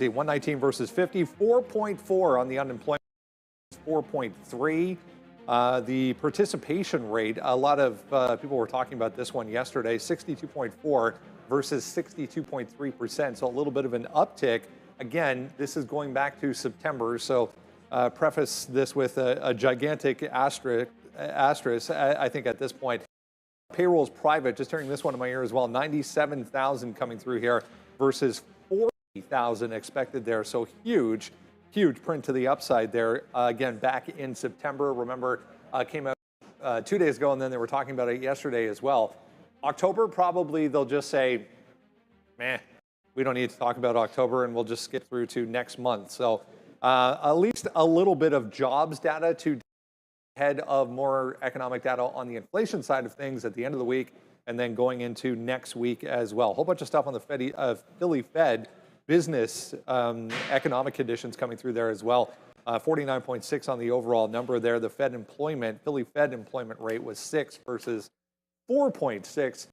119 versus 50, 4.4 on the unemployment, 4.3. The participation rate, a lot of people were talking about this one yesterday, 62.4 versus 62.3%. So a little bit of an uptick. Again, this is going back to September. So preface this with a gigantic asterisk, I think at this point. Payrolls private, just hearing this one in my ear as well, 97,000 coming through here versus 40,000 expected there. So huge print to the upside there. Again, back in September, remember, came out 2 days ago, and then they were talking about it yesterday as well. October, probably they'll just say, meh, we don't need to talk about October, and we'll just skip through to next month. So at least a little bit of jobs data to head of more economic data on the inflation side of things at the end of the week, and then going into next week as well. A whole bunch of stuff on the Philly Fed business economic conditions coming through there as well. 49.6 on the overall number there. The Fed employment, Philly Fed employment rate was 6 versus 4.6.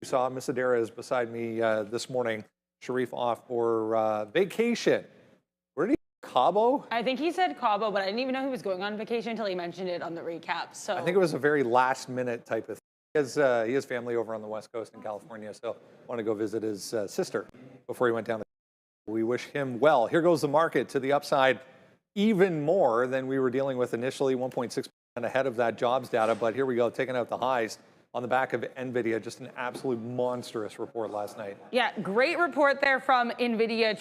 You saw Miss Adara is beside me this morning. Sharif off for vacation. Where did he go? Cabo? I think he said Cabo, but I didn't even know he was going on vacation until he mentioned it on the recap. So I think it was a very last minute type of thing. He has family over on the West Coast in California, so want to go visit his sister before he went down. We wish him well. Here goes the market to the upside, even more than we were dealing with initially, 1.6% ahead of that jobs data. But here we go, taking out the highs on the back of Nvidia. Just an absolute monstrous report last night. Yeah, great report there from Nvidia.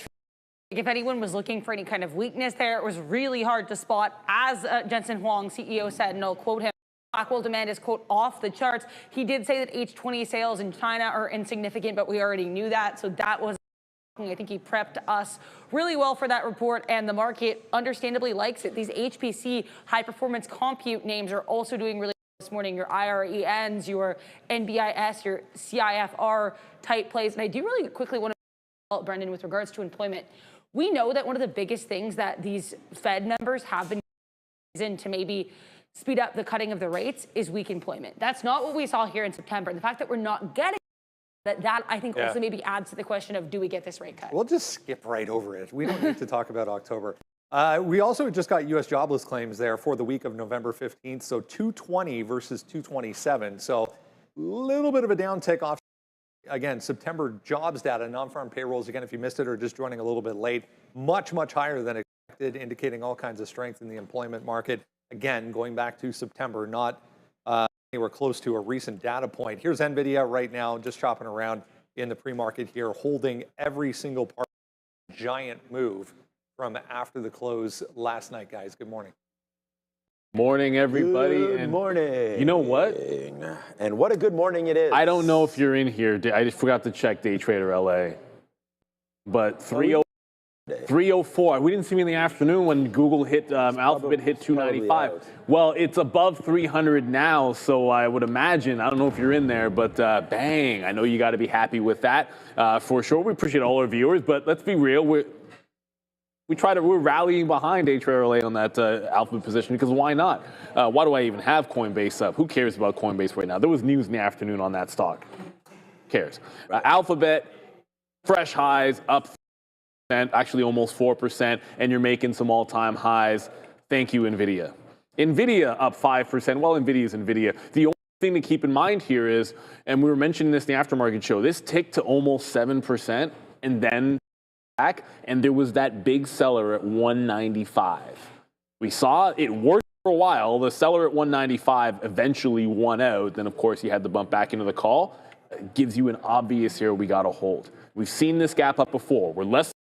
If anyone was looking for any kind of weakness there, it was really hard to spot. As Jensen Huang, CEO, said, and I'll quote him, Blackwell demand is, quote, off the charts. He did say that H20 sales in China are insignificant, but we already knew that. So that was, I think he prepped us really well for that report, and the market understandably likes it. These HPC high-performance compute names are also doing really well this morning. Your IRENs, your NBIS, your CIFR type plays. And I do really quickly want to, Brendan, with regards to employment. We know that one of the biggest things that these Fed members have been using to maybe speed up the cutting of the rates is weak employment. That's not what we saw here in September. The fact that we're not getting that I think also maybe adds to the question of, do we get this rate cut? We'll just skip right over it. We don't need to talk about October. We also just got U.S. jobless claims there for the week of November 15th. So 220 versus 227. So a little bit of a downtick off. Again, September jobs data, non-farm payrolls, again, if you missed it or just joining a little bit late, much higher than expected, indicating all kinds of strength in the employment market. Again, going back to September, not anywhere close to a recent data point. Here's Nvidia right now, just shopping around in the pre-market here, holding every single part of the giant move from after the close last night, guys. Good morning. Morning, everybody. Good morning. You know what? And what a good morning it is. I don't know if you're in here. I just forgot to check Day Trader LA. But 304. We didn't see me in the afternoon when Google hit, Alphabet hit 295. Well, it's above 300 now, so I would imagine, I don't know if you're in there, but bang, I know you got to be happy with that for sure. We appreciate all our viewers, but let's be real. We're rallying behind Day Trader LA on that Alphabet position, because why not? Why do I even have Coinbase up? Who cares about Coinbase right now? There was news in the afternoon on that stock. Who cares? Alphabet, fresh highs, up actually almost 4%, and you're making some all-time highs. Thank you, Nvidia. Nvidia up 5%. Well, Nvidia is Nvidia. The only thing to keep in mind here is, and we were mentioning this in the aftermarket show, this ticked to almost 7% and then back, and there was that big seller at 195. We saw it worked for a while. The seller at 195 eventually won out. Then, of course, he had the bump back into the call. It gives you an obvious here we got to hold. We've seen this gap up before. We're less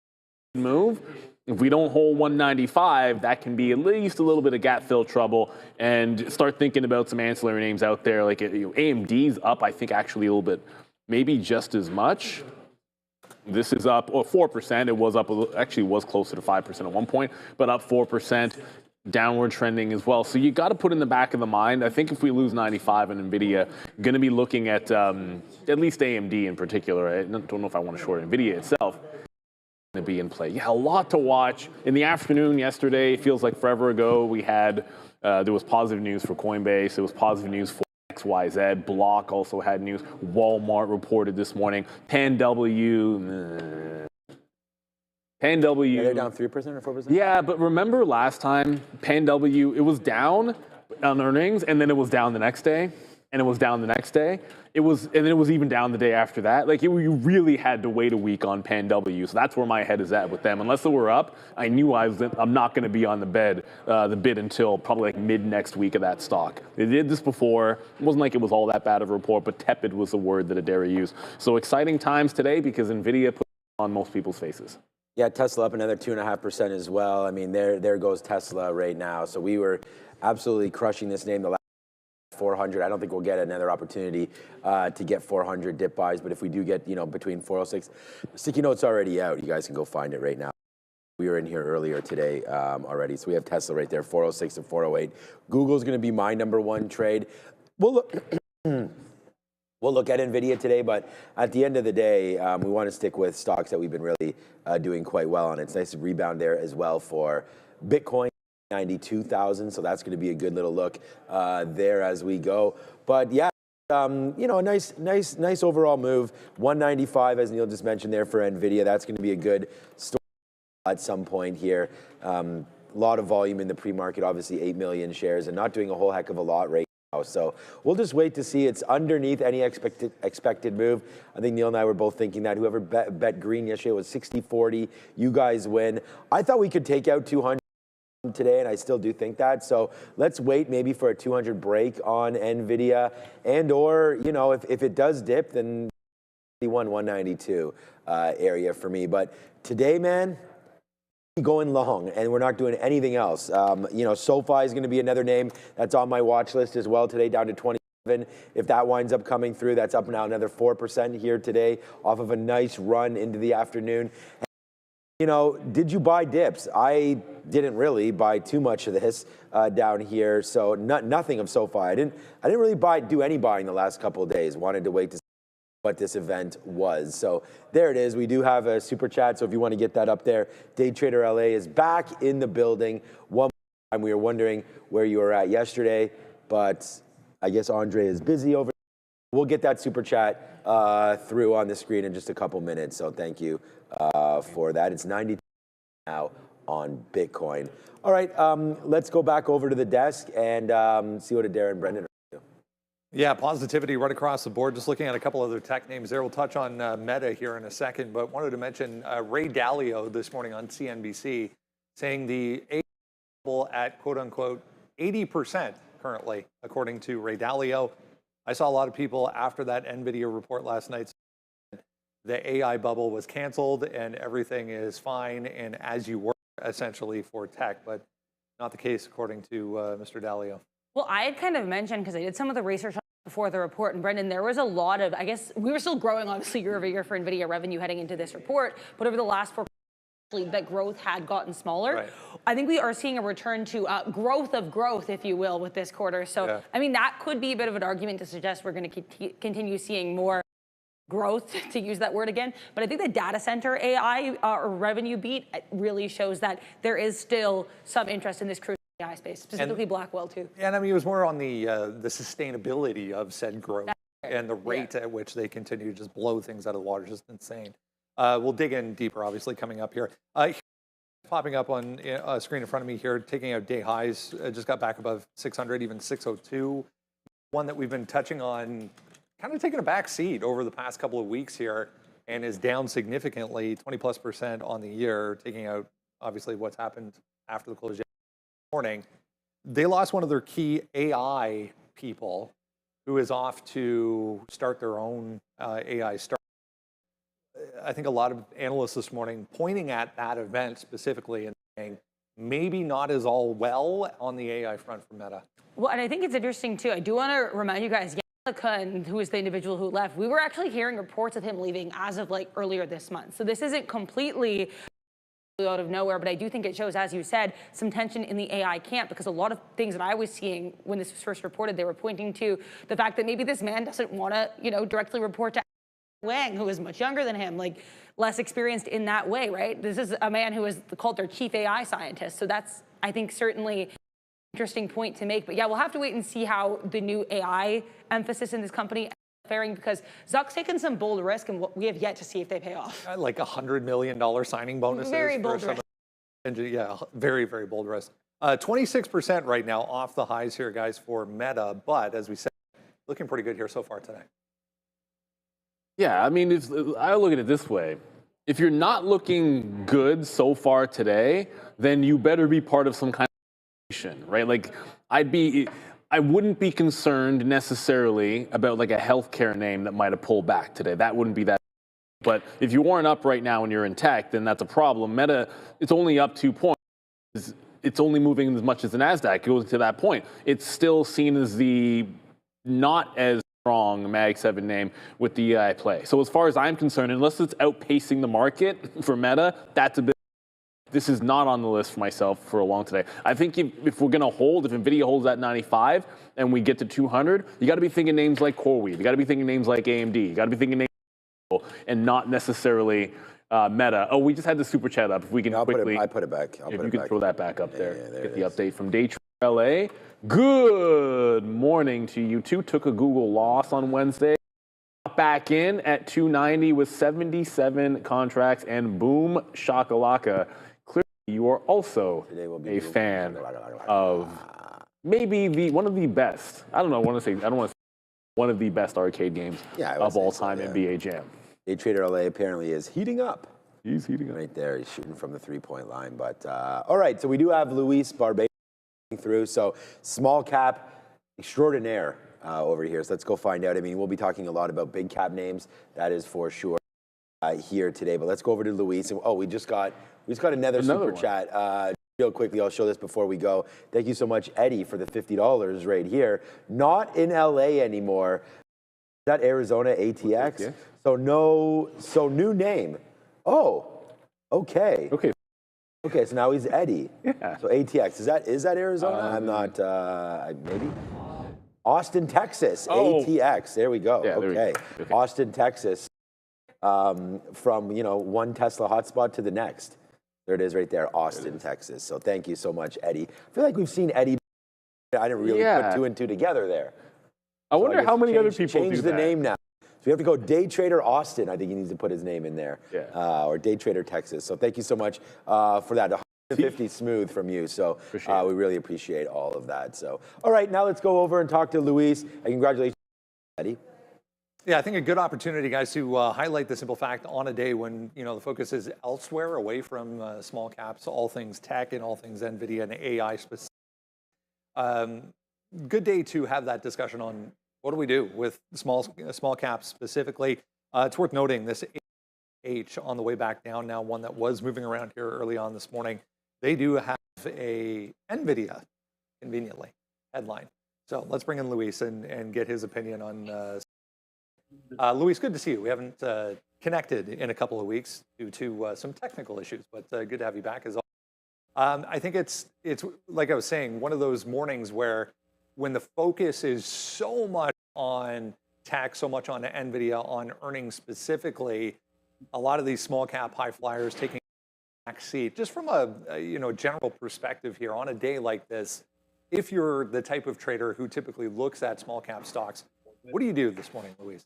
move. If we don't hold 195, that can be at least a little bit of gap fill trouble, and start thinking about some ancillary names out there. Like AMD's up, I think, actually a little bit, maybe just as much. This is up 4%. It was up, actually was closer to 5% at one point, but up 4%, downward trending as well. So you got to put in the back of the mind, I think if we lose 95 in Nvidia, going to be looking at least AMD in particular. I don't know if I want to short Nvidia itself. To be in play. Yeah, a lot to watch. In the afternoon yesterday, it feels like forever ago, we had, there was positive news for Coinbase. There was positive news for XYZ. Block also had news. Walmart reported this morning. PanW, PanW. Yeah, they're down 3% or 4%? Yeah, but remember last time, PanW, it was down on earnings, and then it was down the next day, and it was down the next day. And then it was even down the day after that. Like, you really had to wait a week on PanW, so that's where my head is at with them. Unless they were up, I knew I'm not going to be on the bid until probably like mid next week of that stock. They did this before. It wasn't like it was all that bad of a report, but tepid was the word that Adair used. So exciting times today because Nvidia put on most people's faces. Yeah, Tesla up another 2.5% as well. I mean, there goes Tesla right now. So we were absolutely crushing this name the last 400. I don't think we'll get another opportunity to get 400 dip buys, but if we do get, between 406, the sticky note's already out. You guys can go find it right now. We were in here earlier today already. So we have Tesla right there, 406 and 408. Google's going to be my #1 trade. We'll look at Nvidia today, but at the end of the day, we want to stick with stocks that we've been really doing quite well on. It's nice to rebound there as well for Bitcoin, 92,000. So that's going to be a good little look there as we go. But yeah, a nice overall move. 195, as Neil just mentioned there for Nvidia. That's going to be a good story at some point here. A lot of volume in the pre-market, obviously 8 million shares, and not doing a whole heck of a lot right now. So we'll just wait to see. It's underneath any expected move. I think Neil and I were both thinking that whoever bet green yesterday was 60-40. You guys win. I thought we could take out 200 today, and I still do think that. So let's wait maybe for a 200 break on Nvidia, and or if it does dip, then 192 area for me. But today, man, going long, and we're not doing anything else. SoFi is going to be another name that's on my watch list as well today, down to 27. If that winds up coming through, that's up now another 4% here today off of a nice run into the afternoon. Did you buy dips? I didn't really buy too much of this down here, so nothing of SoFi. I didn't really do any buying the last couple of days. Wanted to wait to see what this event was. So there it is. We do have a super chat, so if you want to get that up there, Day Trader LA is back in the building. One more time, we were wondering where you were at yesterday, but I guess Andre is busy over there. We'll get that super chat through on the screen in just a couple minutes, so thank you for that. It's 90 now on Bitcoin. All right, let's go back over to the desk and see what Adair and Brendan are doing. Yeah, positivity right across the board. Just looking at a couple other tech names there. We'll touch on Meta here in a second, but wanted to mention Ray Dalio this morning on CNBC saying the AAPL at quote unquote 80% currently, according to Ray Dalio. I saw a lot of people after that Nvidia report last night. The AI bubble was canceled and everything is fine and as you were essentially for tech, but not the case according to Mr. Dalio. Well, I had kind of mentioned, because I did some of the research before the report, and Brendan, there was a lot of, I guess, we were still growing obviously year over year for Nvidia revenue heading into this report, but over the last 4 quarters, that growth had gotten smaller. Right. I think we are seeing a return to growth of growth, if you will, with this quarter. So, yeah. I mean, that could be a bit of an argument to suggest we're going to continue seeing more growth, to use that word again. But I think the data center AI or revenue beat really shows that there is still some interest in this crucial AI space, specifically Blackwell too. And I mean, it was more on the sustainability of said growth and the rate at which they continue to just blow things out of the water, just insane. We'll dig in deeper, obviously, coming up here. Popping up on a screen in front of me here, taking out day highs, just got back above 600, even 602. One that we've been touching on, kind of taking a back seat over the past couple of weeks here, and is down significantly, 20+% on the year, taking out obviously what's happened after the close this morning. They lost one of their key AI people who is off to start their own AI startup. I think a lot of analysts this morning pointing at that event specifically and saying maybe not as all well on the AI front for Meta. Well, and I think it's interesting too. I do want to remind you guys, Kun, who is the individual who left, we were actually hearing reports of him leaving as of like earlier this month. So this isn't completely out of nowhere, but I do think it shows, as you said, some tension in the AI camp, because a lot of things that I was seeing when this was first reported, they were pointing to the fact that maybe this man doesn't want to, directly report to Wang, who is much younger than him, like less experienced in that way, right? This is a man who is called their chief AI scientist. So that's, I think, certainly an interesting point to make. But yeah, we'll have to wait and see how the new AI emphasis in this company faring because Zuck's taken some bold risk, and we have yet to see if they pay off. Like $100 million signing bonuses. Very bold risk. Yeah, very, very bold risk. 26% right now off the highs here, guys, for Meta. But as we said, looking pretty good here so far today. Yeah, I mean, I look at it this way. If you're not looking good so far today, then you better be part of some kind of solution, right? Like, I wouldn't be concerned necessarily about like a healthcare name that might have pulled back today. That wouldn't be that. But if you aren't up right now and you're in tech, then that's a problem. Meta, it's only up 2 points. It's only moving as much as the NASDAQ. It goes to that point. It's still seen as the not as strong Mag 7 name with the EI play. So as far as I'm concerned, unless it's outpacing the market for Meta, that's a bit. This is not on the list for myself for a long today. I think if we're going to hold, if Nvidia holds at 95 and we get to 200, you got to be thinking names like CoreWeave. You got to be thinking names like AMD. You got to be thinking names and not necessarily Meta. Oh, we just had the super chat up. If we can quickly. I put it back. If you can throw that back up there. Yeah, get the update from TSLA. Good morning to you two. Took a Google loss on Wednesday. Back in at 290 with 77 contracts and boom shakalaka. Clearly, you are also a fan of maybe one of the best. I don't want to say one of the best arcade games of all time, NBA Jam. Day Trader LA apparently is heating up. He's heating up. Right there, he's shooting from the three-point line. But all right, so we do have Luis Barbados through. So small cap extraordinaire over here. So let's go find out. I mean, we'll be talking a lot about big cap names. That is for sure here today. But let's go over to Luis. And, we just got another super chat. Real quickly, I'll show this before we go. Thank you so much, Eddie, for the $50 right here. Not in LA anymore. Is that Arizona ATX? Yeah. So new name. Oh, okay. Okay, so now he's Eddie. Yeah. So ATX, is that Arizona? I'm not, maybe? Austin, Texas, ATX. There we go. Yeah, okay. Austin, Texas, from, one Tesla hotspot to the next. There it is right there, Austin, Texas. So thank you so much, Eddie. I feel like we've seen Eddie. I didn't really put two and two together there. I wonder how many other people change the name now. So we have to go Day Trader Austin. I think he needs to put his name in there. Yeah. Or Day Trader Texas. So thank you so much for that. 150 smooth from you. So we really appreciate all of that. So, all right, now let's go over and talk to Luis. And congratulations, Eddie. Yeah, I think a good opportunity, guys, to highlight the simple fact on a day when, the focus is elsewhere, away from small caps, all things tech and all things Nvidia and AI specific. Good day to have that discussion on what do we do with small caps specifically. It's worth noting this H on the way back down now, one that was moving around here early on this morning. They do have a Nvidia, conveniently, headline. So let's bring in Luis and get his opinion on. Luis, good to see you. We haven't connected in a couple of weeks due to some technical issues, but good to have you back as always. I think it's like I was saying, one of those mornings where when the focus is so much on tech, so much on Nvidia, on earnings specifically, a lot of these small cap high flyers taking a back seat. Just from a general perspective here, on a day like this, if you're the type of trader who typically looks at small cap stocks, what do you do this morning, Luis?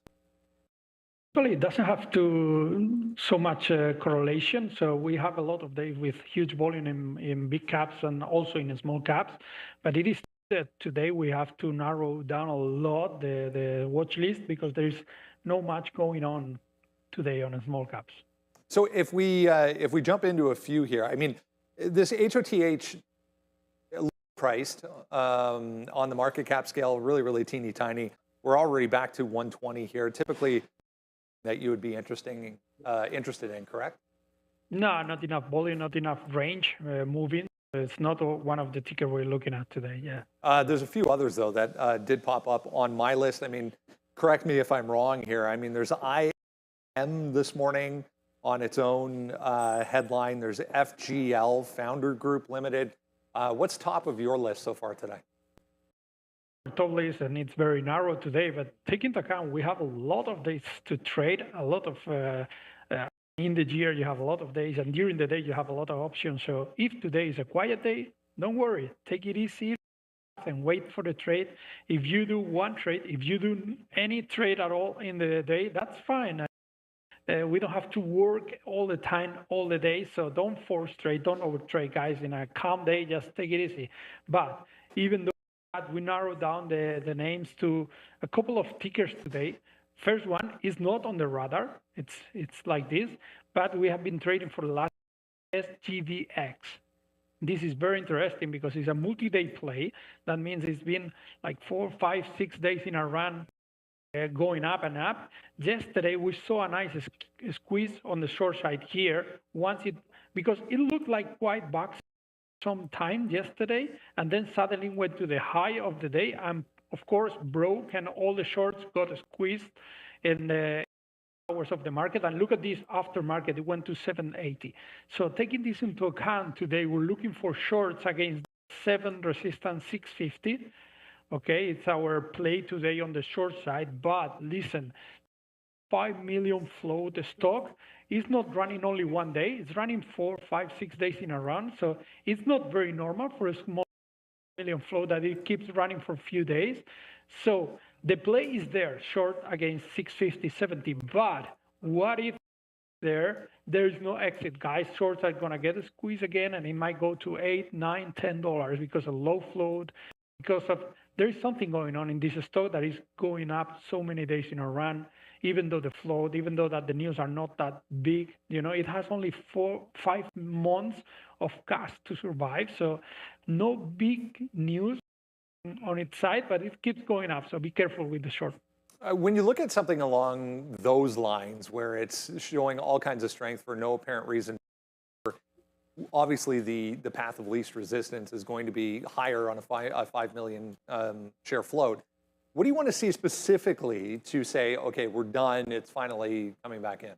Well, it doesn't have so much correlation. So we have a lot of days with huge volume in big caps and also in small caps. But it is that today we have to narrow down a lot the watch list because there's no much going on today on small caps. So if we jump into a few here, I mean, this HOTH priced on the market cap scale, really, really teeny tiny. We're already back to 120 here. Typically, that you would be interested in, correct? No, not enough volume, not enough range moving. It's not one of the tickers we're looking at today. Yeah. There's a few others though that did pop up on my list. I mean, correct me if I'm wrong here. I mean, there's IM this morning on its own headline. There's FGL, Founder Group Limited. What's top of your list so far today? Top list, and it's very narrow today, but take into account we have a lot of days to trade, a lot of in the year you have a lot of days, and during the day you have a lot of options. So if today is a quiet day, don't worry, take it easy, and wait for the trade. If you do one trade, if you do any trade at all in the day, that's fine. We don't have to work all the time, all the day. So don't force trade, don't overtrade, guys. In a calm day, just take it easy. But even though that, we narrowed down the names to a couple of tickers today. First one is not on the radar. It's like this, but we have been trading for the last SGVX. This is very interesting because it's a multi-day play. That means it's been like 4, 5, 6 days in a run going up and up. Yesterday, we saw a nice squeeze on the short side here. Because it looked like quite bucks some time yesterday, and then suddenly went to the high of the day and of course broke, and all the shorts got squeezed in the hours of the market. And look at this aftermarket, it went to 780. So taking this into account, today we're looking for shorts against 7 resistance 650. Okay, it's our play today on the short side. But listen, 5 million float stock is not running only one day, it's running 4, 5, 6 days in a run. So it's not very normal for a small million flow that it keeps running for a few days. So the play is there, short against 650, 70. But what if there is no exit, guys? Shorts are gonna get a squeeze again, and it might go to $8, $9, $10 because of low float, because of there is something going on in this stock that is going up so many days in a run. Even though the float, even though that the news are not that big, it has only 4, 5 months of cash to survive. So no big news on its side, but it keeps going up. So be careful with the short. When you look at something along those lines where it's showing all kinds of strength for no apparent reason, obviously the path of least resistance is going to be higher on a 5 million share float. What do you want to see specifically to say, okay, we're done, it's finally coming back in?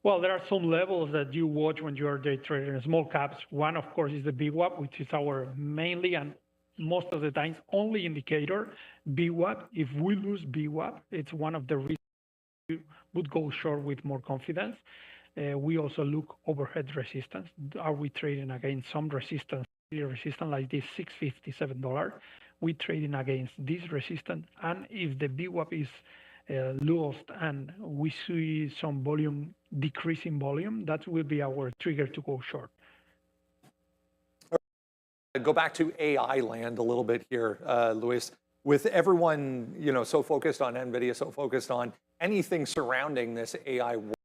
Well, there are some levels that you watch when you are day trading in small caps. One, of course, is the VWAP, which is our mainly and most of the times only indicator. VWAP, if we lose VWAP, it's one of the reasons you would go short with more confidence. We also look overhead resistance. Are we trading against some resistance like this $657? We trading against this resistance, and if the VWAP is lost and we see some volume, decreasing volume, that will be our trigger to go short. Go back to AI land a little bit here, Luis. With everyone, so focused on Nvidia, so focused on anything surrounding this AI world,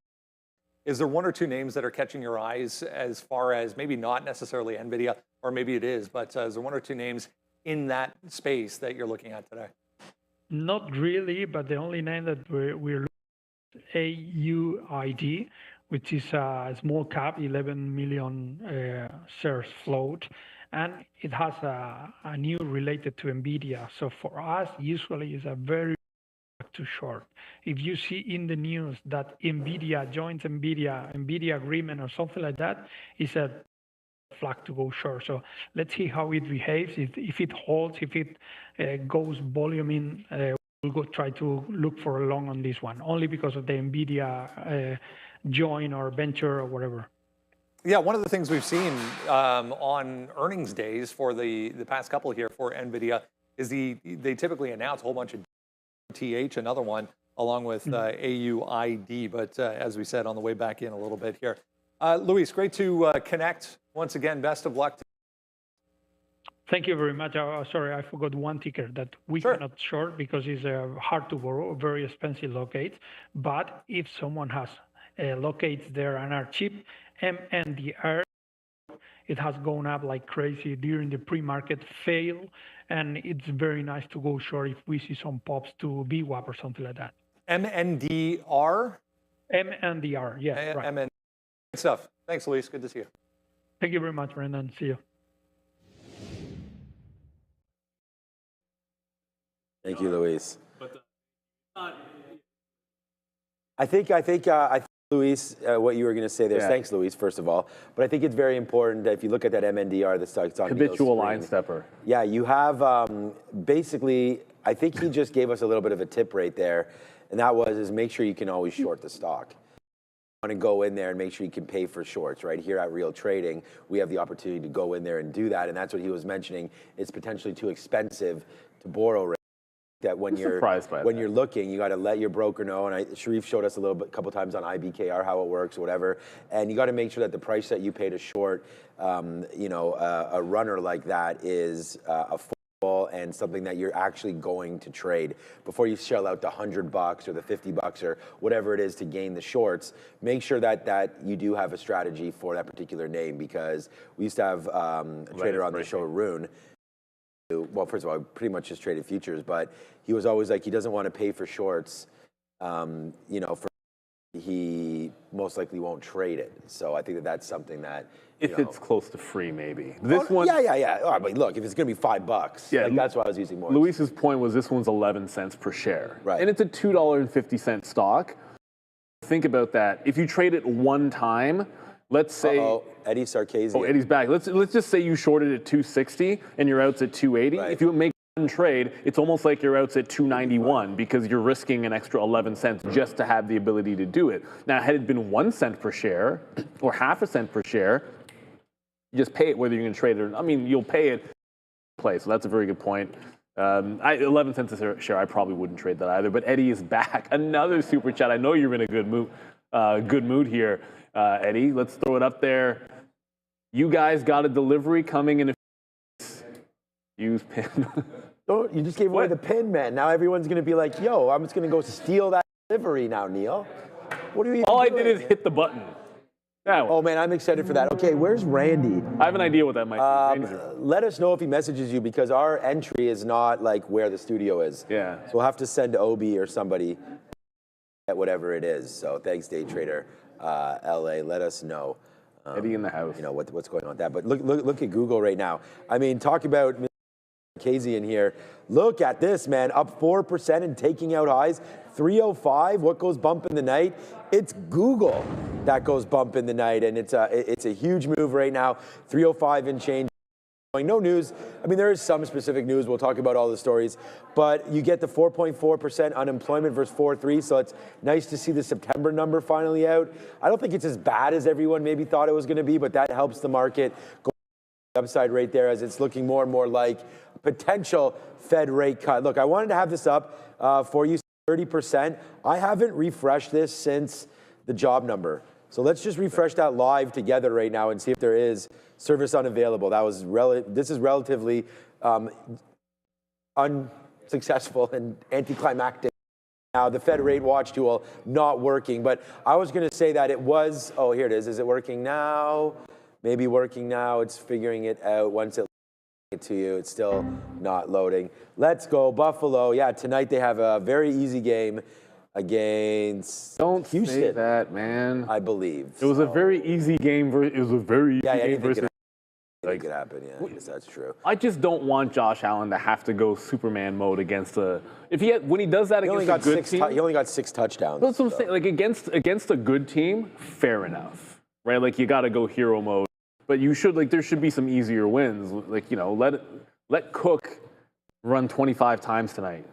is there one or two names that are catching your eyes as far as maybe not necessarily Nvidia, or maybe it is, but is there one or two names in that space that you're looking at today? Not really, but the only name that we're looking at AUID, which is a small cap, 11 million shares float, and it has a new related to Nvidia. So for us, usually is a very to short. If you see in the news that Nvidia joins Nvidia agreement or something like that, it's a flag to go short. So let's see how it behaves. If it holds, if it goes volume in, we'll go try to look for a long on this one, only because of the Nvidia join or venture or whatever. Yeah, one of the things we've seen on earnings days for the past couple here for Nvidia is they typically announce a whole bunch of TH, another one, along with AUID. But as we said on the way back in a little bit here. Luis, great to connect. Once again, best of luck. Thank you very much. Sorry, I forgot one ticker that we cannot short because it's hard to borrow, very expensive locates. But if someone has locates there and are cheap, MNDR, it has gone up like crazy during the pre-market fail, and it's very nice to go short if we see some pops to VWAP or something like that. MNDR? MNDR, yes, right. Good stuff. Thanks, Luis. Good to see you. Thank you very much, Brendan. See you. Thank you, Luis. I think Luis, what you were going to say there. Yeah. Thanks, Luis, first of all. But I think it's very important that if you look at that MNDR, the stock, it's on habitual line stepper. Yeah, you have basically, I think he just gave us a little bit of a tip right there, and that was make sure you can always short the stock. want to go in there and make sure you can pay for shorts. Right here at Real Trading, we have the opportunity to go in there and do that, and that's what he was mentioning. It's potentially too expensive to borrow. That when you're looking, you got to let your broker know. And Sharif showed us a couple times on IBKR how it works, or whatever. And you got to make sure that the price that you pay to short, a runner like that is affordable and something that you're actually going to trade before you shell out the $100 or the $50 or whatever it is to gain the shorts. Make sure that you do have a strategy for that particular name, because we used to have a trader on the show, Rune. Well, first of all, I pretty much just traded futures, but he was always like, he doesn't want to pay for shorts, he most likely won't trade it. So I think that's something that, if it's close to free, maybe. This one, yeah. All right, but look, if it's going to be $5, yeah, that's why I was using more. Luis's point was this one's 11 cents per share, right? And it's a $2.50 stock. Think about that. If you trade it one time, let's say Eddie Sarkazian. Oh, Eddie's back. Let's just say you shorted at 260 and your out's at 280. Right. If you make one trade, it's almost like your out's at 291 because you're risking an extra 11 cents just to have the ability to do it. Now, had it been 1 cent per share or half a cent per share, you just pay it whether you're going to trade it or not. I mean, you'll pay it play. So that's a very good point. 11 cents a share, I probably wouldn't trade that either. But Eddie is back. Another super chat. I know you're in a good mood here. Eddie, let's throw it up there. You guys got a delivery coming in a use pin. Oh, you just gave away the pin, man. Now everyone's going to be like, yo, I'm just going to go steal that delivery now, Neil. What are you All doing? I did is hit the button. Oh, man, I'm excited for that. Okay, where's Randy? I have an idea what that might be. Let us know if he messages you, because our entry is not like where the studio is. Yeah. So we'll have to send Obi or somebody at whatever it is. So thanks, Day Trader LA. Let us know. Eddie in the house. What's going on with that. But look at Google right now. I mean, talk about Casey in here. Look at this, man. Up 4% and taking out highs. 305. What goes bump in the night? It's Google that goes bump in the night, and it's a huge move right now. 305 and change. No news. I mean, there is some specific news. We'll talk about all the stories, but you get the 4.4% unemployment versus 4.3. So it's nice to see the September number finally out. I don't think it's as bad as everyone maybe thought it was going to be, but that helps the market go upside right there, as it's looking more and more like a potential Fed rate cut. Look, I wanted to have this up for you, 30%. I haven't refreshed this since the job number. So let's just refresh that live together right now and see if there is service unavailable. This is relatively unsuccessful and anticlimactic. Now, the Fed rate watch tool not working, but I was going to say that it was, oh, here it is. Is it working now? Maybe working now. It's figuring it out. Once it to you, it's still not loading. Let's go Buffalo. Yeah, tonight they have a very easy game against Houston. Say that, man. I believe. It was a very easy game. It was a very easy game versus. It could happen. Yeah, I guess that's true. I just don't want Josh Allen to have to go Superman mode against a. When he does that against a good team, he only got 6 touchdowns. That's what I'm saying. Like against a good team, fair enough, right? Like you got to go hero mode, but you should there should be some easier wins. Let Cook run 25 times tonight.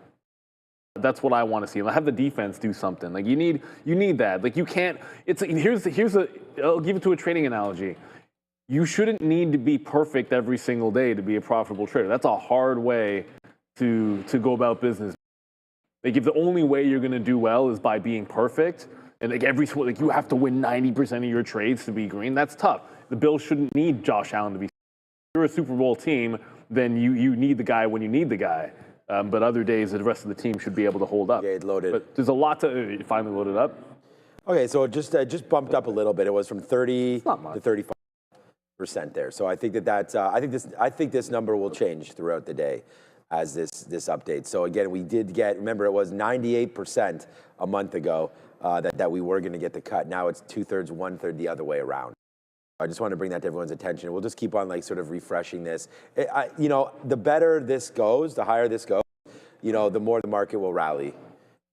That's what I want to see. Have the defense do something. Like you need that. Like you can't. I'll give it to a trading analogy. You shouldn't need to be perfect every single day to be a profitable trader. That's a hard way to go about business. Like if the only way you're going to do well is by being perfect, and you have to win 90% of your trades to be green, that's tough. The Bills shouldn't need Josh Allen to be. If you're a Super Bowl team, then you need the guy when you need the guy. But other days, the rest of the team should be able to hold up. Yeah, it loaded. But there's a lot to finally load it up. Okay, so it just bumped up a little bit. It was from 30 to 35% there. So I think I think this number will change throughout the day as this updates. So again, we did get. Remember, it was 98% a month ago that we were going to get the cut. Now it's 2/3, 1/3 the other way around. I just want to bring that to everyone's attention. We'll just keep on sort of refreshing this. The better this goes, the higher this goes, the more the market will rally.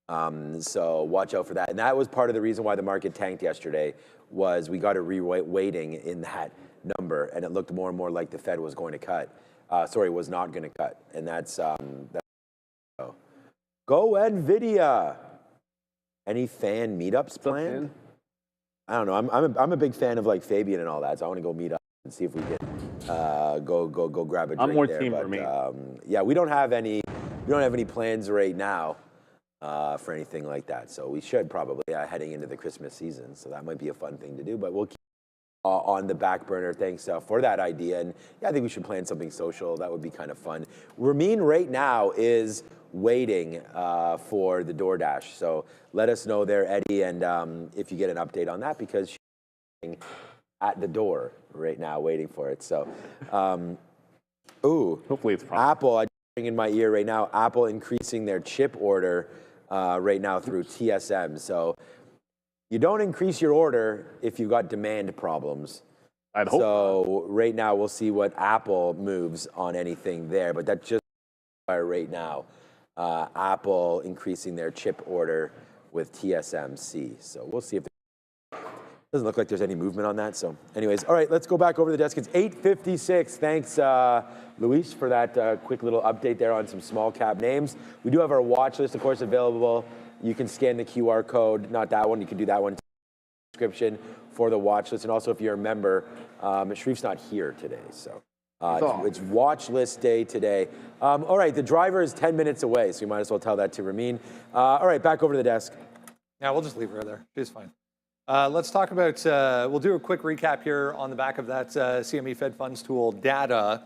So watch out for that. And that was part of the reason why the market tanked yesterday, was we got a re-weighting in that number, and it looked more and more like the Fed was going to cut. Was not going to cut. And that's go Nvidia. Any fan meetups planned? I don't know. I'm a big fan of like Fabian and all that, so I want to go meet up and see if we can go grab a drink. I'm more there. team But Remain. yeah, we don't have any plans right now for anything like that. So we should probably heading into the Christmas season. So that might be a fun thing to do. But we'll keep on the back burner. Thanks for that idea. And yeah, I think we should plan something social. That would be kind of fun. Ramin right now is waiting for the DoorDash. So let us know there, Eddie, and if you get an update on that, because she's at the door right now waiting for it. So, Hopefully it's proper. Apple, I'm in my ear right now, Apple increasing their chip order right now through TSM. So you don't increase your order if you've got demand problems. I'd hope so right now we'll see what Apple moves on anything there, but that's just right now. Apple increasing their chip order with TSMC. So we'll see if doesn't look like there's any movement on that. So anyways, all right, let's go back over the desk. It's 8:56. Thanks, Luis, for that quick little update there on some small cap names. We do have our watch list, of course, available. You can scan the QR code, not that one. You can do that one. Description for the watch list. And also, if you're a member, Sharif's not here today. So it's watch list day today. All right, the driver is 10 minutes away, so you might as well tell that to Ramin. All right, back over to the desk. Yeah, we'll just leave her there. She's fine. Let's talk about, we'll do a quick recap here on the back of that CME Fed Funds Tool data.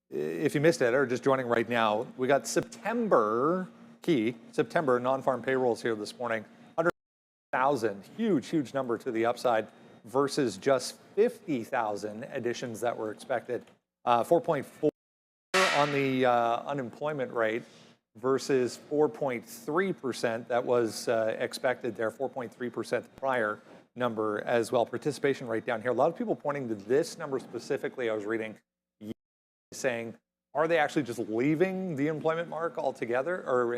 If you missed it or just joining right now, we got September non-farm payrolls here this morning. 100,000, huge number to the upside versus just 50,000 additions that were expected. 4.4 on the unemployment rate versus 4.3% that was expected there, 4.3% prior number as well. Participation rate down here. A lot of people pointing to this number specifically. I was reading saying, are they actually just leaving the employment market altogether, or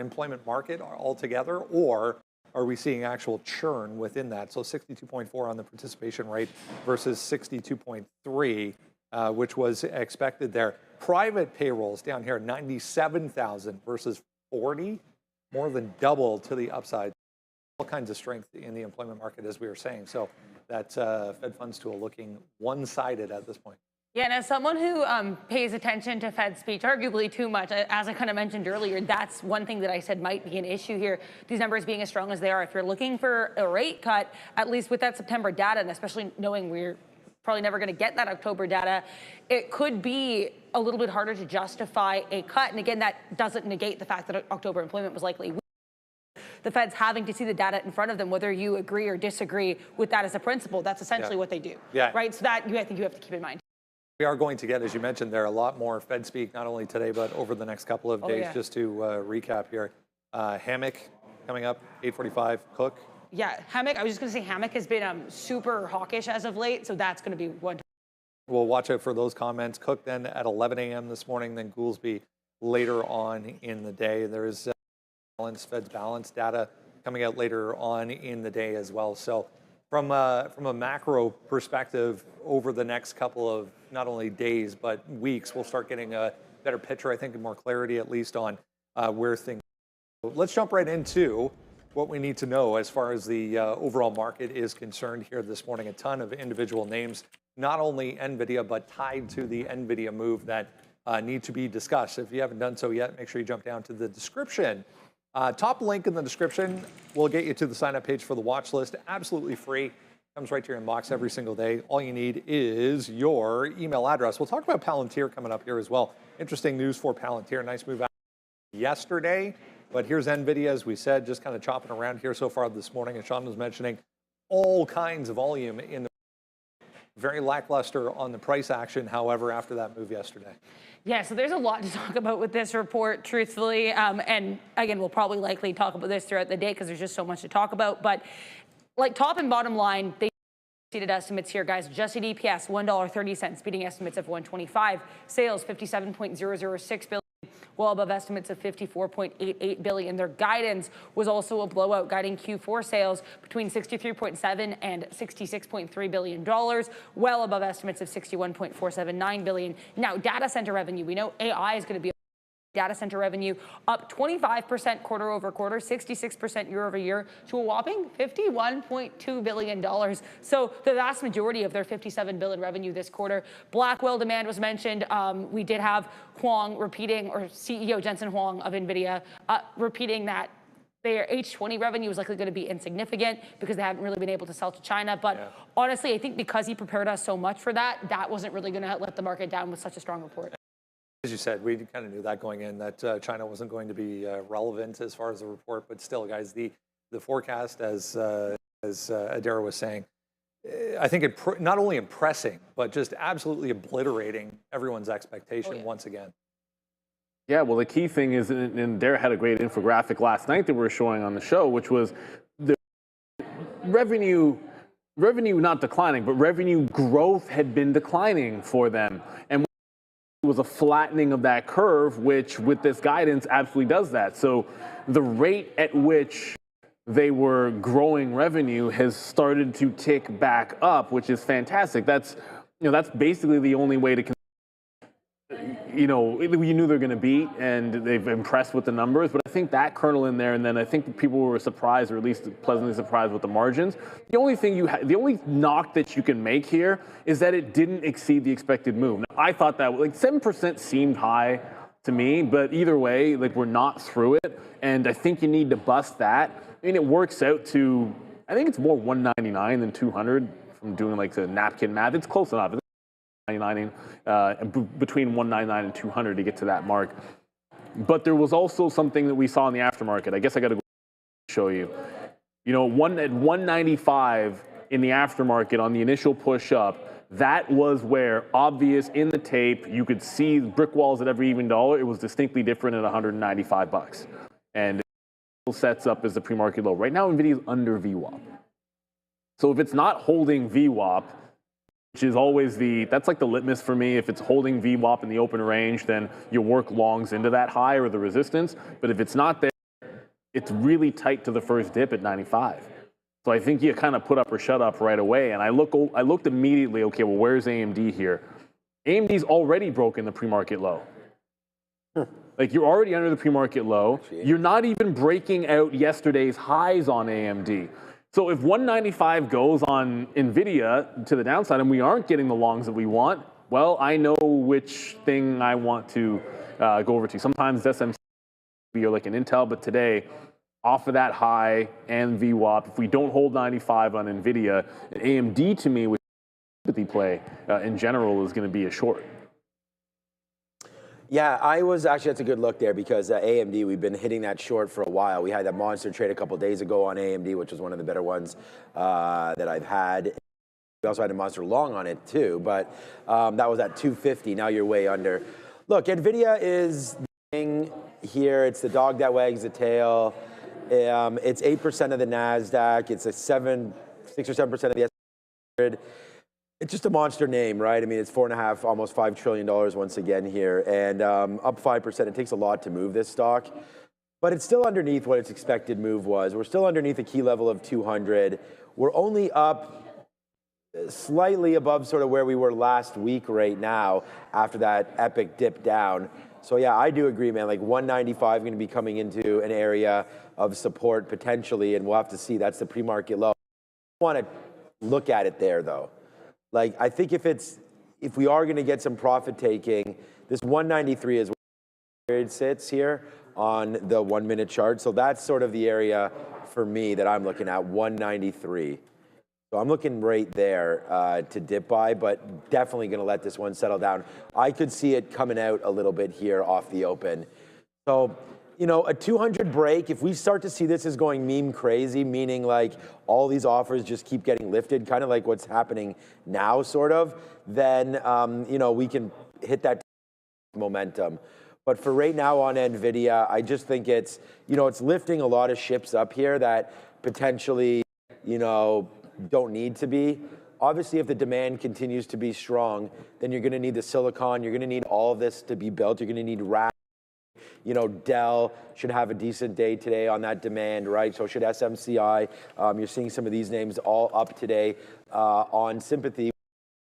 are we seeing actual churn within that? So 62.4 on the participation rate versus 62.3, which was expected there. Private payrolls down here, 97,000 versus 40, more than double to the upside. All kinds of strength in the employment market, as we were saying. So that Fed Funds Tool looking one-sided at this point. Yeah, and as someone who pays attention to Fed speech, arguably too much, as I kind of mentioned earlier, that's one thing that I said might be an issue here. These numbers being as strong as they are, if you're looking for a rate cut, at least with that September data, and especially knowing we're probably never going to get that October data, it could be a little bit harder to justify a cut. And again, that doesn't negate the fact that October employment was likely weak. The Fed's having to see the data in front of them, whether you agree or disagree with that as a principle. That's essentially what they do. Yeah. Right? So that I think you have to keep in mind. We are going to get, as you mentioned, there a lot more Fed speak, not only today, but over the next couple of days. Just to recap here. Hammock coming up, 8:45, Cook. Yeah, Hammock, I was just going to say Hammock has been super hawkish as of late, so that's going to be one. We'll watch out for those comments. Cook then at 11 a.m. this morning, then Goolsby later on in the day. There is Fed's balance data coming out later on in the day as well. So from a macro perspective, over the next couple of not only days but weeks, we'll start getting a better picture, I think, and more clarity at least on where things go. Let's jump right into what we need to know as far as the overall market is concerned here this morning. A ton of individual names, not only Nvidia, but tied to the Nvidia move that need to be discussed. If you haven't done so yet, make sure you jump down to the description. Top link in the description will get you to the sign up page for the watch list. Absolutely free. Comes right to your inbox every single day. All you need is your email address. We'll talk about Palantir coming up here as well. Interesting news for Palantir. Nice move out yesterday. But here's Nvidia, as we said, just kind of chopping around here so far this morning. And Sean was mentioning all kinds of volume in the very lackluster on the price action, however, after that move yesterday. Yeah, so there's a lot to talk about with this report, truthfully. And again, we'll probably likely talk about this throughout the day because there's just so much to talk about. But like top and bottom line, they exceeded estimates here, guys. Adjusted EPS, $1.30, beating estimates of $1.25. Sales, $57.006 billion. Well above estimates of $54.88 billion. Their guidance was also a blowout, guiding Q4 sales between $63.7 and $66.3 billion, well above estimates of $61.479 billion. Now, data center revenue, we know AI is going to be data center revenue up 25% quarter over quarter, 66% year over year to a whopping $51.2 billion. So the vast majority of their $57 billion revenue this quarter. Blackwell demand was mentioned. We did have Huang repeating, or CEO Jensen Huang of Nvidia repeating that their H20 revenue is likely going to be insignificant because they haven't really been able to sell to China. But honestly, I think because he prepared us so much for that, that wasn't really going to let the market down with such a strong report. As you said, we kind of knew that going in, that China wasn't going to be relevant as far as the report. But still, guys, the forecast, as Adara was saying, I think not only impressing, but just absolutely obliterating everyone's expectation once again. Yeah, well, the key thing is, and Dara had a great infographic last night that we were showing on the show, which was the revenue not declining, but revenue growth had been declining for them. And it was a flattening of that curve, which with this guidance absolutely does that. So the rate at which they were growing revenue has started to tick back up, which is fantastic. That's basically the only way to, you knew they're going to beat, and they've impressed with the numbers. But I think that kernel in there, and then I think people were surprised, or at least pleasantly surprised with the margins. The only knock that you can make here is that it didn't exceed the expected move. Now, I thought that 7% seemed high to me, but either way, we're not through it, and I think you need to bust that. I mean, it works out to, I think it's more 199 than 200 from doing the napkin math. It's close enough. It's 99, between 199 and 200 to get to that mark. But there was also something that we saw in the aftermarket. I guess I got to go show you. At 195 in the aftermarket on the initial push up, that was where, obvious in the tape, you could see brick walls at every even dollar. It was distinctly different at $195. And sets up as the pre-market low. Right now, Nvidia is under VWAP. So if it's not holding VWAP, which is always that's the litmus for me. If it's holding VWAP in the open range, then you work longs into that high or the resistance. But if it's not there, it's really tight to the first dip at 95. So I think you kind of put up or shut up right away. And I looked immediately, okay, well, where's AMD here? AMD's already broken the pre-market low. You're already under the pre-market low. You're not even breaking out yesterday's highs on AMD. So if 195 goes on Nvidia to the downside and we aren't getting the longs that we want, well, I know which thing I want to go over to. Sometimes SMC you're like an Intel, but today, off of that high and VWAP, if we don't hold 95 on Nvidia, AMD to me with sympathy play in general is going to be a short. Yeah, that's a good look there because AMD, we've been hitting that short for a while. We had that monster trade a couple days ago on AMD, which was one of the better ones that I've had. We also had a monster long on it too, but that was at 250. Now you're way under. Look, Nvidia is the thing here. It's the dog that wags the tail. It's 8% of the NASDAQ. It's 6 or 7% of the S&P 100. It's just a monster name, right? I mean, it's $4.5, almost $5 trillion once again here, and up 5%. It takes a lot to move this stock, but it's still underneath what its expected move was. We're still underneath a key level of 200. We're only up slightly above sort of where we were last week right now after that epic dip down. So yeah, I do agree, man. 195 going to be coming into an area of support potentially, and we'll have to see. That's the pre-market low. I want to look at it there though. I think if we are going to get some profit taking, this 193 is where it sits here on the 1 minute chart. So that's sort of the area for me that I'm looking at, 193. So I'm looking right there to dip by, but definitely going to let this one settle down. I could see it coming out a little bit here off the open. So, a 200 break, if we start to see this as going meme crazy, meaning all these offers just keep getting lifted, kind of like what's happening now, sort of, then, we can hit that momentum. But for right now on Nvidia, I just think it's lifting a lot of ships up here that potentially, don't need to be. Obviously, if the demand continues to be strong, then you're going to need the silicon. You're going to need all of this to be built. You're going to need rack. Dell should have a decent day today on that demand, right? So should SMCI. You're seeing some of these names all up today on Sympathy.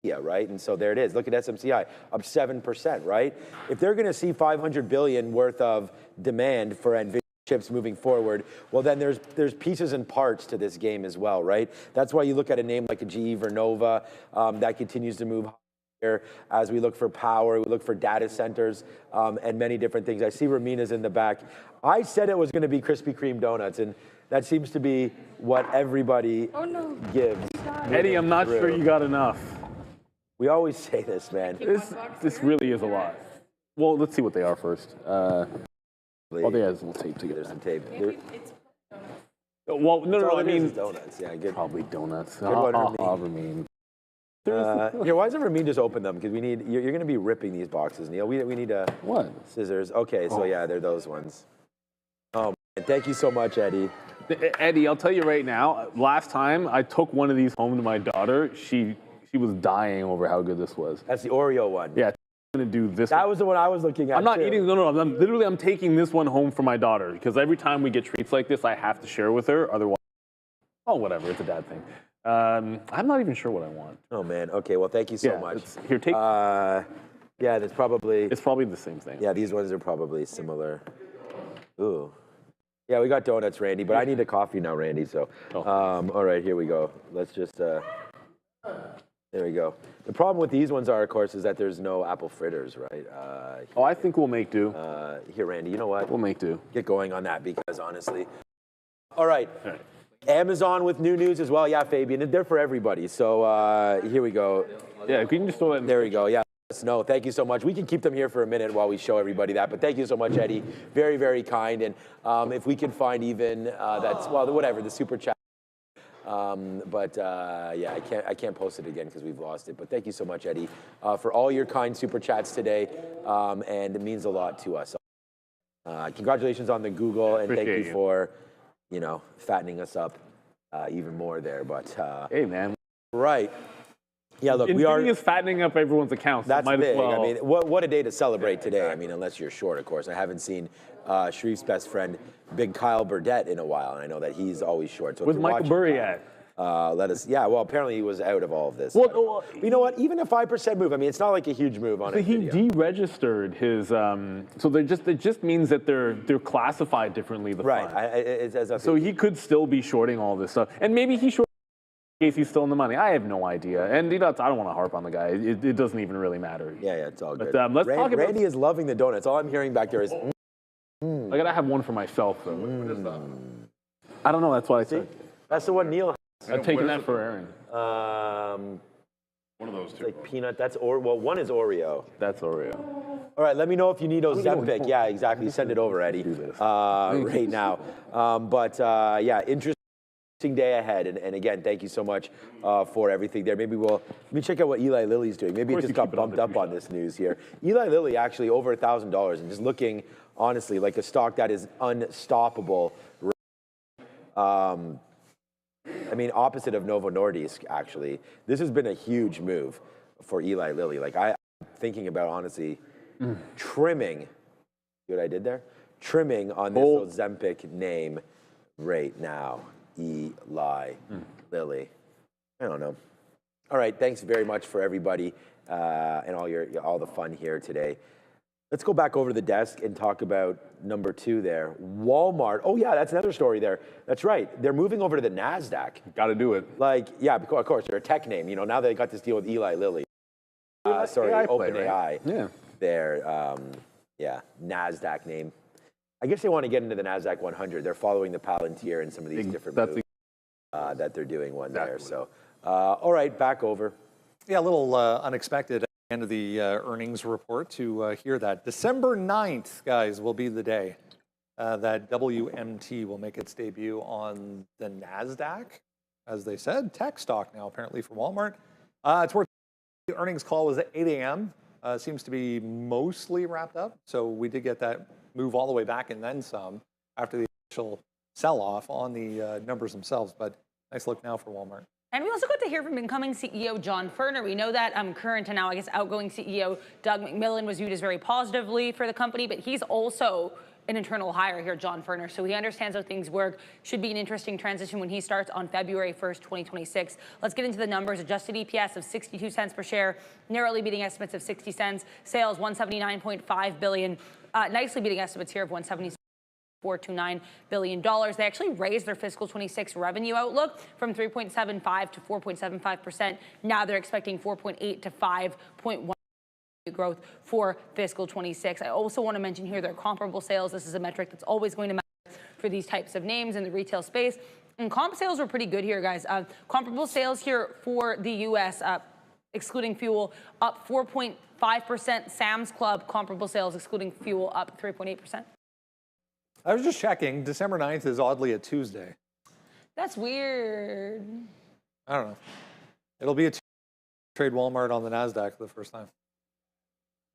Nvidia, right? And so there it is. Look at SMCI, up 7%, right? If they're going to see 500 billion worth of demand for Nvidia chips moving forward, well, then there's pieces and parts to this game as well, right? That's why you look at a name like a GE Vernova that continues to move higher as we look for power, we look for data centers, and many different things. I see Ramina's in the back. I said it was going to be Krispy Kreme donuts, and that seems to be what everybody gives. Eddie, I'm not sure you got enough. We always say this, man. This really is a lot. Well, let's see what they are first. Oh, they have a little tape together. There's some tape. Well, no, I mean donuts. Yeah, good. Probably donuts. Good one, Ramin. Here, why doesn't Ramin just open them? Because we need. You're going to be ripping these boxes, Neil. We need a what? Scissors. Okay, so yeah, they're those ones. Oh, man. Thank you so much, Eddie. Eddie, I'll tell you right now. Last time I took one of these home to my daughter, she was dying over how good this was. That's the Oreo one. Yeah. Gonna do this. That was the one I was looking at. I'm not too. eating. No. I'm taking this one home for my daughter because every time we get treats like this, I have to share with her. Otherwise, oh, whatever. It's a dad thing. I'm not even sure what I want. Oh man. Okay. Well, thank you so much. Here, take. Yeah, it's probably the same thing. Yeah, these ones are probably similar. Ooh. Yeah, we got donuts, Randy, but I need a coffee now, Randy. So, all right, here we go. Let's just. There we go. The problem with these ones are, of course, is that there's no apple fritters, right? I think we'll make do. Here, Randy, you know what? We'll make do. Get going on that because, honestly. All right. Amazon with new news as well. Yeah, Fabian, they're for everybody. So here we go. Yeah, if we can just throw that in. There we go. Yeah. No, thank you so much. We can keep them here for a minute while we show everybody that. But thank you so much, Eddie. Very, very kind. And if we can find even whatever, the super chat. Yeah, I can't post it again because we've lost it. But thank you so much, Eddie, for all your kind super chats today, and it means a lot to us. Congratulations on the Google, and thank you for, fattening us up even more there. But hey, man, right? Yeah, look, we are fattening up everyone's accounts. That's might big. As well. I mean, what a day to celebrate today. I mean, unless you're short, of course. I haven't seen Sharif's best friend, Big Kyle Burdett, in a while, and I know that he's always short. So where's Michael Burry at? Let us. Yeah, well, apparently he was out of all of this. Well, you know what? Even a 5% move. I mean, it's not like a huge move on it. He deregistered his. So it just means that they're classified differently. Right. So he could still be shorting all this stuff, and maybe he short in case he's still in the money. I have no idea, and I don't want to harp on the guy. It doesn't even really matter. Yeah, it's all good. But, let's talk about. Randy is loving the donuts. All I'm hearing back there is. I gotta have one for myself though. What is that? I don't know. That's what I said. That's the one Neil. I'm taking that for Aaron. One of those two. Like peanut. Well, one is Oreo. That's Oreo. All right, let me know if you need Ozempic. Yeah, exactly. Send it over, Eddie. Right now. Yeah, interesting day ahead. And again, thank you so much for everything there. Let me check out what Eli Lilly's doing. Maybe it just got bumped up on this news here. Eli Lilly actually over $1,000 and just looking, honestly, like a stock that is unstoppable. I mean, opposite of Novo Nordisk, actually. This has been a huge move for Eli Lilly. Like, I'm thinking about, honestly, trimming. See what I did there? Trimming on this Ozempic name right now. Eli Lilly. I don't know. All right, thanks very much for everybody and all the fun here today. Let's go back over to the desk and talk about number 2 there. Walmart. Oh, yeah, that's another story there. That's right. They're moving over to the NASDAQ. Got to do it. Like, yeah, because, of course, they're a tech name. Now they got this deal with Eli Lilly. OpenAI. Right? Yeah. Their, NASDAQ name. I guess they want to get into the NASDAQ 100. They're following the Palantir and some of these different moves that they're doing there. So, all right, back over. Yeah, a little unexpected. End of the earnings report to hear that. December 9th, guys, will be the day that WMT will make its debut on the NASDAQ. As they said, tech stock now apparently for Walmart. It's worth the earnings call was at 8 a.m. Seems to be mostly wrapped up. So we did get that move all the way back and then some after the initial sell-off on the numbers themselves. But nice look now for Walmart. And we also got to hear from incoming CEO John Furner. We know that current and now, I guess, outgoing CEO Doug McMillon was viewed as very positively for the company, but he's also an internal hire here, John Furner, so he understands how things work. Should be an interesting transition when he starts on February 1st, 2026. Let's get into the numbers. Adjusted EPS of 62 cents per share, narrowly beating estimates of 60 cents. Sales $179.5 billion, nicely beating estimates here of $174.29 billion. They actually raised their fiscal 26 revenue outlook from 3.75 to 4.75%. Now they're expecting 4.8 to 5.1 growth for fiscal 26. I also want to mention here their comparable sales. This is a metric that's always going to matter for these types of names in the retail space. And comp sales were pretty good here, guys. Comparable sales here for the U.S., excluding fuel, up 4.5%. Sam's Club comparable sales, excluding fuel, up 3.8%. I was just checking. December 9th is oddly a Tuesday. That's weird. I don't know. It'll be a Tuesday. Trade Walmart on the NASDAQ for the first time.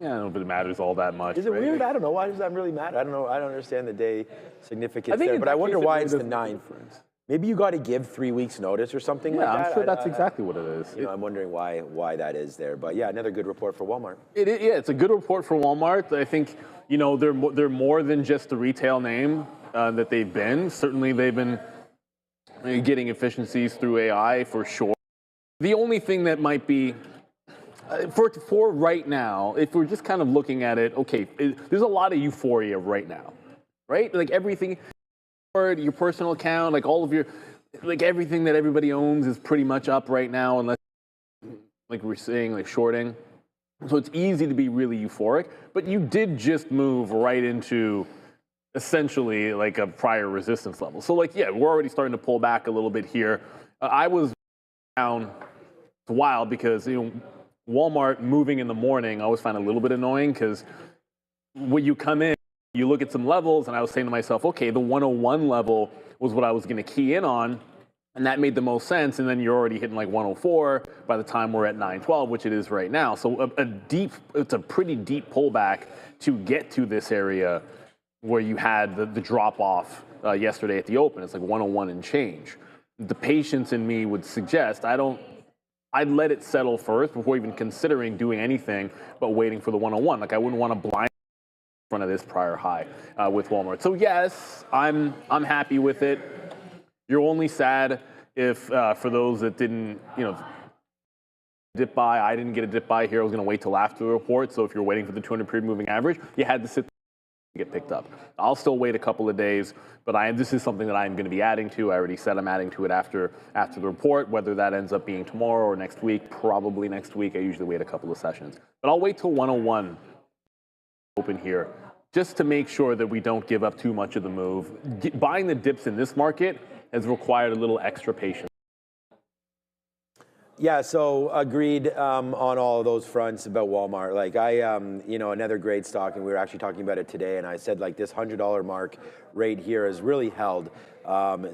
Yeah, I don't know if it matters all that much. Is it right? weird? I don't know. Why does that really matter? I don't know. I don't understand the day significance think there, in but I that wonder case, it why really it's the doesn't make a 9th. difference. Maybe you got to give 3 weeks notice or something like Yeah, that. I'm sure that's exactly what it is. You know, I'm wondering why that is there. But yeah, another good report for Walmart. Yeah, it's a good report for Walmart. I think, you know, they're more than just the retail name that they've been. Certainly, they've been getting efficiencies through AI for sure. The only thing that might be for right now, if we're just kind of looking at it, okay, there's a lot of euphoria right now, right? Like everything, your personal account, like all of your, like everything that everybody owns is pretty much up right now, unless like we're saying, like shorting. So it's easy to be really euphoric, but you did just move right into essentially like a prior resistance level. So like, yeah, we're already starting to pull back a little bit here. I was down. It's wild because, you know, Walmart moving in the morning, I always find a little bit annoying because when you come in, you look at some levels, and I was saying to myself, okay, the 101 level was what I was going to key in on, and that made the most sense, and then you're already hitting like 104 by the time we're at 912, which it is right now. So it's a pretty deep pullback to get to this area where you had the drop off yesterday at the open. It's like 101 and change. The patience in me would suggest I'd let it settle first before even considering doing anything but waiting for the 101. Like I wouldn't want to blind in front of this prior high with Walmart. So yes, I'm happy with it. You're only sad if for those that didn't, you know, dip buy. I didn't get a dip buy here. I was going to wait till after the report. So if you're waiting for the 200 period moving average, you had to sit to get picked up. I'll still wait a couple of days, but this is something that I'm going to be adding to. I already said I'm adding to it after the report, whether that ends up being tomorrow or next week, probably next week. I usually wait a couple of sessions, but I'll wait till 101 open here just to make sure that we don't give up too much of the move. Buying the dips in this market has required a little extra patience. Yeah, so agreed on all of those fronts about Walmart. Like you know, another great stock, and we were actually talking about it today, and I said like this $100 mark right here has really held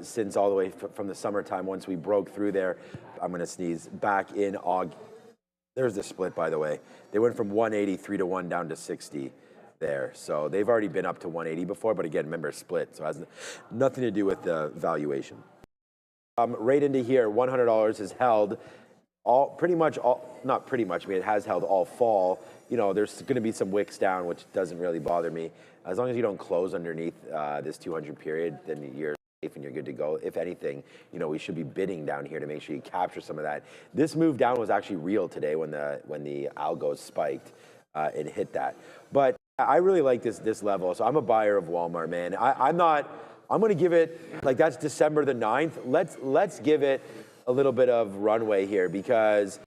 since all the way from the summertime once we broke through there. I'm going to sneeze. Back in August. There's the split, by the way. They went from 183 to 1 down to 60 there. So they've already been up to 180 before, but again, remember split, so it has nothing to do with the valuation. Right into here, $100 has held not pretty much, I mean, it has held all fall. You know, there's going to be some wicks down, which doesn't really bother me. As long as you don't close underneath this 200 period, then you're safe and you're good to go. If anything, you know, we should be bidding down here to make sure you capture some of that. This move down was actually real today when the algos spiked and hit that. But I really like this level. So I'm a buyer of Walmart, man. I'm going to give it, like that's December the 9th. Let's give it a little bit of runway here because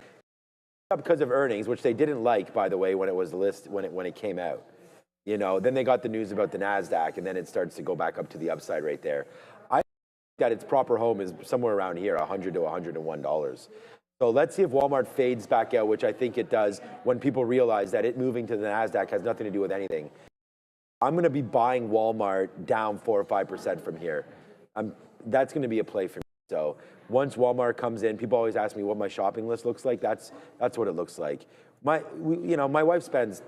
of earnings, which they didn't like, by the way, when it was when it came out. You know, then they got the news about the NASDAQ, and then it starts to go back up to the upside right there. I think that its proper home is somewhere around here, $100 to $101. So let's see if Walmart fades back out, which I think it does when people realize that it moving to the NASDAQ has nothing to do with anything. I'm going to be buying Walmart down 4 or 5% from here. That's going to be a play for me. So once Walmart comes in, people always ask me what my shopping list looks like. That's what it looks like. My wife spends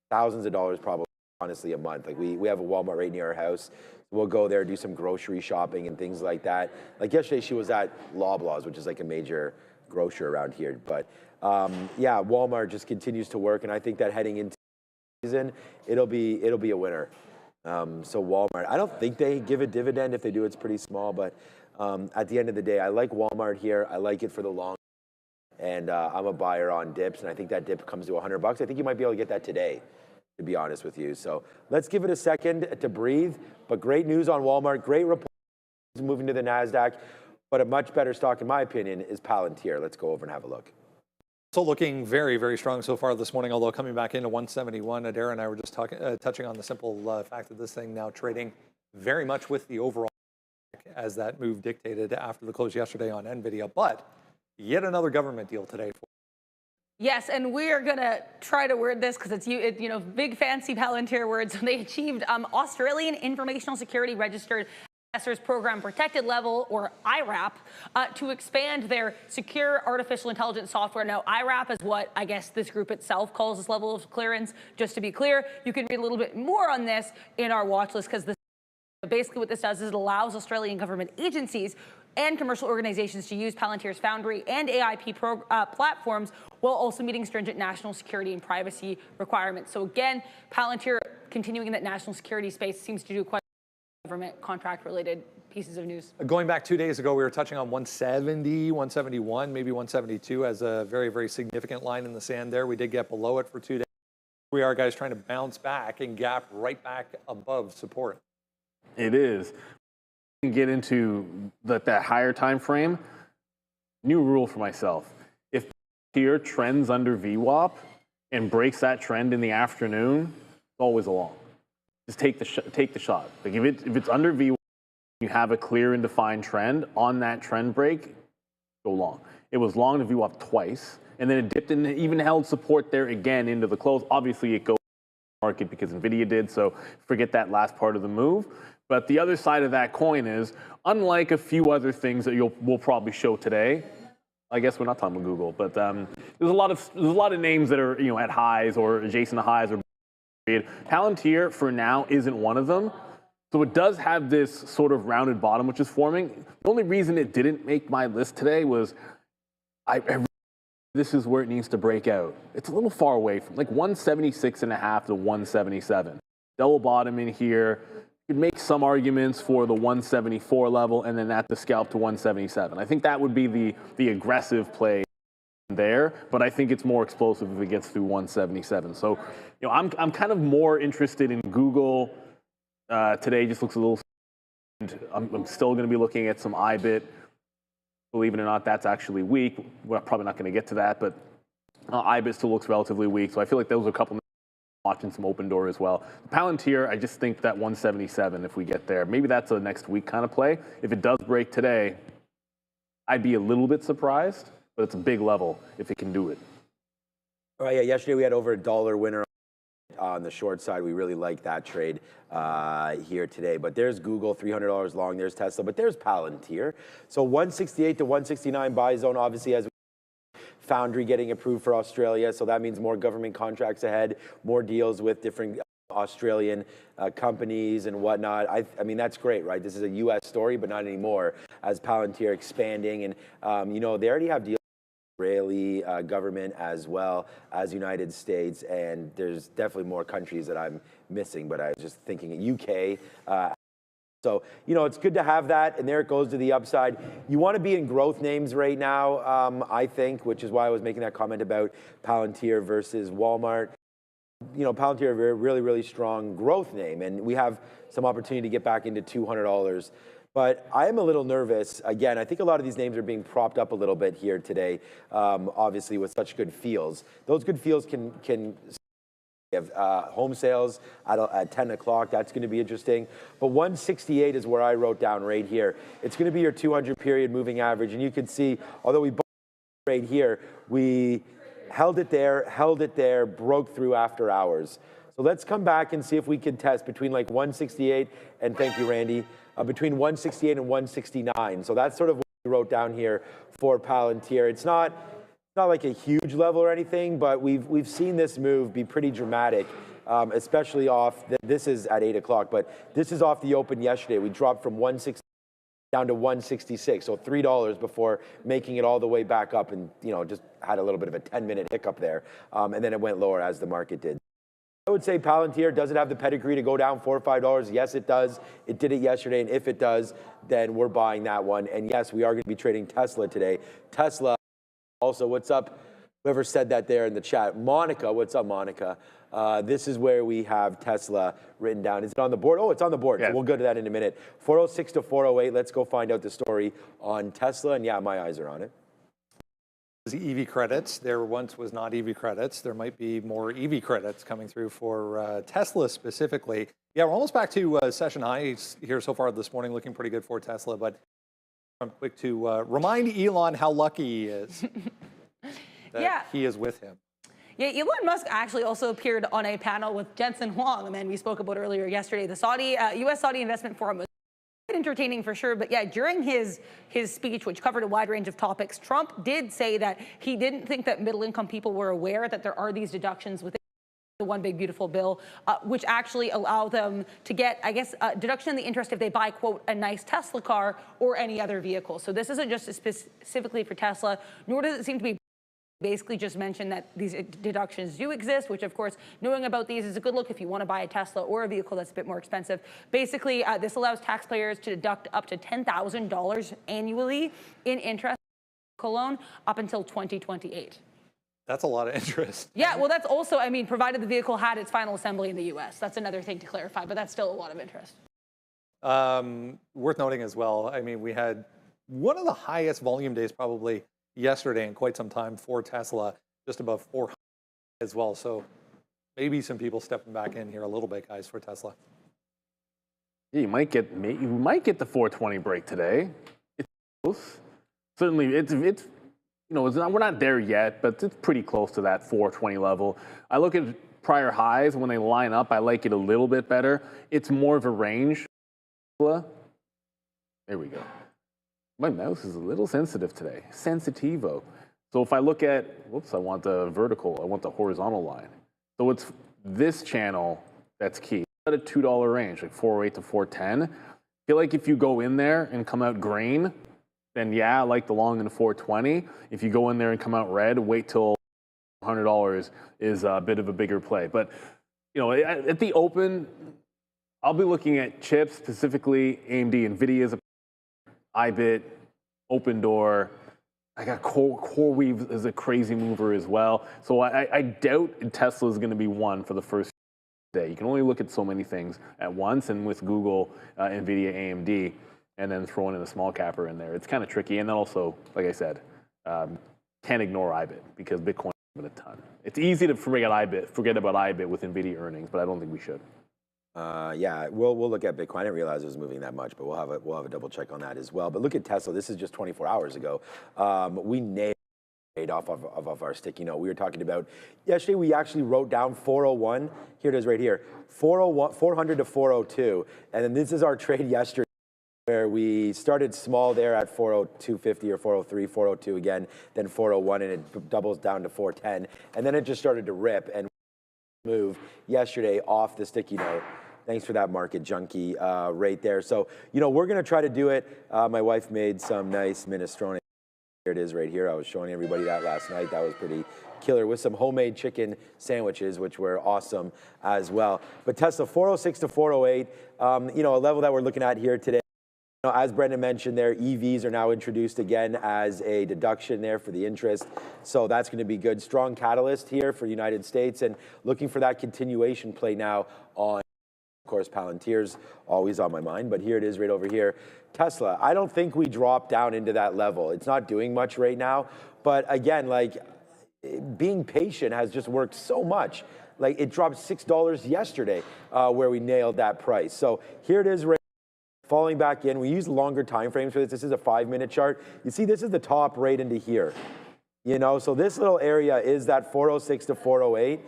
thousands of dollars probably, honestly, a month. Like we have a Walmart right near our house. We'll go there, do some grocery shopping and things like that. Like yesterday, she was at Loblaws, which is like a major grocer around here. But yeah, Walmart just continues to work, and I think that heading into the season, it'll be a winner. So Walmart, I don't think they give a dividend. If they do, it's pretty small. But at the end of the day, I like Walmart here. I like it for the long. And I'm a buyer on dips, and I think that dip comes to $100. I think you might be able to get that today, to be honest with you. So let's give it a second to breathe. But great news on Walmart. Great report moving to the NASDAQ. But a much better stock, in my opinion, is Palantir. Let's go over and have a look. So looking very, very strong so far this morning, although coming back into 171. Adair and I were just touching on the simple fact that this thing now trading very much with the overall as that move dictated after the close yesterday on Nvidia. But yet another government deal today. Yes, and we're going to try to word this because it's big fancy Palantir words. They achieved Australian Informational Security Registered Assessors Program Protected Level, or IRAP, to expand their secure artificial intelligence software. Now, IRAP is what I guess this group itself calls this level of clearance. Just to be clear, you can read a little bit more on this in our watch list, because basically what this does is it allows Australian government agencies and commercial organizations to use Palantir's Foundry and AIP platforms while also meeting stringent national security and privacy requirements. So again, Palantir continuing in that national security space seems to do quite government contract-related pieces of news. Going back 2 days ago, we were touching on 170, 171, maybe 172 as a very, very significant line in the sand there. We did get below it for 2 days. We are, guys, trying to bounce back and gap right back above support. It is. Get into that higher time frame. New rule for myself: if here trends under VWAP and breaks that trend in the afternoon, it's always a long. Just take the shot. Like if it's under VWAP, you have a clear and defined trend on that trend break, go long. It was long to VWAP twice, and then it dipped and it even held support there again into the close. Obviously, it goes market because Nvidia did, so forget that last part of the move. But the other side of that coin is, unlike a few other things that we'll probably show today, I guess we're not talking about Google, but there's a lot of names that are at highs or adjacent to highs. Or Palantir for now isn't one of them. So it does have this sort of rounded bottom which is forming. The only reason it didn't make my list today was this is where it needs to break out. It's a little far away from like 176.5 to 177. Double bottom in here. You could make some arguments for the 174 level and then at the scalp to 177. I think that would be the aggressive play there, but I think it's more explosive if it gets through 177. So, I'm kind of more interested in Google today. Just looks a little. I'm still going to be looking at some IBIT. Believe it or not, that's actually weak. We're probably not going to get to that, but IBIT still looks relatively weak. So I feel like those are a couple. Watching some open door as well. Palantir, I just think that 177 if we get there. Maybe that's a next week kind of play. If it does break today, I'd be a little bit surprised, but it's a big level if it can do it. All right, yeah, yesterday we had over $1 winner on the short side. We really like that trade here today. But there's Google, $300 long. There's Tesla, but there's Palantir. So 168 to 169 buy zone, obviously, as Foundry getting approved for Australia, so that means more government contracts ahead, more deals with different Australian companies and whatnot. I mean, that's great, right? This is a U.S. story, but not anymore, as Palantir expanding. And, they already have deals with the Israeli government as well as United States, and there's definitely more countries that I'm missing, but I was just thinking UK. So, it's good to have that, and there it goes to the upside. You want to be in growth names right now, I think, which is why I was making that comment about Palantir versus Walmart. Palantir, a really, really strong growth name, and we have some opportunity to get back into $200. But I am a little nervous. Again, I think a lot of these names are being propped up a little bit here today, obviously with such good feels. Those good feels can we have home sales at 10 o'clock. That's going to be interesting. But 168 is where I wrote down right here. It's going to be your 200 period moving average. And you can see, although we bought right here, we held it there, broke through after hours. So let's come back and see if we can test between like 168 and, thank you, Randy, between 168 and 169. So that's sort of what we wrote down here for Palantir. It's not like a huge level or anything, but we've seen this move be pretty dramatic, especially off. This is at 8 o'clock, but this is off the open yesterday. We dropped from 160 down to 166, so $3 before making it all the way back up, and just had a little bit of a 10-minute hiccup there, and then it went lower as the market did. I would say Palantir, does it have the pedigree to go down $4 or $5? Yes, it does. It did it yesterday, and if it does, then we're buying that one. And yes, we are going to be trading Tesla today. Tesla, also, what's up? Whoever said that there in the chat. Monica, what's up, Monica? This is where we have Tesla written down. Is it on the board? Oh, it's on the board. Yeah. So we'll go to that in a minute. 406 to 408. Let's go find out the story on Tesla. And yeah, my eyes are on it. The EV credits. There once was not EV credits. There might be more EV credits coming through for Tesla specifically. Yeah, we're almost back to session highs here so far this morning, looking pretty good for Tesla. But I'm quick to remind Elon how lucky he is that he is with him. Yeah, Elon Musk actually also appeared on a panel with Jensen Huang, a man we spoke about earlier yesterday. The U.S.-Saudi investment forum was entertaining for sure, but yeah, during his speech, which covered a wide range of topics, Trump did say that he didn't think that middle-income people were aware that there are these deductions within the One Big Beautiful Bill, which actually allow them to get, I guess, deduction in the interest if they buy, quote, a nice Tesla car or any other vehicle. So this isn't just specifically for Tesla, nor does it seem to be basically just mentioned that these deductions do exist, which of course, knowing about these is a good look if you want to buy a Tesla or a vehicle that's a bit more expensive. Basically, this allows taxpayers to deduct up to $10,000 annually in interest loan up until 2028. That's a lot of interest. Yeah, well, that's also, I mean, provided the vehicle had its final assembly in the U.S. That's another thing to clarify, but that's still a lot of interest. Worth noting as well, I mean, we had one of the highest volume days probably yesterday in quite some time for Tesla, just above 400 as well. So maybe some people stepping back in here a little bit, guys, for Tesla. Yeah, you might get the 420 break today. It's close. Certainly, it's you know, we're not there yet, but it's pretty close to that 420 level. I look at prior highs when they line up. I like it a little bit better. It's more of a range. There we go. My mouse is a little sensitive today. Sensitivo. So if I look at, whoops, I want the vertical, I want the horizontal line. So it's this channel that's key. At a $2 range, like 408 to 410. I feel like if you go in there and come out green, then yeah, I like the long in the 420. If you go in there and come out red, wait till $100 is a bit of a bigger play. But you know, at the open, I'll be looking at chips, specifically AMD, Nvidia's iBit, Open Door. I got CoreWeave as a crazy mover as well. So I doubt Tesla is going to be one for the first day. You can only look at so many things at once, and with Google, Nvidia, AMD, and then throwing in a small capper in there, it's kind of tricky. And then also, like I said, can't ignore iBit because Bitcoin is a ton. It's easy to forget about iBit with Nvidia earnings, but I don't think we should. Yeah, we'll look at Bitcoin. I didn't realize it was moving that much, but we'll have a double check on that as well. But look at Tesla. This is just 24 hours ago. We nailed off of our sticky note. We were talking about yesterday. We actually wrote down 401. Here it is, right here. 400 to 402, and then this is our trade yesterday, where we started small there at 402.50 or 403, 402 again, then 401, and it doubles down to 410, and then it just started to rip and move yesterday off the sticky note. Thanks for that, market junkie, right there. So, you know, we're going to try to do it. My wife made some nice minestrone. Here it is right here. I was showing everybody that last night. That was pretty killer with some homemade chicken sandwiches, which were awesome as well. But Tesla, 406 to 408, you know, a level that we're looking at here today. You know, as Brendan mentioned there, EVs are now introduced again as a deduction there for the interest. So that's going to be good. Strong catalyst here for the United States, and looking for that continuation play now on, of course, Palantir's always on my mind, but here it is right over here. Tesla, I don't think we drop down into that level. It's not doing much right now, but again, like, being patient has just worked so much. Like, it dropped $6 yesterday where we nailed that price. So here it is right falling back in. We use longer time frames for this. This is a 5-minute chart. You see, this is the top right into here. You know, so this little area is that 406 to 408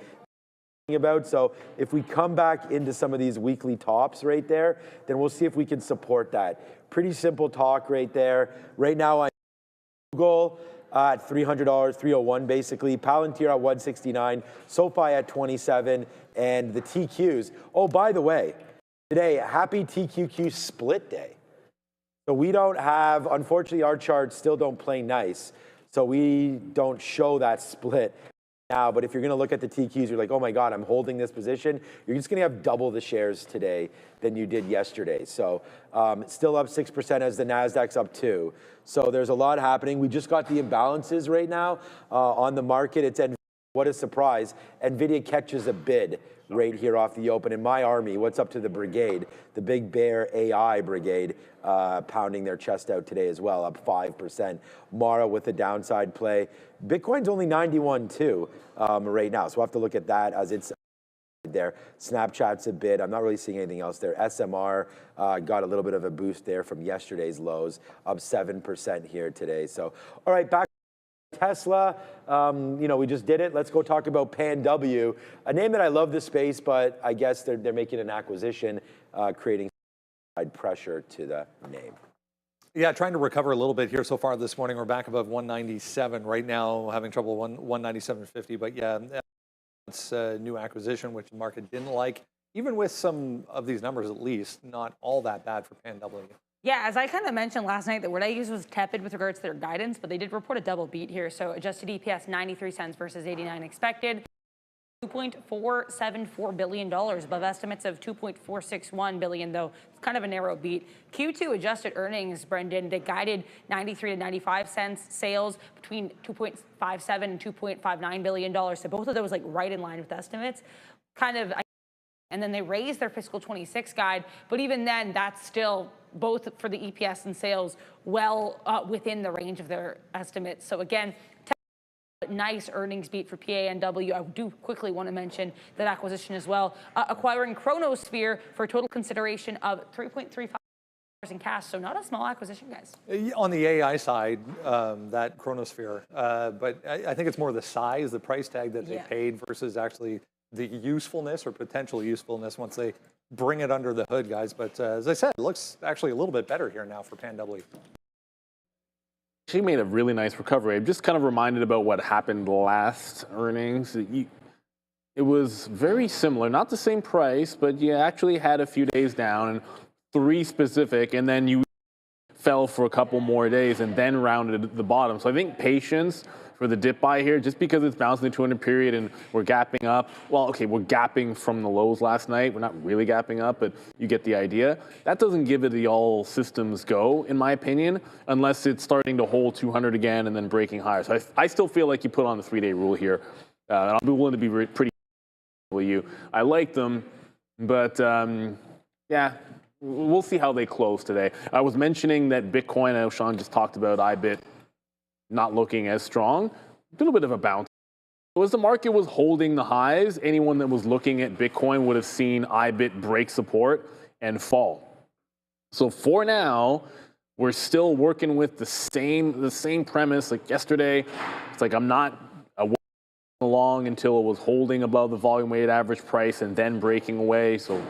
about. So if we come back into some of these weekly tops right there, then we'll see if we can support that. Pretty simple talk right there. Right now on Google at $300, 301 basically. Palantir at 169, SoFi at 27, and the TQs. Oh, by the way, today, happy TQQ split day. So we don't have, unfortunately, our charts still don't play nice. So we don't show that split. now, but if you're going to look at the TQs, you're like, oh my God, I'm holding this position. You're just going to have double the shares today than you did yesterday. So still up 6% as the Nasdaq's up 2%. So there's a lot happening. We just got the imbalances right now on the market. It's what a surprise. Nvidia catches a bid right here off the open. And my army, what's up to the brigade? The Big Bear AI brigade pounding their chest out today as well, up 5%. Mara with a downside play. Bitcoin's only 91.2 right now, so we'll have to look at that as it's there. Snapchat's a bid. I'm not really seeing anything else there. SMR got a little bit of a boost there from yesterday's lows, up 7% here today. So, all right, back to Tesla. You know, we just did it. Let's go talk about PanW, a name that I love this space, but I guess they're making an acquisition, creating pressure to the name. Yeah, trying to recover a little bit here so far this morning. We're back above 197 right now, having trouble 197.50. But yeah, it's a new acquisition, which the market didn't like. Even with some of these numbers, at least, not all that bad for PanW. Yeah, as I kind of mentioned last night, the word I used was tepid with regards to their guidance, but they did report a double beat here. So adjusted EPS 93 cents versus 89 expected. $2.474 billion above estimates of $2.461 billion, though it's kind of a narrow beat. Q2 adjusted earnings, Brendan, they guided 93 to 95 cents, sales between 2.57 and 2.59 billion dollars. So both of those like right in line with estimates, kind of. And then they raised their fiscal 26 guide, but even then, that's still both for the EPS and sales well within the range of their estimates. So again, nice earnings beat for PANW. I do quickly want to mention that acquisition as well, acquiring Chronosphere for a total consideration of $3.35 in cash. So not a small acquisition, guys. On the AI side, that Chronosphere, but I think it's more the size, the price tag that they paid versus actually the usefulness or potential usefulness once they bring it under the hood, guys. But as I said, it looks actually a little bit better here now for PanW. She made a really nice recovery. I'm just kind of reminded about what happened last earnings. It was very similar, not the same price, but you actually had a few days down and 3 specific, and then you fell for a couple more days and then rounded the bottom. So I think patience for the dip buy here, just because it's bouncing the 200 period and we're gapping up. Well, okay, we're gapping from the lows last night. We're not really gapping up, but you get the idea. That doesn't give it the all systems go, in my opinion, unless it's starting to hold 200 again and then breaking higher. So I still feel like you put on the 3-day rule here. And I'll be willing to be pretty with you. I like them, but yeah, we'll see how they close today. I was mentioning that Bitcoin, I know Sean just talked about IBIT not looking as strong, a little bit of a bounce. So as the market was holding the highs, anyone that was looking at Bitcoin would have seen IBIT break support and fall. So for now, we're still working with the same premise like yesterday. It's like I'm not along until it was holding above the volume weighted average price and then breaking away. So,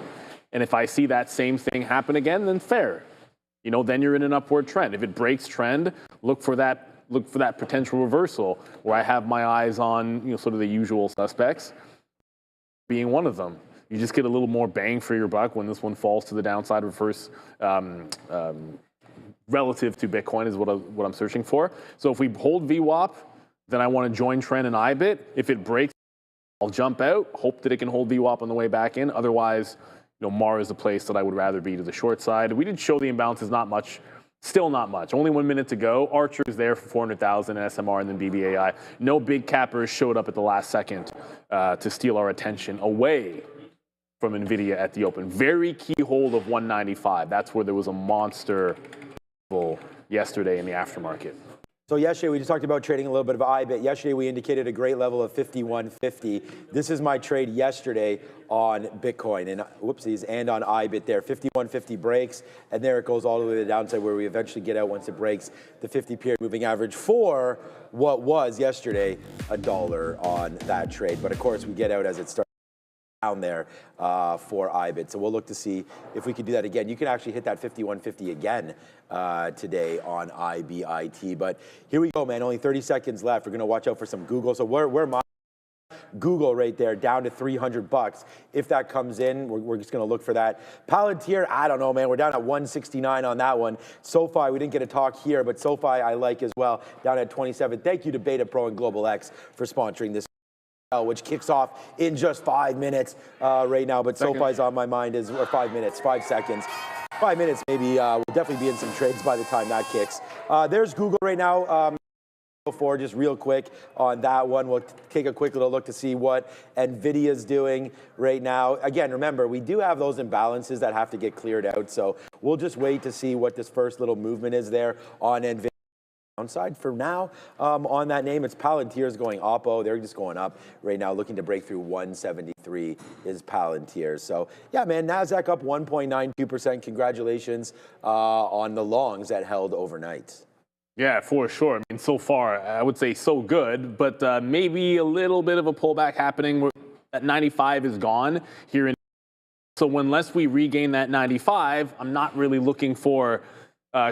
and if I see that same thing happen again, then fair. You know, then you're in an upward trend. If it breaks trend, look for that potential reversal where I have my eyes on, you know, sort of the usual suspects, being one of them. You just get a little more bang for your buck when this one falls to the downside reverse relative to Bitcoin is what I'm searching for. So if we hold VWAP, then I want to join trend in IBIT. If it breaks, I'll jump out, hope that it can hold VWAP on the way back in. Otherwise, you know, MAR is the place that I would rather be to the short side. We did show the imbalances, not much. Still not much. Only 1 minute to go. Archer is there for 400,000 in SMR and then BBAI. No big cappers showed up at the last second to steal our attention away from Nvidia at the open. Very key hold of 195. That's where there was a monster bull yesterday in the aftermarket. So yesterday we just talked about trading a little bit of IBIT. Yesterday we indicated a great level of 51.50. This is my trade yesterday on Bitcoin and whoopsies and on IBIT there. 51.50 breaks and there it goes all the way to the downside where we eventually get out once it breaks the 50 period moving average for what was yesterday $1 on that trade. But of course we get out as it starts down there for IBIT. So we'll look to see if we can do that again. You can actually hit that 51.50 again today on IBIT. But here we go, man. Only 30 seconds left. We're going to watch out for some Google. So where my Google right there down to $300. If that comes in, we're just going to look for that. Palantir, I don't know, man. We're down at 169 on that one. SoFi, we didn't get a talk here, but SoFi I like as well, down at 27. Thank you to Beta Pro and Global X for sponsoring this. which kicks off in just 5 minutes right now. But SoFi's on my mind is, or 5 minutes, 5 seconds. 5 minutes maybe. We'll definitely be in some trades by the time that kicks. There's Google right now. For just real quick on that one, we'll take a quick little look to see what Nvidia's doing right now. Again, remember, we do have those imbalances that have to get cleared out, so we'll just wait to see what this first little movement is there on Nvidia. Downside for now on that name, it's Palantir's going oppo. They're just going up right now, looking to break through 173 is Palantir. So yeah, man, NASDAQ up 1.92%. Congratulations on the longs that held overnight. Yeah, for sure. I mean, so far, I would say so good, but maybe a little bit of a pullback happening. That 95 is gone here in. So unless we regain that 95, I'm not really looking for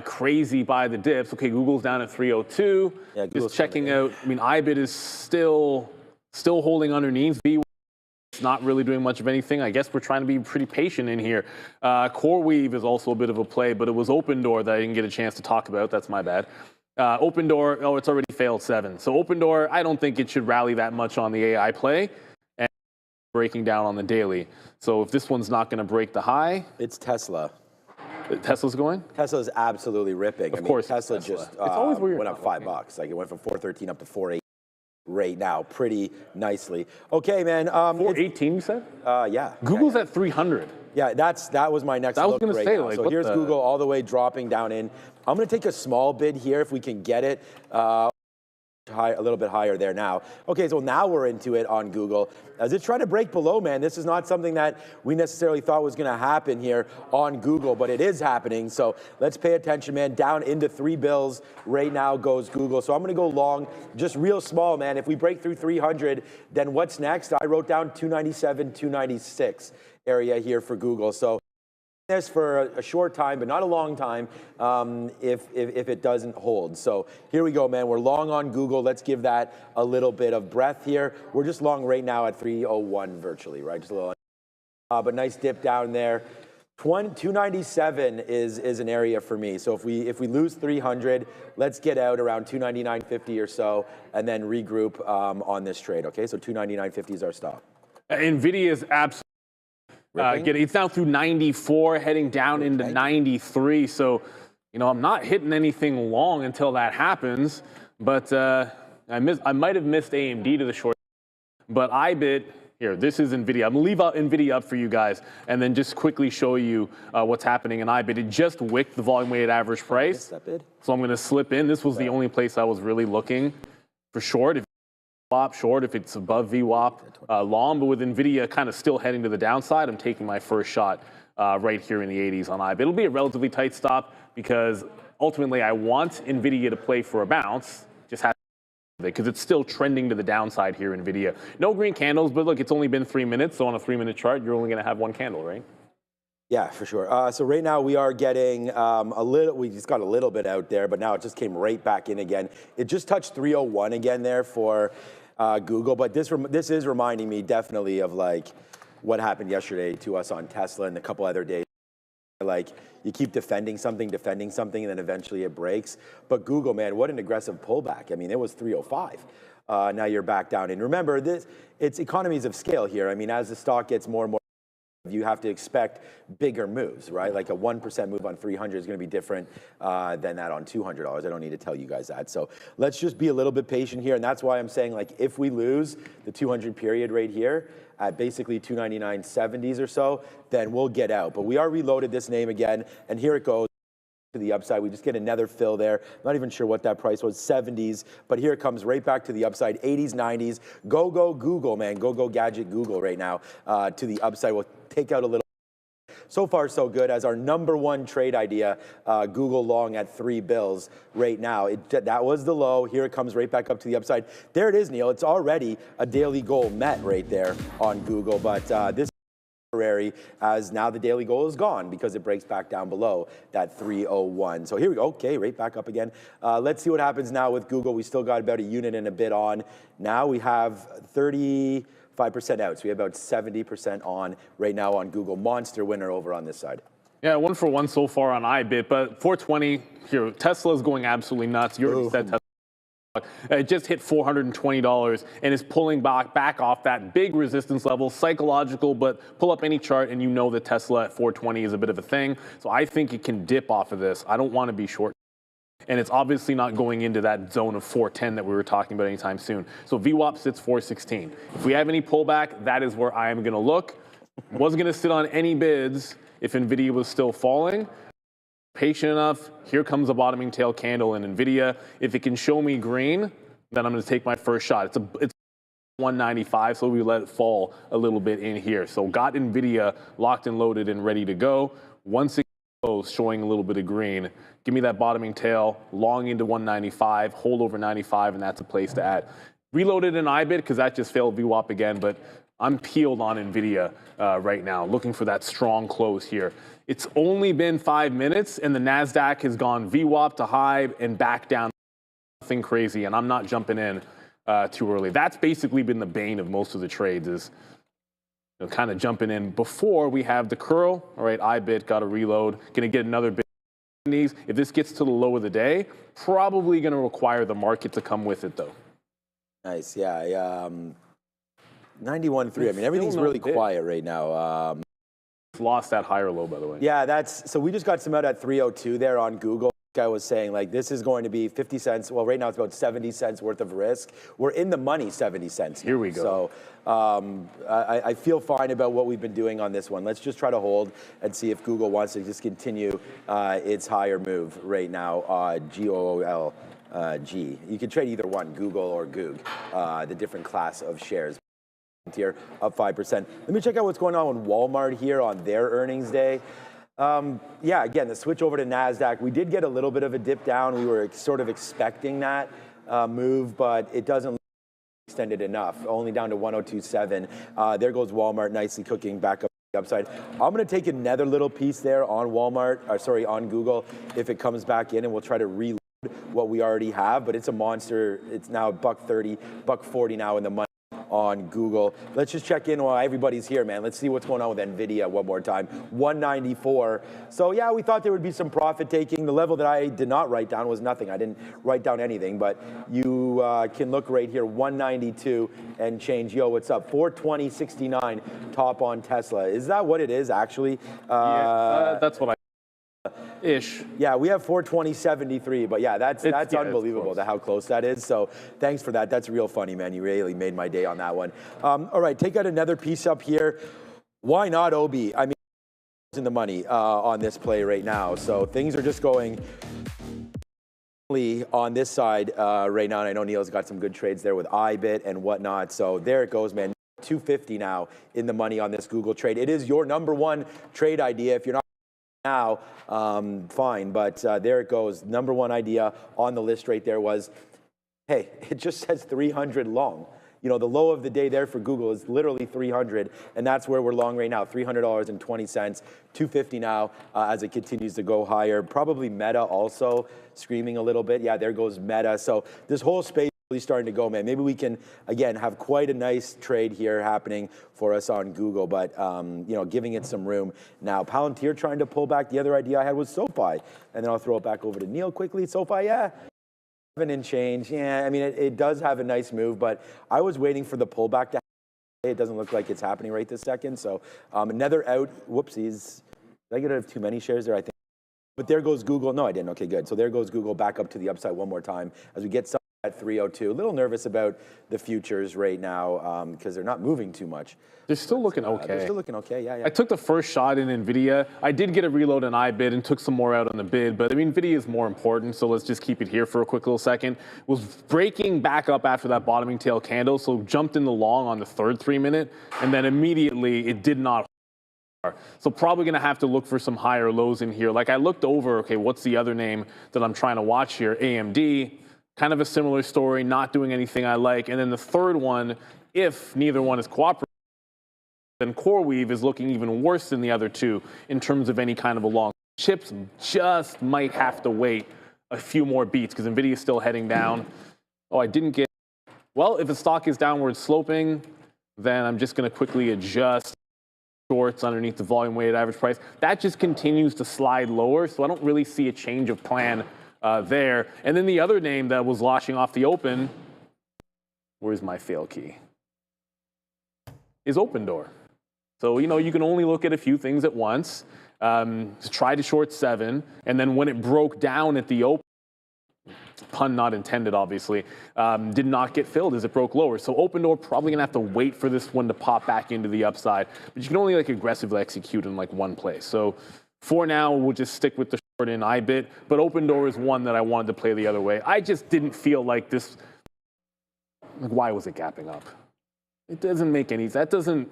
crazy buy the dips. Okay, Google's down at 302. Yeah, just checking out. I mean, IBIT is still holding underneath. It's not really doing much of anything. I guess we're trying to be pretty patient in here. CoreWeave is also a bit of a play, but it was Open Door that I didn't get a chance to talk about. That's my bad. Open Door, oh, it's already failed 7. So Open Door, I don't think it should rally that much on the AI play. And breaking down on the daily. So if this one's not going to break the high. It's Tesla. Tesla's going? Tesla's absolutely ripping. Of course, Tesla just went up $5. Like it went from 413 up to 480 right now, pretty nicely. Okay, man. 418, you said? Yeah. Google's at 300. Yeah, that was my next look. I was going to say, like, so here's Google all the way dropping down in. I'm going to take a small bid here if we can get it. A little bit higher there now. Okay, so now we're into it on Google. As it's trying to break below, man, this is not something that we necessarily thought was going to happen here on Google, but it is happening. So let's pay attention, man. Down into 3 bills right now goes Google. So I'm going to go long, just real small, man. If we break through 300, then what's next? I wrote down 297, 296 area here for Google. So this for a short time, but not a long time if it doesn't hold. So here we go, man. We're long on Google. Let's give that a little bit of breath here. We're just long right now at 301 virtually, right? Just a little, but nice dip down there. 297 is an area for me. So if we lose 300, let's get out around 299.50 or so, and then regroup on this trade. Okay, so 299.50 is our stop. Nvidia is absolutely. It's now through 94, heading down into 93. So, I'm not hitting anything long until that happens. But I might have missed AMD to the short. But IBIT, here, this is Nvidia. I'm going to leave Nvidia up for you guys and then just quickly show you what's happening in IBIT. It just wicked the volume-weighted average price. So I'm going to slip in. This was the only place I was really looking for short. Short if it's above VWAP, long, but with Nvidia kind of still heading to the downside, I'm taking my first shot right here in the 80s on IBIT. It'll be a relatively tight stop because ultimately I want Nvidia to play for a bounce, just has to, because it's still trending to the downside here in Nvidia. No green candles, but look, it's only been 3 minutes, so on a 3-minute chart, you're only going to have 1 candle, right? Yeah, for sure. So right now we are getting we just got a little bit out there, but now it just came right back in again. It just touched 301 again there for Google, but this is reminding me definitely of like what happened yesterday to us on Tesla and a couple other days. Like you keep defending something, and then eventually it breaks. But Google, man, what an aggressive pullback. I mean, it was 305. Now you're back down. And remember, it's economies of scale here. I mean, as the stock gets more and more, you have to expect bigger moves, right? Like a 1% move on 300 is going to be different than that on $200. I don't need to tell you guys that. So let's just be a little bit patient here. And that's why I'm saying, like, if we lose the 200 period right here at basically 299.70s or so, then we'll get out. But we are reloaded this name again. And here it goes to the upside. We just get another fill there. Not even sure what that price was, 70s, but here it comes right back to the upside, 80s, 90s. Go Google, man. Go gadget Google right now to the upside. We'll take out a little. So far, so good. As our #1 trade idea, Google long at 3 bills right now. That was the low. Here it comes right back up to the upside. There it is, Neil. It's already a daily goal met right there on Google, but this as now the daily goal is gone because it breaks back down below that 301. So here we go. Okay, right back up again. Let's see what happens now with Google. We still got about a unit and a bit on. Now we have 35% out. So we have about 70% on right now on Google. Monster winner over on this side. Yeah, 1 for 1 so far on IBIT, but 420 here. Tesla's going absolutely nuts. You already said Tesla. It just hit $420 and is pulling back off that big resistance level, psychological, but pull up any chart and you know that Tesla at 420 is a bit of a thing. So I think it can dip off of this. I don't want to be short. And it's obviously not going into that zone of 410 that we were talking about anytime soon. So VWAP sits 416. If we have any pullback, that is where I am going to look. Wasn't going to sit on any bids if Nvidia was still falling. Patient enough, here comes a bottoming tail candle in Nvidia. If it can show me green, then I'm going to take my first shot. It's 195, so we let it fall a little bit in here. So got Nvidia locked and loaded and ready to go. Once it goes, showing a little bit of green, give me that bottoming tail, long into 195, hold over 95, and that's a place to add. Reloaded an IBIT because that just failed VWAP again, but I'm peeled on Nvidia right now, looking for that strong close here. It's only been 5 minutes, and the NASDAQ has gone VWAP to high and back down. Nothing crazy, and I'm not jumping in too early. That's basically been the bane of most of the trades, is kind of jumping in before we have the curl. All right, IBIT, got to reload. Going to get another bit. If this gets to the low of the day, probably going to require the market to come with it, though. Nice, yeah. 91.3. I mean, everything's really quiet right now. Lost that higher low, by the way. Yeah, so we just got some out at 302 there on Google. Guy was saying, like, this is going to be 50 cents. Well, right now it's about 70 cents worth of risk. We're in the money 70 cents. Here we go. So I feel fine about what we've been doing on this one. Let's just try to hold and see if Google wants to just continue its higher move right now. GOOLG. You can trade either one, Google or Goog, the different class of shares. Here, up 5%. Let me check out what's going on with Walmart here on their earnings day. Yeah, again, the switch over to NASDAQ, we did get a little bit of a dip down. We were sort of expecting that move, but it doesn't look extended enough, only down to 102.7. There goes Walmart, nicely cooking back up the upside. I'm going to take another little piece there on on Google, if it comes back in, and we'll try to reload what we already have, but it's a monster. It's now $1.30, $1.40 now in the money on Google. Let's just check in while everybody's here, man. Let's see what's going on with Nvidia one more time. 194. So yeah, we thought there would be some profit taking. The level that I did not write down was nothing. I didn't write down anything, but you can look right here, 192 and change. Yo, what's up? 420.69 top on Tesla. Is that what it is actually? Yeah, that's what I ish. Yeah, we have 420.73, but yeah, that's unbelievable how close that is. So thanks for that. That's real funny, man. You really made my day on that one. All right, take out another piece up here. Why not OB? I mean, in the money on this play right now. So things are just going on this side right now. And I know Neil's got some good trades there with IBIT and whatnot. So there it goes, man. 250 now in the money on this Google trade. It is your number one trade idea. If you're not now, fine, but there it goes. Number one idea on the list right there was, hey, it just says 300 long. You know, the low of the day there for Google is literally 300, and that's where we're long right now, $300.20, 250 now as it continues to go higher. Probably Meta also screaming a little bit. Yeah, there goes Meta. So this whole space really starting to go, man. Maybe we can, again, have quite a nice trade here happening for us on Google, but, you know, giving it some room. Now, Palantir trying to pull back. The other idea I had was SoFi, and then I'll throw it back over to Neil quickly. SoFi, yeah. And change. Yeah, I mean, it does have a nice move, but I was waiting for the pullback to happen. It doesn't look like it's happening right this second. So another out. Whoopsies. Did I get out of too many shares there? I think. But there goes Google. No, I didn't. Okay, good. So there goes Google back up to the upside one more time as we get some at 302. A little nervous about the futures right now because they're not moving too much. They're still looking okay. They're still looking okay, yeah. I took the first shot in Nvidia. I did get a reload in IBIT and took some more out on the bid, but I mean, Nvidia is more important, so let's just keep it here for a quick little second. Was breaking back up after that bottoming tail candle, so jumped in the long on the third 3 minute, and then immediately it did not. So probably going to have to look for some higher lows in here. Like I looked over, okay, what's the other name that I'm trying to watch here? AMD. Kind of a similar story, not doing anything I like. And then the third one, if neither one is cooperating, then CoreWeave is looking even worse than the other two in terms of any kind of a long. Chips just might have to wait a few more beats because Nvidia is still heading down. Oh, I didn't get. Well, if the stock is downward sloping, then I'm just going to quickly adjust shorts underneath the volume weighted average price. That just continues to slide lower, so I don't really see a change of plan there. And then the other name that was launching off the open, where's my fail key, is Open Door. So, you know, you can only look at a few things at once. Try to short 7, and then when it broke down at the open, pun not intended, obviously, did not get filled as it broke lower. So Open Door probably gonna have to wait for this one to pop back into the upside, but you can only like aggressively execute in like one place. So for now, we'll just stick with the short in IBIT, but Open Door is one that I wanted to play the other way. I just didn't feel like this, like why was it gapping up? It doesn't make any, that doesn't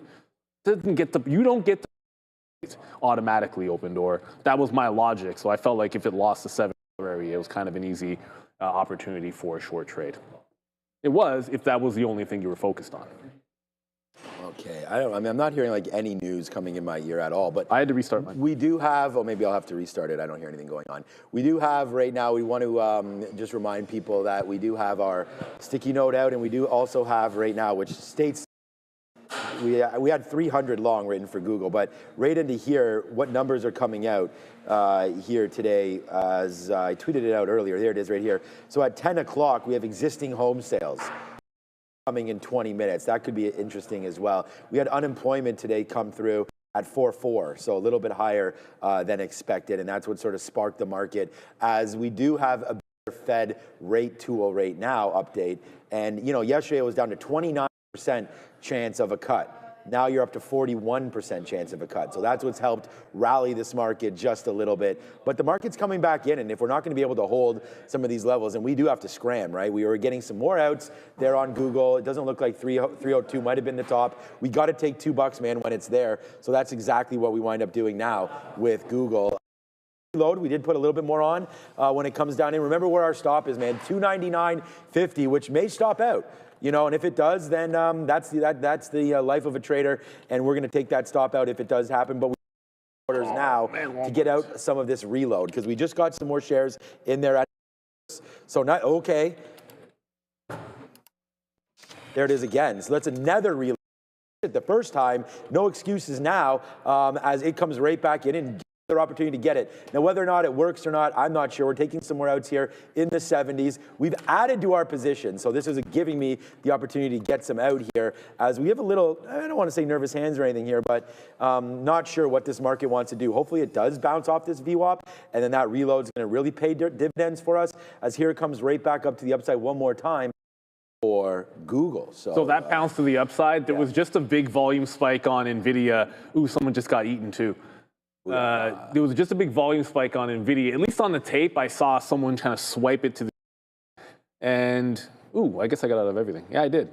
get the, you don't get the automatically Open Door. That was my logic. So I felt like if it lost the 7 area, it was kind of an easy opportunity for a short trade. It was, if that was the only thing you were focused on. Okay, I mean, I'm not hearing like any news coming in my ear at all, but I had to restart mine. We do have, or maybe I'll have to restart it. I don't hear anything going on. We do have right now, we want to just remind people that we do have our sticky note out, and we do also have right now, which states we had 300 long written for Google, but right into here, what numbers are coming out here today, as I tweeted it out earlier. There it is right here. So at 10 o'clock, we have existing home sales coming in 20 minutes. That could be interesting as well. We had unemployment today come through at 4.4, so a little bit higher than expected, and that's what sort of sparked the market, as we do have a better Fed rate tool right now update. And, you know, yesterday it was down to 29% chance of a cut. Now you're up to 41% chance of a cut. So that's what's helped rally this market just a little bit. But the market's coming back in, and if we're not going to be able to hold some of these levels, and we do have to scram, right? We were getting some more outs there on Google. It doesn't look like 302 might have been the top. We got to take $2, man, when it's there. So that's exactly what we wind up doing now with Google. Load, we did put a little bit more on when it comes down in. Remember where our stop is, man, 299.50, which may stop out. You know, and if it does, then that's the life of a trader, and we're going to take that stop out if it does happen. But we orders now to get out some of this reload, because we just got some more shares in there. So not okay. There it is again. So that's another reload. The first time, no excuses now, as it comes right back in and their opportunity to get it. Now, whether or not it works or not, I'm not sure. We're taking some more outs here in the 70s. We've added to our position, so this is giving me the opportunity to get some out here, as we have a little, I don't want to say nervous hands or anything here, but not sure what this market wants to do. Hopefully it does bounce off this VWAP, and then that reload is going to really pay dividends for us, as here it comes right back up to the upside one more time for Google. So that bounced to the upside. There was just a big volume spike on Nvidia. Ooh, someone just got eaten too. There was just a big volume spike on Nvidia. At least on the tape, I saw someone kind of swipe it to the, and ooh, I guess I got out of everything. Yeah, I did.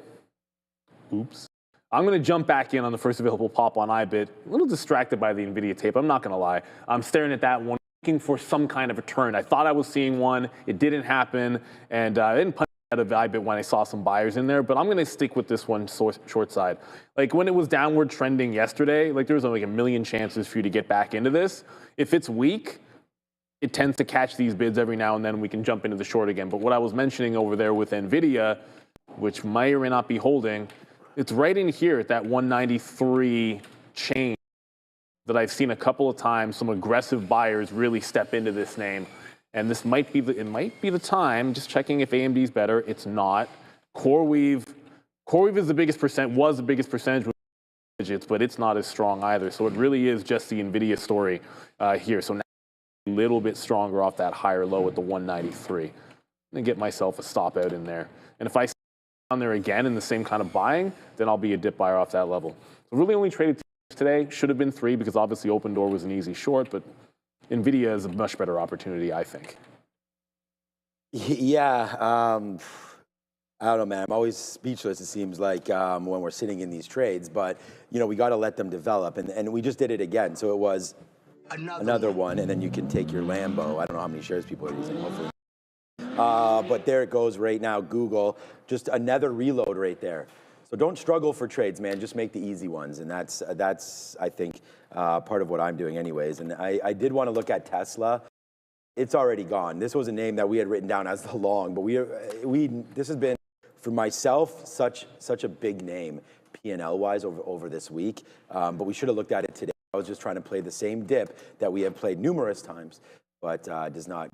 Oops. I'm going to jump back in on the first available pop on IBIT. A little distracted by the Nvidia tape, I'm not going to lie. I'm staring at that one, looking for some kind of a turn. I thought I was seeing one. It didn't happen, and I didn't punch out of IBIT when I saw some buyers in there, but I'm going to stick with this one short side. Like when it was downward trending yesterday, like there was like a million chances for you to get back into this. If it's weak, it tends to catch these bids every now and then. We can jump into the short again. But what I was mentioning over there with Nvidia, which may or may not be holding, it's right in here at that 193 chain that I've seen a couple of times. Some aggressive buyers really step into this name. And this might be the time, just checking if AMD is better. It's not. CoreWeave is the biggest was the biggest percentage with digits, but it's not as strong either. So it really is just the Nvidia story here. So now a little bit stronger off that higher low at the 193. I'm gonna get myself a stop out in there. And if I stay down there again in the same kind of buying, then I'll be a dip buyer off that level. So really only traded today. Should have been 3 because obviously Open Door was an easy short, but Nvidia is a much better opportunity, I think. Yeah, I don't know, man. I'm always speechless, it seems like, when we're sitting in these trades. But, you know, we got to let them develop. And we just did it again. So it was another one, and then you can take your Lambo. I don't know how many shares people are using, hopefully. But there it goes right now, Google. Just another reload right there. So don't struggle for trades, man. Just make the easy ones. And that's I think, part of what I'm doing anyways. And I did want to look at Tesla. It's already gone. This was a name that we had written down as the long, but this has been, for myself, such a big name, P&L wise over this week. But we should have looked at it today. I was just trying to play the same dip that we have played numerous times, but does not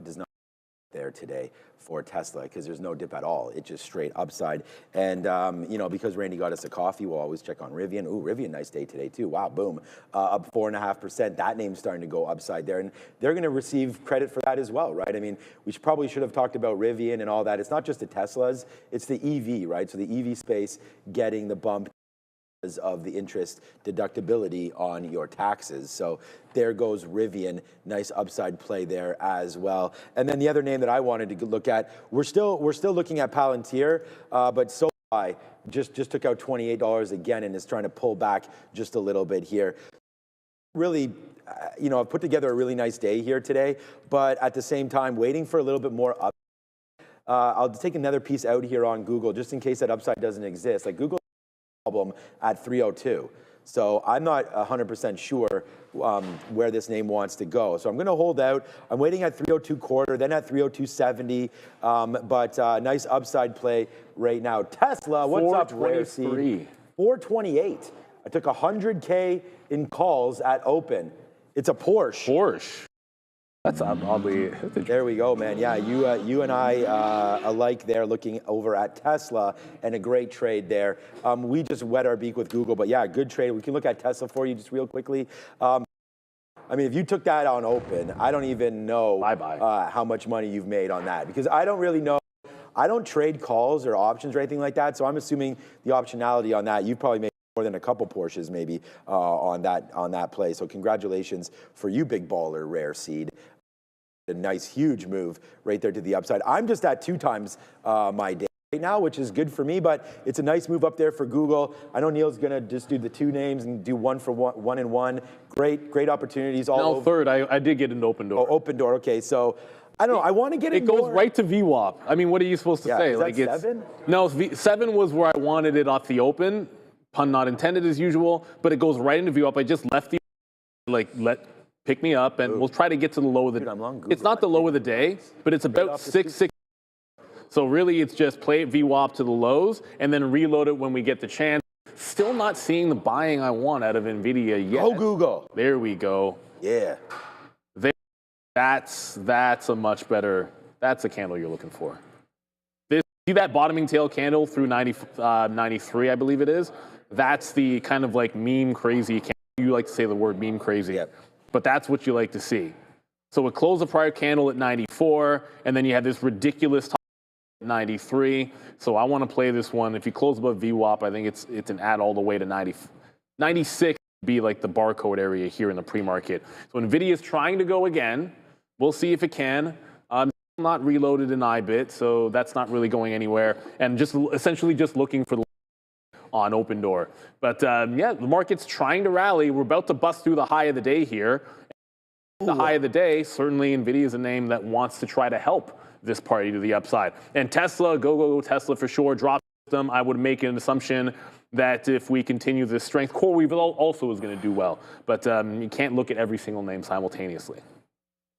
there today for Tesla because there's no dip at all. It's just straight upside. And, you know, because Randy got us a coffee, we'll always check on Rivian. Ooh, Rivian, nice day today too. Wow, boom. Up 4.5%. That name's starting to go upside there. And they're going to receive credit for that as well, right? I mean, we probably should have talked about Rivian and all that. It's not just the Teslas, it's the EV, right? So the EV space getting the bump of the interest deductibility on your taxes. So there goes Rivian, nice upside play there as well. And then the other name that I wanted to look at, we're still looking at Palantir, but SoFi just took out $28 again and is trying to pull back just a little bit here. Really, you know, I've put together a really nice day here today, but at the same time, waiting for a little bit more up. I'll take another piece out here on Google just in case that upside doesn't exist. Like Google problem at 302. So I'm not 100% sure where this name wants to go. So I'm going to hold out. I'm waiting at 302 quarter, then at 302.70. But nice upside play right now. Tesla, what's up, Rare Seed? 428. I took 100K in calls at open. It's a Porsche. Porsche. That's oddly. There we go, man. Yeah, you and I alike there, looking over at Tesla, and a great trade there. We just wet our beak with Google, but yeah, good trade. We can look at Tesla for you just real quickly. I mean, if you took that on open, I don't even know how much money you've made on that, because I don't really know. I don't trade calls or options or anything like that, so I'm assuming the optionality on that, you've probably made more than a couple Porsches maybe on that play. So congratulations for you, big baller, Rare Seed. A nice, huge move right there to the upside. I'm just at 2 times my day right now, which is good for me, but it's a nice move up there for Google. I know Neil's going to just do the 2 names and do 1 for 1 and 1. Great opportunities all over. Third, I did get an open door. Oh, open door. Okay, so I don't know. I want to get it. It goes right to VWAP. I mean, what are you supposed to say? Is like that 7? No, 7 was where I wanted it off the open. Pun not intended as usual, but it goes right into VWAP. I just left the pick me up, and we'll try to get to the low of the day. It's not the low of the day, but it's about 6. So really, it's just play VWAP to the lows and then reload it when we get the chance. Still not seeing the buying I want out of Nvidia yet. Oh, Google. There we go. Yeah. That's a much better. That's a candle you're looking for. See that bottoming tail candle through 93, I believe it is. That's the kind of like meme crazy candle. You like to say the word meme crazy. Yep. But that's what you like to see. So it closed the prior candle at 94, and then you had this ridiculous top at 93. So I want to play this one. If you close above VWAP, I think it's an add all the way to 90. 96 would be like the barcode area here in the pre-market. So Nvidia is trying to go again. We'll see if it can. Not reloaded in IBIT, so that's not really going anywhere. And just essentially just looking for the on open door. But yeah, the market's trying to rally. We're about to bust through the high of the day here. The high of the day, certainly Nvidia is a name that wants to try to help this party to the upside. And Tesla, go Tesla for sure. Drop system, I would make an assumption that if we continue this strength, CoreWeave also is going to do well. But you can't look at every single name simultaneously.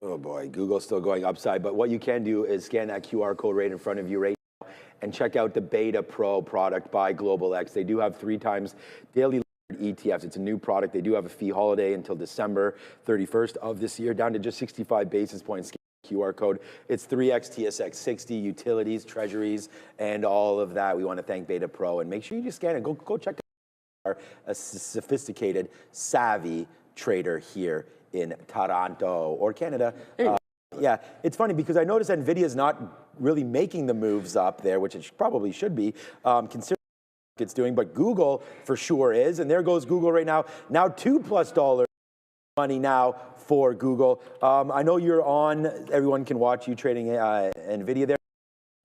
Oh boy, Google's still going upside. But what you can do is scan that QR code right in front of you right now and check out the Beta Pro product by Global X. They do have 3 times daily ETFs. It's a new product. They do have a fee holiday until December 31st of this year, down to just 65 basis points. QR code. It's 3x TSX 60 utilities, treasuries, and all of that. We want to thank Beta Pro, and make sure you just scan it. Go check out a sophisticated, savvy trader here in Toronto or Canada. Yeah, it's funny because I noticed Nvidia is not really making the moves up there, which it probably should be, considering what it's doing, but Google for sure is, and there goes Google right now. Now $2+ money now for Google. I know you're on, everyone can watch you trading Nvidia there.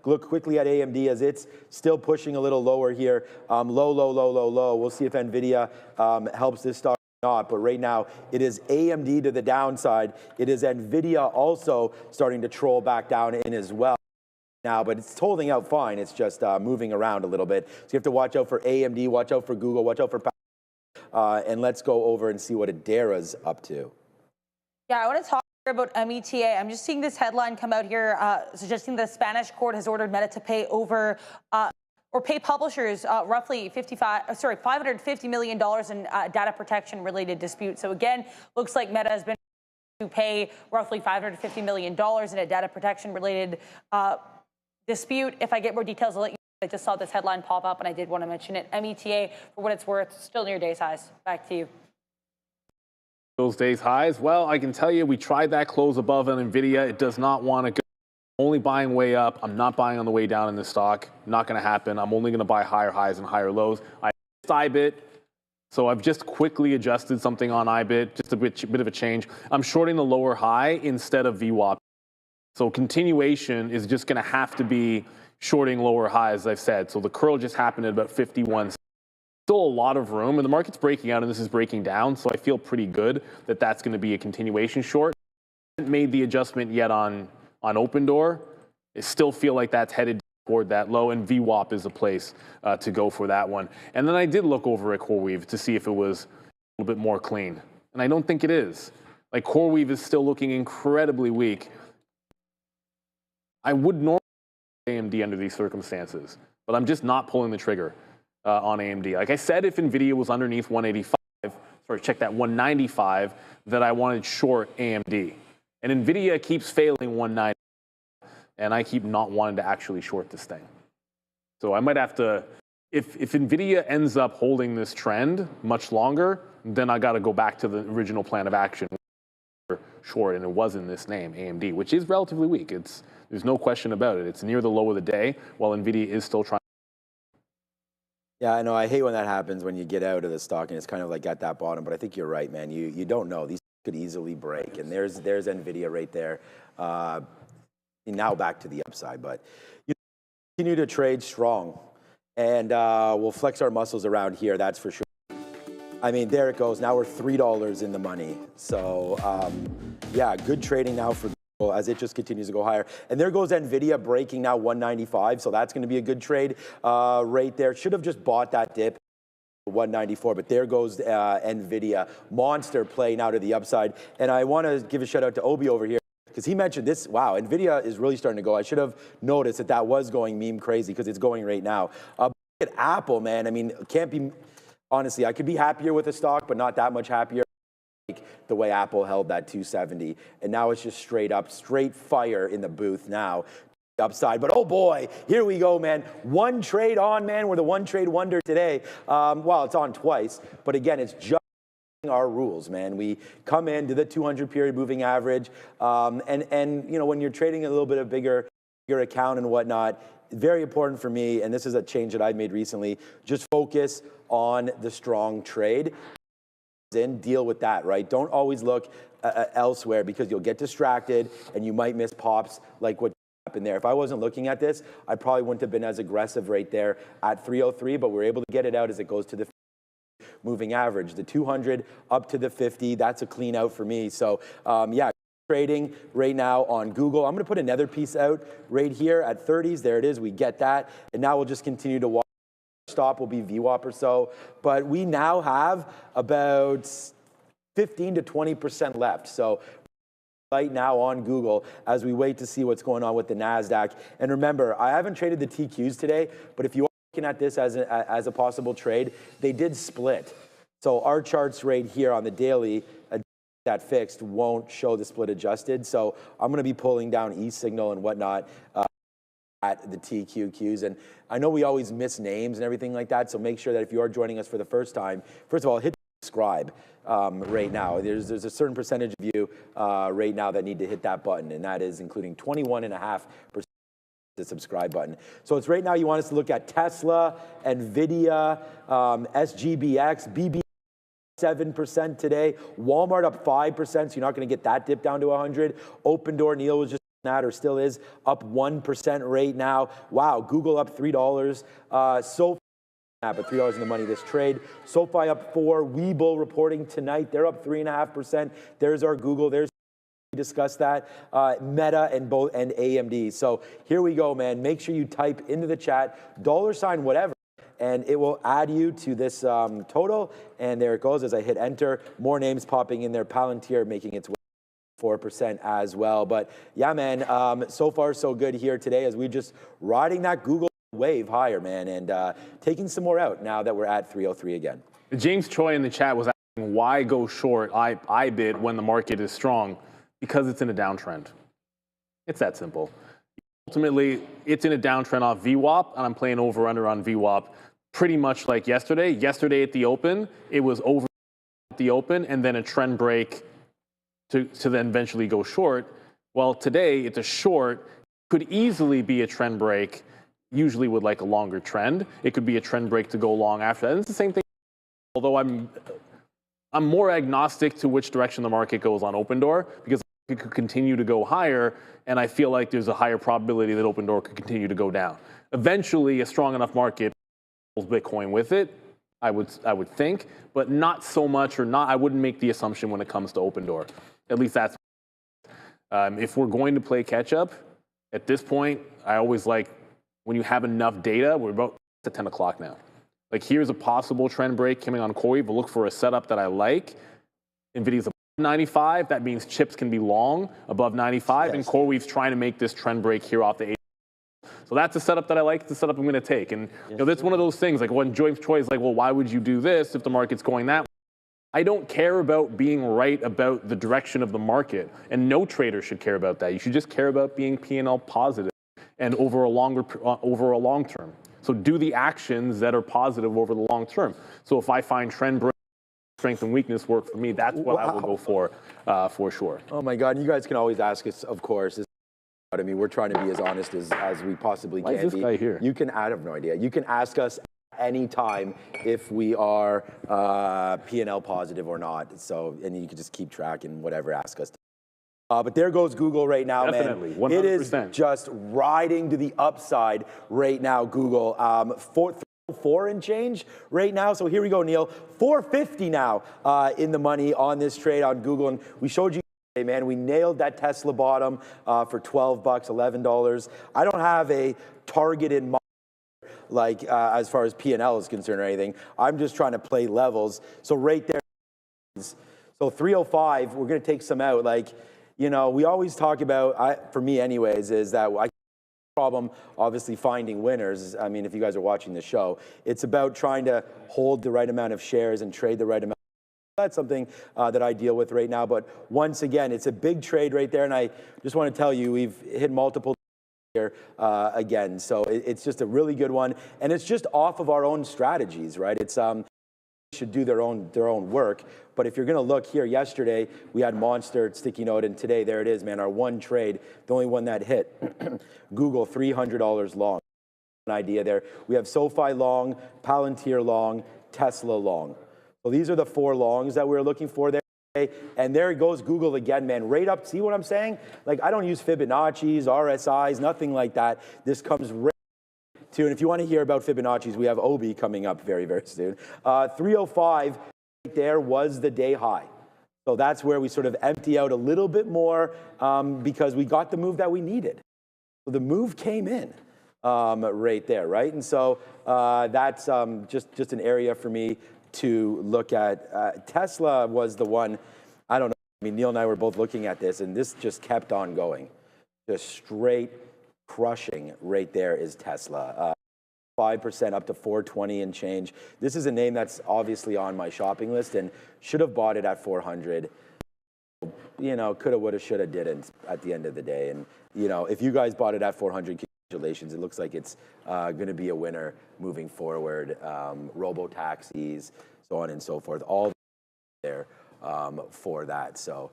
Look quickly at AMD as it's still pushing a little lower here. Low. We'll see if Nvidia helps this stock or not, but right now it is AMD to the downside. It is Nvidia also starting to troll back down in as well now, but it's holding out fine. It's just moving around a little bit. So you have to watch out for AMD, watch out for Google, watch out for and let's go over and see what Adara's up to. Yeah, I want to talk about META. I'm just seeing this headline come out here suggesting the Spanish court has ordered Meta to pay over or pay publishers roughly $550 million in data protection related disputes. So again, looks like Meta has been to pay roughly $550 million in a data protection related dispute. If I get more details, I'll let you know. I just saw this headline pop up and I did want to mention it. META, for what it's worth, still near day's highs. Back to you. Those days highs? Well, I can tell you we tried that close above on Nvidia. It does not want to go. Only buying way up. I'm not buying on the way down in this stock. Not going to happen. I'm only going to buy higher highs and higher lows. I missed IBIT, so I've just quickly adjusted something on IBIT, just a bit of a change. I'm shorting the lower high instead of VWAP. So continuation is just going to have to be shorting lower highs, as I've said. So the curl just happened at about 51. Still a lot of room, and the market's breaking out and this is breaking down, so I feel pretty good that that's going to be a continuation short. I haven't made the adjustment yet on open door. I still feel like that's headed toward that low, and VWAP is a place to go for that one. And then I did look over at CoreWeave to see if it was a little bit more clean, and I don't think it is. Like, CoreWeave is still looking incredibly weak. I would normally AMD under these circumstances, but I'm just not pulling the trigger on AMD. Like I said, if Nvidia was underneath 185, sorry, check that 195, that I wanted short AMD. And Nvidia keeps failing 190, and I keep not wanting to actually short this thing. So I might have to, if Nvidia ends up holding this trend much longer, then I got to go back to the original plan of action. Short, and it was in this name, AMD, which is relatively weak. There's no question about it. It's near the low of the day, while Nvidia is still trying. Yeah, I know. I hate when that happens, when you get out of the stock and it's kind of like at that bottom. But I think you're right, man. You don't know. These could easily break. And there's Nvidia right there. Now back to the upside. But you continue to trade strong. And we'll flex our muscles around here, that's for sure. I mean, there it goes. Now we're $3 in the money. So, yeah, good trading now for Google as it just continues to go higher. And there goes Nvidia breaking now 195. So that's going to be a good trade right there. Should have just bought that dip. 194, but there goes Nvidia. Monster play now to the upside. And I want to give a shout out to Obi over here, because he mentioned this. Wow, Nvidia is really starting to go. I should have noticed that was going meme crazy, because it's going right now. At Apple, man, I mean, can't be, honestly, I could be happier with the stock, but not that much happier. The way Apple held that 270, and now it's just straight up, straight fire in the booth now. Upside, but oh boy, here we go, man. One trade on, man. We're the one trade wonder today. Well, it's on twice, but again, it's just our rules, man. We come in to the 200 period moving average, and you know, when you're trading a little bit of bigger account and whatnot, very important for me, and this is a change that I've made recently, just focus on the strong trade and deal with that, right? Don't always look elsewhere, because you'll get distracted and you might miss pops like what happened there. If I wasn't looking at this, I probably wouldn't have been as aggressive right there at 303, but we're able to get it out as it goes to the moving average. The 200 up to the 50, that's a clean out for me. So yeah, trading right now on Google. I'm going to put another piece out right here at 30s. There it is. We get that. And now we'll just continue to watch. Stop will be VWAP or so. But we now have about 15 to 20% left. So right now on Google as we wait to see what's going on with the NASDAQ. And remember, I haven't traded the TQs today, but if you are looking at this as a possible trade, they did split. So our charts right here on the daily, that fixed, won't show the split adjusted. So I'm going to be pulling down E-signal and whatnot at the TQQs. And I know we always miss names and everything like that, so make sure that if you are joining us for the first time, first of all, hit subscribe right now. There's a certain percentage of you right now that need to hit that button, and that is including 21.5% the subscribe button. So it's right now you want us to look at Tesla, Nvidia, SGBX, BB 7% today, Walmart up 5%, so you're not going to get that dip down to 100. Open Door, Neil was just that, or still is, up 1% right now. Wow, Google up $3. SoFi, but $3 in the money this trade. SoFi up 4. Webull reporting tonight. They're up 3.5%. There's our Google. There's, we discussed that. Meta and AMD. So here we go, man. Make sure you type into the chat $ whatever, and it will add you to this total. And there it goes as I hit enter. More names popping in there. Palantir making its way 4% as well. But yeah, man, so far so good here today as we just riding that Google wave higher, man, and taking some more out now that we're at 303 again. James Choi in the chat was why go short IBIT when the market is strong? Because it's in a downtrend. It's that simple. Ultimately, it's in a downtrend off VWAP, and I'm playing over-under on VWAP pretty much like yesterday. Yesterday at the open, it was over at the open, and then a trend break to then eventually go short. Well, today, it's a short. Could easily be a trend break, usually with like a longer trend. It could be a trend break to go long after that. And it's the same thing, although I'm more agnostic to which direction the market goes on open door, because it could continue to go higher, and I feel like there's a higher probability that open door could continue to go down. Eventually, a strong enough market pulls Bitcoin with it, I would think, but not so much, or not. I wouldn't make the assumption when it comes to open door. At least that's. If we're going to play catch up, at this point, I always like when you have enough data. We're about at 10 o'clock now. Like, here's a possible trend break coming on CoreWeave, but look for a setup that I like. Nvidia's above 95. That means chips can be long above 95, and CoreWeave's trying to make this trend break here off the 8. So that's a setup that I like. It's the setup I'm going to take. And that's one of those things. Like, when Joyce Choi is like, well, why would you do this if the market's going that way? I don't care about being right about the direction of the market, and no trader should care about that. You should just care about being P&L positive and over a long term. So do the actions that are positive over the long term. So if I find trend break, strength and weakness work for me, that's what I will go for sure. Oh my God, you guys can always ask us, of course. I mean, we're trying to be as honest as we possibly can be. Why is this guy here? I have no idea. You can ask us any time if we are P&L positive or not. So, and you can just keep track and whatever, ask us. But there goes Google right now, Definitely, man. 100%. It is just riding to the upside right now, Google. 4 and change right now. So here we go, Neil. 450 now in the money on this trade on Google. And we showed you, man, we nailed that Tesla bottom for $12, $11. I don't have a target in mind, like as far as P&L is concerned or anything. I'm just trying to play levels. So right there, so 305, we're going to take some out. Like, you know, we always talk about, for me anyways, is that I problem obviously finding winners. I mean, if you guys are watching the show, it's about trying to hold the right amount of shares and trade the right amount. That's something that I deal with right now. But once again, it's a big trade right there. And I just want to tell you, we've hit multiple here again. So it's just a really good one. And it's just off of our own strategies, right? It's should do their own work. But if you're going to look here, yesterday we had Monster, Sticky Note, and today there it is, man. Our one trade, the only one that hit, Google $300 long. An idea there. We have SoFi long, Palantir long, Tesla long. So these are the 4 longs that we're looking for there. And there goes Google again, man. Right up. See what I'm saying? Like, I don't use Fibonacci's, RSI's, nothing like that. This comes right to, and if you want to hear about Fibonacci's, we have Obi coming up very, very soon. 305 right there was the day high. So that's where we sort of empty out a little bit more because we got the move that we needed. So the move came in right there, right? And so that's just an area for me to look at. Tesla was the one, I don't know. I mean, Neil and I were both looking at this, and this just kept on going. Just straight crushing right there is Tesla. 5% up to 420 and change. This is a name that's obviously on my shopping list and should have bought it at 400. You know, coulda, woulda, shoulda, didn't at the end of the day. And, you know, if you guys bought it at 400, congratulations. It looks like it's going to be a winner moving forward. Robo-taxis, so on and so forth, all there for that. So,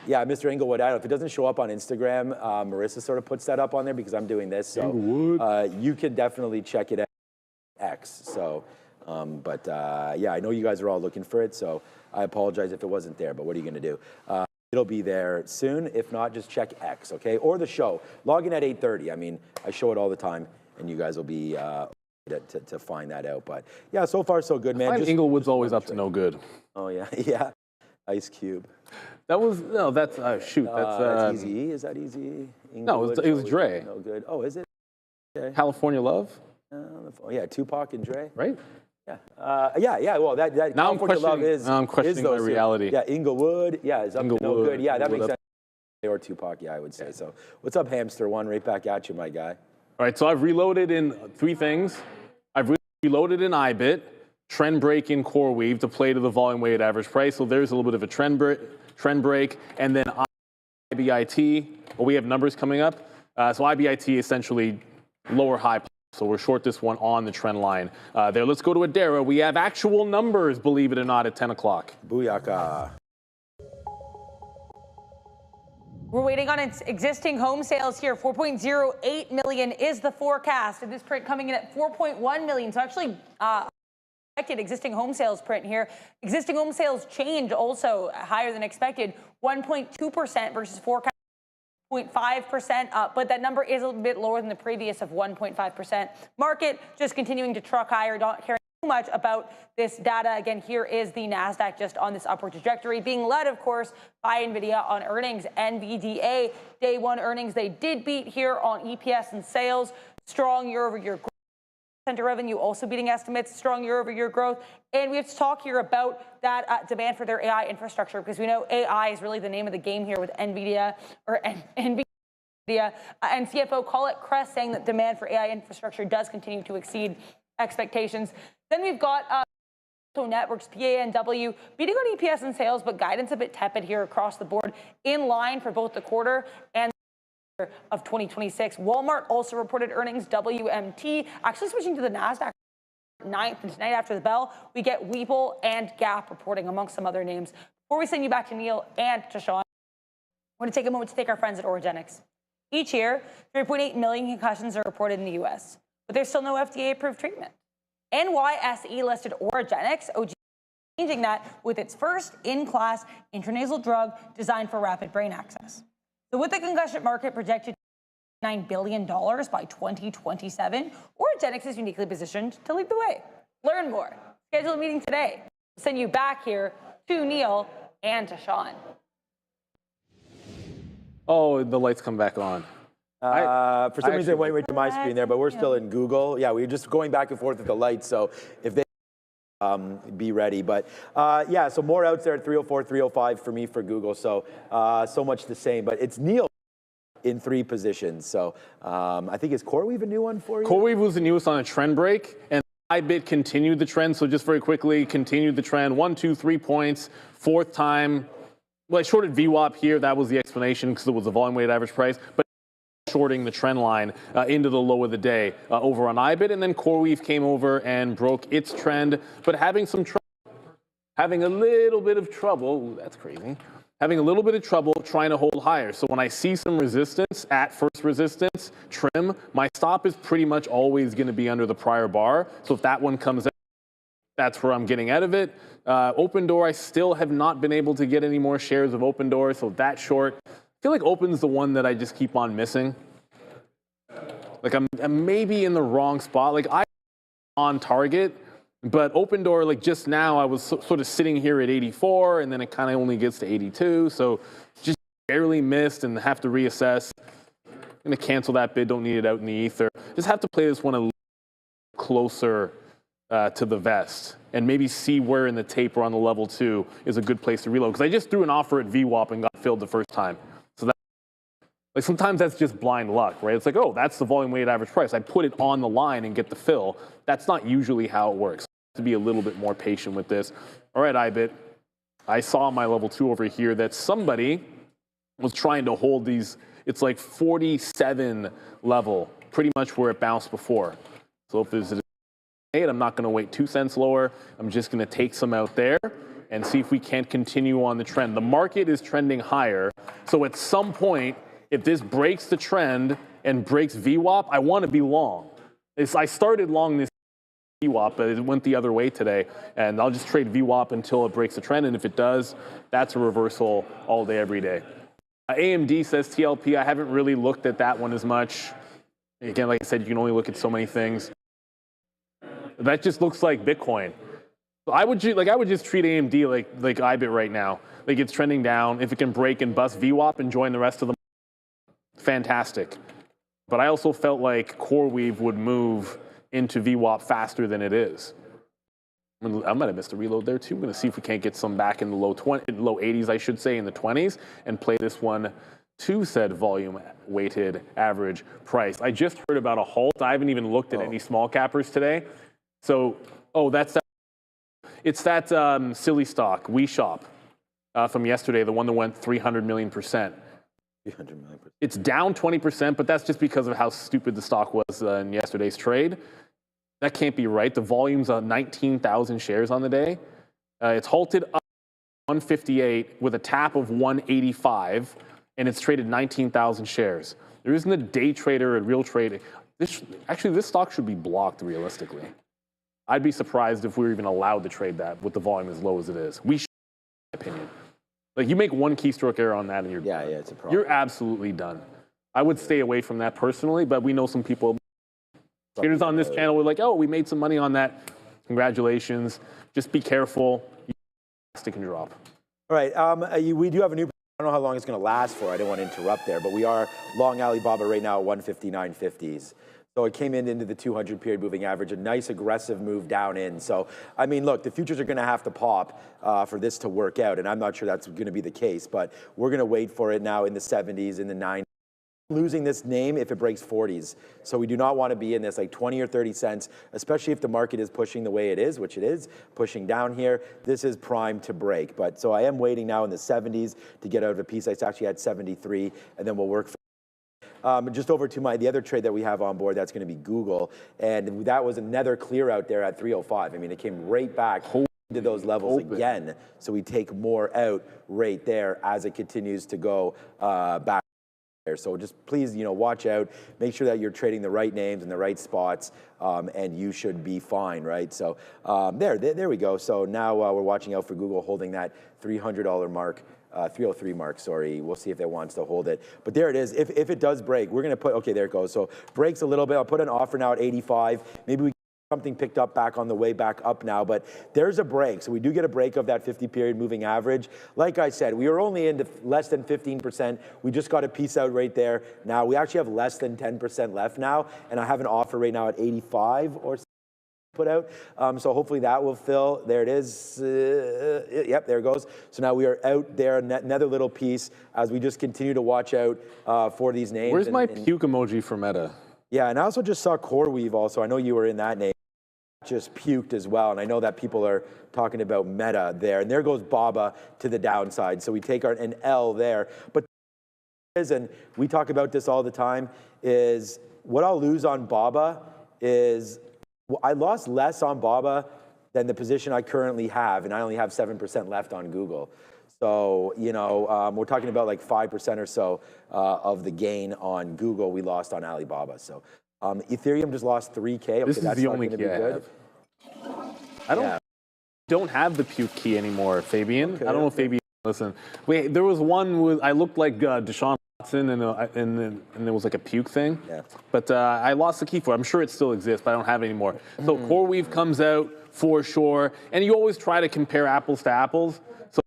yeah, Mr. Inglewood, I don't know, if it doesn't show up on Instagram, Marissa sort of puts that up on there because I'm doing this. So you can definitely check it out X. So, yeah, I know you guys are all looking for it. So I apologize if it wasn't there, but what are you going to do? It'll be there soon. If not, just check X, okay? Or the show. Log in at 8:30. I mean, I show it all the time, and you guys will be to find that out. But yeah, so far so good, man. Inglewood's always up to no good. Oh yeah, yeah. Ice Cube. That was no. That's shoot. That's Easy. Is that Easy? No, it was Dre. No good. Oh, is it? Okay. California Love. Yeah, Tupac and Dre. Right. Yeah. Yeah. Well, that now California Love is. Now I'm questioning my reality. Yeah, Inglewood. Yeah, is up to no good. Yeah, that makes sense. Or Tupac. Yeah, I would say so. What's up, Hamster One? Right back at you, my guy. All right. So I've reloaded in 3 things. I've reloaded in IBIT. trend break in CoreWeave to play to the volume weighted average price. So there's a little bit of a trend break. And then IBIT, well, we have numbers coming up. So IBIT essentially lower high. So we're short this one on the trend line there. Let's go to Adara. We have actual numbers, believe it or not, at 10 o'clock. Booyaka. We're waiting on its existing home sales here. 4.08 million is the forecast. And this print coming in at 4.1 million. So actually, expected existing home sales print here. Existing home sales change also higher than expected. 1.2% versus forecast 0.5% up, but that number is a little bit lower than the previous of 1.5%. Market just continuing to truck higher, not caring too much about this data. Again, here is the NASDAQ just on this upward trajectory, being led, of course, by Nvidia on earnings. Nvidia, day one earnings, they did beat here on EPS and sales. Strong year-over-year growth. Center revenue also beating estimates, strong year-over-year growth. And we have to talk here about that demand for their AI infrastructure, because we know AI is really the name of the game here with Nvidia, or Nvidia, and CFO Colette Kress saying that demand for AI infrastructure does continue to exceed expectations. Then we've got Networks, PANW, beating on EPS and sales, but guidance a bit tepid here across the board, in line for both the quarter and of 2026. Walmart also reported earnings. WMT actually switching to the NASDAQ 9th, and tonight after the bell, we get Webull and Gap reporting, amongst some other names. Before we send you back to Neil and to Sean, I want to take a moment to thank our friends at Origenics. Each year, 3.8 million concussions are reported in the U.S., but there's still no FDA-approved treatment. NYSE listed Origenics, OG, changing that with its first in-class intranasal drug designed for rapid brain access. So with the concussion market projected $9 billion by 2027, Origenics is uniquely positioned to lead the way. Learn more. Schedule a meeting today. We'll send you back here to Neil and to Sean. Oh, the lights come back on. For some reason, it went right to my screen there, but we're still in Google. Yeah, we're just going back and forth with the lights, so if they be ready. But yeah, so more outs there at 304, 305 for me for Google. So so much the same, but it's Neil in 3 positions. So I think, is CoreWeave a new one for you? CoreWeave was the newest on a trend break, and IBIT continued the trend. So just very quickly, continued the trend. 1, 2, 3 points, 4th time. Well, I shorted VWAP here. That was the explanation, because it was a volume weighted average price. But shorting the trend line into the low of the day over on IBIT, and then CoreWeave came over and broke its trend, but having a little bit of trouble. Ooh, that's crazy. Having a little bit of trouble trying to hold higher. So when I see some resistance at first resistance trim, my stop is pretty much always going to be under the prior bar. So if that one comes out, that's where I'm getting out of it. Open Door, I still have not been able to get any more shares of Open Door, so that short. I feel like Open's the one that I just keep on missing. Like I'm maybe in the wrong spot. Like I'm on target, but Open Door, like just now I was sort of sitting here at 84, and then it kind of only gets to 82. So just barely missed and have to reassess. I'm gonna cancel that bid, don't need it out in the ether. Just have to play this one a little closer to the vest, and maybe see where in the taper on the level 2 is a good place to reload. Because I just threw an offer at VWAP and got filled the first time. So that, like, sometimes that's just blind luck, right? It's like, oh, that's the volume weighted average price. I put it on the line and get the fill. That's not usually how it works. To be a little bit more patient with this. All right, IBIT. I saw my level 2 over here that somebody was trying to hold these. It's like 47 level, pretty much where it bounced before. So if there's I'm not going to wait 2 cents lower. I'm just going to take some out there and see if we can't continue on the trend. The market is trending higher. So at some point, if this breaks the trend and breaks VWAP, I want to be long. I started long this VWAP, but it went the other way today. And I'll just trade VWAP until it breaks the trend. And if it does, that's a reversal all day, every day. AMD says TLP. I haven't really looked at that one as much. Again, like I said, you can only look at so many things. That just looks like Bitcoin. I would just treat AMD like IBIT right now. Like it's trending down. If it can break and bust VWAP and join the rest of them, fantastic. But I also felt like CoreWeave would move into VWAP faster than it is. I might have missed a reload there too. I'm going to see if we can't get some back in the low 80s, I should say, in the 20s, and play this one to said volume weighted average price. I just heard about a halt. I haven't even looked at any small cappers today. So, oh, that's It's that silly stock, WeShop, from yesterday, the one that went 300 million%. 300 million. It's down 20%, but that's just because of how stupid the stock was in yesterday's trade. That can't be right. The volume's 19,000 shares on the day. It's halted up 158 with a tap of 185, and it's traded 19,000 shares. There isn't a day trader, a real trader. This stock should be blocked realistically. I'd be surprised if we were even allowed to trade that with the volume as low as it is. We should, in my opinion. Like, you make one keystroke error on that and you're it's a problem. You're absolutely done. I would stay away from that personally, but we know some people, traders on this channel were like, oh, we made some money on that. Congratulations. Just be careful. Stick and drop. All right, we do have a new, I don't know how long it's going to last for. I don't want to interrupt there, but we are long Alibaba right now at 159.50s. So it came into the 200 period moving average, a nice aggressive move down in. So, I mean, look, the futures are going to have to pop for this to work out, and I'm not sure that's going to be the case, but we're going to wait for it now in the 70s, in the 90s. Losing this name if it breaks 40s. So we do not want to be in this like 20 or 30 cents, especially if the market is pushing the way it is, which it is, pushing down here. This is prime to break. But so I am waiting now in the 70s to get out of a piece. I actually had 73, and then we'll work just over to the other trade that we have on board. That's going to be Google, and that was another clear out there at 305. I mean, it came right back into those levels again. So we take more out right there as it continues to go back. So just please, watch out, make sure that you're trading the right names in the right spots, and you should be fine, right? So there we go. So now we're watching out for Google holding that $300 mark, 303 mark, sorry. We'll see if it wants to hold it. But there it is. If it does break, we're going to put, okay, there it goes. So breaks a little bit. I'll put an offer now at 85. Maybe we something picked up back on the way back up now, but there's a break. So we do get a break of that 50 period moving average. Like I said, we are only into less than 15%. We just got a piece out right there. Now we actually have less than 10% left now, and I have an offer right now at 85 or put out. So hopefully that will fill. There it is. Yep, there it goes. So now we are out there, another little piece as we just continue to watch out for these names. Where's my puke emoji for Meta? Yeah, and I also just saw CoreWeave also. I know you were in that name. Just puked as well, and I know that people are talking about Meta there, and there goes BABA to the downside. So we take an L there, but and we talk about this all the time, is what I'll lose on BABA is I lost less on BABA than the position I currently have, and I only have 7% left on Google. So, we're talking about like 5% or so of the gain on Google we lost on Alibaba. So Ethereum just lost 3K. Okay, this is the only key I have. I don't have the puke key anymore, Fabian. Okay, I don't know if Fabian, listen. Wait, there was one with, I looked like Deshaun Watson, and there was like a puke thing. Yeah. But I lost the key for it. I'm sure it still exists, but I don't have it anymore. So CoreWeave comes out for sure. And you always try to compare apples to apples. So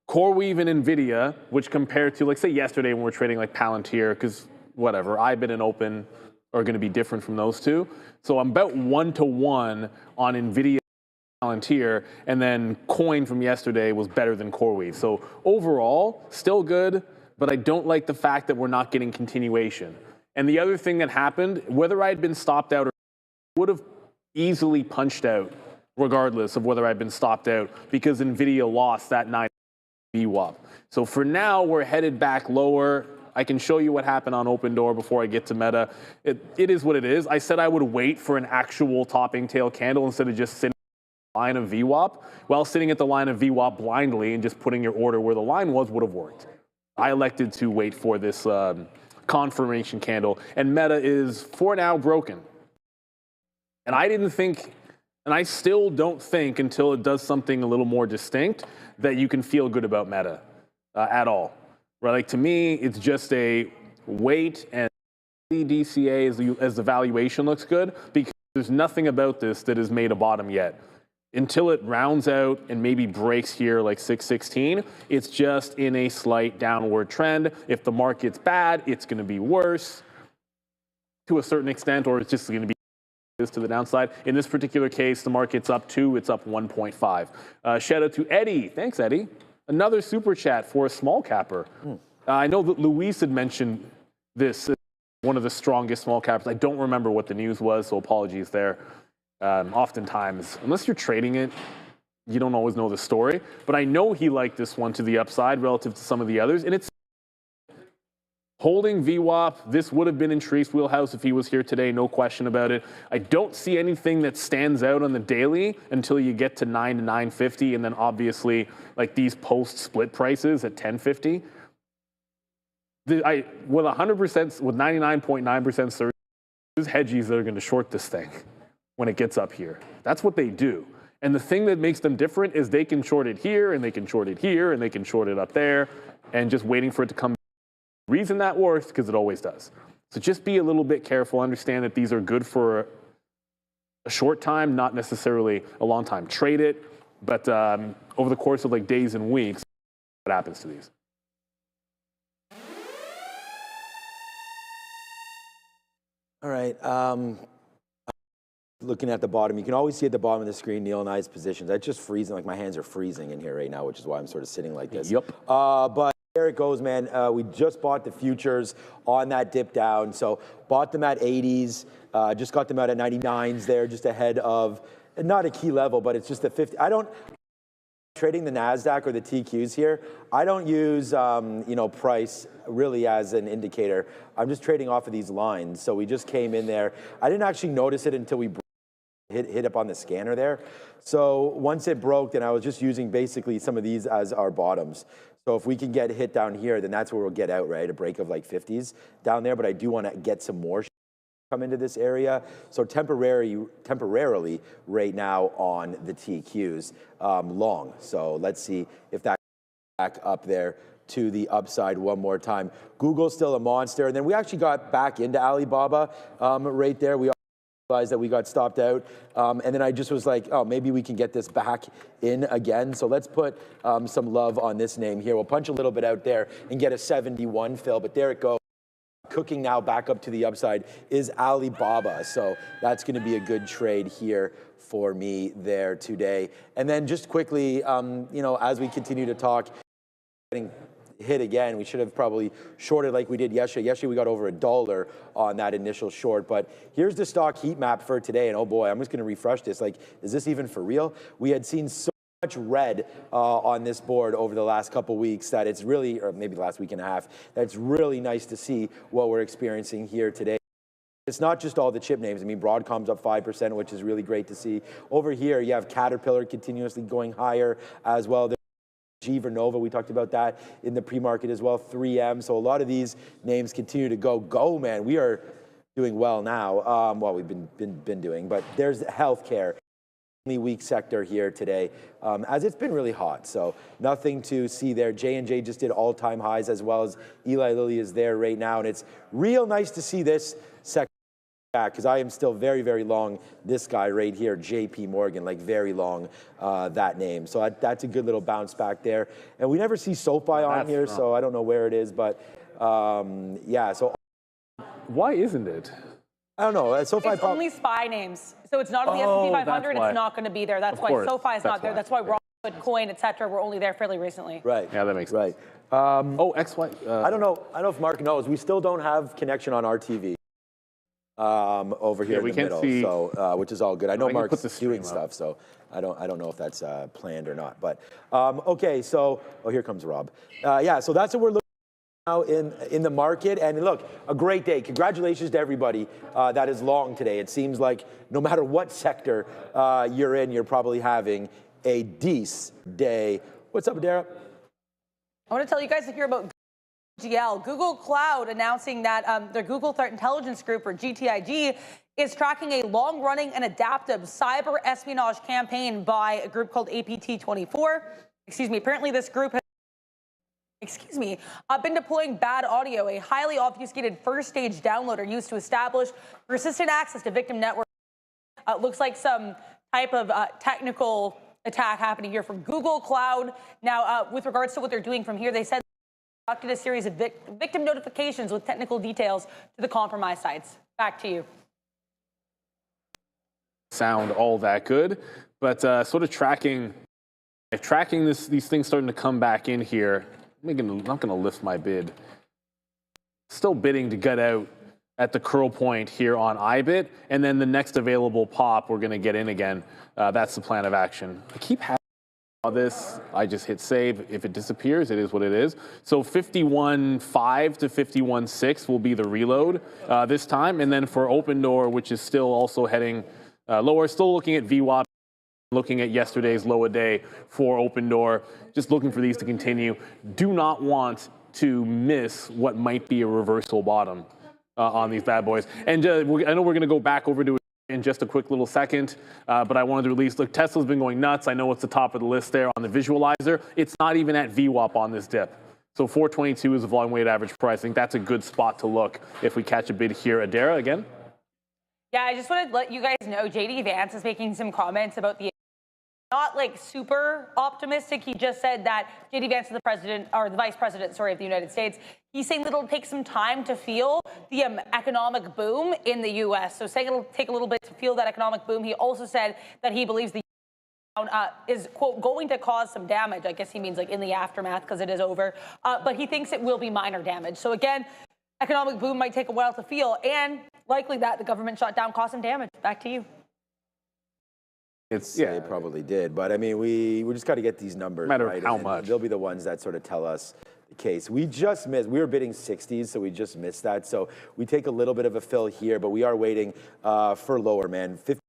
CoreWeave and Nvidia, which compared to, like, say yesterday when we're trading like Palantir, because whatever, IBIT and Open are going to be different from those two. So I'm about 1-to-1 on Nvidia and Palantir, and then Coin from yesterday was better than CoreWeave. So overall, still good, but I don't like the fact that we're not getting continuation. And the other thing that happened, whether I had been stopped out or would have easily punched out, regardless of whether I'd been stopped out, because Nvidia lost that 9 VWAP. So for now, we're headed back lower. I can show you what happened on Open Door before I get to Meta. It is what it is. I said I would wait for an actual topping tail candle instead of just sitting at the line of VWAP. Well, sitting at the line of VWAP blindly and just putting your order where the line was would have worked. I elected to wait for this confirmation candle, and Meta is, for now, broken. And I didn't think, and I still don't think until it does something a little more distinct, that you can feel good about Meta at all. Right? Like, to me, it's just a wait and see DCA as the valuation looks good, because there's nothing about this that has made a bottom yet. Until it rounds out and maybe breaks here like 616, it's just in a slight downward trend. If the market's bad, it's going to be worse to a certain extent, or it's just going to be to the downside. In this particular case, the market's up 2, it's up 1.5. Shout out to Eddie. Thanks, Eddie. Another super chat for a small capper. I know that Luis had mentioned this as one of the strongest small cappers. I don't remember what the news was, so apologies there. oftentimes, unless you're trading it, you don't always know the story. But I know he liked this one to the upside relative to some of the others, and it's holding VWAP. This would have been in Shreef's wheelhouse if he was here today, no question about it. I don't see anything that stands out on the daily until you get to 9 to 950, and then obviously like these post-split prices at 1050. With 100%, with 99.9% certainty, there's hedgies that are going to short this thing when it gets up here. That's what they do. And the thing that makes them different is they can short it here, and they can short it here, and they can short it up there, and just waiting for it to come. The reason that works, because it always does. So just be a little bit careful. Understand that these are good for a short time, not necessarily a long time. Trade it, but over the course of like days and weeks, what happens to these? All right. Looking at the bottom, you can always see at the bottom of the screen Neil and I's positions. That's just freezing. Like my hands are freezing in here right now, which is why I'm sort of sitting like this. Yep. But there it goes, man. We just bought the futures on that dip down. So bought them at 80s. Just got them out at 99s there, just ahead of, not a key level, but it's just a 50. I don't, trading the NASDAQ or the TQs here, I don't use, price really as an indicator. I'm just trading off of these lines. So we just came in there. I didn't actually notice it until we hit up on the scanner there. So once it broke, then I was just using basically some of these as our bottoms. So if we can get hit down here, then that's where we'll get out, right? A break of like 50s down there, but I do want to get some more come into this area. So temporarily right now on the TQs long. So let's see if that back up there to the upside one more time. Google's still a monster. And then we actually got back into Alibaba right there. We that we got stopped out. And then I just was like, oh, maybe we can get this back in again. So let's put some love on this name here. We'll punch a little bit out there and get a 71 fill, but there it goes. Cooking now back up to the upside is Alibaba. So that's going to be a good trade here for me there today. And then just quickly, as we continue to talk, getting hit again, we should have probably shorted like we did yesterday. Yesterday we got over $1 on that initial short, but here's the stock heat map for today. And oh boy, I'm just going to refresh this. Like, is this even for real? We had seen so much red on this board over the last couple weeks that it's really, or maybe the last week and a half, that it's really nice to see what we're experiencing here today. It's not just all the chip names. I mean, Broadcom's up 5%, which is really great to see. Over here, you have Caterpillar continuously going higher as well. Vernova, we talked about that in the pre-market as well, 3M. So a lot of these names continue to go, man. We are doing well now. Well, we've been doing, but there's healthcare. Only weak sector here today, as it's been really hot. So nothing to see there. J&J just did all-time highs, as well as Eli Lilly is there right now. And it's real nice to see this sector back, because I am still very, very long this guy right here, JP Morgan, like very long that name. So that's a good little bounce back there. And we never see SoFi on here, so I don't know where it is, but yeah. So why isn't it? I don't know. SoFi it's only SPY names, so it's not on the S&P 500. It's not going to be there. That's why SoFi is not there. That's why Robinhood, Coin, etc. were only there fairly recently. Right. Yeah, that makes sense. Right. XY. I don't know if Mark knows. We still don't have connection on our TV over here in the middle, see, so which is all good. I know Mark's doing up. Stuff, so I don't know if that's planned or not. But okay, so here comes Rob. Yeah, so that's what we're looking now in the market. And look, a great day. Congratulations to everybody that is long today. It seems like no matter what sector you're in, you're probably having a decent day. What's up, Adara? I want to tell you guys to hear about Google Cloud announcing that their Google Threat Intelligence Group, or GTIG, is tracking a long-running and adaptive cyber espionage campaign by a group called APT24. Apparently this group has been deploying bad audio, a highly obfuscated first-stage downloader used to establish persistent access to victim networks. Looks like some type of technical attack happening here from Google Cloud. Now, with regards to what they're doing from here, they said they conducted a series of victim notifications with technical details to the compromised sites. Back to you. Sound all that good, but sort of tracking these things starting to come back in here. I'm not going to lift my bid. Still bidding to get out at the curl point here on IBIT, and then the next available pop, we're going to get in again. That's the plan of action. I keep having this. I just hit save. If it disappears, it is what it is. So 51.5 to 51.6 will be the reload this time. And then for open door, which is still also heading lower, still looking at VWAP, looking at yesterday's low a day for open door, just looking for these to continue. Do not want to miss what might be a reversal bottom on these bad boys. And I know we're going to go back over to it in just a quick little second, but I wanted to release, look, Tesla's been going nuts. I know it's the top of the list there on the visualizer. It's not even at VWAP on this dip. So 422 is the volume weighted average price. I think that's a good spot to look if we catch a bid here. Adara again? Yeah, I just wanted to let you guys know, JD Vance is making some comments about the not like super optimistic. He just said that JD Vance is the president, or the vice president, sorry, of the United States. He's saying that it'll take some time to feel the economic boom in the U.S. So saying it'll take a little bit to feel that economic boom. He also said that he believes the is, quote, going to cause some damage. I guess he means like in the aftermath because it is over. But he thinks it will be minor damage. So again, economic boom might take a while to feel, and likely that the government shutdown caused some damage. Back to you. Yeah, it probably did, but I mean, we just got to get these numbers matter right. Of how much. They'll be the ones that sort of tell us the case. We just missed. We were bidding 60s, so we just missed that. So we take a little bit of a fill here, but we are waiting for lower, man. 50,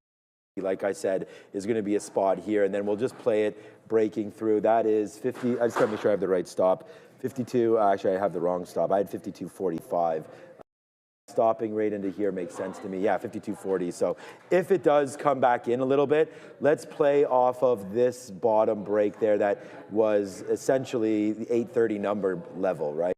like I said, is going to be a spot here, and then we'll just play it breaking through. That is 50. I just got to make sure I have the right stop. 52. Actually, I have the wrong stop. I had 52.45. Stopping right into here makes sense to me. Yeah, 52.40. So if it does come back in a little bit, let's play off of this bottom break there that was essentially the 830 number level, right?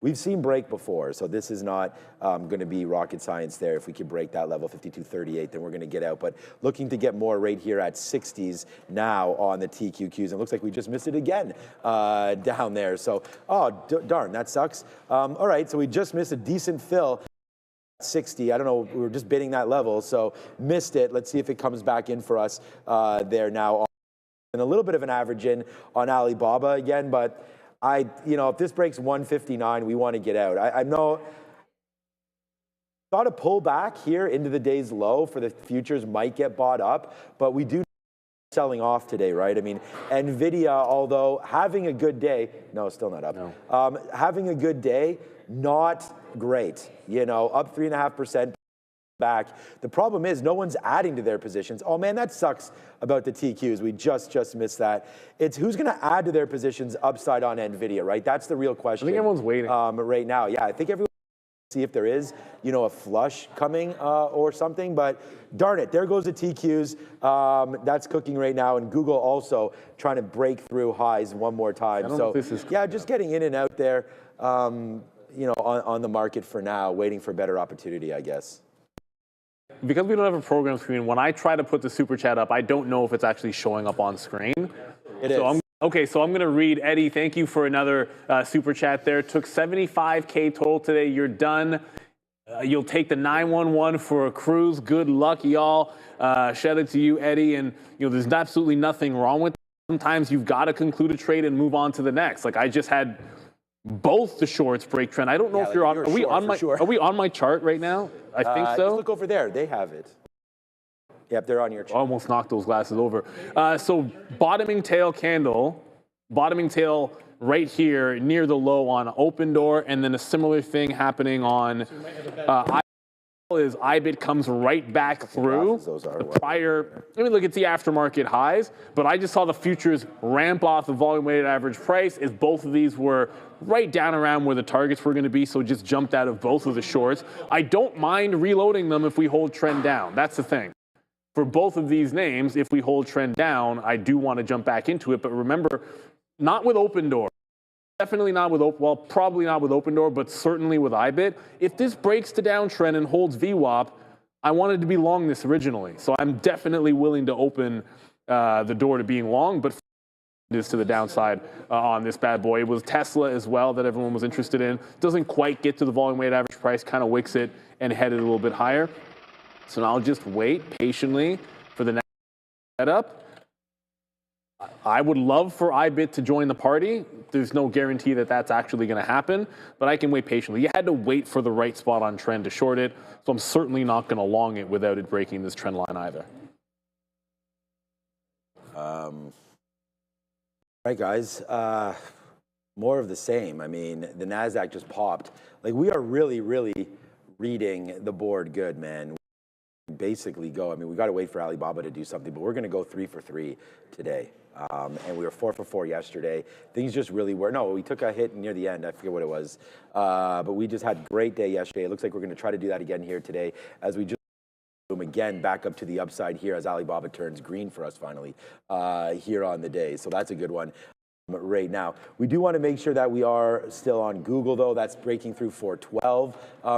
We've seen break before, so this is not going to be rocket science there. If we can break that level, 52.38, then we're going to get out. But looking to get more right here at 60s now on the TQQs. And it looks like we just missed it again down there. So, oh, darn, that sucks. All right, so we just missed a decent fill. 60. I don't know. We were just bidding that level, so missed it. Let's see if it comes back in for us there now. And a little bit of an average in on Alibaba again, but if this breaks 159, we want to get out. I know. Thought a pullback here into the day's low for the futures might get bought up, but we do selling off today, right? I mean, Nvidia, although having a good day, no, still not up. No. Having a good day, not great. Up 3.5% back. The problem is no one's adding to their positions. Oh man, that sucks about the TQs. We just missed that. It's who's going to add to their positions upside on Nvidia, right? That's the real question. I think everyone's waiting right now. Yeah, I think everyone see if there is, a flush coming or something. But darn it, there goes the TQs. That's cooking right now, and Google also trying to break through highs one more time. So yeah, just getting in and out there. On the market for now, waiting for better opportunity, I guess. Because we don't have a program screen, when I try to put the super chat up, I don't know if it's actually showing up on screen. It is. So I'm going to read. Eddie, thank you for another super chat there. Took 75K total today. You're done. You'll take the 911 for a cruise. Good luck, y'all. Shout out to you, Eddie. And, there's absolutely nothing wrong with it. Sometimes you've got to conclude a trade and move on to the next. Like I just had both the shorts break trend. I don't know if you're on. Are we on my chart right now? I think so. Just look over there. They have it. Yep, they're on your chart. Almost knocked those glasses over. So bottoming tail candle, bottoming tail right here near the low on open door, and then a similar thing happening on is IBIT comes right back through the prior. I mean, look, it's the aftermarket highs, but I just saw the futures ramp off the volume weighted average price as both of these were right down around where the targets were going to be, so just jumped out of both of the shorts. I don't mind reloading them if we hold trend down. That's the thing. For both of these names, if we hold trend down, I do want to jump back into it, but remember, not with open door. Definitely not with probably not with open door, but certainly with IBIT. If this breaks the downtrend and holds VWAP, I wanted to be long this originally. So I'm definitely willing to open the door to being long, but it is to the downside on this bad boy. It was Tesla as well that everyone was interested in. Doesn't quite get to the volume weighted average price, kind of wicks it and headed a little bit higher. So now I'll just wait patiently for the next setup. I would love for IBIT to join the party. There's no guarantee that that's actually going to happen, but I can wait patiently. You had to wait for the right spot on trend to short it, so I'm certainly not going to long it without it breaking this trend line either. Right, guys. More of the same. I mean, the NASDAQ just popped. Like, we are really, really reading the board good, man. We basically go, I mean, we got to wait for Alibaba to do something, but we're going to go 3 for 3 today. And we were 4 for 4 yesterday. Things just really were. No, we took a hit near the end. I forget what it was. But we just had a great day yesterday. It looks like we're going to try to do that again here today as we just boom again back up to the upside here as Alibaba turns green for us finally here on the day. So that's a good one. Right now, we do want to make sure that we are still on Google, though. That's breaking through 412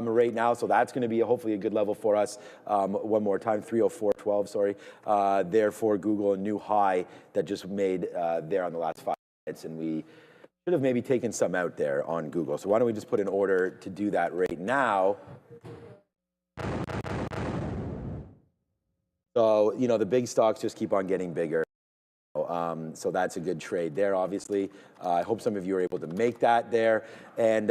right now, so that's going to be hopefully a good level for us. One more time, 304.12, sorry. There for Google, a new high that just made there on the last 5 minutes, and we should have maybe taken some out there on Google. So why don't we just put in order to do that right now? So, you know, the big stocks just keep on getting bigger. So that's a good trade there, obviously. I hope some of you are able to make that there. And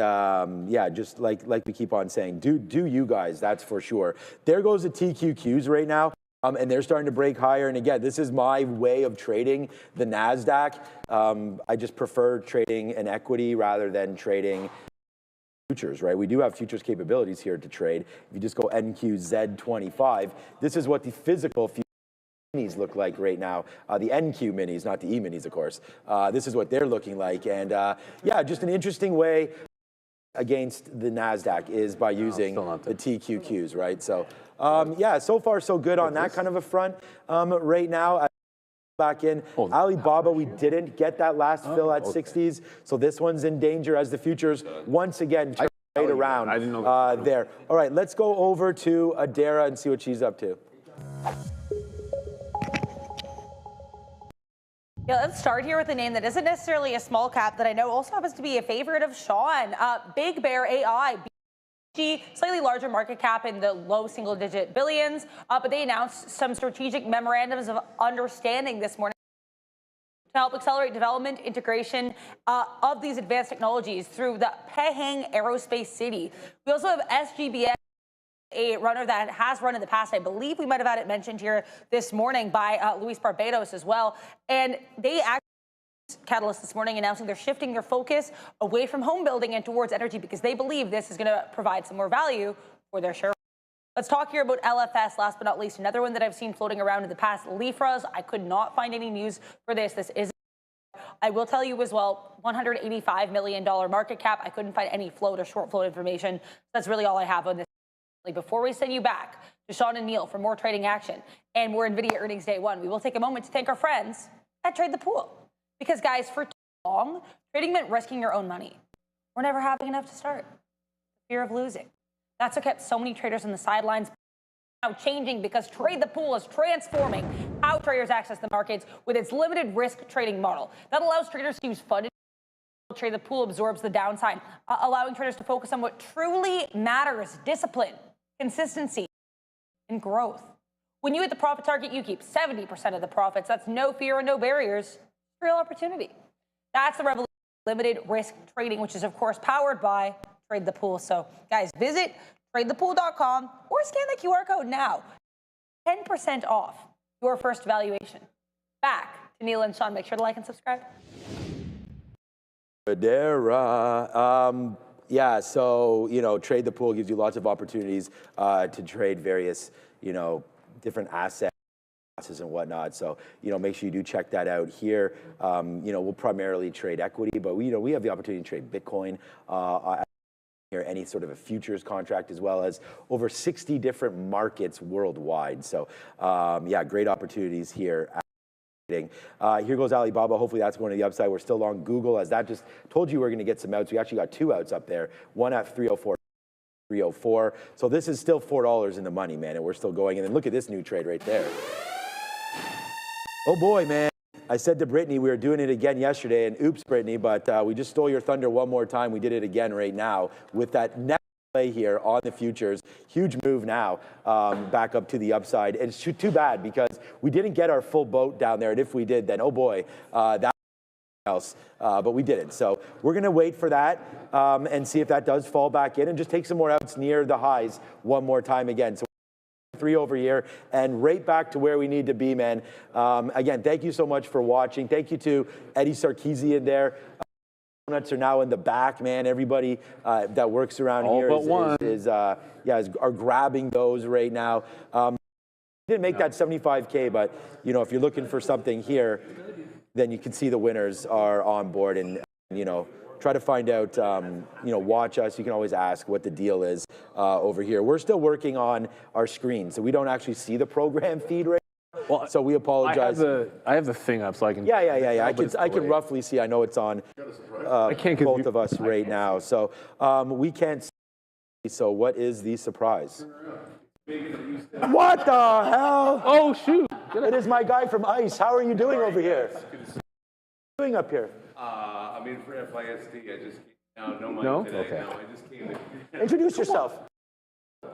yeah, just like we keep on saying, do you guys, that's for sure. There goes the TQQs right now. And they're starting to break higher. And again, this is my way of trading the NASDAQ. I just prefer trading an equity rather than trading futures, right? We do have futures capabilities here to trade. If you just go NQZ25, this is what the physical futures minis look like right now. The NQ minis, not the E minis, of course. This is what they're looking like. And yeah, just an interesting way against the NASDAQ is by using the TQQs, right? So yeah, so far so good on that kind of a front right now. Back in Alibaba, we didn't get that last fill at 60s, so this one's in danger as the futures once again turn right around there. All right, let's go over to Adara and see what she's up to. Yeah, let's start here with a name that isn't necessarily a small cap that I know also happens to be a favorite of Sean. Big Bear AI. Slightly larger market cap in the low single-digit billions, but they announced some strategic memorandums of understanding this morning to help accelerate development, integration of these advanced technologies through the Pahang Aerospace City. We also have SGBS, a runner that has run in the past. I believe we might have had it mentioned here this morning by Luis Barbados as well. And they actually Catalyst this morning announcing they're shifting their focus away from home building and towards energy because they believe this is going to provide some more value for their shareholders. Let's talk here about LFS, last but not least. Another one that I've seen floating around in the past, Lifras. I could not find any news for this. This is, I will tell you as well, $185 million market cap. I couldn't find any float or short float information. That's really all I have on this. Before we send you back to Sean and Neil for more trading action and more Nvidia earnings day one, we will take a moment to thank our friends at Trade the Pool. Because, guys, for too long, trading meant risking your own money. We're never having enough to start. Fear of losing. That's what kept so many traders on the sidelines. Now changing because Trade the Pool is transforming how traders access the markets with its limited risk trading model. That allows traders to use funded. Trade the Pool absorbs the downside, allowing traders to focus on what truly matters: discipline, consistency, and growth. When you hit the profit target, you keep 70% of the profits. That's no fear and no barriers. Real opportunity. That's the revolution of limited risk trading, which is of course powered by Trade the Pool. So guys, visit tradethepool.com or scan the QR code now. 10% off your first valuation. Back to Neil and Sean. Make sure to like and subscribe. Yeah, so, you know, Trade the Pool gives you lots of opportunities to trade various, you know, different assets and whatnot. So, you know, make sure you do check that out here. You know, we'll primarily trade equity, but we, you know, we have the opportunity to trade Bitcoin here, any sort of a futures contract, as well as over 60 different markets worldwide. So, yeah, great opportunities here. Here goes Alibaba. Hopefully that's going to the upside. We're still long Google, as that just told you we're going to get some outs. We actually got 2 outs up there, one at 304. 304. So this is still $4 in the money, man, and we're still going. And then look at this new trade right there. Oh boy, man. I said to Brittany we were doing it again yesterday, and oops, Brittany, but we just stole your thunder one more time. We did it again right now with that next play here on the futures. Huge move now, back up to the upside. It's too bad because we didn't get our full boat down there, and if we did, then oh boy, that else, but we didn't. So we're going to wait for that and see if that does fall back in and just take some more outs near the highs one more time again. So 3 over here and right back to where we need to be, man. Again, thank you so much for watching. Thank you to Eddie Sarkeesian there. Donuts are now in the back, man. Everybody that works around All here but are grabbing those right now. Didn't make that 75K, but you know, if you're looking for something here, then you can see the winners are on board, and you know, try to find out, you know, watch us. You can always ask what the deal is over here. We're still working on our screen, so we don't actually see the program feed right now. Well, so we apologize. I have the thing up so I can. Yeah. I can roughly see. I know it's on both of us right now. So we can't see. So what is the surprise? What the hell? Oh, shoot. It is my guy from ICE. How are you doing over here? What are you doing up here? I'm in for FISD. I just came. No? Today. Okay. No, I just came to. Introduce yourself. Am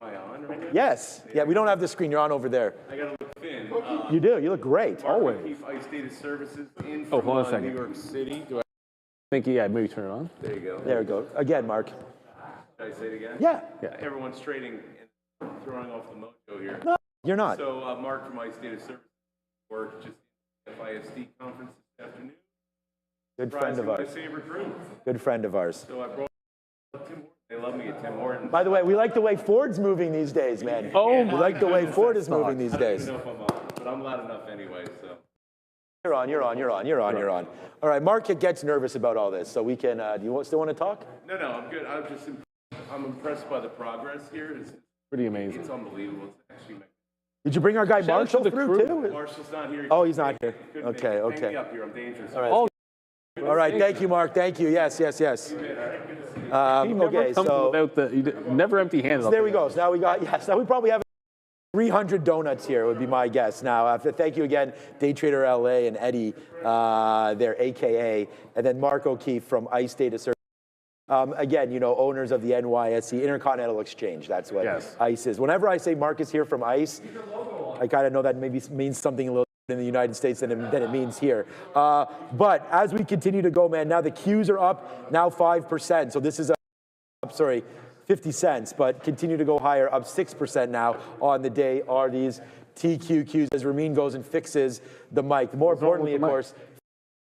I on right now? Yes. Yeah, we don't have the screen. You're on over there. I gotta look thin. You do. You look great. Always. ICE Data Services in from hold on a second. New York City. Do I? Think, yeah, maybe turn it on. There you go. There we go. Again, Mark. Should I say it again? Yeah. Everyone's trading and throwing off the mojo here. No, you're not. So Mark from ICE Data Services worked just at the FISD conference this afternoon. Good friend of ours. My favorite group. Good friend of ours. So I brought Tim Hortons. They love me at Tim Hortons. By the way, we like the way Ford's moving these days, man. Oh, we like the way Ford is moving these I don't days. even know if I'm on, but I'm loud enough anyway, so. You're on. All right, Mark gets nervous about all this, so we can, do you still want to talk? No, I'm good. I'm impressed by the progress here. It's Pretty amazing. It's unbelievable. It's actually Did you bring our guy Shout out Marshall to the through crew. too? Marshall's not here. Oh, he's not here. Couldn't make Okay, it. okay. Hang me up here. I'm dangerous. All right. Oh, All right, thank you, Mark. Thank you. Yes. he never Okay, comes so without never empty-handed. there we go. So now we got, now we probably have 300 donuts here would be my guess. Now, thank you again, Day Trader LA and Eddie, their AKA, and then Mark O'Keefe from ICE Data Services. Again, you know, owners of the NYSE Intercontinental Exchange. That's what ICE is. Whenever I say Mark is here from ICE, I kind of know that maybe means something a little in the United States than it means here. But as we continue to go, man, now the Qs are up, now 5%. So this is up, 50 cents, but continue to go higher, up 6% now on the day are these TQQs as Ramin goes and fixes the mic. More importantly, of course,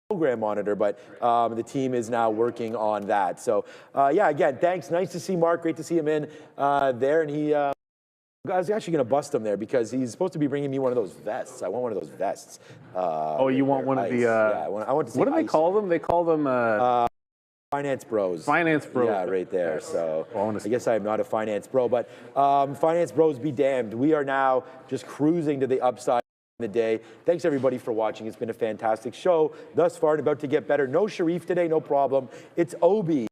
program monitor, but the team is now working on that. So yeah, again, thanks. Nice to see Mark. Great to see him in there. And he, I was actually going to bust him there because he's supposed to be bringing me one of those vests. I want one of those vests. Oh, you want one of the, yeah, I want to see what do they ICE. call them? They call them, Finance bros. Finance bros. Yeah, right there. So Well, I guess I'm not a finance bro, but finance bros be damned. We are now just cruising to the upside in the day. Thanks everybody for watching. It's been a fantastic show thus far and about to get better. No Sharif today, no problem. It's Obi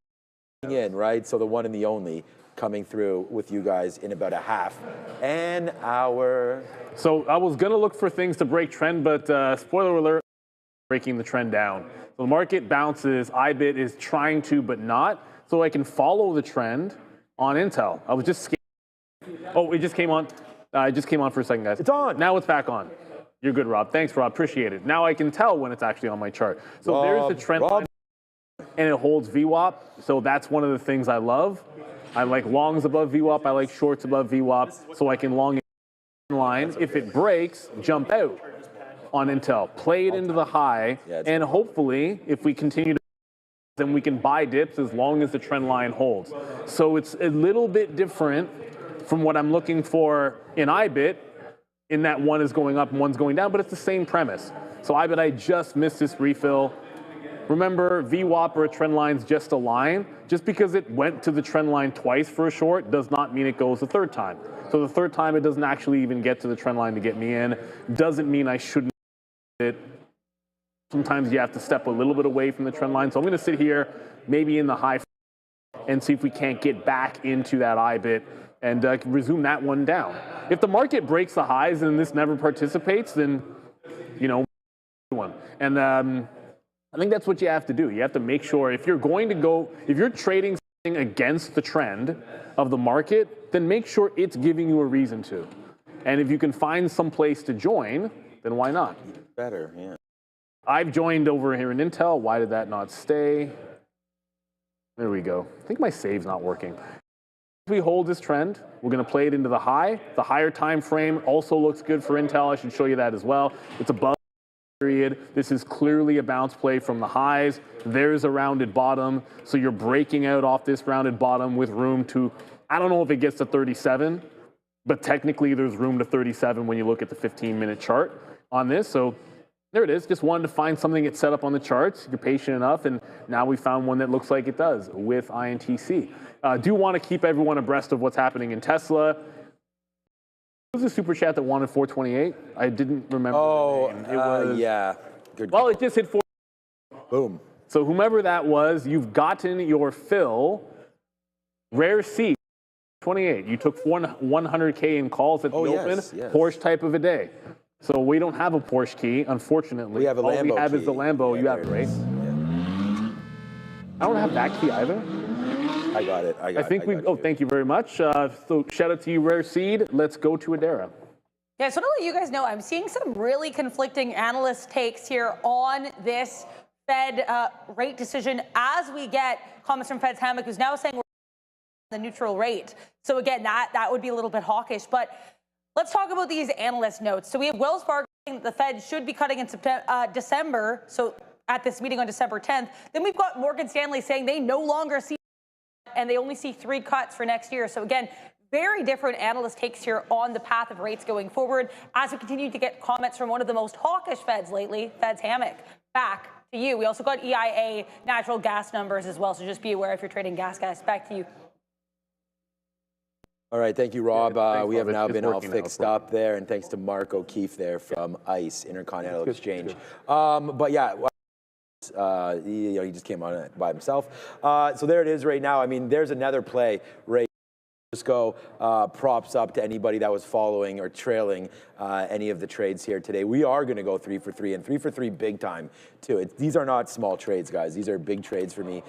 in, right? So the one and the only coming through with you guys in about a half an hour. So I was going to look for things to break trend, but spoiler alert, breaking the trend down. So the market bounces, IBIT is trying to, but not, so I can follow the trend on Intel. I was just oh, it just came on. It just came on for a second, guys. It's on. Now it's back on. You're good, Rob. Thanks, Rob. Appreciate it. Now I can tell when it's actually on my chart. So there's the trend line, and it holds VWAP. So that's one of the things I love. I like longs above VWAP. I like shorts above VWAP, so I can long line. If it breaks, jump out on Intel, play it into the high, and hopefully, if we continue to, then we can buy dips as long as the trend line holds. So it's a little bit different from what I'm looking for in IBIT, in that one is going up and one's going down, but it's the same premise. So IBIT, I just missed this refill. Remember, VWAP or a trend line's just a line. Just because it went to the trend line twice for a short does not mean it goes the third time. So the third time it doesn't actually even get to the trend line to get me in. Doesn't mean I shouldn't. Sometimes you have to step a little bit away from the trend line. So I'm going to sit here, maybe in the high, and see if we can't get back into that IBIT and resume that one down. If the market breaks the highs and this never participates, then, you know, one. And I think that's what you have to do. You have to make sure if you're going to go, if you're trading against the trend of the market, then make sure it's giving you a reason to. And if you can find some place to join, then why not? Better, yeah. I've joined over here in Intel. Why did that not stay? There we go. I think my save's not working. If we hold this trend, we're going to play it into the high. The higher time frame also looks good for Intel. I should show you that as well. It's above period. This is clearly a bounce play from the highs. There's a rounded bottom. So you're breaking out off this rounded bottom with room to, I don't know if it gets to 37, but technically there's room to 37 when you look at the 15-minute chart on this. So there it is. Just wanted to find something that's set up on the charts. You're patient enough, and now we found one that looks like it does with INTC. Do want to keep everyone abreast of what's happening in Tesla. It was a super chat that wanted 428. I didn't remember. Oh, the name. It was, yeah. Good. Well, it just hit 4. Boom. So whomever that was, you've gotten your fill. Rare seat, 28. You took 100K in calls at the open. Yes. Porsche type of a day. So we don't have a Porsche key, unfortunately. We have a Lambo key. All we have is the Lambo. Yeah, you have it, right? Yeah. I don't have that key either. I got it. I think we. Oh, thank you very much. So shout out to you, Rare Seed. Let's go to Adara. Yeah, so to let you guys know, I'm seeing some really conflicting analyst takes here on this Fed rate decision as we get comments from Fed's Hammock, who's now saying we're the neutral rate. So again, that would be a little bit hawkish. But let's talk about these analyst notes. So we have Wells Fargo saying that the Fed should be cutting in December. So at this meeting on December 10th. Then we've got Morgan Stanley saying they no longer see and they only see 3 cuts for next year. So again, very different analyst takes here on the path of rates going forward as we continue to get comments from one of the most hawkish Feds lately, Fed's Hammock. Back to you. We also got EIA natural gas numbers as well, so just be aware if you're trading gas. Back to you. All right, thank you, Rob. We have now been all working fixed now. up there, and thanks to Mark O'Keefe there from ICE, Intercontinental Exchange. But yeah, he just came on it by himself. So there it is right now. I mean, there's another play right. Just go props up to anybody that was following or trailing any of the trades here today. We are going to go 3 for 3 and 3 for 3 big time too. These are not small trades, guys. These are big trades for me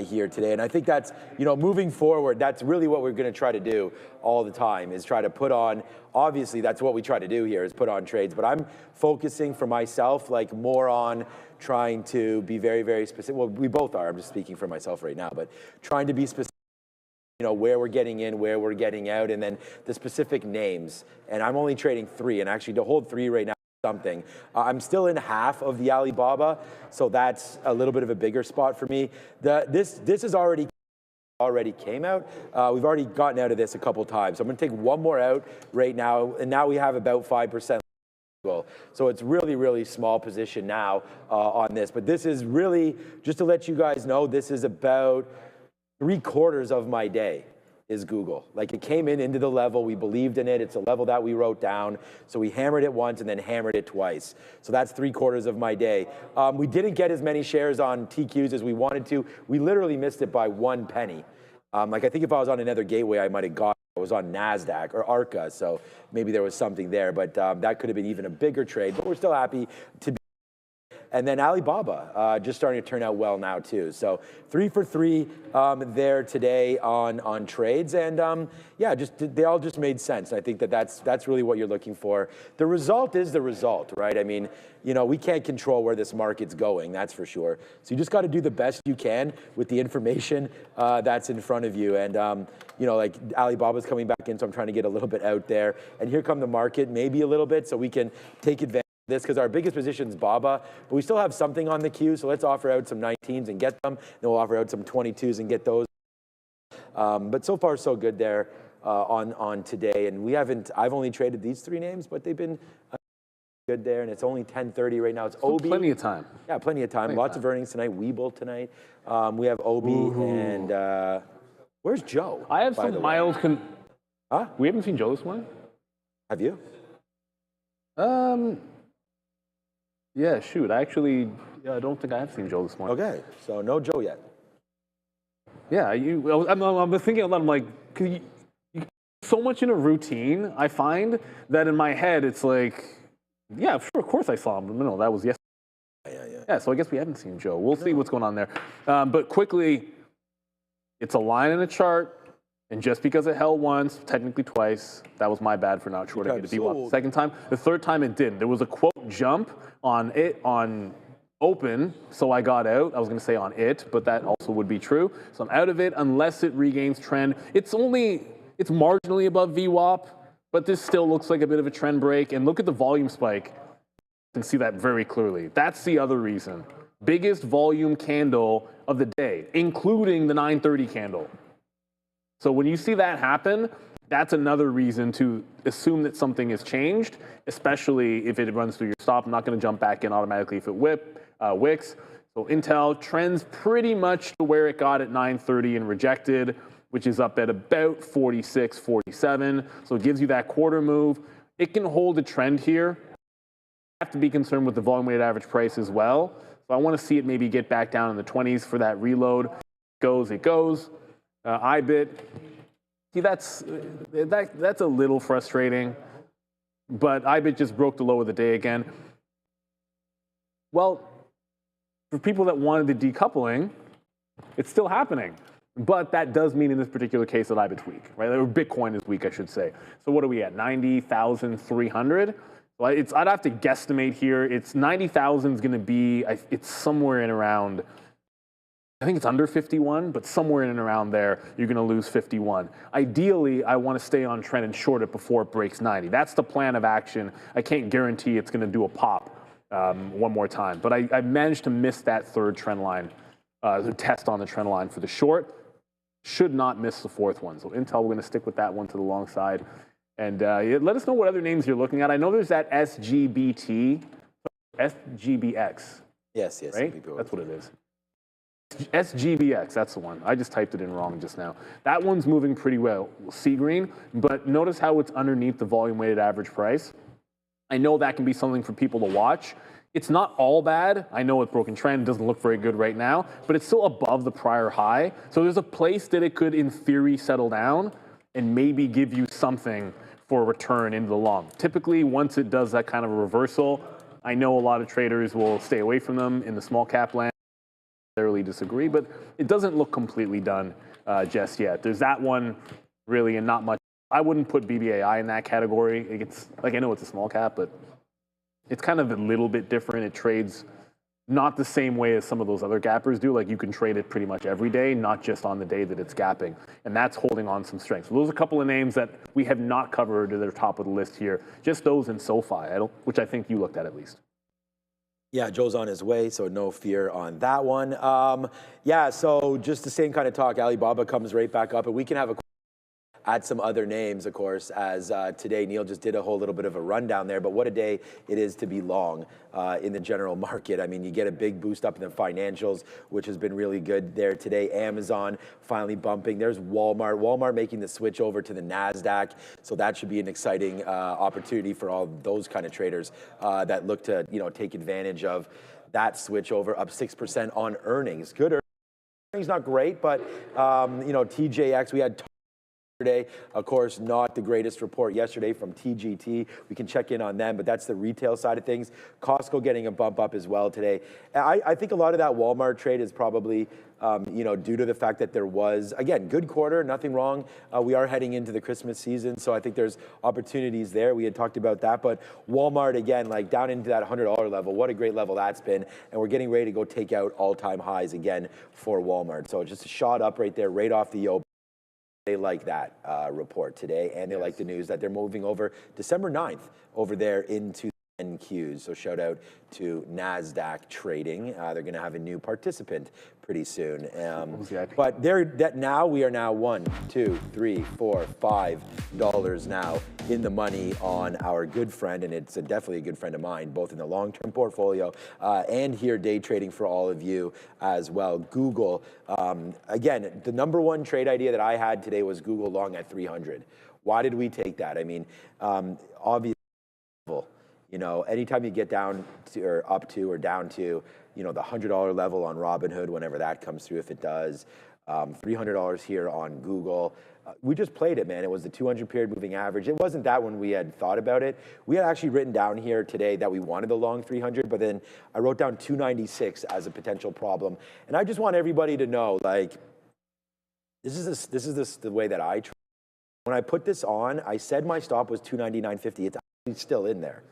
here today. And I think that's, moving forward, that's really what we're going to try to do all the time is try to put on, obviously that's what we try to do here is put on trades, but I'm focusing for myself like more on trying to be very, very specific. Well, we both are. I'm just speaking for myself right now, but trying to be specific. Where we're getting in, where we're getting out, and then the specific names. And I'm only trading 3, and actually to hold 3 right now is something. I'm still in half of the Alibaba, so that's a little bit of a bigger spot for me. This is already came out. We've already gotten out of this a couple times. So I'm going to take one more out right now, and now we have about 5%. So it's really, really small position now on this. But this is really, just to let you guys know, this is about 3/4 of my day is Google. Like it came into the level, we believed in it. It's a level that we wrote down. So we hammered it once and then hammered it twice. So that's 3/4 of my day. We didn't get as many shares on TQs as we wanted to. We literally missed it by 1 penny. I think if I was on another gateway, I might have got it. I was on NASDAQ or ARCA. So maybe there was something there, but that could have been even a bigger trade, but we're still happy to be. And then Alibaba just starting to turn out well now too. So 3 for 3 there today on trades, and they all just made sense. I think that's really what you're looking for. The result is the result, right? I mean, we can't control where this market's going, that's for sure. So you just got to do the best you can with the information that's in front of you. And like Alibaba's coming back in, so I'm trying to get a little bit out there. And here come the market, maybe a little bit, so we can take advantage. This because our biggest position is BABA, but we still have something on the queue, so let's offer out some 19s and get them. Then we'll offer out some 22s and get those. But so far so good there on today, and I've only traded these 3 names, but they've been good there, and it's only 10:30 right now. It's Obi. Plenty of time. Yeah, plenty of time. Lots of earnings tonight. Webull tonight. We have Obi and where's Joe? I have some mild. Huh? We haven't seen Joe this morning. Have you? Yeah, shoot. I don't think I have seen Joe this morning. Okay, so no Joe yet. Yeah, I'm thinking a lot. I'm like, you so much in a routine. I find that in my head, it's like, yeah, sure, of course I saw him. No, that was yesterday. Yeah. So I guess we haven't seen Joe. We'll see what's going on there. But quickly, It's a line in a chart, and just because it held once, technically twice, that was my bad for not shorting it. The second time, the third time it didn't. There was a quote jump on it on open, so I got out. I was going to say on it, but that also would be true. So I'm out of it unless it regains trend. It's marginally above VWAP, but this still looks like a bit of a trend break. And look at the volume spike. You can see that very clearly. That's the other reason. Biggest volume candle of the day, including the 930 candle. So when you see that happen, that's another reason to assume that something has changed, especially if it runs through your stop. I'm not going to jump back in automatically if it wicks. So Intel trends pretty much to where it got at 930 and rejected, which is up at about 46, 47. So it gives you that quarter move. It can hold a trend here. You have to be concerned with the volume weighted average price as well. So I want to see it maybe get back down in the 20s for that reload. It goes. IBIT. See, that's a little frustrating, but IBIT just broke the low of the day again. Well, for people that wanted the decoupling, it's still happening. But that does mean in this particular case that IBIT's weak, right? Or Bitcoin is weak, I should say. So what are we at, 90,300? Well, I'd have to guesstimate here. It's 90,000 is going to be, it's somewhere in around, I think it's under 51, but somewhere in and around there, you're going to lose 51. Ideally, I want to stay on trend and short it before it breaks 90. That's the plan of action. I can't guarantee it's going to do a pop one more time, but I managed to miss that third trend line, the test on the trend line for the short. Should not miss the fourth one. So Intel, we're going to stick with that one to the long side. And let us know what other names you're looking at. I know there's that SGBT, SGBX. Yes, right? That's what it is. SGBX, that's the one. I just typed it in wrong just now. That one's moving pretty well, sea green, but notice how it's underneath the volume weighted average price. I know that can be something for people to watch. It's not all bad. I know it's broken trend, doesn't look very good right now, but it's still above the prior high. So there's a place that it could, in theory, settle down and maybe give you something for a return into the long. Typically, once it does that kind of a reversal, I know a lot of traders will stay away from them in the small cap land. I necessarily disagree, but it doesn't look completely done just yet. There's that one really, and not much. I wouldn't put BBAI in that category. It's like, I know it's a small cap, but it's kind of a little bit different. It trades not the same way as some of those other gappers do. Like, you can trade it pretty much every day, not just on the day that it's gapping. And that's holding on some strength. So those are a couple of names that we have not covered at the top of the list here. Just those in SoFi, which I think you looked at least. Yeah, Joe's on his way, so no fear on that one. Yeah, so just the same kind of talk. Alibaba comes right back up, and we can have a add some other names, of course, as today Neil just did a whole little bit of a rundown there, but what a day it is to be long in the general market. I mean, you get a big boost up in the financials, which has been really good there today. Amazon finally bumping. There's Walmart making the switch over to the NASDAQ, so that should be an exciting opportunity for all those kind of traders that look to, take advantage of that switch over, up 6% on earnings. Good earnings, not great, but, TJX, we had yesterday, of course, not the greatest report yesterday from TGT. We can check in on them, but that's the retail side of things. Costco getting a bump up as well today. I think a lot of that Walmart trade is probably, due to the fact that there was, again, good quarter, nothing wrong. We are heading into the Christmas season, so I think there's opportunities there. We had talked about that, but Walmart, again, like down into that $100 level, what a great level that's been, and we're getting ready to go take out all-time highs again for Walmart. So just a shot up right there, right off the open. They like that report today, and they like the news that they're moving over December 9th over there into NQs. So shout out to NASDAQ trading. They're going to have a new participant pretty soon. But now we are now $1, $2, $3, $4, $5 now in the money on our good friend, and it's definitely a good friend of mine, both in the long-term portfolio and here day trading for all of you as well. Google, again, the number one trade idea that I had today was Google long at 300. Why did we take that? I mean, obviously, anytime you get down to, or up to, or down to, the $100 level on Robinhood, whenever that comes through, if it does, $300 here on Google. We just played it, man. It was the 200 period moving average. It wasn't that when we had thought about it. We had actually written down here today that we wanted the long 300, but then I wrote down 296 as a potential problem. And I just want everybody to know, like, the way that I trade. When I put this on, I said my stop was 299.50. It's actually still in there.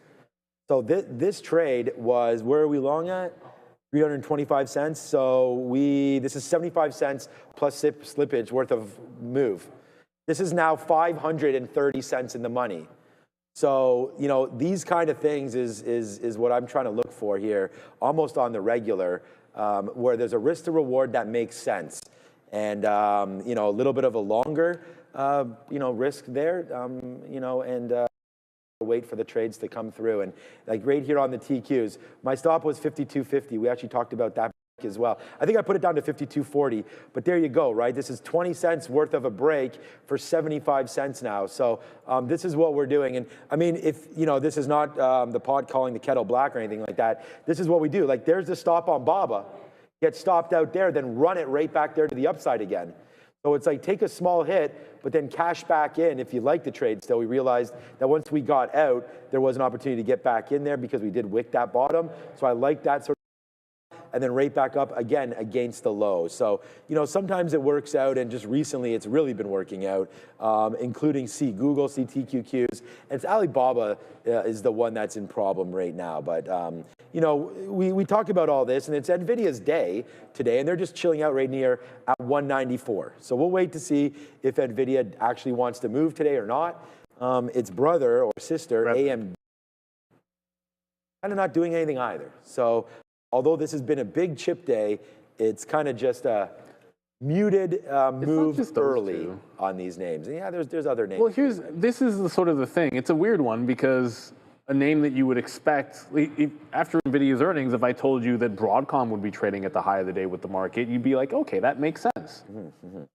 So this trade was, where are we long at? 325 cents. So this is 75 cents plus slippage worth of move. This is now 530 cents in the money. So, you know, these kind of things is what I'm trying to look for here, almost on the regular, where there's a risk to reward that makes sense. And, you know, a little bit of a longer, you know, risk there, you know, and wait for the trades to come through. And like right here on the TQs, my stop was 52.50. We actually talked about that as well. I think I put it down to 52.40, but there you go, right? This is 20 cents worth of a break for 75 cents now. So this is what we're doing. And I mean, if, you know, this is not the pot calling the kettle black or anything like that. This is what we do. Like there's the stop on BABA, get stopped out there, then run it right back there to the upside again. So it's like take a small hit, but then cash back in if you like the trade still. We realized that once we got out, there was an opportunity to get back in there because we did wick that bottom. So I like that sort of, and then right back up again against the low. So, you know, sometimes it works out, and just recently it's really been working out, including Google, TQQs. And it's Alibaba is the one that's in problem right now. But, you know, we talk about all this, and it's Nvidia's day today, and they're just chilling out right near at 194. So we'll wait to see if Nvidia actually wants to move today or not. Its brother or sister, AMD, kind of not doing anything either. So although this has been a big chip day, it's kind of just a muted move early on these names. And yeah, there's other names. Well, this is the sort of the thing. It's a weird one because a name that you would expect, after Nvidia's earnings, if I told you that Broadcom would be trading at the high of the day with the market, you'd be like, okay, that makes sense.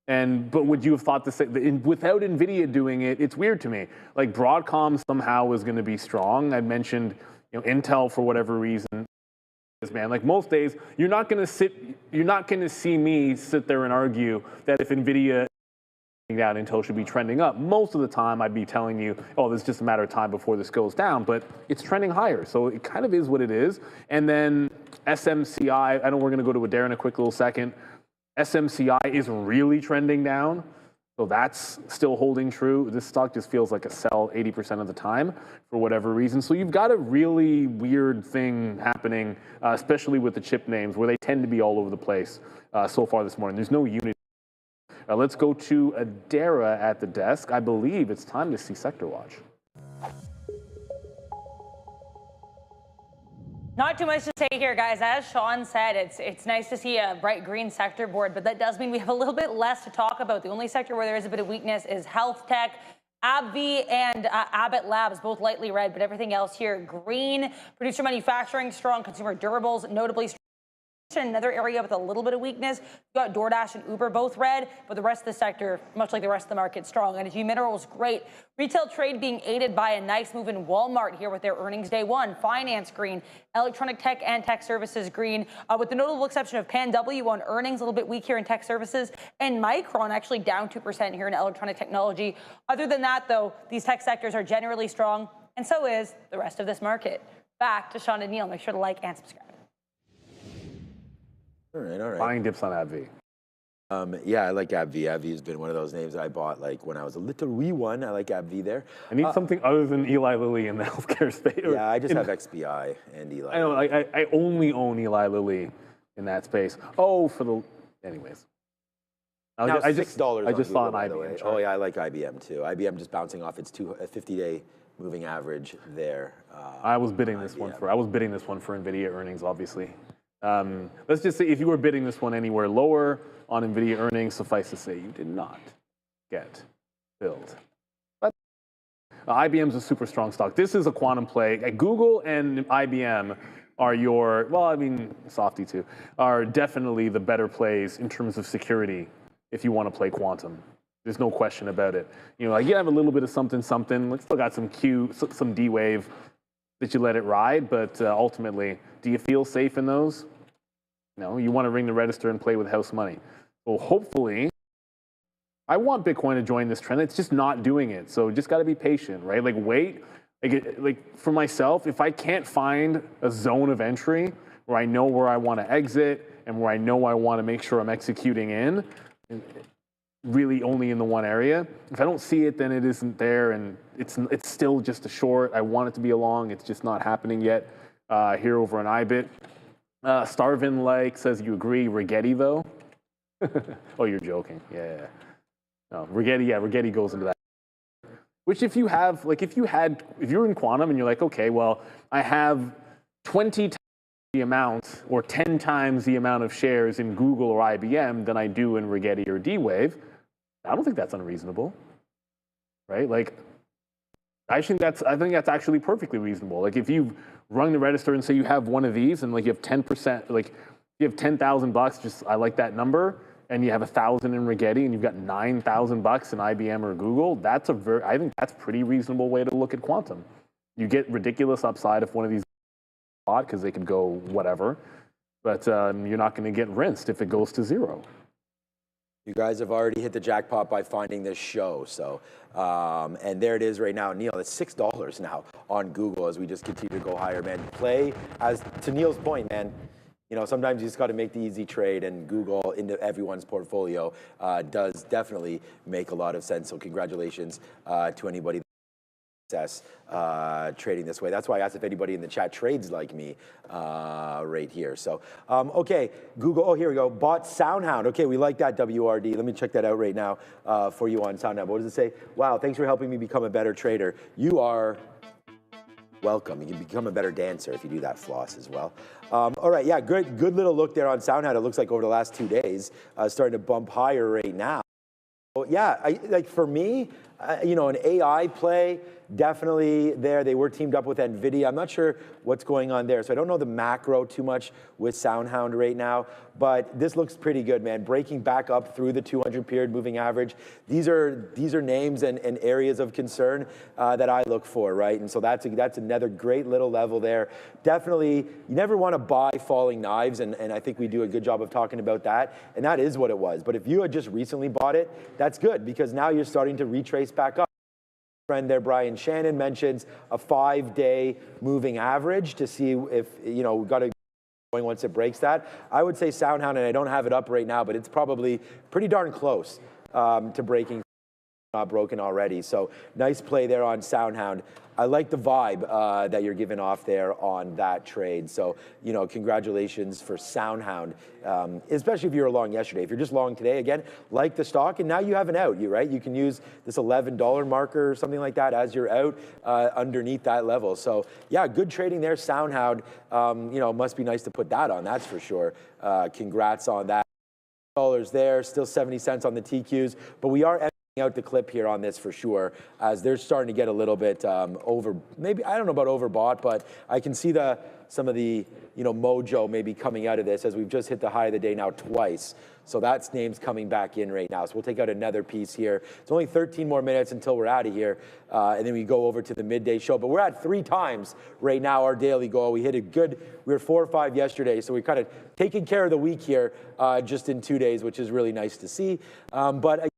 But would you have thought to say, without Nvidia doing it, it's weird to me. Like Broadcom somehow is going to be strong. I mentioned, you know, Intel for whatever reason. Man, like most days, you're not going to see me sit there and argue that if Nvidia down, Intel should be trending up. Most of the time, I'd be telling you, oh, this is just a matter of time before this goes down, but it's trending higher. So it kind of is what it is. And then SMCI, I know we're going to go to Adair in a quick little second. SMCI is really trending down. So that's still holding true. This stock just feels like a sell 80% of the time for whatever reason. So you've got a really weird thing happening, especially with the chip names, where they tend to be all over the place so far this morning. There's no unity. Let's go to Adara at the desk. I believe it's time to see Sector Watch. Not too much to say here, guys. As Sean said, it's nice to see a bright green sector board, but that does mean we have a little bit less to talk about. The only sector where there is a bit of weakness is health tech. AbbVie and Abbott Labs, both lightly red, but everything else here green. Producer manufacturing strong, consumer durables notably strong. Another area with a little bit of weakness, you got DoorDash and Uber both red, but the rest of the sector, much like the rest of the market, strong. Energy minerals, great. Retail trade being aided by a nice move in Walmart here with their earnings day one. Finance green, electronic tech and tech services green, with the notable exception of PanW on earnings, a little bit weak here in tech services, and Micron actually down 2% here in electronic technology. Other than that, though, these tech sectors are generally strong, and so is the rest of this market. Back to Sean and Neil. Make sure to like and subscribe. All right. Buying dips on AbbVie. Yeah, I like AbbVie. AbbVie has been one of those names that I bought like when I was a little wee one. I like AbbVie there. I need something other than Eli Lilly in the healthcare space. Yeah, I just have XBI and Eli. I know. I only own Eli Lilly in that space. Oh, anyways. Now I $6 just on saw Google, an by the IBM way. chart. Oh yeah, I like IBM too. IBM just bouncing off its 50-day moving average there. I was bidding this one for Nvidia earnings, obviously. Let's just say if you were bidding this one anywhere lower on Nvidia earnings, suffice to say you did not get filled. But IBM's a super strong stock. This is a quantum play. Google and IBM are Softy too, are definitely the better plays in terms of security if you want to play quantum. There's no question about it. You know, like you have a little bit of something. Let's still got some some D wave that you let it ride, but ultimately, do you feel safe in those? No, you want to ring the register and play with house money. Well, hopefully, I want Bitcoin to join this trend. It's just not doing it. So just got to be patient, right? Like wait, like for myself, if I can't find a zone of entry where I know where I want to exit and where I know I want to make sure I'm executing in, really only in the one area. If I don't see it, then it isn't there, and it's still just a short. I want it to be a long. It's just not happening yet here over on IBIT. Starvin says you agree. Rigetti though? Oh, you're joking. Yeah. No, Rigetti goes into that. Which if you have, if you're in quantum and you're like, okay, well, I have 20 times the amount or 10 times the amount of shares in Google or IBM than I do in Rigetti or D-Wave, I don't think that's unreasonable, right? I think that's actually perfectly reasonable. If you've rung the register and say you have one of these and you have 10%, you have $10,000, I like that number, and you have 1,000 in Rigetti and you've got $9,000 in IBM or Google, I think that's a pretty reasonable way to look at quantum. You get ridiculous upside if one of these because they could go whatever, but you're not going to get rinsed if it goes to zero. You guys have already hit the jackpot by finding this show. So, and there it is right now. Neil, it's $6 now on Google as we just continue to go higher, man. Play, as to Neil's point, man, sometimes you just got to make the easy trade, and Google into everyone's portfolio does definitely make a lot of sense. So congratulations to anybody success trading this way. That's why I asked if anybody in the chat trades like me right here. So, okay, Google, oh, here we go. Bought SoundHound. Okay, we like that, WRD. Let me check that out right now for you on SoundHound. What does it say? Wow, thanks for helping me become a better trader. You are welcome. You can become a better dancer if you do that floss as well. All right, yeah, good little look there on SoundHound. It looks like over the last 2 days, starting to bump higher right now. So, yeah, for me, an AI play, definitely there. They were teamed up with Nvidia. I'm not sure what's going on there. So I don't know the macro too much with SoundHound right now, but this looks pretty good, man. Breaking back up through the 200 period moving average. These are names and areas of concern that I look for, right? And so that's another great little level there. Definitely, you never want to buy falling knives, and I think we do a good job of talking about that, and that is what it was. But if you had just recently bought it, that's good, because now you're starting to retrace back up. Friend there, Brian Shannon, mentions a 5-day moving average to see if, we've got to going once it breaks that. I would say SoundHound, and I don't have it up right now, but it's probably pretty darn close to breaking, not broken already. So nice play there on SoundHound. I like the vibe that you're giving off there on that trade. So, congratulations for SoundHound, especially if you were long yesterday. If you're just long today, again, like the stock, and now you have an out, right? You can use this $11 marker or something like that as your out underneath that level. So, yeah, good trading there. SoundHound, must be nice to put that on, that's for sure. Congrats on that. $10 there, still 70 cents on the TQs, but we are out the clip here on this for sure, as they're starting to get a little bit over, maybe, I don't know about overbought, but I can see some of the mojo maybe coming out of this, as we've just hit the high of the day now twice. So that's names coming back in right now. So we'll take out another piece here. It's only 13 more minutes until we're out of here, and then we go over to the midday show. But we're at 3 times right now our daily goal. We hit a good, we were 4 or 5 yesterday, so we're kind of taking care of the week here just in 2 days, which is really nice to see. But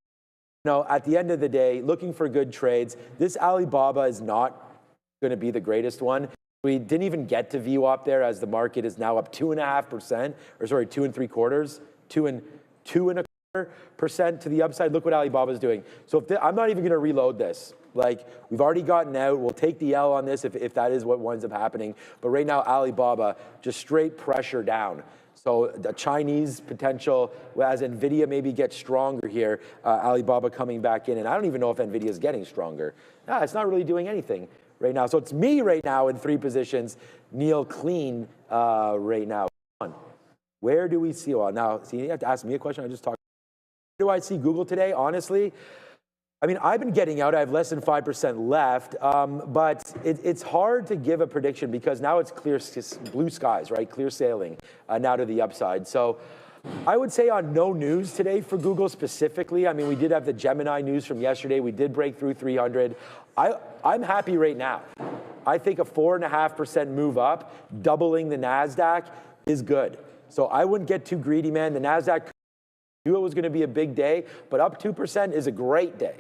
at the end of the day, looking for good trades. This Alibaba is not going to be the greatest one. We didn't even get to VWAP there, as the market is now up 2.5%, or sorry, 2 3/4, 2.25% to the upside. Look what Alibaba is doing. So I'm not even going to reload this. We've already gotten out. We'll take the L on this if that is what winds up happening. But right now, Alibaba, just straight pressure down. So the Chinese potential, as Nvidia maybe gets stronger here, Alibaba coming back in, and I don't even know if Nvidia is getting stronger. It's not really doing anything right now. So it's me right now in 3 positions. Neil clean right now. Where do we see? Well, now, see, you have to ask me a question. I just talked. Where do I see Google today? Honestly, I mean, I've been getting out. I have less than 5% left, but it's hard to give a prediction, because now it's clear blue skies, right? Clear sailing now to the upside. So I would say on no news today for Google specifically. I mean, we did have the Gemini news from yesterday. We did break through 300. I'm happy right now. I think a 4.5% move up, doubling the NASDAQ, is good. So I wouldn't get too greedy, man. The NASDAQ knew it was going to be a big day, but up 2% is a great day.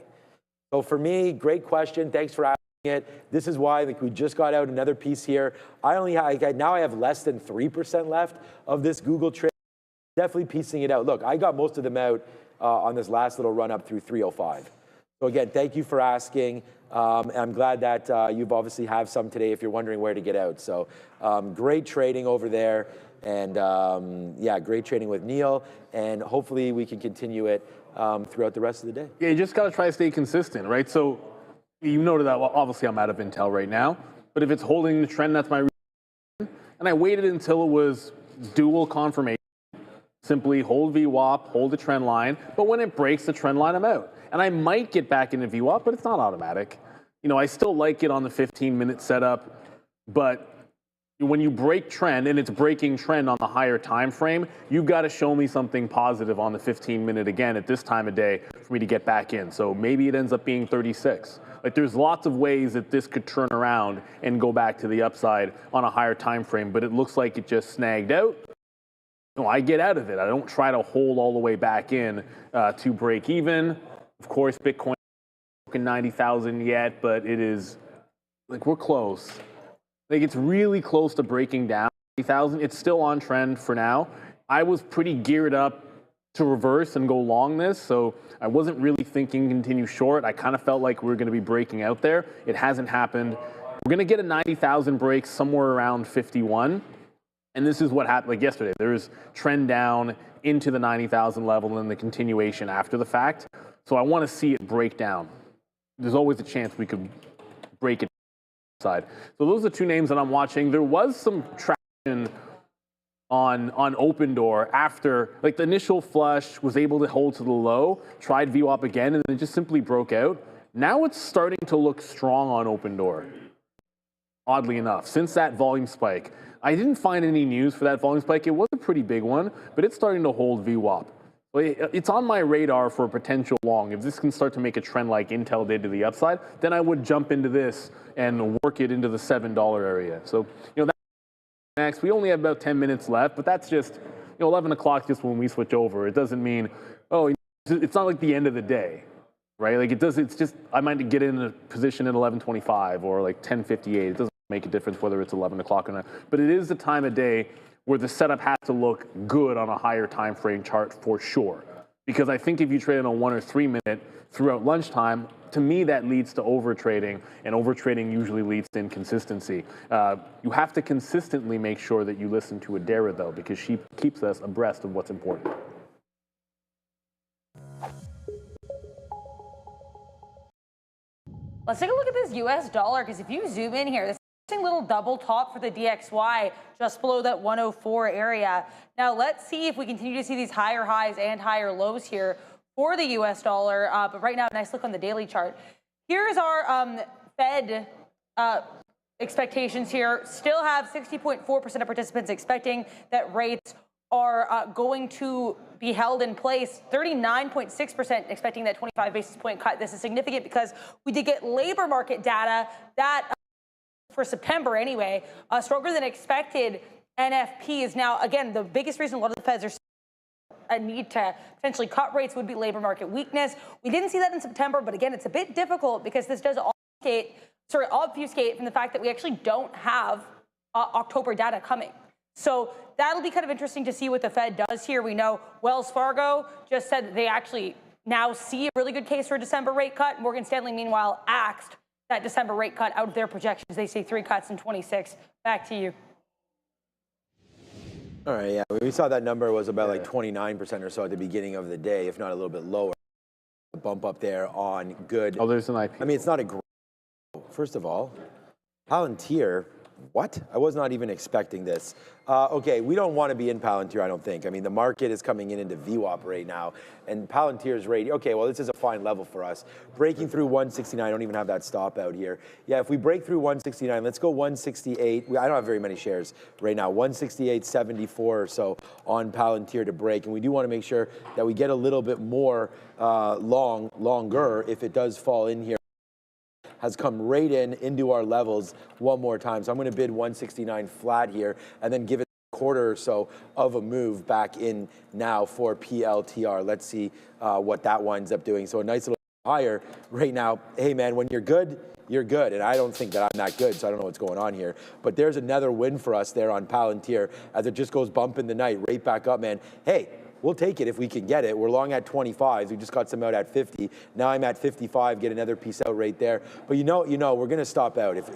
So for me, great question. Thanks for asking it. This is why we just got out another piece here. Now I have less than 3% left of this Google trade. Definitely piecing it out. Look, I got most of them out on this last little run up through 305. So again, thank you for asking. And I'm glad that you've obviously have some today if you're wondering where to get out. So great trading over there. And yeah, great trading with Neil. And hopefully we can continue it throughout the rest of the day. Yeah, you just got to try to stay consistent, right? So you noted that, well, obviously I'm out of Intel right now. But if it's holding the trend, that's my reason. And I waited until it was dual confirmation. Simply hold VWAP, hold the trend line. But when it breaks the trend line, I'm out. And I might get back into VWAP, but it's not automatic. You know, I still like it on the 15-minute setup, but when you break trend and it's breaking trend on the higher time frame, you've got to show me something positive on the 15-minute again at this time of day for me to get back in. So maybe it ends up being 36. Like there's lots of ways that this could turn around and go back to the upside on a higher time frame, but it looks like it just snagged out. No, I get out of it. I don't try to hold all the way back in to break even. Of course, Bitcoin isn't 90,000 yet, but it is, like, we're close. Like, it's really close to breaking down 90,000. It's still on trend for now. I was pretty geared up to reverse and go long this, so I wasn't really thinking continue short. I kind of felt like we were going to be breaking out there. It hasn't happened. We're going to get a 90,000 break somewhere around 51. And this is what happened like yesterday. There's trend down into the 90,000 level and the continuation after the fact. So I want to see it break down. There's always a chance we could break it side. So those are two names that I'm watching. There was some traction on Open Door after, like, the initial flush was able to hold to the low, tried VWAP again, and then just simply broke out. Now it's starting to look strong on Open Door, oddly enough, since that volume spike. I didn't find any news for that volume spike. It was a pretty big one, but it's starting to hold VWAP. It's on my radar for a potential long. If this can start to make a trend like Intel did to the upside, then I would jump into this and work it into the $7 area. So, you know, that's next. We only have about 10 minutes left, but that's just, you know, 11 o'clock just when we switch over. It doesn't mean, oh, it's not like the end of the day, right? Like it's just, I might get in a position at 11:25 or like 10:58. It doesn't make a difference whether it's 11 o'clock or not. But it is the time of day where the setup has to look good on a higher time frame chart for sure. Because I think if you trade on a 1 or 3 minute throughout lunchtime, to me that leads to overtrading, and overtrading usually leads to inconsistency. You have to consistently make sure that you listen to Adara though, because she keeps us abreast of what's important. Let's take a look at this US dollar, because if you zoom in here, this little double top for the DXY just below that 104 area. Now let's see if we continue to see these higher highs and higher lows here for the US dollar. But right now, nice look on the daily chart. Here's our Fed expectations here. Still have 60.4% of participants expecting that rates are going to be held in place. 39.6% expecting that 25 basis point cut. This is significant because we did get labor market data that for September anyway, stronger than expected NFP is now, again, the biggest reason a lot of the Feds are a need to potentially cut rates would be labor market weakness. We didn't see that in September, but again, it's a bit difficult because this does obfuscate from the fact that we actually don't have October data coming. So that'll be kind of interesting to see what the Fed does here. We know Wells Fargo just said that they actually now see a really good case for a December rate cut. Morgan Stanley, meanwhile, axed that December rate cut out of their projections. They say 3 cuts in 26. Back to you. All right, yeah, we saw that number was about like 29% or so at the beginning of the day, if not a little bit lower. A bump up there on good. Oh, there's an IP. I mean, it's not a great. First of all, Palantir. What? I was not even expecting this. Okay, we don't want to be in Palantir, I don't think. I mean, the market is coming into VWAP right now, and Palantir's rate, okay, well, this is a fine level for us. Breaking through 169, I don't even have that stop out here. Yeah, if we break through 169, let's go 168. I don't have very many shares right now. 168.74 or so on Palantir to break, and we do want to make sure that we get a little bit more longer if it does fall in here. Has come right into our levels one more time. So I'm going to bid 169 flat here and then give it a quarter or so of a move back in now for PLTR. Let's see what that winds up doing. So a nice little higher right now. Hey, man, when you're good, you're good. And I don't think that I'm that good, so I don't know what's going on here. But there's another win for us there on Palantir as it just goes bump in the night, right back up, man. Hey, we'll take it if we can get it. We're long at 25. We just got some out at 50. Now I'm at 55. Get another piece out right there. But you know, we're going to stop out if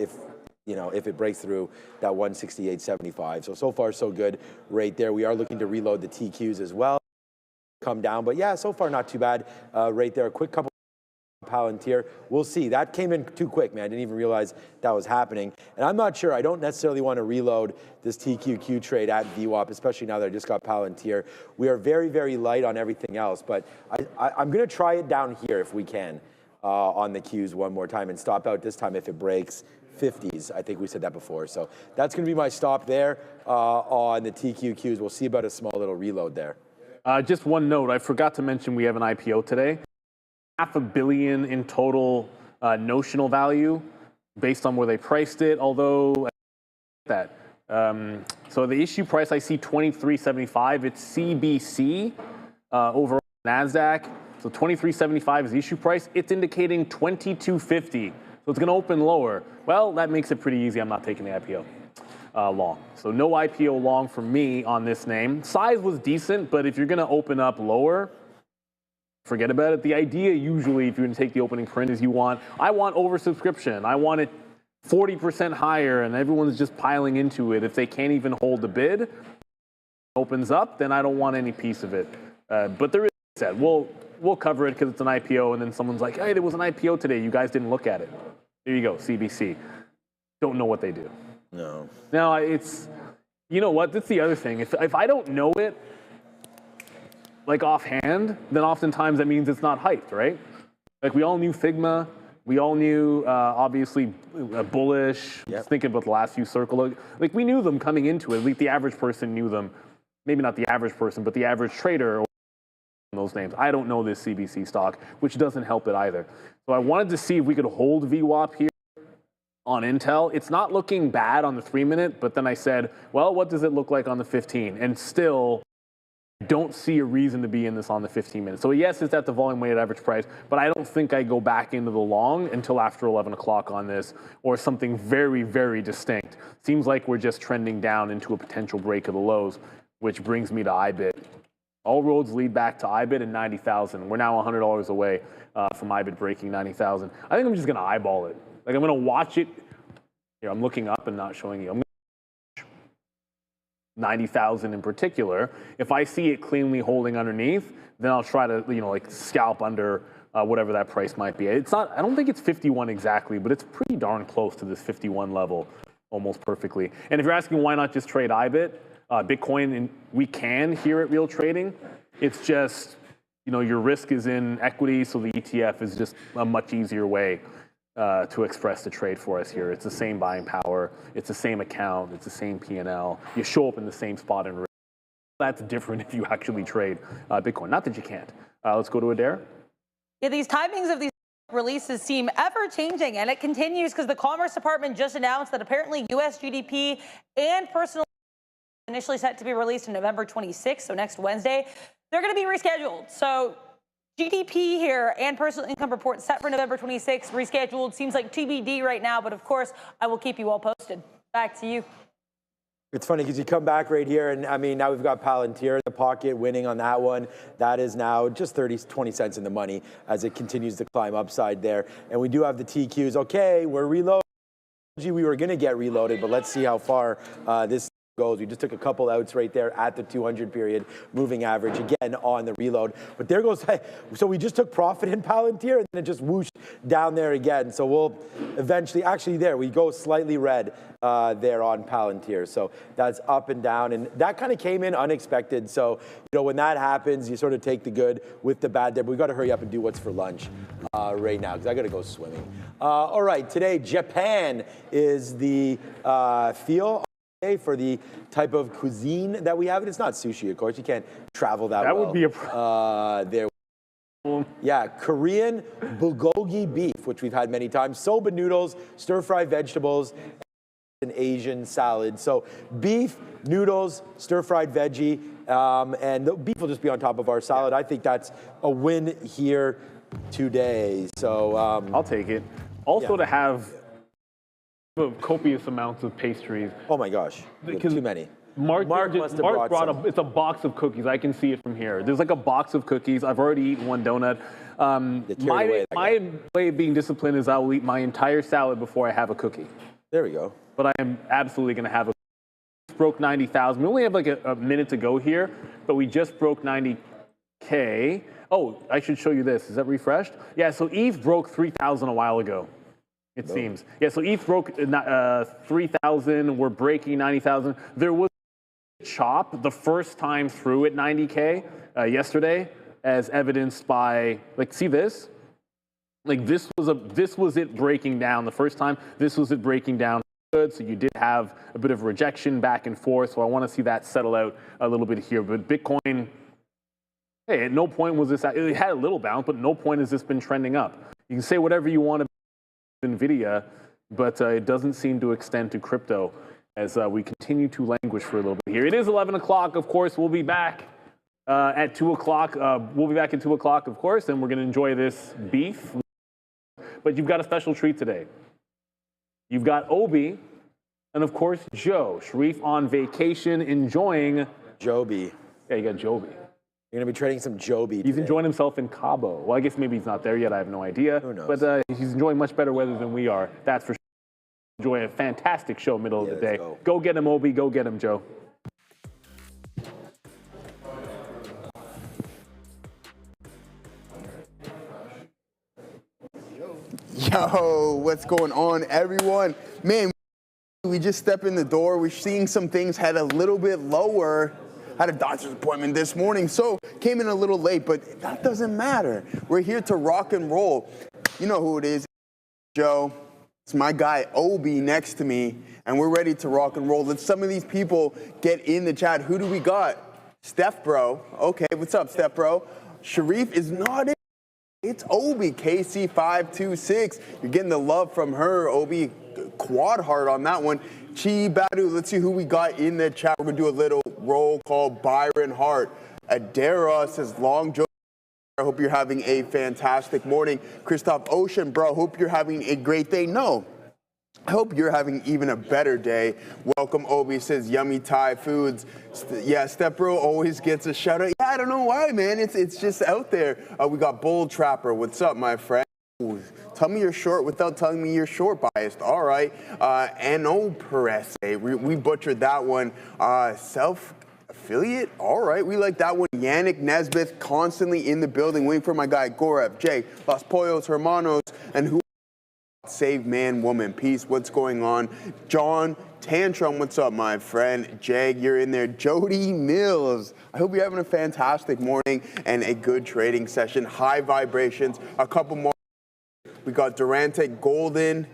it breaks through that 168.75. So far so good right there. We are looking to reload the TQs as well. Come down, but yeah, so far not too bad right there. A quick couple. Palantir, we'll see. That came in too quick, man. I didn't even realize that was happening. And I'm not sure. I don't necessarily want to reload this TQQ trade at VWAP, especially now that I just got Palantir. We are very, very light on everything else, but I'm going to try it down here if we can on the Qs one more time and stop out this time if it breaks 50s. I think we said that before. So that's going to be my stop there on the TQQs. We'll see about a small little reload there. Just one note. I forgot to mention we have an IPO today. $500 million in total notional value based on where they priced it, although that. So the issue price, I see $23.75. It's CBC over NASDAQ. So $23.75 is the issue price. It's indicating $22.50. So it's going to open lower. Well, that makes it pretty easy. I'm not taking the IPO long. So no IPO long for me on this name. Size was decent, but if you're going to open up lower, forget about it. The idea usually, if you're going to take the opening print, is I want oversubscription. I want it 40% higher, and everyone's just piling into it. If they can't even hold the bid, opens up, then I don't want any piece of it. But there is that. We'll cover it because it's an IPO, and then someone's like, hey, there was an IPO today. You guys didn't look at it. There you go, CBC. Don't know what they do. No. Now, it's, you know what? That's the other thing. If I don't know it, like offhand, then oftentimes that means it's not hyped, right? Like we all knew Figma, we all knew obviously bullish. Yep. Just thinking about the last few circle, like we knew them coming into it. At least the average person knew them. Maybe not the average person, but the average trader or those names. I don't know this CBC stock, which doesn't help it either. So I wanted to see if we could hold VWAP here on Intel. It's not looking bad on the 3-minute, but then I said, well, what does it look like on the 15? And still, don't see a reason to be in this on the 15 minutes. So yes, it's at the volume weighted average price, but I don't think I go back into the long until after 11 o'clock on this or something very, very distinct. Seems like we're just trending down into a potential break of the lows, which brings me to IBIT. All roads lead back to IBIT and 90,000. We're now $100 away from IBIT breaking 90,000. I think I'm just going to eyeball it. Like I'm going to watch it. Here, I'm looking up and not showing you. I'm 90,000 in particular. If I see it cleanly holding underneath, then I'll try to, like scalp under whatever that price might be. It's not, I don't think it's 51 exactly, but it's pretty darn close to this 51 level almost perfectly. And if you're asking why not just trade IBIT, Bitcoin, and we can here at Real Trading, it's just, your risk is in equity, so the ETF is just a much easier way to express the trade for us here. It's the same buying power, it's the same account, it's the same P&L. You show up in the same spot and risk. That's different if you actually trade Bitcoin. Not that you can't. Let's go to Adair. Yeah, these timings of these releases seem ever changing, and it continues because the Commerce Department just announced that apparently U.S. GDP and personal initially set to be released on November 26th, so next Wednesday, they're going to be rescheduled. So GDP here and personal income report set for November 26th, rescheduled. Seems like TBD right now, but of course, I will keep you all posted. Back to you. It's funny because you come back right here, and I mean, now we've got Palantir in the pocket winning on that one. That is now just 20 cents in the money as it continues to climb upside there. And we do have the TQs. Okay, we're reloading. We were going to get reloaded, but let's see how far this goes. We just took a couple outs right there at the 200 period moving average again on the reload. But there goes, so we just took profit in Palantir and then it just whooshed down there again. So we'll eventually, actually there, we go slightly red there on Palantir. So that's up and down, and that kind of came in unexpected. So, when that happens, you sort of take the good with the bad there, but we got to hurry up and do what's for lunch right now because I got to go swimming. All right, today, Japan is the feel for the type of cuisine that we have. And it's not sushi, of course. You can't travel that well. That would be a problem. There. Yeah, Korean bulgogi beef, which we've had many times. Soba noodles, stir-fried vegetables, and Asian salad. So beef, noodles, stir-fried veggie, and the beef will just be on top of our salad. I think that's a win here today. So I'll take it. Also, to have copious amounts of pastries. Oh my gosh, too many. Mark must have brought some. it's a box of cookies. I can see it from here. There's like a box of cookies. I've already eaten one donut. My way of being disciplined is I will eat my entire salad before I have a cookie. There we go. But I am absolutely going to have a cookie. Broke 90,000. We only have like a minute to go here, but we just broke 90K. Oh, I should show you this. Is that refreshed? Yeah, so ETH broke 3,000 a while ago. It seems. Yeah, so ETH broke 3,000. We're breaking 90,000. There was a chop the first time through at 90K yesterday, as evidenced by, like, see this? Like, this was it breaking down the first time. This was it breaking down good. So you did have a bit of rejection back and forth. So I want to see that settle out a little bit here. But Bitcoin, hey, at no point was this, it had a little bounce, but no point has this been trending up. You can say whatever you want about Nvidia, but it doesn't seem to extend to crypto as we continue to languish for a little bit here. It is 11 o'clock, of course. We'll be back at 2 o'clock. We'll be back at 2 o'clock, of course, and we're going to enjoy this beef. But you've got a special treat today. You've got Obi, and of course, Joe. Sharif on vacation, enjoying Joby. Yeah, you got Joby. You're going to be trading some Joby today. He's enjoying himself in Cabo. Well, I guess maybe he's not there yet. I have no idea. Who knows? But he's enjoying much better weather than we are. That's for sure. Enjoy a fantastic show middle of the day. Go get him, Obi. Go get him, Joe. Yo, what's going on, everyone? Man, we just stepped in the door. We're seeing some things head a little bit lower. Had a doctor's appointment this morning, so came in a little late, but that doesn't matter. We're here to rock and roll. You know who it is, Joe. It's my guy, Obi, next to me, and we're ready to rock and roll. Let some of these people get in the chat. Who do we got? Steph, bro. Okay, what's up, Steph, bro? Sharif is not in. It's Obi, KC526. You're getting the love from her, Obi. Quad heart on that one. Chi Badu, let's see who we got in the chat. We're going to do a little roll call. Byron Hart. Adara says, long joke. I hope you're having a fantastic morning. Christoph Ocean, bro, hope you're having a great day. No, I hope you're having even a better day. Welcome, Obi, says yummy Thai foods. Yeah, Stepbro always gets a shout out. Yeah, I don't know why, man. It's just out there. We got Bull Trapper. What's up, my friend? Ooh, tell me you're short without telling me you're short biased. All right. Ano Perez. We butchered that one. Self-affiliate? All right. We like that one. Yannick Nesbitt constantly in the building. Waiting for my guy, Gorev, Jay, Los Pollos Hermanos, and who Save Man Woman. Peace. What's going on? John Tantrum. What's up, my friend? Jag, you're in there. Jody Mills. I hope you're having a fantastic morning and a good trading session. High vibrations. A couple more. We got Durante Golden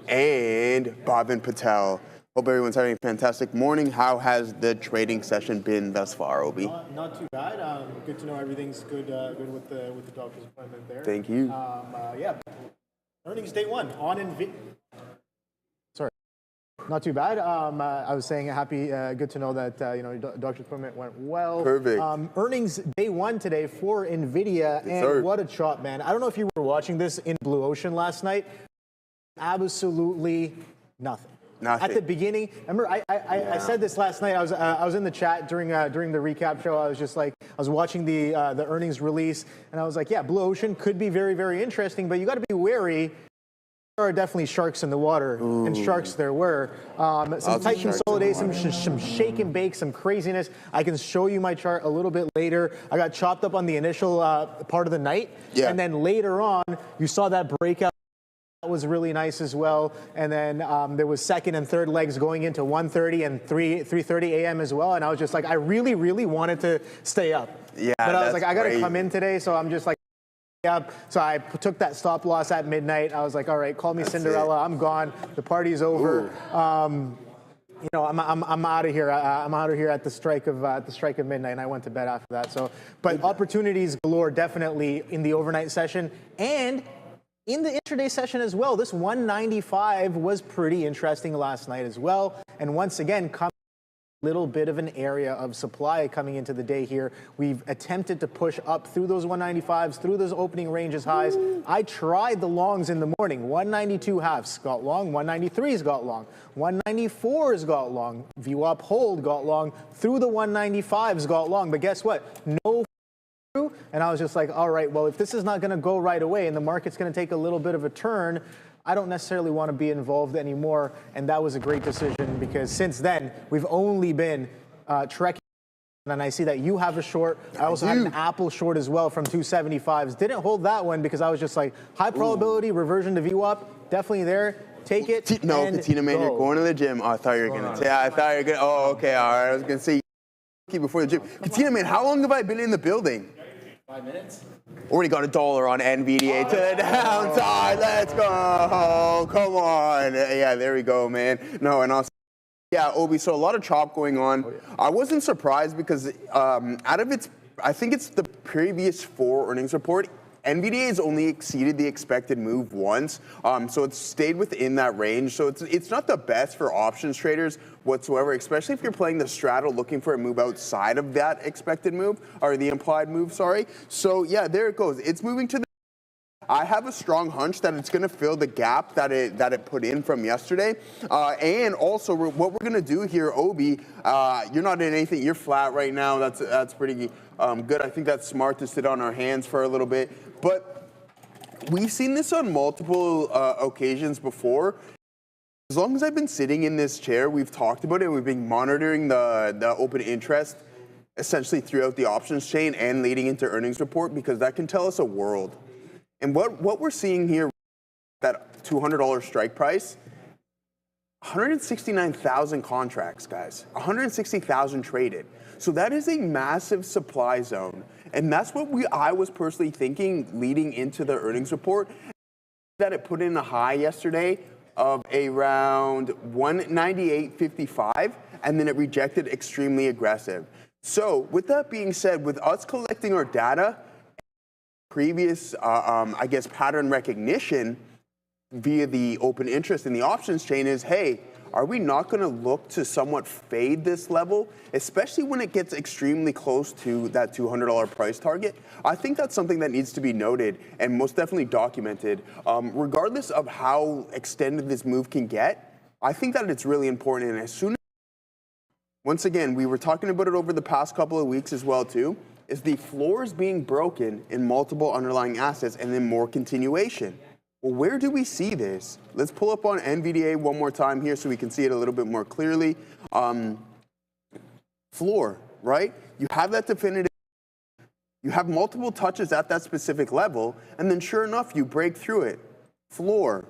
and Bhavin Patel. Hope everyone's having a fantastic morning. How has the trading session been thus far, Obi? Not too bad. Good to know everything's good with the doctor's appointment there. Thank you. Yeah, earnings day one on Nvidia. Sorry, not too bad. I was saying good to know that your doctor's appointment went well. Perfect. Earnings day one today for Nvidia, and what a chop, man! I don't know if you were watching this in Blue Ocean last night. Absolutely nothing. At the beginning, remember I said this last night. I was in the chat during the recap show. I was just like, I was watching the earnings release, and I was like, yeah, Blue Ocean could be very, very interesting, but you got to be wary. There are definitely sharks in the water, and sharks there were. Some tight consolidation, some shake and bake, some craziness. I can show you my chart a little bit later. I got chopped up on the initial part of the night, and then later on, you saw that breakout. That was really nice as well. And then there was second and third legs going into 1:30 and 3:30 a.m. as well. And I was just like, I really, really wanted to stay up. Yeah, but I was like, I got to come in today. So I'm just like, yeah. So I took that stop loss at midnight. I was like, all right, call me Cinderella. I'm gone. The party's over. I'm out of here. I'm out of here at the strike of midnight, and I went to bed after that. So, but opportunities galore, definitely in the overnight session and in the intraday session as well. This 195 was pretty interesting last night as well. And once again, little bit of an area of supply coming into the day here. We've attempted to push up through those 195s, through those opening ranges highs. I tried the longs in the morning. 192 halves got long, 193s got long, 194s got long, view up hold got long, through the 195s got long. But guess what? No. And I was just like, all right, well, if this is not going to go right away and the market's going to take a little bit of a turn, I don't necessarily want to be involved anymore. And that was a great decision because since then, we've only been trekking. And I see that you have a short. I also had an Apple short as well from 275s. Didn't hold that one because I was just like, high probability, reversion to view up, definitely there. Take it. No, Katina, man, you're going to the gym. Oh, I thought you were going to. Yeah, I thought you were going to. Oh, okay, all right. I was going to say before the gym. Katina, man, how long have I been in the building? 5 minutes. Already got $1 on Nvidia to the downside. Let's go. Come on. Yeah, there we go, man. No, and also, yeah, Obi, so a lot of chop going on. Oh, yeah. I wasn't surprised because out of its, I think it's the previous 4 earnings report, Nvidia has only exceeded the expected move once, so it's stayed within that range. So it's not the best for options traders whatsoever, especially if you're playing the straddle looking for a move outside of that expected move, or the implied move, sorry. So yeah, there it goes. It's moving to the... I have a strong hunch that it's going to fill the gap that it put in from yesterday. And also, what we're going to do here, Obi, you're not in anything. You're flat right now. That's pretty good. I think that's smart to sit on our hands for a little bit. But we've seen this on multiple occasions before. As long as I've been sitting in this chair, we've talked about it. We've been monitoring the open interest essentially throughout the options chain and leading into earnings report because that can tell us a world. And what we're seeing here, that $200 strike price, 169,000 contracts, guys. 160,000 traded. So that is a massive supply zone. And that's what I was personally thinking leading into the earnings report. That it put in a high yesterday of around 198.55, and then it rejected extremely aggressive. So with that being said, with us collecting our data, previous, I guess, pattern recognition via the open interest in the options chain is, hey, are we not going to look to somewhat fade this level, especially when it gets extremely close to that $200 price target? I think that's something that needs to be noted and most definitely documented. Regardless of how extended this move can get, I think that it's really important. And as soon as, once again, we were talking about it over the past couple of weeks as well, too, is the floors being broken in multiple underlying assets and then more continuation. Well, where do we see this? Let's pull up on NVDA one more time here so we can see it a little bit more clearly. Floor, right? You have that definitive, you have multiple touches at that specific level, and then sure enough, you break through it. Floor.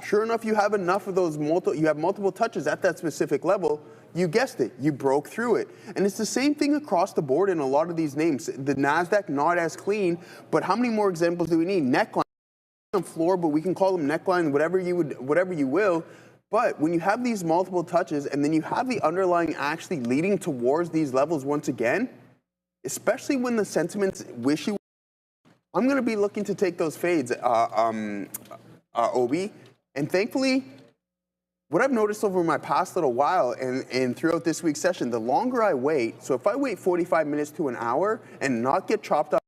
Sure enough, you have enough of those multiple touches at that specific level. You guessed it, you broke through it. And it's the same thing across the board in a lot of these names. The NASDAQ, not as clean, but how many more examples do we need? Neckline, floor, but we can call them neckline, whatever you will. But when you have these multiple touches and then you have the underlying actually leading towards these levels once again, especially when the sentiment's wishy, I'm going to be looking to take those fades, Obi. And thankfully, what I've noticed over my past little while and throughout this week's session, the longer I wait, so if I wait 45 minutes to an hour and not get chopped up,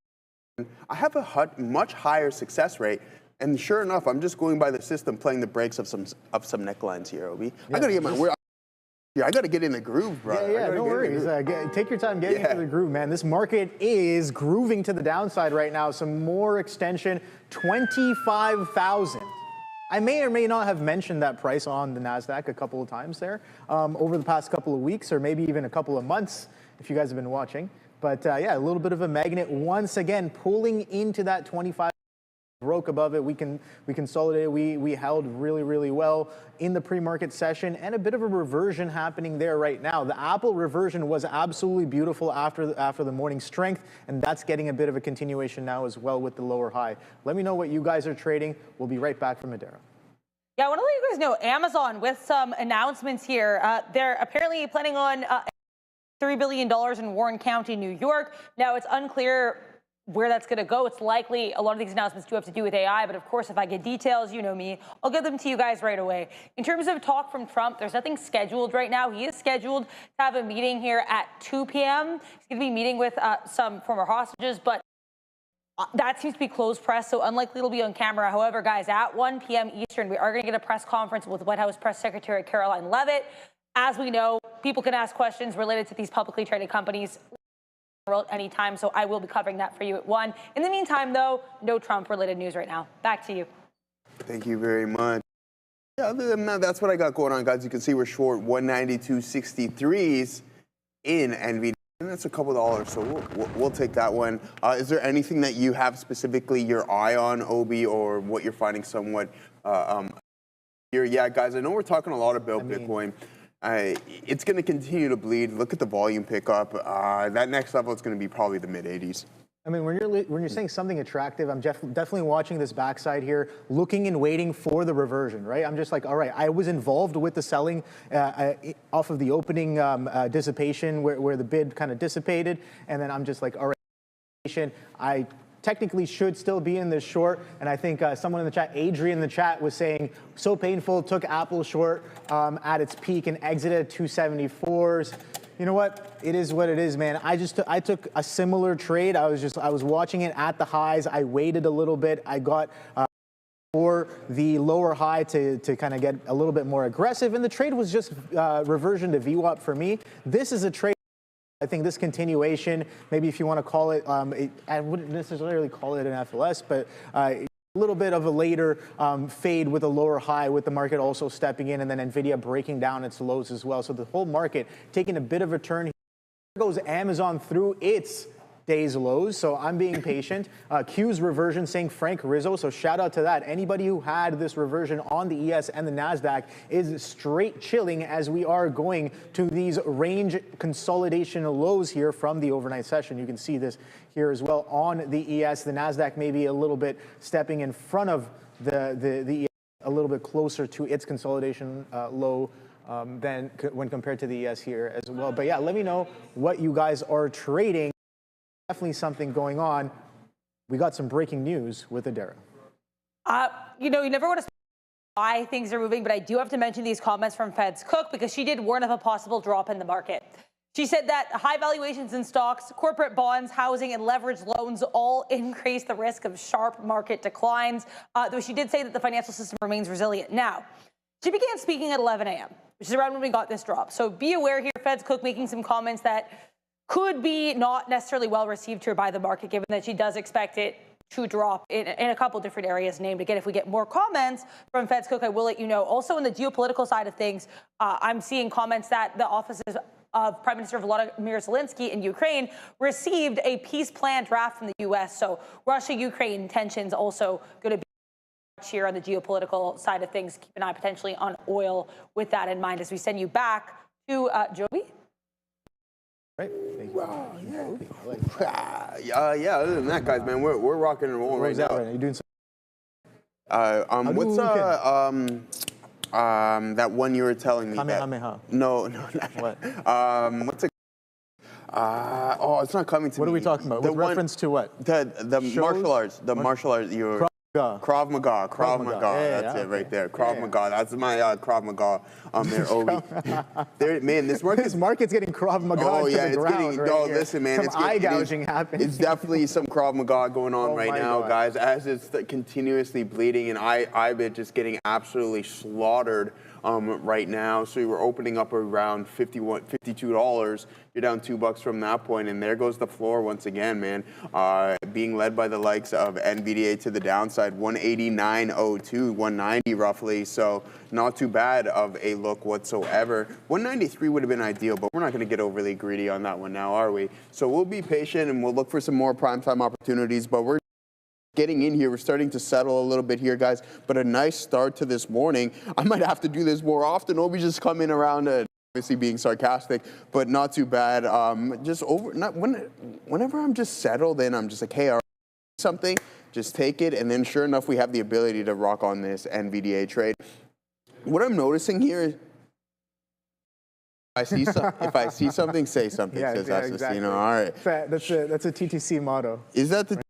I have a much higher success rate. And sure enough, I'm just going by the system, playing the breaks of some necklines here, Obi. Yeah, I got to get my word. I got to get in the groove, bro. Yeah, no worries. Take your time getting into the groove, man. This market is grooving to the downside right now. Some more extension, 25,000. I may or may not have mentioned that price on the NASDAQ a couple of times there over the past couple of weeks or maybe even a couple of months if you guys have been watching. But yeah, a little bit of a magnet once again pulling into that 25. Broke above it. We consolidated. We held really well in the pre-market session, and a bit of a reversion happening there right now. The Apple reversion was absolutely beautiful after the morning strength, and that's getting a bit of a continuation now as well with the lower high. Let me know what you guys are trading. We'll be right back from Madera. Yeah, I want to let you guys know Amazon with some announcements here. They're apparently planning on $3 billion in Warren County, New York. Now it's unclear where that's going to go. It's likely a lot of these announcements do have to do with AI, but of course, if I get details, you know me, I'll give them to you guys right away. In terms of talk from Trump, there's nothing scheduled right now. He is scheduled to have a meeting here at 2 p.m. He's going to be meeting with some former hostages, but that seems to be closed press, so unlikely it'll be on camera. However, guys, at 1 p.m. Eastern, we are going to get a press conference with White House Press Secretary Caroline Leavitt. As we know, people can ask questions related to these publicly traded companies anytime, so I will be covering that for you at 1. In the meantime, though, no Trump-related news right now. Back to you. Thank you very much. Yeah, other than that, that's what I got going on, guys. You can see we're short 192.63s in Nvidia. And that's a couple dollars, so we'll take that one. Is there anything that you have specifically your eye on, Obi, or what you're finding somewhat here? Yeah, guys, I know we're talking a lot about Bitcoin. It's going to continue to bleed. Look at the volume pickup. That next level is going to be probably the mid-80s. I mean, when you're saying something attractive, I'm definitely watching this backside here, looking and waiting for the reversion, right? I'm just like, all right, I was involved with the selling off of the opening dissipation where the bid kind of dissipated, and then I'm just like, all right, I technically should still be in this short, and I think someone in the chat, Adrian in the chat, was saying, so painful, took Apple short at its peak and exited at 274s. You know what? It is what it is, man. I took a similar trade. I was watching it at the highs. I waited a little bit. I got for the lower high to kind of get a little bit more aggressive, and the trade was just reversion to VWAP for me. This is a trade. I think this continuation, maybe if you want to call it, I wouldn't necessarily call it an FLS, but a little bit of a later fade with a lower high, with the market also stepping in, and then Nvidia breaking down its lows as well. So the whole market taking a bit of a turn. Here goes Amazon through its day's lows, so I'm being patient. Q's reversion saying Frank Rizzo, so shout out to that. Anybody who had this reversion on the ES and the NASDAQ is straight chilling as we are going to these range consolidation lows here from the overnight session. You can see this here as well on the ES. The NASDAQ maybe a little bit stepping in front of the ES, a little bit closer to its consolidation low than when compared to the ES here as well. But yeah, let me know what you guys are trading. Definitely something going on. We got some breaking news with Adara. You know, you never want to why things are moving, but I do have to mention these comments from Fed's Cook because she did warn of a possible drop in the market. She said that high valuations in stocks, corporate bonds, housing, and leveraged loans all increase the risk of sharp market declines, though she did say that the financial system remains resilient. Now, she began speaking at 11 a.m., which is around when we got this drop. So be aware here, Fed's Cook making some comments that could be not necessarily well received here by the market, given that she does expect it to drop in a couple different areas named. Again, if we get more comments from Fed's Cook, I will let you know. Also, in the geopolitical side of things, I'm seeing comments that the offices of Prime Minister Volodymyr Zelensky in Ukraine received a peace plan draft from the U.S. So Russia-Ukraine tensions also going to be here on the geopolitical side of things. Keep an eye potentially on oil with that in mind as we send you back to Joby. Right. Wow, yeah. Other than that, guys, man, we're rocking and rolling right now. Right? Are you doing what's that one you were telling me? Kamehameha. No. What? What's it? It's not coming to me. What are we talking about? With reference to what? The martial arts. The martial arts. Krav Maga. That's it right there. Krav Maga. That's my Krav Maga there, Obi. Man, this market's getting Krav Maga to the ground right here. Listen, man. Some eye gouging happening. It's definitely some Krav Maga going on right now, guys, as it's continuously bleeding, and IBIT just getting absolutely slaughtered right now. So we were opening up around $52. You're down $2 from that point, and there goes the floor once again, man. Being led by the likes of Nvidia to the downside, 189.02, 190 roughly. So not too bad of a look whatsoever. 193 would have been ideal, but we're not going to get overly greedy on that one now, are we? So we'll be patient and we'll look for some more primetime opportunities, but we're getting in here. We're starting to settle a little bit here, guys, but a nice start to this morning. I might have to do this more often. Obi just coming around obviously being sarcastic, but not too bad. Whenever I'm just settled in, I'm just like, hey, something, just take it. And then sure enough, we have the ability to rock on this NVDA trade. What I'm noticing here is If I see something, say something. Says Assassino. Exactly. All right. That's a TTC motto. Is that the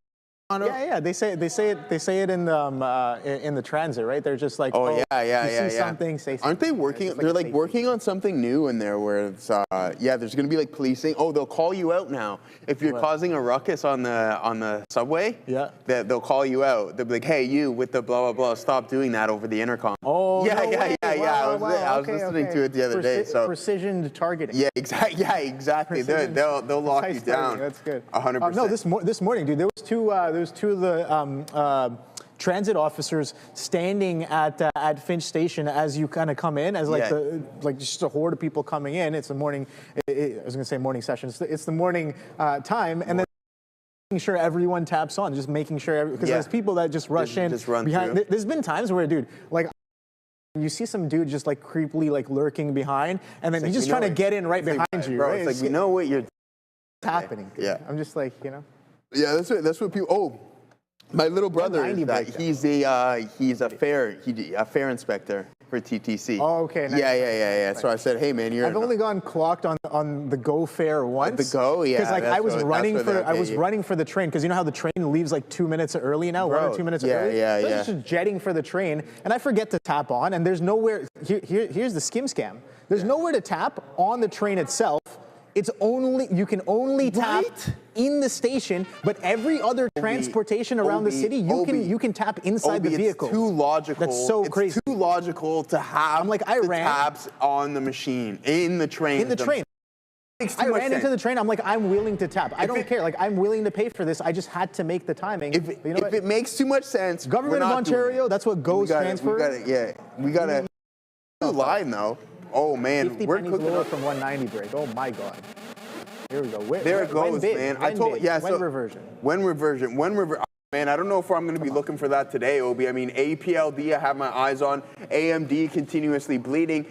motto? Yeah. They say it in the transit, right? They're just like, yeah. You see something, say something. Aren't they working? They're like working on something new in there where it's there's going to be like policing. Oh, they'll call you out now if you're causing a ruckus on the subway. Yeah. They'll call you out. They'll be like, hey, you with the blah blah blah, stop doing that over the intercom. Oh, yeah. Wow. I was listening to it the other day. So precision targeting. Yeah, exactly. They'll lock you down. That's good. 100%. No, this morning, dude, there was two of the transit officers standing at Finch Station as you kind of come in, as just a horde of people coming in. It's the morning. I was going to say morning session. It's the morning time, and then making sure everyone taps on, just making sure because there's people that just rush in. Just run behind. through. There's been times where, dude, like. You see some dude just like creepily like lurking behind, and then he's just trying to get in right behind you. Bro, right? it's like we know what you're happening. Yeah. I'm just like, Yeah, that's what people. Oh, my little brother is that he's a fare inspector for TTC. Oh, okay. Nice. Yeah. So I said, hey man, I've only gone clocked on the Go fare once. The Go, yeah. Because like I was running for the train because you know how the train leaves like 2 minutes early now, 1 or 2 minutes early. Yeah. So I was just jetting for the train, and I forget to tap on, and there's nowhere. Here's the scam. There's nowhere to tap on the train itself. You can only tap in the station, but every other transportation around the city, you can tap inside the vehicle. It's too logical. That's so crazy. It's too logical to have taps on the machine in the train. In the train. I ran into the train. I'm like, I'm willing to tap. I don't care. Like, I'm willing to pay for this. I just had to make the timing. If it makes too much sense, Government of Ontario, that's what Go stands for. We got to line though. Oh man, 50 pennies lower from 190 break. Oh my God. Here we go. There it goes, man. When reversion. When reversion. Man, I don't know if I'm going to be looking for that today, Obi. I mean, AAPL, I have my eyes on. AMD continuously bleeding.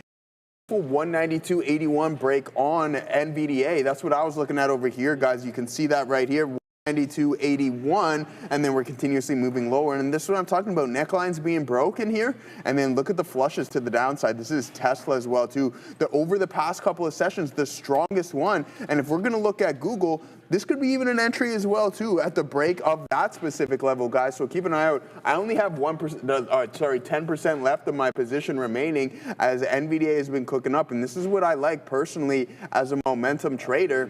192.81 break on Nvidia. That's what I was looking at over here, guys. You can see that right here. 92.81, and then we're continuously moving lower. And this is what I'm talking about, necklines being broken here. And then look at the flushes to the downside. This is Tesla as well, too. Over the past couple of sessions, the strongest one. And if we're going to look at Google, this could be even an entry as well, too, at the break of that specific level, guys. So keep an eye out. I only have 10% left of my position remaining as Nvidia has been cooking up. And this is what I like personally as a momentum trader.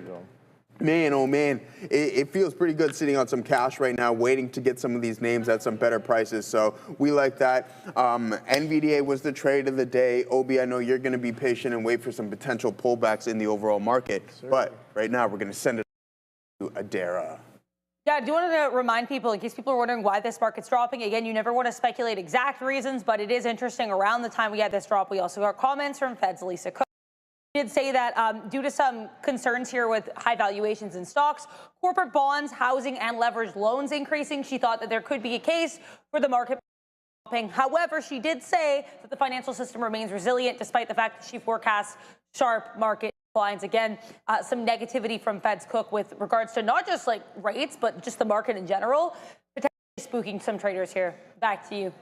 Man, oh man, it feels pretty good sitting on some cash right now, waiting to get some of these names at some better prices. So we like that. Nvidia was the trade of the day. Obi, I know you're going to be patient and wait for some potential pullbacks in the overall market. Sure. But right now, we're going to send it to Adara. Yeah, I do want to remind people, in case people are wondering why this market's dropping, again, you never want to speculate exact reasons, but it is interesting. Around the time we had this drop, we also got comments from Fed's Lisa Cook. Did say that due to some concerns here with high valuations in stocks, corporate bonds, housing, and leveraged loans increasing, she thought that there could be a case for the market dropping. However, she did say that the financial system remains resilient despite the fact that she forecasts sharp market declines. Again, some negativity from Fed's Cook with regards to not just like rates, but just the market in general, potentially spooking some traders here. Back to you.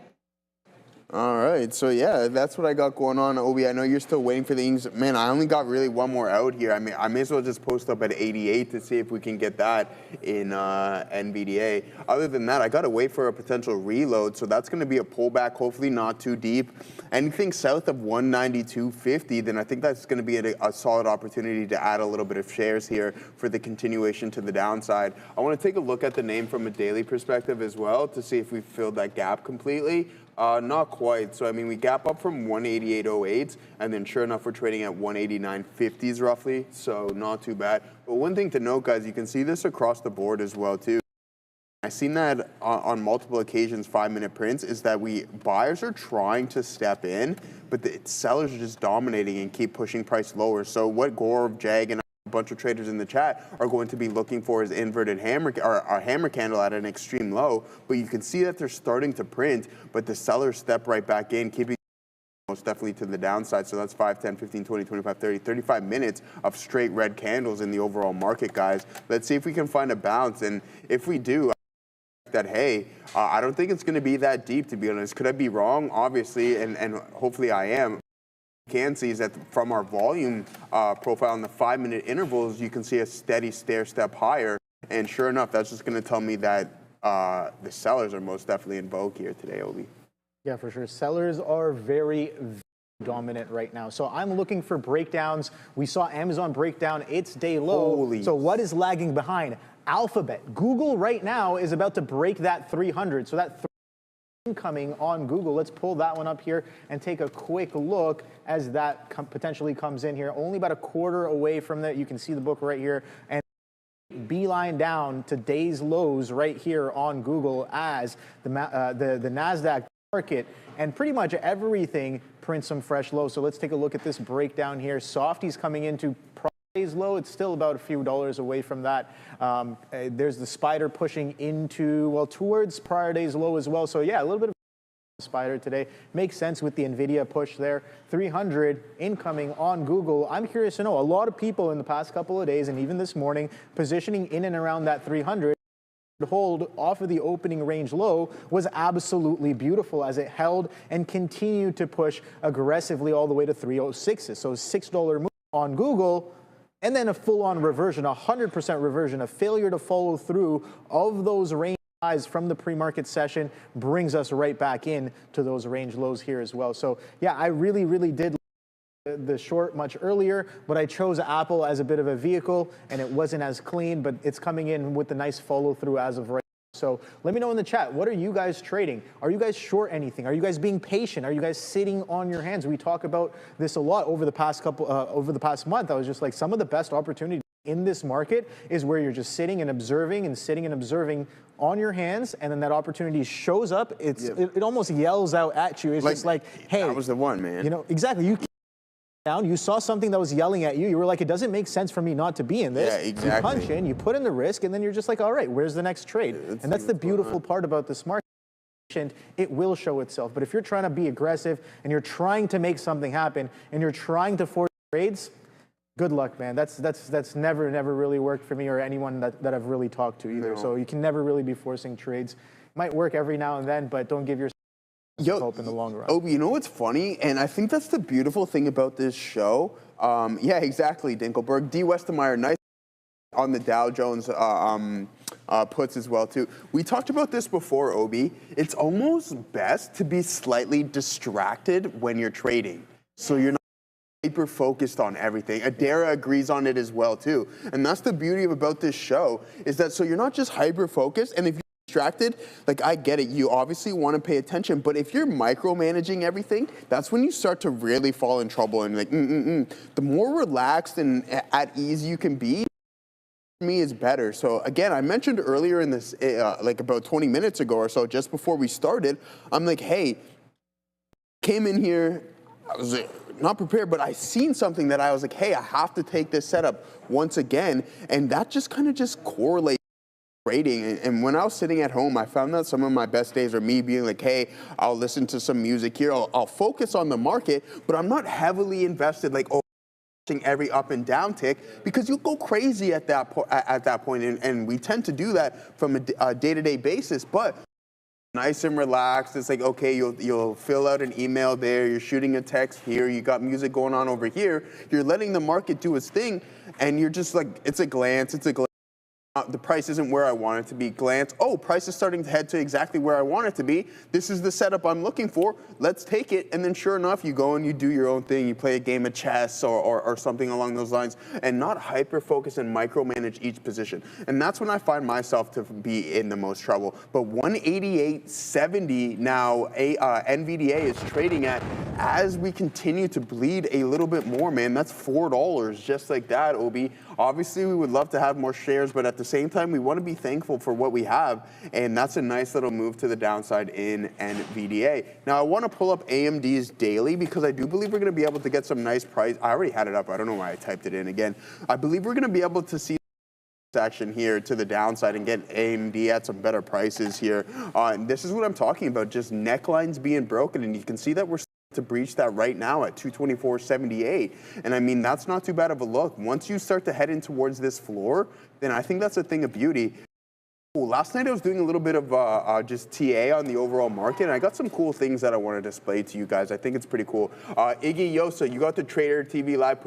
All right, so yeah, that's what I got going on, Obi. I know you're still waiting for things. Man, I only got really one more out here. I mean, I may as well just post up at 88 to see if we can get that in NVDA. Other than that, I got to wait for a potential reload, so that's going to be a pullback, hopefully not too deep. Anything south of 192.50, then I think that's going to be a solid opportunity to add a little bit of shares here for the continuation to the downside. I want to take a look at the name from a daily perspective as well to see if we've filled that gap completely. Not quite. So, I mean, we gap up from 188.08, and then sure enough, we're trading at 189.50s roughly, so not too bad. But one thing to note, guys, you can see this across the board as well, too. I've seen that on multiple occasions, 5-minute prints, is that buyers are trying to step in, but the sellers are just dominating and keep pushing price lower. So what Gaurav, Jag, and a bunch of traders in the chat are going to be looking for is inverted hammer or a hammer candle at an extreme low, but you can see that they're starting to print, but the sellers step right back in, keeping most definitely to the downside. So that's 5, 10, 15, 20, 25, 30, 35 minutes of straight red candles in the overall market, guys. Let's see if we can find a bounce, and if we do, that, hey, I don't think it's going to be that deep, to be honest. Could I be wrong? Obviously, and hopefully I am. can see is that from our volume profile in the 5-minute intervals, you can see a steady stair step higher. And sure enough, that's just going to tell me that the sellers are most definitely in vogue here today, Obi. Yeah, for sure. Sellers are very dominant right now. So I'm looking for breakdowns. We saw Amazon break down its day low. So what is lagging behind? Alphabet. Google right now is about to break that 300. So that incoming on Google. Let's pull that one up here and take a quick look as that potentially comes in here. Only about a quarter away from that. You can see the book right here. And beeline down to day's lows right here on Google as the NASDAQ market and pretty much everything prints some fresh lows. So let's take a look at this breakdown here. Softies coming into day's low. It's still about a few dollars away from that. There's the spider pushing into, well, towards prior day's low as well. So yeah, a little bit of spider today. Makes sense with the Nvidia push there. 300 incoming on Google. I'm curious to know, a lot of people in the past couple of days and even this morning positioning in and around that 300. Hold off of the opening range low was absolutely beautiful as it held and continued to push aggressively all the way to 306s. So $6 move on Google. And then a full-on reversion, 100% reversion, a failure to follow through of those range highs from the pre-market session brings us right back in to those range lows here as well. So yeah, I really did the short much earlier, but I chose Apple as a bit of a vehicle and it wasn't as clean, but it's coming in with the nice follow through as of right now. So let me know in the chat, what are you guys trading? Are you guys short anything? Are you guys being patient? Are you guys sitting on your hands? We talk about this a lot over the past month. I was just like, some of the best opportunities in this market is where you're just sitting and observing on your hands, and then that opportunity shows up. It almost yells out at you. It's like, just like, hey, that was the one, man. You know, exactly. You down, you saw something that was yelling at you. You were like, it doesn't make sense for me not to be in this. Yeah, exactly. You punch in, you put in the risk, and then you're just like, all right, where's the next trade? And that's the beautiful part about this market. It will show itself. But if you're trying to be aggressive and you're trying to make something happen and you're trying to force trades, good luck, man. That's never really worked for me or anyone that I've really talked to either. No. So you can never really be forcing trades. Might work every now and then, but don't give yourself hope in the long run. Obi, you know what's funny? And I think that's the beautiful thing about this show. Yeah, exactly, Dinkelberg. D. Westermeyer, nice on the Dow Jones puts as well, too. We talked about this before, Obi. It's almost best to be slightly distracted when you're trading. So you're not hyper focused on everything. Adara agrees on it as well, too. And that's the beauty about this show, is that so you're not just hyper focused, and if you're distracted, like I get it, you obviously want to pay attention, but if you're micromanaging everything, that's when you start to really fall in trouble and like, the more relaxed and at ease you can be, for me is better. So again, I mentioned earlier in this, like about 20 minutes ago or so, just before we started, I'm like, hey, came in here, I was not prepared, but I seen something that I was like, hey, I have to take this setup once again, and that just kind of just correlates trading. And when I was sitting at home, I found that some of my best days are me being like, hey, I'll listen to some music here, I'll focus on the market, but I'm not heavily invested like, oh, every up and down tick, because you'll go crazy at that point, and we tend to do that from a day-to-day basis. But nice and relaxed, it's like, okay, you'll fill out an email there, you're shooting a text here, you got music going on over here, you're letting the market do its thing, and you're just like, it's a glance. The price isn't where I want it to be. Glance, oh, price is starting to head to exactly where I want it to be. This is the setup I'm looking for. Let's take it. And then sure enough, you go and you do your own thing. You play a game of chess or something along those lines, and not hyper-focus and micromanage each position. And that's when I find myself to be in the most trouble. But 188.70 now, NVDA is trading at as we continue to bleed a little bit more, man. That's $4 just like that, Obi. Obviously, we would love to have more shares, but at the same time, we want to be thankful for what we have, and that's a nice little move to the downside in NVDA. Now, I want to pull up AMD's daily because I do believe we're going to be able to get some nice price. I already had it up. I don't know why I typed it in again. I believe we're going to be able to see action here to the downside and get AMD at some better prices here. And this is what I'm talking about, just necklines being broken, and you can see that we're to breach that right now at 224.78. And I mean, that's not too bad of a look. Once you start to head in towards this floor, then I think that's a thing of beauty. Last night I was doing a little bit of just TA on the overall market, and I got some cool things that I want to display to you guys. I think it's pretty cool. Iggy Yosa, you got the Trader TV Live.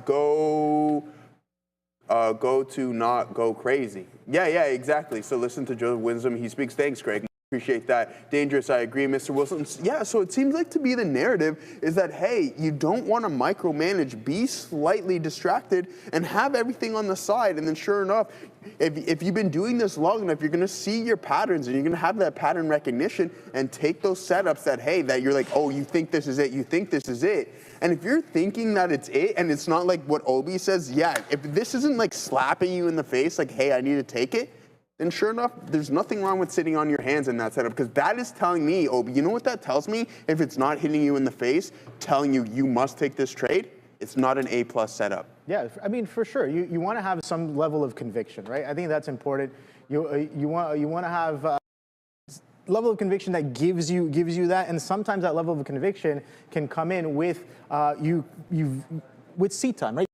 Go to not go crazy. Yeah, exactly. So listen to Joe Winsome. He speaks. Thanks, Greg. Appreciate that. Dangerous, I agree, Mr. Wilson. Yeah, so it seems like to be the narrative is that, hey, you don't want to micromanage, be slightly distracted, and have everything on the side. And then sure enough, if you've been doing this long enough, you're going to see your patterns, and you're going to have that pattern recognition and take those setups that, hey, that you're like, oh, you think this is it, you think this is it. And if you're thinking that it's it, and it's not like what Obi says, yeah, if this isn't like slapping you in the face, like, hey, I need to take it, then sure enough, there's nothing wrong with sitting on your hands in that setup, because that is telling me, Obi, you know what that tells me? If it's not hitting you in the face, telling you you must take this trade, it's not an A+ setup. Yeah, I mean, for sure. You want to have some level of conviction, right? I think that's important. You want to have level of conviction that gives you that, and sometimes that level of conviction can come in with with seat time, right?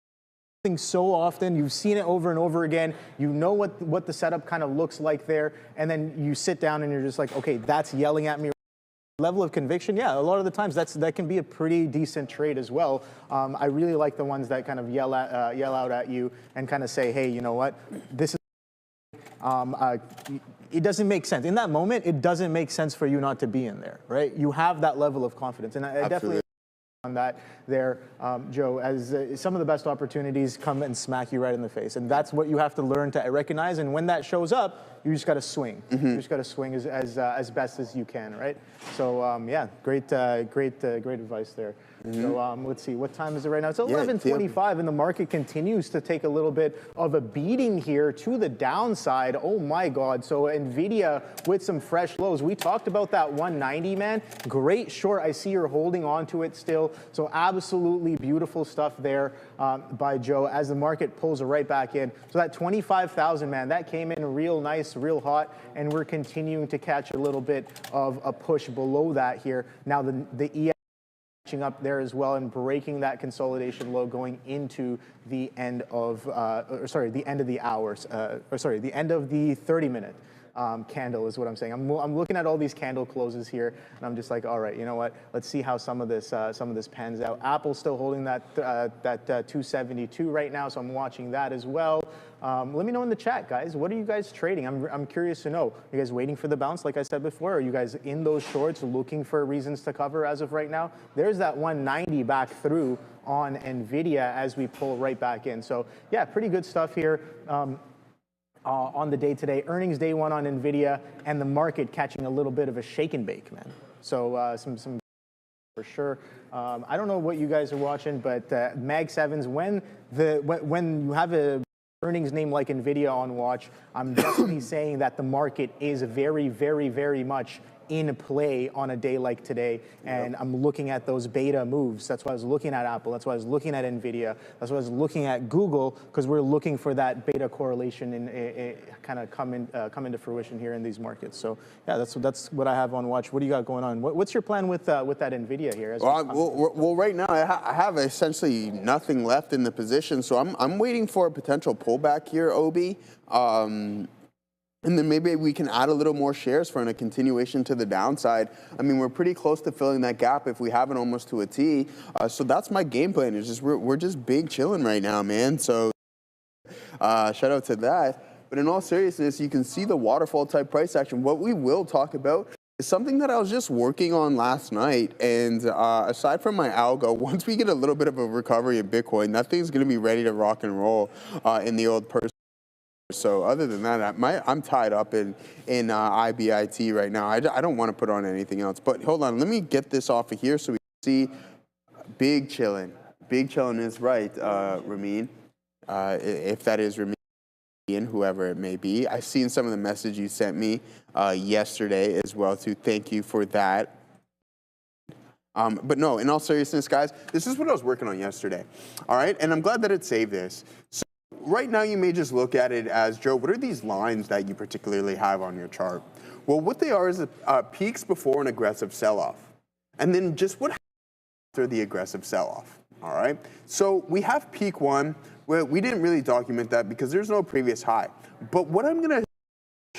So often, you've seen it over and over again, you know what the setup kind of looks like there, and then you sit down and you're just like, okay, that's yelling at me. Level of conviction, yeah, a lot of the times that can be a pretty decent trade as well. I really like the ones that kind of yell out at you and kind of say, hey, you know what, this is it doesn't make sense. In that moment, it doesn't make sense for you not to be in there, right? You have that level of confidence, and I definitely on that there, Joe, as some of the best opportunities come and smack you right in the face. And that's what you have to learn to recognize. And when that shows up, you just got to swing. You just got to swing as best as you can, right? So, yeah, great advice there. So let's see, what time is it right now? It's 11:25, and the market continues to take a little bit of a beating here to the downside. Oh my God! So Nvidia with some fresh lows. We talked about that 190, man. Great short. I see you're holding on to it still. So absolutely beautiful stuff there by Joe as the market pulls it right back in. So that 25,000, man, that came in real nice, real hot, and we're continuing to catch a little bit of a push below that here. Now the ES up there as well and breaking that consolidation low going into the end of the end of the hours, the end of the 30-minute candle is what I'm saying. I'm looking at all these candle closes here, and I'm just like, all right, you know what? Let's see how some of this pans out. Apple's still holding that 272 right now, so I'm watching that as well. Let me know in the chat, guys. What are you guys trading? I'm curious to know. Are you guys waiting for the bounce, like I said before? Are you guys in those shorts looking for reasons to cover as of right now? There's that 190 back through on Nvidia as we pull right back in. So yeah, pretty good stuff here. On the day today, earnings day one on Nvidia, and the market catching a little bit of a shake and bake, man. So some for sure. I don't know what you guys are watching, but Mag 7s, when you have a earnings name like Nvidia on watch, I'm definitely saying that the market is very, very, very much in play on a day like today, and I'm looking at those beta moves. That's why I was looking at Apple. That's why I was looking at Nvidia. That's why I was looking at Google, because we're looking for that beta correlation and kind of come into fruition here in these markets. So yeah, that's what I have on watch. What do you got going on? What's your plan with that Nvidia here? Well, right now I have essentially nothing left in the position, so I'm waiting for a potential pullback here, Obi. And then maybe we can add a little more shares for a continuation to the downside. I mean, we're pretty close to filling that gap if we haven't almost to a T. So that's my game plan. It's just we're just big chilling right now, man. So shout out to that. But in all seriousness, you can see the waterfall type price action. What we will talk about is something that I was just working on last night. And aside from my algo, once we get a little bit of a recovery in Bitcoin, that thing's going to be ready to rock and roll in the old person. So other than that, I'm tied up in IBIT right now. I don't want to put on anything else. But hold on, let me get this off of here so we can see big chillin'. Big chillin' is right, Ramin. If that is Ramin, whoever it may be. I've seen some of the message you sent me yesterday as well, too. Thank you for that. But no, in all seriousness, guys, this is what I was working on yesterday. All right, and I'm glad that it saved this. So right now, you may just look at it as, Joe, what are these lines that you particularly have on your chart? Well, what they are is peaks before an aggressive sell-off. And then just what happens after the aggressive sell-off, all right? So we have peak one, where we didn't really document that because there's no previous high. But what I'm going to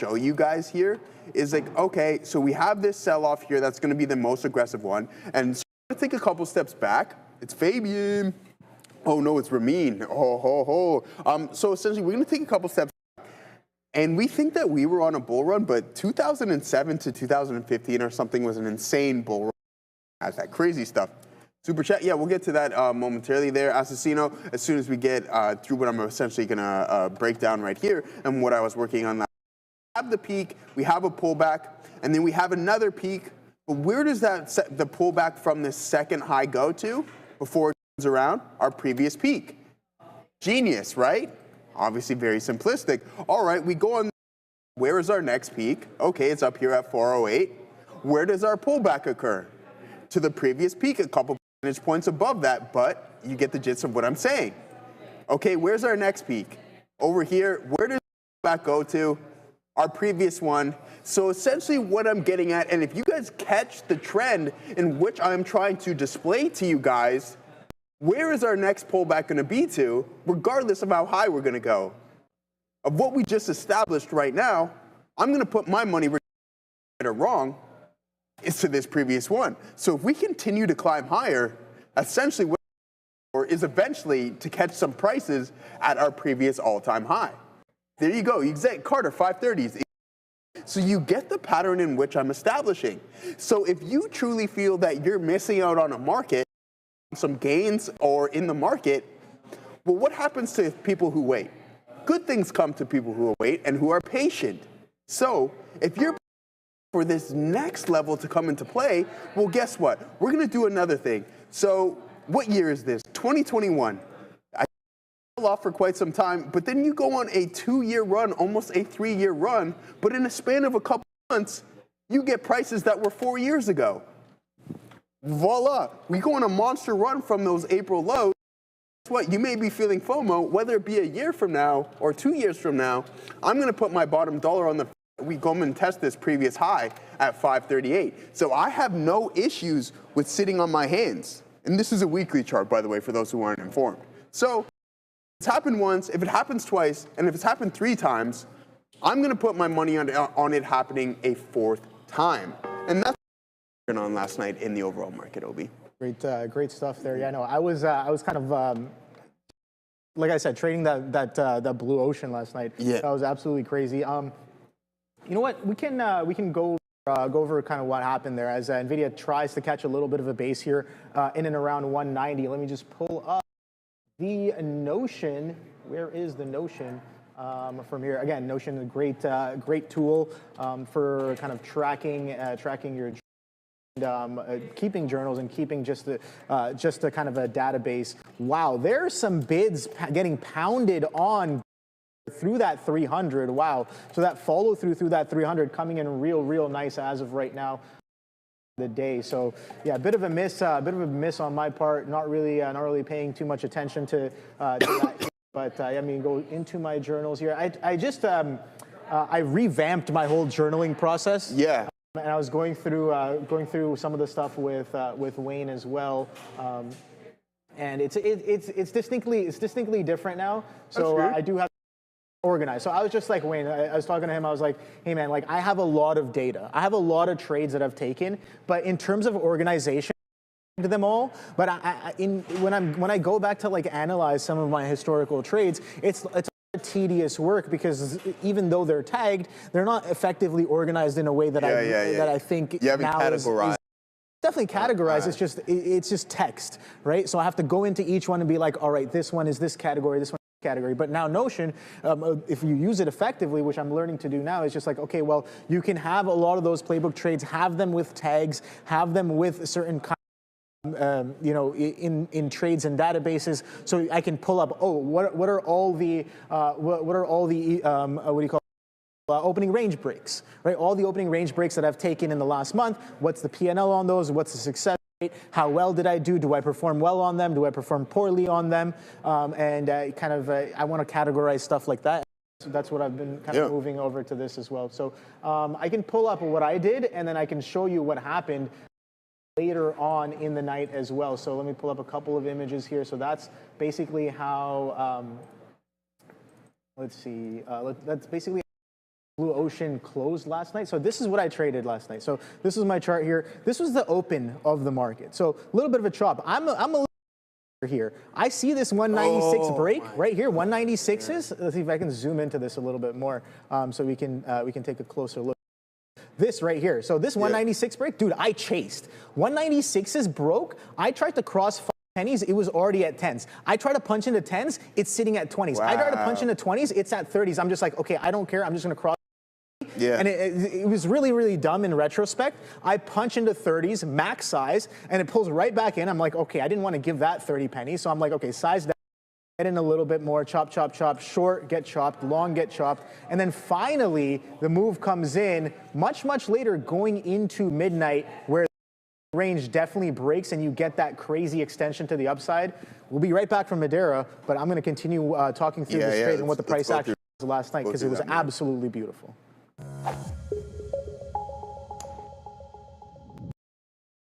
show you guys here is like, okay, so we have this sell-off here that's going to be the most aggressive one, and so I'm going to take a couple steps back. It's Fabian. Oh no, it's Ramin. Oh ho ho. So essentially, we're going to take a couple steps back, and we think that we were on a bull run, but 2007 to 2015 or something was an insane bull run. That's that crazy stuff. Super chat, yeah, we'll get to that momentarily there, Assassino, as soon as we get through what I'm essentially going to break down right here and what I was working on. We have the peak, we have a pullback, and then we have another peak. But where does the pullback from this second high go to before it turns around? Our previous peak. Genius, right? Obviously very simplistic. All right, we go on. Where is our next peak? Okay, it's up here at 408. Where does our pullback occur? To the previous peak, a couple percentage points above that, but you get the gist of what I'm saying. Okay, where's our next peak? Over here, where does the pullback go to? Our previous one. So essentially what I'm getting at, and if you guys catch the trend in which I'm trying to display to you guys, where is our next pullback going to be to, regardless of how high we're going to go? Of what we just established right now, I'm going to put my money right or wrong is to this previous one. So if we continue to climb higher, essentially what is eventually to catch some prices at our previous all-time high. There you go, exact Carter 530s. So you get the pattern in which I'm establishing. So if you truly feel that you're missing out on a market, some gains or in the market, well, what happens to people who wait? Good things come to people who wait and who are patient. So if you're for this next level to come into play, well, guess what? We're going to do another thing. So what year is this? 2021. I fell off for quite some time, but then you go on a 2-year run, almost a 3-year run, but in a span of a couple months, you get prices that were 4 years ago. Voila. We go on a monster run from those April lows. Guess what? You may be feeling FOMO, whether it be a year from now or 2 years from now. I'm going to put my bottom dollar on the we go and test this previous high at 538. So I have no issues with sitting on my hands. And this is a weekly chart, by the way, for those who aren't informed. So it's happened once, if it happens twice, and if it's happened 3 times, I'm going to put my money on it happening a 4th time. And that's what on last night in the overall market, Obi. Great stuff there. Yeah, no, I was kind of like I said, trading that blue ocean last night. Yeah, that was absolutely crazy. You know what? We can go over kind of what happened there as Nvidia tries to catch a little bit of a base here in and around 190. Let me just pull up the Notion. Where is the Notion from here? Again, Notion is a great tool for kind of tracking your keeping journals and keeping just a kind of a database. Wow, there's some bids getting pounded on through that 300. Wow. So that follow through that 300 coming in real nice as of right now the day. So yeah, a bit of a miss on my part, not really paying too much attention to that. But I mean, go into my journals here. I just I revamped my whole journaling process. Yeah. And I was going through some of the stuff with Wayne as well. And it's distinctly different now. So I do have organized. So I was just like Wayne, I was talking to him, I was like, hey man, like I have a lot of data. I have a lot of trades that I've taken, but in terms of organization to them all, but when I go back to like analyze some of my historical trades, it's tedious work because even though they're tagged, they're not effectively organized in a way that I think you haven't now categorized. Definitely categorized. It's just text, right? So I have to go into each one and be like, all right, this one is this category, this one is this category. But now Notion, if you use it effectively, which I'm learning to do now, is just like, okay, well, you can have a lot of those playbook trades, have them with tags, have them with certain kind. You know, in trades and databases, so I can pull up. Oh, what are all the opening range breaks, right? All the opening range breaks that I've taken in the last month. What's the P&L on those? What's the success rate? How well did I do? Do I perform well on them? Do I perform poorly on them? I want to categorize stuff like that. So that's what I've been kind of moving over to this as well. So I can pull up what I did, and then I can show you what happened later on in the night as well. So let me pull up a couple of images here. So that's basically how, let's see, that's basically Blue Ocean closed last night. So this is what I traded last night. So this is my chart here. This was the open of the market. So a little bit of a chop. I'm a little here. I see this 196 break right here, 196s. Let's see if I can zoom into this a little bit more so we can take a closer look. This right here. So this 196 break, dude, I chased. 196s broke. I tried to cross 5 pennies. It was already at 10s. I try to punch into 10s. It's sitting at 20s. Wow. I try to punch into 20s. It's at 30s. I'm just like, okay, I don't care. I'm just going to cross. Yeah. And it was really, really dumb in retrospect. I punch into 30s, max size, and it pulls right back in. I'm like, okay, I didn't want to give that 30 pennies. So I'm like, okay, size down, get in a little bit more, chop, chop, chop, short, get chopped, long, get chopped. And then finally, the move comes in much, much later going into midnight where the range definitely breaks and you get that crazy extension to the upside. We'll be right back from Madeira, but I'm going to continue talking through this trade and what the price action was last night because it was absolutely beautiful.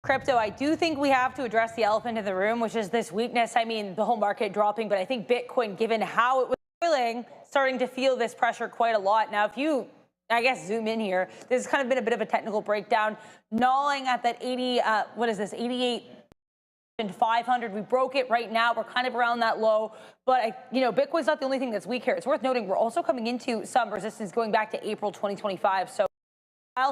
Crypto, I do think we have to address the elephant in the room, which is this weakness. I mean, the whole market dropping, but I think Bitcoin, given how it was feeling, starting to feel this pressure quite a lot. Now, if you, I guess, zoom in here, this has kind of been a bit of a technical breakdown, gnawing at that 88,500. We broke it right now. We're kind of around that low, but Bitcoin's not the only thing that's weak here. It's worth noting we're also coming into some resistance going back to April 2025. So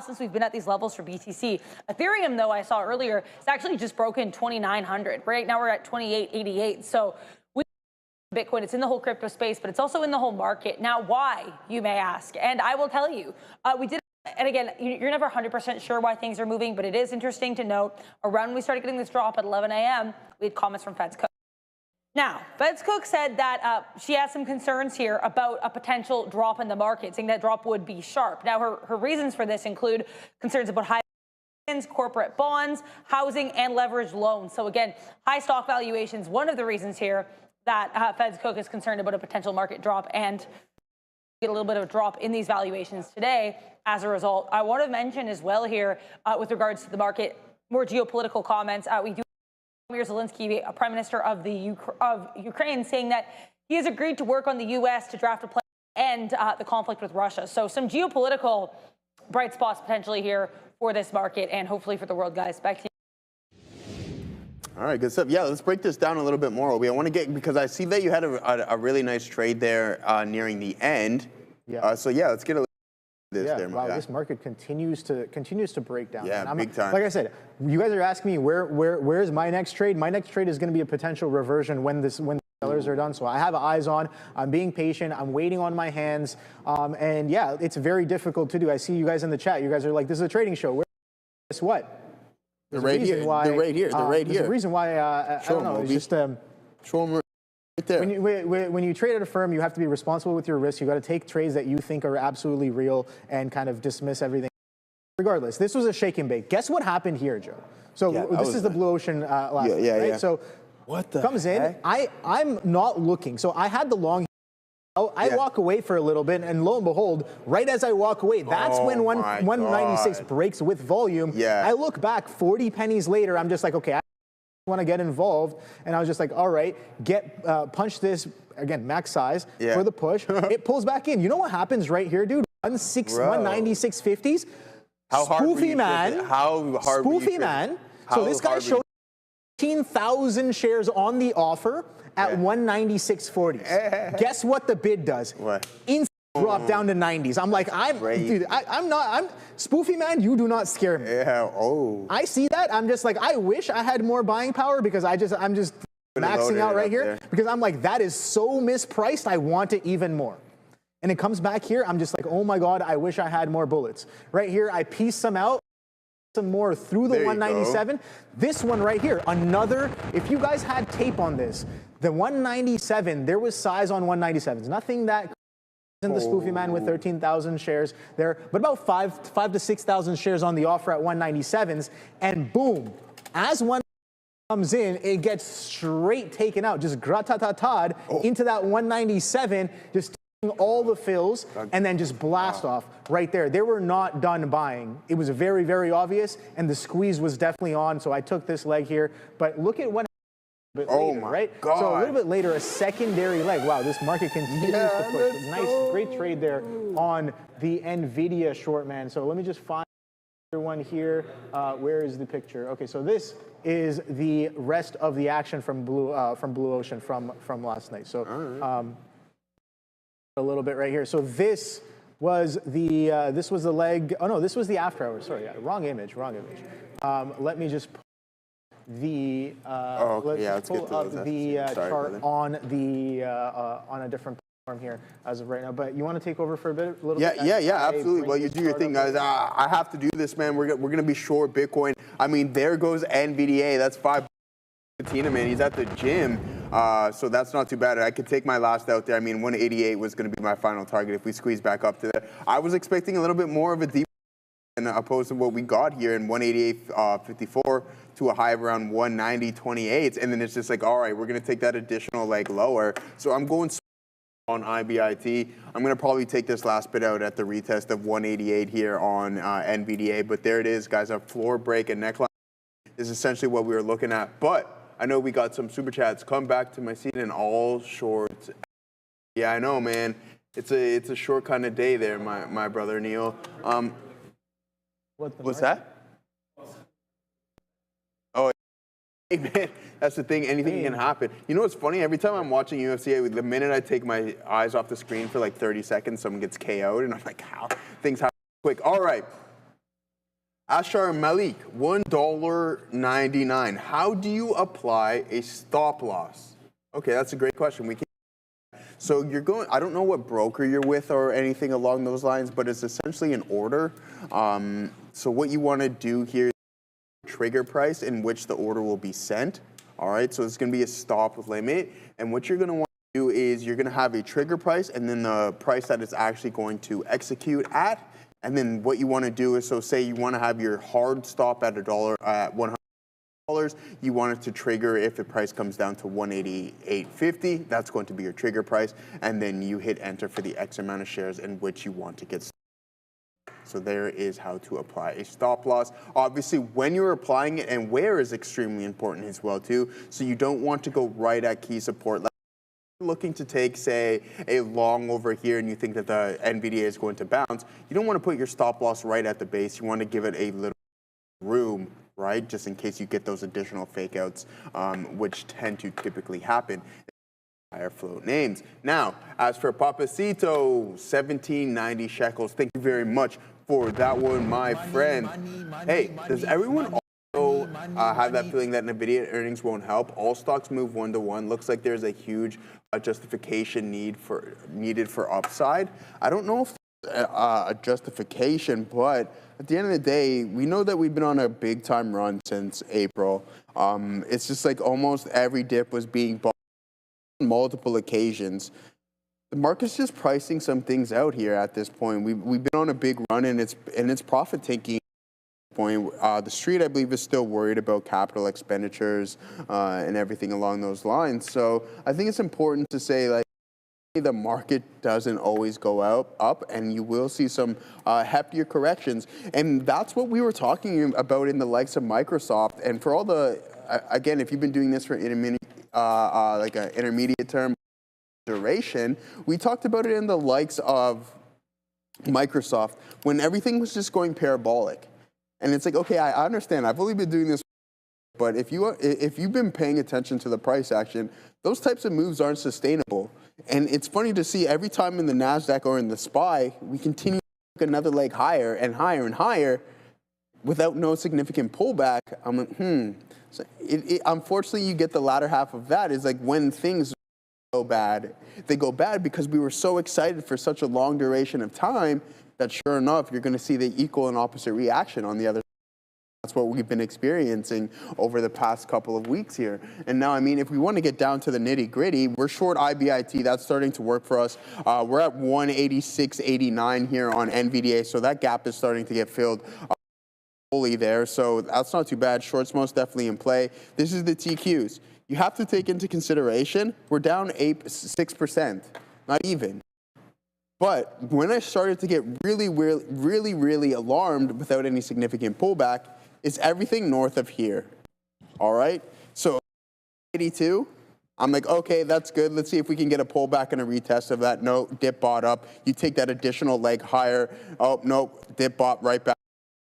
since we've been at these levels for BTC. Ethereum, though, I saw earlier, it's actually just broken 2,900. Right now we're at 2,888. So Bitcoin, it's in the whole crypto space, but it's also in the whole market. Now, why, you may ask? And I will tell you, we did. And again, you're never 100% sure why things are moving, but it is interesting to note around when we started getting this drop at 11 a.m., we had comments from Fed's Cook. Now, Fed's Cook said that she has some concerns here about a potential drop in the market, saying that drop would be sharp. Now, her reasons for this include concerns about high corporate bonds, housing, and leveraged loans. So again, high stock valuations, one of the reasons here that Fed's Cook is concerned about a potential market drop and get a little bit of a drop in these valuations today as a result. I want to mention as well here with regards to the market, more geopolitical comments. We do Zelensky, Prime Minister of Ukraine, saying that he has agreed to work on the U.S. to draft a plan to end the conflict with Russia. So some geopolitical bright spots potentially here for this market and hopefully for the world, guys. Back to you. All right, good stuff. Yeah, let's break this down a little bit more, Obi. I want to get, because I see that you had a really nice trade there nearing the end. Yeah. So yeah, let's get a this market continues to break down. Yeah, big time. Like I said, you guys are asking me where's my next trade? My next trade is going to be a potential reversion when the sellers are done. So I have eyes on. I'm being patient. I'm waiting on my hands. And yeah, it's very difficult to do. I see you guys in the chat. You guys are like, this is a trading show. Guess what? They're right here. They're right here. They're right here. There's a reason why I don't know. It's just show them. Right there. When you trade at a firm, you have to be responsible with your risk. You got to take trades that you think are absolutely real and kind of dismiss everything. Regardless, this was a shake and bake. Guess what happened here, Joe? So this is the Blue Ocean last night, right? Yeah. So what the comes heck? in? I'm not looking. So I had the long. I walk away for a little bit, and lo and behold, right as I walk away, that's when 196 breaks with volume. Yeah. I look back 40 pennies later. I'm just like, okay, I want to get involved, and I was just like, all right, punch this again, max size for the push. It pulls back in. You know what happens right here, dude? 196.50s. How hard Spoofy man. How hard? Spoofy man. So this guy showed 15,000 shares on the offer at 196.40. Guess what the bid does? What? Drop down to 90s. I'm like, I'm Spoofy man, you do not scare me. Yeah, I see that. I'm just like, I wish I had more buying power because I'm just maxing out right here because I'm like, that is so mispriced. I want it even more. And it comes back here. I'm just like, oh my God, I wish I had more bullets. Right here, I piece some out. Some more through the 197. This one right here, another, if you guys had tape on this, the 197, there was size on 197s. Nothing that isn't the Spoofy man with 13,000 shares there, but about 5 to 6,000 shares on the offer at 197s, and boom, as one comes in, it gets straight taken out, just gratatatad into that 197, just taking all the fills, and then just blast off right there. They were not done buying. It was very, very obvious, and the squeeze was definitely on, so I took this leg here, but look at what bit Oh later, my right? God. So a little bit later, a secondary leg. Wow, this market continues to push. Nice, great trade there on the Nvidia short, man. So let me just find another one here. Where is the picture? Okay, so this is the rest of the action from Blue Ocean from last night. So a little bit right here. So this was the leg. Oh no, this was the after hours. Sorry, wrong image. Let me just the let's pull up the chart on a different platform here as of right now. But you want to take over for a little bit? Yeah, absolutely. Well, you do your thing, guys. I have to do this, man. We're gonna be short Bitcoin. I mean, there goes NVDA. That's 5. Tina, man, he's at the gym, so that's not too bad. I could take my last out there. I mean, 188 was going to be my final target if we squeeze back up to that. I was expecting a little bit more of a deep opposed to what we got here in 188.54 to a high of around 190.28, and then it's just like, all right, we're going to take that additional leg lower. So I'm going on IBIT. I'm going to probably take this last bit out at the retest of 188 here on NVDA, but there it is, guys. A floor break and neckline is essentially what we were looking at, but I know we got some super chats. Come back to my seat in all shorts. Yeah, I know, man. It's a short kind of day there, my brother Neil. What's that? Oh, hey, man, that's the thing. Anything can happen. You know what's funny? Every time I'm watching UFC, the minute I take my eyes off the screen for like 30 seconds, someone gets KO'd, and I'm like, how? Things happen quick. All right. Ashar Malik, $1.99. How do you apply a stop loss? Okay, that's a great question. So you're going, I don't know what broker you're with or anything along those lines, but it's essentially an order. So what you want to do here is trigger price in which the order will be sent. All right, so it's going to be a stop limit. And what you're going to want to do is you're going to have a trigger price and then the price that it's actually going to execute at. And then what you want to do is, so say you want to have your hard stop at $1 at $100. You want it to trigger if the price comes down to 188.50. That's going to be your trigger price. And then you hit enter for the X amount of shares in which you want to get started. So there is how to apply a stop loss. Obviously, when you're applying it and where is extremely important as well too. So you don't want to go right at key support. Looking to take, say, a long over here and you think that the NVDA is going to bounce, you don't want to put your stop loss right at the base. You want to give it a little room, right, just in case you get those additional fake outs, which tend to typically happen. Higher float names. Now, as for Papacito, 1790 shekels. Thank you very much for that one, my friend. Hey, does everyone have that feeling that Nvidia earnings won't help? All stocks move 1-to-1. Looks like there's a huge justification needed for upside. I don't know if a justification, but at the end of the day, we know that we've been on a big time run since April. It's just like almost every dip was being bought on multiple occasions. The market's just pricing some things out here at this point. We've been on a big run and it's profit taking. The street, I believe, is still worried about capital expenditures and everything along those lines. So I think it's important to say, like, the market doesn't always go up, and you will see some heftier corrections. And that's what we were talking about in the likes of Microsoft. And for all the, again, if you've been doing this for like an intermediate term duration, we talked about it in the likes of Microsoft when everything was just going parabolic. And it's like, okay, I understand. I've only been doing this, but if you've been paying attention to the price action, those types of moves aren't sustainable. And it's funny to see every time in the NASDAQ or in the SPY, we continue to take another leg higher and higher and higher without no significant pullback. I'm like, So unfortunately, you get the latter half of that is like when things go bad, they go bad because we were so excited for such a long duration of time that sure enough, you're going to see the equal and opposite reaction on the other side. That's what we've been experiencing over the past couple of weeks here. And now, I mean, if we want to get down to the nitty gritty, we're short IBIT. That's starting to work for us. We're at 186.89 here on NVDA. So that gap is starting to get filled fully there. So that's not too bad. Shorts most definitely in play. This is the TQs. You have to take into consideration, we're down 6%, not even. But when I started to get really alarmed without any significant pullback, it's everything north of here. All right? So 82. I'm like, okay, that's good. Let's see if we can get a pullback and a retest of that. No, dip bought up. You take that additional leg higher. Oh, no, dip bought right back.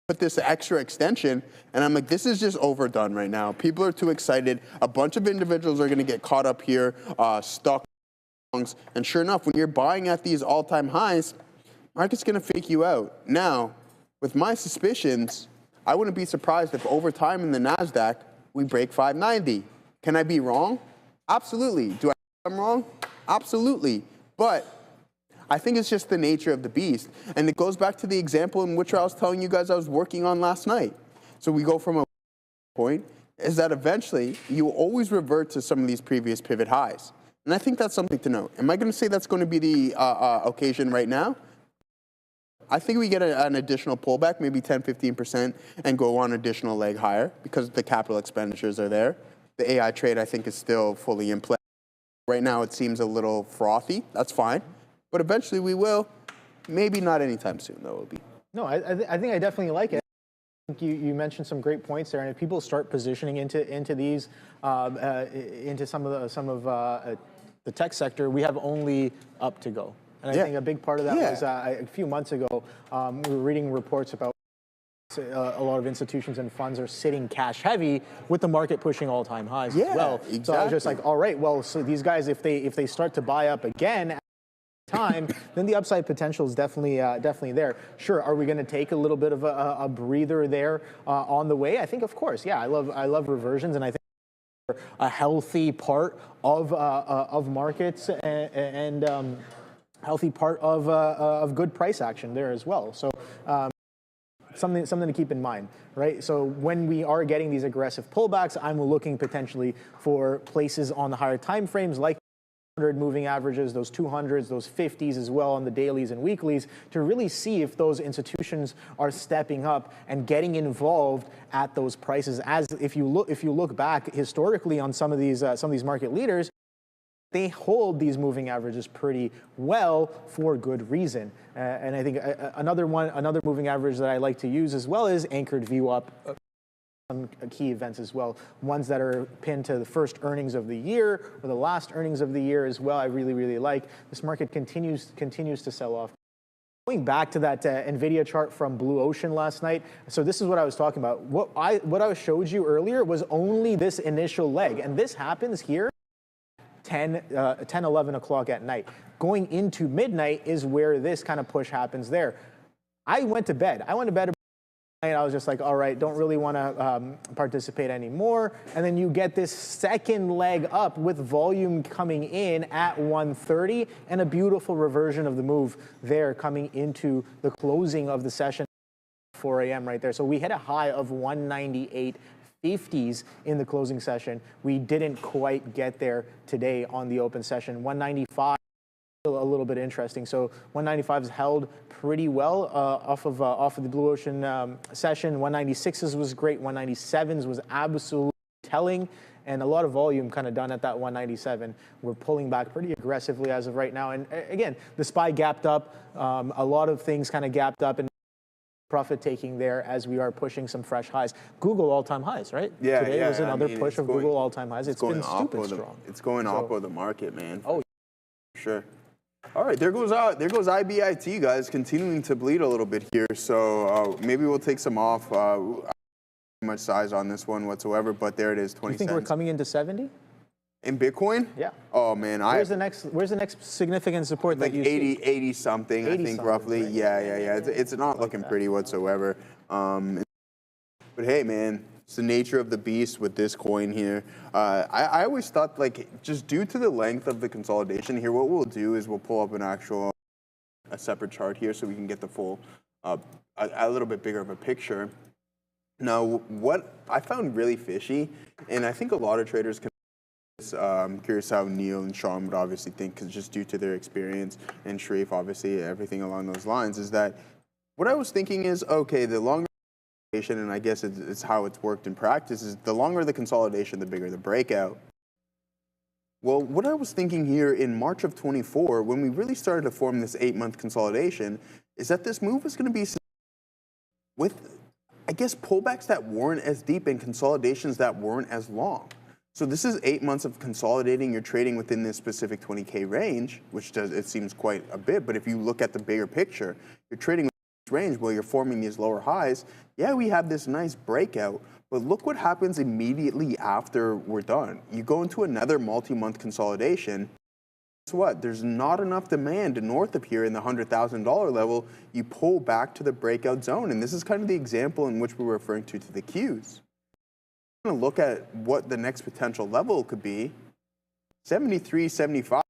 Put this extra extension, and I'm like, this is just overdone right now. People are too excited. A bunch of individuals are going to get caught up here, stuck. And sure enough, when you're buying at these all-time highs, market's going to fake you out. Now, with my suspicions, I wouldn't be surprised if over time in the NASDAQ, we break 590. Can I be wrong? Absolutely. Do I think I'm wrong? Absolutely. But I think it's just the nature of the beast. And it goes back to the example in which I was telling you guys I was working on last night. So we go from a point is that eventually you will always revert to some of these previous pivot highs. And I think that's something to note. Am I going to say that's going to be the occasion right now? I think we get an additional pullback, maybe 10, 15%, and go on additional leg higher because the capital expenditures are there. The AI trade, I think, is still fully in play. Right now, it seems a little frothy. That's fine. But eventually we will. Maybe not anytime soon, though, will be. No, I think I definitely like it. I think you mentioned some great points there, and if people start positioning into these, into some of the tech sector, we have only up to go. And I think a big part of that was a few months ago, we were reading reports about a lot of institutions and funds are sitting cash heavy with the market pushing all-time highs as well. Exactly. So I was just like, all right, well, so these guys, if they start to buy up again at time, then the upside potential is definitely there. Sure, are we going to take a little bit of a breather there on the way? I think, of course, yeah. I love reversions, and I think a healthy part of markets and healthy part of good price action there as well. So something to keep in mind, right? So when we are getting these aggressive pullbacks, I'm looking potentially for places on the higher time frames like 100 moving averages, those 200s, those 50s as well on the dailies and weeklies to really see if those institutions are stepping up and getting involved at those prices. As if you look back historically on some of these market leaders, they hold these moving averages pretty well for good reason. And I think another moving average that I like to use as well is anchored VWAP. Some key events as well, ones that are pinned to the first earnings of the year or the last earnings of the year as well. I really like. This market continues to sell off. Going back to that Nvidia chart from Blue Ocean last night, so this is what I was talking about. What I showed you earlier was only this initial leg, and this happens here 11 o'clock at night. Going into midnight is where this kind of push happens there. I went to bed. And I was just like, all right, don't really want to participate anymore. And then you get this second leg up with volume coming in at 1:30 and a beautiful reversion of the move there coming into the closing of the session at 4 a.m. right there. So we hit a high of 198.50s in the closing session. We didn't quite get there today on the open session. 195. A little bit interesting. So 195 is held pretty well off of the Blue Ocean session. 196s was great. 197s was absolutely telling, and a lot of volume kind of done at that 197. We're pulling back pretty aggressively as of right now. And again, the SPY gapped up. A lot of things kind of gapped up and profit taking there as we are pushing some fresh highs. Google all-time highs, right? Yeah, Today was another push of Google all-time highs. It's been stupid strong. It's going off of the market, man. Oh, sure. All right, there goes IBIT, guys, continuing to bleed a little bit here. So maybe we'll take some off. I don't have much size on this one whatsoever, but there it is, 20 You think cents. we're coming into 70? In Bitcoin? Yeah. Oh, man. Where's the next significant support like that you 80, see? 80 something, I think, roughly. Right? Yeah. It's not looking pretty whatsoever. But hey, man. It's the nature of the beast with this coin here. I always thought, like, just due to the length of the consolidation here, what we'll do is we'll pull up a separate chart here so we can get the full, a little bit bigger of a picture. Now, what I found really fishy, and I think a lot of traders can, I'm curious how Neil and Sean would obviously think, because just due to their experience, and Sharif, obviously, everything along those lines, is that what I was thinking is, okay, the longer and I guess it's how it's worked in practice, is the longer the consolidation, the bigger the breakout. Well, what I was thinking here in March of 24, when we really started to form this 8-month consolidation, is that this move was going to be with, I guess, pullbacks that weren't as deep and consolidations that weren't as long. So this is 8 months of consolidating. You're trading within this specific 20K range, which it seems quite a bit. But if you look at the bigger picture, you're trading within this range while you're forming these lower highs. Yeah, we have this nice breakout, but look what happens immediately after we're done. You go into another multi-month consolidation. Guess what? There's not enough demand north of here in the $100,000 level. You pull back to the breakout zone, and this is kind of the example in which we're referring to the Qs. Going to look at what the next potential level could be. 73, 75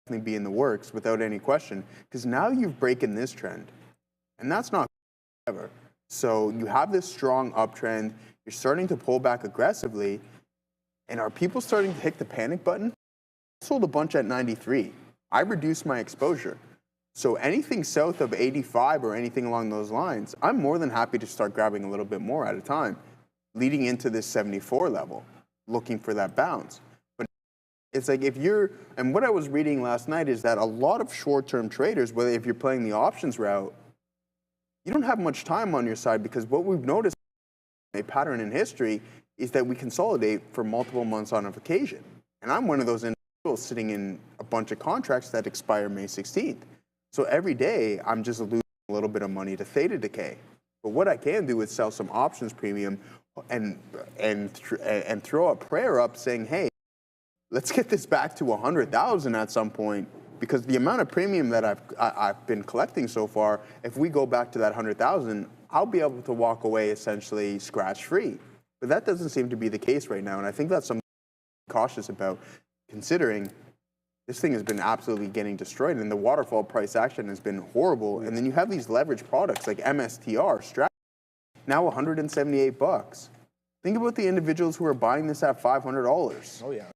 definitely be in the works without any question, because now you've broken this trend, and that's not ever. So you have this strong uptrend. You're starting to pull back aggressively, and are people starting to hit the panic button? I sold a bunch at 93. I reduced my exposure. So anything south of 85 or anything along those lines, I'm more than happy to start grabbing a little bit more at a time, leading into this 74 level, looking for that bounce. But it's like if you're, and what I was reading last night is that a lot of short-term traders, whether if you're playing the options route, you don't have much time on your side, because what we've noticed, a pattern in history, is that we consolidate for multiple months on occasion. And I'm one of those individuals sitting in a bunch of contracts that expire May 16th. So every day I'm just losing a little bit of money to theta decay. But what I can do is sell some options premium and throw a prayer up saying, hey, let's get this back to 100,000 at some point, because the amount of premium that I've been collecting so far, if we go back to that 100,000, I'll be able to walk away essentially scratch free. But that doesn't seem to be the case right now, and I think that's something to be cautious about, considering this thing has been absolutely getting destroyed, and the waterfall price action has been horrible. And then you have these leverage products like MSTR, now 178 bucks. Think about the individuals who are buying this at $500. Oh yeah.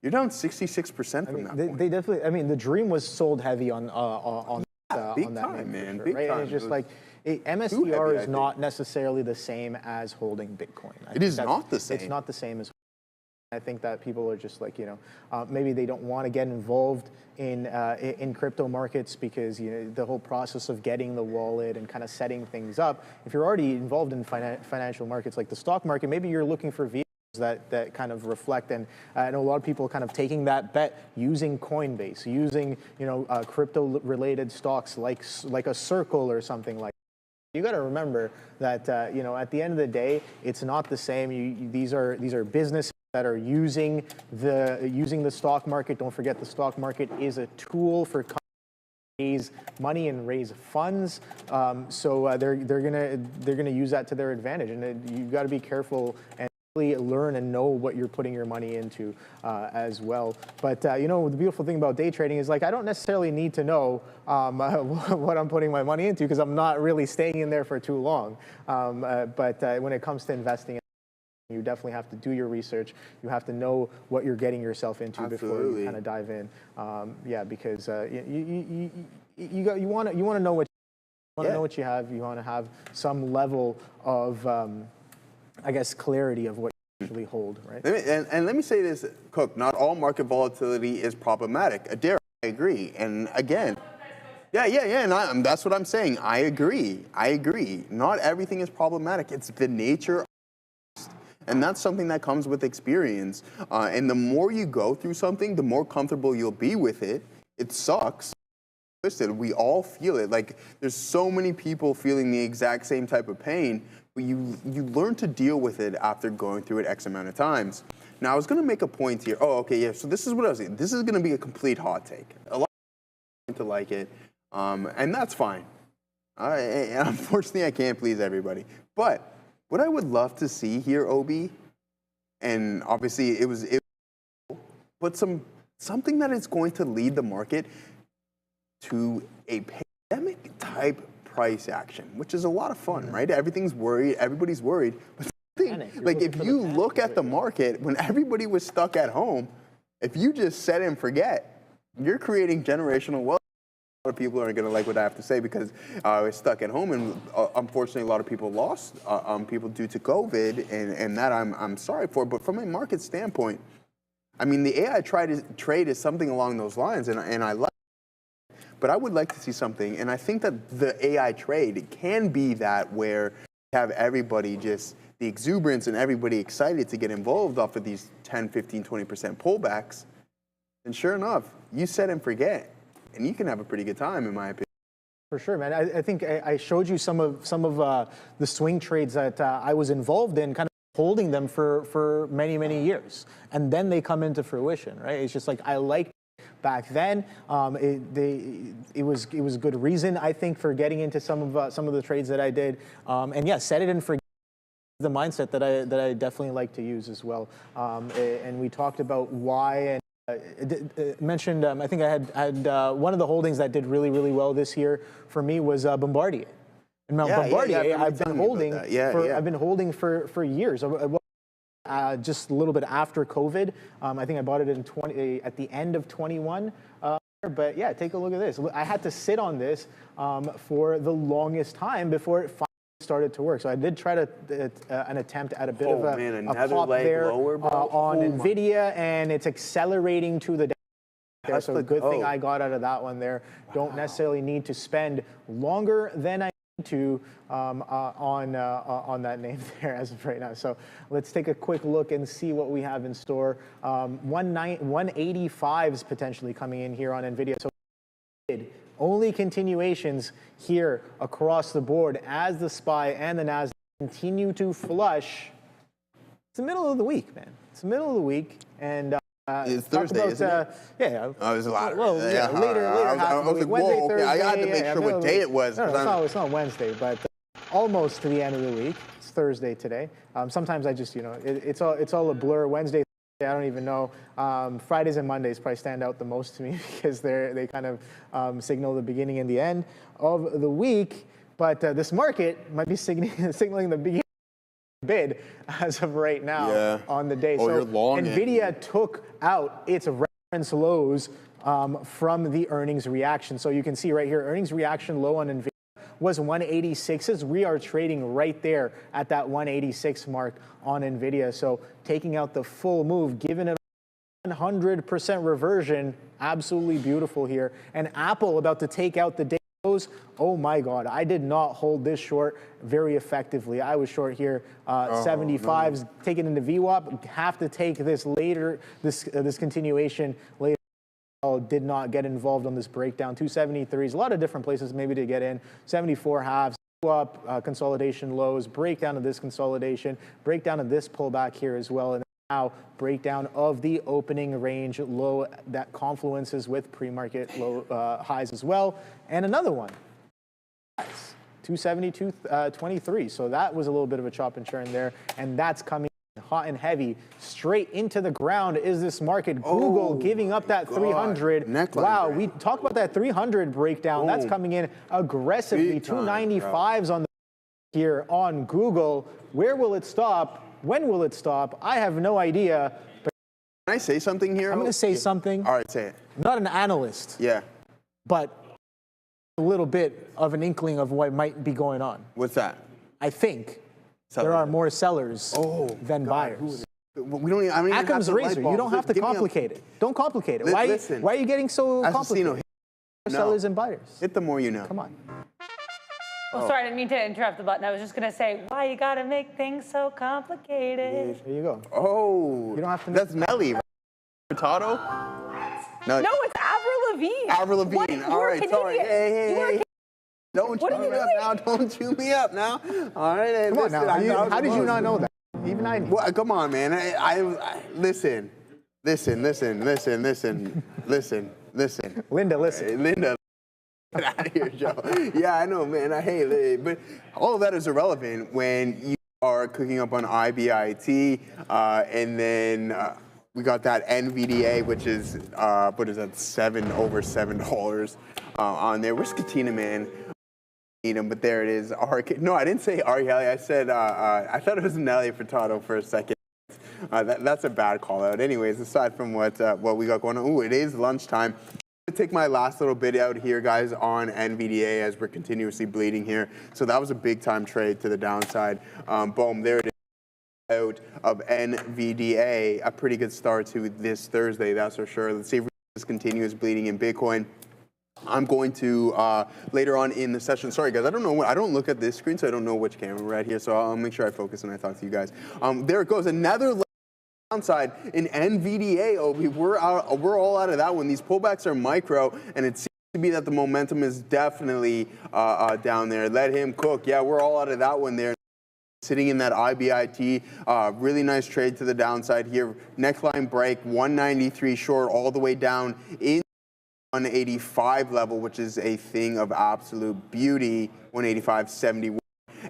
You're down 66% from that. They definitely. I mean, the dream was sold heavy on that time, man. Sure, Big right? time. And it's just like MSTR is not necessarily the same as holding Bitcoin. It is not the same. It's not the same as. I think that people are just like, maybe they don't want to get involved in crypto markets because the whole process of getting the wallet and kind of setting things up. If you're already involved in financial markets like the stock market, maybe you're looking for vehicles that kind of reflect. And I know a lot of people kind of taking that bet using Coinbase, using crypto-related stocks like a Circle or something like. You got to remember that at the end of the day, it's not the same. These are businesses that are using the stock market. Don't forget, the stock market is a tool for companies to raise money and raise funds. So they're gonna use that to their advantage, and you've got to be careful and really learn and know what you're putting your money into as well. But the beautiful thing about day trading is, like, I don't necessarily need to know what I'm putting my money into, because I'm not really staying in there for too long. But when it comes to investing, you definitely have to do your research. You have to know what you're getting yourself into before you kind of dive in. Because you want to know what you have. You want to have some level of I guess clarity of what you actually hold, right? And let me say this, Cook. Not all market volatility is problematic. Adair, I agree. And again, and that's what I'm saying. I agree. Not everything is problematic. It's the nature. And that's something that comes with experience. And the more you go through something, the more comfortable you'll be with it. It sucks. Listen, we all feel it. Like, there's so many people feeling the exact same type of pain, but you learn to deal with it after going through it X amount of times. Now, I was going to make a point here. Oh, okay, yeah. So this is what I was saying. This is going to be a complete hot take. A lot of people to like it, and that's fine. Unfortunately, I can't please everybody. But what I would love to see here, Obi, and obviously it was but something that is going to lead the market to a pandemic-type price action, which is a lot of fun, right? Everything's worried, everybody's worried. But like, if you look at the market, when everybody was stuck at home, if you just set and forget, you're creating generational wealth. A lot of people aren't going to like what I have to say because I was stuck at home, and unfortunately, a lot of people lost people due to COVID, and that I'm sorry for. But from a market standpoint, I mean, the AI trade is something along those lines, and I like it. But I would like to see something, and I think that the AI trade can be that where have everybody just, the exuberance and everybody excited to get involved off of these 10, 15, 20% pullbacks. And sure enough, you set and forget. And you can have a pretty good time, in my opinion. For sure, man. I think I showed you some of the swing trades that I was involved in, kind of holding them for many, many years. And then they come into fruition, right? It's just like, I liked back then. It was good reason, I think, for getting into some of the trades that I did. And yeah, set it and forget the mindset that I definitely like to use as well. And we talked about why, and mentioned, I think I had one of the holdings that did really, really well this year for me was Bombardier. And now Bombardier, I've been holding I've been holding for years. Just a little bit after COVID. I think I bought it at the end of 21. But yeah, take a look at this. I had to sit on this for the longest time before it finally started to work. So I did try an attempt at a bit of a pop there on Nvidia, and it's accelerating to the there. So a good thing I got out of that one there. Don't necessarily need to spend longer than I need to on that name there as of right now. So let's take a quick look and see what we have in store. 185s potentially coming in here on Nvidia. So only continuations here across the board as the SPY and the Nasdaq continue to flush. It's the middle of the week, man. It's the middle of the week, and it's Thursday, isn't it? Yeah. Oh, it was a lot. Well, yeah, later half of the week. Wednesday, whoa, okay. Thursday. I had to make sure what day it was. No, it's not Wednesday, but almost to the end of the week. It's Thursday today. Sometimes I just, it's all a blur. Wednesday, I don't even know. Fridays and Mondays probably stand out the most to me because they kind of signal the beginning and the end of the week. But this market might be signaling the beginning bid as of right now on the day. So Nvidia took out its reference lows from the earnings reaction. So you can see right here, earnings reaction low on Nvidia was 186s. We are trading right there at that 186 mark on Nvidia. So taking out the full move, giving it 100% reversion, absolutely beautiful here. And Apple about to take out the day lows. Oh my God, I did not hold this short very effectively. I was short here, 75s, taking into VWAP. Have to take this later, this continuation later. Did not get involved on this breakdown. 273s, a lot of different places maybe to get in. 74 halves, up consolidation lows, breakdown of this consolidation, breakdown of this pullback here as well, and now breakdown of the opening range low that confluences with pre-market low highs as well, and another one. 272.23. So that was a little bit of a chop and churn there, and that's coming hot and heavy straight into the ground. Is this market Google giving up that 300? Wow, we talk about that 300 breakdown. That's coming in aggressively. 295s on the here on Google. Where will it stop? When will it stop? I have no idea. But can I say something here? I'm going to say something. All right, say it. I'm not an analyst. Yeah. But a little bit of an inkling of what might be going on. What's that? I think there are more sellers than buyers. We don't even, Occam's razor. You don't have to complicate it. Don't complicate it. Why are you getting so complicated? Sellers and buyers. Hit the more you know. Come on. Well, sorry, I didn't mean to interrupt the button. I was just going to say, why you got to make things so complicated? There you go. Oh. You don't have to. That's Nelly, right? Furtado? No, it's Avril Lavigne. Avril Lavigne. All right, sorry. Hey. Don't chew me up now. Don't chew me up now. All right. Hey, come on now. How did you not know that? Even I knew. Well, come on, man. I listen. Linda, listen. Hey, Linda. Get out of here, Joe. Yeah, I know, man. I hate it. But all of that is irrelevant when you are cooking up on IBIT, and then we got that Nvidia, which is, what is that, over $7 on there. Where's Katina, man? Need him, but there it is. No, I didn't say Ari Kelly. I said, I thought it was Nelly Furtado for a second. That's a bad call out. Anyways, aside from what we got going on, ooh, it is lunchtime. I'm gonna take my last little bit out here, guys, on NVDA as we're continuously bleeding here. So that was a big time trade to the downside. Boom, there it is. Out of NVDA, a pretty good start to this Thursday, that's for sure. Let's see if this continues bleeding in Bitcoin. I'm going to later on in the session. Sorry, guys. I don't know. I don't look at this screen, so I don't know which camera we're at here. So I'll make sure I focus when I talk to you guys. There it goes. Another downside in NVDA. Obi, we're all out of that one. These pullbacks are micro, and it seems to be that the momentum is definitely down there. Let him cook. Yeah, we're all out of that one there. Sitting in that IBIT, really nice trade to the downside here. Neckline break, 193 short, all the way down in 185 level, which is a thing of absolute beauty. 185.71,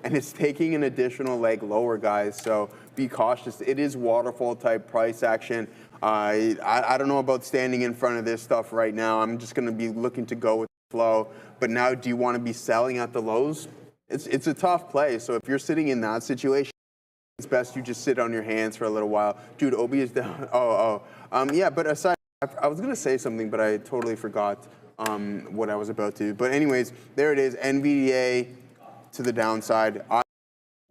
and it's taking an additional leg lower, guys. So be cautious. It is waterfall type price action. I don't know about standing in front of this stuff right now. I'm just going to be looking to go with the flow. But now, do you want to be selling at the lows? It's a tough play. So if you're sitting in that situation, it's best you just sit on your hands for a little while. Dude, Obi is down. Yeah, but aside, I was going to say something, but I totally forgot what I was about to. But anyways, there it is. NVDA to the downside.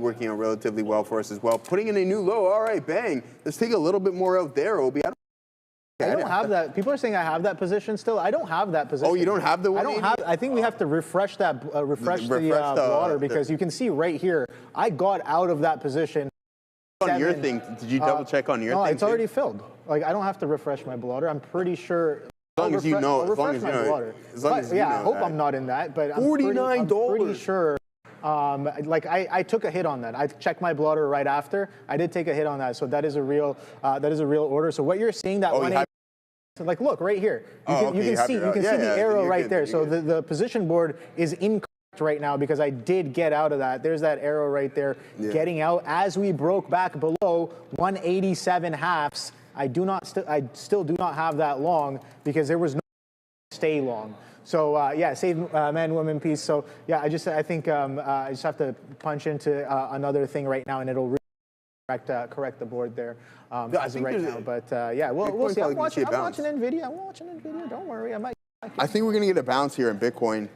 Working out relatively well for us as well. Putting in a new low. All right, bang. Let's take a little bit more out there, Obi. I don't have that. People are saying I have that position still. I don't have that position. Oh, you don't have the one? I don't have. I think we have to refresh that. Refresh the blotter, because you can see right here. I got out of that position. On your thing, did you double check on your thing? No, it's already filled. Like, I don't have to refresh my blotter. I'm pretty sure. As long as you know. As long as you know. Yeah, I hope I'm not in that. But I'm pretty sure. Like I took a hit on that. I checked my blotter right after. I did take a hit on that, so that is a real order. So what you're seeing, that like, look right here. You can see the arrow right there. So the position board is incorrect right now because I did get out of that. There's that arrow right there, getting out as we broke back below 187 halves. I still do not have that long because there was no stay long. So yeah, save man, woman, peace. So yeah, I think I just have to punch into another thing right now, and it'll really correct the board there as of right now. But yeah, we'll see. I'm watching Nvidia. Don't worry, I think we're gonna get a bounce here in Bitcoin.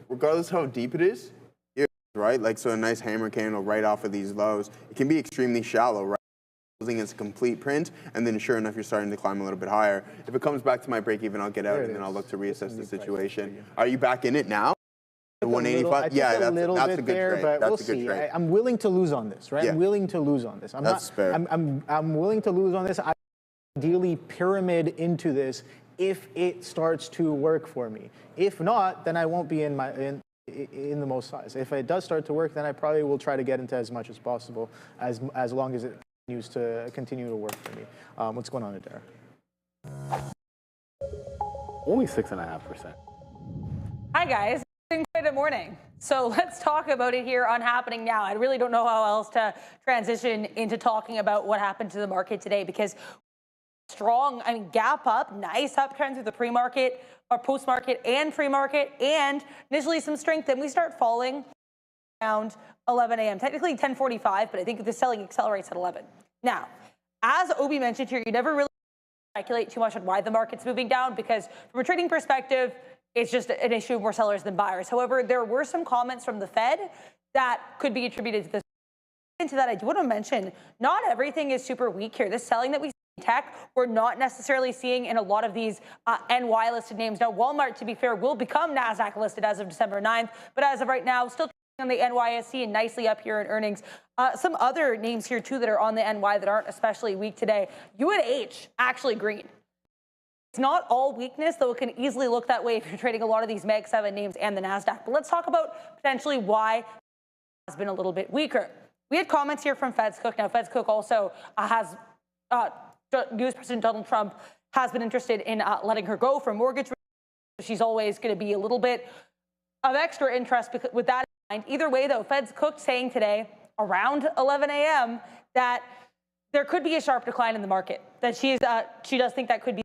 Regardless how deep it is, right? Like, so a nice hammer candle right off of these lows. It can be extremely shallow, right? It's a complete print, and then sure enough, you're starting to climb a little bit higher. If it comes back to my break even, I'll get out, and then I'll look to reassess the situation. Are you back in it now? The 185? Yeah, that's a good trade. But we'll see. I'm willing to lose on this, right? Yeah. I'm willing to lose on this. That's fair. I'm willing to lose on this. I ideally pyramid into this if it starts to work for me. If not, then I won't be in the most size. If it does start to work, then I probably will try to get into as much as possible, as long as it continue to work for me. What's going on in there? Only 6.5%. Hi guys, it's been quite a morning. So let's talk about it here on Happening Now. I really don't know how else to transition into talking about what happened to the market today, because strong, gap up, nice uptrend through the pre-market or post-market and pre-market, and initially some strength. Then we start falling around 11 a.m. Technically 10:45, but I think the selling accelerates at 11. Now, as Obi mentioned here, you never really speculate too much on why the market's moving down, because from a trading perspective, it's just an issue of more sellers than buyers. However, there were some comments from the Fed that could be attributed to this. Into that, I do want to mention, not everything is super weak here. This selling that we see in tech, we're not necessarily seeing in a lot of these NY listed names. Now, Walmart, to be fair, will become NASDAQ listed as of December 9th, but as of right now, still on the NYSE and nicely up here in earnings. Some other names here too that are on the NY that aren't especially weak today. UNH actually green. It's not all weakness, though it can easily look that way if you're trading a lot of these Mag 7 names and the NASDAQ. But let's talk about potentially why it has been a little bit weaker. We had comments here from Fed's Cook. Now, Fed's Cook also has U.S. President Donald Trump has been interested in letting her go from mortgage. She's always going to be a little bit of extra interest with that. Either way, though, Fed's Cook saying today around 11 a.m. that there could be a sharp decline in the market, that she does think that could be.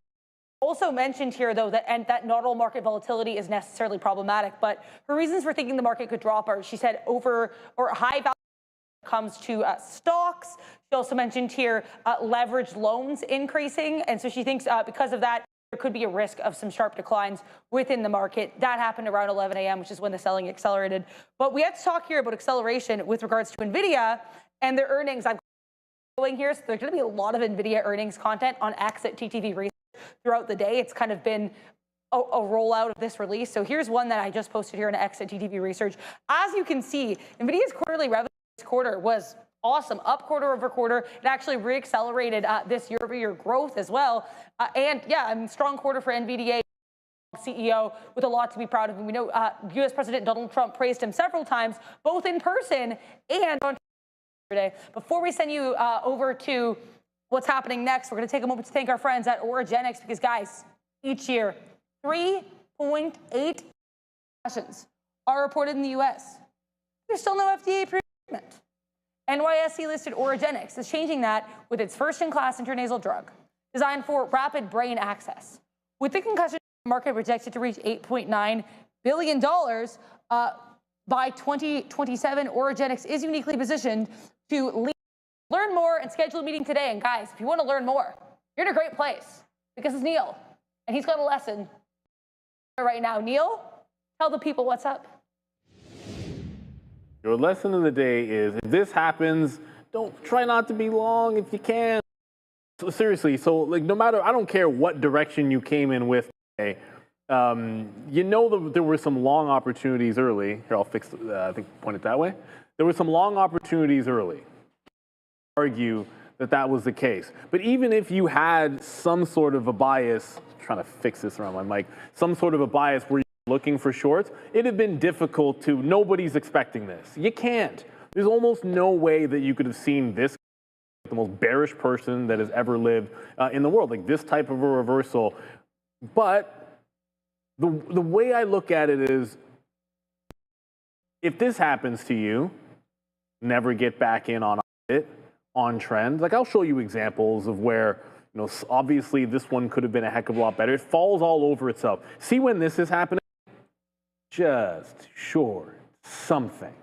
Also mentioned here, though, that not all market volatility is necessarily problematic, but her reasons for thinking the market could drop are, she said, high value comes to stocks. She also mentioned here leveraged loans increasing, and so she thinks because of that, there could be a risk of some sharp declines within the market. That happened around 11 a.m., which is when the selling accelerated. But we have to talk here about acceleration with regards to Nvidia and their earnings. I'm going here, so there's going to be a lot of Nvidia earnings content on X at TTV Research throughout the day. It's kind of been a rollout of this release. So here's one that I just posted here in X at TTV Research. As you can see, Nvidia's quarterly revenue this quarter was awesome, up quarter over quarter. It actually reaccelerated this year-over-year growth as well. And yeah, strong quarter for Nvidia. CEO with a lot to be proud of. And we know U.S. President Donald Trump praised him several times, both in person and on today. Before we send you over to what's happening next, we're going to take a moment to thank our friends at Origenics because, guys, each year, 3.8 concussions are reported in the U.S. There's still no FDA treatment. NYSE-listed Origenics is changing that with its first-in-class intranasal drug designed for rapid brain access. With the concussion market projected to reach $8.9 billion by 2027, Origenics is uniquely positioned to lead. Learn more and schedule a meeting today. And guys, if you want to learn more, you're in a great place because it's Neil, and he's got a lesson right now. Neil, tell the people what's up. Your lesson of the day is if this happens, try not to be long if you can. So seriously, so like no matter, I don't care what direction you came in with. You know there were some long opportunities early. Here, I'll fix. I think point it that way. There were some long opportunities early. Argue that was the case. But even if you had some sort of a bias, I'm trying to fix this around my mic, some sort of a bias where you're looking for shorts, it'd have been difficult to. Nobody's expecting this. You can't. There's almost no way that you could have seen this. The most bearish person that has ever lived in the world, like this type of a reversal. But the way I look at it is, if this happens to you, never get back in on it, on trend. Like I'll show you examples of where, you know, obviously this one could have been a heck of a lot better. It falls all over itself. See when this is happening? Just short something.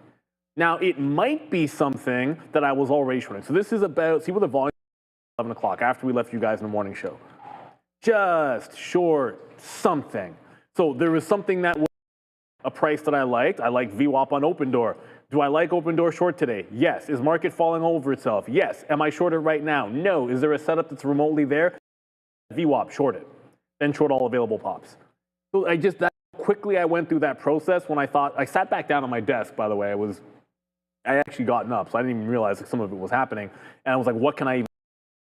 Now it might be something that I was already shorting. So this is about, see what the volume is 11 o'clock after we left you guys in the morning show. Just short something. So there was something that was a price that I liked. I like VWAP on Open Door. Do I like Open Door short today? Yes. Is market falling over itself? Yes. Am I short it right now? No. Is there a setup that's remotely there? VWAP, short it. Then short all available pops. So that quickly I went through that process when I thought, I sat back down on my desk, by the way. I actually gotten up, so I didn't even realize that some of it was happening. And I was like, what can I even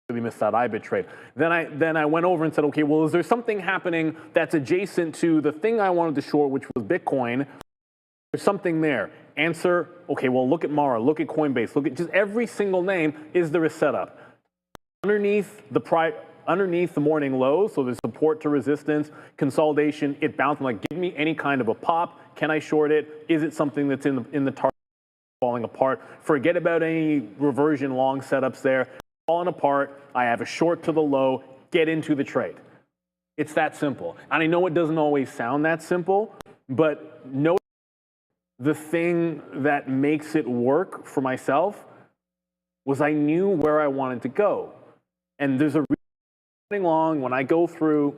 really missed that IBIT trade. Then I went over and said, okay, well, is there something happening that's adjacent to the thing I wanted to short, which was Bitcoin? There's something there. Answer, okay, well, look at Mara, look at Coinbase, look at just every single name. Is there a setup? Underneath the morning low, so there's support to resistance, consolidation, it bounced. I'm like, give me any kind of a pop. Can I short it? Is it something that's in the target falling apart? Forget about any reversion long setups there. Falling apart, I have a short to the low, get into the trade. It's that simple. And I know it doesn't always sound that simple, but know the thing that makes it work for myself was I knew where I wanted to go. And there's a reason long when I go through,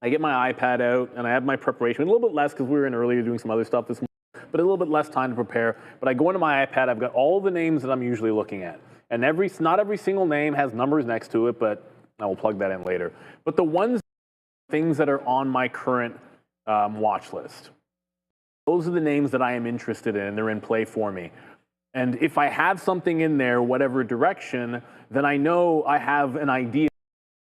I get my iPad out and I have my preparation, a little bit less because we were in earlier doing some other stuff this morning, but a little bit less time to prepare. But I go into my iPad, I've got all the names that I'm usually looking at. And not every single name has numbers next to it, but I will plug that in later. But the things that are on my current watch list, those are the names that I am interested in, and they're in play for me. And if I have something in there, whatever direction, then I know I have an idea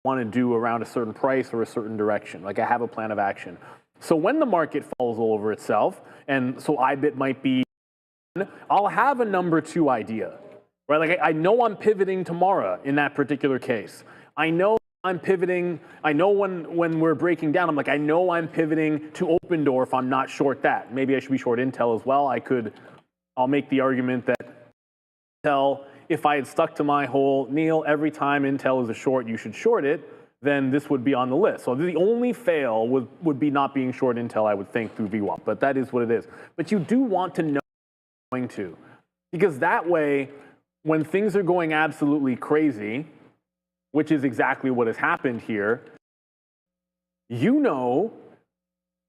what I want to do around a certain price or a certain direction. Like I have a plan of action. So when the market falls all over itself, and so IBIT might be, I'll have a number 2 idea. Right? Like I know I'm pivoting tomorrow in that particular case. I know I'm pivoting. I know when we're breaking down, I'm like, I know I'm pivoting to Open Door if I'm not short that. Maybe I should be short Intel as well. I'll make the argument that Intel, if I had stuck to my whole, Neil, every time Intel is a short, you should short it, then this would be on the list. So the only fail would be not being short Intel, I would think, through VWAP. But that is what it is. But you do want to know what you're going to. Because that way, when things are going absolutely crazy, which is exactly what has happened here, you know,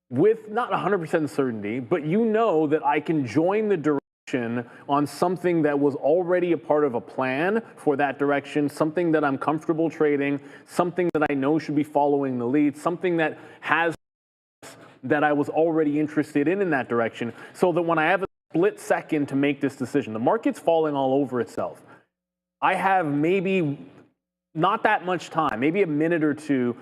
with not 100% certainty, but you know that I can join the direction on something that was already a part of a plan for that direction, something that I'm comfortable trading, something that I know should be following the lead, something that has that I was already interested in that direction, so that when I have a split second to make this decision, the market's falling all over itself. I have maybe not that much time, maybe a minute or two.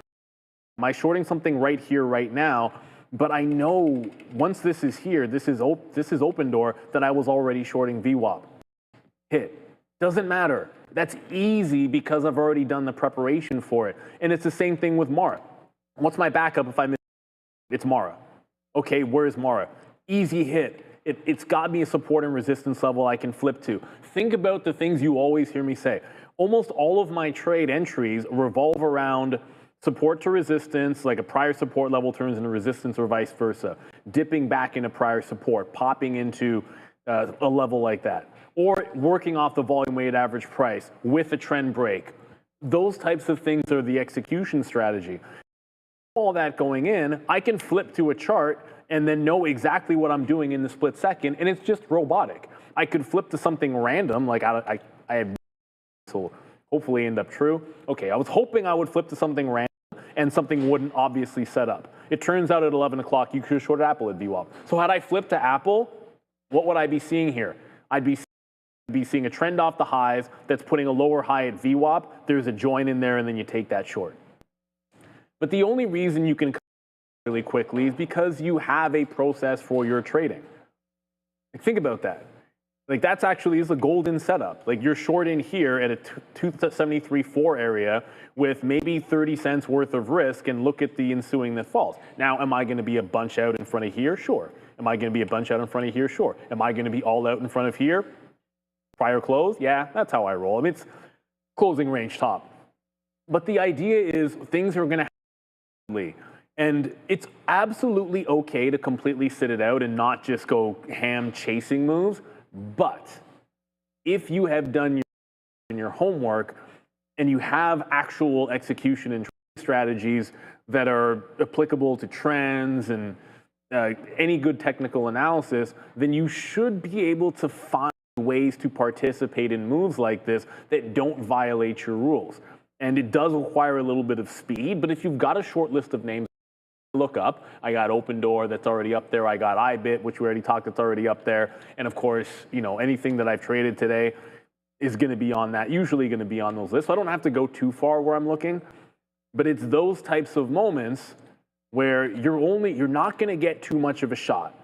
Am I shorting something right here, right now? But I know once this is here, this is open door, that I was already shorting VWAP. Hit. Doesn't matter. That's easy because I've already done the preparation for it. And it's the same thing with Mara. What's my backup if I miss? It's Mara. Okay, where's Mara? Easy hit. It's got me a support and resistance level I can flip to. Think about the things you always hear me say. Almost all of my trade entries revolve around support to resistance, like a prior support level turns into resistance or vice versa. Dipping back into prior support, popping into a level like that. Or working off the volume weighted average price with a trend break. Those types of things are the execution strategy. All that going in, I can flip to a chart and then know exactly what I'm doing in the split second, and it's just robotic. I could flip to something random, like I have, so hopefully end up true. Okay, I was hoping I would flip to something random and something wouldn't obviously set up. It turns out at 11 o'clock, you could have shorted Apple at VWAP. So had I flipped to Apple, what would I be seeing here? I'd be seeing a trend off the highs that's putting a lower high at VWAP. There's a join in there, and then you take that short. But the only reason you can really quickly is because you have a process for your trading. Like, think about that. Like, that's actually is a golden setup. Like, you're short in here at a 273.4 area with maybe 30 cents worth of risk, and look at the ensuing that falls. Now, am I going to be a bunch out in front of here? Sure. Am I going to be a bunch out in front of here? Sure. Am I going to be all out in front of here? Prior close? Yeah, that's how I roll. I mean, it's closing range top. But the idea is things are going to happen. And it's absolutely okay to completely sit it out and not just go ham chasing moves. But if you have done your homework and you have actual execution and strategies that are applicable to trends and any good technical analysis, then you should be able to find ways to participate in moves like this that don't violate your rules. And it does require a little bit of speed, but if you've got a short list of names, look up. I got Open Door that's already up there. I got iBit, which we already talked, that's already up there. And of course, you know, anything that I've traded today is going to be on that, usually going to be on those lists. So I don't have to go too far where I'm looking, but it's those types of moments where you're not going to get too much of a shot,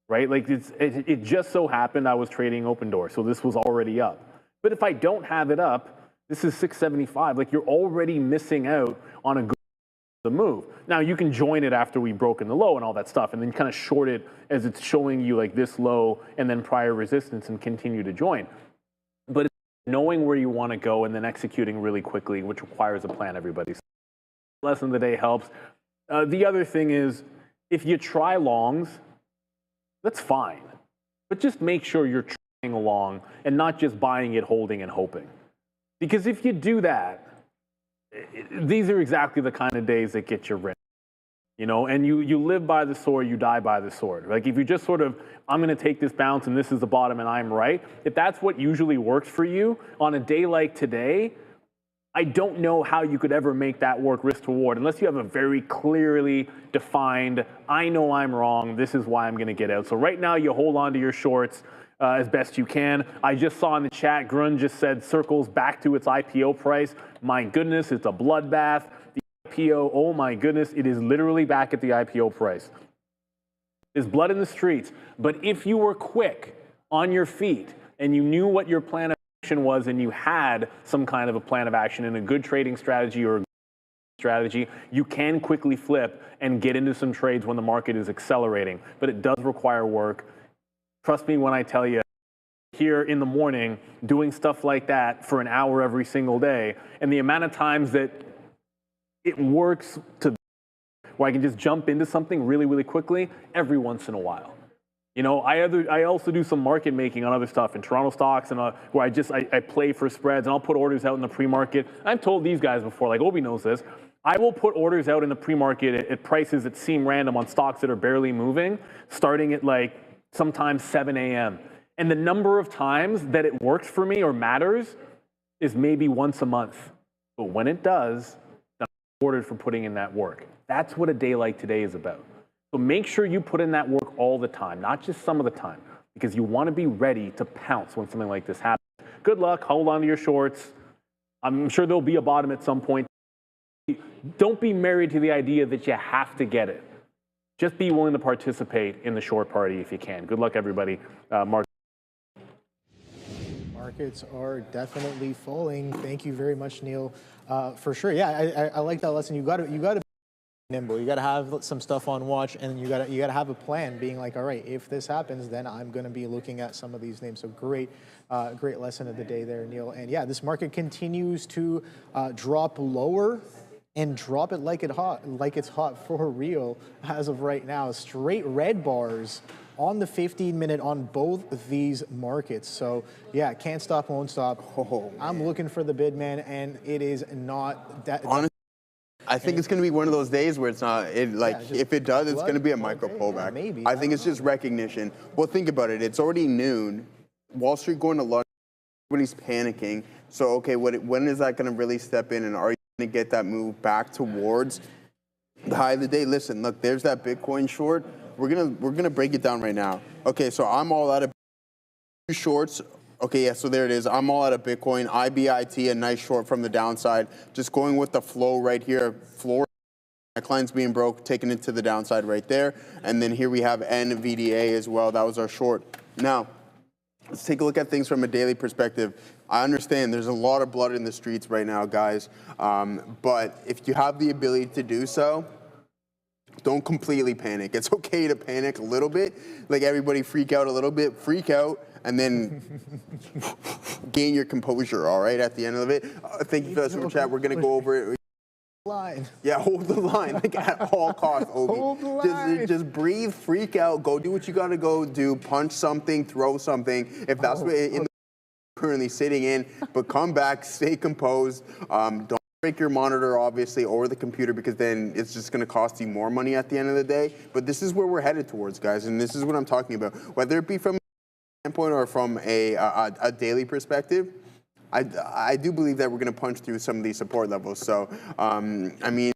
right? Like it just so happened I was trading Open Door, so this was already up. But if I don't have it up, this is 675. Like, you're already missing out on a good move. Now, you can join it after we've broken the low and all that stuff, and then kind of short it as it's showing you like this low and then prior resistance and continue to join. But it's knowing where you want to go and then executing really quickly, which requires a plan, everybody. So lesson of the day helps. The other thing is, if you try longs, that's fine. But just make sure you're trying along and not just buying it, holding, and hoping. Because if you do that, these are exactly the kind of days that get you rich. You know, and you live by the sword, you die by the sword. Like, if you just sort of, I'm going to take this bounce and this is the bottom and I'm right, if that's what usually works for you on a day like today, I don't know how you could ever make that work risk to reward unless you have a very clearly defined, I know I'm wrong, this is why I'm going to get out. So right now you hold on to your shorts as best you can. I just saw in the chat, Grun just said circles back to its IPO price. My goodness, it's a bloodbath. The IPO, oh my goodness, it is literally back at the IPO price. There's blood in the streets. But if you were quick on your feet and you knew what your plan of action was and you had some kind of a plan of action and a good trading strategy or a strategy, you can quickly flip and get into some trades when the market is accelerating. But it does require work. Trust me when I tell you, here in the morning, doing stuff like that for an hour every single day, and the amount of times that it works to where I can just jump into something really, really quickly every once in a while. You know, I also do some market making on other stuff in Toronto stocks, and where I play for spreads, and I'll put orders out in the pre-market. I've told these guys before, like Obi knows this, I will put orders out in the pre-market at prices that seem random on stocks that are barely moving, starting at like sometimes 7 a.m. And the number of times that it works for me or matters is maybe once a month. But when it does, I'm rewarded for putting in that work. That's what a day like today is about. So make sure you put in that work all the time, not just some of the time, because you want to be ready to pounce when something like this happens. Good luck, hold on to your shorts. I'm sure there'll be a bottom at some point. Don't be married to the idea that you have to get it. Just be willing to participate in the short party if you can. Good luck, everybody. Mark. Markets are definitely falling. Thank you very much, Neil. For sure, yeah, I like that lesson. You got to be nimble. You got to have some stuff on watch, and you got to have a plan. Being like, all right, if this happens, then I'm going to be looking at some of these names. So great lesson of the day there, Neil. And yeah, this market continues to drop lower and drop it like it's hot for real as of right now. Straight red bars on the 15-minute on both of these markets. So yeah, can't stop, won't stop. I'm looking for the bid, man, and it is not that. Honestly, I think it's going to be one of those days where it's not, if it does, it's going to be a micro pullback. Yeah, maybe. I think it's just recognition. Well, think about it. It's already noon. Wall Street going to lunch. Everybody's panicking. So, okay, when is that going to really step in, and are you going to get that move back towards the high of the day? Listen, look, there's that Bitcoin short. We're gonna break it down right now. Okay, so I'm all out of shorts. Okay, yeah, so there it is. I'm all out of Bitcoin. IBIT, a nice short from the downside. Just going with the flow right here. Floor. My client's being broke, taking it to the downside right there. And then here we have Nvidia as well. That was our short. Now, let's take a look at things from a daily perspective. I understand there's a lot of blood in the streets right now, guys. But if you have the ability to do so, don't completely panic. It's okay to panic a little bit. Like everybody freak out a little bit, freak out, and then gain your composure, all right, at the end of it. Thank you for that super chat. We're going to go over it. Line. Yeah, hold the line, like at all costs, Obi. Hold the line. Just breathe, freak out, go do what you got to go do, punch something, throw something. If that's what in the currently sitting in, but come back, stay composed. Don't break your monitor, obviously, or the computer, because then it's just going to cost you more money at the end of the day. But this is where we're headed towards, guys, and this is what I'm talking about. Whether it be from a standpoint or from a daily perspective, I do believe that we're going to punch through some of these support levels. So, I mean,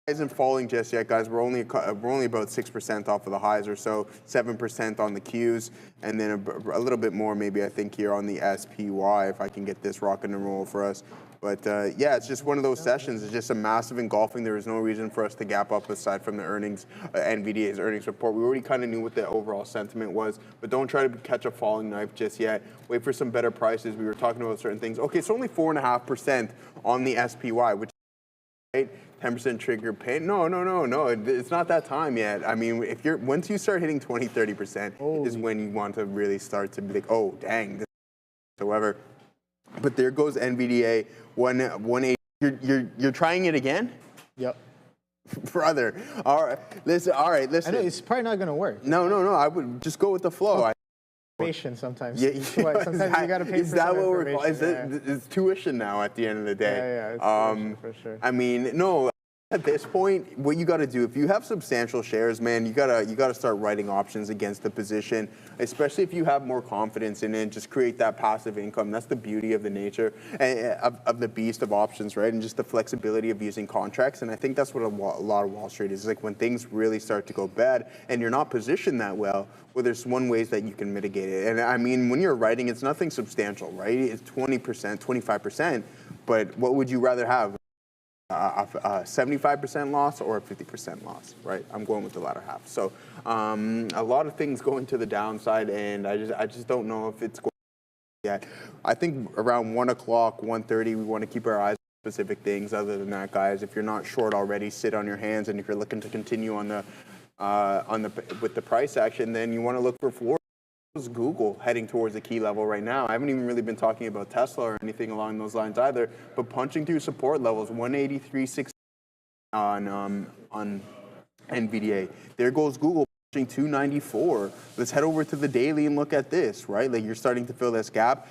isn't falling just yet, guys. We're only about 6% off of the highs or so, 7% on the Qs, and then a little bit more maybe I think here on the SPY if I can get this rocking and roll for us. But yeah, it's just one of those sessions. It's just a massive engulfing. There was no reason for us to gap up aside from the earnings, Nvidia's earnings report. We already kind of knew what the overall sentiment was, but don't try to catch a falling knife just yet. Wait for some better prices. We were talking about certain things. Okay, it's only 4.5% on the SPY, which is 10% trigger pain. No. It's not that time yet. I mean, once you start hitting 20, 30% is when you want to really start to be like, oh, dang, this whatsoever. But there goes Nvidia, 180. You're trying it again? Yep. Brother. All right, listen. I know, it's probably not going to work. No. I would just go with the flow. Patient sometimes. Yeah, sometimes you got to pay for that some what we're information. it's tuition now at the end of the day. Yeah, it's tuition for sure. I mean, no. At this point, what you got to do, if you have substantial shares, man, you gotta start writing options against the position, especially if you have more confidence in it. Just create that passive income. That's the beauty of the nature of the beast of options, right? And just the flexibility of using contracts. And I think that's what a lot of Wall Street is like when things really start to go bad and you're not positioned that well. Well, there's one ways that you can mitigate it. And I mean, when you're writing, it's nothing substantial, right? It's 20%, 25%. But what would you rather have? A 75% loss or a 50% loss, right? I'm going with the latter half. So a lot of things going to the downside, and I just don't know if it's going yet. I think around 1 o'clock, 1:30, we want to keep our eyes on specific things. Other than that, guys, if you're not short already, sit on your hands, and if you're looking to continue with the price action, then you want to look for floor. Google heading towards the key level right now. I haven't even really been talking about Tesla or anything along those lines either, but punching through support levels, 183.60 on Nvidia. There goes Google punching 294. Let's head over to the daily and look at this, right? Like you're starting to fill this gap.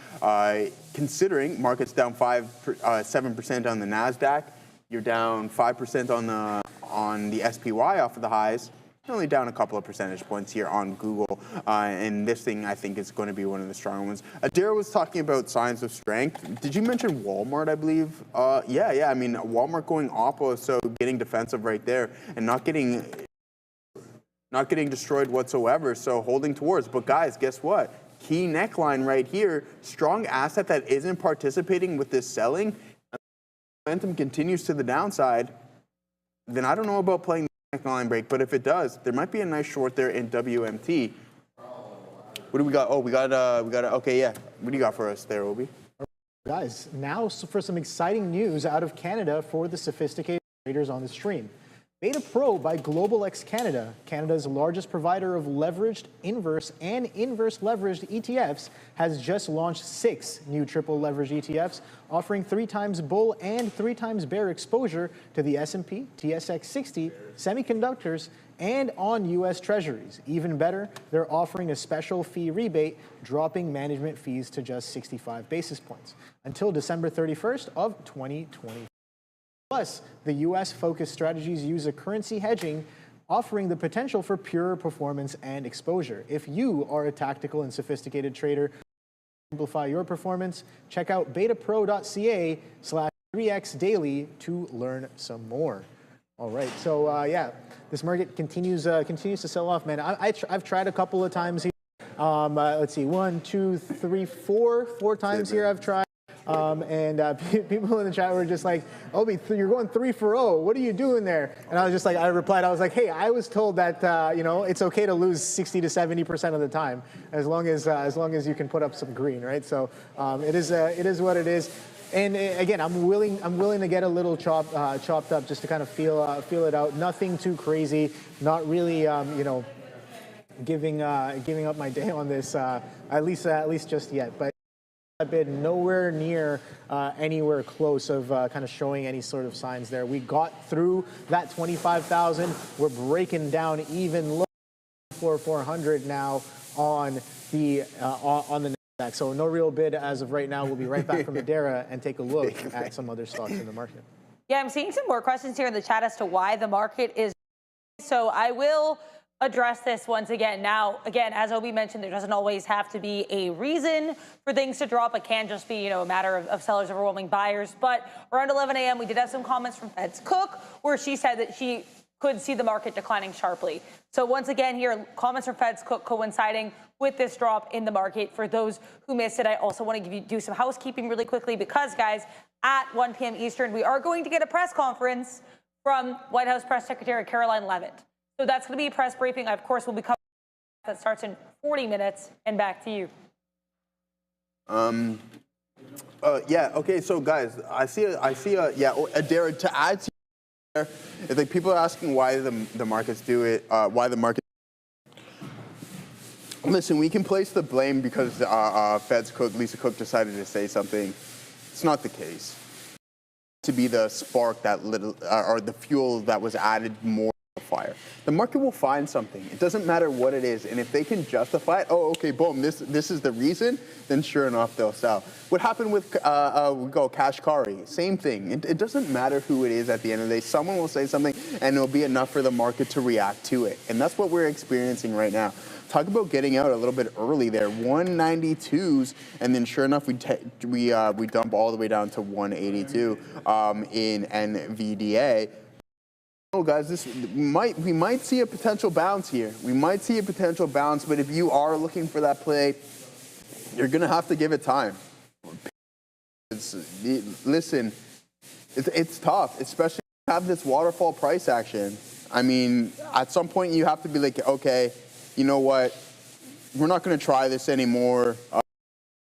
Considering market's down 7% on the NASDAQ, you're down 5% on the SPY off of the highs. Only down a couple of percentage points here on Google, and this thing I think is going to be one of the stronger ones. Adira was talking about signs of strength. Did you mention Walmart, I believe? Yeah, I mean, Walmart going oppo, so getting defensive right there and not getting not getting destroyed whatsoever, so holding towards. But guys, guess what? Key neckline right here, strong asset that isn't participating with this selling, momentum continues to the downside, then I don't know about playing the neckline break, but if it does, there might be a nice short there in WMT. What do we got? Oh, we got okay, yeah. What do you got for us there, Obi? Guys, now for some exciting news out of Canada for the sophisticated traders on the stream. Beta Pro by Global X Canada, Canada's largest provider of leveraged, inverse, and inverse leveraged ETFs, has just launched 6 new triple leveraged ETFs, offering 3 times bull and 3 times bear exposure to the S&P, TSX 60, semiconductors, and on U.S. Treasuries. Even better, they're offering a special fee rebate, dropping management fees to just 65 basis points until December 31st of 2020. Plus, the U.S.-focused strategies use a currency hedging, offering the potential for pure performance and exposure. If you are a tactical and sophisticated trader, to simplify your performance, check out betapro.ca/3xdaily to learn some more. All right, so yeah, this market continues to sell off, man. I've tried a couple of times here. Let's see, 1, 2, 3, 4 times here I've tried. People in the chat were just like, Obi, you're going 3 for 0. What are you doing there? And I was just like, I replied, I was like, hey, I was told that it's okay to lose 60 to 70% of the time, as long as you can put up some green, right? So it is what it is. And again, I'm willing to get a little chopped up just to kind of feel it out. Nothing too crazy. Not really, giving up my day on this. At least just yet. But I've been nowhere near anywhere close of kind of showing any sort of signs there. We got through that 25,000. We're breaking down even lower, 400 now on the Nasdaq. So no real bid as of right now. We'll be right back from Madeira and take a look at some other stocks in the market. Yeah, I'm seeing some more questions here in the chat as to why the market is. So I will address this once again. Now, again, as Obi mentioned, there doesn't always have to be a reason for things to drop. It can just be, a matter of sellers overwhelming buyers. But around 11 a.m., we did have some comments from Fed's Cook, where she said that she could see the market declining sharply. So once again here, comments from Fed's Cook coinciding with this drop in the market. For those who missed it, I also want to do some housekeeping really quickly because, guys, at 1 p.m. Eastern, we are going to get a press conference from White House Press Secretary Caroline Leavitt. So that's going to be a press briefing. I, of course, will be covering that starts in 40 minutes. And back to you. Yeah. Okay. So, guys, I see Derek, to add to there, it's like people are asking why the markets do it. Why the market. Listen, we can place the blame because Fed's Cook, Lisa Cook, decided to say something. It's not the case. To be the spark that little or the fuel that was added more. Fire. The market will find something. It doesn't matter what it is, and if they can justify it, oh, okay, boom, this is the reason, then sure enough they'll sell. What happened with Kashkari? Same thing. It doesn't matter who it is at the end of the day. Someone will say something, and it'll be enough for the market to react to it, and that's what we're experiencing right now. Talk about getting out a little bit early there, 192s, and then sure enough we dump all the way down to 182 in Nvidia. Oh, guys, we might see a potential bounce here. We might see a potential bounce, but if you are looking for that play, you're going to have to give it time. Listen, it's tough, especially if you have this waterfall price action. I mean, at some point you have to be like, okay, you know what? We're not going to try this anymore. A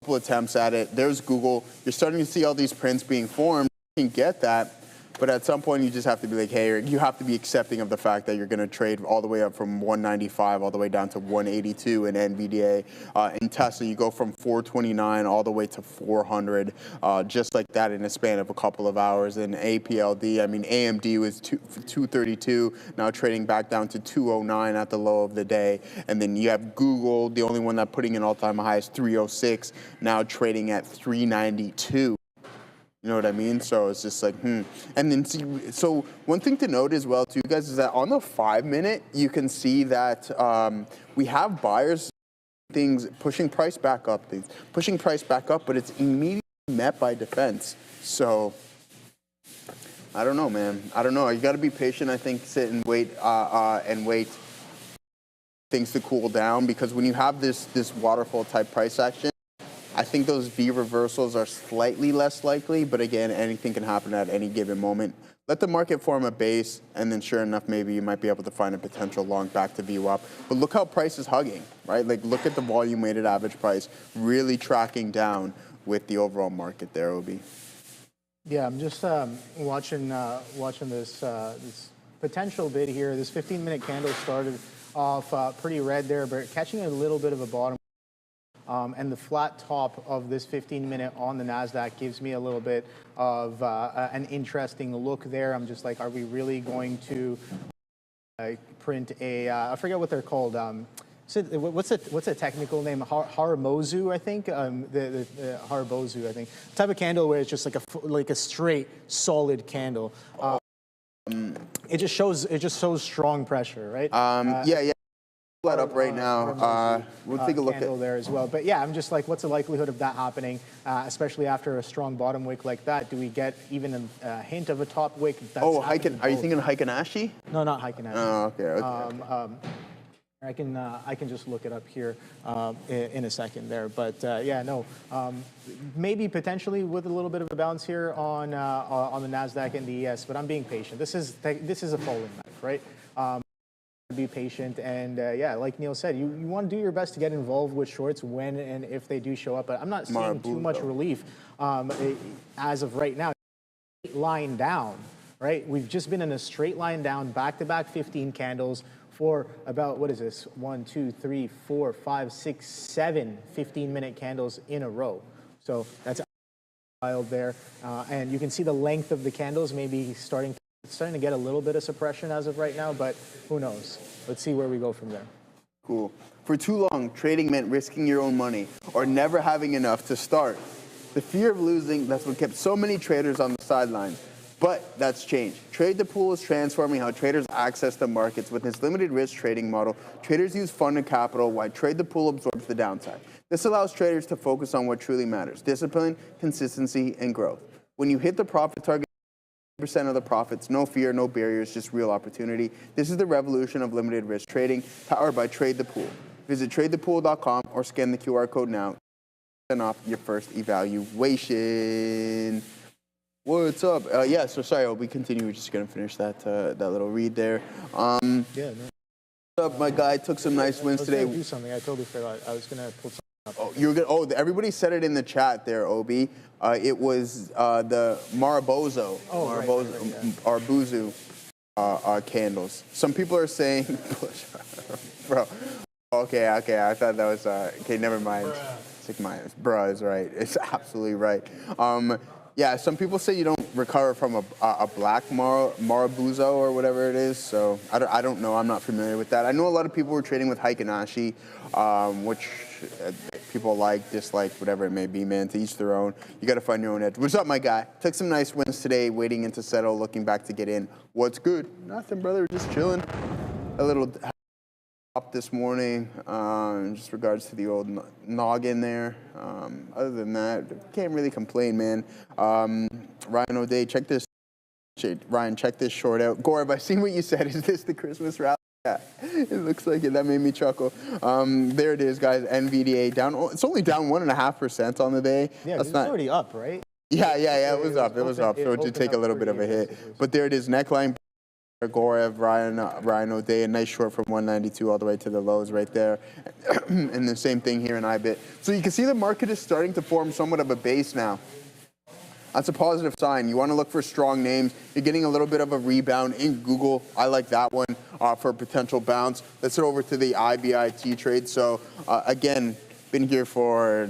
couple attempts at it. There's Google. You're starting to see all these prints being formed. You can get that. But at some point, you just have to be like, hey, you have to be accepting of the fact that you're going to trade all the way up from 195 all the way down to 182 in NVIDIA. In Tesla, you go from 429 all the way to 400, just like that in a span of a couple of hours. And APLD, I mean, AMD was 232, now trading back down to 209 at the low of the day. And then you have Google, the only one that putting an all-time high is 306, now trading at 392. You know what I mean? So it's just like, And then, so one thing to note as well, too, guys, is that on the 5-minute, you can see that we have buyers, things pushing price back up, but it's immediately met by defense. So I don't know, man. I don't know. You got to be patient, I think, sit and wait things to cool down, because when you have this waterfall type price action, I think those V reversals are slightly less likely, but again, anything can happen at any given moment. Let the market form a base, and then sure enough, maybe you might be able to find a potential long back to VWAP. But look how price is hugging, right? Like, look at the volume weighted average price really tracking down with the overall market there, Obi. Yeah, I'm just watching this this potential bid here. This 15-minute candle started off pretty red there, but catching a little bit of a bottom. And the flat top of this 15-minute on the NASDAQ gives me a little bit of an interesting look there. I'm just like, are we really going to print a, I forget what they're called. What's a technical name? Haramozu, I think. The Harabozu, I think. Type of candle where it's just like a straight, solid candle. It just shows strong pressure, right? Yeah. That up right now. We'll take a look at there as well. But yeah, I'm just like, what's the likelihood of that happening, especially after a strong bottom wick like that? Do we get even a hint of a top wick? Are you thinking Heiken-Ashi? No, not Heiken-Ashi. Oh, okay. I can just look it up here in a second there. But yeah, no, maybe potentially with a little bit of a bounce here on the NASDAQ and the ES, but I'm being patient. This is a falling knife, right? Be patient, and yeah, like Neil said, you want to do your best to get involved with shorts when and if they do show up, but I'm not seeing too much relief as of right now. Line down, right? We've just been in a straight line down, back-to-back 15 candles for about, what is this, 1, 2, 3, 4, 5, 6, 7 15-minute candles in a row. So that's wild there, and you can see the length of the candles maybe starting to get a little bit of suppression as of right now, but who knows? Let's see where we go from there. Cool. For too long, trading meant risking your own money or never having enough to start. The fear of losing, that's what kept so many traders on the sidelines. But that's changed. Trade the Pool is transforming how traders access the markets. With its limited risk trading model, traders use funded capital while Trade the Pool absorbs the downside. This allows traders to focus on what truly matters: discipline, consistency, and growth. When you hit the profit target, percent of the profits, no fear, no barriers, just real opportunity. This is the revolution of limited risk trading, powered by Trade the Pool. Visit tradethepool.com or scan the QR code now and off your first evaluation. What's up? Yeah, so sorry, we continue. We're just gonna finish that little read there. Yeah. No. What's up, my guy? Took some nice wins today. Do something. I totally forgot. I was gonna pull something up. Oh, you're good. Oh, everybody said it in the chat there, Obi. It was the Marabozo, Arbuzu candles. Some people are saying, bro. Okay. I thought that was okay. Never mind. It's like mine. Bruh is right. It's absolutely right. Yeah, some people say you don't recover from a black Marabuzo or whatever it is. So I don't know. I'm not familiar with that. I know a lot of people were trading with Heiken-Ashi, which people like, dislike, whatever it may be, man. To each their own. You got to find your own edge. What's up, my guy? Took some nice wins today, waiting in to settle, looking back to get in. What's good? Nothing, brother. Just chilling. A little up this morning, just regards to the old noggin there. Other than that, can't really complain, man. Ryan O'Day, check this. Ryan, check this short out. Gaurav, I seen what you said. Is this the Christmas rally? Yeah, it looks like it. That made me chuckle. There it is, guys. Nvidia down. It's only down 1.5% on the day. Yeah, it's already up, right? Yeah. It was up. So it did take a little bit of a hit. But there it is. Neckline. Gaurav, Ryan O'Day, a nice short from 192 all the way to the lows right there. And the same thing here in IBIT. So you can see the market is starting to form somewhat of a base now. That's a positive sign. You want to look for strong names. You're getting a little bit of a rebound in Google. I like that one for a potential bounce. Let's head over to the IBIT trade. So again, been here for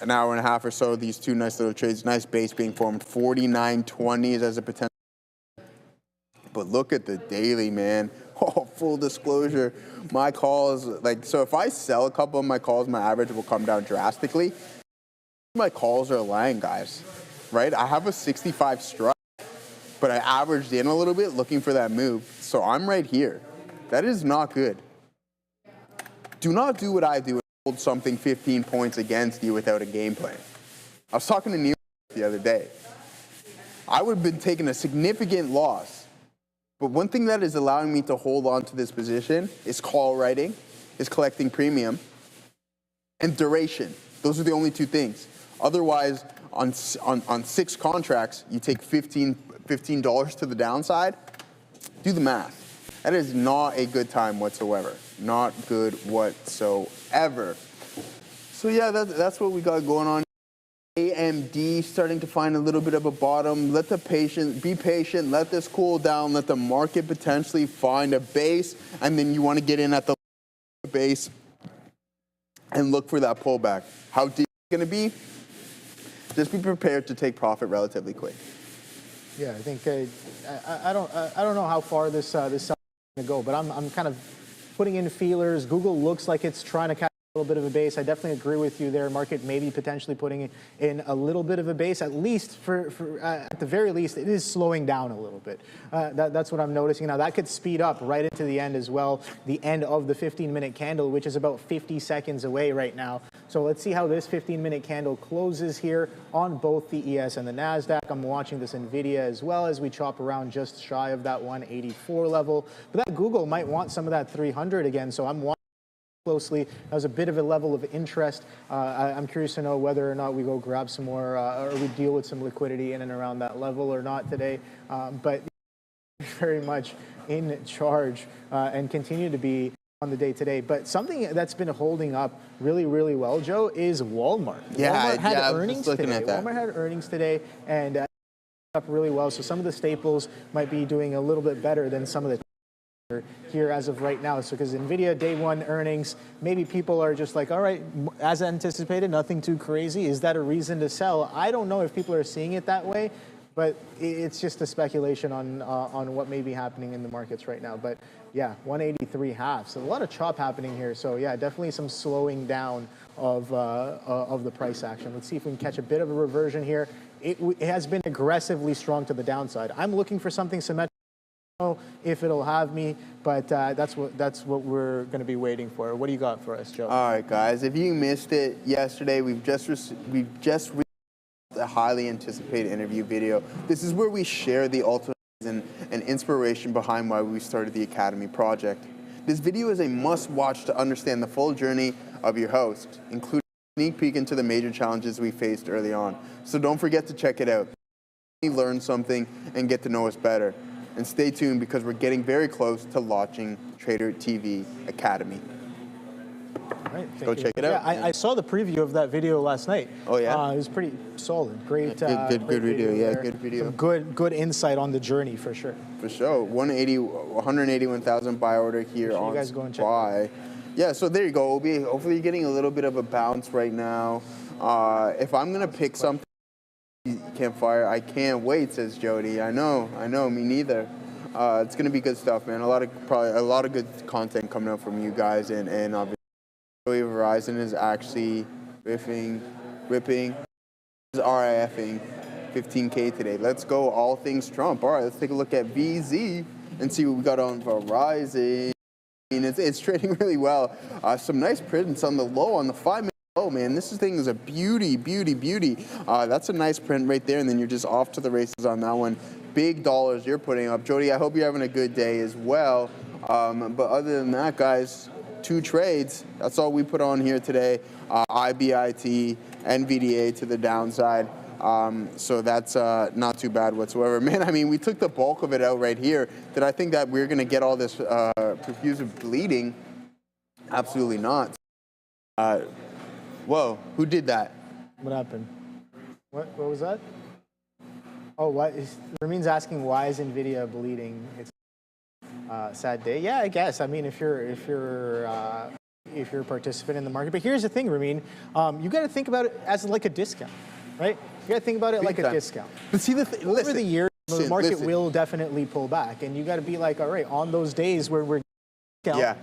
an hour and a half or so. These two nice little trades, nice base being formed. 49.20s as a potential. But look at the daily, man. Oh, full disclosure, my calls, so if I sell a couple of my calls, my average will come down drastically. My calls are lying, guys, right? I have a 65 strike, but I averaged in a little bit looking for that move. So I'm right here. That is not good. Do not do what I do and hold something 15 points against you without a game plan. I was talking to Neil the other day. I would have been taking a significant loss. But one thing that is allowing me to hold on to this position is call writing is collecting premium, and duration. Those are the only two things. Otherwise, on 6 contracts, you take $15 to the downside. Do the math. That is not a good time whatsoever. Not good whatsoever. So yeah, that's what we got going on. AMD starting to find a little bit of a bottom. Be patient, let this cool down, let the market potentially find a base, and then you want to get in at the base and look for that pullback. How deep it's going to be? Just be prepared to take profit relatively quick. Yeah, I think I don't know how far this is going to go, but I'm kind of putting in feelers. Google looks like it's trying to catch a little bit of a base. I definitely agree with you there. Market maybe potentially putting in a little bit of a base, at least at the very least, it is slowing down a little bit. That's what I'm noticing. Now that could speed up right into the end as well, the end of the 15-minute candle, which is about 50 seconds away right now. So let's see how this 15-minute candle closes here on both the ES and the NASDAQ. I'm watching this Nvidia as well as we chop around just shy of that 184 level. But that Google might want some of that 300 again, so I'm watching closely. That was a bit of a level of interest. I'm curious to know whether or not we go grab some more or we deal with some liquidity in and around that level or not today. But very much in charge and continue to be on the day today. But something that's been holding up really, really well, Joe, is Walmart. Yeah, Walmart had I was earnings just looking today. at that. Walmart had earnings today and up really well. So some of the staples might be doing a little bit better than some of the here as of right now. So because Nvidia day one earnings, maybe people are just like, all right, as anticipated, nothing too crazy. Is that a reason to sell? I don't know if people are seeing it that way, but it's just a speculation on what may be happening in the markets right now. But yeah, 183 halves. So a lot of chop happening here. So yeah, definitely some slowing down of the price action. Let's see if we can catch a bit of a reversion here. It has been aggressively strong to the downside. I'm looking for something symmetrical. If it'll have me, but that's what we're going to be waiting for. What do you got for us, Joe? All right, guys. If you missed it yesterday, we've just released a highly anticipated interview video. This is where we share the ultimate reason and inspiration behind why we started the Academy project. This video is a must-watch to understand the full journey of your host, including a sneak peek into the major challenges we faced early on. So don't forget to check it out. Learn something and get to know us better. And stay tuned because we're getting very close to launching Trader TV Academy. All right, Go check it out. Yeah, I saw the preview of that video last night. Oh yeah, it was pretty solid. Great, good video. Yeah, good video. Some good insight on the journey for sure. For sure, 181,000 buy order here on you guys go and check SPY. Yeah, so there you go. Hopefully you're getting a little bit of a bounce right now. If I'm gonna pick something. Campfire, I can't wait, says Jody. I know, me neither. It's gonna be good stuff, man. Probably a lot of good content coming up from you guys, and obviously Verizon is actually ripping, RIFing 15K today. Let's go, all things Trump. All right, let's take a look at VZ and see what we got on Verizon. It's trading really well. Some nice prints on the low on the 5-minute. Oh man, this thing is a beauty. That's a nice print right there, and then you're just off to the races on that one. Big dollars you're putting up. Jody, I hope you're having a good day as well. But other than that, guys, 2 trades. That's all we put on here today. IBIT, NVDA to the downside. So that's not too bad whatsoever. Man, I mean, we took the bulk of it out right here. Did I think that we're going to get all this perfusive bleeding? Absolutely not. Whoa, who did that? What happened? What was that? Oh, Ramin's asking why is Nvidia bleeding? It's a sad day. Yeah, I guess. I mean, if you're a participant in the market, but here's the thing, Ramin, you got to think about it as like a discount, right? You got to think about it like a discount. But see, over the years, the market will definitely pull back, and you got to be like, all right, on those days where we're discount,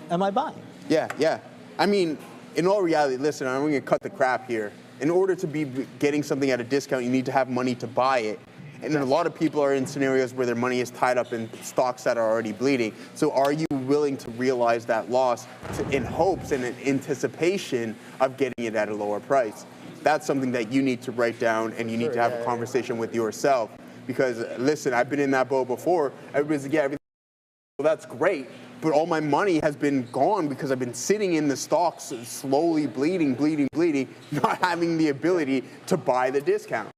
am I buying? Yeah. I mean, in all reality, listen, I'm going to cut the crap here. In order to be getting something at a discount, you need to have money to buy it. And then a lot of people are in scenarios where their money is tied up in stocks that are already bleeding. So are you willing to realize that loss in hopes and in anticipation of getting it at a lower price? That's something that you need to write down, and you need to have a conversation with yourself. Because, listen, I've been in that boat before. Everybody's like, yeah, everything, well, that's great. but all my money has been gone because I've been sitting in the stocks, slowly bleeding, not having the ability to buy the discount.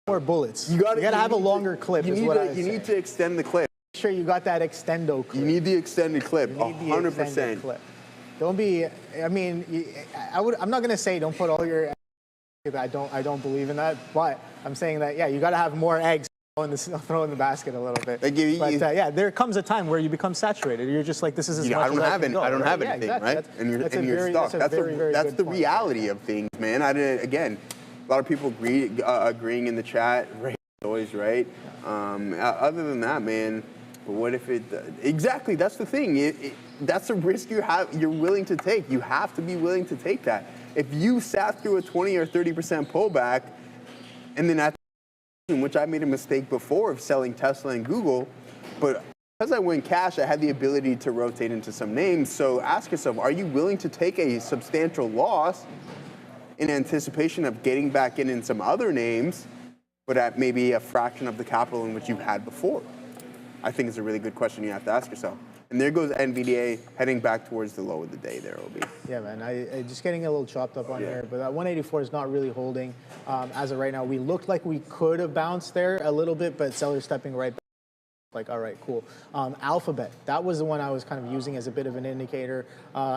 More bullets. You gotta have a longer clip. You need to extend the clip. Make sure you got that extendo clip. You need the extended clip. You need the extended 100%. clip. Don't be. I mean, I'm not gonna say don't put all your. I don't believe in that, but I'm saying that you got to have more eggs. Throw in the basket a little bit. There comes a time where you become saturated. You're just like, this is as much as I can go. I don't have anything, exactly. right? And you're stuck. That's the reality of things, man. Again, a lot of people agreeing in the chat. Always right. Other than that, man, what if it? Exactly. That's the thing. That's a risk you're willing to take. You have to be willing to take that. If you sat through a 20 or 30% pullback, and then at which I made a mistake before of selling Tesla and Google, but because I went cash, I had the ability to rotate into some names. So ask yourself, are you willing to take a substantial loss in anticipation of getting back in some other names, but at maybe a fraction of the capital in which you had before? I think it's a really good question you have to ask yourself. And there goes Nvidia heading back towards the low of the day there, Obi. Yeah, man. I just getting a little chopped up on here, but that 184 is not really holding as of right now. We looked like we could have bounced there a little bit, but sellers stepping right back. Like, all right, cool. Alphabet, that was the one I was kind of using as a bit of an indicator,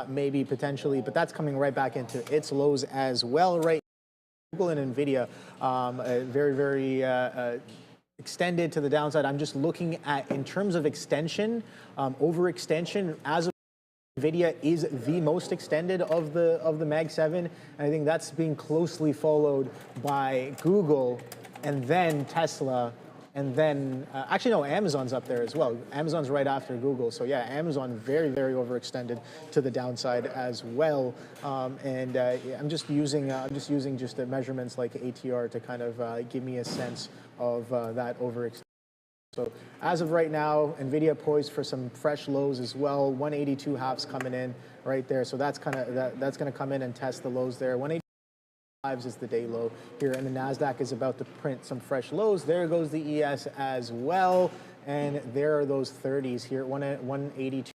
maybe potentially, but that's coming right back into its lows as well right now. Google and Nvidia, very extended to the downside. I'm just looking at, in terms of extension, overextension, as of Nvidia is the most extended of the Mag 7, and I think that's being closely followed by Google, and then Tesla, and then actually no, Amazon's up there as well. Amazon's right after Google, so yeah, Amazon very overextended to the downside as well. I'm just using just the measurements like ATR to kind of give me a sense of that overextension. So as of right now, Nvidia poised for some fresh lows as well. 182 halves coming in right there, so that's kind of that's going to come in and test the lows there. 185 is the day low here, and the Nasdaq is about to print some fresh lows. There goes the ES as well, and there are those 30s here. 182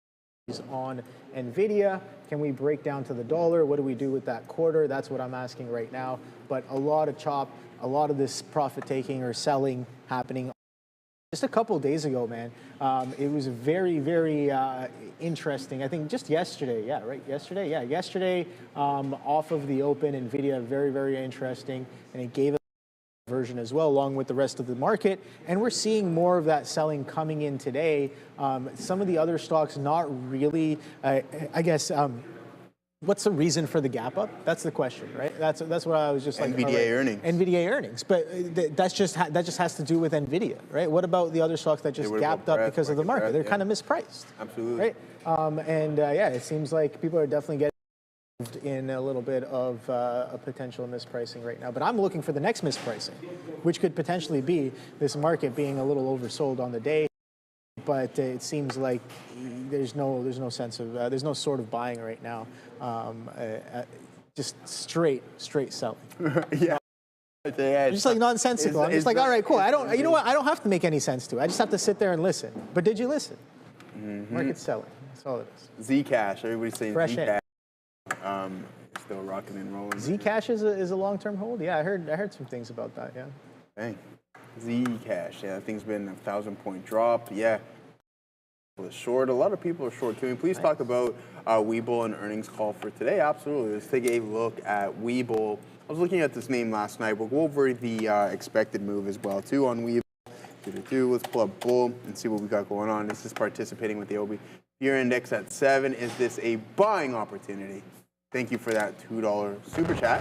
is on Nvidia. Can we break down to the dollar? What do we do with that quarter? That's what I'm asking right now. But a lot of chop, a lot of this profit taking or selling happening. Just a couple of days ago, man, it was very interesting. I think just yesterday, yesterday off of the open, Nvidia, very interesting, and it gave a version as well, along with the rest of the market. And we're seeing more of that selling coming in today. Some of the other stocks, not really, I guess. What's the reason for the gap up? That's the question, right? That's what I was just like. NVDA earnings. NVDA earnings, but that just has to do with Nvidia, right? What about the other stocks that just gapped up because of the market? They're kind of mispriced. Absolutely. Right. It seems like people are definitely getting involved in a little bit of a potential mispricing right now. But I'm looking for the next mispricing, which could potentially be this market being a little oversold on the day. But it seems like there's no sense of there's no sort of buying right now, just straight selling. Yeah, just like nonsensical. I'm just like, all right, cool. You know what? I don't have to make any sense to it. I just have to sit there and listen. But did you listen? Market's selling. That's all it is. Zcash. Everybody's saying Fresh Zcash. Still rocking and rolling. Zcash is a long-term hold. Yeah, I heard some things about that. Yeah. Dang. Zcash. Yeah, that thing's been a 1,000-point drop. Yeah. Short. A lot of people are short. Can we please talk about Webull and earnings call for today? Absolutely. Let's take a look at Webull. I was looking at this name last night. We'll go over the expected move as well, too, on Webull. Let's pull up Bull and see what we got going on. This is participating with the OB. Fear index at 7. Is this a buying opportunity? Thank you for that $2 super chat.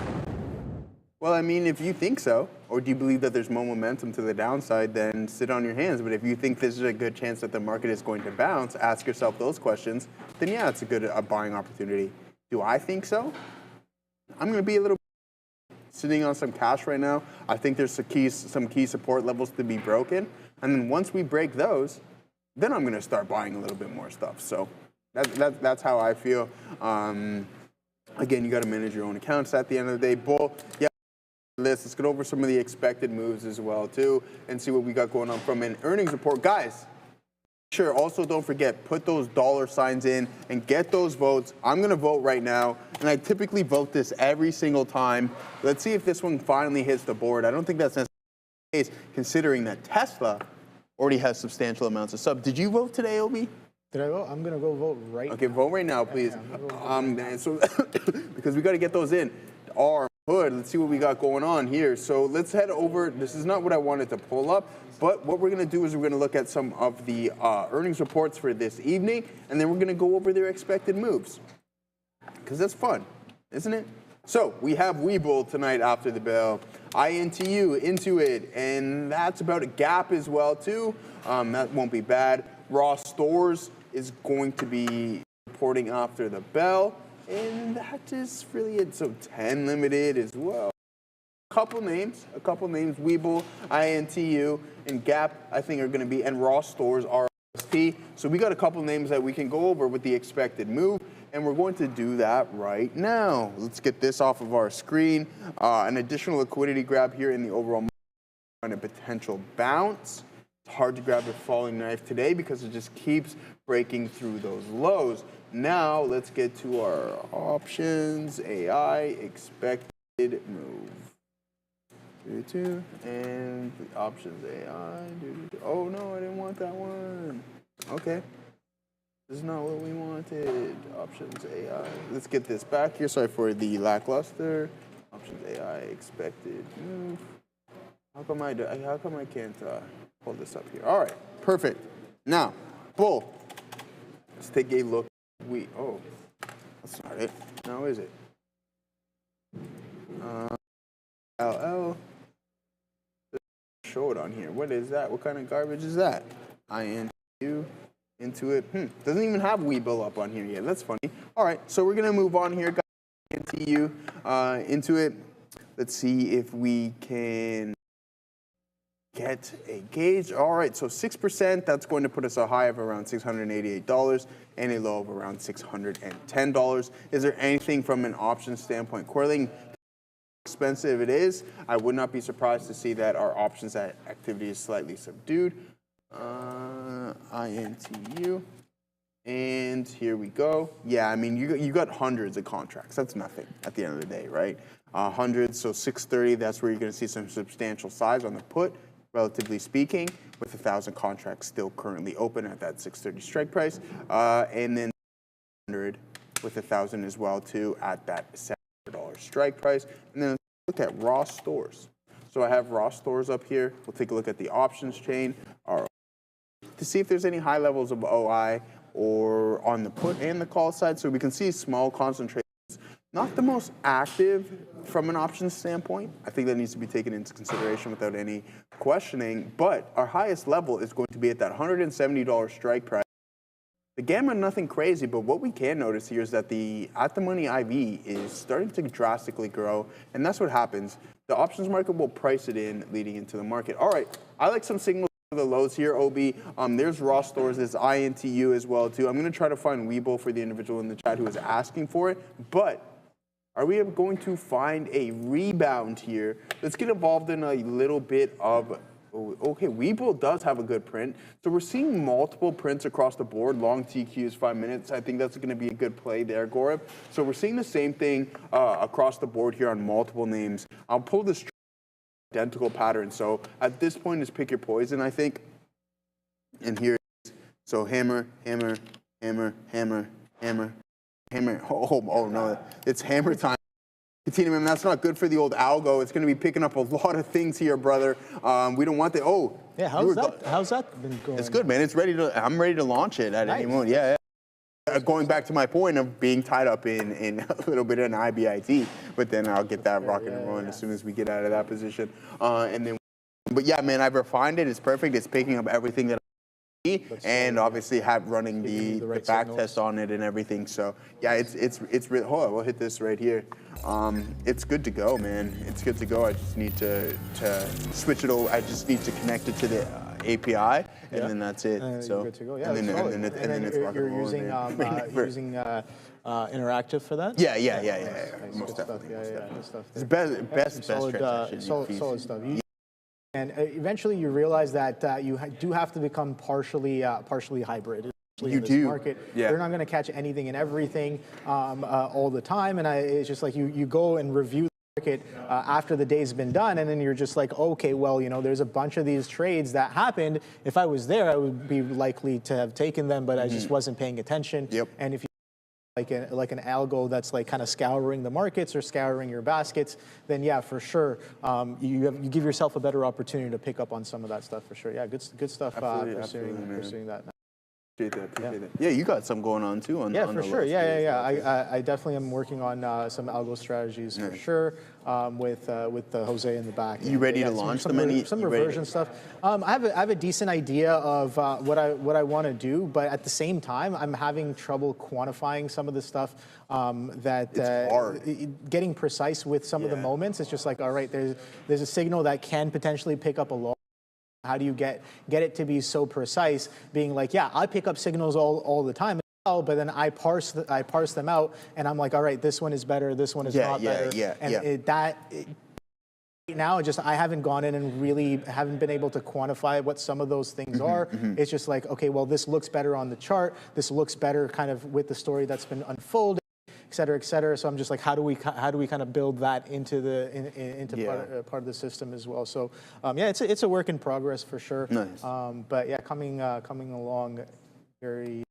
Well, I mean, if you think so, or do you believe that there's more momentum to the downside, then sit on your hands. But if you think this is a good chance that the market is going to bounce, ask yourself those questions, then yeah, it's a buying opportunity. Do I think so? I'm going to be a little sitting on some cash right now. I think there's some key support levels to be broken. And then once we break those, then I'm going to start buying a little bit more stuff. So that's how I feel. Again, you got to manage your own accounts at the end of the day. Bull, yeah. Let's go over some of the expected moves as well, too, and see what we got going on from an earnings report. Guys, Sure, also don't forget, put those $signs in and get those votes. I'm going to vote right now, and I typically vote this every single time. Let's see if this one finally hits the board. I don't think that's necessarily the case, considering that Tesla already has substantial amounts of subs. Did you vote today, Obi? Did I vote? I'm going to go vote right now. Okay, vote right now, please. Yeah, So, because we got to get those in. Our hood, let's see what we got going on here. So let's head over. This is not what I wanted to pull up, but what we're going to do is we're going to look at some of the earnings reports for this evening, and then we're going to go over their expected moves. Because that's fun, isn't it? So we have Webull tonight after the bell, INTU into it, and that's about a gap as well too. That won't be bad. Raw Stores is going to be reporting after the bell, and that is really it. So 10 Limited as well. A couple names, Webull, INTU, and Gap, I think are going to be, and Raw Stores, RSP. So we got a couple names that we can go over with the expected move, and we're going to do that right now. Let's get this off of our screen. An additional liquidity grab here in the overall market and a potential bounce. It's hard to grab a falling knife today because it just keeps breaking through those lows. Now let's get to our options, AI, expected move. And the options AI. Oh no, I didn't want that one. Okay. This is not what we wanted. Options AI. Let's get this back here. Sorry for the lackluster. Options AI expected move. How come I can't pull this up here? All right, perfect. Now, bull. Let's take a look. Oh, that's not it. Now is it? LL. Show it on here. What is that? What kind of garbage is that? INTU into it. Doesn't even have Webull up on here yet. That's funny. All right, so we're gonna move on here. INTU into it. Let's see if we can get a gauge. All right, so 6%, that's going to put us a high of around $688 and a low of around $610. Is there anything from an option standpoint correlating? Expensive it is. I would not be surprised to see that our options activity is slightly subdued. INTU. And here we go. Yeah, I mean, you got hundreds of contracts. That's nothing at the end of the day, right? Hundreds, so 630, that's where you're going to see some substantial size on the put, relatively speaking, with 1,000 contracts still currently open at that 630 strike price. And then 100 with 1,000 as well, too, at that $700 strike price. And then let's look at Raw Stores. So I have Raw Stores up here. We'll take a look at the options chain to see if there's any high levels of OI or on the put and the call side. So we can see small concentrations. Not the most active from an options standpoint. I think that needs to be taken into consideration without any questioning. But our highest level is going to be at that $170 strike price. The gamma, nothing crazy, but what we can notice here is that the at-the-money IV is starting to drastically grow, and that's what happens. The options market will price it in leading into the market. All right, I like some signals for the lows here, OB. There's Raw Stores, there's INTU as well, too. I'm going to try to find Webull for the individual in the chat who is asking for it, but are we going to find a rebound here? Let's get involved in a little bit of, okay, Webull does have a good print. So we're seeing multiple prints across the board, long TQs, 5 minutes. I think that's going to be a good play there, Gaurav. So we're seeing the same thing across the board here on multiple names. I'll pull this identical pattern. So at this point, it's pick your poison, I think. And here it is. So hammer, hammer, hammer, hammer, hammer. Hammer. Oh no, it's hammer time. Continuum, that's not good for the old algo. It's going to be picking up a lot of things here, brother. We don't want the, yeah, how's that been going? It's good, man. It's ready to, I'm ready to launch it at any moment. Yeah. Going back to my point of being tied up in a little bit of an IBIT, but then I'll get that rocking and rolling as soon as we get out of that position. And then, but yeah, man, I've refined it. It's perfect. It's picking up everything that and obviously running the back test on it and everything. So yeah, it's really. Hold on, we'll hit this right here. It's good to go, man. It's good to go. I just need to switch it over. I just need to connect it to the API, and then that's it. So good to go. Yeah, and then it's rock and roll. You're using interactive for that? Yeah. Most Good stuff. definitely. Yeah, good stuff. It's best solid transaction. stuff. And eventually you realize that you do have to become partially hybrid. You in this do. market. Yeah. You're not going to catch anything and everything all the time. And it's just like you go and review the market after the day's been done, and then you're just like, okay, well, there's a bunch of these trades that happened. If I was there, I would be likely to have taken them, but I just wasn't paying attention. Yep. And if you like an algo that's like kind of scouring the markets or scouring your baskets, then yeah, for sure, you give yourself a better opportunity to pick up on some of that stuff for sure. Yeah, good stuff. Pursuing that. Appreciate that. Yeah, you got some going on too. Yeah, for sure. Yeah. I definitely am working on some algo strategies for sure with Jose in the back. You ready to launch them? Some reversion stuff. I have a decent idea of what I want to do, but at the same time, I'm having trouble quantifying some of the stuff it's hard. Getting precise with some of the moments. It's just like, all right, there's a signal that can potentially pick up a loss. How do you get it to be so precise? Being like, yeah, I pick up signals all the time, but then I parse them out, and I'm like, all right, this one is better, this one is not better. Right now, I haven't gone in and really haven't been able to quantify what some of those things are. It's just like, okay, well, this looks better on the chart. This looks better kind of with the story that's been unfolded, et cetera, et cetera. So I'm just like, how do we kind of build that into part of the system as well? So yeah, it's a work in progress for sure. Nice. But yeah, coming along very,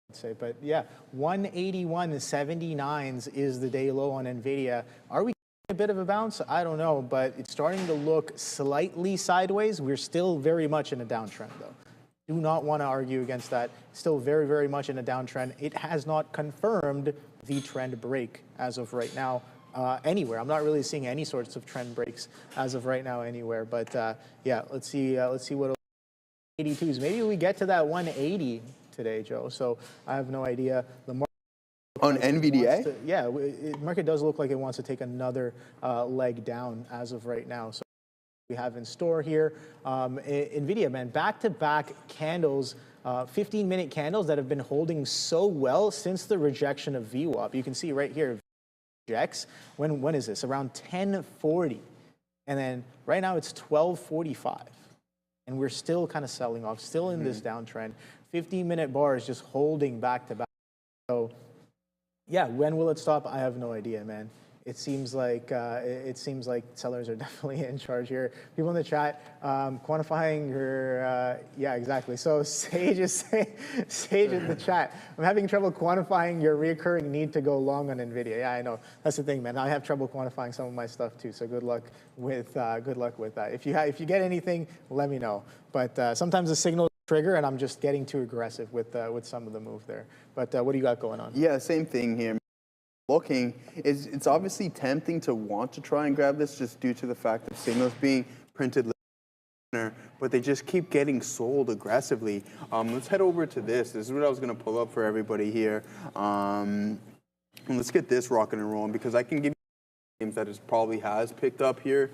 I'd say. But yeah, 181.79s is the day low on Nvidia. Are we a bit of a bounce? I don't know, but it's starting to look slightly sideways. We're still very much in a downtrend though. Do not want to argue against that. Still very, very much in a downtrend. It has not confirmed the trend break as of right now anywhere. I'm not really seeing any sorts of trend breaks as of right now anywhere. But yeah, let's see what 82s. Maybe we get to that 180 today, Joe. So I have no idea. The market on NVDA? Market does look like it wants to take another leg down as of right now. So we have in store here. Nvidia, man, back-to-back candles, 15-minute candles that have been holding so well since the rejection of VWAP. You can see right here, rejects. When is this? Around 10:40. And then right now it's 12:45. And we're still kind of selling off, still in this downtrend. 15-minute bar is just holding back-to-back. So yeah, when will it stop? I have no idea, man. It seems like sellers are definitely in charge here. People in the chat quantifying your yeah, exactly. So Sage in the chat. I'm having trouble quantifying your reoccurring need to go long on Nvidia. Yeah, I know. That's the thing, man. I have trouble quantifying some of my stuff too. So good luck with that. If you get anything, let me know. But sometimes the signal trigger, and I'm just getting too aggressive with some of the move there. But what do you got going on? Yeah, same thing here. Looking, it's obviously tempting to want to try and grab this just due to the fact that signals being printed, but they just keep getting sold aggressively. Let's head over to this. This is what I was going to pull up for everybody here. And let's get this rocking and rolling because I can give you names that it probably has picked up here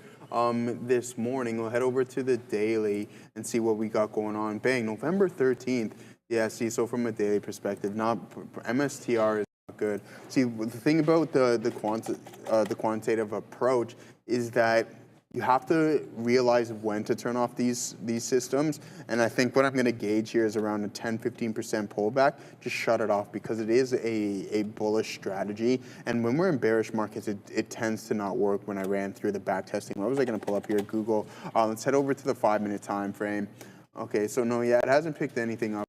this morning. We'll head over to the daily and see what we got going on. Bang, November 13th. Yeah, see, so from a daily perspective, MSTR is not good. See, the thing about the quantitative approach is that you have to realize when to turn off these systems. And I think what I'm going to gauge here is around a 10-15% pullback. Just shut it off because it is a bullish strategy. And when we're in bearish markets, it tends to not work. When I ran through the back testing, what was I going to pull up here? Google. Let's head over to the 5-minute time frame. Okay, so no, yeah, it hasn't picked anything up,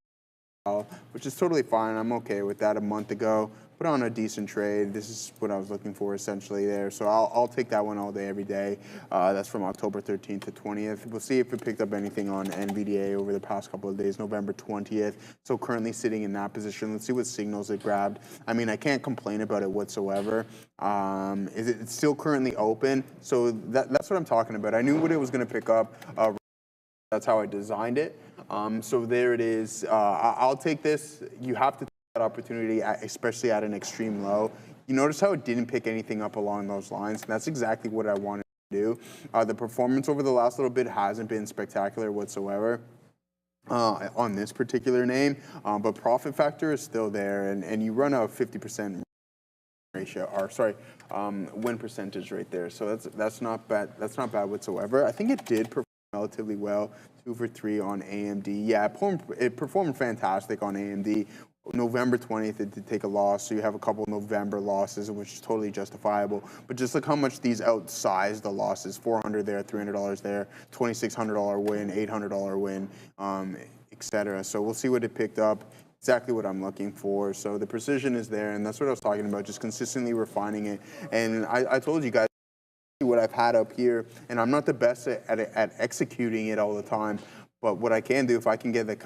which is totally fine. I'm okay with that. A month ago, put on a decent trade. This is what I was looking for essentially there. So I'll take that one all day, every day. That's from October 13th to 20th. We'll see if it picked up anything on NVDA over the past couple of days, November 20th. So currently sitting in that position. Let's see what signals it grabbed. I mean, I can't complain about it whatsoever. It's still currently open. So that's what I'm talking about. I knew what it was going to pick up. That's how I designed it. So there it is. I'll take this. You have to take that opportunity, especially at an extreme low. You notice how it didn't pick anything up along those lines. And that's exactly what I wanted to do. The performance over the last little bit hasn't been spectacular whatsoever on this particular name, but profit factor is still there. And you run a 50% ratio, or sorry, win percentage right there. So that's not bad. That's not bad whatsoever. I think it did perform relatively well. 2 for 3 on AMD. Yeah, it performed fantastic on AMD. November 20th, it did take a loss, so you have a couple November losses, which is totally justifiable. But just look how much these outsized the losses: $400 there, $300 there, $2,600 win, $800 win, etc. So we'll see what it picked up. Exactly what I'm looking for. So the precision is there, and that's what I was talking about, just consistently refining it. And I told you guys what I've had up here, and I'm not the best at executing it all the time, but what I can do, if I can get the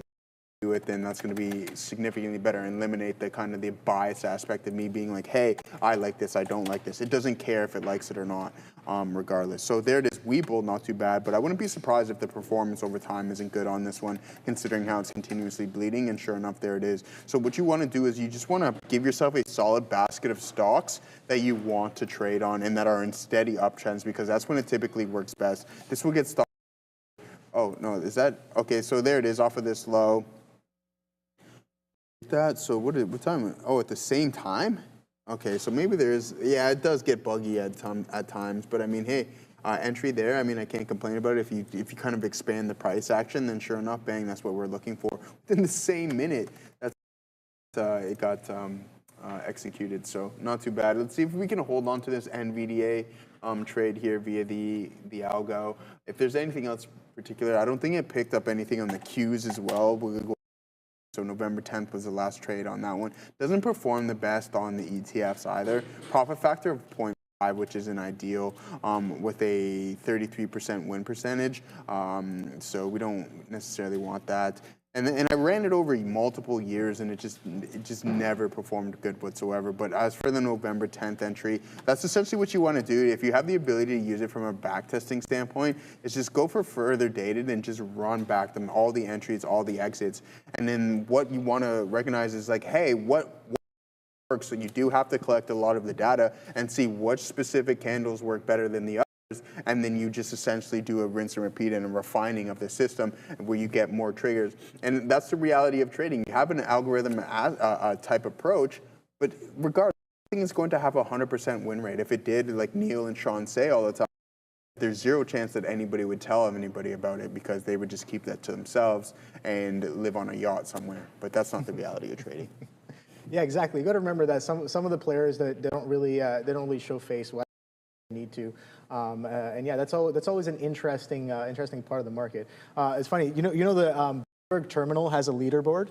do it, then that's going to be significantly better and eliminate the kind of the bias aspect of me being like, hey, I like this, I don't like this. It doesn't care if it likes it or not, regardless. So there it is. Weeble, not too bad, but I wouldn't be surprised if the performance over time isn't good on this one, considering how it's continuously bleeding, and sure enough, there it is. So what you want to do is you just want to give yourself a solid basket of stocks that you want to trade on and that are in steady uptrends, because that's when it typically works best. This will get stopped. Oh, no, is that? Okay, so there it is off of this low. That, so what time? Oh, at the same time? Okay, so maybe there's, yeah, it does get buggy at times, but I mean, hey, entry there, I mean, I can't complain about it. If you kind of expand the price action, then sure enough, bang, that's what we're looking for. Within the same minute, that's it got executed, so not too bad. Let's see if we can hold on to this Nvidia trade here via the algo. If there's anything else particular, I don't think it picked up anything on the Qs as well. We'll go. So November 10th was the last trade on that one. Doesn't perform the best on the ETFs either. Profit factor of 0.5, which isn't ideal, with a 33% win percentage. So we don't necessarily want that. And I ran it over multiple years, and it just never performed good whatsoever. But as for the November 10th entry, that's essentially what you want to do. If you have the ability to use it from a backtesting standpoint, is just go for further dated and just run back them, all the entries, all the exits. And then what you want to recognize is like, hey, what works? So you do have to collect a lot of the data and see which specific candles work better than the others. And then you just essentially do a rinse and repeat and a refining of the system where you get more triggers. And that's the reality of trading. You have an algorithm type approach, but regardless, nothing is going to have a 100% win rate. If it did, like Neil and Sean say all the time, there's zero chance that anybody would tell anybody about it, because they would just keep that to themselves and live on a yacht somewhere. But that's not the reality of trading. Yeah, exactly. You got to remember that some of the players that don't really show face what they need to. And yeah, that's always an interesting part of the market. It's funny, you know the Bloomberg terminal has a leaderboard.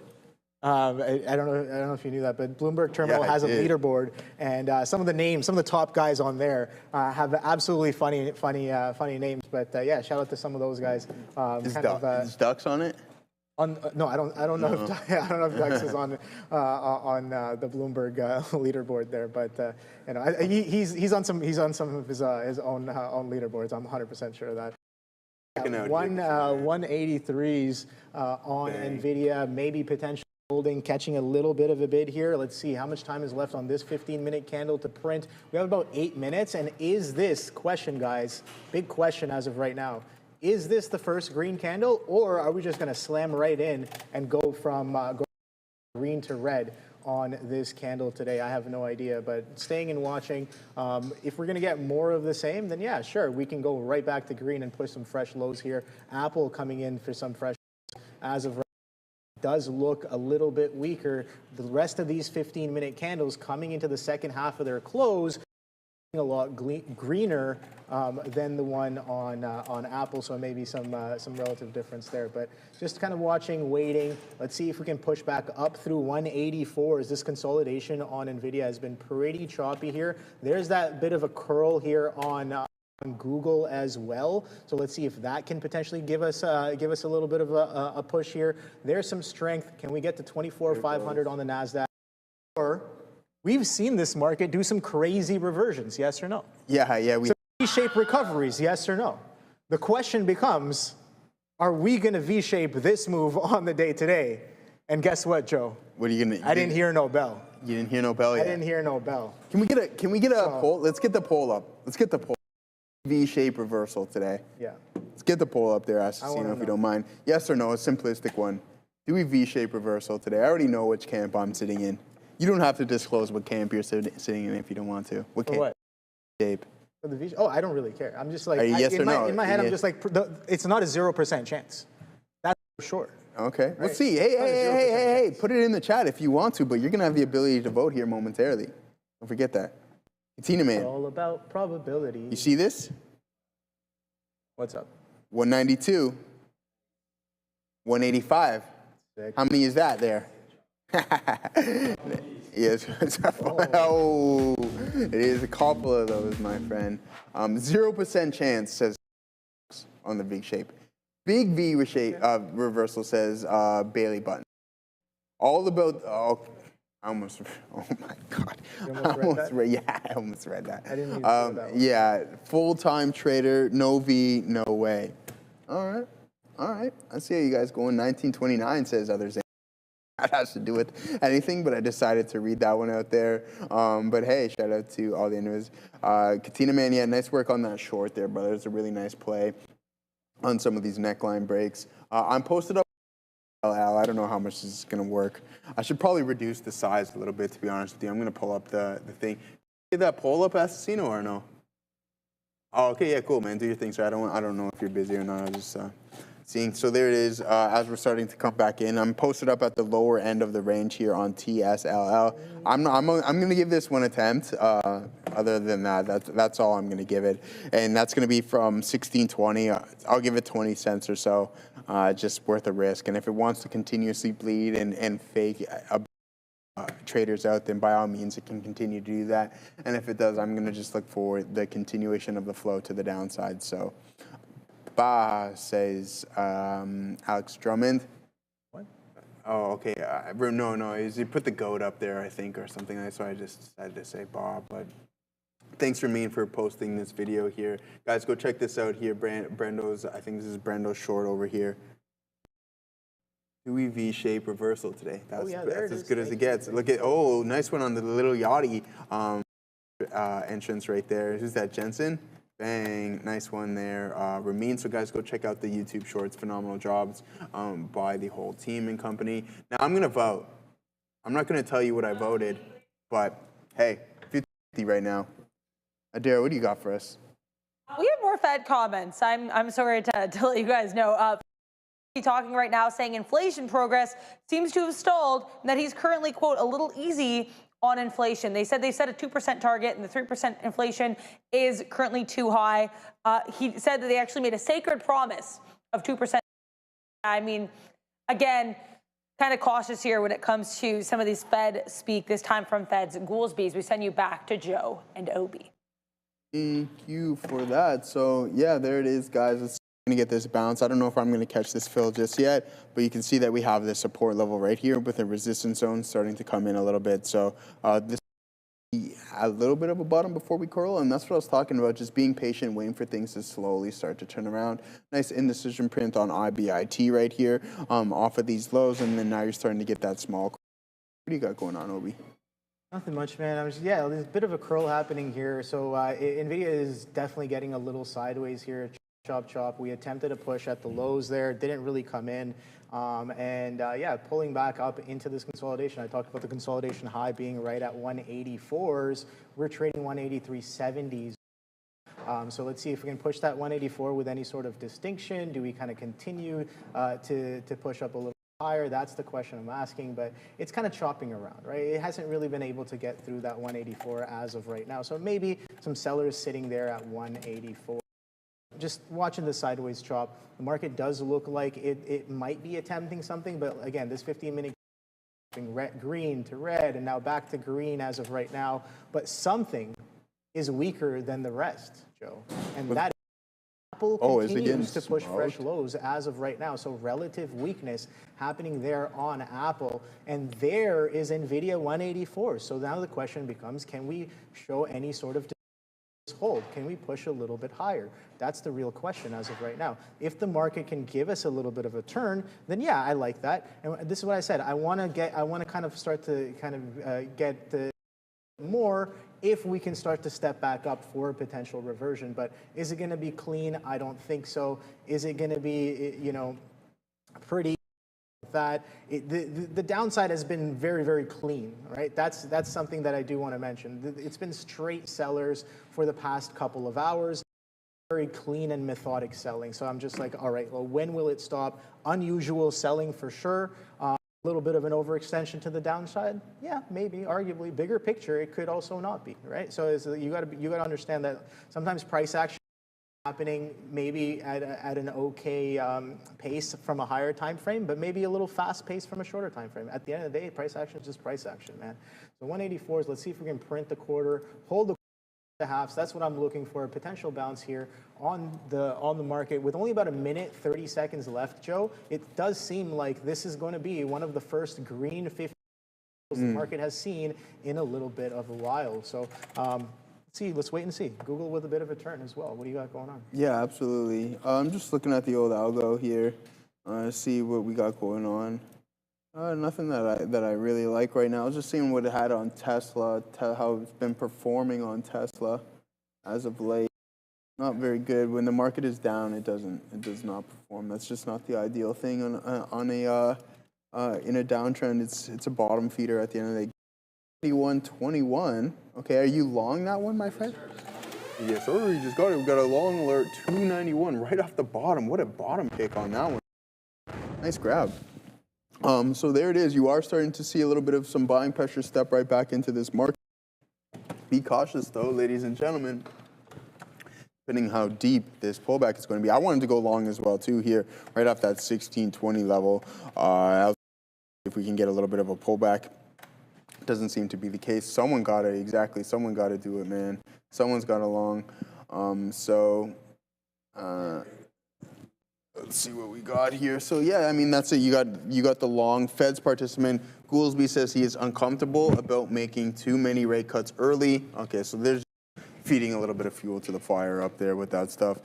I don't know if you knew that, but Bloomberg terminal has a leaderboard, and some of the top guys on there have absolutely funny names. But yeah, shout out to some of those guys. Is Ducks on it? No, I don't know if Dux is on the Bloomberg leaderboard there, but you know, he's on some of his own leaderboards. I'm 100% sure of that. 183s on Nvidia, maybe potentially holding, catching a little bit of a bid here. Let's see how much time is left on this 15-minute candle to print. We have about 8 minutes, and is this question, guys? Big question as of right now. Is this the first green candle, or are we just going to slam right in and go from green to red on this candle today? I have no idea, but staying and watching. If we're going to get more of the same, then yeah, sure, we can go right back to green and push some fresh lows here. Apple coming in for some fresh lows as of right now. Does look a little bit weaker. The rest of these 15-minute candles coming into the second half of their close a lot greener than the one on Apple, so maybe some relative difference there. But just kind of watching, waiting. Let's see if we can push back up through 184. As this consolidation on Nvidia has been pretty choppy here. There's that bit of a curl here on Google as well. So let's see if that can potentially give us a little bit of a push here. There's some strength. Can we get to 24,500 on the Nasdaq? Or we've seen this market do some crazy reversions, yes or no? Yeah. Some V-shaped recoveries, yes or no? The question becomes, are we going to V-shape this move on the day today? And guess what, Joe? What are you going to? I didn't hear no bell. You didn't hear no bell yet? I didn't hear no bell. Can we get a poll? Let's get the poll up. Let's get the poll. V-shape reversal today. Yeah. Let's get the poll up there, Assassino, if you don't mind. Yes or no, a simplistic one. Do we V-shape reversal today? I already know which camp I'm sitting in. You don't have to disclose what camp you're sitting in if you don't want to. What camp? What? Shape. For the V? Oh, I don't really care. I'm just like, Yes or no? In my head, I'm just like, it's not a 0% chance. That's for sure. Okay, Right. let's see. Hey, put it in the chat if you want to, but you're going to have the ability to vote here momentarily. Don't forget that. Katina, man. It's all about probability. You see this? What's up? 192. 185. Sick. How many is that there? Yes. Oh, it is a couple of those, my friend. 0% chance says on the V shape. Big V shape reversal says Bailey button. All about. Oh my God. I almost read that. I didn't even know that one. Yeah, full-time trader, no V, no way. All right. I see how you guys going. 1929 says others. That has to do with anything, but I decided to read that one out there. But hey, shout out to all the individuals. Katina, man, yeah, nice work on that short there, brother. It's a really nice play on some of these neckline breaks. I'm posted up. I don't know how much this is going to work. I should probably reduce the size a little bit, to be honest with you. I'm going to pull up the thing. Get that poll up, Assassino, or no? Oh, okay, yeah, cool, man. Do your thing, sir. I don't know if you're busy or not. I was just seeing. So there it is. As we're starting to come back in, I'm posted up at the lower end of the range here on TSLA. I'm going to give this one attempt. Other than that, that's all I'm going to give it, and that's going to be from 16.20. I'll give it 20 cents or so. Just worth a risk. And if it wants to continuously bleed and fake traders out, then by all means it can continue to do that. And if it does, I'm going to just look for the continuation of the flow to the downside. So, says Alex Drummond. What? Oh, okay. No. He put the goat up there, I think, or something. So I just decided to say Bob. But thanks for posting this video here. Guys, go check this out here. Brendo's, I think this is Brendo's short over here. Dewey V-shape reversal today. That's as good as it gets. Look at, nice one on the little Yachty entrance right there. Who's that, Jensen? Bang, nice one there. Ramin, so guys, go check out the YouTube shorts. Phenomenal jobs by the whole team and company. Now, I'm going to vote. I'm not going to tell you what I voted, but hey, 50 right now. Adara, what do you got for us? We have more Fed comments. I'm sorry to let you guys know. Talking right now, saying inflation progress seems to have stalled, and that he's currently, quote, a little easy on inflation. They said a 2% target, and the 3% inflation is currently too high. He said that they actually made a sacred promise of 2%. I mean, again, kind of cautious here when it comes to some of these Fed speak, this time from Fed's Goolsby's. We send you back to Joe and Obi. Thank you for that. So, yeah, there it is, guys. It's going to get this bounce. I don't know if I'm going to catch this fill just yet, but you can see that we have this support level right here with a resistance zone starting to come in a little bit. So this a little bit of a bottom before we curl, and that's what I was talking about, just being patient, waiting for things to slowly start to turn around. Nice indecision print on IBIT right here off of these lows, and then now you're starting to get that small. What do you got going on, Obi? Nothing much, man. There's a bit of a curl happening here. So Nvidia is definitely getting a little sideways here. Chop. We attempted a push at the lows there. Didn't really come in. Pulling back up into this consolidation. I talked about the consolidation high being right at 184s. We're trading 183.70s. So let's see if we can push that 184 with any sort of distinction. Do we kind of continue to push up a little higher? That's the question I'm asking, but it's kind of chopping around, right? It hasn't really been able to get through that 184 as of right now. So maybe some sellers sitting there at 184. Just watching the sideways chop, the market does look like it might be attempting something, but again, this 15-minute green to red and now back to green as of right now, but something is weaker than the rest, Joe, and that Apple continues to push fresh lows as of right now. So relative weakness happening there on Apple, and there is Nvidia 184. So now the question becomes, can we show any sort of hold? Can we push a little bit higher? That's the real question as of right now. If the market can give us a little bit of a turn, then yeah, I like that. And this is what I said. I want to kind of start to get the more if we can start to step back up for a potential reversion. But is it going to be clean? I don't think so. Is it going to be, pretty that the downside has been very, very clean, right? That's something that I do want to mention. It's been straight sellers for the past couple of hours, very clean and methodic selling. So I'm just like, all right, well, when will it stop? Unusual selling for sure. A little bit of an overextension to the downside, yeah, maybe, arguably. Bigger picture, it could also not be, right? So you got to understand that sometimes price action happening maybe at an okay pace from a higher time frame, but maybe a little fast pace from a shorter time frame. At the end of the day, price action is just price action, man. So 184s, let's see if we can print the quarter, hold the halves. That's what I'm looking for, a potential bounce here on the market. With only about a minute, 30 seconds left, Joe, it does seem like this is going to be one of the first green 50 the market has seen in a little bit of a while. So let's wait and see. Google with a bit of a turn as well. What do you got going on? Yeah, absolutely. I'm just looking at the old algo here, see what we got going on. Nothing that I really like right now. I was just seeing what it had on Tesla, how it's been performing on Tesla as of late. Not very good. When the market is down, it does not perform. That's just not the ideal thing in a downtrend. It's a bottom feeder at the end of the day. 21.21. Okay, are you long that one, my friend? Yes, sir. You just got it. We got a long alert, 291 right off the bottom. What a bottom pick on that one. Nice grab. So there it is. You are starting to see a little bit of some buying pressure step right back into this market. Be cautious, though, ladies and gentlemen, depending how deep this pullback is going to be. I wanted to go long as well, too, here, right off that 1620 level. If we can get a little bit of a pullback. Doesn't seem to be the case. Someone got to do it, man. Someone's got a long. Let's see what we got here. So yeah, I mean that's it. You got the long. Fed's participant Goolsbee says he is uncomfortable about making too many rate cuts early. Okay, so there's feeding a little bit of fuel to the fire up there with that stuff.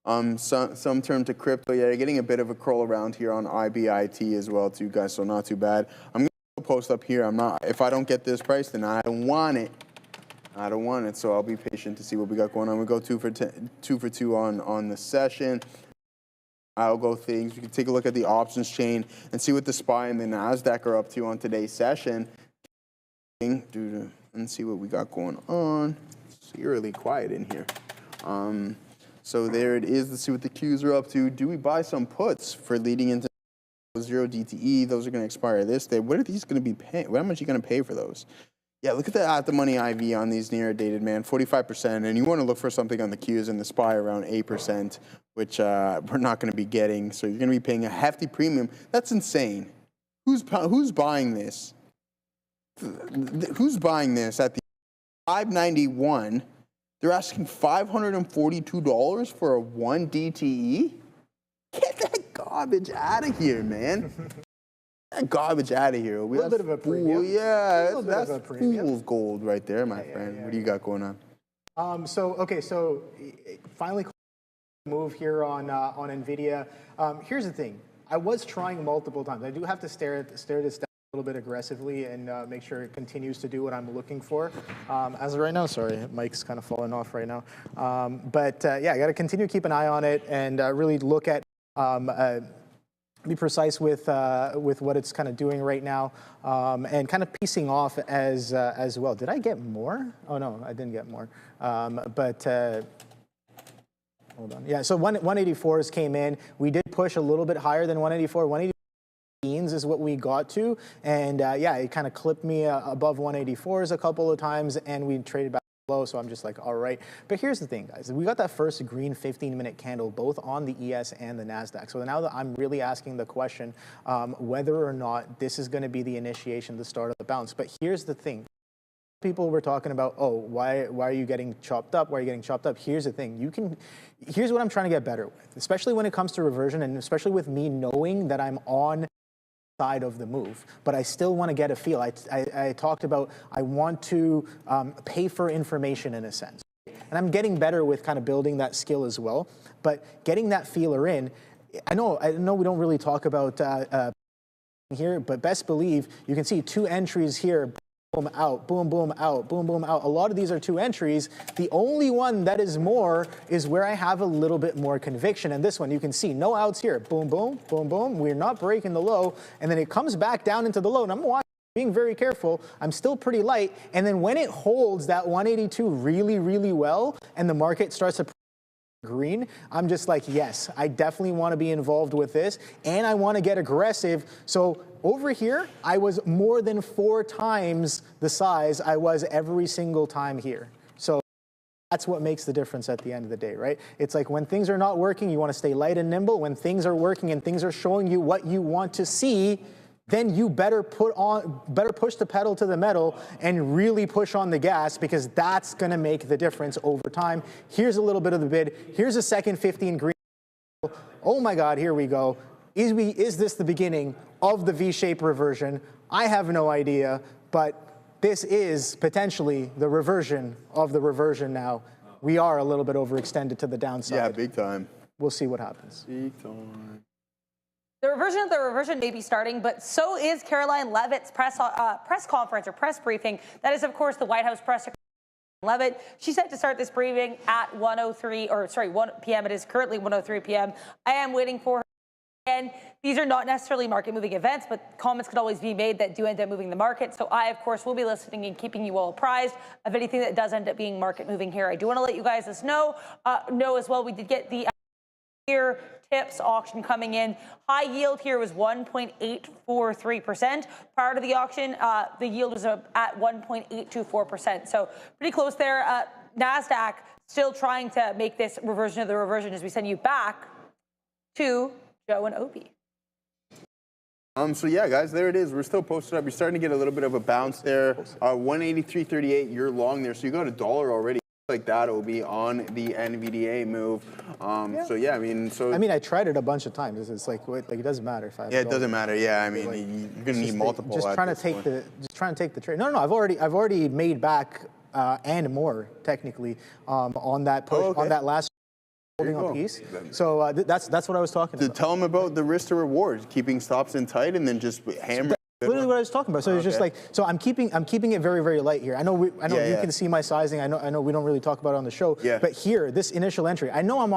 Some turn to crypto. Yeah, you're getting a bit of a curl around here on IBIT as well, too, guys. So not too bad. I'm gonna post up here. If I don't get this price, then I don't want it. So I'll be patient to see what we got going on. We go 2 for 2 on the session. I'll go things. We can take a look at the options chain and see what the SPY and the NASDAQ are up to on today's session. And see what we got going on. It's eerily quiet in here. So there it is. Let's see what the Qs are up to. Do we buy some puts for leading into 0 DTE? Those are going to expire this day. What are these going to be paying? How much are you going to pay for those? Yeah, look at the at-the-money IV on these near dated, man, 45%. And you want to look for something on the Qs and the SPY around 8%, which we're not going to be getting. So you're going to be paying a hefty premium. That's insane. Who's buying this? Who's buying this at the 591? They're asking $542 for a 1 DTE? Get that garbage out of here, man. That garbage out of here. A little bit of a premium. Yeah, that's fool's gold right there, my friend. What do you got going on? So finally move here on Nvidia. Here's the thing. I was trying multiple times. I do have to stare this down a little bit aggressively and make sure it continues to do what I'm looking for. As of right now, sorry, mic's kind of falling off right now. Yeah, I got to continue to keep an eye on it and really look at be precise with what it's kind of doing right now, and kind of piecing off as well. Did I get more? Oh no, I didn't get more. Hold on. Yeah, so 184s came in. We did push a little bit higher than 184. 184 is what we got to, and yeah, it kind of clipped me above 184s a couple of times, and we traded back low, so I'm just like, all right. But here's the thing, guys. We got that first green 15-minute candle both on the ES and the NASDAQ. So now that I'm really asking the question whether or not this is going to be the initiation, the start of the bounce. But here's the thing. People were talking about, oh, why are you getting chopped up? Why are you getting chopped up? Here's the thing. Here's what I'm trying to get better with, especially when it comes to reversion, and especially with me knowing that I'm on side of the move, but I still want to get a feel. I talked about I want to pay for information in a sense, and I'm getting better with kind of building that skill as well. But getting that feeler in, I know we don't really talk about here, but best believe you can see 2 entries here boom, out, boom, boom, out, boom, boom, out. A lot of these are 2 entries. The only one that is more is where I have a little bit more conviction. And this one, you can see no outs here. Boom, boom, boom, boom. We're not breaking the low. And then it comes back down into the low. And I'm watching, being very careful. I'm still pretty light. And then when it holds that 182 really, really well, and the market starts to green, I'm just like, yes, I definitely want to be involved with this, and I want to get aggressive. So over here, I was more than 4 times the size I was every single time here. So that's what makes the difference at the end of the day, right? It's like when things are not working, you want to stay light and nimble. When things are working and things are showing you what you want to see, then you better push the pedal to the metal and really push on the gas, because that's going to make the difference over time. Here's a little bit of the bid. Here's a second 15 green. Oh my God, here we go. Is this the beginning of the V-shaped reversion? I have no idea, but this is potentially the reversion of the reversion now. We are a little bit overextended to the downside. Yeah, big time. We'll see what happens. Big time. The reversion of the reversion may be starting, but so is Caroline Leavitt's press conference or press briefing. That is, of course, the White House press secretary, Leavitt. She's set to start this briefing at 1 p.m. It is currently 1:03 p.m. I am waiting for her. And these are not necessarily market-moving events, but comments could always be made that do end up moving the market. So I, of course, will be listening and keeping you all apprised of anything that does end up being market-moving here. I do want to let you guys know as well, we did get the here tips auction coming in. High yield here was 1.843%. Prior to the auction, the yield was at 1.824%. So pretty close there. NASDAQ still trying to make this reversion of the reversion as we send you back to Joe and Opie. So yeah, guys, there it is. We're still posted up. You're starting to get a little bit of a bounce there. 183.38, you're long there. So you got $1 already. Like that will be on the NVDA move. So yeah, I mean, I tried it a bunch of times. It's like it doesn't matter if I. Yeah, it doesn't matter. Yeah, I mean, you're gonna need multiple. Just trying to take the trade. No, I've already made back and more technically on that push on that last holding on piece. So that's what I was talking about. Tell them about the risk to reward, keeping stops in tight and then just hammer. Literally what I was talking about. So it's just like, so I'm keeping it very, very light here. I know you can see my sizing. I know we don't really talk about it on the show. Yeah. But here, this initial entry, I know I'm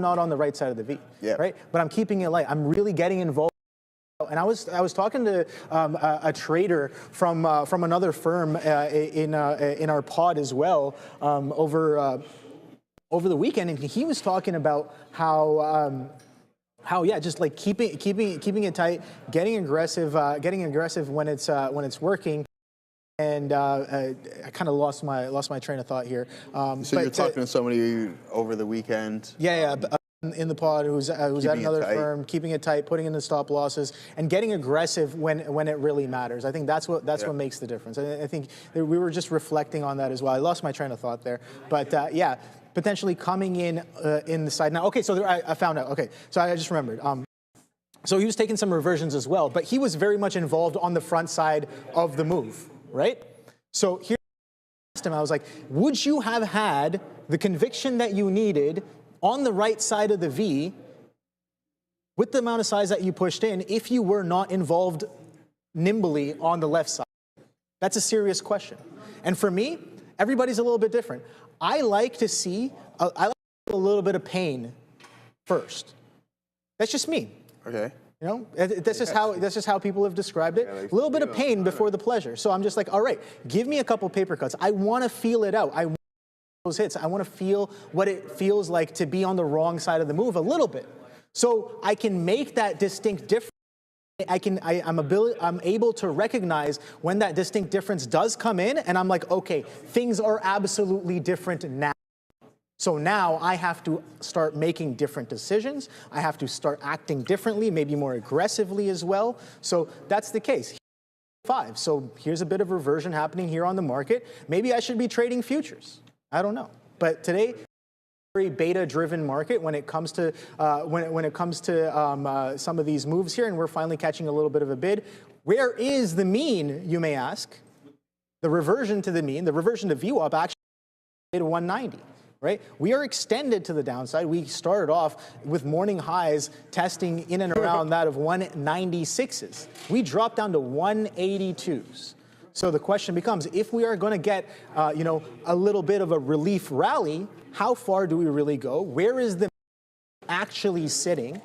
not on the right side of the V. Yeah. Right. But I'm keeping it light. I'm really getting involved. And I was talking to a trader from another firm in our pod as well over the weekend, and he was talking about how just like keeping it tight, getting aggressive when it's working. And I kind of lost my train of thought here. So you're talking to somebody over the weekend? Yeah. In the pod who's at another firm, keeping it tight, putting in the stop losses, and getting aggressive when it really matters. I think that's what makes the difference. I think we were just reflecting on that as well. I lost my train of thought there, but yeah, potentially coming in the side now. Okay, so I found out. Okay, so I just remembered. So he was taking some reversions as well, but he was very much involved on the front side of the move, right? So here I asked him, I was like, would you have had the conviction that you needed on the right side of the V with the amount of size that you pushed in if you were not involved nimbly on the left side? That's a serious question. And for me, everybody's a little bit different. I like to see a little bit of pain first. That's just me. Okay. You know, that's just how people have described it. A little bit of pain before the pleasure. So I'm just like, all right, give me a couple paper cuts. I want to feel it out. I want those hits. I want to feel what it feels like to be on the wrong side of the move a little bit, so I can make that distinct difference. I'm able to recognize when that distinct difference does come in, and I'm like, okay, things are absolutely different now. So now I have to start making different decisions. I have to start acting differently, maybe more aggressively as well. So that's the case. 5. So here's a bit of reversion happening here on the market. Maybe I should be trading futures. I don't know. But today, very beta-driven market when it comes to some of these moves here, and we're finally catching a little bit of a bid. Where is the mean, you may ask? The reversion to the mean, the reversion to VWAP actually at 190. Right? We are extended to the downside. We started off with morning highs testing in and around that of 196s. We dropped down to 182s. So the question becomes, if we are going to get, a little bit of a relief rally, how far do we really go? Where is the actually sitting?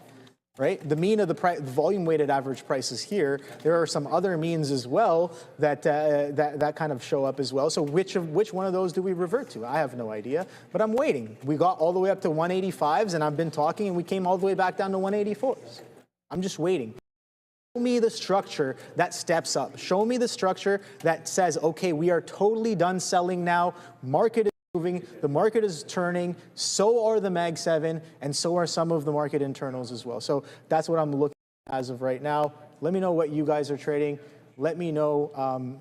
Right, the mean of the volume-weighted average prices here. There are some other means as well that that kind of show up as well. So which one of those do we revert to? I have no idea, but I'm waiting. We got all the way up to 185s, and I've been talking, and we came all the way back down to 184s. I'm just waiting. Show me the structure that steps up. Show me the structure that says, okay, we are totally done selling now. Market is moving, the market is turning, so are the Mag 7, and so are some of the market internals as well. So that's what I'm looking at as of right now. Let me know what you guys are trading. Let me know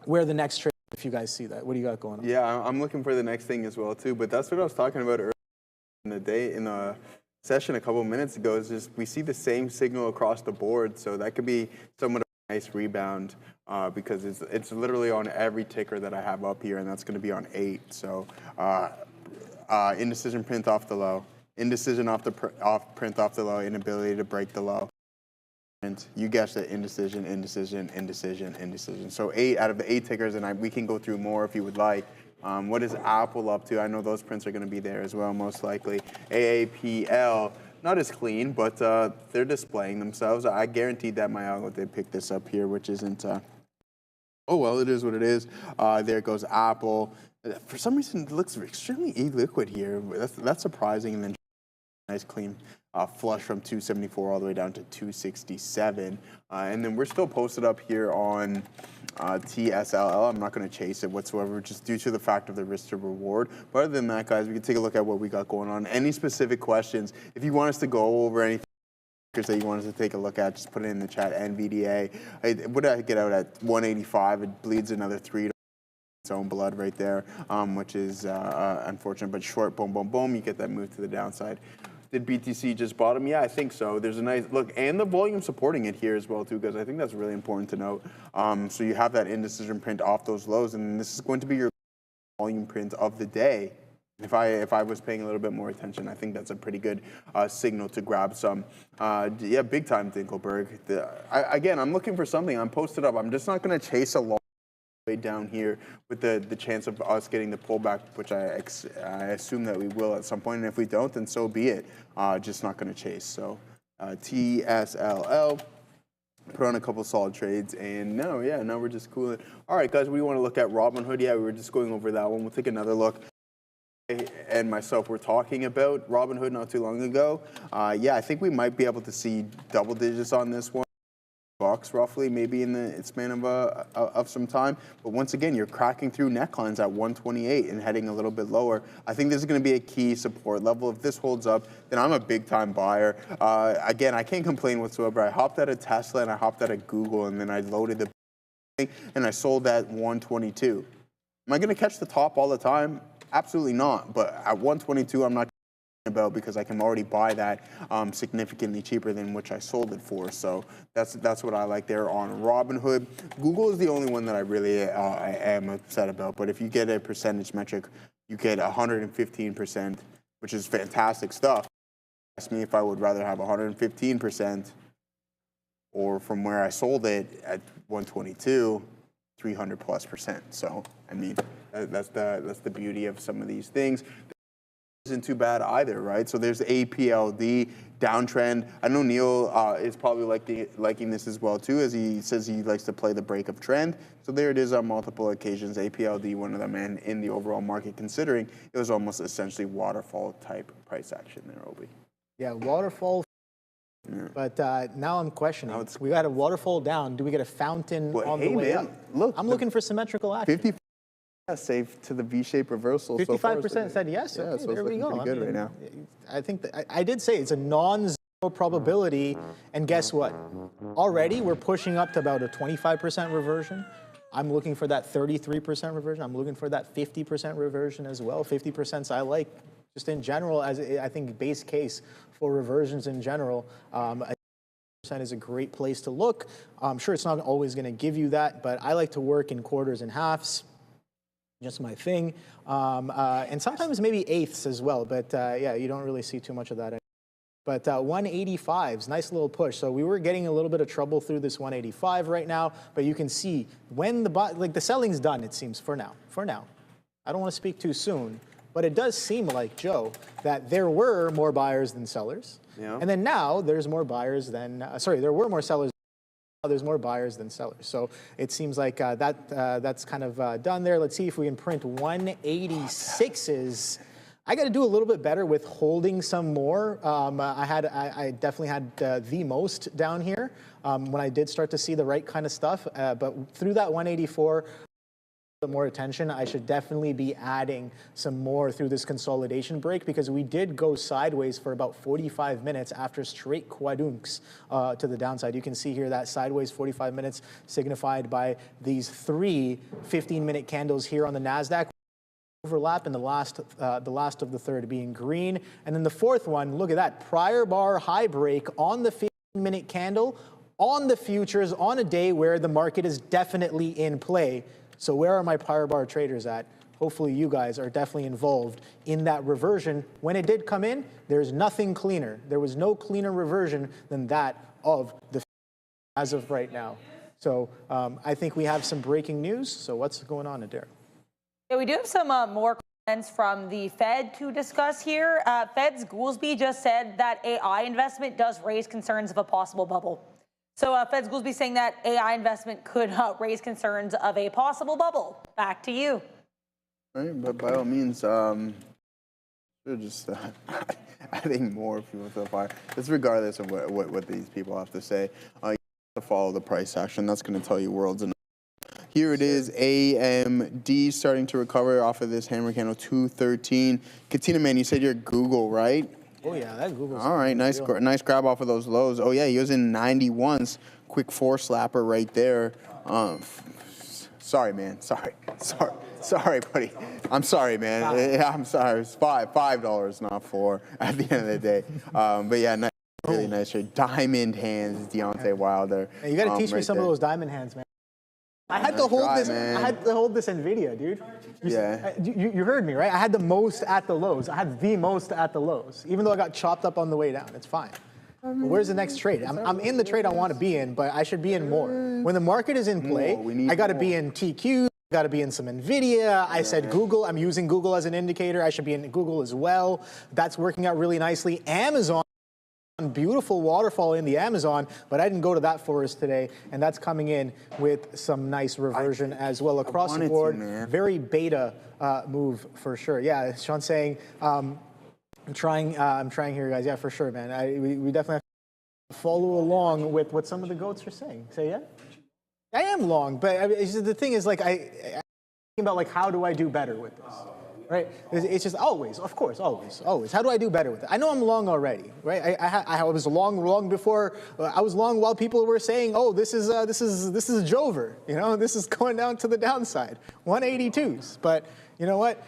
where the next trade, if you guys see that. What do you got going on? Yeah, I'm looking for the next thing as well too, but that's what I was talking about earlier in the session a couple of minutes ago, is just we see the same signal across the board, so that could be somewhat of a nice rebound. Because it's literally on every ticker that I have up here, and that's going to be on 8. So indecision print off the low, indecision print off the low, inability to break the low. And you guessed it, indecision, indecision, indecision, indecision. So 8 out of the 8 tickers, and we can go through more if you would like. What is Apple up to? I know those prints are going to be there as well, most likely. AAPL. Not as clean, but they're displaying themselves. I guaranteed that my algo did pick this up here, which isn't. Oh, well, it is what it is. There goes Apple. For some reason, it looks extremely illiquid here. That's surprising. And then nice clean flush from 274 all the way down to 267. And then we're still posted up here on TSLA. I'm not going to chase it whatsoever, just due to the fact of the risk to reward. But other than that, guys, we can take a look at what we got going on. Any specific questions? If you want us to go over anything that you want us to take a look at, just put it in the chat. Nvidia, what did I get out at 185? It bleeds another 3 to its own blood right there, which is unfortunate. But short, boom, boom, boom, you get that move to the downside. Did BTC just bottom? Yeah, I think so. There's a nice look, and the volume supporting it here as well too, because I think that's really important to note. So you have that indecision print off those lows, and this is going to be your volume print of the day. If I was paying a little bit more attention, I think that's a pretty good signal to grab some. Yeah, big time Dinkelberg. Again, I'm looking for something. I'm posted up. I'm just not going to chase a long way down here with the chance of us getting the pullback, which I assume that we will at some point. And if we don't, then so be it. Just not going to chase. So TSLL. Put on a couple solid trades, and now we're just cooling. All right, guys, we want to look at Robinhood. Yeah, we were just going over that one. We'll take another look. And myself were talking about Robinhood not too long ago. Yeah, I think we might be able to see double digits on this one. Bucks roughly, maybe in the span of some time. But once again, you're cracking through necklines at 128 and heading a little bit lower. I think this is going to be a key support level. If this holds up, then I'm a big time buyer. Again, I can't complain whatsoever. I hopped out of Tesla and I hopped out of Google, and then I loaded the thing and I sold at 122. Am I going to catch the top all the time? Absolutely not. But at 122, I'm not about, because I can already buy that significantly cheaper than which I sold it for. So that's what I like there on Robinhood. Google is the only one that I really am upset about. But if you get a percentage metric, you get 115%, which is fantastic stuff. Ask me if I would rather have 115% or from where I sold it at 122, 300+%. So I mean, that's the beauty of some of these things. Isn't too bad either, right? So there's APLD downtrend. I know Neil is probably liking this as well too, as he says he likes to play the break of trend. So there it is on multiple occasions. APLD, one of them, and in the overall market, considering it was almost essentially waterfall type price action there, Obi. Yeah, waterfall. Yeah. But now I'm questioning. We got a waterfall down. Do we get a fountain on the way up? Look, I'm looking for symmetrical action. 50. Safe to the V-shaped reversal. 55% said yes. Yeah, okay, so there we go. Pretty good right now. I think I did say it's a non-zero probability, and guess what? Already we're pushing up to about a 25% reversion. I'm looking for that 33% reversion. I'm looking for that 50% reversion as well. 50% I like just in general, as I think base case for reversions in general. Is a great place to look. I'm sure it's not always going to give you that, but I like to work in quarters and halves. Just my thing, and sometimes maybe eighths as well, but yeah, you don't really see too much of that. But 185s, nice little push. So we were getting a little bit of trouble through this 185 right now, but you can see when the selling's done, it seems, for now. For now. I don't want to speak too soon, but it does seem like, Joe, that there were more buyers than sellers. Yeah. And then now there's more buyers than, there were more sellers. There's more buyers than sellers. So it seems like that's kind of done there. Let's see if we can print 186s. I got to do a little bit better with holding some more. I definitely had the most down here when I did start to see the right kind of stuff. But through that 184, more attention, I should definitely be adding some more through this consolidation break, because we did go sideways for about 45 minutes after straight quadunks to the downside. You can see here that sideways 45 minutes signified by these 3 15-minute candles here on the NASDAQ. Overlap, and the last of the third being green. And then the fourth one, look at that, prior bar high break on the 15-minute candle on the futures on a day where the market is definitely in play. So where are my prior bar traders at? Hopefully you guys are definitely involved in that reversion. When it did come in, there's nothing cleaner. There was no cleaner reversion than that of the as of right now. So I think we have some breaking news. So what's going on, Adair? Yeah, we do have some more comments from the Fed to discuss here. Fed's Goolsbee just said that AI investment does raise concerns of a possible bubble. So Fed's Goolsbee saying that AI investment could raise concerns of a possible bubble. Back to you. All right, but by all means, we're just adding more fuel to the fire. It's regardless of what these people have to say. You have to follow the price action. That's going to tell you worlds enough. Here it is, AMD starting to recover off of this hammer candle, 213. Katina, man, you said you're Google, right? Oh yeah, that Google's all right. Nice grab off of those lows. Oh yeah, he was in 91s. Quick 4-slapper right there. Sorry, man. Sorry, buddy. I'm sorry, man. Yeah, I'm sorry. It's $5, not $4 at the end of the day. But yeah, nice, really nice trade. Diamond hands, Deontay Wilder. Hey, you got to teach me some of those diamond hands, man. I had to hold this. Man. I had to hold this Nvidia, dude. You heard me, right? I had the most at the lows. I had the most at the lows, even though I got chopped up on the way down. It's fine. But where's the next trade? I'm in the trade I want to be in, but I should be in more. When the market is in play, I got to be in TQ. I got to be in some Nvidia. I said Google. I'm using Google as an indicator. I should be in Google as well. That's working out really nicely. Amazon. Beautiful waterfall in the Amazon, but I didn't go to that forest today, and that's coming in with some nice reversion as well across the board. Very beta move for sure. Yeah, Sean's saying I'm trying here, guys. Yeah, for sure, man. We definitely have to follow along with what some of the goats are saying. Say yeah. I am long, but the thing is, like, I think about, like, how do I do better with this? Right? It's just always, of course, always. How do I do better with it? I know I'm long already, right? I was long before. I was long while people were saying, "Oh, this is Jover." You know, this is going down to the downside. 182s, but you know what?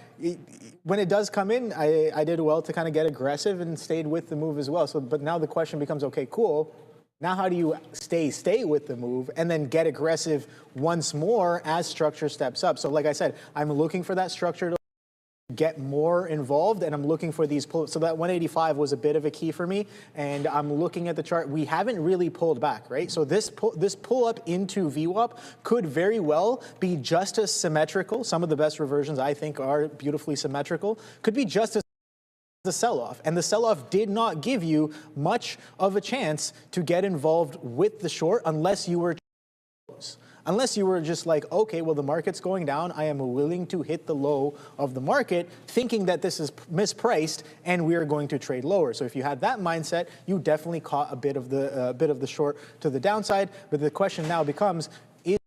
When it does come in, I did well to kind of get aggressive and stayed with the move as well. So, but now the question becomes, okay, cool. Now, how do you stay with the move and then get aggressive once more as structure steps up? So, like I said, I'm looking for that structure to get more involved, and I'm looking for these pulls. So that 185 was a bit of a key for me, and I'm looking at the chart. We haven't really pulled back, right? So this pull up into VWAP could very well be just as symmetrical. Some of the best reversions, I think, are beautifully symmetrical. Could be just as the sell-off, and the sell-off did not give you much of a chance to get involved with the short unless you were just like, okay, well, the market's going down. I am willing to hit the low of the market, thinking that this is mispriced and we are going to trade lower. So if you had that mindset, you definitely caught a bit of the short to the downside. But the question now becomes, is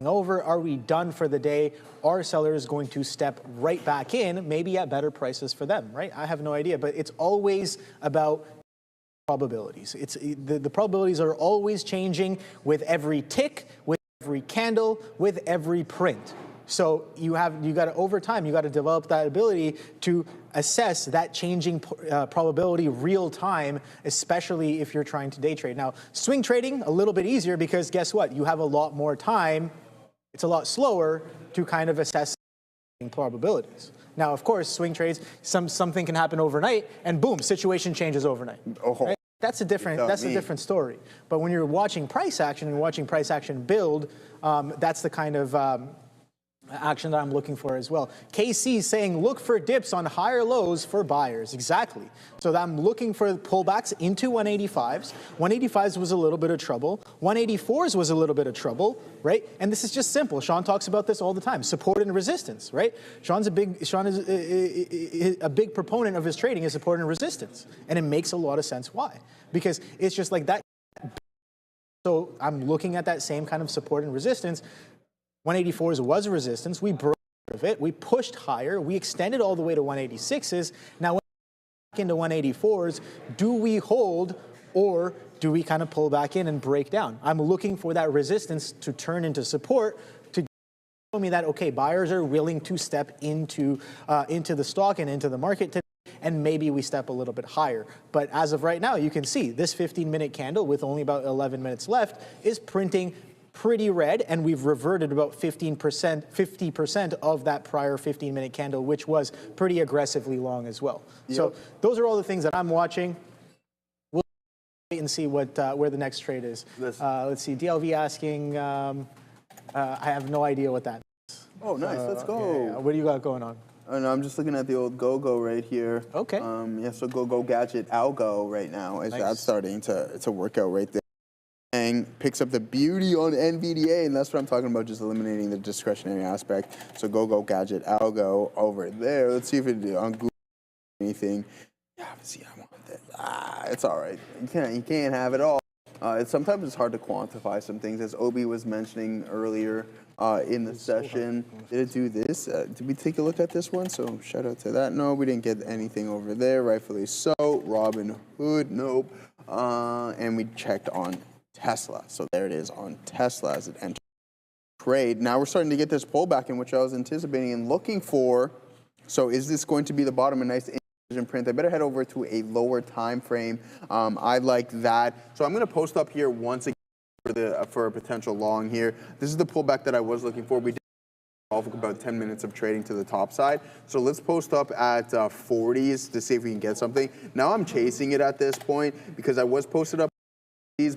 it over? Are we done for the day? Are sellers going to step right back in, maybe at better prices for them, right? I have no idea, but it's always about probabilities. The probabilities are always changing with every tick, with every candle, with every print. So you got to, over time, you got to develop that ability to assess that changing probability real time, especially if you're trying to day trade. Now, swing trading, a little bit easier because guess what? You have a lot more time. It's a lot slower to kind of assess probabilities. Now, of course, swing trades, something can happen overnight, and boom, situation changes overnight. Right? That's a different story. But when you're watching price action and watching price action build, that's the kind of action that I'm looking for as well. KC is saying look for dips on higher lows for buyers. Exactly. So I'm looking for pullbacks into 185s. 185s was a little bit of trouble. 184s was a little bit of trouble, right? And this is just simple. Sean talks about this all the time. Support and resistance, right? Sean is a big proponent of his trading is support and resistance. And it makes a lot of sense. Why? Because it's just like that. So I'm looking at that same kind of support and resistance. 184s was a resistance. We broke out of it. We pushed higher. We extended all the way to 186s. Now, when we back into 184s, do we hold or do we kind of pull back in and break down? I'm looking for that resistance to turn into support to show me that, okay, buyers are willing to step into the stock and into the market today, and maybe we step a little bit higher. But as of right now, you can see this 15-minute candle with only about 11 minutes left is printing pretty red, and we've reverted about 50% of that prior 15-minute candle, which was pretty aggressively long as well. Yep. So those are all the things that I'm watching. We'll wait and see what where the next trade is. Let's see, DLV asking, I have no idea what that is. Oh, nice, let's go. Yeah. What do you got going on? Oh, no, I'm just looking at the old go-go right here. Okay. Yeah, so go-go gadget algo right now is that's starting to work out right there. And picks up the beauty on Nvidia, and that's what I'm talking about, just eliminating the discretionary aspect. So go gadget algo over there. Let's see if it on Google anything. Yeah, see, I want that. It's all right. You can't have it all. Sometimes it's hard to quantify some things, as Obi was mentioning earlier in the session. Did it do this? Did we take a look at this one? So shout out to that. No, we didn't get anything over there. Rightfully so. Robin Hood, nope. And we checked on Tesla. So there it is on Tesla as it entered trade. Now we're starting to get this pullback in which I was anticipating and looking for. So is this going to be the bottom? A nice print. I better head over to a lower time frame. I like that. So I'm going to post up here once again for a potential long here. This is the pullback that I was looking for. We did about 10 minutes of trading to the top side. So let's post up at 40s to see if we can get something. Now I'm chasing it at this point because I was posted up,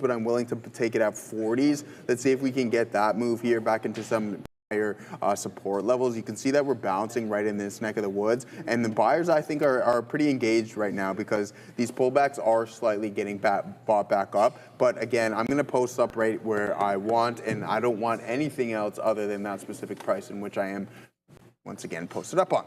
but I'm willing to take it at 40s. Let's see if we can get that move here back into some higher support levels. You can see that we're bouncing right in this neck of the woods, and the buyers I think are pretty engaged right now because these pullbacks are slightly getting bought back up. But again, I'm going to post up right where I want, and I don't want anything else other than that specific price in which I am once again posted up on.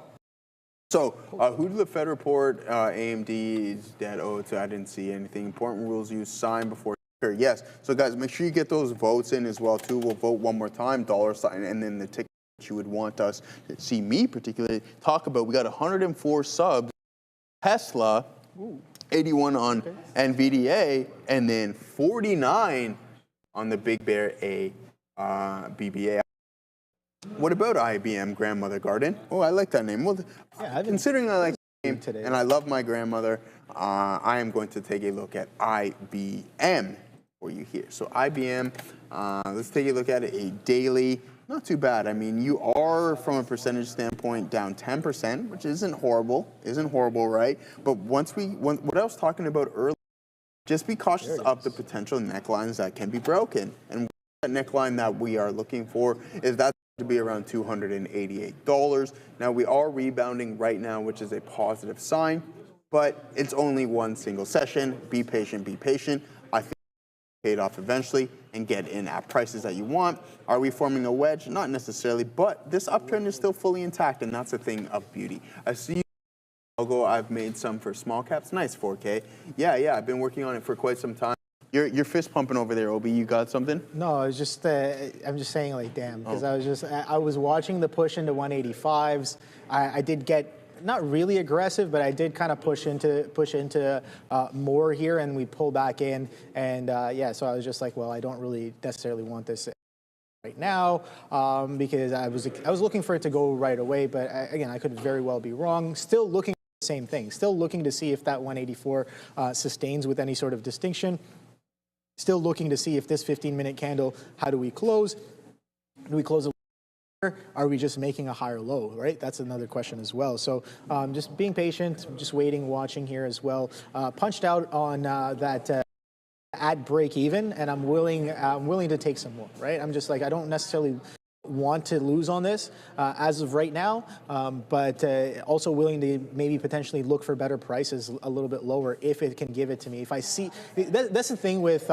So, who did the Fed report? AMD is dead. Oh, I didn't see anything. Important rules you sign before. Yes. So, guys, make sure you get those votes in as well, too. We'll vote one more time, $, and then the ticket that you would want us to see me particularly talk about. We got 104 subs, Tesla, 81 on Nvidia, and then 49 on the Big Bear BBA. What about IBM Grandmother Garden? Oh, I like that name. Well, yeah, considering I like the name today, and I love my grandmother, I am going to take a look at IBM for you here. So IBM, let's take a look at it. A daily, not too bad. I mean, you are, from a percentage standpoint, down 10%, which isn't horrible, right? But what I was talking about earlier, just be cautious of the potential necklines that can be broken. And that neckline that we are looking for is that to be around $288. Now, we are rebounding right now, which is a positive sign, but it's only one single session. Be patient, be patient. I think paid off eventually and get in at prices that you want. Are we forming a wedge? Not necessarily, but this uptrend is still fully intact, and that's a thing of beauty. I see logo. I've made some for small caps. Nice, 4K. Yeah, I've been working on it for quite some time. You're fist pumping over there, Obi. You got something? No, I was just I'm just saying, like, damn, because I was watching the push into 185s. I did get not really aggressive, but I did kind of push into more here, and we pull back in, and yeah, so I was just like, well, I don't really necessarily want this right now because I was looking for it to go right away, but again, I could very well be wrong. Still looking at the same thing. Still looking to see if that 184 sustains with any sort of distinction. Still looking to see if this 15-minute candle, how do we close? Do we close Are we just making a higher low, right? That's another question as well. So just being patient, just waiting, watching here as well. Punched out on that at break even, and I'm willing to take some more, right? I'm just like, I don't necessarily want to lose on this as of right now, but also willing to maybe potentially look for better prices a little bit lower if it can give it to me. If I see, that's the thing with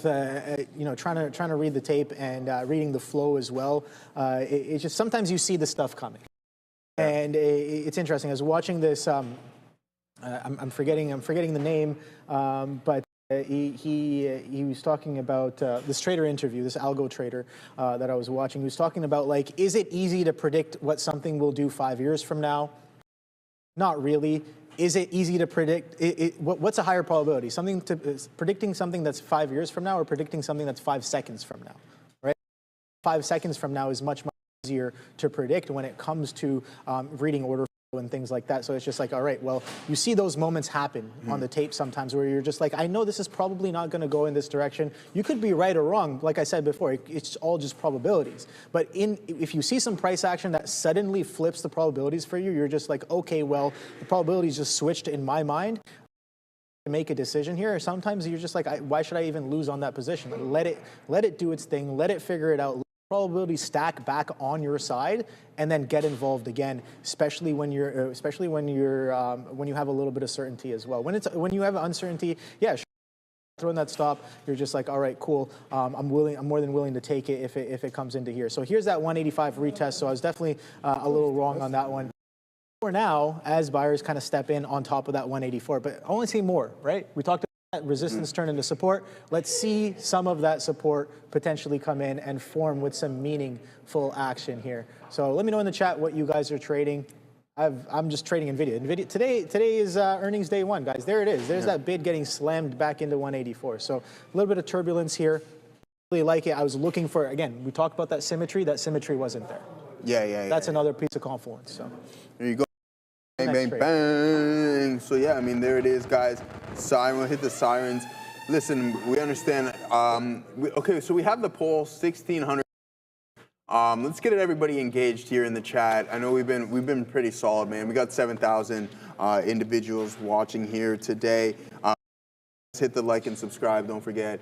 you know, trying to read the tape and reading the flow as well. It just sometimes you see the stuff coming, and it's interesting. I was watching this. I'm forgetting the name, but he was talking about this trader interview, this algo trader that I was watching. He was talking about, like, is it easy to predict what something will do 5 years from now? Not really. Is it easy to predict? What's a higher probability? Predicting something that's 5 years from now, or predicting something that's 5 seconds from now, right? 5 seconds from now is much easier to predict when it comes to reading order and things like that. So it's just like, all right, well, you see those moments happen on the tape sometimes where you're just like, I know this is probably not going to go in this direction. You could be right or wrong. Like I said before, it's all just probabilities. But if you see some price action that suddenly flips the probabilities for you, you're just like, okay, well, the probabilities just switched in my mind to make a decision here. Sometimes you're just like, why should I even lose on that position? Let it do its thing. Let it figure it out. Probability stack back on your side, and then get involved again, especially when you have a little bit of certainty as well. When you have uncertainty, yeah, sure, throwing that stop, you're just like, all right, cool. I'm more than willing to take it if it comes into here. So here's that 185 retest. So I was definitely a little wrong on that one. For now, as buyers kind of step in on top of that 184, but I want to see more, right? We talked about resistance turn into support. Let's see some of that support potentially come in and form with some meaningful action here. So let me know in the chat what you guys are trading. I'm just trading Nvidia. Today is earnings day one, guys. There it is. There's that bid getting slammed back into 184. So a little bit of turbulence here. Really like it. I was looking for, again, we talked about that symmetry. That symmetry wasn't there. Yeah. That's another piece of confluence. So there you go. Bang, bang, bang. So yeah, I mean, there it is, guys. Siren, we'll hit the sirens. Listen, we understand. Okay, so we have the poll, 1,600. Let's get everybody engaged here in the chat. I know we've been pretty solid, man. We got 7,000 individuals watching here today. Hit the like and subscribe. Don't forget.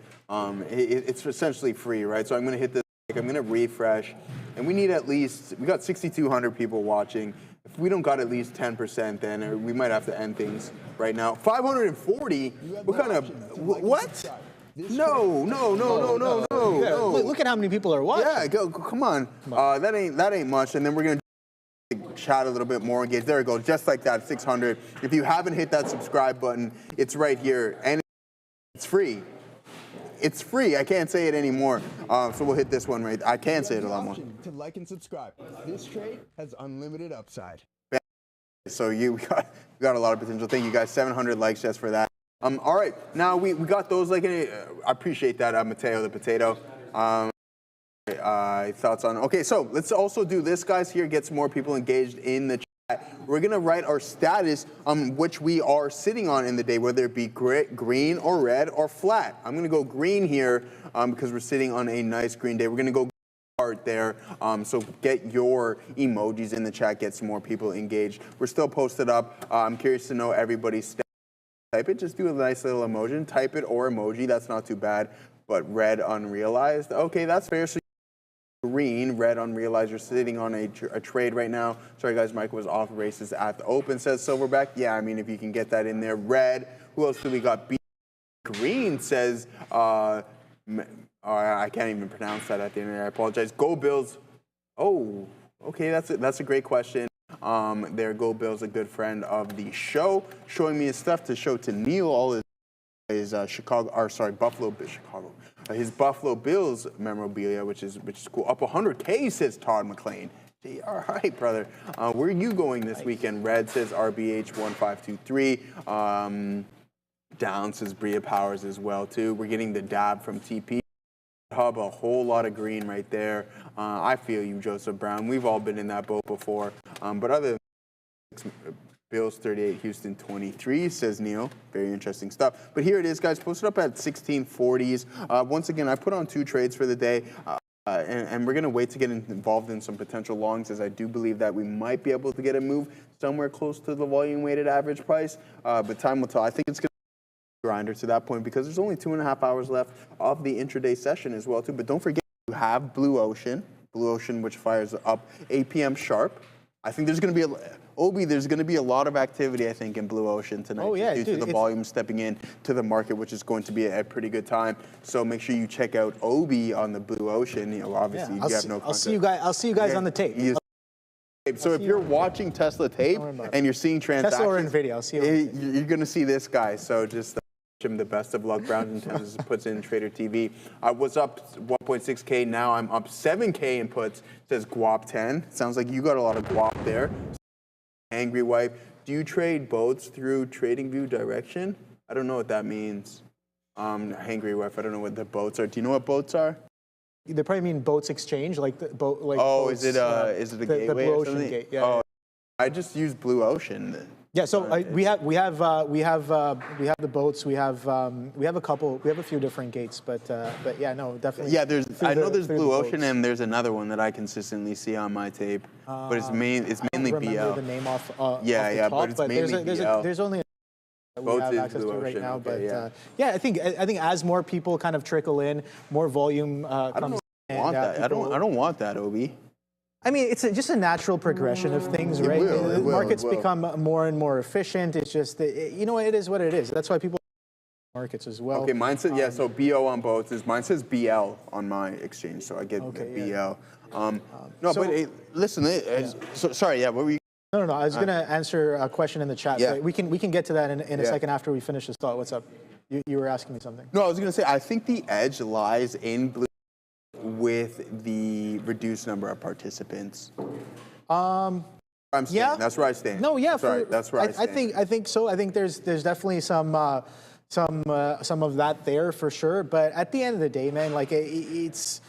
It's essentially free, right? So I'm gonna hit this. I'm gonna refresh, and we need at least. We got 6,200 people watching. If we don't got at least 10%, then we might have to end things right now. 540? What kind of, what? No. Look at how many people are watching. Yeah, come on. That ain't much. And then we're going to chat a little bit more, engage. There we go, just like that, 600. If you haven't hit that subscribe button, it's right here. And it's free. It's free. I can't say it anymore. So we'll hit this one right. I can say it a lot more. To like and subscribe. This trade has unlimited upside. So we got a lot of potential. Thank you guys. 700 likes just for that. All right. Now we got those. Like, I appreciate that, Mateo the potato. Thoughts on? Okay. So let's also do this, guys. Here, get some more people engaged in the chat. We're going to write our status on which we are sitting on in the day, whether it be green or red or flat. I'm going to go green here because we're sitting on a nice green day. We're going to go part there. So get your emojis in the chat, get some more people engaged. We're still posted up. I'm curious to know everybody's status. Type it, just do a nice little emoji. Type it or emoji, that's not too bad. But red unrealized, okay, that's fair. So green, red unrealized, you're sitting on a trade right now. Sorry guys, Michael was off races at the open, says Silverback. Yeah, I mean, if you can get that in there. Red, who else do we got? Green says, I can't even pronounce that at the end of it, I apologize. Go Bills. Oh, okay, that's a great question. There, Go Bills, a good friend of the show, showing me his stuff to show to Neil all his his Buffalo Bills memorabilia, which is cool. Up 100K, says Todd McLean. Gee, all right, brother. Where are you going this weekend? Red says RBH 1523. Down says Bria Powers as well too. We're getting the dab from TP. Hub, a whole lot of green right there. I feel you, Joseph Brown. We've all been in that boat before. But other than Bills 38, Houston 23, says Neil. Very interesting stuff. But here it is, guys. Posted up at 1640s. Once again, I put on 2 trades for the day. and we're going to wait to get involved in some potential longs, as I do believe that we might be able to get a move somewhere close to the volume-weighted average price. But time will tell. I think it's going to be a grinder to that point because there's only 2.5 hours left of the intraday session as well, too. But don't forget, you have Blue Ocean, which fires up 8 p.m. sharp. I think there's going to be there's going to be a lot of activity, I think, in Blue Ocean tonight. Oh, yeah, due to the volume stepping in to the market, which is going to be a pretty good time. So make sure you check out Obi on the Blue Ocean. You know, obviously, you have no concept. I'll see you guys on the tape. So if you're watching Tesla tape and you're seeing transactions, Tesla or Nvidia, I'll see you. You're going to see this guy. So just wish him the best of luck. Browns and Thames puts in Trader TV. I was up 1.6K. Now I'm up 7K in puts. It says Guap 10. Sounds like you got a lot of Guap there. Angry Wife. Do you trade boats through TradingView Direction? I don't know what that means. Angry Wife. I don't know what the boats are. Do you know what boats are? They probably mean boats exchange, like the boat. Like oh, boats, is it a gateway? The Blue or Ocean something? gate. Yeah. Oh, I just use Blue Ocean. Yeah. So we have the boats. We have a few different gates, but yeah, no, definitely. Yeah, I know there's Blue Ocean and there's another one that I consistently see on my tape, but it's mainly BL. I don't remember the name off off the top, but it's mainly BL. There's only we have access to right now, but yeah, I think as more people kind of trickle in, more volume comes. I don't want that, Obi. I mean, it's just a natural progression of things, right? It will, markets become more and more efficient. It's just, you know, it is what it is. That's why people markets as well. Okay, mine says, so BO on both. Mine says BL on my exchange, so I get BL. Listen, sorry, what were you? No, I was going to answer a question in the chat. Yeah. But we can get to that in a second after we finish this thought. What's up? You were asking me something. No, I was going to say, I think the edge lies in Blue with the reduced number of participants. I'm yeah, that's where I stand. No, yeah, that's where I stand. I think so. I think there's definitely some of that there for sure. But at the end of the day, man, like it's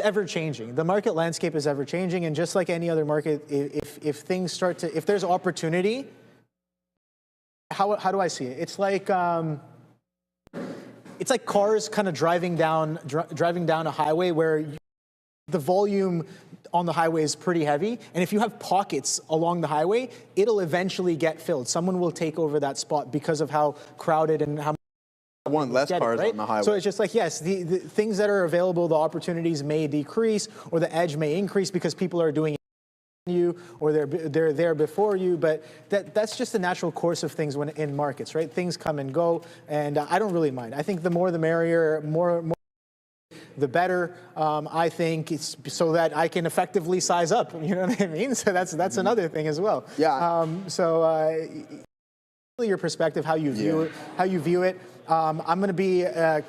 ever changing. The market landscape is ever changing, and just like any other market, if things start to, if there's opportunity, how do I see it? It's like cars kind of driving down a highway where the volume on the highway is pretty heavy, and if you have pockets along the highway, it'll eventually get filled. Someone will take over that spot because of how crowded and how I want less cars on the highway. So it's just like, yes, the things that are available, the opportunities may decrease or the edge may increase because people are doing you or they're there before you, but that's just the natural course of things when in markets, right? Things come and go, and I don't really mind. I think the more the merrier, more the better. I think it's so that I can effectively size up. You know what I mean? So that's another thing as well. Yeah. Your perspective, how you view it. I'm going to be a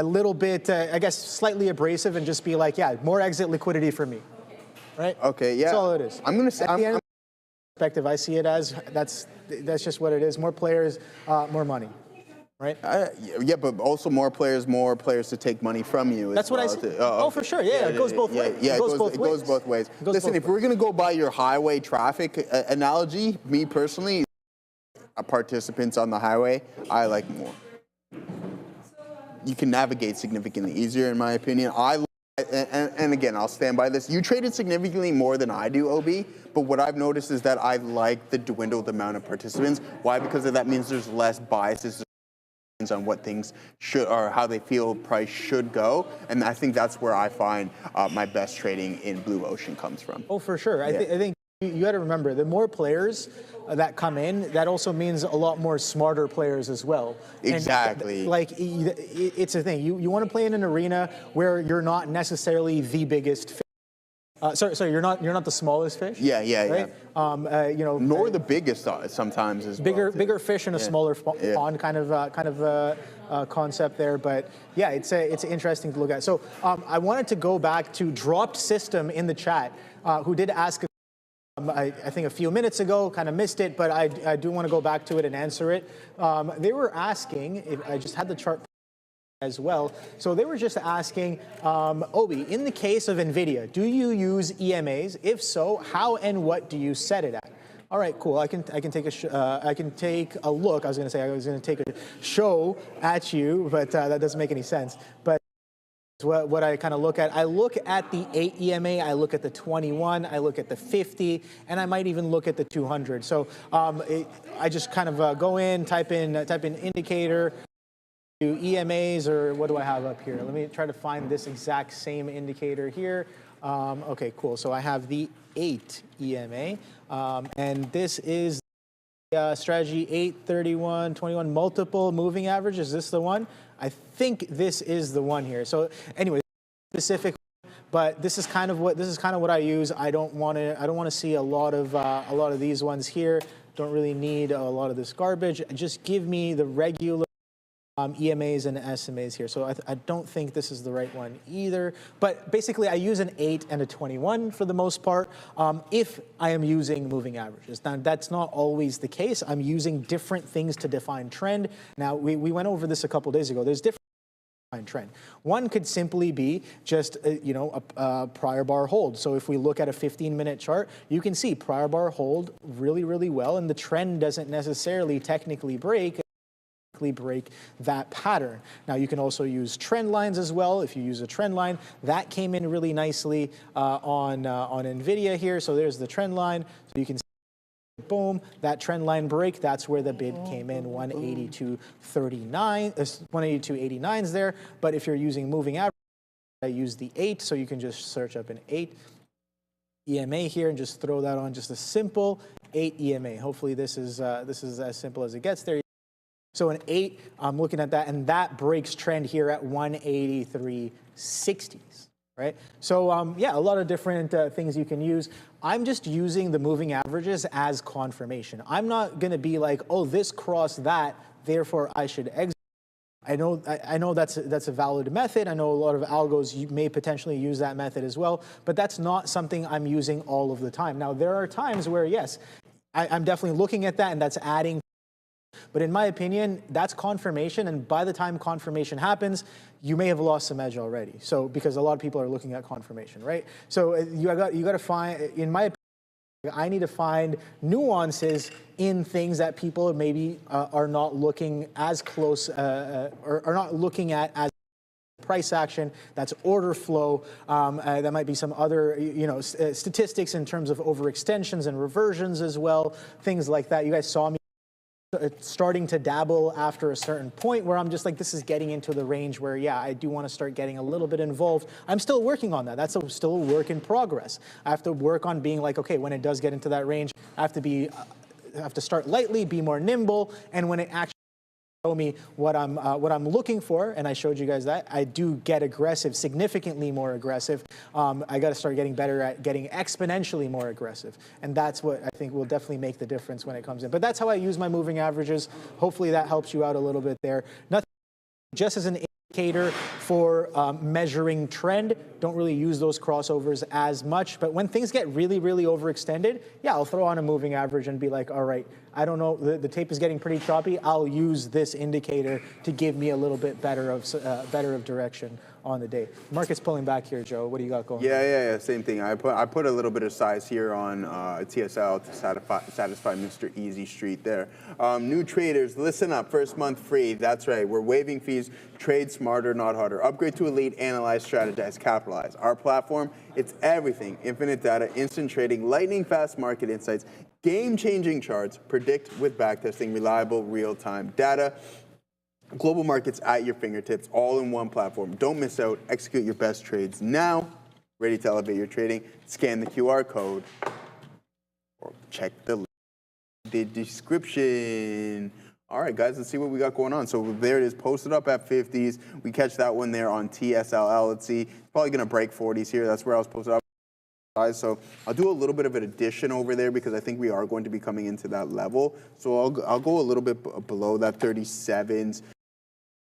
little bit, I guess, slightly abrasive and just be like, yeah, more exit liquidity for me. Right? Okay, yeah. That's all it is. I'm going to say, at the end of the perspective, I see it as that's just what it is. More players, more money. Right? Yeah, but also more players to take money from you. That's what I see. Oh, for sure. Yeah, it goes both ways. Yeah, it goes both ways. Listen, if we're going to go by your highway traffic analogy, me personally, participants on the highway, I like more. You can navigate significantly easier, in my opinion. And again, I'll stand by this. You traded significantly more than I do, OB, but what I've noticed is that I like the dwindled amount of participants. Why? Because that means there's less biases on what things should or how they feel price should go, and I think that's where I find my best trading in Blue Ocean comes from. Oh, for sure. Yeah. I think you got to remember, the more players that come in, that also means a lot more smarter players as well. Exactly. And, it's a thing. You want to play in an arena where you're not necessarily the biggest fish. Sorry, you're not the smallest fish. Yeah, right? Nor the biggest sometimes as well. Bigger fish in a smaller pond kind of concept there. But yeah, it's interesting to look at. So I wanted to go back to Dropped System in the chat, who did ask. I think a few minutes ago, kind of missed it, but I do want to go back to it and answer it. They were asking, if I just had the chart as well. So they were just asking, Obi, in the case of Nvidia, do you use EMAs? If so, how and what do you set it at? All right, cool. I can take a look. I was going to take a show at you, but that doesn't make any sense. But what I kind of look at. I look at the 8 EMA, I look at the 21, I look at the 50, and I might even look at the 200. So I just kind of go in, type in indicator, do EMAs, or what do I have up here? Let me try to find this exact same indicator here. Okay, cool. So I have the 8 EMA, and this is strategy 8, 31, 21, multiple moving average. Is this the one? I think this is the one here. So anyway, specific, but this is kind of what I use. I don't want to see a lot of these ones here. Don't really need a lot of this garbage. Just give me the regular EMAs and SMAs here. So I don't think this is the right one either. But basically, I use an 8 and a 21 for the most part if I am using moving averages. Now, that's not always the case. I'm using different things to define trend. Now, we went over this a couple days ago. There's different trend. One could simply be just a prior bar hold. So if we look at a 15-minute chart, you can see prior bar hold really, really well, and the trend doesn't necessarily technically break that pattern. Now you can also use trend lines as well. If you use a trend line, that came in really nicely on Nvidia here. So there's the trend line. So you can see, boom, that trend line break. That's where the bid came in, 182.39, 182.89 is there. But if you're using moving average, I use the 8. So you can just search up an 8 EMA here and just throw that on just a simple 8 EMA. Hopefully this is as simple as it gets there. So an 8, I'm looking at that, and that breaks trend here at 183.60s, right? So yeah, a lot of different things you can use. I'm just using the moving averages as confirmation. I'm not going to be like, oh, this crossed that, therefore I should exit. I know that's a valid method. I know a lot of algos may potentially use that method as well, but that's not something I'm using all of the time. Now, there are times where, yes, I'm definitely looking at that, and that's adding. But in my opinion, that's confirmation, and by the time confirmation happens, you may have lost some edge already. So because a lot of people are looking at confirmation, right? So you got to find, in my opinion, I need to find nuances in things that people maybe are not looking as close or are not looking at as price action. That's order flow. That might be some other, statistics in terms of overextensions and reversions as well. Things like that. You guys saw me starting to dabble after a certain point where I'm just like, this is getting into the range where, yeah, I do want to start getting a little bit involved. I'm still working on that. That's still a work in progress. I have to work on being like, okay, when it does get into that range, I have to start lightly, be more nimble, and when it actually show me what I'm looking for, and I showed you guys that, I do get aggressive, significantly more aggressive. I got to start getting better at getting exponentially more aggressive, and that's what I think will definitely make the difference when it comes in. But that's how I use my moving averages. Hopefully that helps you out a little bit there. Nothing just as an indicator for measuring trend. Don't really use those crossovers as much, but when things get really, really overextended, yeah, I'll throw on a moving average and be like, all right, I don't know, the tape is getting pretty choppy. I'll use this indicator to give me a little bit better of direction on the day. Market's pulling back here, Joe. What do you got going? Yeah, same thing. I put a little bit of size here on TSL to satisfy Mr. Easy Street there. New traders, listen up. First month free. That's right. We're waiving fees. Trade smarter, not harder. Upgrade to Elite. Analyze, strategize, capitalize. Our platform, it's everything. Infinite data, instant trading, lightning fast market insights, game-changing charts, predict with backtesting, reliable real-time data. Global markets at your fingertips, all in one platform. Don't miss out. Execute your best trades now. Ready to elevate your trading? Scan the QR code or check the description. All right, guys, let's see what we got going on. So there it is, posted up at 50s. We catch that one there on TSLA. Let's see. It's probably going to break 40s here. That's where I was posted up. So I'll do a little bit of an addition over there because I think we are going to be coming into that level. So I'll go a little bit below that 37s,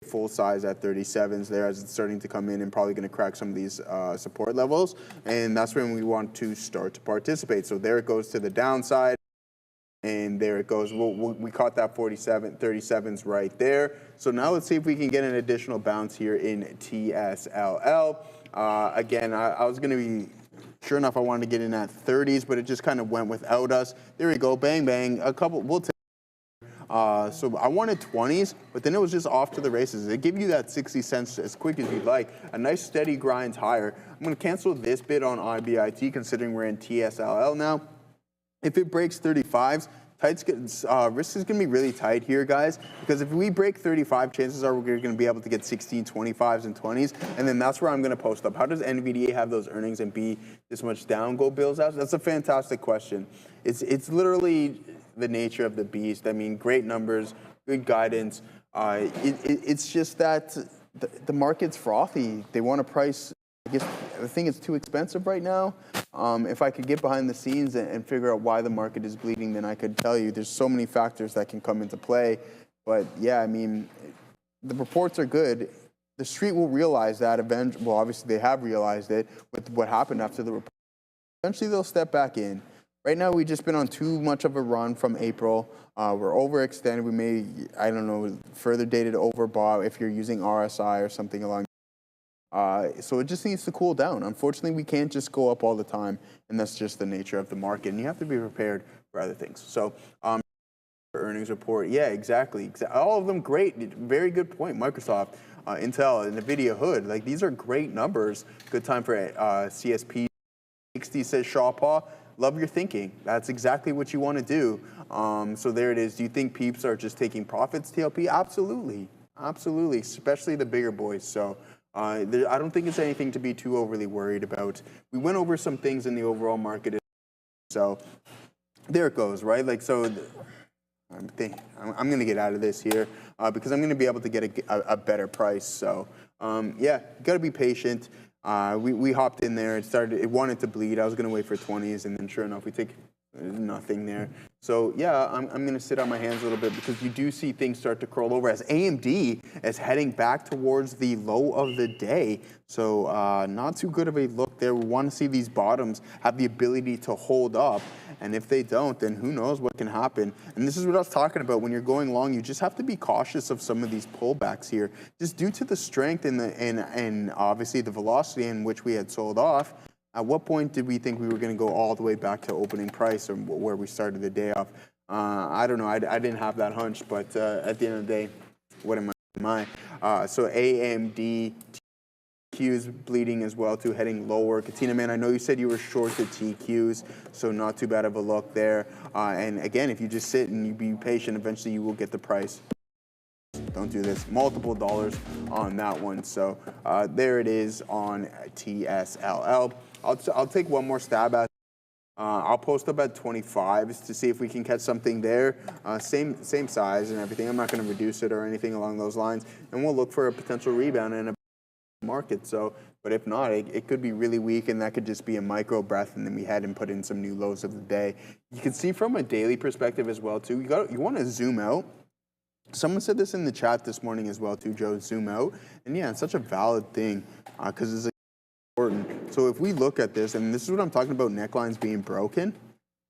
full size at 37s there as it's starting to come in and probably going to crack some of these support levels. And that's when we want to start to participate. So there it goes to the downside. And there it goes. We caught that 37s right there. So now let's see if we can get an additional bounce here in TSLL. Again, I was going to be... Sure enough, I wanted to get in at 30s, but it just kind of went without us. There we go, bang, bang. A couple, we'll take So I wanted 20s, but then it was just off to the races. They give you that 60 cents as quick as you'd like. A nice steady grind higher. I'm going to cancel this bid on IBIT, considering we're in TSLL now. If it breaks 35s, risk is going to be really tight here, guys, because if we break 35, chances are we're going to be able to get 16, 25s, and 20s, and then that's where I'm going to post up. How does Nvidia have those earnings and be this much down? Go Bills out? That's a fantastic question. It's literally the nature of the beast. I mean, great numbers, good guidance. It's just that the market's frothy. They want to price. I guess I think it's too expensive right now. If I could get behind the scenes and figure out why the market is bleeding, then I could tell you there's so many factors that can come into play. But yeah, I mean, the reports are good. The street will realize that eventually. Well, obviously they have realized it with what happened after the report. Eventually they'll step back in. Right now, we've just been on too much of a run from April. We're overextended. We may, I don't know, further dated overbought if you're using RSI or something along. So it just needs to cool down. Unfortunately, we can't just go up all the time, and that's just the nature of the market, and you have to be prepared for other things. So earnings report, yeah, exactly. All of them great. Very good point. Microsoft, Intel, Nvidia, Hood, like these are great numbers. Good time for CSP. 60 says Shawpaw. Love your thinking. That's exactly what you want to do. So there it is. Do you think peeps are just taking profits, TLP? Absolutely. Absolutely, especially the bigger boys. So I don't think it's anything to be too overly worried about. We went over some things in the overall market. So there it goes, right? Like, so I'm going to get out of this here because I'm going to be able to get a better price. So yeah, got to be patient. We hopped in there. It wanted to bleed. I was going to wait for 20s, and then sure enough, we take nothing there. So yeah, I'm going to sit on my hands a little bit because you do see things start to curl over as AMD is heading back towards the low of the day. So not too good of a look there. We want to see these bottoms have the ability to hold up. And if they don't, then who knows what can happen. And this is what I was talking about. When you're going long, you just have to be cautious of some of these pullbacks here. Just due to the strength and obviously the velocity in which we had sold off. At what point did we think we were going to go all the way back to opening price or where we started the day off? I don't know. I didn't have that hunch. But at the end of the day, what am I? So AMD, TQs bleeding as well too, heading lower. Katina, man, I know you said you were short the TQs, so not too bad of a look there. And again, if you just sit and you be patient, eventually you will get the price. Don't do this. Multiple dollars on that one. So there it is on TSLL. I'll take one more stab at it. I'll post up at 25s to see if we can catch something there. Same size and everything. I'm not going to reduce it or anything along those lines. And we'll look for a potential rebound in a market. So, but if not, it could be really weak, and that could just be a micro breath, and then we head and put in some new lows of the day. You can see from a daily perspective as well too. You want to zoom out. Someone said this in the chat this morning as well too, Joe. Zoom out, and yeah, it's such a valid thing because it's important. So if we look at this, and this is what I'm talking about, necklines being broken.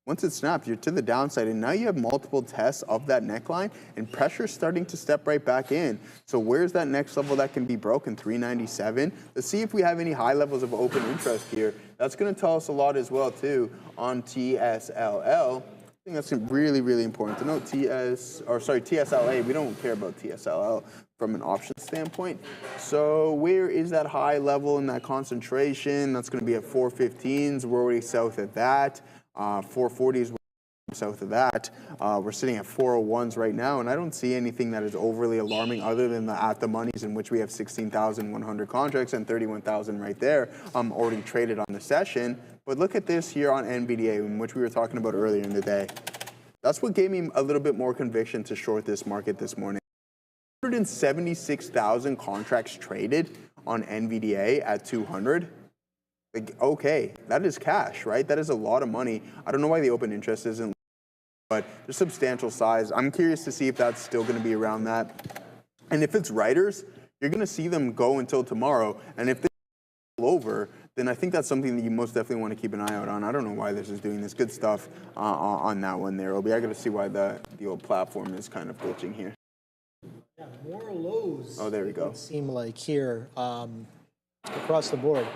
Once it snaps, you're to the downside, and now you have multiple tests of that neckline, and pressure's starting to step right back in. So where's that next level that can be broken? 397. Let's see if we have any high levels of open interest here. That's going to tell us a lot as well too on TSLL. I think that's really, really important to note. TSLA. We don't care about TSLL from an option standpoint. So where is that high level in that concentration? That's going to be at 415s. We're already south of that. 440s south of that. We're sitting at 401s right now, and I don't see anything that is overly alarming other than the at the monies in which we have 16,100 contracts and 31,000 right there already traded on the session. But look at this here on NVDA, in which we were talking about earlier in the day. That's what gave me a little bit more conviction to short this market this morning. 176,000 contracts traded on NVDA at 200. Like, okay, that is cash, right? That is a lot of money. I don't know why the open interest isn't, but there's substantial size. I'm curious to see if that's still going to be around that. And if it's writers, you're going to see them go until tomorrow. And if they roll over, then I think that's something that you most definitely want to keep an eye out on. I don't know why this is doing this. Good stuff on that one there, Obi. I got to see why the old platform is kind of glitching here. Yeah, more lows. Oh, there we go. It seem like here across the board.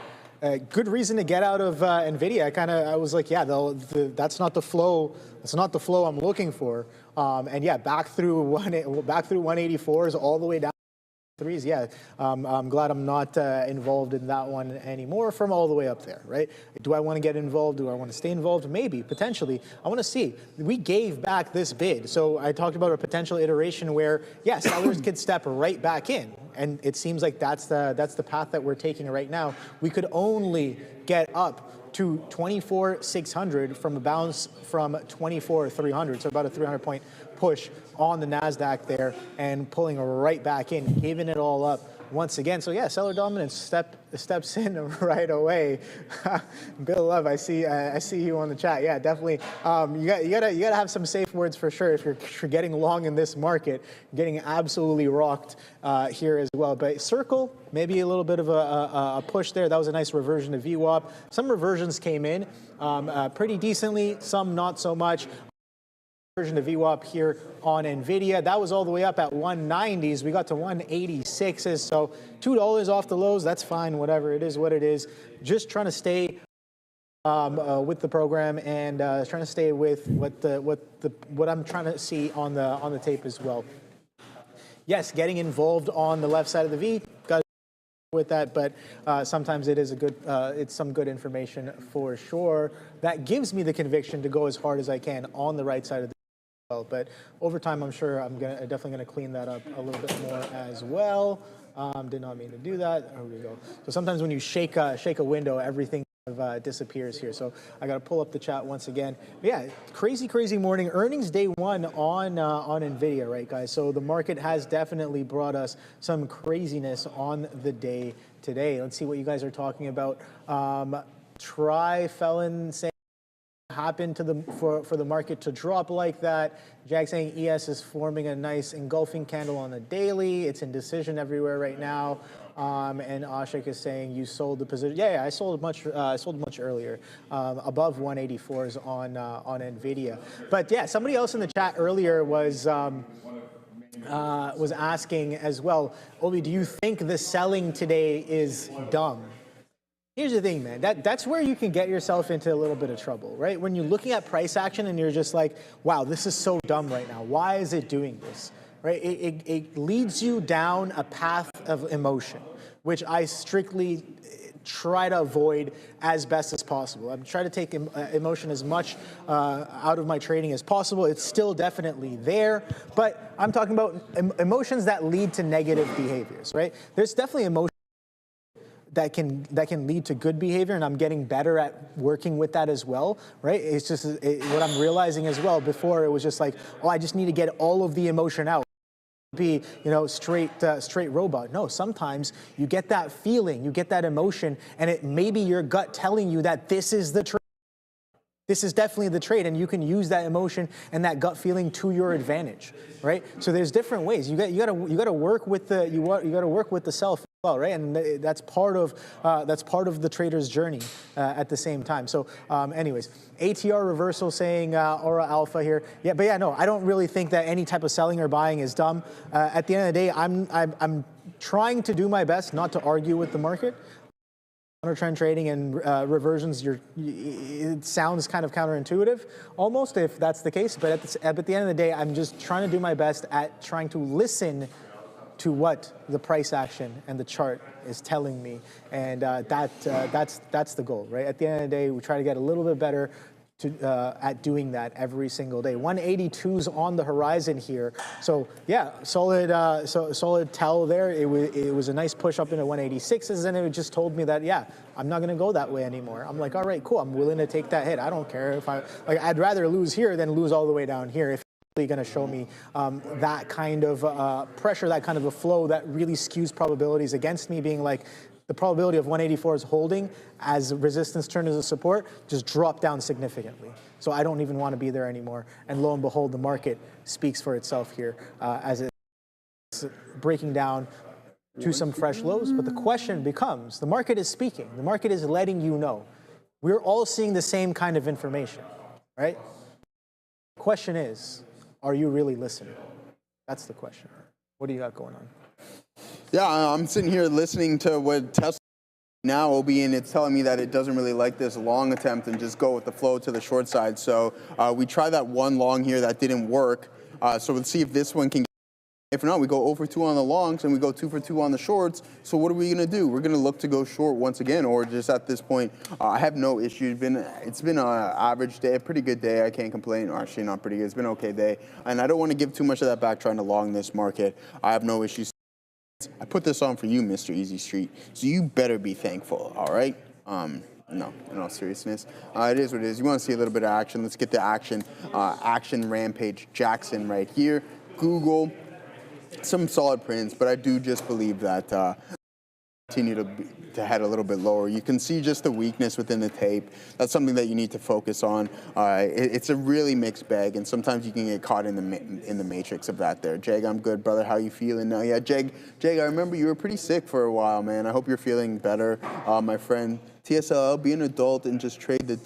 good reason to get out of Nvidia. I was like, yeah, that's not the flow. That's not the flow I'm looking for. And yeah, back through 184s all the way down. Threes, yeah. I'm glad I'm not involved in that one anymore from all the way up there, right? Do I want to get involved? Do I want to stay involved? Maybe, potentially. I want to see. We gave back this bid. So I talked about a potential iteration where, yeah, sellers could step right back in. And it seems like that's the path that we're taking right now. We could only get up to 24,600 from a bounce from 24,300. So about a 300-point push on the NASDAQ there and pulling right back in, giving it all up once again. So yeah, seller dominance steps in right away. Bill Love, I see you on the chat. Yeah, definitely. You gotta have some safe words for sure if you're getting long in this market, getting absolutely rocked here as well. But Circle, maybe a little bit of a push there. That was a nice reversion to VWAP. Some reversions came in pretty decently, some not so much. Version of VWAP here on Nvidia. That was all the way up at 190s. We got to 186s, so $2 off the lows. That's fine, whatever. It is what it is. Just trying to stay with the program and trying to stay with what I'm trying to see on the tape as well. Yes, getting involved on the left side of the V. Got with that, but sometimes it is it's some good information for sure. That gives me the conviction to go as hard as I can on the right side of the but over time, I'm sure I'm definitely gonna clean that up a little bit more as well. Did not mean to do that. There we go. So sometimes when you shake a window, everything kind of disappears here. So I got to pull up the chat once again. But yeah, crazy morning. Earnings day one on Nvidia, right, guys? So the market has definitely brought us some craziness on the day today. Let's see what you guys are talking about. Felon saying happen for the market to drop like that. Jack saying ES is forming a nice engulfing candle on the daily. It's indecision everywhere right now. And Ashik is saying you sold the position. Yeah, I sold much earlier, above 184s on Nvidia. But yeah, somebody else in the chat earlier was asking as well, Obi, do you think the selling today is dumb? Here's the thing, man. That's where you can get yourself into a little bit of trouble, right? When you're looking at price action and you're just like, wow, this is so dumb right now. Why is it doing this, right? It leads you down a path of emotion, which I strictly try to avoid as best as possible. I'm trying to take emotion as much out of my trading as possible. It's still definitely there, but I'm talking about emotions that lead to negative behaviors, right? There's definitely emotion that can lead to good behavior, and I'm getting better at working with that as well, right? It's just what I'm realizing as well. Before it was just like, oh, I just need to get all of the emotion out. Be straight robot. No, sometimes you get that feeling, you get that emotion, and it may be your gut telling you that this is the trade. This is definitely the trade, and you can use that emotion and that gut feeling to your advantage, right? So there's different ways. You got to work with the self as well, right? And that's part of the trader's journey at the same time. So, anyways, ATR reversal saying Aura Alpha here. Yeah, but yeah, no, I don't really think that any type of selling or buying is dumb. At the end of the day, I'm trying to do my best not to argue with the market. Counter-trend trading and reversions, it sounds kind of counterintuitive almost if that's the case, but at the end of the day, I'm just trying to do my best at trying to listen to what the price action and the chart is telling me, and that's the goal, right? At the end of the day, we try to get a little bit better at doing that every single day. 182's on the horizon here. So yeah, solid tell there. It was a nice push up into 186s, and it just told me that, yeah, I'm not gonna go that way anymore. I'm like, all right, cool. I'm willing to take that hit. I don't care if I'd rather lose here than lose all the way down here. If it's really gonna show me that kind of pressure, that kind of a flow that really skews probabilities against me, being like, the probability of 184s holding as resistance turned into support just dropped down significantly. So I don't even want to be there anymore. And lo and behold, the market speaks for itself here as it's breaking down to some fresh lows. But the question becomes, the market is speaking. The market is letting you know. We're all seeing the same kind of information, right? The question is, are you really listening? That's the question. What do you got going on? Yeah, I'm sitting here listening to what Tesla now, OB, and it's telling me that it doesn't really like this long attempt and just go with the flow to the short side. So we tried that one long here that didn't work. So let's see if this one can. If not, we go 0 for 2 on the longs and we go 2 for 2 on the shorts. So what are we going to do? We're going to look to go short once again, or just at this point, I have no issues. It's been an average day, a pretty good day. I can't complain. Or actually, not pretty good. It's been an okay day. And I don't want to give too much of that back trying to long this market. I have no issues. I put this on for you, Mr. Easy Street. So you better be thankful, all right? No, in all seriousness. It is what it is. You want to see a little bit of action. Let's get the action. Action Rampage Jackson right here. Google. Some solid prints, but I do just believe that continue to head a little bit lower. You can see just the weakness within the tape. That's something that you need to focus on. It's a really mixed bag, and sometimes you can get caught in the matrix of that there. Jag, I'm good, brother. How you feeling now? Yeah, Jag, I remember you were pretty sick for a while, man. I hope you're feeling better, my friend. TSLA, be an adult and just trade the...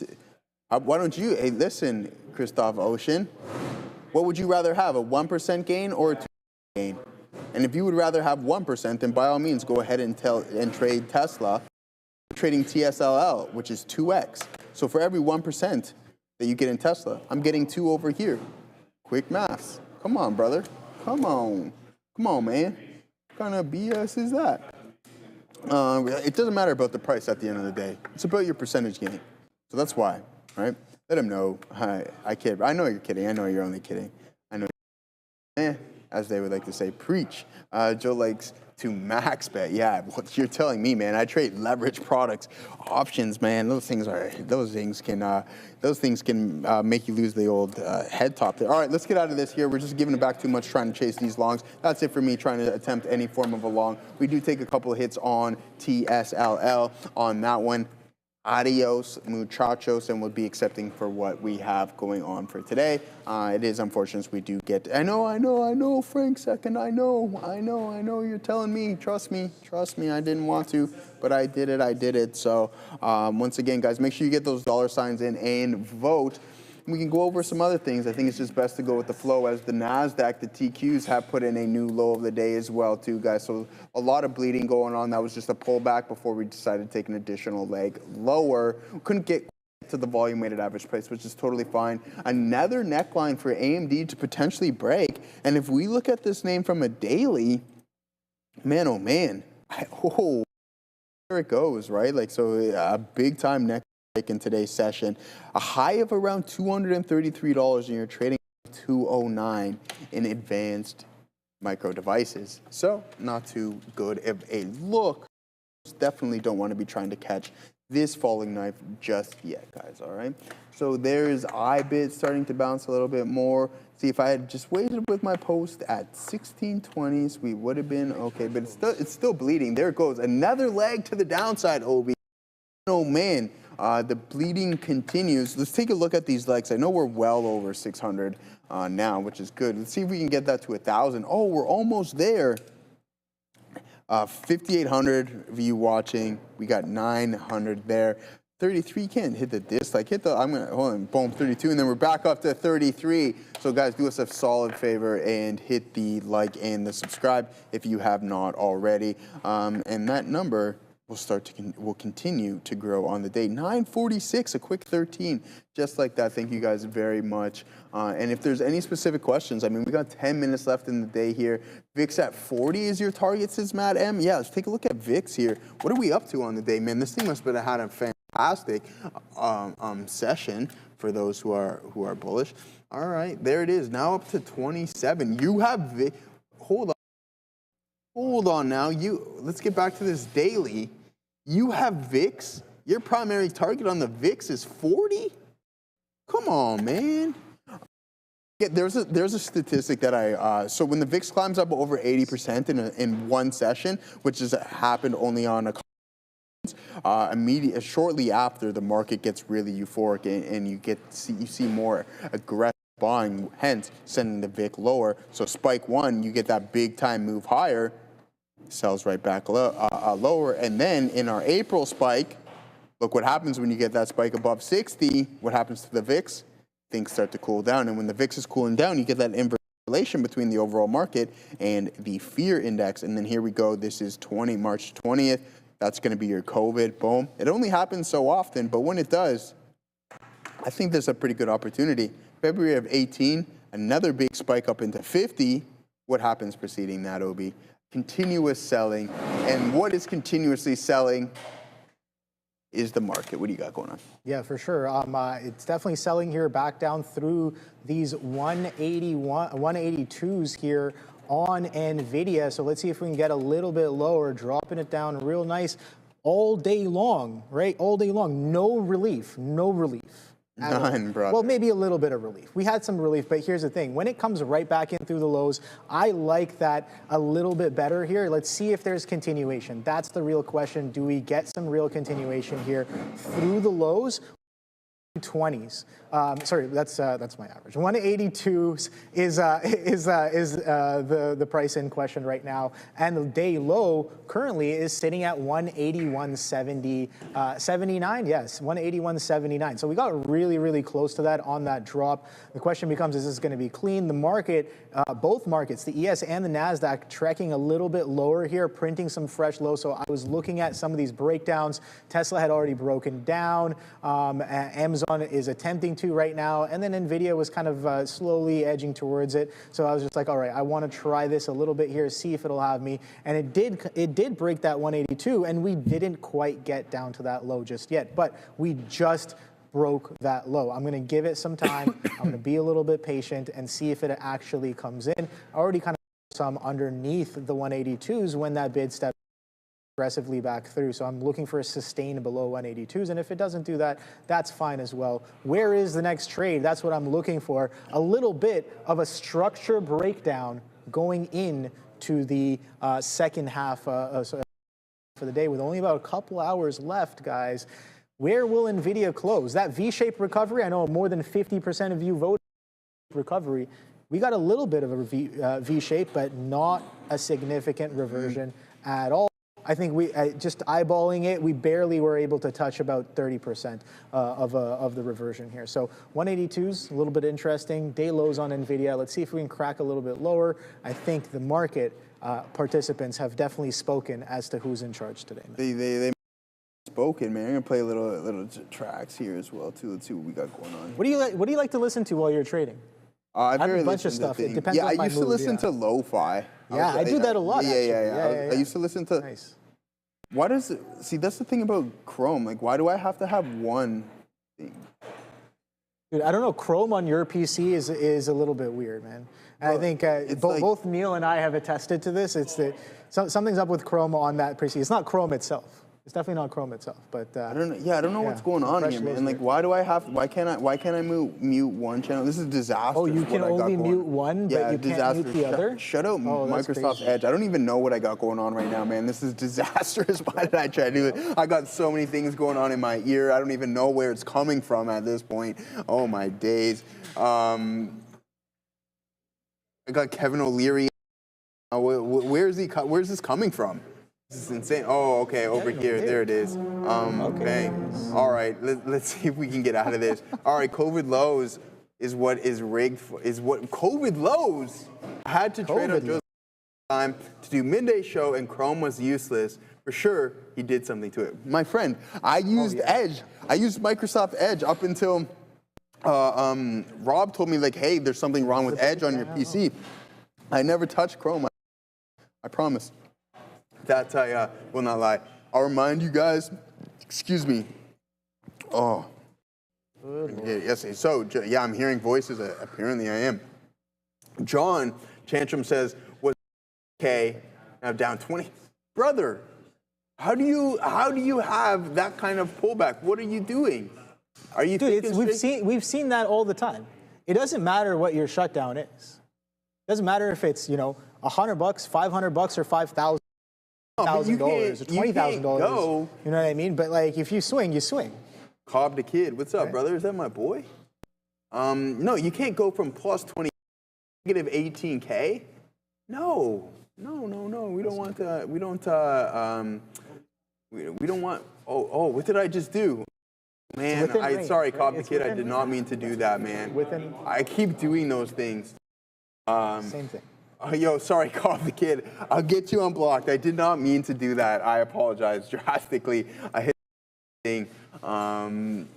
why don't you... Hey, listen, Christoph Ocean. What would you rather have, a 1% gain or a 2% gain? And if you would rather have 1%, then by all means, go ahead and trade Tesla. Trading TSLA, which is 2x. So for every 1% that you get in Tesla, I'm getting 2 over here. Quick maths. Come on, brother. Come on. Come on, man. What kind of BS is that? It doesn't matter about the price at the end of the day. It's about your percentage gain. So that's why, right? Let him know. I kid. I know you're kidding. I know you're only kidding. I know. As they would like to say, preach. Joe likes to max bet. Yeah, what you're telling me, man. I trade leverage products, options, man. Those things can make you lose the old head top there. All right, let's get out of this here. We're just giving it back too much trying to chase these longs. That's it for me trying to attempt any form of a long. We do take a couple of hits on TSLL on that one. Adios, muchachos, and we'll be accepting for what we have going on for today. It is unfortunate we do get... I know, Frank second, I know, you're telling me. Trust me, I didn't want to, but I did it. So once again, guys, make sure you get those dollar signs in and vote. We can go over some other things. I think it's just best to go with the flow as the NASDAQ, the TQs have put in a new low of the day as well too, guys. So a lot of bleeding going on. That was just a pullback before we decided to take an additional leg lower. We couldn't get to the volume weighted average price, which is totally fine. Another neckline for AMD to potentially break. And if we look at this name from a daily, man, oh man, there it goes, right? Like, so a big time neck in today's session, a high of around $233, and you're trading $209 in advanced micro devices. So not too good of a look. Definitely don't want to be trying to catch this falling knife just yet, guys. All right. So there's IBIT starting to bounce a little bit more. See, if I had just waited with my post at 1620s, we would have been okay. But it's still bleeding. There it goes. Another leg to the downside, OB. Oh man. The bleeding continues. Let's take a look at these legs. I know we're well over 600 now, which is good. Let's see if we can get that to 1,000. Oh, we're almost there. 5,800 of you watching. We got 900 there. 33 can't hit the dislike. I'm gonna hold on. Boom, 32, and then we're back up to 33. So guys, do us a solid favor and hit the like and the subscribe if you have not already. And that number will continue to grow on the day. 946, a quick 13, just like that. Thank you guys very much. And if there's any specific questions, I mean, we got 10 minutes left in the day here. VIX at 40 is your target, says Matt M. Yeah, let's take a look at VIX here. What are we up to on the day, man? This thing must have had a fantastic session for those who are bullish. All right, there it is. Now up to 27. You have VIX. Hold on now. Let's get back to this daily. You have VIX. Your primary target on the VIX is 40? Come on, man. Yeah, there's a statistic that so when the VIX climbs up over 80% in one session, which has happened only on a shortly after the market gets really euphoric and you see more aggressive buying, hence sending the VIX lower. So spike one, you get that big time move higher, sells right back lower. And then in our April spike, look what happens when you get that spike above 60. What happens to the VIX? Things start to cool down. And when the VIX is cooling down, you get that inverse relation between the overall market and the fear index. And then here we go. This is March 20th. That's going to be your COVID, boom. It only happens so often, but when it does, I think there's a pretty good opportunity. February of 18, another big spike up into 50. What happens preceding that, Obi? Continuous selling. And what is continuously selling is the market. What do you got going on? Yeah, for sure. It's definitely selling here back down through these 182s here on Nvidia. So let's see if we can get a little bit lower, dropping it down real nice all day long, right? All day long. No relief. No relief. None, brother. Well, maybe a little bit of relief. We had some relief, but here's the thing. When it comes right back in through the lows, I like that a little bit better here. Let's see if there's continuation. That's the real question. Do we get some real continuation here through the lows? 20s. Sorry, that's my average. 182s is the price in question right now, and the day low currently is sitting at 181.79. Yes, 181.79. So we got really close to that on that drop. The question becomes: is this going to be clean? The market, both markets, the ES and the Nasdaq, trekking a little bit lower here, printing some fresh lows. So I was looking at some of these breakdowns. Tesla had already broken down. Amazon is attempting to right now, and then Nvidia was kind of slowly edging towards it. So I was just like, all right, I want to try this a little bit here, see if it'll have me. And it did break that 182, and we didn't quite get down to that low just yet, but we just broke that low. I'm going to give it some time. I'm going to be a little bit patient and see if it actually comes in. I already kind of some underneath the 182s when that bid step aggressively back through. So I'm looking for a sustain below 182s. And if it doesn't do that, that's fine as well. Where is the next trade? That's what I'm looking for. A little bit of a structure breakdown going in to the second half for the day with only about a couple hours left, guys. Where will Nvidia close? That V-shaped recovery, I know more than 50% of you voted recovery. We got a little bit of a V-shape, but not a significant reversion at all. I think we just eyeballing it, we barely were able to touch about 30% of the reversion here. So 182s, a little bit interesting. Day lows on Nvidia. Let's see if we can crack a little bit lower. I think the market participants have definitely spoken as to who's in charge today. They spoken, man. I'm gonna play a little tracks here as well too. Let's see what we got going on. What do you like to listen to while you're trading? I have a bunch of stuff. It depends on my mood. I used to listen to lo-fi. Yeah, I do that a lot. Yeah. I used to listen to. Nice. Why does it? See, that's the thing about Chrome. Like, why do I have to have one thing? Dude, I don't know. Chrome on your PC is a little bit weird, man. And I think both Neil and I have attested to this. It's that something's up with Chrome on that PC. It's not Chrome itself. It's definitely not Chrome itself, but I don't know. Yeah, I don't know what's going on here, man. Like, why can't I mute one channel? This is disastrous. Oh, you can only mute one, but you can't mute the other? Shut up, Microsoft Edge. I don't even know what I got going on right now, man. This is disastrous. Why did I try to do it? I got so many things going on in my ear. I don't even know where it's coming from at this point. Oh my days. I got Kevin O'Leary. Where's this coming from? This is insane. Oh, okay, over here. There it is. Okay. All right, let's see if we can get out of this. All right, COVID lows is what is rigged for, is what COVID lows. I had to trade on Joe's time to do midday show, and Chrome was useless. For sure, he did something to it. My friend, I used Edge. I used Microsoft Edge up until Rob told me, like, hey, there's something wrong with Edge on your PC. I never touched Chrome. I promise. That I will not lie. I'll remind you guys, excuse me. Oh. Yes, so, yeah, I'm hearing voices. Apparently I am. John Chantrum says, was okay, now down 20. Brother, how do you have that kind of pullback? What are you doing? Are you we've seen that all the time. It doesn't matter what your shutdown is. It doesn't matter if it's, $100, $500, or $5,000. $1,000 or $20,000. You know what I mean? But like, if you swing, you swing. Cobb the Kid, what's up, brother? Is that my boy? No, you can't go from plus 20 negative 18K. No. We don't want to. We don't want. Oh, what did I just do? Man, sorry, Cobb the Kid. I did not mean to do that, man. I keep doing those things. Same thing. Yo, sorry, Carl the Kid. I'll get you unblocked. I did not mean to do that. I apologize drastically. I hit the thing.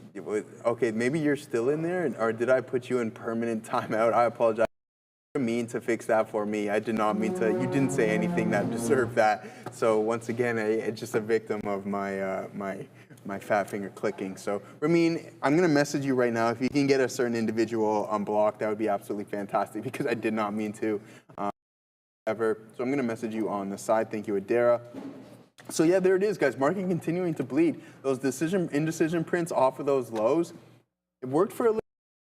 Okay, maybe you're still in there, or did I put you in permanent timeout? I apologize. I didn't mean to fix that for me. I did not mean to. You didn't say anything that deserved that. So once again, it's just a victim of my my fat finger clicking. So Ramin, I'm gonna message you right now. If you can get a certain individual unblocked, that would be absolutely fantastic because I did not mean to. Ever. So I'm gonna message you on the side. Thank you, Adara. So yeah, there it is, guys. Market continuing to bleed. Those indecision prints off of those lows, it worked for a little.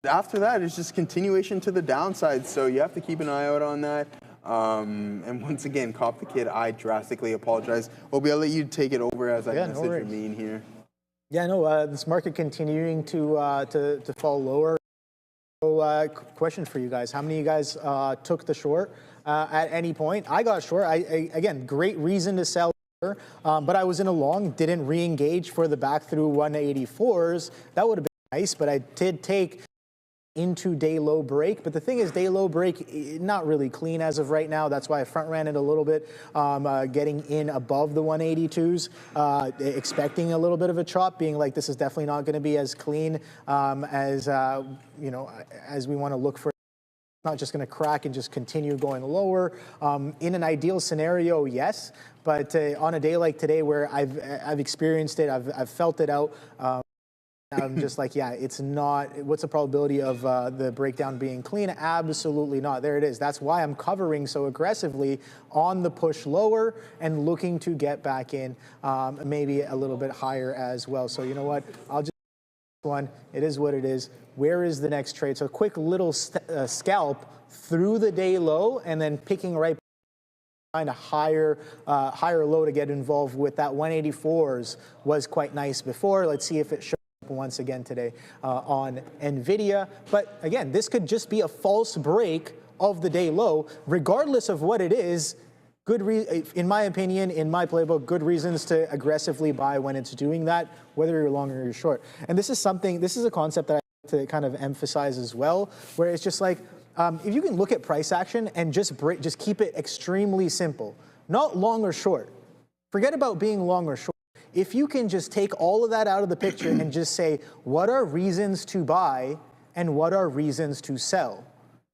After that, it's just continuation to the downside. So you have to keep an eye out on that. And once again, Cop the Kid, I drastically apologize. Obi, I'll let you take it over as I message Ramin here. Yeah, no, this market continuing to fall lower. So, question for you guys: how many of you guys took the short at any point? I got short. Again, great reason to sell. But I was in a long, didn't re-engage for the back through 184s. That would have been nice, but I did take into day low break. But the thing is, day low break, not really clean as of right now. That's why I front ran it a little bit, getting in above the 182s, expecting a little bit of a chop, being like, this is definitely not going to be as clean as, you know, as we want to look for. Not just going to crack and just continue going lower. In an ideal scenario, yes, but on a day like today where I've experienced it, I've felt it out. I'm just like, yeah, it's not. What's the probability of the breakdown being clean? Absolutely not. There it is. That's why I'm covering so aggressively on the push lower and looking to get back in, maybe a little bit higher as well. So you know what? I'll just one. It is what it is. Where is the next trade? So a quick little scalp through the day low and then picking right behind a higher low to get involved with. That 184s was quite nice before. Let's see if it shows up once again today on Nvidia. But again, this could just be a false break of the day low, regardless of what it is. In my opinion, in my playbook, good reasons to aggressively buy when it's doing that, whether you're long or you're short. And this is a concept that I like to kind of emphasize as well, where it's just like, if you can look at price action and just keep it extremely simple, not long or short. Forget about being long or short. If you can just take all of that out of the picture and just say, what are reasons to buy and what are reasons to sell?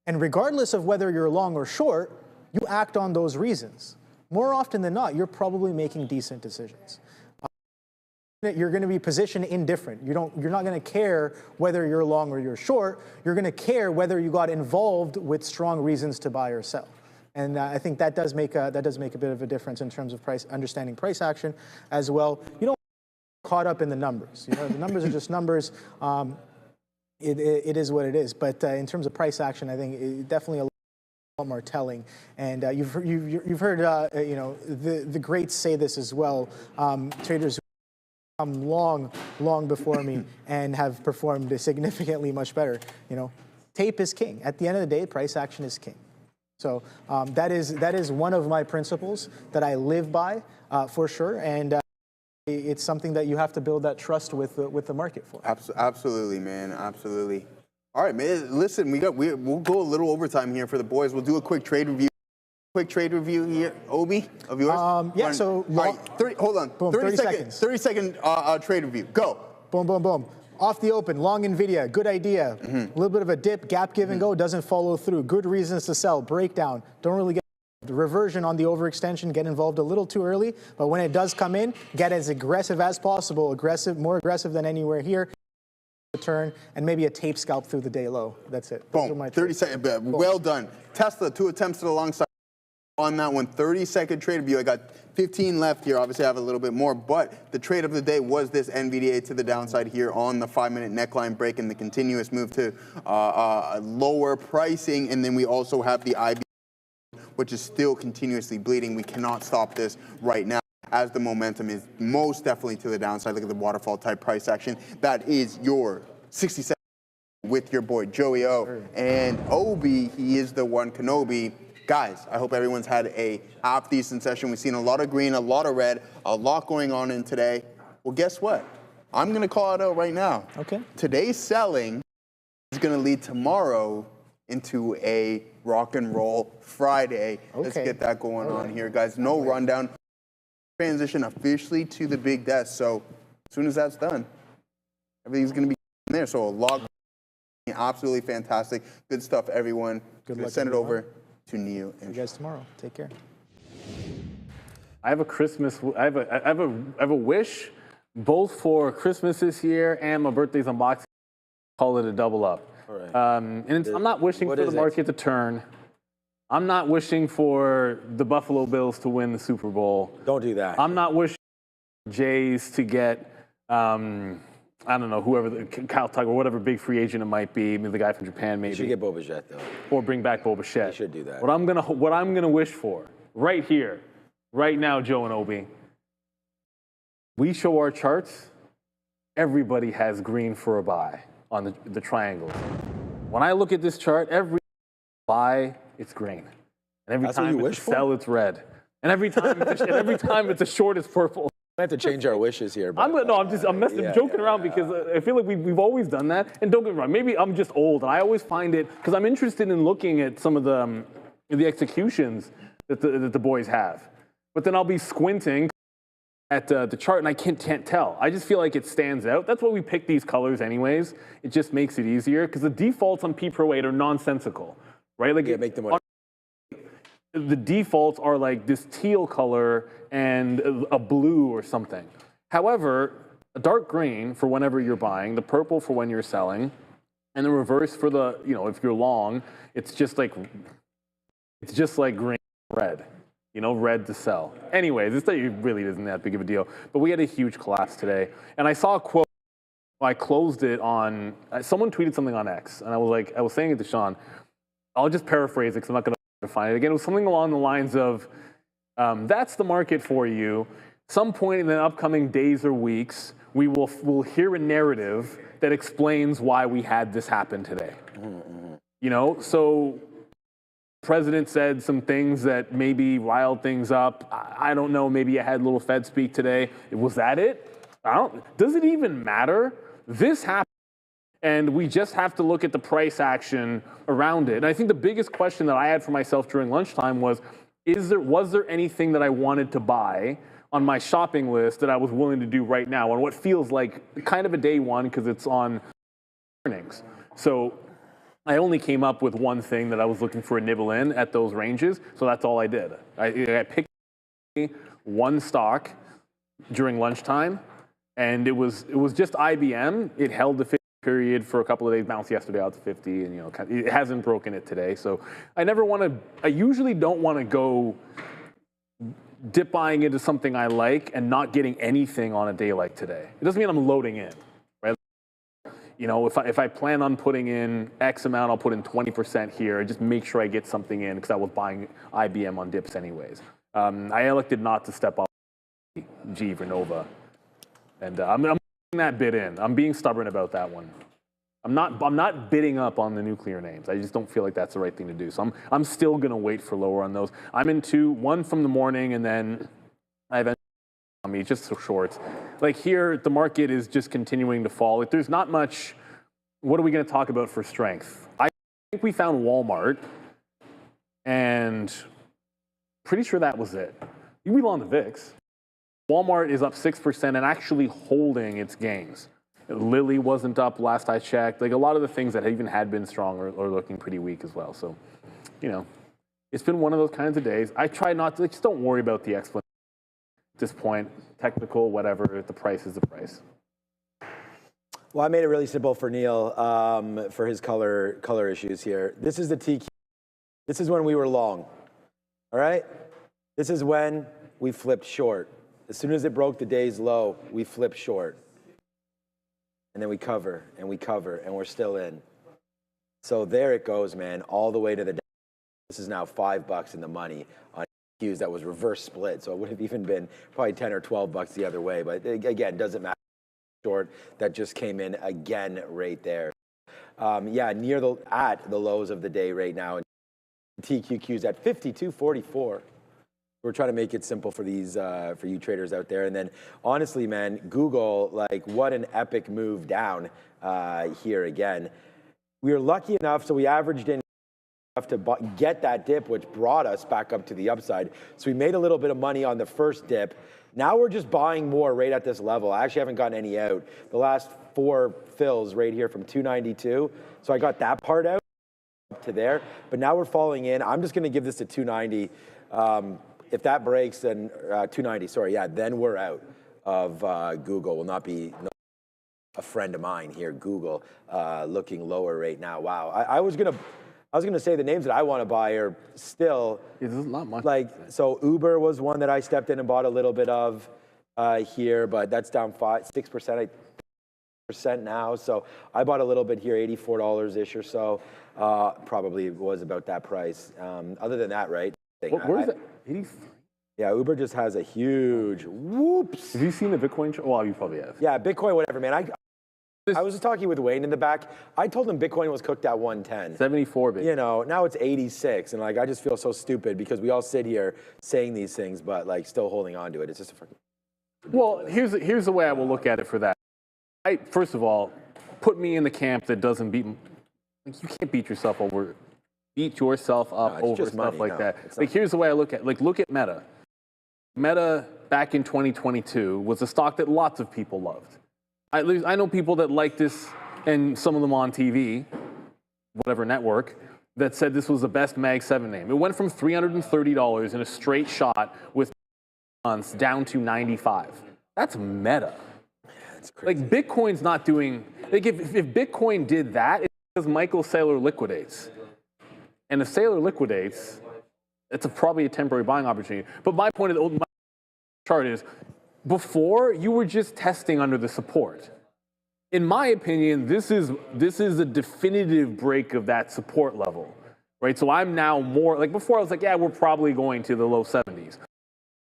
And regardless of whether you're long or short, you act on those reasons. More often than not, you're probably making decent decisions. You're going to be positioned indifferent. You're not going to care whether you're long or you're short. You're going to care whether you got involved with strong reasons to buy or sell. And I think that does make a bit of a difference in terms of understanding price action as well. You don't get caught up in the numbers. You know, the numbers are just numbers. It is what it is. But in terms of price action, I think it definitely a lot more telling. And you've heard you know, the greats say this as well. Traders who come long before me and have performed significantly much better. You know, tape is king. At the end of the day, price action is king. So that is one of my principles that I live by for sure, and it's something that you have to build that trust with the market for. Absolutely, man. Absolutely. All right, man. Listen, we'll go a little overtime here for the boys. We'll do a quick trade review. Quick trade review here, Obi, of yours. Yeah. So right, hold on. Boom, 30 seconds. 30-second trade review. Go. Boom, boom, boom. Off the open, long Nvidia, good idea. A little bit of a dip, gap give and go, doesn't follow through. Good reasons to sell, breakdown, don't really get involved. Reversion on the overextension, get involved a little too early, but when it does come in, get as aggressive as possible, more aggressive than anywhere here. Return, and maybe a tape scalp through the day low. That's it. Boom, 30 seconds, well done. Tesla, 2 attempts to the long side. On that one, 30-second trade review. I got 15 left here. Obviously, I have a little bit more, but the trade of the day was this NVDA to the downside here on the 5-minute neckline break and the continuous move to lower pricing. And then we also have the IB, which is still continuously bleeding. We cannot stop this right now, as the momentum is most definitely to the downside. Look at the waterfall type price action. That is your 67 with your boy Joey O. And Obi, he is the one Kenobi. Guys, I hope everyone's had a half-decent session. We've seen a lot of green, a lot of red, a lot going on in today. Well, guess what? I'm going to call it out right now. Okay. Today's selling is going to lead tomorrow into a rock and roll Friday. Let's get that going on here, guys. No rundown. Transition officially to the big desk. So as soon as that's done, everything's going to be there. So a log, absolutely fantastic. Good stuff, everyone. Good luck. Send it over to Neil. See you guys tomorrow. Take care. I have a Christmas. I have a wish, both for Christmas this year and my birthday's unboxing. Call it a double up. All right. I'm not wishing for the market to turn. I'm not wishing for the Buffalo Bills to win the Super Bowl. Don't do that. I'm not wishing for Jays to get, I don't know, whoever, Kyle Tucker, whatever big free agent it might be, maybe the guy from Japan, maybe. You should get Bo Bichette, though. Or bring back Bo Bichette. You should do that. What I'm gonna wish for, right here, right now, Joe and Obi, we show our charts, everybody has green for a buy on the triangles. When I look at this chart, every buy, it's green. And every time it's a sell, it's red. And every time it's a short, it's purple. I have to change our wishes here. But, I'm joking around because I feel like we've always done that. And don't get me wrong, maybe I'm just old, and I always find it, because I'm interested in looking at some of the executions that the boys have. But then I'll be squinting at the chart, and I can't tell. I just feel like it stands out. That's why we pick these colors anyways. It just makes it easier, because the defaults on P Pro 8 are nonsensical, right? Like, make them the defaults are like this teal color and a blue or something. However, a dark green for whenever you're buying, the purple for when you're selling, and the reverse for the, if you're long, it's just like green, red. Red to sell. Anyways, this really isn't that big of a deal. But we had a huge collapse today. And I saw a quote, I closed it on, someone tweeted something on X. And I was saying it to Sean. I'll just paraphrase it because I'm not going to find it again. It was something along the lines of, that's the market for you. Some point in the upcoming days or weeks, we'll hear a narrative that explains why we had this happen today. So President said some things that maybe riled things up. I don't know, maybe I had a little Fed speak today. Was that it? Does it even matter? This happened, and we just have to look at the price action around it. And I think the biggest question that I had for myself during lunchtime was there anything that I wanted to buy on my shopping list that I was willing to do right now on what feels like kind of a day one because it's on earnings. So I only came up with one thing that I was looking for a nibble in at those ranges, so that's all I did. I picked one stock during lunchtime, and it was just IBM. It held the 50 period for a couple of days, bounced yesterday out to 50, and it hasn't broken it today. So I usually don't want to go dip buying into something I like and not getting anything on a day like today. It doesn't mean I'm loading in. If I plan on putting in X amount, I'll put in 20% here and just make sure I get something in because I was buying IBM on dips anyways. I elected not to step up G for Nova. And I'm putting that bid in. I'm being stubborn about that one. I'm not bidding up on the nuclear names. I just don't feel like that's the right thing to do. So I'm still going to wait for lower on those. I'm into one from the morning, and then I eventually just so shorts. Like here, the market is just continuing to fall. Like there's not much. What are we going to talk about for strength? I think we found Walmart, and pretty sure that was it. We on the VIX. Walmart is up 6% and actually holding its gains. Lilly wasn't up last I checked. Like a lot of the things that even had been strong are looking pretty weak as well. So, it's been one of those kinds of days. I try not to, just don't worry about the explanation at this point. Technical, whatever, the price is the price. Well, I made it really simple for Neil for his color issues here. This is the TQ. This is when we were long. All right? This is when we flipped short. As soon as it broke the day's low, we flipped short. And then we cover, and we're still in. So there it goes, man, all the way to the down. This is now $5 in the money on Qs. That was reverse split, so it would have even been probably 10 or 12 bucks the other way. But again, doesn't matter. Short that just came in again right there. Near at the lows of the day right now. TQQ's at 52.44. We're trying to make it simple for these for you traders out there. And then honestly, man, Google, like what an epic move down here again. We were lucky enough, so we averaged in to get that dip, which brought us back up to the upside. So we made a little bit of money on the first dip. Now we're just buying more right at this level. I actually haven't gotten any out. The last 4 fills right here from 292. So I got that part out to there, but now we're falling in. I'm just going to give this to 290. If that breaks, then 290, sorry, yeah, then we're out of Google. Will not be a friend of mine here, Google, looking lower right now. Wow, I was gonna say the names that I want to buy are still not much. Like, so Uber was one that I stepped in and bought a little bit of here, but that's down 6% now. So I bought a little bit here, $84-ish or so. Probably was about that price. Other than that, right? Where's that? 83? Yeah, Uber just has a huge whoops. Have you seen the Bitcoin chart? Well, you probably have. Yeah, Bitcoin, whatever, man. I was just talking with Wayne in the back. I told him Bitcoin was cooked at 110. 74 Bitcoin. You know, now it's 86, and like I just feel so stupid because we all sit here saying these things, but like still holding on to it. It's just a fucking. Well, here's the way I will look at it for that. First of all, put me in the camp that doesn't beat. Like, you can't beat yourself up over stuff money. like that. Like, here's the way I look at. Like, look at Meta. Meta back in 2022 was a stock that lots of people loved. I know people that like this, and some of them on TV, whatever network, that said this was the best Mag 7 name. It went from $330 in a straight shot with months down to 95. That's Meta. That's crazy. Like, Bitcoin's not doing, like, if Bitcoin did that, it's because Michael Saylor liquidates. And if Saylor liquidates, it's probably a temporary buying opportunity. But my point of the chart is, before, you were just testing under the support. In my opinion, this is a definitive break of that support level, right? So I'm now more, like before I was like, yeah, we're probably going to the low 70s.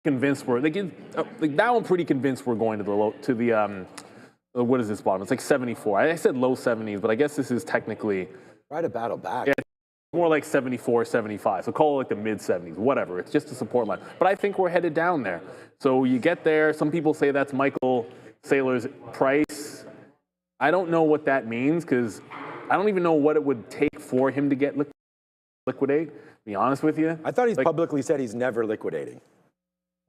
Convinced like now I'm pretty convinced we're going to the what is this bottom? It's like 74. I said low 70s, but I guess this is technically. Try to battle back. Yeah, more like 74, 75. So call it like the mid 70s, whatever. It's just a support line. But I think we're headed down there. So you get there. Some people say that's Michael Saylor's price. I don't know what that means because I don't even know what it would take for him to get liquidate, to be honest with you. I thought he's publicly said he's never liquidating.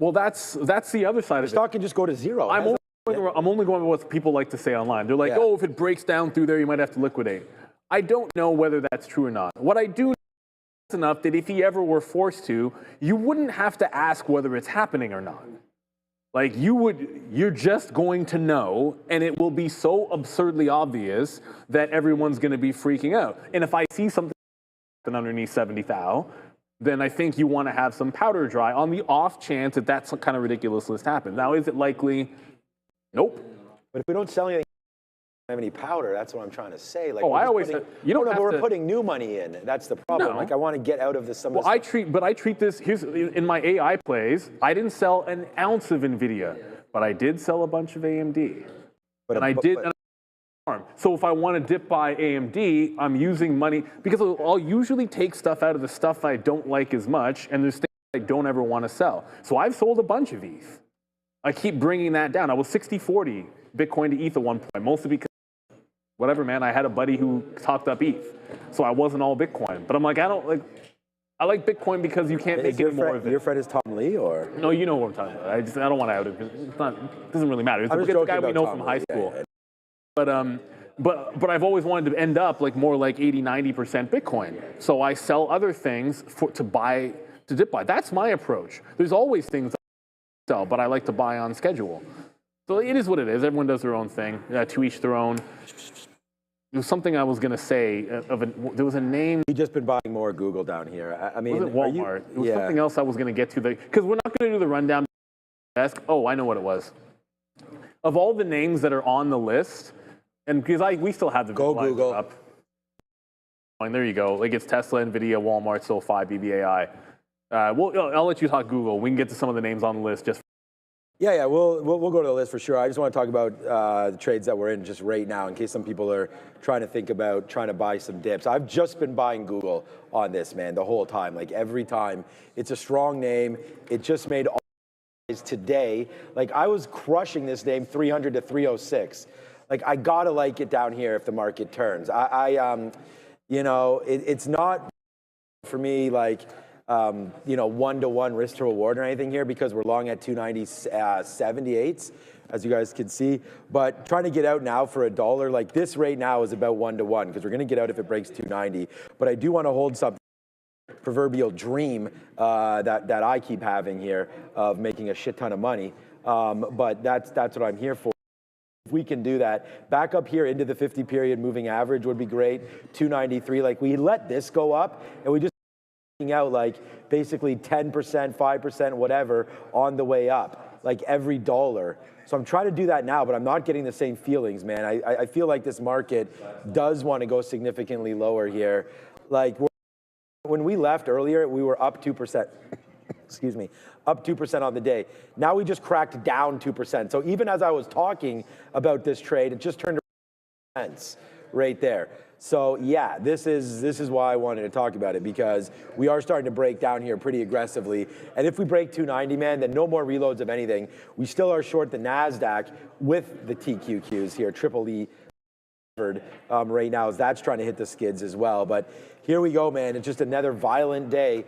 Well, that's the other side of it. The stock can just go to zero. I'm only going with what people like to say online. They're like, oh, if it breaks down through there, you might have to liquidate. I don't know whether that's true or not. What I do know is enough that if he ever were forced to, you wouldn't have to ask whether it's happening or not. Like, you're just going to know, and it will be so absurdly obvious that everyone's going to be freaking out. And if I see something underneath 70,000, then I think you want to have some powder dry on the off chance that that's some kind of ridiculousness happens. Now, is it likely? Nope. But if we don't sell anything, have any powder, that's what I'm trying to say. Like, I always said, you don't have to. We're putting new money in. That's the problem. No. Like, I want to get out of this. Well, I treat this, here's, in my AI plays, I didn't sell an ounce of Nvidia, but I did sell a bunch of AMD. So if I want to dip by AMD, I'm using money, because I'll usually take stuff out of the stuff I don't like as much, and there's things I don't ever want to sell. So I've sold a bunch of ETH. I keep bringing that down. I was 60-40 Bitcoin to ETH at one point, mostly because whatever, man, I had a buddy who talked up ETH. So I wasn't all Bitcoin. But I'm like, I like Bitcoin because you can't make any more of it. Your friend is Tom Lee, or? No, you know what I'm talking about. I don't want to out it. It doesn't really matter. It's the guy we know from high school. Yeah. But I've always wanted to end up like more like 80-90% Bitcoin. So I sell other things to dip buy. That's my approach. There's always things I sell, but I like to buy on schedule. So it is what it is. Everyone does their own thing. To each their own. There was something I was going to say. There was a name. You've just been buying more Google down here. I mean, was it Walmart? It was something else I was going to get to. Because we're not going to do the rundown desk. Oh, I know what it was. Of all the names that are on the list, and because we still have the Google up. And there you go. Like, it's Tesla, Nvidia, Walmart, SoFi, BBAI. I'll let you talk Google. We can get to some of the names on the list just. Yeah, we'll go to the list for sure. I just want to talk about the trades that we're in just right now, in case some people are trying to think about trying to buy some dips. I've just been buying Google on this, man, the whole time. Like, every time. It's a strong name. It just made all today. Like, I was crushing this name 300 to 306. Like, I gotta like it down here if the market turns. It's not for me like, you know, 1-to-1 risk to reward or anything here because we're long at 290.78s, as you guys can see. But trying to get out now for $1, like this rate now is about 1-to-1 because we're going to get out if it breaks 290. But I do want to hold something. Proverbial dream that I keep having here of making a shit ton of money. But that's what I'm here for. If we can do that, back up here into the 50 period moving average would be great. 293, like we let this go up and we just out like basically 10%, 5%, whatever on the way up, like every dollar. So I'm trying to do that now, but I'm not getting the same feelings, man. I feel like this market does want to go significantly lower here. Like when we left earlier, we were up 2%. Excuse me, up 2% on the day. Now we just cracked down 2%. So even as I was talking about this trade, it just turned cents right there. So yeah, this is why I wanted to talk about it, because we are starting to break down here pretty aggressively. And if we break 290, man, then no more reloads of anything. We still are short the NASDAQ with the TQQs here, triple E right now, as that's trying to hit the skids as well. But here we go, man. It's just another violent day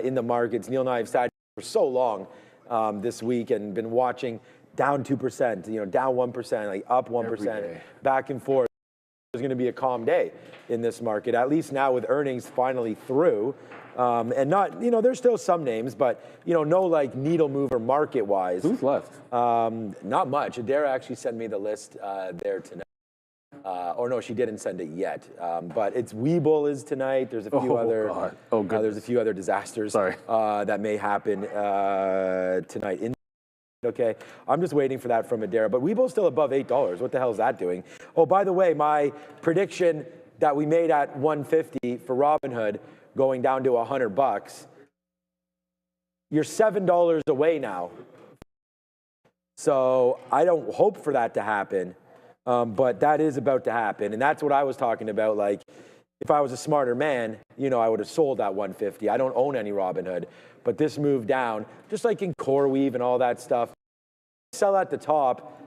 in the markets. Neil and I have sat for so long this week and been watching down 2%, you know, down 1%, like up 1%, back and forth. There's going to be a calm day in this market, at least now with earnings finally through. And not, you know, there's still some names, but, you know, no like needle mover market wise. Who's left? Not much. Adara actually sent me the list there tonight. Or no, she didn't send it yet. But it's Webull is tonight. There's a few other. There's a few other disasters that may happen tonight. Okay, I'm just waiting for that from Adara. But Webull's still above $8. What the hell is that doing? Oh, by the way, my prediction that we made at 150 for Robinhood going down to $100. You're $7 away now. So I don't hope for that to happen. But that is about to happen. And that's what I was talking about. Like, if I was a smarter man, you know, I would have sold at 150. I don't own any Robinhood. But this move down, just like in CoreWeave and all that stuff, sell at the top,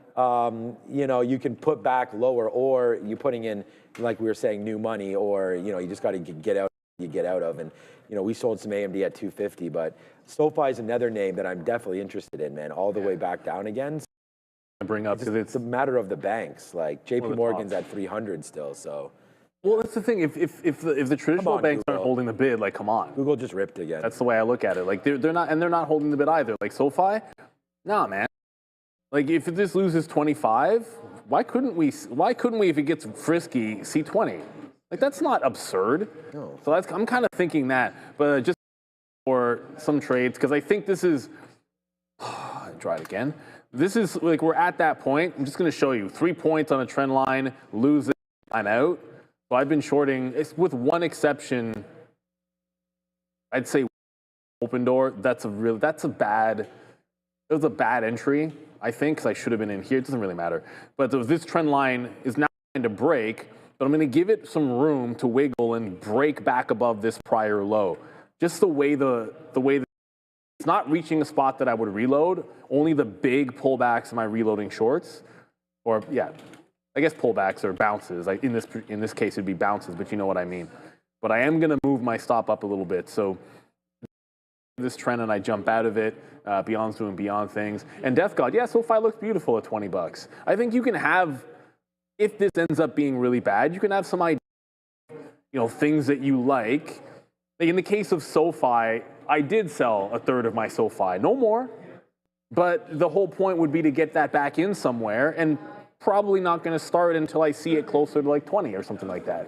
you know, you can put back lower, or you're putting in, like we were saying, new money, or, you know, you just got to get out of. And, you know, we sold some AMD at 250. But SoFi is another name that I'm definitely interested in, man, all the way back down again. Bring up because it's a matter of the banks. Like JP Morgan's at 300 still. So, well, that's the thing. If the traditional banks aren't holding the bid, like, come on, Google just ripped again. That's the way I look at it. Like they're not, and they're not holding the bid either. Like SoFi, nah, man. Like if this loses 25, why couldn't we? If it gets frisky, see 20? Like that's not absurd. No. So I'm kind of thinking that, but just for some trades, because I think this is. Try it again. This is like we're at that point. I'm just going to show you 3 points on a trend line, lose it, I'm out. So I've been shorting, it's with one exception. I'd say open door. It was a bad entry, I think, because I should have been in here. It doesn't really matter. But this trend line is now trying to break, but I'm going to give it some room to wiggle and break back above this prior low. Just the way it's not reaching a spot that I would reload. Only the big pullbacks am I reloading shorts, or yeah, I guess pullbacks or bounces. Like in this case, it'd be bounces, but you know what I mean. But I am gonna move my stop up a little bit. So this trend, and I jump out of it. Beyond's doing Beyond things, and Death God, yeah, SoFi looks beautiful at $20. I think you can have, if this ends up being really bad, you can have some idea, you know, things that you like. Like in the case of SoFi, I did sell a third of my SoFi, no more. But the whole point would be to get that back in somewhere, and probably not going to start until I see it closer to like 20 or something like that.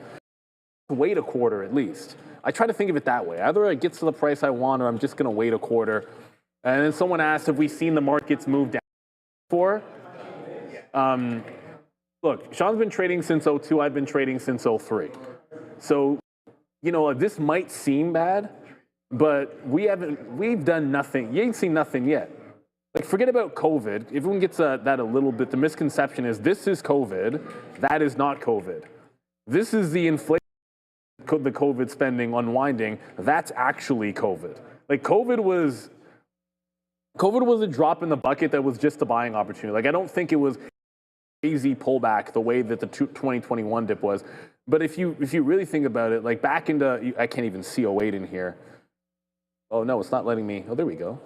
Wait a quarter at least. I try to think of it that way. Either it gets to the price I want, or I'm just going to wait a quarter. And then someone asked if we've seen the markets move down before. Look, Sean's been trading since 02. I've been trading since 03. So, you know, this might seem bad, but we've done nothing. You ain't seen nothing yet. Like, forget about COVID. Everyone gets that a little bit. The misconception is this is COVID. That is not COVID. This is the inflation, the COVID spending unwinding. That's actually COVID. Like, COVID was a drop in the bucket that was just a buying opportunity. Like, I don't think it was crazy pullback the way that the 2021 dip was. But if you really think about it, like back into, I can't even see 08 in here. Oh no, it's not letting me. Oh, there we go.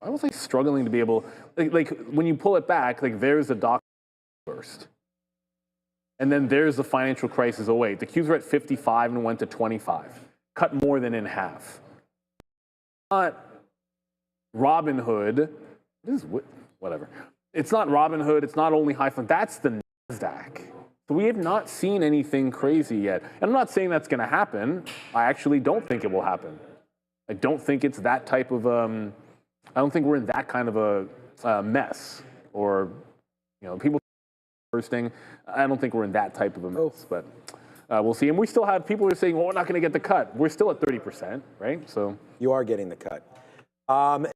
I was like struggling to be able, like when you pull it back, like there's a doc burst. And then there's the financial crisis 08. The Qs were at 55 and went to 25. Cut more than in half. Not Robinhood. This is whatever. It's not Robinhood. It's not only high fund. That's the NASDAQ. So we have not seen anything crazy yet. And I'm not saying that's going to happen. I actually don't think it will happen. I don't think it's that type of, I don't think we're in that kind of a mess. Or, you know, people bursting. I don't think we're in that type of a mess, but we'll see. And we still have people who are saying, well, we're not going to get the cut. We're still at 30%, right? So you are getting the cut.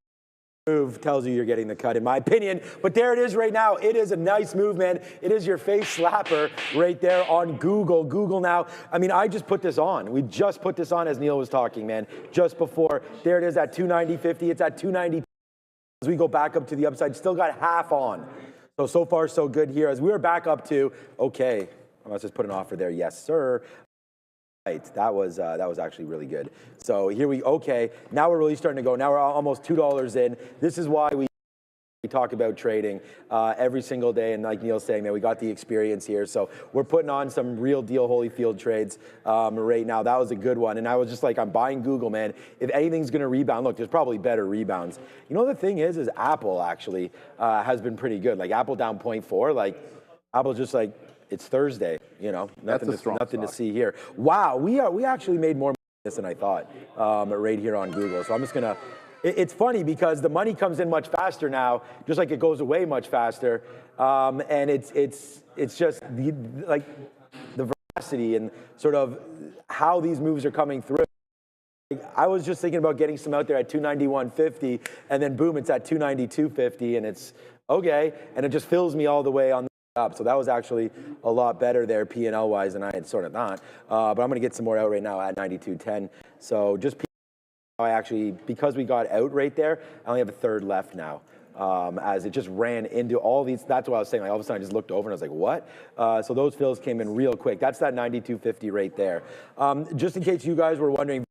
Move tells you you're getting the cut, in my opinion. But there it is right now. It is a nice move, man. It is your face slapper right there on Google. Google now, I mean, I just put this on. We just put this on as Neil was talking, man, just before. There it is at 290.50. It's at 290. As we go back up to the upside, still got half on. So far, so good here. As we are back up to, okay, let's just put an offer there. Yes, sir. Right, that was actually really good. So here okay, now we're really starting to go. Now we're almost $2 in. This is why we talk about trading every single day. And like Neil's saying, man, we got the experience here. So we're putting on some real deal Holyfield trades right now. That was a good one. And I was just like, I'm buying Google, man. If anything's going to rebound, look, there's probably better rebounds. You know, the thing is Apple actually has been pretty good. Like Apple down 0.4, like Apple's just like, it's Thursday, you know, nothing to see here. Wow, we actually made more money than I thought right here on Google. So I'm just gonna. It's funny because the money comes in much faster now, just like it goes away much faster, and it's just the veracity and sort of how these moves are coming through. I was just thinking about getting some out there at 291.50, and then boom, it's at 292.50, and it's okay, and it just fills me all the way on. Up. So that was actually a lot better there P&L wise than I had sort of thought. But I'm going to get some more out right now at 92.10. So just I actually, because we got out right there, I only have a third left now. As it just ran into all these, that's what I was saying. Like all of a sudden I just looked over and I was like, what? So those fills came in real quick. That's that 92.50 right there. Just in case you guys were wondering,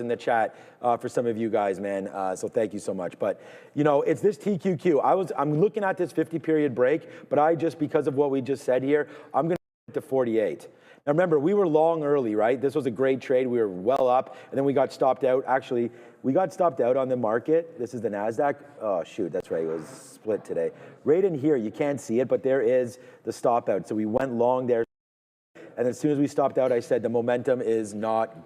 in the chat for some of you guys, man. So thank you so much. But you know, it's this TQQ. I'm looking at this 50 period break, but I just, because of what we just said here, I'm going to to 48. Now remember, we were long early, right? This was a great trade. We were well up, and then we got stopped out. Actually, we got stopped out on the market. This is the NASDAQ. Oh, shoot, that's right. It was split today. Right in here, you can't see it, but there is the stop out. So we went long there. And as soon as we stopped out, I said the momentum is not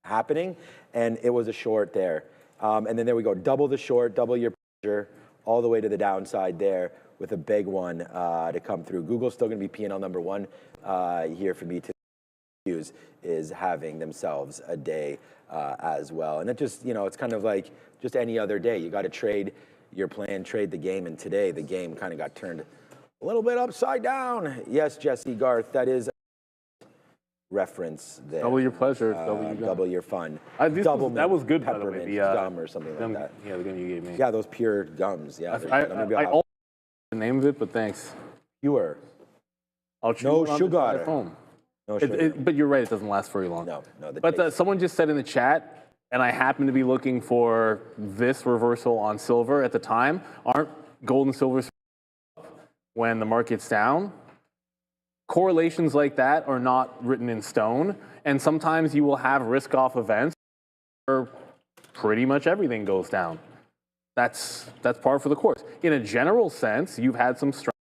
happening, and it was a short there. And then there we go, double the short, double your pressure, all the way to the downside there with a big one to come through. Google's still going to be P&L number one here for me to use, is having themselves a day as well. And it just, you know, it's kind of like just any other day. You got to trade your plan, trade the game, and today the game kind of got turned a little bit upside down. Yes, Jesse Garth, that is reference there. Double your pleasure, double your fun. That was good, by the way. The gum or something like that. Yeah, the gum you gave me. Yeah, those pure gums. Yeah, I almost the name of it, but thanks. Pure. No sugar. No sugar. But you're right, it doesn't last very long. No. But someone just said in the chat, and I happen to be looking for this reversal on silver at the time. Aren't gold and silver when the market's down? Correlations like that are not written in stone, and sometimes you will have risk-off events where pretty much everything goes down. That's par for the course. In a general sense, you've had some strength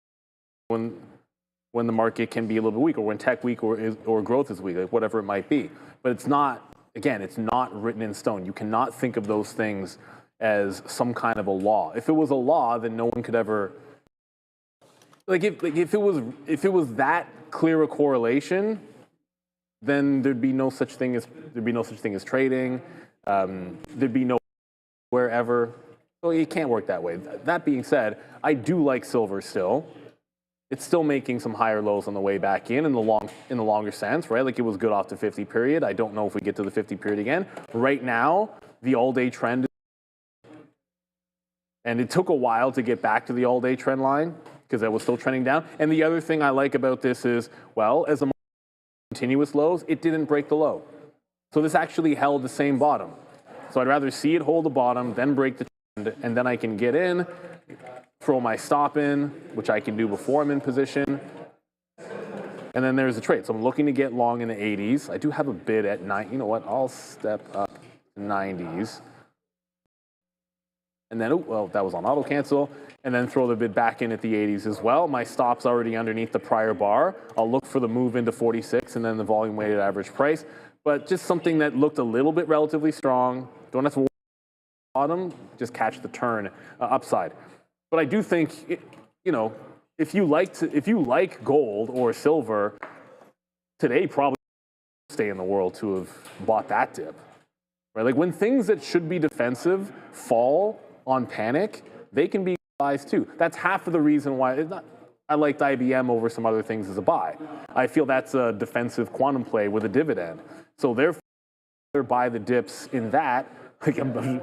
when the market can be a little bit weak, or when tech weak, or growth is weak, like whatever it might be. But it's not, again, it's not written in stone. You cannot think of those things as some kind of a law. If it was a law, then no one could ever. Like if it was that clear a correlation, then there'd be no such thing as trading. There'd be no wherever. So it can't work that way. That being said, I do like silver still. It's still making some higher lows on the way back in the longer sense, right? Like it was good off the 50 period. I don't know if we get to the 50 period again. Right now, the all-day trend, and it took a while to get back to the all-day trend line, because that was still trending down. And the other thing I like about this is, well, as the market continuous lows, it didn't break the low. So this actually held the same bottom. So I'd rather see it hold the bottom, then break the trend, and then I can get in, throw my stop in, which I can do before I'm in position. And then there's the trade. So I'm looking to get long in the 80s. I do have a bid at 9. You know what? I'll step up to 90s. And then, well, that was on auto cancel. And then throw the bid back in at the 80s as well. My stop's already underneath the prior bar. I'll look for the move into 46 and then the volume weighted average price. But just something that looked a little bit relatively strong. Don't have to worry about the bottom, just catch the turn upside. But I do think, you know, if you like gold or silver, today probably stay in the world to have bought that dip. Right? Like when things that should be defensive fall on panic, they can be buys too. That's half of the reason why I liked IBM over some other things as a buy. I feel that's a defensive quantum play with a dividend. So therefore, buy the dips in that. Like I'm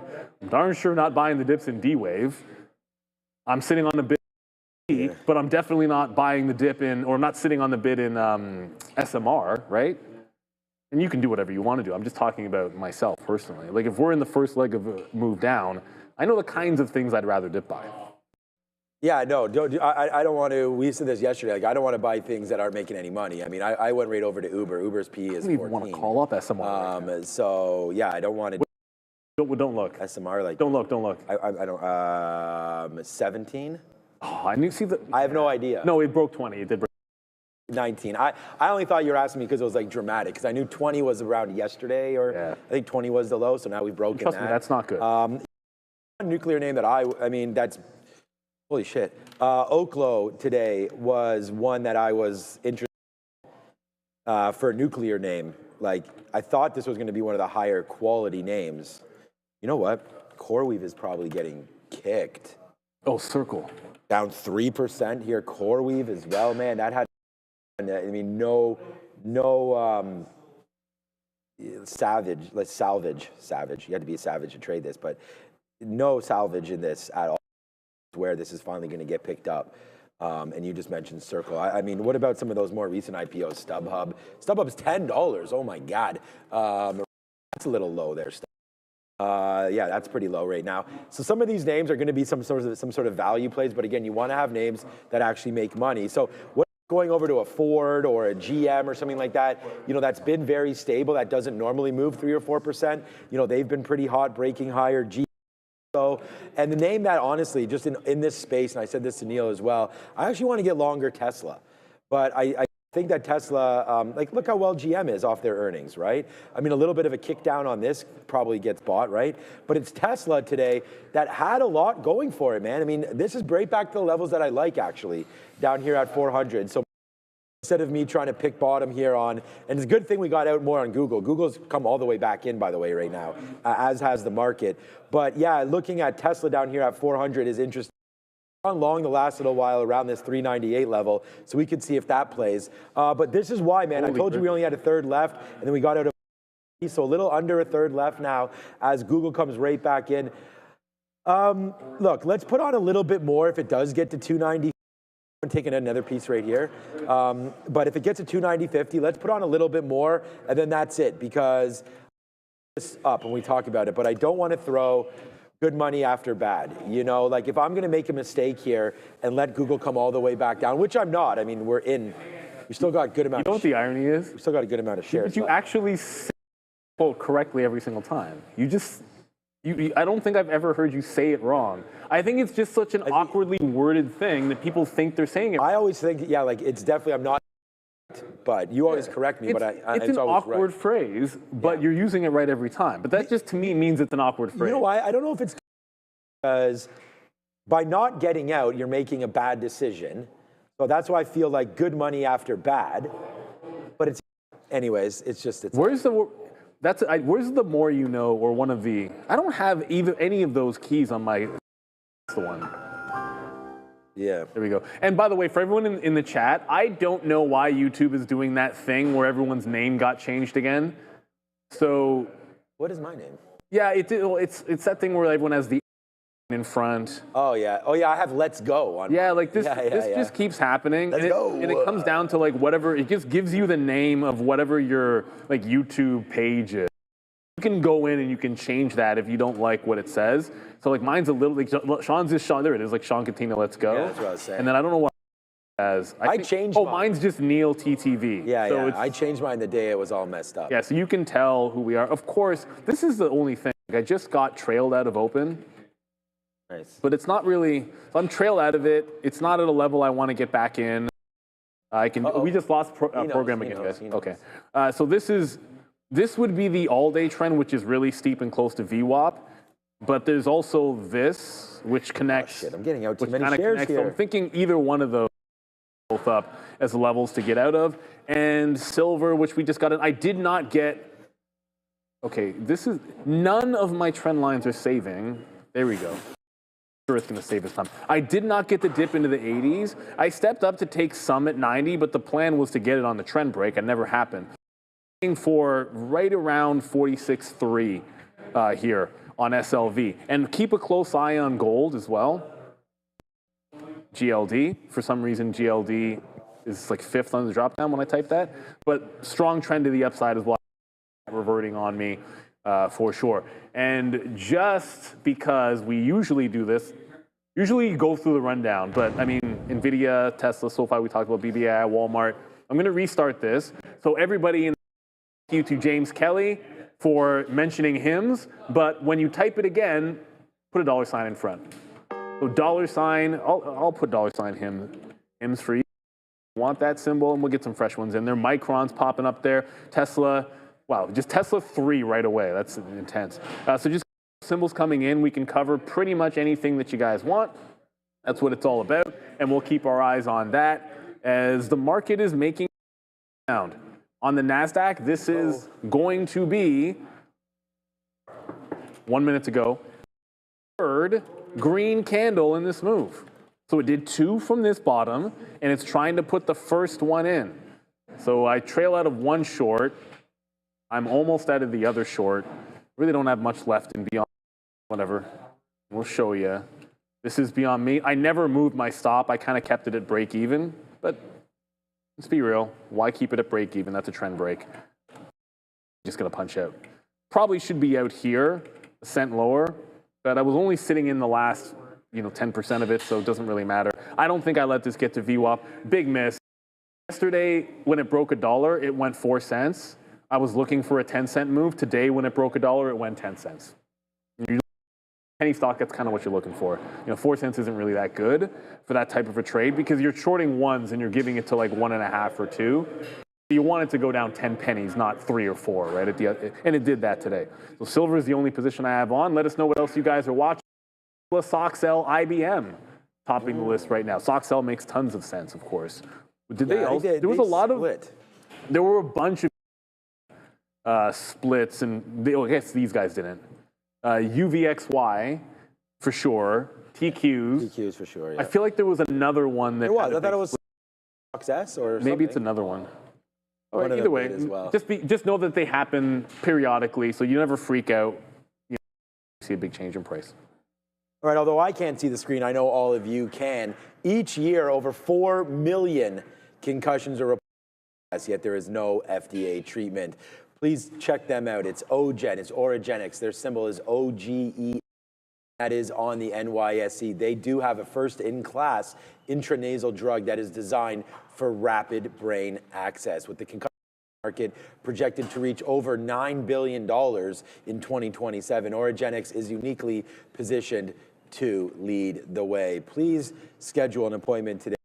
darn sure not buying the dips in D-Wave. I'm sitting on the bid, but I'm definitely not buying the dip in, or I'm not sitting on the bid in SMR, right? And you can do whatever you want to do. I'm just talking about myself personally. Like if we're in the first leg of a move down, I know the kinds of things I'd rather dip buy. Yeah, no, I don't want to. We said this yesterday. Like, I don't want to buy things that aren't making any money. I mean, I went right over to Uber. Uber's P is 14. I don't even want to call up SMR. Right so yeah, I don't want to. Don't look. SMR, like. Don't look. I don't. 17. Oh, I knew. See the. I have no idea. No, it broke 20. It did break 19. I only thought you were asking me because it was like dramatic. Because I knew 20 was around yesterday, or yeah. I think 20 was the low. So now we've broken Trust that. me, that's not good. Nuclear name that I mean, that's. Holy shit. Oklo today was one that I was interested in for a nuclear name. Like, I thought this was going to be one of the higher quality names. You know what? CoreWeave is probably getting kicked. Oh, Circle. Down 3% here. CoreWeave as well, man. That had, I mean, no salvage. You had to be a savage to trade this, but no salvage in this at all. Where this is finally going to get picked up. And you just mentioned Circle. I mean, what about some of those more recent IPOs? StubHub. StubHub's $10. Oh my God. That's a little low there. Yeah, that's pretty low right now. So some of these names are going to be some sort of value plays, but again, you want to have names that actually make money. So what going over to a Ford or a GM or something like that, you know, that's been very stable. That doesn't normally move 3 or 4%. You know, they've been pretty hot, breaking higher. So, and the name that honestly, just in this space, and I said this to Neil as well, I actually want to get longer Tesla. But I think that Tesla, like look how well GM is off their earnings, right? I mean, a little bit of a kick down on this probably gets bought, right? But it's Tesla today that had a lot going for it, man. I mean, this is right back to the levels that I like actually, down here at 400. So instead of me trying to pick bottom here on, and it's a good thing we got out more on Google. Google's come all the way back in, by the way, right now, as has the market. But yeah, looking at Tesla down here at 400 is interesting. Gone long the last little while around this 398 level, so we could see if that plays. But this is why, man, I told you we only had a third left, and then we got out of, so a little under a third left now as Google comes right back in. Look, let's put on a little bit more if it does get to 290. I'm taking another piece right here. But if it gets to 290.50, let's put on a little bit more, and then that's it, because it's up when we talk about it. But I don't want to throw good money after bad. You know, like if I'm going to make a mistake here and let Google come all the way back down, which I'm not. I mean, we still got a good amount. You know what the irony is? We still got a good amount of shares. But you actually say quote correctly every single time. I don't think I've ever heard you say it wrong. I think it's just such an awkwardly worded thing that people think they're saying it. I always think, yeah, like it's definitely, I'm not, but you always correct me, but it's an awkward phrase, but you're using it right every time. But that just to me means it's an awkward phrase. You know why? I don't know if it's because by not getting out, you're making a bad decision. So that's why I feel like good money after bad. But it's, anyways, it's just, where's the more you know, or one of the, I don't have any of those keys on my, that's the one. Yeah. There we go. And by the way, for everyone in the chat, I don't know why YouTube is doing that thing where everyone's name got changed again. So. What is my name? Yeah, it's that thing where everyone has the in front. Oh yeah, I have let's go on. Yeah, like this just keeps happening. Let's go. And it comes down to like whatever, it just gives you the name of whatever your like YouTube page is. You can go in and you can change that if you don't like what it says. So like mine's a little, like Sean's just Sean, there it is, like Sean Katina, let's go. Yeah, that's what I was saying. And then I don't know what as I changed mine. Mine's just Neil TTV. Yeah, so yeah. I changed mine the day it was all messed up. Yeah, so you can tell who we are. Of course, this is the only thing. I just got trailed out of open. Nice. But it's not really, so I'm trailed out of it. It's not at a level I want to get back in. We just lost program again, guys. Okay. So this would be the all-day trend, which is really steep and close to VWAP. But there's also this, which connects. Oh, shit, I'm getting out too many shares here. So I'm thinking either one of those both up as levels to get out of. And silver, which we just got in. I did not get, okay, none of my trend lines are saving. There we go. It's going to save us time. I did not get the dip into the 80s. I stepped up to take some at 90, but the plan was to get it on the trend break. It never happened. Looking for right around 46.3 here on SLV. And keep a close eye on gold as well. GLD. For some reason, GLD is like 5th on the drop down when I type that. But strong trend to the upside as well. Reverting on me. For sure. And just because we usually do this, usually go through the rundown, but I mean, Nvidia, Tesla, SoFi, we talked about BBI, Walmart. I'm going to restart this. So everybody, thank you to James Kelly for mentioning hymns, but when you type it again, put a $ in front. So $, I'll put $ hymns for you. Want that symbol, and we'll get some fresh ones in there. Micron's popping up there. Tesla. Wow, just Tesla 3 right away. That's intense. So just symbols coming in. We can cover pretty much anything that you guys want. That's what it's all about. And we'll keep our eyes on that as the market is making sound. On the NASDAQ, this is going to be, 1 minute to go, third green candle in this move. So it did 2 from this bottom, and it's trying to put the first one in. So I trail out of one short. I'm almost out of the other short. Really don't have much left in beyond, whatever. We'll show you. This is beyond me. I never moved my stop. I kind of kept it at break even, but let's be real. Why keep it at break even? That's a trend break. Just gonna punch out. Probably should be out here, a cent lower, but I was only sitting in the last, 10% of it, so it doesn't really matter. I don't think I let this get to VWAP. Big miss. Yesterday, when it broke $1, it went 4 cents. I was looking for a 10-cent move. Today, when it broke $1, it went 10 cents. Penny stock, that's kind of what you're looking for. 4 cents isn't really that good for that type of a trade because you're shorting ones and you're giving it to like 1.5 or 2. You want it to go down 10 pennies, not 3 or 4, right? And it did that today. So silver is the only position I have on. Let us know what else you guys are watching. Soxel, IBM, topping the list right now. Soxel makes tons of sense, of course. Did they also? There was a lot of. There were a bunch of splits, and I guess these guys didn't. UVXY, for sure. TQs. TQs for sure, yeah. I feel like there was another one that... I thought it was Success or maybe something. It's another one. Oh, either way, well. just know that they happen periodically, so you never freak out. You see a big change in price. All right, although I can't see the screen, I know all of you can. Each year, over 4 million concussions are reported, yet there is no FDA treatment. Please check them out. It's OGen, it's Oragenics. Their symbol is OGE. That is on the NYSE. They do have a first-in-class intranasal drug that is designed for rapid brain access. With the concussion market projected to reach over $9 billion in 2027, Oragenics is uniquely positioned to lead the way. Please schedule an appointment today.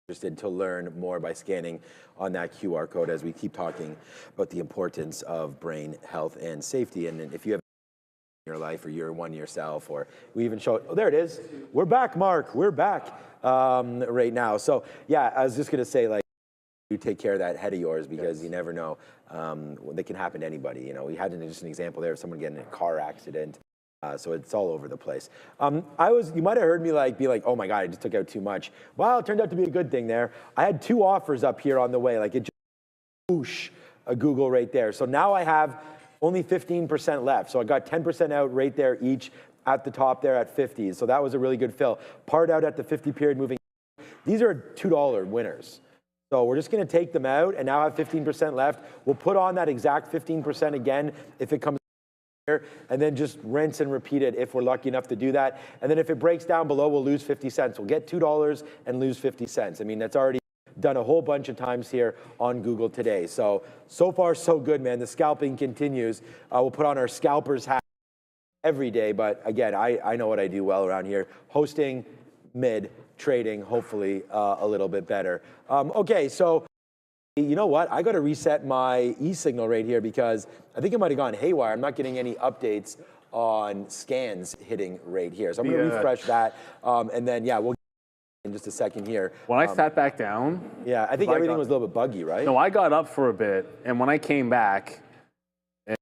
Interested to learn more by scanning on that QR code as we keep talking about the importance of brain health and safety. And if you have your life or you're one yourself, or we even show it, oh, there it is. We're back, Mark. We're back right now. So yeah, I was just going to say, like, you take care of that head of yours because you never know. They can happen to anybody. We had just an example there of someone getting in a car accident. So it's all over the place. You might have heard me be like, oh my God, I just took out too much. Well, it turned out to be a good thing there. I had 2 offers up here on the way, like it just whoosh, a Google right there. So now I have only 15% left. So I got 10% out right there each at the top there at 50s. So that was a really good fill. Part out at the 50 period moving. These are $2 winners. So we're just going to take them out and now have 15% left. We'll put on that exact 15% again if it comes here, and then just rinse and repeat it if we're lucky enough to do that. And then if it breaks down below, we'll lose 50 cents. We'll get $2 and lose 50 cents. I mean, that's already done a whole bunch of times here on Google today. So far, so good, man. The scalping continues. We'll put on our scalpers hat every day. But again, I know what I do well around here. Hosting, mid, trading, hopefully a little bit better. Okay, so you know what? I got to reset my e-signal right here because I think it might have gone haywire. I'm not getting any updates on scans hitting right here. So I'm going to refresh that. And then, yeah, we'll in just a second here. When I sat back down. Yeah, I think everything was a little bit buggy, right? No, I got up for a bit, and when I came back, and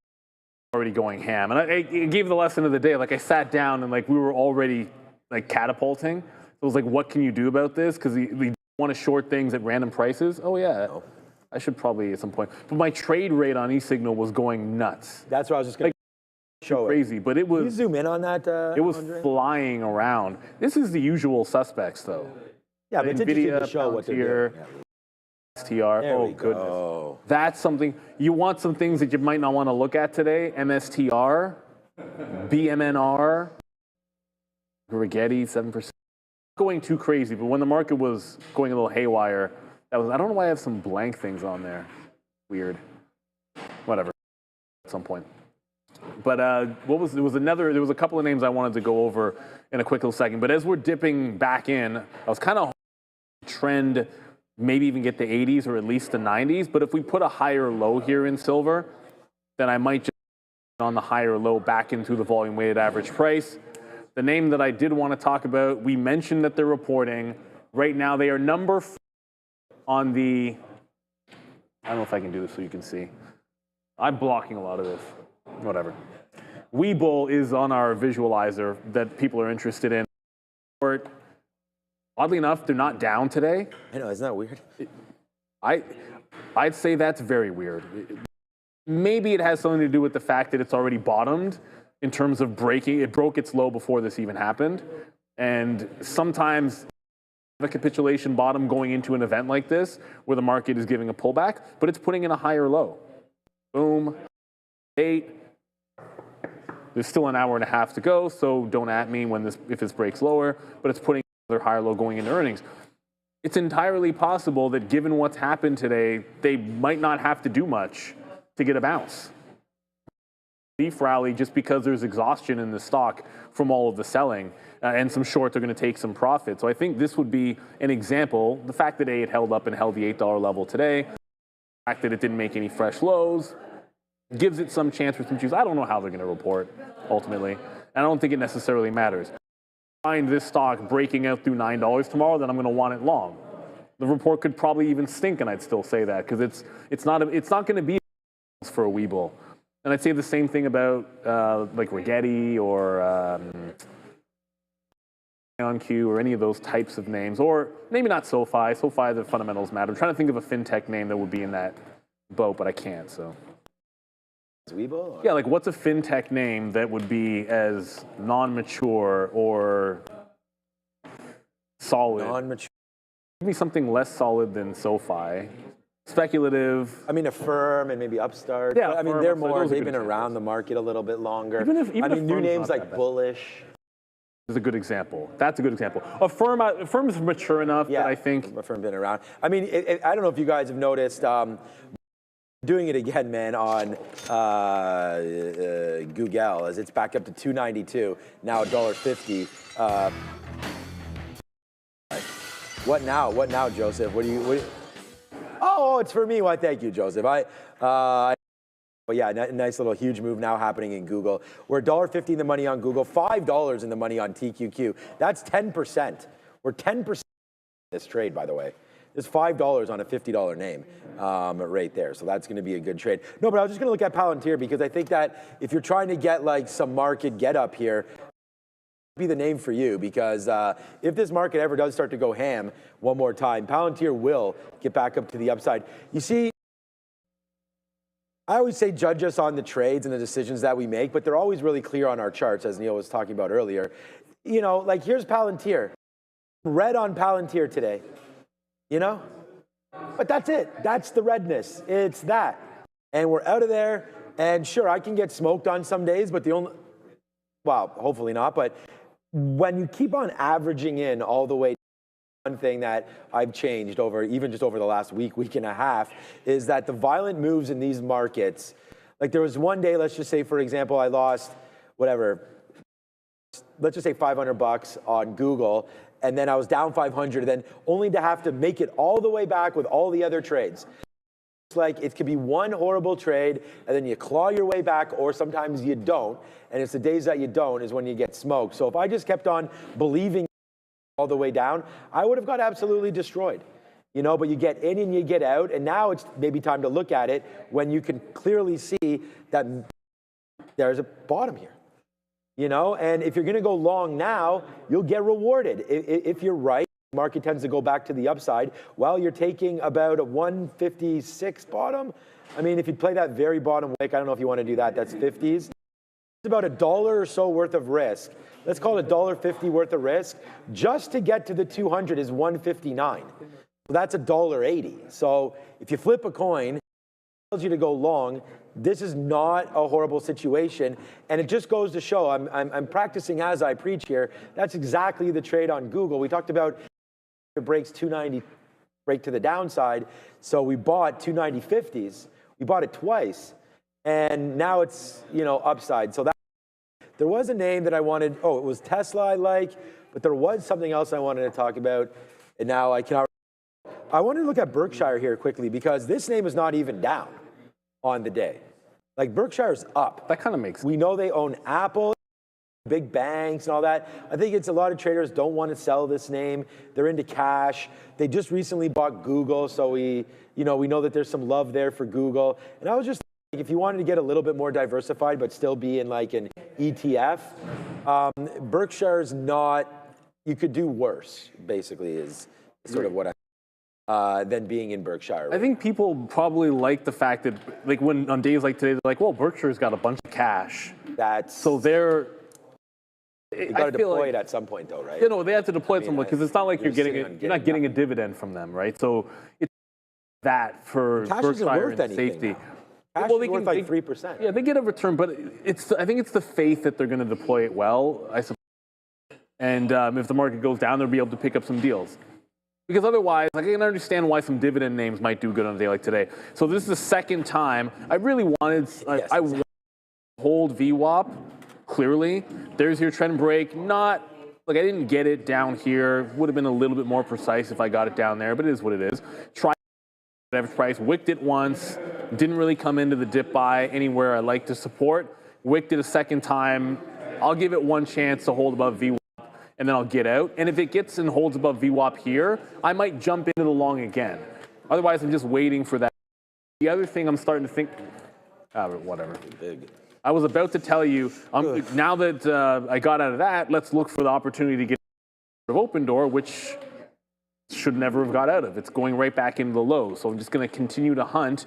already going ham. And I gave the lesson of the day. Like I sat down and like we were already like catapulting. It was like, what can you do about this? Because we want to short things at random prices. Oh yeah, I should probably at some point. But my trade rate on eSignal was going nuts. That's what I was just going to show crazy, but it was. Can you zoom in on that? It was flying around. This is the usual suspects, though. Yeah, but it's interesting to show what they're doing. STR. Oh goodness, that's something you want. Some things that you might not want to look at today. MSTR, BMNR, Rigetti 7%. Going too crazy, but when the market was going a little haywire, that was. I don't know why I have some blank things on there. Weird. Whatever. At some point. But there was a couple of names I wanted to go over in a quick little second. But as we're dipping back in, I was kind of trend, maybe even get the 80s or at least the 90s. But if we put a higher low here in silver, then I might just on the higher low back into the volume weighted average price. The name that I did want to talk about, we mentioned that they're reporting. Right now they are number 4 on the, I don't know if I can do this so you can see. I'm blocking a lot of this. Whatever. Webull is on our visualizer that people are interested in. Oddly enough, they're not down today. I know, isn't that weird? I'd say that's very weird. Maybe it has something to do with the fact that it's already bottomed in terms of breaking. It broke its low before this even happened. And sometimes a capitulation bottom going into an event like this where the market is giving a pullback, but it's putting in a higher low. Boom. 8. There's still an hour and a half to go, so don't at me if this breaks lower, but it's putting another higher low going into earnings. It's entirely possible that given what's happened today, they might not have to do much to get a bounce. Beef rally just because there's exhaustion in the stock from all of the selling, and some shorts are going to take some profit. So I think this would be an example. The fact that it held up and held the $8 level today, the fact that it didn't make any fresh lows, gives it some chance for some juice. I don't know how they're going to report, ultimately. And I don't think it necessarily matters. If I find this stock breaking out through $9 tomorrow, then I'm going to want it long. The report could probably even stink, and I'd still say that, because it's not going to be for a Webull. And I'd say the same thing about like Rigetti or OnQ or any of those types of names. Or maybe not SoFi. SoFi, the fundamentals matter. I'm trying to think of a fintech name that would be in that boat, but I can't, so. Webull? Yeah, like what's a fintech name that would be as non-mature or solid? Non-mature. Give me something less solid than SoFi. Speculative. I mean, Affirm and maybe Upstart. Yeah, I mean, they've been around the market a little bit longer. Even new names like Bullish is a good example. That's a good example. Affirm is mature enough that I think. Affirm been around. I mean, I don't know if you guys have noticed. Doing it again, man, on Google as it's back up to $2.92, now $1.50. What now? What now, Joseph? What do you? Oh, it's for me. Why, thank you, Joseph. Well, yeah, nice little huge move now happening in Google. We're $1.50 in the money on Google, $5 in the money on TQQ. That's 10%. We're 10% this trade, by the way. There's $5 on a $50 name right there. So that's going to be a good trade. No, but I was just going to look at Palantir because I think that if you're trying to get like some market get up here, be the name for you, because if this market ever does start to go ham one more time, Palantir will get back up to the upside. You see, I always say judge us on the trades and the decisions that we make, but they're always really clear on our charts, as Neil was talking about earlier. You know, like here's Palantir. Red on Palantir today, you know? But that's it. That's the redness. It's that. And we're out of there. And sure, I can get smoked on some days, but the only, well, hopefully not, but when you keep on averaging in all the way, one thing that I've changed over, even just over the last week, week and a half, is that the violent moves in these markets, like there was one day, let's just say, for example, I lost whatever, let's just say $500 on Google, and then I was down 500, then only to have to make it all the way back with all the other trades. It's like it could be one horrible trade, and then you claw your way back, or sometimes you don't, and it's the days that you don't is when you get smoked. So if I just kept on believing all the way down, I would have got absolutely destroyed. You know, but you get in and you get out, and now it's maybe time to look at it when you can clearly see that there's a bottom here. You know, and if you're going to go long now, you'll get rewarded. If you're right, the market tends to go back to the upside while you're taking about a 156 bottom. I mean, if you play that very bottom wick, I don't know if you want to do that, that's 50s. It's about $1 or so worth of risk. Let's call it $1.50 worth of risk. Just to get to the 200 is 159. So that's $1.80. So if you flip a coin, it tells you to go long. This is not a horrible situation, and it just goes to show, I'm practicing as I preach here. That's exactly the trade on Google. We talked about it breaks 290, break to the downside, so we bought 290 50s. We bought it twice, and now it's, you know, upside. So that there was a name that I wanted. Oh, it was Tesla I like, but there was something else I wanted to talk about, and now I cannot. I want to look at Berkshire here quickly because this name is not even down on the day. Like Berkshire's up. That kind of makes sense. We know they own Apple, big banks and all that. I think it's a lot of traders don't want to sell this name. They're into cash. They just recently bought Google, so we know that there's some love there for Google. And I was just thinking, if you wanted to get a little bit more diversified but still be in like an ETF, Berkshire's not, you could do worse, basically, is sort of what I than being in Berkshire. Right? I think people probably like the fact that, like, when on days like today, they're like, well, Berkshire's got a bunch of cash. So they're. You got to deploy it at some point, though, right? You know, they have to deploy it somewhere because it's not like you're not getting a dividend from them, right? So it's that for Berkshire and safety. Cash is worth like 3%. Yeah, they get a return, but I think it's the faith that they're going to deploy it well, I suppose. And if the market goes down, they'll be able to pick up some deals. Because otherwise, I can understand why some dividend names might do good on a day like today. So this is the second time. I really wanted, I wanted to hold VWAP, clearly. There's your trend break. Not, like I didn't get it down here. Would have been a little bit more precise if I got it down there, but it is what it is. Try average price, wicked it once, didn't really come into the dip buy anywhere I like to support. Wicked it a second time. I'll give it one chance to hold above VWAP. And then I'll get out. And if it gets and holds above VWAP here, I might jump into the long again. Otherwise, I'm just waiting for that. The other thing I'm starting to think, whatever. I was about to tell you, now that I got out of that, let's look for the opportunity to get out of open door, which should never have got out of. It's going right back into the low. So I'm just going to continue to hunt.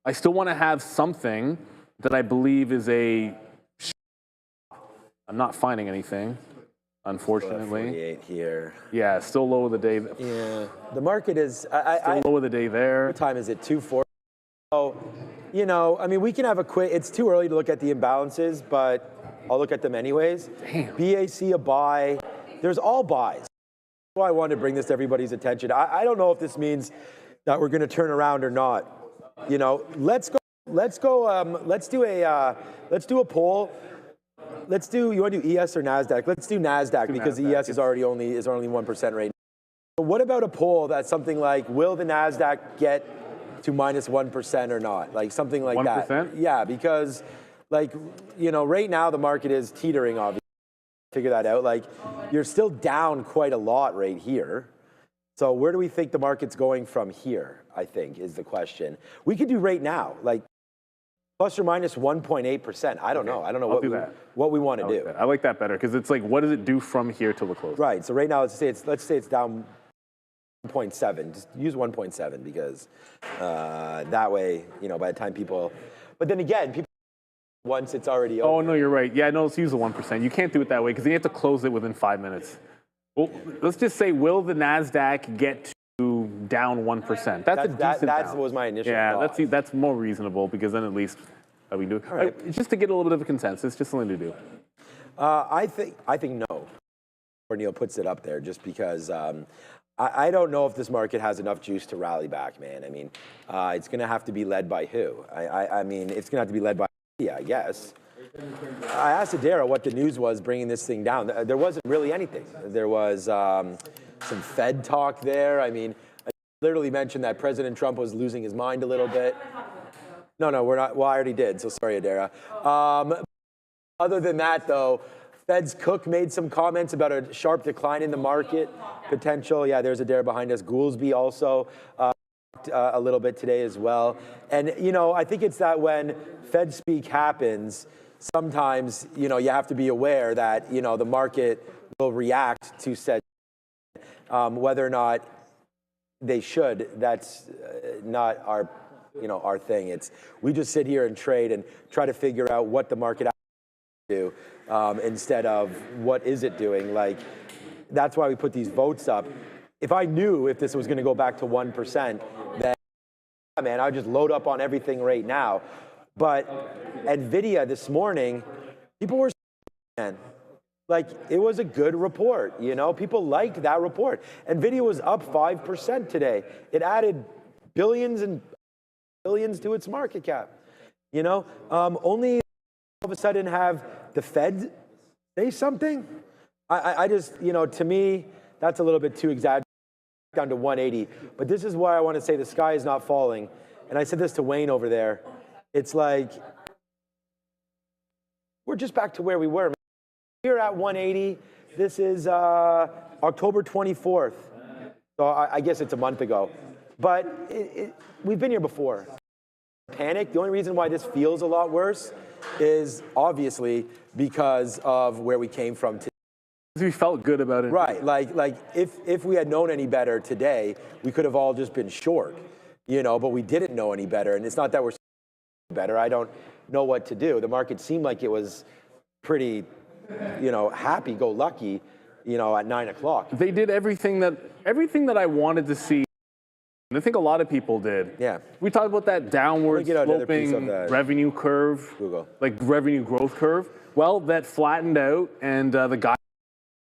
I still want to have something that I believe is a. I'm not finding anything. Unfortunately. 48 here. Yeah, still low of the day. Yeah, the market is still low of the day there. What time is it? 2:40. So, you know, I mean, we can have a quick. It's too early to look at the imbalances, but I'll look at them anyways. Damn. BAC a buy. There's all buys. That's why I wanted to bring this to everybody's attention. I don't know if this means that we're going to turn around or not. You know, let's go. Let's do a poll. Let's do, you want to do ES or NASDAQ? Let's do NASDAQ because NASDAQ. ES is only 1% right now. So what about a poll that's something like, will the NASDAQ get to minus 1% or not? Like something like 1%? That. Yeah, because like, you know, right now the market is teetering, obviously. Figure that out. Like you're still down quite a lot right here. So where do we think the market's going from here, I think, is the question. We could do right now, like, plus or minus 1.8%. I don't know. I don't know what we want to do. I like that better because it's like, what does it do from here till the close? Right. So right now, let's say it's down 1.7. Just use 1.7 because that way, you know, by the time people But then again, people once it's already over. Oh, no, you're right. Yeah, no, let's use the 1%. You can't do it that way because you have to close it within 5 minutes. Well, let's just say, will the NASDAQ get to down 1%? That's a decent That was my initial thought. That's more reasonable because then at least we do it. Right. Just to get a little bit of a consensus, just something to do. I think no. Or Neil puts it up there just because I don't know if this market has enough juice to rally back, man. I mean, it's going to have to be led by who? I mean, it's going to have to be led by Nvidia, I guess. I asked Adara what the news was bringing this thing down. There wasn't really anything. There was some Fed talk there. I mean, I literally mentioned that President Trump was losing his mind a little bit. No, we're not. Well, I already did, so sorry, Adara. Other than that, though, Fed's Cook made some comments about a sharp decline in the market potential. Yeah, there's Adara behind us. Goolsby also a little bit today as well. And, you know, I think it's that when Fed speak happens, sometimes, you know, you have to be aware that, you know, the market will react to said, whether or not they should, that's not our, you know, our thing. It's, we just sit here and trade and try to figure out what the market do instead of what is it doing. Like, that's why we put these votes up. If I knew if this was going to go back to 1%, then, yeah, man, I'd just load up on everything right now. But Nvidia this morning, people were, man, like, it was a good report. You know, people liked that report. Nvidia was up 5% today. It added billions and billions to its market cap. You know, only all of a sudden have the Fed say something. I just, you know, to me, that's a little bit too exaggerated, down to 180. But this is why I want to say the sky is not falling. And I said this to Wayne over there. It's like, we're just back to where we were. We're at 180. This is October 24th. So I guess it's a month ago. But we've been here before. Panic. The only reason why this feels a lot worse is obviously because of where we came from today. We felt good about it. Right. Like if we had known any better today, we could have all just been short, you know, but we didn't know any better. And it's not that we're better. I don't know what to do. The market seemed like it was pretty, you know, happy-go-lucky, you know, at 9 o'clock. They did everything that I wanted to see. And I think a lot of people did. Yeah. We talked about that downward sloping revenue curve, like revenue growth curve. Well, that flattened out, and the guide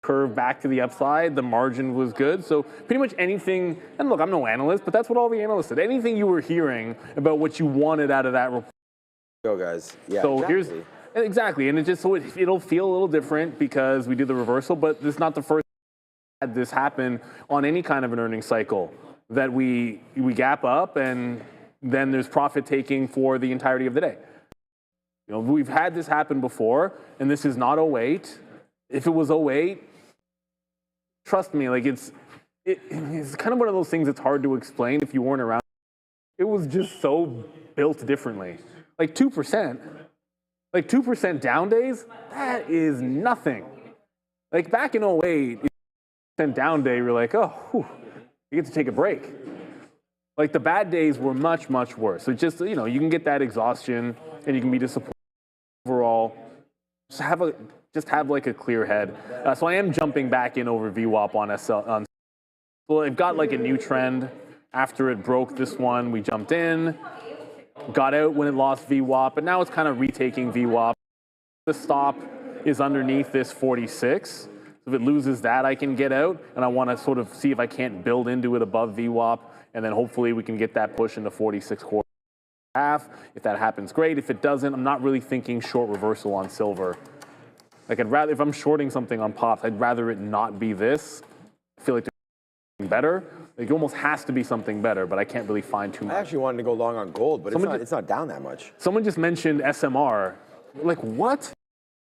curve back to the upside. The margin was good. So pretty much anything, and look, I'm no analyst, but that's what all the analysts said. Anything you were hearing about what you wanted out of that report. Go, guys. Yeah. So exactly, and it just so it'll feel a little different because we did the reversal, but this is not the first time had this happen on any kind of an earnings cycle. That we gap up and then there's profit taking for the entirety of the day. You know, we've had this happen before, and this is not 08. If it was 08, trust me, like it's kind of one of those things that's hard to explain if you weren't around. It was just so built differently. Like 2% down days, that is nothing. Like back in 08, 2% down day, we're like, oh, whew. You get to take a break. Like the bad days were much, much worse. So just, you know, you can get that exhaustion and you can be disappointed overall. Just have like a clear head. So I am jumping back in over VWAP on SL. Well, it got like a new trend after it broke this one. We jumped in, got out when it lost VWAP, but now it's kind of retaking VWAP. The stop is underneath this 46. If it loses that, I can get out, and I want to sort of see if I can't build into it above VWAP, and then hopefully we can get that push into 46.25. If that happens, great. If it doesn't, I'm not really thinking short reversal on silver. Like I'd rather, if I'm shorting something on pops, I'd rather it not be this. I feel like there's something better. Like it almost has to be something better, but I can't really find too much. I actually wanted to go long on gold, but it's not down that much. Someone just mentioned SMR. Like what?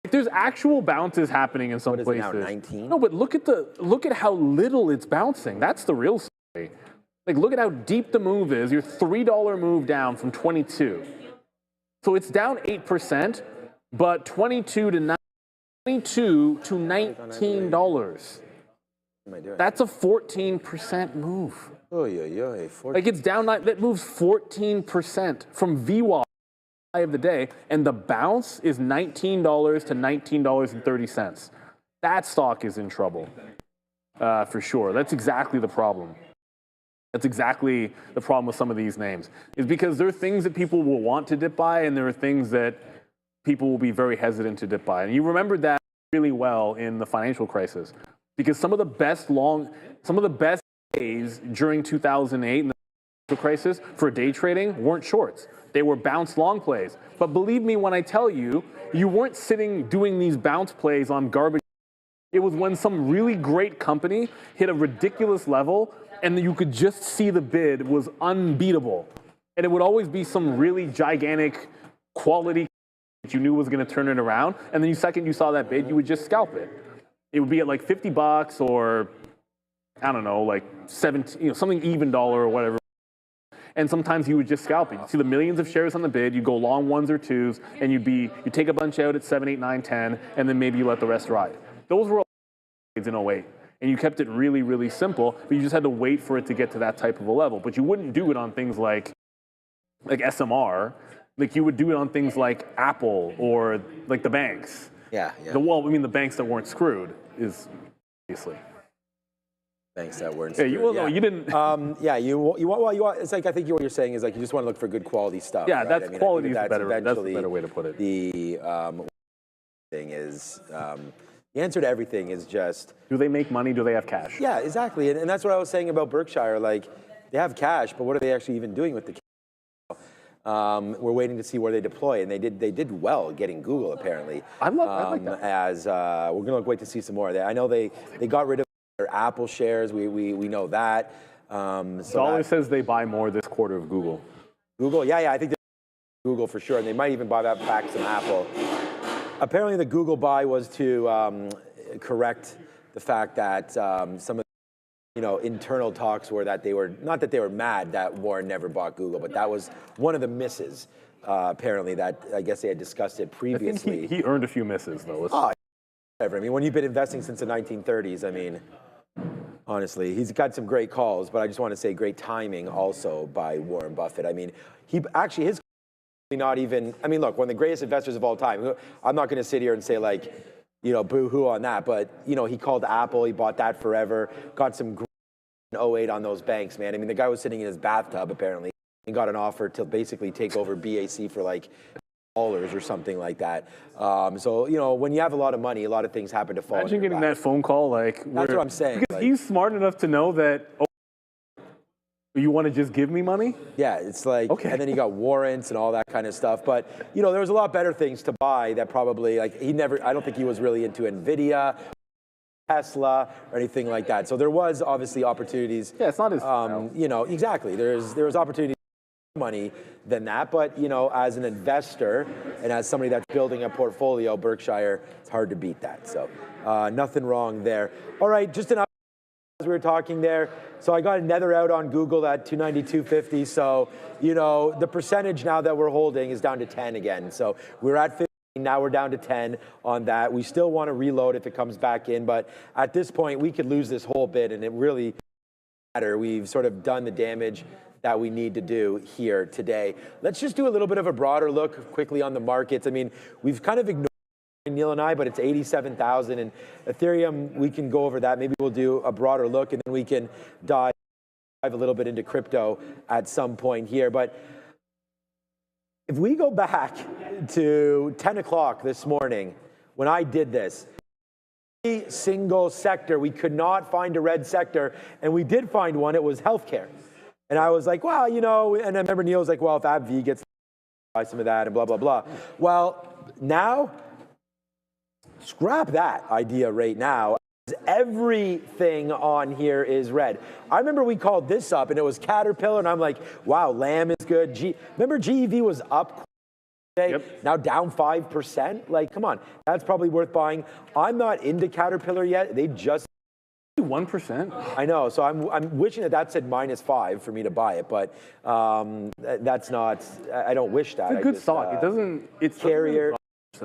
There's actual bounces happening in some places. What is it now, 19? No, but look at how little it's bouncing. That's the real story. Like look at how deep the move is. Your $3 move down from 22. So it's down 8%, but 22 to $19. That's a 14% move. Oh yeah, 14. Like it's down. That moves 14% from VWAP. of the day, and the bounce is $19 to $19.30. That stock is in trouble, for sure. That's exactly the problem. That's exactly the problem with some of these names, is because there are things that people will want to dip buy, and there are things that people will be very hesitant to dip buy. And you remembered that really well in the financial crisis, because some of the best days during 2008 and the financial crisis for day trading weren't shorts. They were bounce long plays. But believe me when I tell you, you weren't sitting doing these bounce plays on garbage. It was when some really great company hit a ridiculous level and you could just see the bid was unbeatable. And it would always be some really gigantic quality that you knew was going to turn it around. And then the second you saw that bid, you would just scalp it. It would be at like $50 or, I don't know, like 17, something even dollar or whatever. And sometimes you would just scalp it. You see the millions of shares on the bid, you go long ones or twos, and you take a bunch out at 7, 8, 9, 10, and then maybe you let the rest ride. Those were all trades in 08. And you kept it really, really simple, but you just had to wait for it to get to that type of a level. But you wouldn't do it on things like SMR. Like you would do it on things like Apple or like the banks. Yeah. The banks that weren't screwed is obviously. Banks that weren't screwed. screwed. No, you didn't. It's like I think what you're saying is like you just want to look for good quality stuff. Yeah, right? that's quality is better. That's the better way to put it. The thing is. The answer to everything is just... Do they make money? Do they have cash? Yeah, exactly. And that's what I was saying about Berkshire. Like, they have cash, but what are they actually even doing with the cash? We're waiting to see where they deploy, and they did well getting Google, apparently. I like that. As we're going to wait to see some more. I know they got rid of their Apple shares. We know that. Dollar says they buy more this quarter of Google. Google? Yeah, I think Google for sure, and they might even buy back some Apple. Apparently, the Google buy was to correct the fact that some of the internal talks were that they were, not that they were mad that Warren never bought Google, but that was one of the misses, apparently, that I guess they had discussed it previously. I think he earned a few misses, though. Whatever. I mean, when you've been investing since the 1930s, I mean, honestly, he's got some great calls, but I just want to say great timing also by Warren Buffett. I mean, his not even, I mean, look, one of the greatest investors of all time. I'm not going to sit here and say like, boo-hoo on that, but, he called Apple, he bought that forever, got some great 08 on those banks, man. I mean, the guy was sitting in his bathtub, apparently, and got an offer to basically take over BAC for like $1 or something like that. So, when you have a lot of money, a lot of things happen to fall. Imagine getting that phone call, like. That's what I'm saying. Because he's smart enough to know that, you want to just give me money? Yeah, it's like, okay. And then you got warrants and all that kind of stuff. But, there was a lot better things to buy that probably, like, I don't think he was really into Nvidia, Tesla, or anything like that. So there was obviously opportunities. Yeah, it's not his. Exactly. There was opportunities for more money than that. But, as an investor and as somebody that's building a portfolio, Berkshire, it's hard to beat that. So nothing wrong there. All right, just an as we were talking there. So I got another out on Google at 292.50. So, the percentage now that we're holding is down to 10 again. So we're at 15, now we're down to 10 on that. We still want to reload if it comes back in, but at this point we could lose this whole bit and it really doesn't matter. We've sort of done the damage that we need to do here today. Let's just do a little bit of a broader look quickly on the markets. I mean, we've kind of ignored Neil and I, but it's 87,000 and Ethereum, we can go over that. Maybe we'll do a broader look and then we can dive a little bit into crypto at some point here. But if we go back to 10 o'clock this morning, when I did this, every single sector, we could not find a red sector, and we did find one, it was healthcare. And I was like, well, and I remember Neil was like, well, if AbbVie gets buy some of that and blah, blah, blah. Well, now, scrap that idea right now. Everything on here is red. I remember we called this up and it was Caterpillar and I'm like, wow, Lamb is good. Remember GEV was up today, now down 5%? Like, come on, that's probably worth buying. I'm not into Caterpillar yet. They just 1%. I know, so I'm wishing that said -5 for me to buy it, but that's not, I don't wish that. It's a good stock. It's Carrier.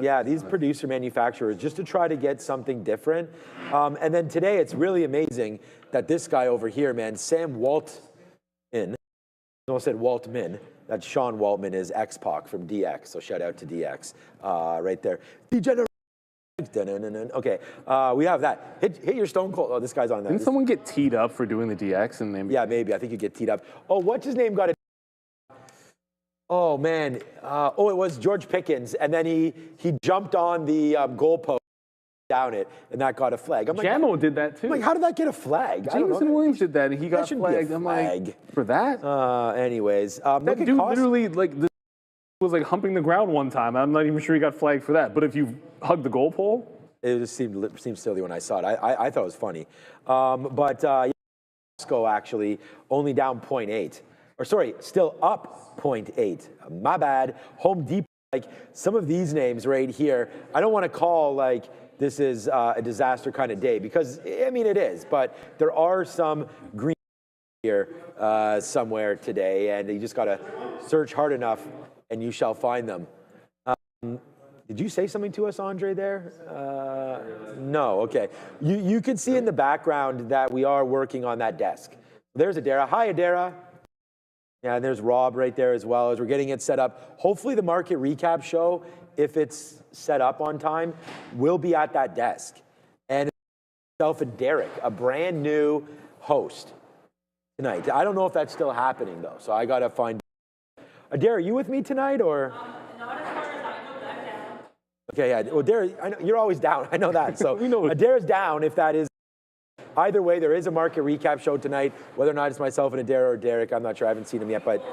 Yeah, these producer manufacturers, just to try to get something different. And then today, it's really amazing that this guy over here, man, Sam Walton, almost said Waltman. That's Sean Waltman is X-Pac from DX, so shout out to DX right there. Degenerate. Okay, we have that. Hit your Stone Cold. Oh, this guy's on that. Didn't someone get teed up for doing the DX? And then... Yeah, maybe. I think you get teed up. Oh, what's his name got it? Oh, man. Oh, it was George Pickens. And then he jumped on the goalpost down it, and that got a flag. I'm like, Jamo did that too. I'm like, how did that get a flag? Jameson Williams did that, and he got flagged. I'm like, for that? Anyways. That dude literally, like, was like humping the ground one time. I'm not even sure he got flagged for that. But if you hug the goal pole, it just seemed silly when I saw it. I thought it was funny. But actually only down 0.8, or sorry, still up 0.8. My bad. Home Depot, like some of these names right here, I don't want to call like this is a disaster kind of day, because I mean it is, but there are some green here somewhere today, and you just got to search hard enough and you shall find them. Did you say something to us, Andre, there? No, okay. You can see in the background that we are working on that desk. There's Adara. Hi, Adara. Yeah, and there's Rob right there as well as we're getting it set up. Hopefully the market recap show, if it's set up on time, will be at that desk. And myself and Derek, a brand new host tonight. I don't know if that's still happening, though, so I got to find. Adara, are you with me tonight, or? Not as far as I know, I'm down. Okay, yeah. Well, Adara, I know, you're always down. I know that. So Adara's down if that is. Either way, there is a market recap show tonight. Whether or not it's myself and Adara or Derek, I'm not sure. I haven't seen him yet, but.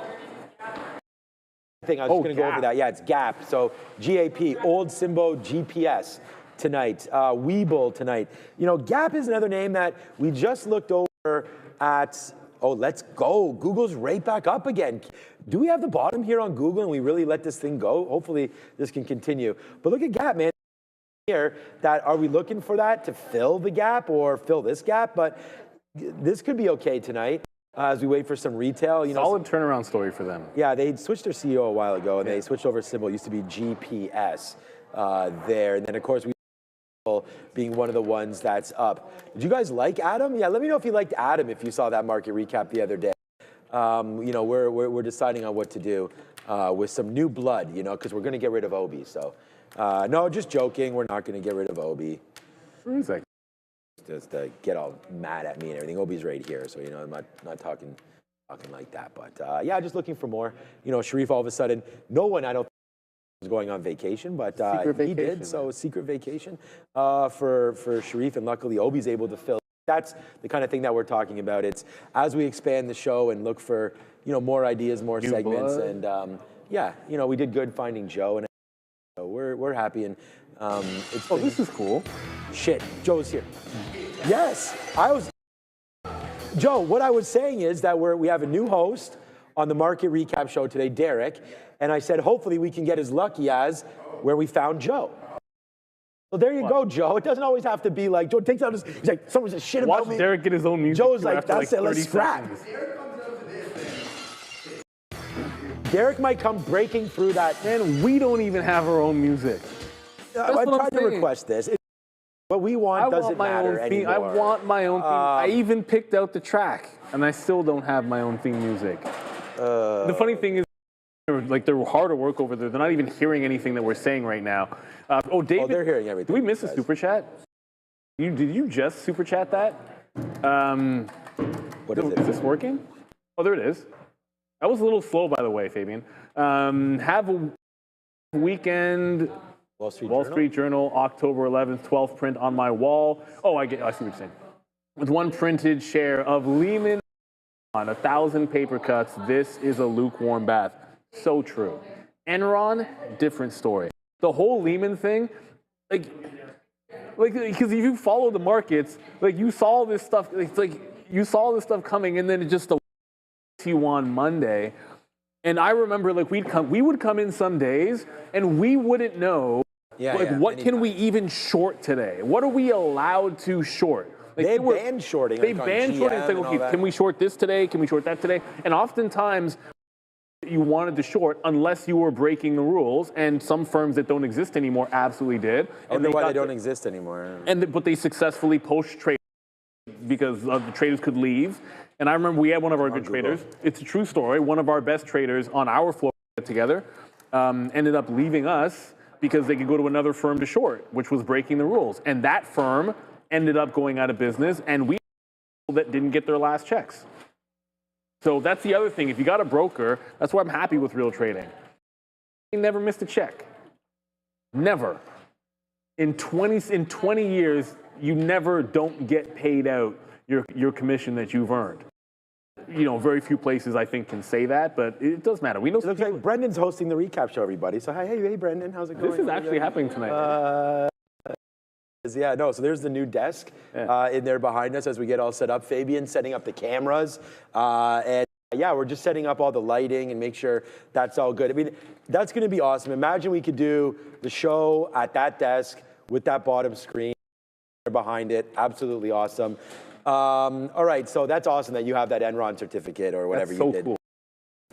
I was just going to go over that. Yeah, it's GAP. So GAP, old Simbo GPS tonight. Weeble tonight. You know, GAP is another name that we just looked over at. Oh, let's go. Google's right back up again. Do we have the bottom here on Google and we really let this thing go? Hopefully this can continue. But look at GAP, man. Here, that are we looking for that to fill the gap or fill this gap? But this could be okay tonight as we wait for some retail. You know, solid turnaround story for them. Yeah, they switched their CEO a while ago and they switched over symbol. It used to be GPS there. And then, of course, we being one of the ones that's up. Did you guys like Adam? Yeah, let me know if you liked Adam if you saw that market recap the other day. You know, we're deciding on what to do with some new blood, you know, because we're going to get rid of Obi. So, no, just joking. We're not going to get rid of Obi. Where is that? Just to get all mad at me and everything. Obi's right here, so, you know, I'm not talking like that. But, yeah, just looking for more. You know, Sharif, all of a sudden, no one, I don't was going on vacation, but he did. So secret vacation for Sharif, and luckily Obi's able to fill. That's the kind of thing that we're talking about. It's as we expand the show and look for, you know, more ideas, more segments, and yeah, you know, we did good finding Joe, and so we're happy. And it's this is cool. Shit, Joe's here. Yes, Joe. What I was saying is that we have a new host on the market recap show today, Derek. And I said, hopefully we can get as lucky as where we found Joe. Well, there you go, Joe. It doesn't always have to be like, Joe takes out his, he's like, someone says shit about me. Watch Derek get his own music. Joe's like, that's it, let's scrap. Derek might come breaking through that. Man, we don't even have our own music. I tried to request this. What we want doesn't matter anymore. I want my own theme. I even picked out the track, and I still don't have my own theme music. The funny thing is, like, they're hard to work over there. They're not even hearing anything that we're saying right now. David. Oh, they're hearing everything. Did we miss a super chat? Did you just super chat that? What is it? Is this working? Oh, there it is. That was a little slow, by the way, Fabian. Have a weekend. Wall Street Journal, October 11th, 12th print on my wall. Oh, I see what you're saying. With one printed share of Lehman on 1,000 paper cuts. This is a lukewarm bath. So true. Enron, different story. The whole Lehman thing, like because if you follow the markets, like you saw this stuff, you saw this stuff coming, and then it just you on Monday. And I remember, like, we would come in some days, and we wouldn't know, what can we even short today? What are we allowed to short? Like, they banned shorting. They banned shorting. It's like, okay, can we short this today? Can we short that today? And oftentimes, you wanted to short unless you were breaking the rules, and some firms that don't exist anymore absolutely did. I wonder why they don't exist anymore. But they successfully post-trade because the traders could leave. And I remember we had one of our good traders. It's a true story. One of our best traders on our floor together ended up leaving us because they could go to another firm to short, which was breaking the rules. And that firm ended up going out of business, and we that didn't get their last checks. So that's the other thing. If you got a broker, that's why I'm happy with Real Trading. He never missed a check. Never. In 20 years, you never don't get paid out your commission that you've earned. You know, very few places I think can say that, but it does matter. We know. It looks like Brendan's hosting the recap show, everybody. So hey, Brendan, how's it going? This is actually happening tonight. Yeah, no, so there's the new desk in there behind us as we get all set up. Fabian setting up the cameras. And yeah, we're just setting up all the lighting and make sure that's all good. I mean, that's going to be awesome. Imagine we could do the show at that desk with that bottom screen behind it. Absolutely awesome. All right, so that's awesome that you have that Enron certificate or whatever you did. Cool.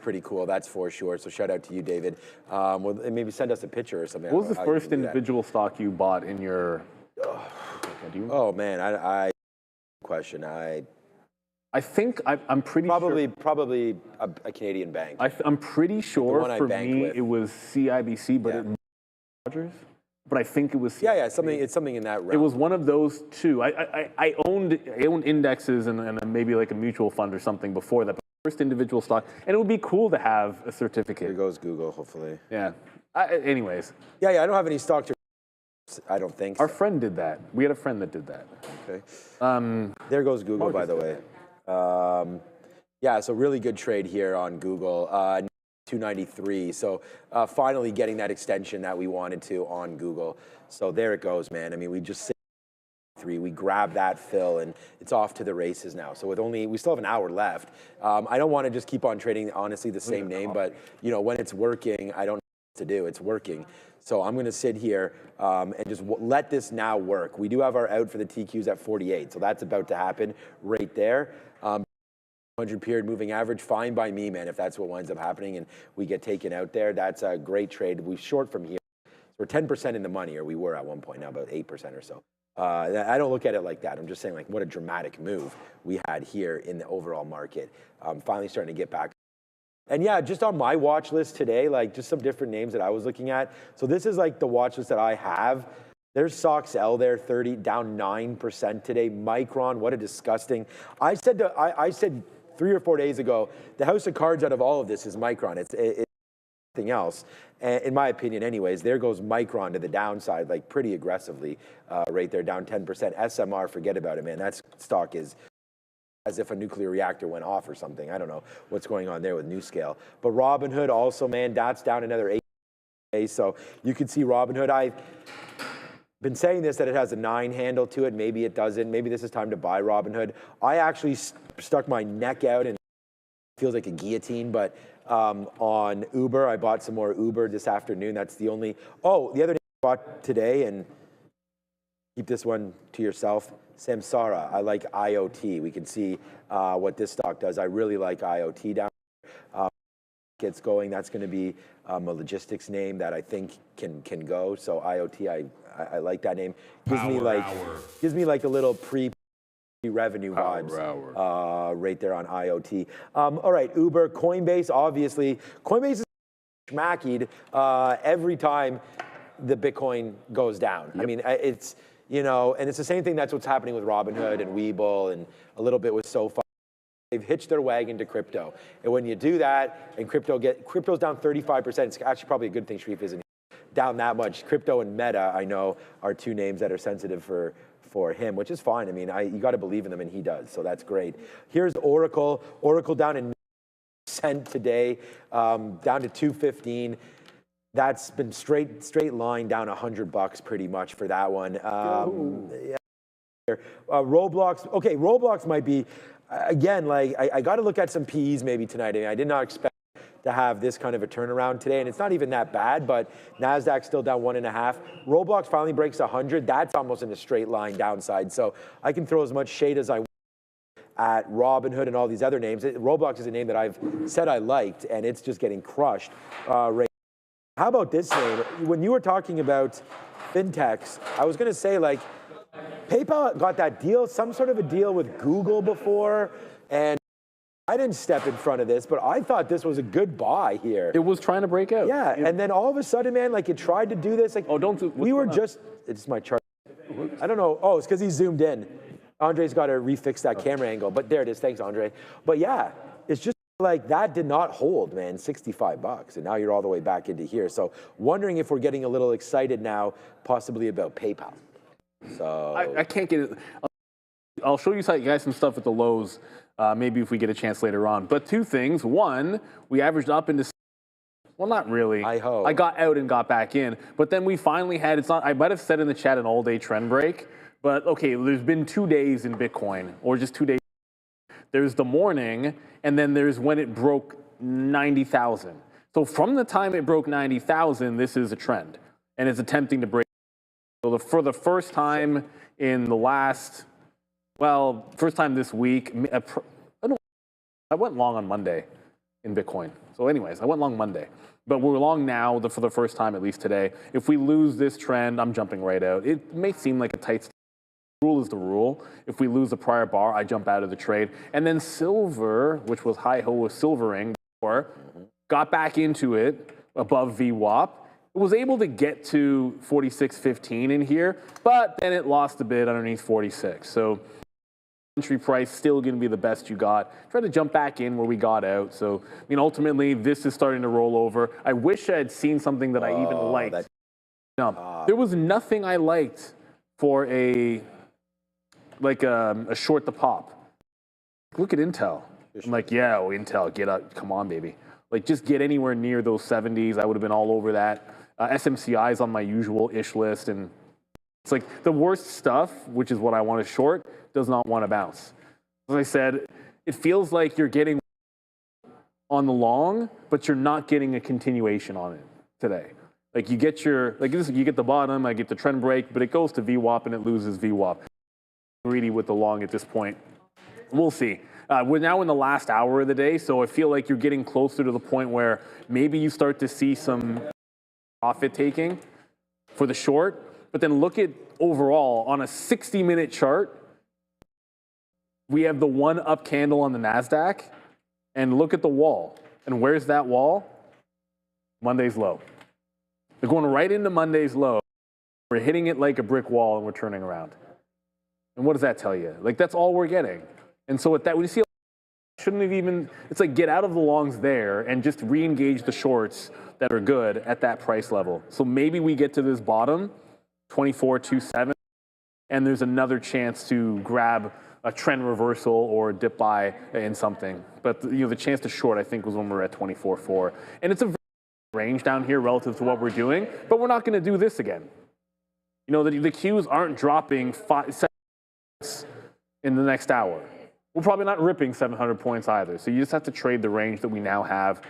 Pretty cool, that's for sure. So shout out to you, David. Well, maybe send us a picture or something. What was the first individual stock you bought in your? Oh man, I question. I think I'm pretty probably sure. Probably a Canadian bank. I'm pretty sure for me it was CIBC, but Rogers. But I think it was CIBC. Yeah, it's something in that realm. It was one of those two. I owned indexes and maybe like a mutual fund or something before that. But first individual stock, and it would be cool to have a certificate. Here goes Google, hopefully. Yeah. Anyways. Yeah, I don't have any stock to. I don't think so. Our friend did that. We had a friend that did that. Okay. There goes Google, by the way. Yeah, so really good trade here on Google. 293. So finally getting that extension that we wanted to on Google. So there it goes, man. I mean, we just we grab that fill and it's off to the races now. So we still have an hour left. I don't want to just keep on trading, honestly, the same name, but you know, when it's working, I don't know what to do. It's working. So I'm going to sit here and just let this now work. We do have our out for the TQs at 48. So that's about to happen right there. 100 period moving average, fine by me, man, if that's what winds up happening and we get taken out there. That's a great trade. We short from here. So we're 10% in the money, or we were at one point, now about 8% or so. I don't look at it like that. I'm just saying, like, what a dramatic move we had here in the overall market. Finally starting to get back. And yeah, just on my watch list today, like just some different names that I was looking at. So this is like the watch list that I have. There's SOXL there, 30, down 9% today. Micron, what a disgusting. I said 3 or 4 days ago, the house of cards out of all of this is Micron. It's nothing else. And in my opinion, anyways, there goes Micron to the downside, like pretty aggressively right there, down 10%. SMR, forget about it, man. That stock is as if a nuclear reactor went off or something. I don't know what's going on there with NewScale. But Robinhood also, man, that's down another 8%. So you can see Robinhood. I've been saying this, that it has a 9 handle to it. Maybe it doesn't. Maybe this is time to buy Robinhood. I actually stuck my neck out and it feels like a guillotine, but on Uber, I bought some more Uber this afternoon. That's the only, the other thing I bought today, and keep this one to yourself, Samsara. I like IoT. We can see what this stock does. I really like IoT down there. Gets going. That's going to be a logistics name that I think can go. So IoT, I like that name. Gives me like a little pre-revenue vibes right there on IoT. All right, Uber, Coinbase. Obviously, Coinbase is schmackied every time the Bitcoin goes down. Yep. I mean, it's, you know, and it's the same thing. That's what's happening with Robinhood and Webull and a little bit with SoFi. They've hitched their wagon to crypto. And when you do that and crypto's down 35%, it's actually probably a good thing Sharif isn't down that much. Crypto and Meta, I know, are two names that are sensitive for him, which is fine. I mean, you got to believe in them, and he does, so that's great. Here's Oracle. Oracle down in % today, down to 215. That's been straight line down $100 pretty much for that one. Roblox. Okay, Roblox might be, again, like I got to look at some PEs maybe tonight. I mean, I did not expect to have this kind of a turnaround today, and it's not even that bad, but NASDAQ still down 1.5. Roblox finally breaks 100. That's almost in a straight line downside. So I can throw as much shade as I want at Robinhood and all these other names. Roblox is a name that I've said I liked, and it's just getting crushed right. How about this name? When you were talking about fintechs, I was going to say, like, PayPal got that deal, some sort of a deal with Google before, and I didn't step in front of this, but I thought this was a good buy here. It was trying to break out. Yeah, and then all of a sudden, man, like it tried to do this. Like, oh, don't do. We were just. It's my chart. I don't know. Oh, it's because he zoomed in. Andre's got to refix that camera angle, but there it is. Thanks, Andre. But yeah, it's just like that did not hold, man. $65, and now you're all the way back into here. So wondering if we're getting a little excited now, possibly about PayPal. So I can't get it. I'll show you guys some stuff at the lows. Maybe if we get a chance later on. But two things. One, we averaged up into. Well, not really. I got out and got back in. But then we finally had, it's not, I might have said in the chat an all-day trend break. But okay, there's been 2 days in Bitcoin, or just 2 days. There's the morning, and then there's when it broke 90,000. So from the time it broke 90,000, this is a trend. And it's attempting to break. So for the first time in the last, well, first time this week, I went long on Monday in Bitcoin. So anyways, I went long Monday. But we're long now for the first time, at least today. If we lose this trend, I'm jumping right out. It may seem like a tight rule is the rule. If we lose the prior bar, I jump out of the trade. And then silver, which was hi-ho with silvering before, got back into it above VWAP. It was able to get to 46.15 in here, but then it lost a bit underneath 46. So entry price still going to be the best you got. Try to jump back in where we got out. So, I mean, ultimately, this is starting to roll over. I wish I had seen something that I even liked. There was nothing I liked for a short the pop. Look at Intel. I'm like, yeah, Intel, get up. Come on, baby. Like, just get anywhere near those 70s. I would have been all over that. SMCI is on my usual-ish list. And it's like the worst stuff, which is what I want to short, does not want to bounce. As I said, it feels like you're getting on the long, but you're not getting a continuation on it today. Like you get you get the bottom, I get the trend break, but it goes to VWAP and it loses VWAP. Greedy with the long at this point. We'll see. We're now in the last hour of the day, so I feel like you're getting closer to the point where maybe you start to see some profit taking for the short. But then look at overall on a 60-minute chart, we have the one up candle on the NASDAQ, and look at the wall. And where's that wall? Monday's low. They're going right into Monday's low. We're hitting it like a brick wall, and we're turning around. And what does that tell you? Like, that's all we're getting. And so with that, we see shouldn't have even, it's like get out of the longs there and just re-engage the shorts that are good at that price level. So maybe we get to this bottom, 24.27, and there's another chance to grab a trend reversal or dip buy in something. But the chance to short, I think, was when we're at 24.4. And it's a range down here relative to what we're doing, but we're not going to do this again. The Qs aren't dropping 7 in the next hour. We're probably not ripping 700 points either. So you just have to trade the range that we now have.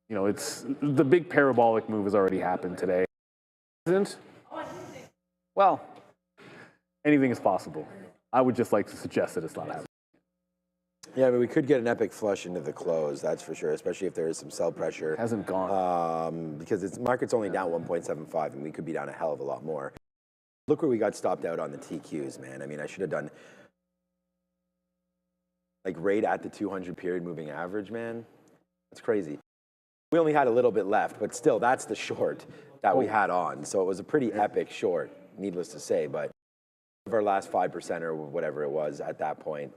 It's the big parabolic move has already happened today. Isn't? Well, anything is possible. I would just like to suggest that it's not happening. Yeah, but we could get an epic flush into the close, that's for sure, especially if there is some sell pressure. It hasn't gone. Because the market's only down 1.75, and we could be down a hell of a lot more. Look where we got stopped out on the TQs, man. I mean, I should have done right at the 200 period moving average, man. That's crazy. We only had a little bit left, but still, that's the short that we had on. So it was a pretty epic short, needless to say, but of our last 5% or whatever it was at that point.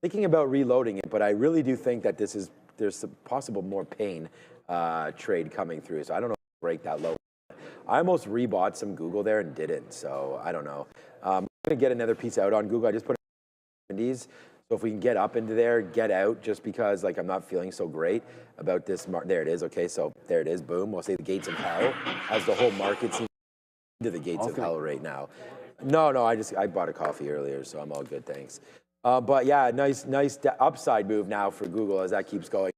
Thinking about reloading it, but I really do think that there's some possible more pain trade coming through. So I don't know if we'll break that low. I almost rebought some Google there and didn't, so I don't know. I'm gonna get another piece out on Google. I just put it in 70s. So if we can get up into there, get out, just because I'm not feeling so great about this. There it is. Okay, so there it is. Boom. We'll say the gates of hell, as the whole market seems into the gates of hell right now. No, I bought a coffee earlier, so I'm all good, thanks. But yeah, nice upside move now for Google as that keeps going.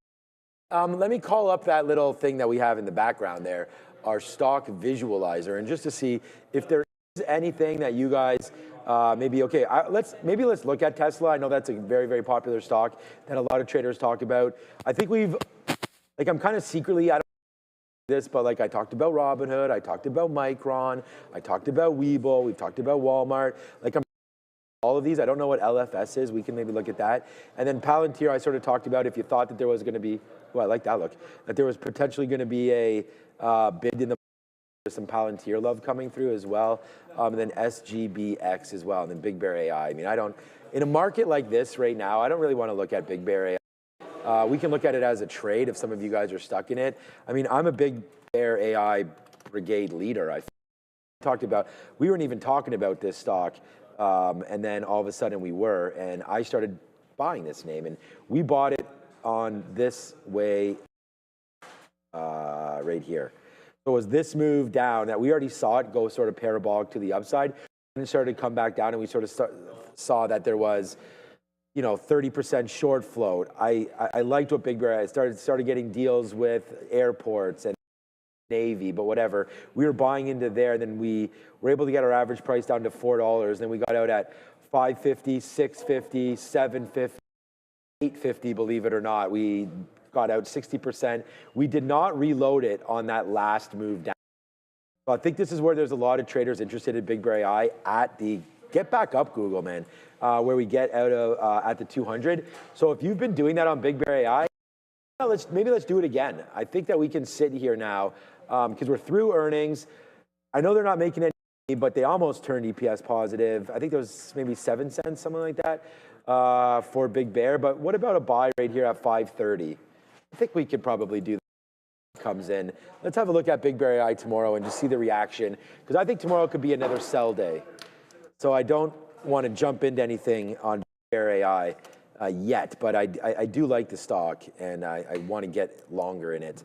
Let me call up that little thing that we have in the background there, our stock visualizer, and just to see if there is anything that you guys let's look at Tesla. I know that's a very, very popular stock that a lot of traders talk about. I think I'm kind of secretly out of this, but I talked about Robinhood, I talked about Micron, I talked about Webull, we've talked about Walmart. I'm all of these. I don't know what LFS is. We can maybe look at that. And then Palantir, I sort of talked about if you thought that there was going to be, well, I like that look, that there was potentially going to be a bid in the some Palantir love coming through as well. And then SGBX as well. And then Big Bear AI. I mean, in a market like this right now, I don't really want to look at Big Bear AI. We can look at it as a trade if some of you guys are stuck in it. I mean, I'm a Big Bear AI brigade leader. We weren't even talking about this stock. And then all of a sudden we were, and I started buying this name, and we bought it on this way right here. So it was this move down that we already saw it go sort of parabolic to the upside, and it started to come back down, and we sort of saw that there was, 30% short float. I liked what Big Bear, I started getting deals with airports and Navy, but whatever. We were buying into there, and then we were able to get our average price down to $4. Then we got out at $5.50, $6.50, $7.50, $8.50, believe it or not. We got out 60%. We did not reload it on that last move down. So I think this is where there's a lot of traders interested in Big Bear AI at the get back up Google, man, where we get out of at the 200. So if you've been doing that on Big Bear AI, maybe let's do it again. I think that we can sit here now because we're through earnings. I know they're not making any, but they almost turned EPS positive. I think there was maybe 7 cents, something like that, for Big Bear. But what about a buy right here at 530? I think we could probably do that. Comes in. Let's have a look at Big Bear AI tomorrow and just see the reaction, because I think tomorrow could be another sell day. So I don't want to jump into anything on Big Bear AI yet, but I do like the stock, and I want to get longer in it.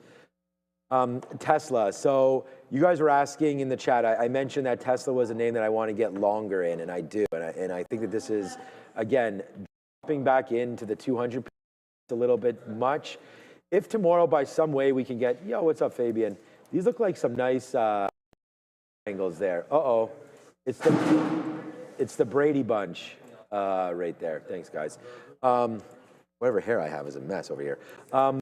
Tesla. So you guys were asking in the chat. I mentioned that Tesla was a name that I want to get longer in, and I do. And I think that this is, again, jumping back into the 200 a little bit much. If tomorrow by some way we can get, what's up, Fabian? These look like some nice angles there. Uh-oh. It's the Brady Bunch right there. Thanks, guys. Whatever hair I have is a mess over here. I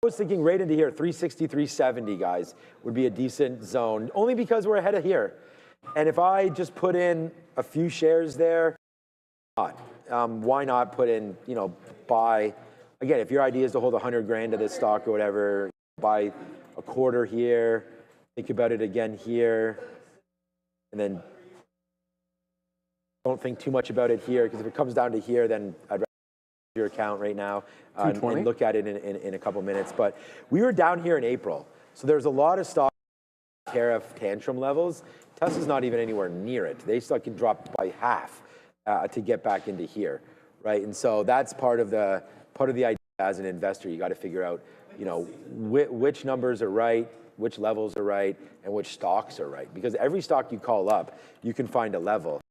was thinking right into here, 360, 370, guys, would be a decent zone, only because we're ahead of here. And if I just put in a few shares there, why not put in, buy, again, if your idea is to hold 100 grand of this stock or whatever, buy a quarter here, think about it again here, and then don't think too much about it here, because if it comes down to here, then I'd rather your account right now and look at it in a couple minutes. But we were down here in April, so there's a lot of stock tariff tantrum levels. Tesla's not even anywhere near it. They still can drop by half to get back into here, right? And so that's part of the idea as an investor. You got to figure out, which numbers are right, which levels are right, and which stocks are right. Because every stock you call up, you can find a level.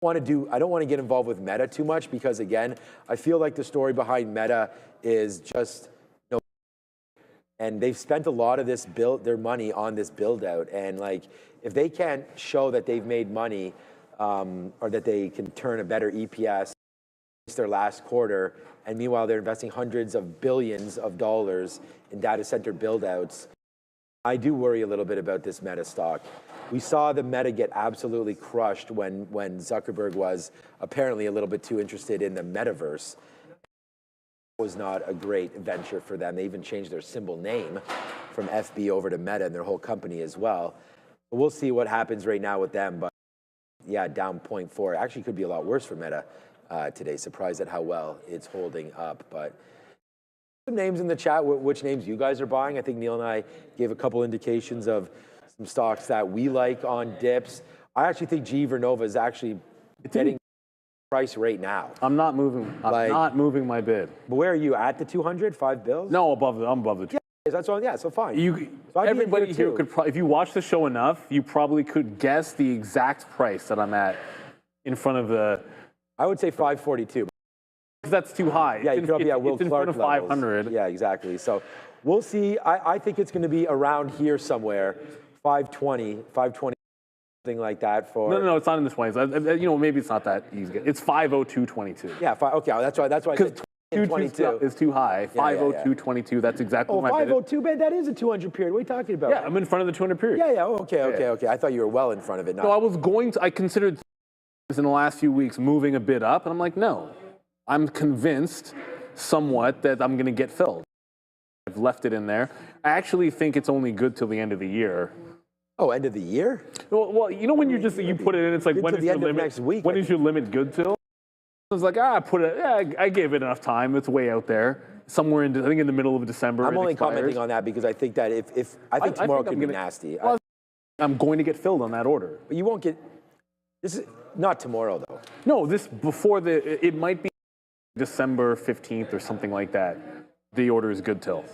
I don't want to get involved with Meta too much, because again, I feel like the story behind Meta is just, and they've spent a lot of their money on this build out, and like if they can't show that they've made money or that they can turn a better EPS their last quarter, and meanwhile they're investing hundreds of billions of dollars in data center build outs, I do worry a little bit about this Meta stock. We saw the Meta get absolutely crushed when Zuckerberg was apparently a little bit too interested in the metaverse. It was not a great venture for them. They even changed their symbol name from FB over to Meta and their whole company as well. But we'll see what happens right now with them. But yeah, down 0.4. Actually could be a lot worse for Meta today. Surprised at how well it's holding up. But some names in the chat, which names you guys are buying. I think Neil and I gave a couple indications of some stocks that we like on dips. I actually think GE Vernova is actually getting price right now. I'm not moving. I'm not moving my bid. But where are you at the 200? $5? No, I'm above the 200. Yeah, that's all. Yeah, so fine. Everybody here could, if you watch the show enough, you probably could guess the exact price that I'm at in front of the. I would say 542. Because that's too high. Yeah, you could be at Will Clark levels. 500. Yeah, exactly. So we'll see. I think it's going to be around here somewhere, 520, something like that. For no, it's not in this way. Maybe it's not that easy. It's 502.22. Yeah, okay. That's why I said 22 is too high. 502.22. That's exactly what my bid is. 502, man. That is a 200 period. What are you talking about? Yeah, I'm in front of the 200 period. Yeah. Okay. I thought you were well in front of it now. No, I considered in the last few weeks moving a bit up, and I'm like, no, I'm convinced somewhat that I'm going to get filled. I've left it in there. I actually think it's only good till the end of the year. Oh, end of the year? Well, you know when you put it in, it's like, when is your limit? Next week, when is your limit good till? I was like, I gave it enough time. It's way out there. Somewhere in, I think in the middle of December. I'm only commenting on that because I think that I think tomorrow could be nasty. Well, I'm going to get filled on that order. But you won't get, this is not tomorrow though. No, this before it might be December 15th or something like that. The order is good till.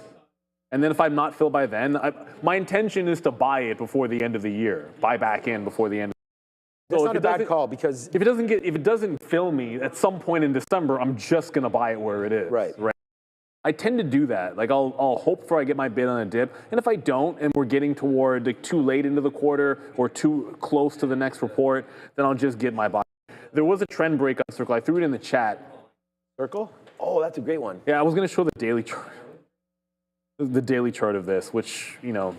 And then if I'm not filled by then, my intention is to buy it before the end of the year. Buy back in before the end. That's not a bad call because if it doesn't fill me at some point in December, I'm just gonna buy it where it is. Right. I tend to do that. Like I'll hope for I get my bid on a dip, and if I don't, and we're getting toward like too late into the quarter or too close to the next report, then I'll just get my buy. There was a trend break on Circle. I threw it in the chat. Circle? Oh, that's a great one. Yeah, I was gonna show the daily chart. The daily chart of this, which, you know,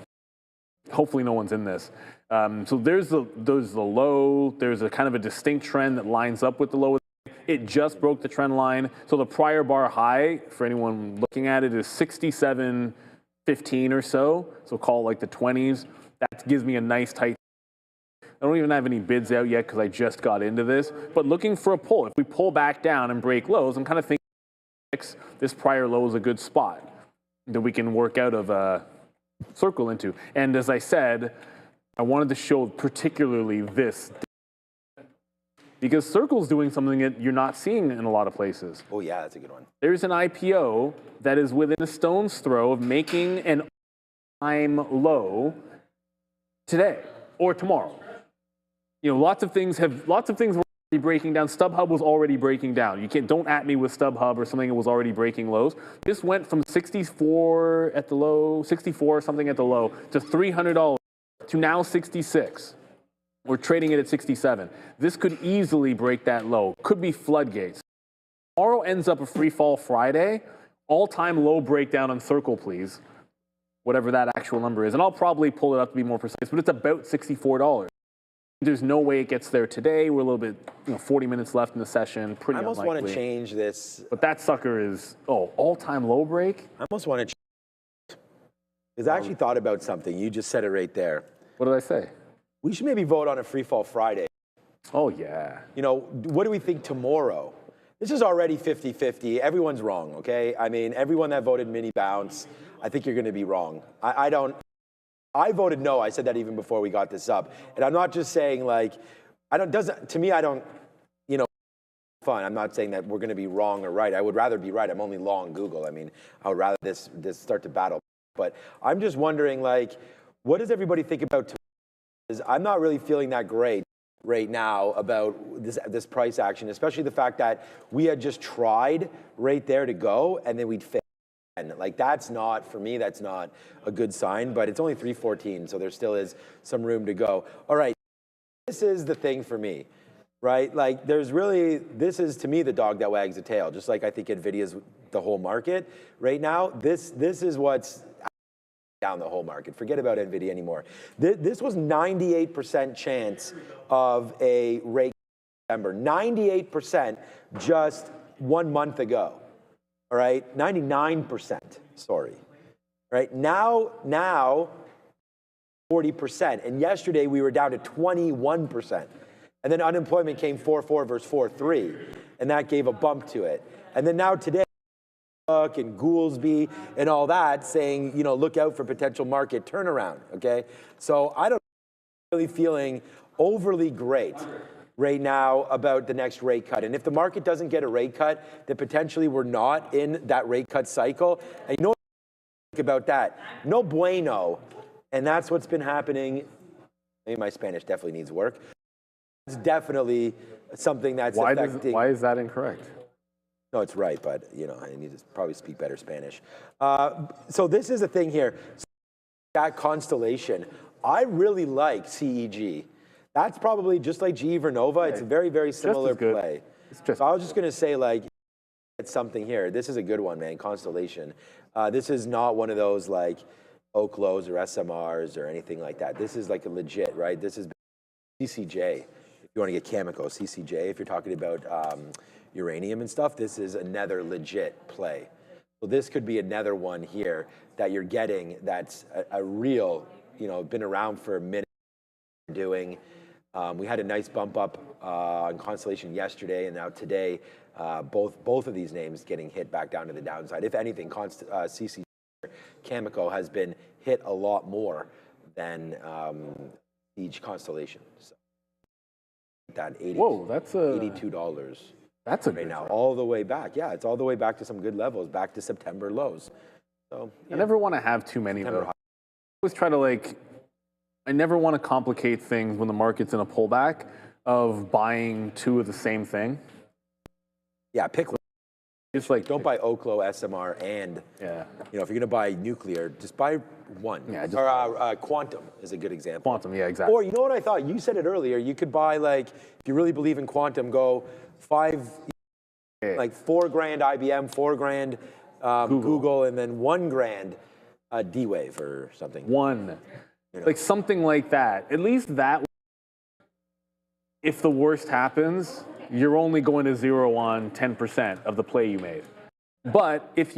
hopefully no one's in this. So there's the low. There's a kind of a distinct trend that lines up with the low. It just broke the trend line. So the prior bar high, for anyone looking at it, is 67.15 or so. So call it like the 20s. That gives me a nice tight. I don't even have any bids out yet because I just got into this. But looking for a pull. If we pull back down and break lows, I'm kind of thinking this prior low is a good spot that we can work out of a circle into. And as I said, I wanted to show particularly this because Circle's doing something that you're not seeing in a lot of places. Oh yeah, that's a good one. There's an IPO that is within a stone's throw of making an all-time low today or tomorrow. You know, lots of things were already breaking down. StubHub was already breaking down. Don't at me with StubHub or something that was already breaking lows. This went from 64 at the low, 64 something at the low, to $300 to now 66. We're trading it at 67. This could easily break that low. Could be floodgates. Tomorrow ends up a free fall Friday. All-time low breakdown on Circle, please. Whatever that actual number is. And I'll probably pull it up to be more precise, but it's about $64. There's no way it gets there today. We're a little bit, 40 minutes left in the session. Pretty unlikely. I almost want to change this. But that sucker is, all-time low break? I almost want to change. Because I actually thought about something. You just said it right there. What did I say? We should maybe vote on a free fall Friday. Oh, yeah. What do we think tomorrow? This is already 50-50. Everyone's wrong, okay? I mean, everyone that voted mini bounce, I think you're going to be wrong. I voted no. I said that even before we got this up. And I'm not just saying fun. I'm not saying that we're going to be wrong or right. I would rather be right. I'm only long Google. I mean, I would rather this start to battle. But I'm just wondering, what does everybody think about tomorrow? I'm not really feeling that great right now about this price action, especially the fact that we had just tried right there to go and then we'd fail. That's not, for me, that's not a good sign, but it's only 314, so there still is some room to go. All right, this is the thing for me, right? This is to me the dog that wags the tail, just like I think Nvidia's the whole market right now. This is what's down the whole market. Forget about Nvidia anymore. This was 98% chance of a rate in December. 98% just 1 month ago. All right, 99%. Sorry. All right, now 40%, and yesterday we were down to 21%, and then unemployment came 4.4 versus 4.3, and that gave a bump to it, and then now today. And Goolsby and all that saying, look out for potential market turnaround, okay? So I don't really feeling overly great right now about the next rate cut. And if the market doesn't get a rate cut, then potentially we're not in that rate cut cycle. And what I think about that? No bueno. And that's what's been happening. Maybe my Spanish definitely needs work. It's definitely something that's affecting. Why is that incorrect? No, it's right, but I need to probably speak better Spanish. So this is the thing here. That constellation, I really like CEG. That's probably just like GE Vernova. It's a very, very similar play. So I was just going to say, it's something here. This is a good one, man. Constellation. This is not one of those Oak Lows or SMRs or anything like that. This is a legit, right? This is CCJ. If you want to get Cameco, CCJ, if you're talking about uranium and stuff, this is another legit play. So this could be another one here that you're getting that's a real, been around for a minute doing. We had a nice bump up on Constellation yesterday, and now today, both of these names getting hit back down to the downside. If anything, CCJ Cameco has been hit a lot more than each Constellation. So that 80, Whoa, that's $82. That's a right now, all the way back. Yeah, it's all the way back to some good levels, back to September lows. So yeah. I never want to have too many though. I always try to I never want to complicate things when the market's in a pullback of buying two of the same thing. Yeah, pick one. It's don't buy Oklo, SMR, and if you're gonna buy nuclear, just buy one. Yeah, or Quantum is a good example. Quantum, yeah, exactly. Or you know what I thought? You said it earlier. You could buy if you really believe in Quantum, go $4 grand IBM, $4 grand Google, and then $1 grand D-Wave or something. Something like that. At least that. If the worst happens, you're only going to zero on 10% of the play you made. But if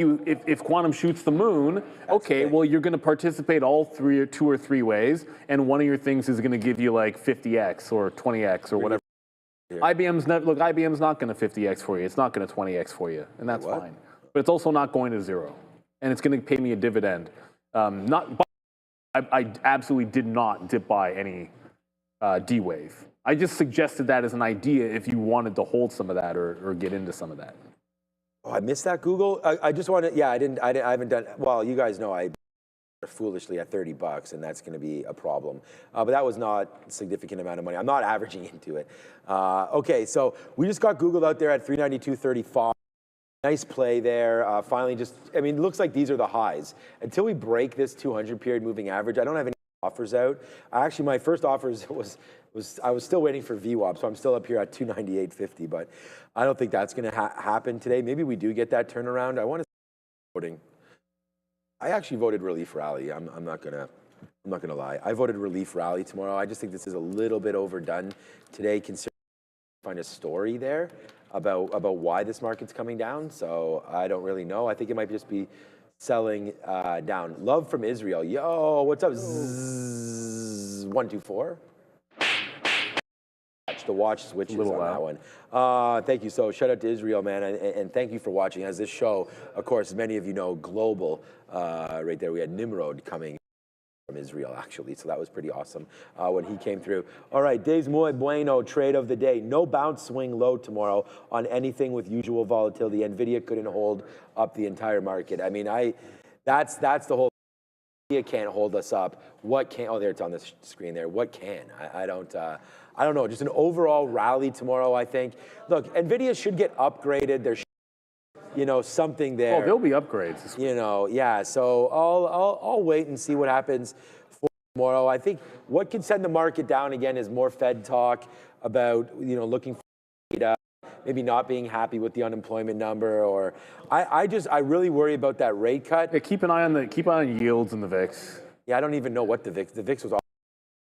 Quantum shoots the moon, well, you're going to participate all two or three ways, and one of your things is going to give you 50x or 20x or whatever. Yeah. IBM's not going to 50x for you. It's not going to 20x for you, and that's fine. But it's also not going to zero, and it's going to pay me a dividend. I absolutely did not dip buy any D-Wave. I just suggested that as an idea if you wanted to hold some of that or get into some of that. Oh, I missed that Google. I just wanted. Yeah, I haven't done. Well, you guys know I foolishly at $30, and that's going to be a problem. But that was not a significant amount of money. I'm not averaging into it. Okay, so we just got Googled out there at 392.35. Nice play there. Finally, it looks like these are the highs. Until we break this 200 period moving average, I don't have any offers out. Actually, my first offers I was still waiting for VWAP, so I'm still up here at 298.50, but I don't think that's going to happen today. Maybe we do get that turnaround. I want to voting. I actually voted relief rally. I'm not gonna lie. I voted relief rally tomorrow. I just think this is a little bit overdone today. Considering find a story there about why this market's coming down. So I don't really know. I think it might just be selling down. Love from Israel. Yo, what's up? 124. The watch switches on that one. Thank you. So shout out to Israel, man, and thank you for watching. As this show, of course, many of you know, global. Right there, we had Nimrod coming from Israel, actually. So that was pretty awesome when he came through. All right, Days Muy Bueno, trade of the day. No bounce swing low tomorrow on anything with usual volatility. Nvidia couldn't hold up the entire market. That's the whole. Nvidia can't hold us up. What can? Oh, there it's on the screen there. What can? I don't know. Just an overall rally tomorrow, I think. Look, Nvidia should get upgraded. There's, something there. Oh, there'll be upgrades. Yeah. So I'll wait and see what happens for tomorrow. I think what could send the market down again is more Fed talk about, looking for data, maybe not being happy with the unemployment number, or I really worry about that rate cut. Yeah, keep an eye on yields in the VIX. Yeah, I don't even know what the VIX was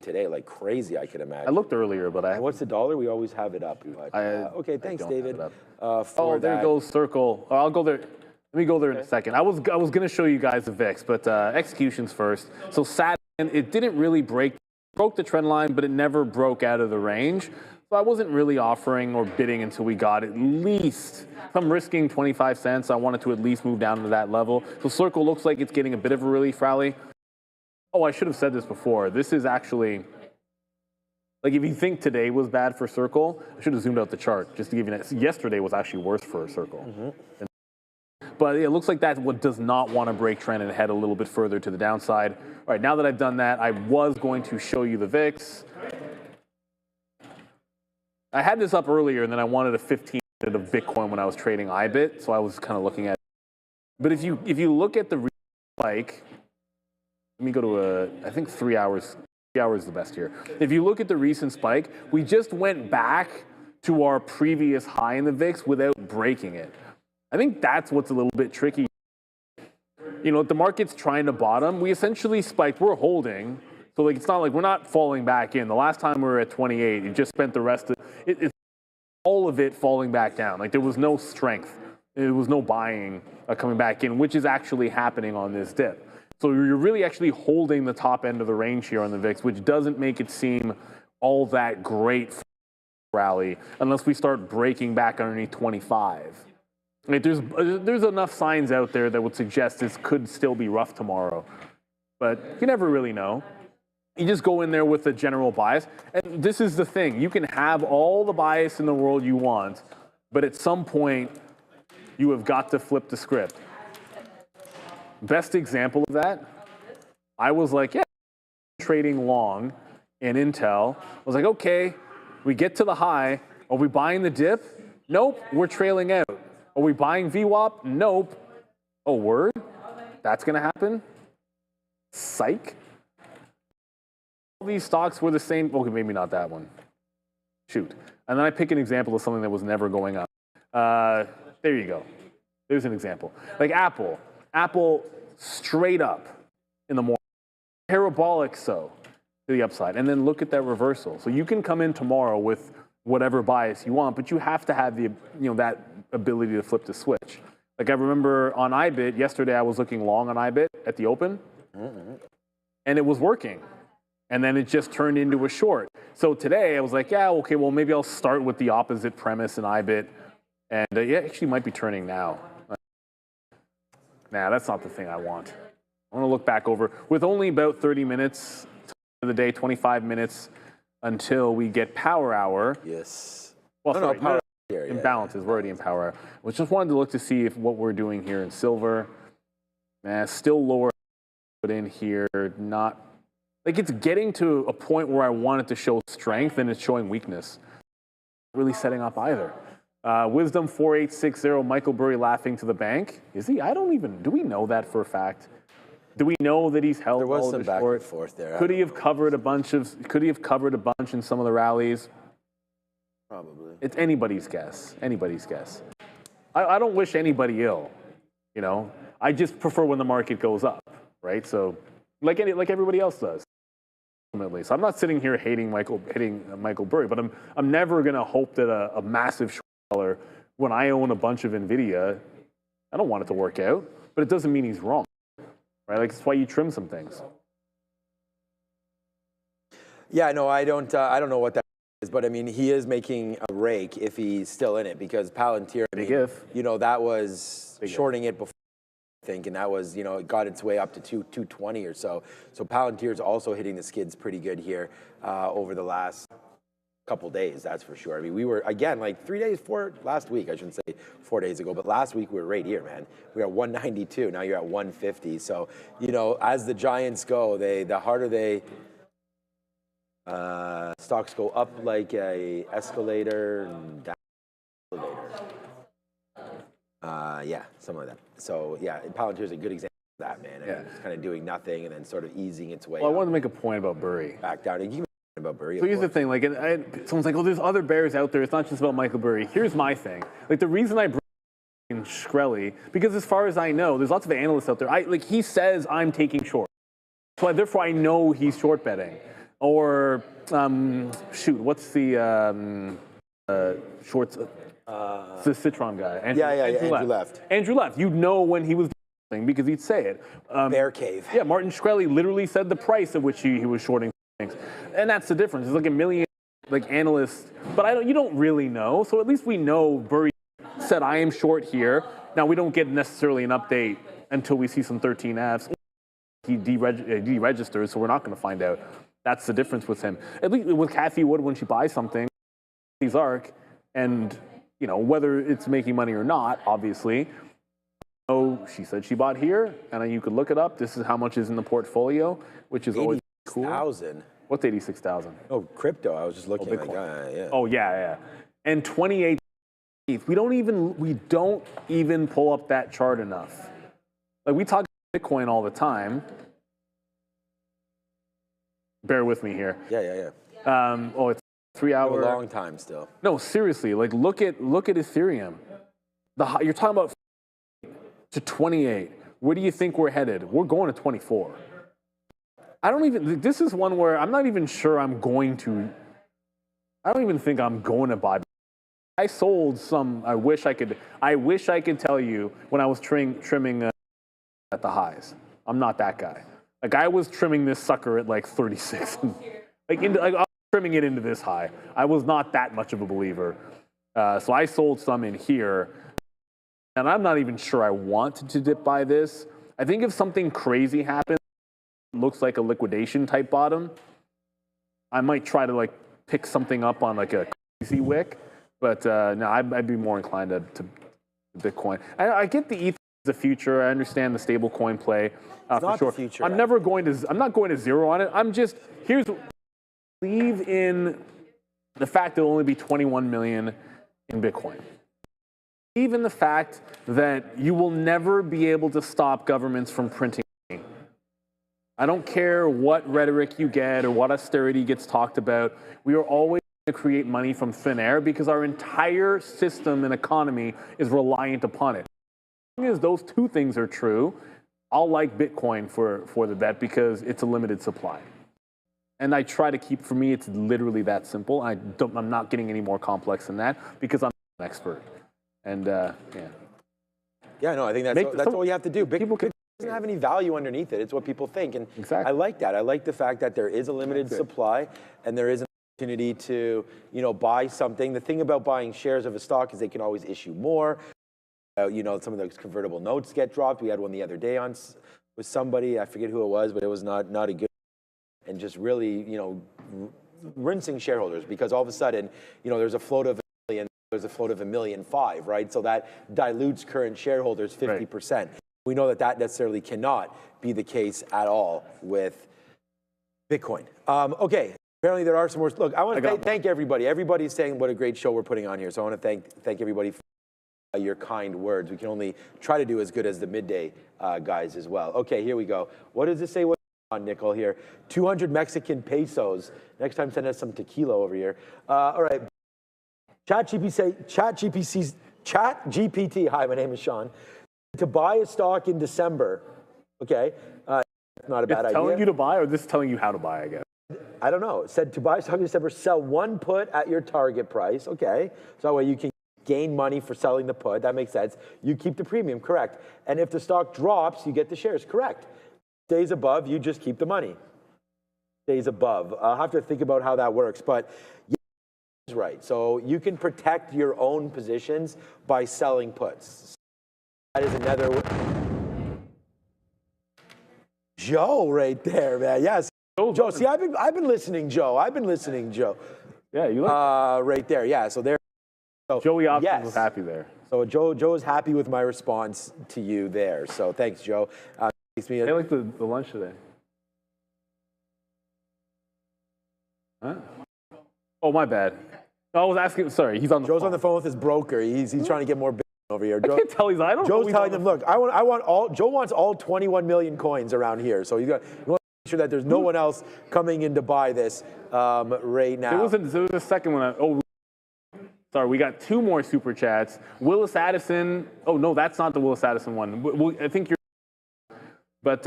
today, like crazy, I could imagine. I looked earlier, but And what's the dollar? We always have it up. But, okay, thanks, David. There goes Circle. I'll go there. Let me go there in a second. I was going to show you guys the VIX, but executions first. So Saturday, it didn't really broke the trend line, but it never broke out of the range. So I wasn't really offering or bidding until we got at least, if I'm risking 25 cents, I wanted to at least move down to that level. So Circle looks like it's getting a bit of a relief rally. Oh, I should have said this before. This is actually, if you think today was bad for Circle, I should have zoomed out the chart just to give you that. Yesterday was actually worse for Circle. Mm-hmm. But it looks like that's what does not want to break trend and head a little bit further to the downside. All right, now that I've done that, I was going to show you the VIX. I had this up earlier, and then I wanted a 15 minute of Bitcoin when I was trading IBIT, so I was kind of looking at it. But if you look at the spike, let me go to I think 3 hours. 3 hours is the best here. If you look at the recent spike, we just went back to our previous high in the VIX without breaking it. I think that's what's a little bit tricky. The market's trying to bottom. We essentially spiked. We're holding. So like it's not like we're not falling back in. The last time we were at 28, you just spent the rest of it's all of it falling back down. Like there was no strength. There was no buying coming back in, which is actually happening on this dip. So you're really actually holding the top end of the range here on the VIX, which doesn't make it seem all that great for rally unless we start breaking back underneath 25. Like there's enough signs out there that would suggest this could still be rough tomorrow, but you never really know. You just go in there with a general bias, and this is the thing: you can have all the bias in the world you want, but at some point you have got to flip the script. Best example of that, I was like, yeah, trading long in Intel. I was like, okay, we get to the high. Are we buying the dip? Nope, we're trailing out. Are we buying VWAP? Nope. Oh, word? That's going to happen? Psych. All these stocks were the same. Okay, maybe not that one. Shoot. And then I pick an example of something that was never going up. There you go. There's an example. Like Apple. Apple straight up in the morning. Parabolic so to the upside. And then look at that reversal. So you can come in tomorrow with whatever bias you want, but you have to have the, that ability to flip the switch. Like I remember on IBIT, yesterday I was looking long on IBIT at the open, and it was working. And then it just turned into a short. So today I was like, yeah, okay, well maybe I'll start with the opposite premise in IBIT, and it actually might be turning now. Nah, that's not the thing I want. I want to look back over with only about 30 minutes of the day, 25 minutes until we get power hour. Yes. Well, sorry, power hour. Imbalances. We're already in power hour. We just wanted to look to see if what we're doing here in silver. Still lower in here. Not like it's getting to a point where I want it to show strength and it's showing weakness. Not really setting up either. Wisdom 4860. Michael Burry laughing to the bank. Is he? I don't even. Do we know that for a fact? Do we know that he's held? There was all some of back short? and forth there. Could he have covered a bunch in some of the rallies? Probably. It's anybody's guess. Anybody's guess. I don't wish anybody ill. I just prefer when the market goes up, right? So, like everybody else does. Ultimately, so I'm not sitting here hating Michael Burry, but I'm never gonna hope that a massive short seller, when I own a bunch of Nvidia, I don't want it to work out, but it doesn't mean he's wrong. Right, like that's why you trim some things. Yeah, no, I don't know what that is, but I mean, he is making a rake if he's still in it because Palantir. That was shorting it before, I think, and that was, it got its way up to 220 or so. So Palantir is also hitting the skids pretty good here over the last couple days, that's for sure. I mean, we were, again, like last week, I shouldn't say 4 days ago, but last week we were right here, man. We were at 192, now you're at 150. So, as the giants go, the harder they, stocks go up like a escalator and down elevator. Yeah, something like that. So, yeah, Palantir is a good example of that, man. It's kind of doing nothing and then sort of easing its way I wanted to make a point about Burry. Back down. About Burry, so here's the thing, someone's like, oh, there's other bears out there. It's not just about Michael Burry. Here's my thing. Like the reason I bring in Shkreli, because as far as I know, there's lots of analysts out there. He says I'm taking short. So therefore I know he's short betting. Or, what's the shorts? The Citron guy. Andrew Left. Andrew Left. You'd know when he was doing because he'd say it. Bear cave. Yeah, Martin Shkreli literally said the price at which he was shorting things. And that's the difference. There's like a million analysts, but you don't really know. So at least we know Burry said I am short here. Now we don't get necessarily an update until we see some 13Fs. He deregisters, so we're not going to find out. That's the difference with him. At least with Kathy Wood, when she buys something, she's ARC, and whether it's making money or not, obviously. She said she bought here, and you could look it up. This is how much is in the portfolio, which is always cool. 86,000. What's 86,000? Oh, crypto. I was just looking. Bitcoin. Oh yeah. And 28. We don't even pull up that chart enough. Like we talk about Bitcoin all the time. Bear with me here. Yeah. It's 3 hours. A long time still. No, seriously. Like look at Ethereum. You're talking about to 28. Where do you think we're headed? We're going to 24. I don't even, this is one where I'm not even sure I'm going to, I don't even think I'm going to buy. I sold some, I wish I could tell you when I was trimming at the highs. I'm not that guy. Like I was trimming this sucker at like 36. I was trimming it into this high. I was not that much of a believer. So I sold some in here. And I'm not even sure I want to dip by this. I think if something crazy happens, looks like a liquidation type bottom, I might try to like pick something up on like a crazy wick. But no, I'd be more inclined to Bitcoin. I get the ETH as the future. I understand the stable coin play for sure. The future, I'm not going to zero on it. I'm just, believe in the fact there'll only be 21 million in Bitcoin. Even the fact that you will never be able to stop governments from printing money. I don't care what rhetoric you get or what austerity gets talked about. We are always going to create money from thin air because our entire system and economy is reliant upon it. As long as those two things are true, I'll like Bitcoin for the bet because it's a limited supply. And I try to keep, for me, it's literally that simple. I'm not getting any more complex than that because I'm an expert. And yeah. Yeah, no, I think that's all you have to do. Bitcoin doesn't have any value underneath it. It's what people think. And exactly. I like that. I like the fact that there is a limited supply and there is an opportunity to, buy something. The thing about buying shares of a stock is they can always issue more. Some of those convertible notes get dropped. We had one the other day with somebody. I forget who it was, but it was not a good. And just really, rinsing shareholders because all of a sudden, there's a float of there's a float of 1.5 million, right? So that dilutes current shareholders 50%. Right. We know that necessarily cannot be the case at all with Bitcoin. Okay, apparently there are some more. Look, I want to thank everybody. Everybody's saying what a great show we're putting on here. So I want to thank everybody for your kind words. We can only try to do as good as the midday guys as well. Okay, here we go. What does it say? What on nickel here? 200 Mexican pesos. Next time, send us some tequila over here. All right. ChatGPT. Hi, my name is Sean. To buy a stock in December. Okay, not a bad idea. Telling you to buy, or this telling you how to buy? I guess. I don't know. It said to buy a stock in December, sell one put at your target price. Okay, so that way you can gain money for selling the put. That makes sense. You keep the premium, correct? And if the stock drops, you get the shares, correct? Stays above, you just keep the money. Stays above. I'll have to think about how that works, but. Right, so you can protect your own positions by selling puts. That is another Joe right there, man. Yes, Joe. See, I've been listening, Joe. Yeah, you look right there. Yeah, so there. So, Joey Options was happy there. So Joe is happy with my response to you there. So thanks, Joe. Makes me. I like the lunch today. Huh? Oh, my bad. I was asking. Sorry, he's on the. Joe's phone. on the phone with his broker. He's trying to get more over here. Joe, I can't tell. I don't. Joe's telling them, look, Joe wants all 21 million coins around here. So you want to make sure that there's no one else coming in to buy this right now. There was a second one. Sorry, we got two more super chats. Willis Addison. Oh no, that's not the Willis Addison one. I think you're. But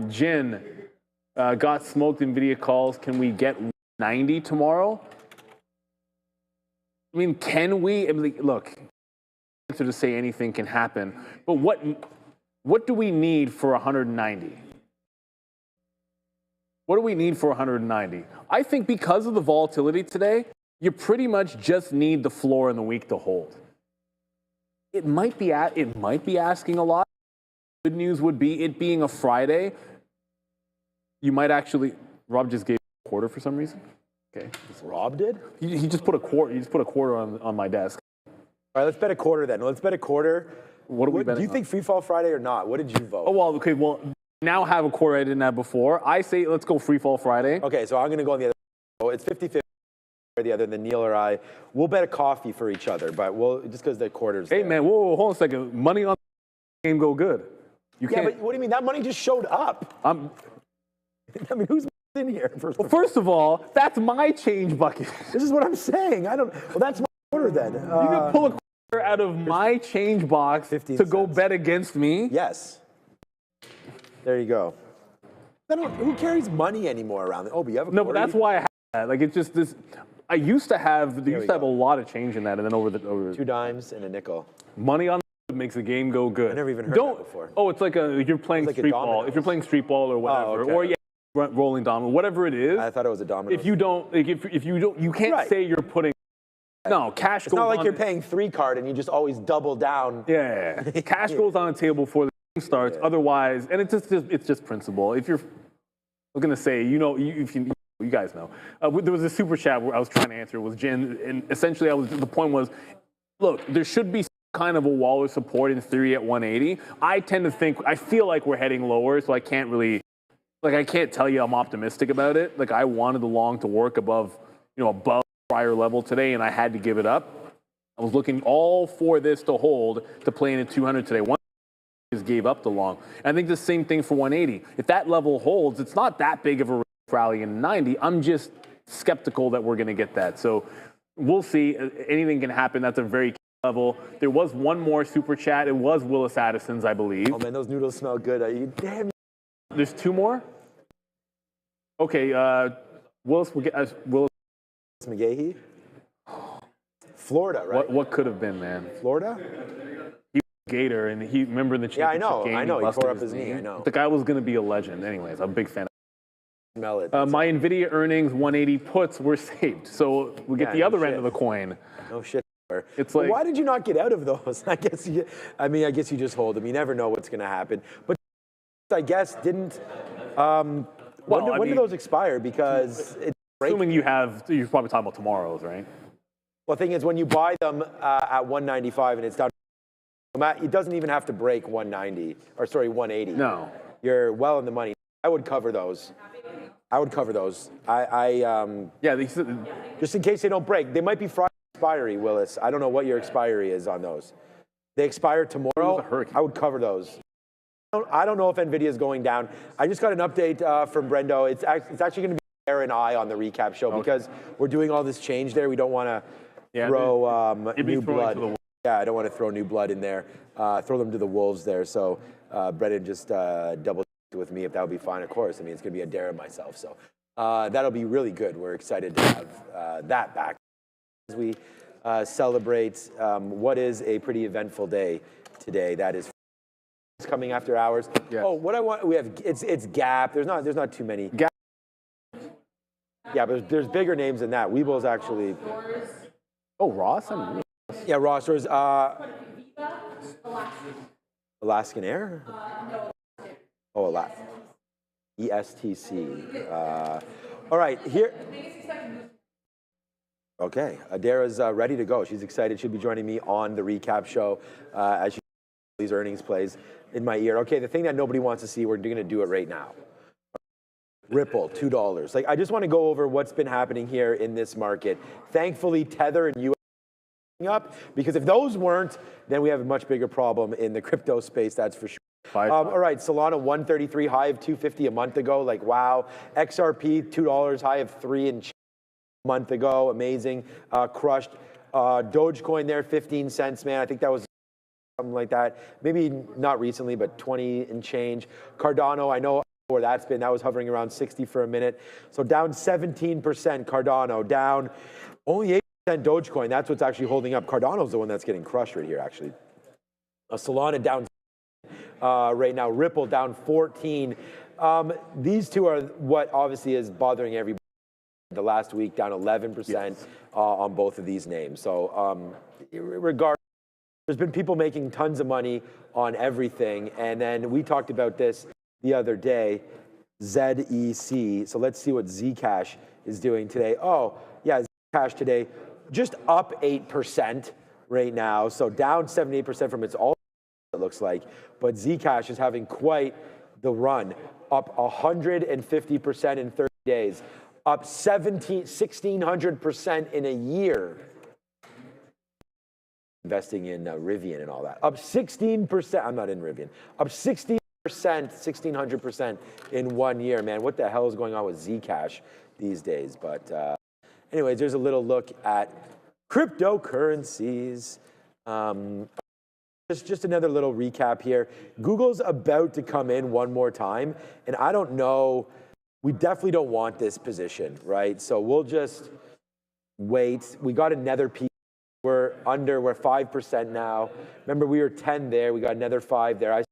Jin got smoked. Nvidia calls. Can we get 90 tomorrow? I mean, can we? I mean, look, answer to say anything can happen, but what do we need for 190? What do we need for 190? I think because of the volatility today, you pretty much just need the floor in the week to hold. It might be asking a lot. Good news would be it being a Friday. You might actually. Rob just gave a quarter for some reason. Okay. Rob did? He just put a quarter. He just put a quarter on my desk. All right, let's bet a quarter then. Let's bet a quarter. What are we betting? Do you think Free Fall Friday or not? What did you vote? Oh well, okay. Well, now have a quarter I didn't have before. I say let's go Free Fall Friday. Okay, so I'm going to go on the other. So it's 50-50 or the other than Neil or I. We'll bet a coffee for each other, but we'll just because the quarters. Hey man, whoa, hold on a second. Money on the game go good. You can't. Yeah, but what do you mean? That money just showed up. I mean, who's in here? First of all, that's my change bucket. This is what I'm saying. Well, that's my quarter then. You can pull a quarter out of my change box to go bet against me. Yes. There you go. Who carries money anymore around? Oh, but you have a No, but quarter? that's why I have that. Like, it's just this. I used to have we a go. lot of change in that, and then over 2 dimes and a nickel. money on makes the game go good. I never even heard that before. Oh, it's like you're playing It's like a street ball. dominoes. If you're playing street ball or whatever, okay. or rolling domino, whatever it is. I thought it was a domino. If you don't, like, if you don't, you can't Right. say you're putting. No, cash It's goes not like on. you're paying 3 card and you just always double down. Yeah, cash goes on the table before the game starts. Otherwise, and it's just principle. If you're, I'm gonna say, if you guys know, there was a super chat where I was trying to answer. It was Jen, and essentially, the point was, look, there should be some kind of a wall of support in theory at 180. I feel like we're heading lower, so I can't really, I can't tell you I'm optimistic about it. Like, I wanted the long to work above prior level today, and I had to give it up. I was looking all for this to hold to play in at 200 today. One just gave up the long. And I think the same thing for 180. If that level holds, it's not that big of a rally in 90. I'm just skeptical that we're going to get that. So we'll see. Anything can happen. That's a very key level. There was one more super chat. It was Willis Addison's, I believe. Oh man, those noodles smell good. Damn. There's 2 more? Okay, Willis McGahee? Florida, right? What could have been, man? Florida? He was a Gator, and he remember in the championship game. I know. He busted tore up his knee. I know. The guy was going to be a legend. Anyways, I'm a big fan. Smell it. My Nvidia earnings 180 puts were saved, so we get the other end of the coin. No shit. It's like, why did you not get out of those? I guess you just hold them. You never know what's going to happen. But I guess didn't. When do those expire? Because it's assuming you're probably talking about tomorrow's, right? Well, the thing is, when you buy them at 195 and it's down, it doesn't even have to break 180. No. You're well in the money. I would cover those. Just in case they don't break. They might be Friday expiry, Willis. I don't know what your expiry is on those. They expire tomorrow. I would cover those. I don't know if Nvidia is going down. I just got an update from Brendo. It's actually going to be Aaron and I on the recap show because we're doing all this change there. We don't want to throw new blood. Yeah, I don't want to throw new blood in there. Throw them to the wolves there. So Brendan just double with me if that would be fine. Of course, I mean it's going to be a dare of myself. So that'll be really good. We're excited to have that back as we celebrate what is a pretty eventful day today. That is coming after hours. Yeah. Oh, what I want, we have it's Gap. There's not too many. Gap. Yeah, but there's bigger names than that. Weeble's actually. Oh, Ross. Yeah, Ross. There's Alaskan Air. Oh, ESTC. All right, here. Okay, Adara's ready to go. She's excited. She'll be joining me on the recap show as she these earnings plays in my ear. Okay, the thing that nobody wants to see, we're going to do it right now. Ripple, $2. Like, I just want to go over what's been happening here in this market. Thankfully, Tether and US up, because if those weren't, then we have a much bigger problem in the crypto space, that's for sure. All right, Solana 133, high of 250 a month ago. Like, wow. XRP, $2, high of 3 and a month ago. Amazing. Crushed. Dogecoin there, 15 cents, man. I think that was something like that. Maybe not recently, but 20 and change. Cardano, I know where that's been. That was hovering around 60 for a minute. So down 17% Cardano, down only 8% Dogecoin. That's what's actually holding up. Cardano's the one that's getting crushed right here, actually. Solana down right now. Ripple down 14. These two are what obviously is bothering everybody. The last week down 11% on both of these names. So regardless, there's been people making tons of money on everything. And then we talked about this the other day, ZEC. So let's see what Zcash is doing today. Oh, yeah, Zcash today just up 8% right now. So down 78% from its all, it looks like. But Zcash is having quite the run, up 150% in 30 days, up 1,600% in a year. Investing in Rivian and all that. Up 16%. I'm not in Rivian. Up 16%, 1,600% in 1 year, man. What the hell is going on with Zcash these days? But anyways, there's a little look at cryptocurrencies. Just another little recap here. Google's about to come in one more time, and I don't know, we definitely don't want this position, right? So we'll just wait. We got another piece. We're 5% now. Remember, we were 10 there. We got another 5 there. I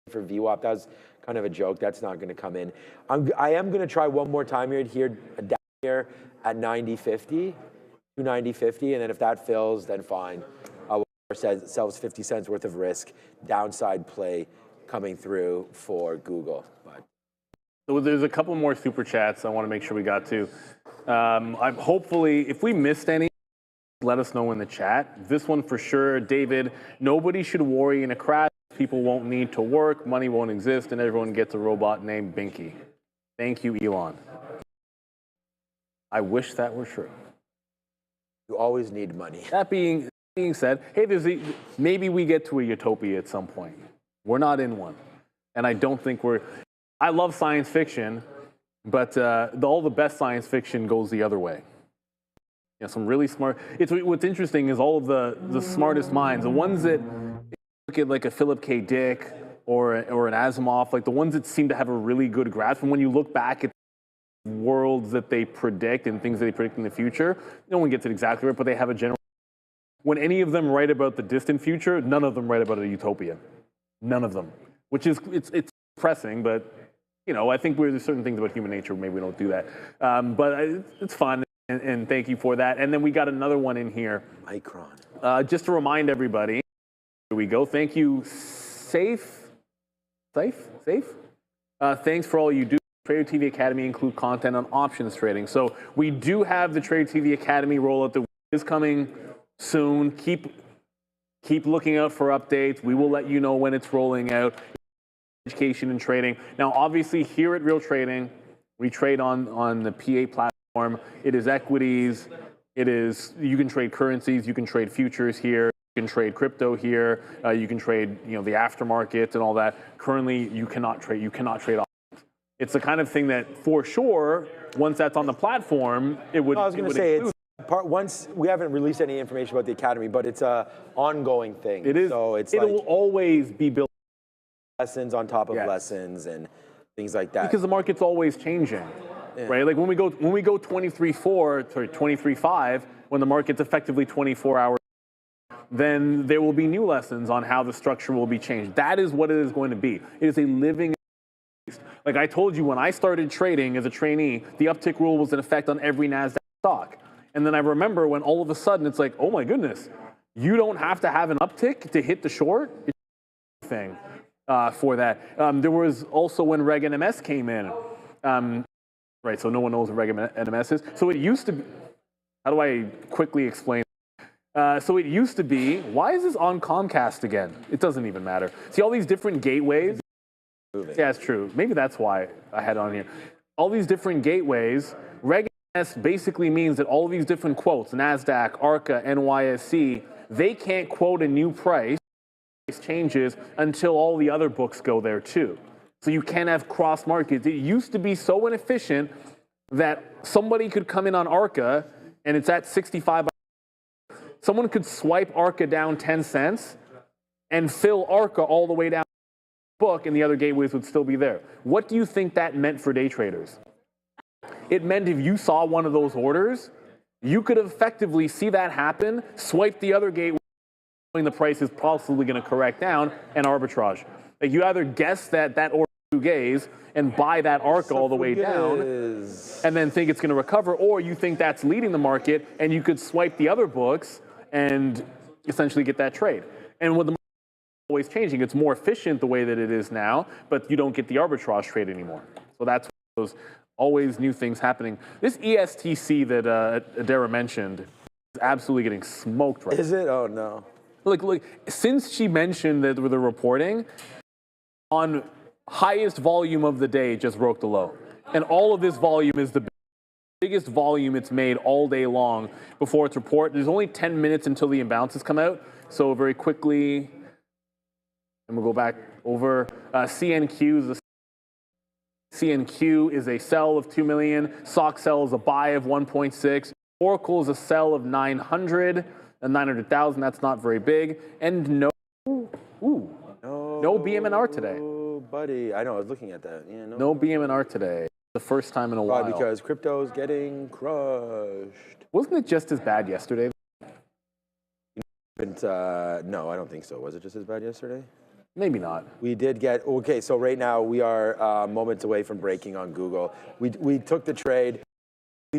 for VWAP, that was kind of a joke. That's not going to come in. I am going to try one more time here down here at 90.50, 290.50, and then if that fills, then fine. Sells 50 cents worth of risk, downside play coming through for Google. But so there's a couple more super chats I want to make sure we got to. I'm hopefully, if we missed any, let us know in the chat. This one for sure, David, nobody should worry in a crash. People won't need to work, money won't exist, and everyone gets a robot named Binky. Thank you, Elon. I wish that were true. You always need money. That being said, hey, maybe we get to a utopia at some point. We're not in one. And I don't think I love science fiction, but all the best science fiction goes the other way. You know, some really smart, what's interesting is all of the smartest minds, the ones that look at like a Philip K. Dick or an Asimov, like the ones that seem to have a really good grasp. And when you look back at worlds that they predict and things that they predict in the future, no one gets it exactly right, but they have a general. When any of them write about the distant future, none of them write about a utopia. None of them. Which is, it's depressing, but you know, I think there's certain things about human nature, maybe we don't do that. But it's fun, and thank you for that. And then we got another one in here. Micron. Just to remind everybody, here we go. Thank you, Safe. Thanks for all you do. Trader TV Academy include content on options trading. So we do have the Trader TV Academy rollout that is coming soon. Keep looking out for updates. We will let you know when it's rolling out. Education and trading. Now, obviously, here at Real Trading, we trade on the P8 platform. It is equities. You can trade currencies. You can trade futures here. You can trade crypto here. You can trade, the aftermarket and all that. Currently, you cannot trade options. It's the kind of thing that, for sure, once that's on the platform, it would. I was going to say once we haven't released any information about the academy, but it's a ongoing thing. It is. So it will always be built. Lessons on top of lessons and things like that. Because the market's always changing, right? Like when we go 23.5, when the market's effectively 24 hours, then there will be new lessons on how the structure will be changed. That is what it is going to be. It is a living. Like I told you, when I started trading as a trainee, the uptick rule was in effect on every NASDAQ stock. And then I remember when all of a sudden it's like, oh my goodness, you don't have to have an uptick to hit the short. It's a thing for that. There was also when Reg NMS came in, right? So no one knows what Reg NMS is. So it used to be, how do I quickly explain? So it used to be, why is this on Comcast again? It doesn't even matter. See all these different gateways. Yeah, it's true. Maybe that's why I had it on here. All these different gateways, Reg NMS basically means that all of these different quotes, NASDAQ, ARCA, NYSE, they can't quote a new price changes until all the other books go there too. So you can't have cross markets. It used to be so inefficient that somebody could come in on ARCA and it's at 65. Someone could swipe ARCA down 10 cents and fill ARCA all the way down the book and the other gateways would still be there. What do you think that meant for day traders? It meant if you saw one of those orders, you could effectively see that happen, swipe the other gateway, the price is possibly going to correct down, and arbitrage. Like you either guess that order is gaze and buy that ARCA all the way down and then think it's going to recover, or you think that's leading the market and you could swipe the other books and essentially get that trade. And with the market always changing, it's more efficient the way that it is now, but you don't get the arbitrage trade anymore. So that's those always new things happening. This ESTC that Adara mentioned is absolutely getting smoked right now. Is it? Oh no. Look, since she mentioned that with the reporting, on highest volume of the day, it just broke the low. And all of this volume is the biggest volume it's made all day long before its report. There's only 10 minutes until the imbalances come out. So very quickly, and we'll go back over. CNQ is a sell of 2 million. SOC sell is a buy of 1.6. Oracle is a sell of 900,000. That's not very big. And no Ooh. No BM&R today. Oh, buddy. I know, I was looking at that. Yeah, No BM&R today. The first time in a while. Because crypto's getting crushed. Wasn't it just as bad yesterday? No, I don't think so. Was it just as bad yesterday? Maybe not. We did get, okay, so right now we are moments away from breaking on Google. We took the trade,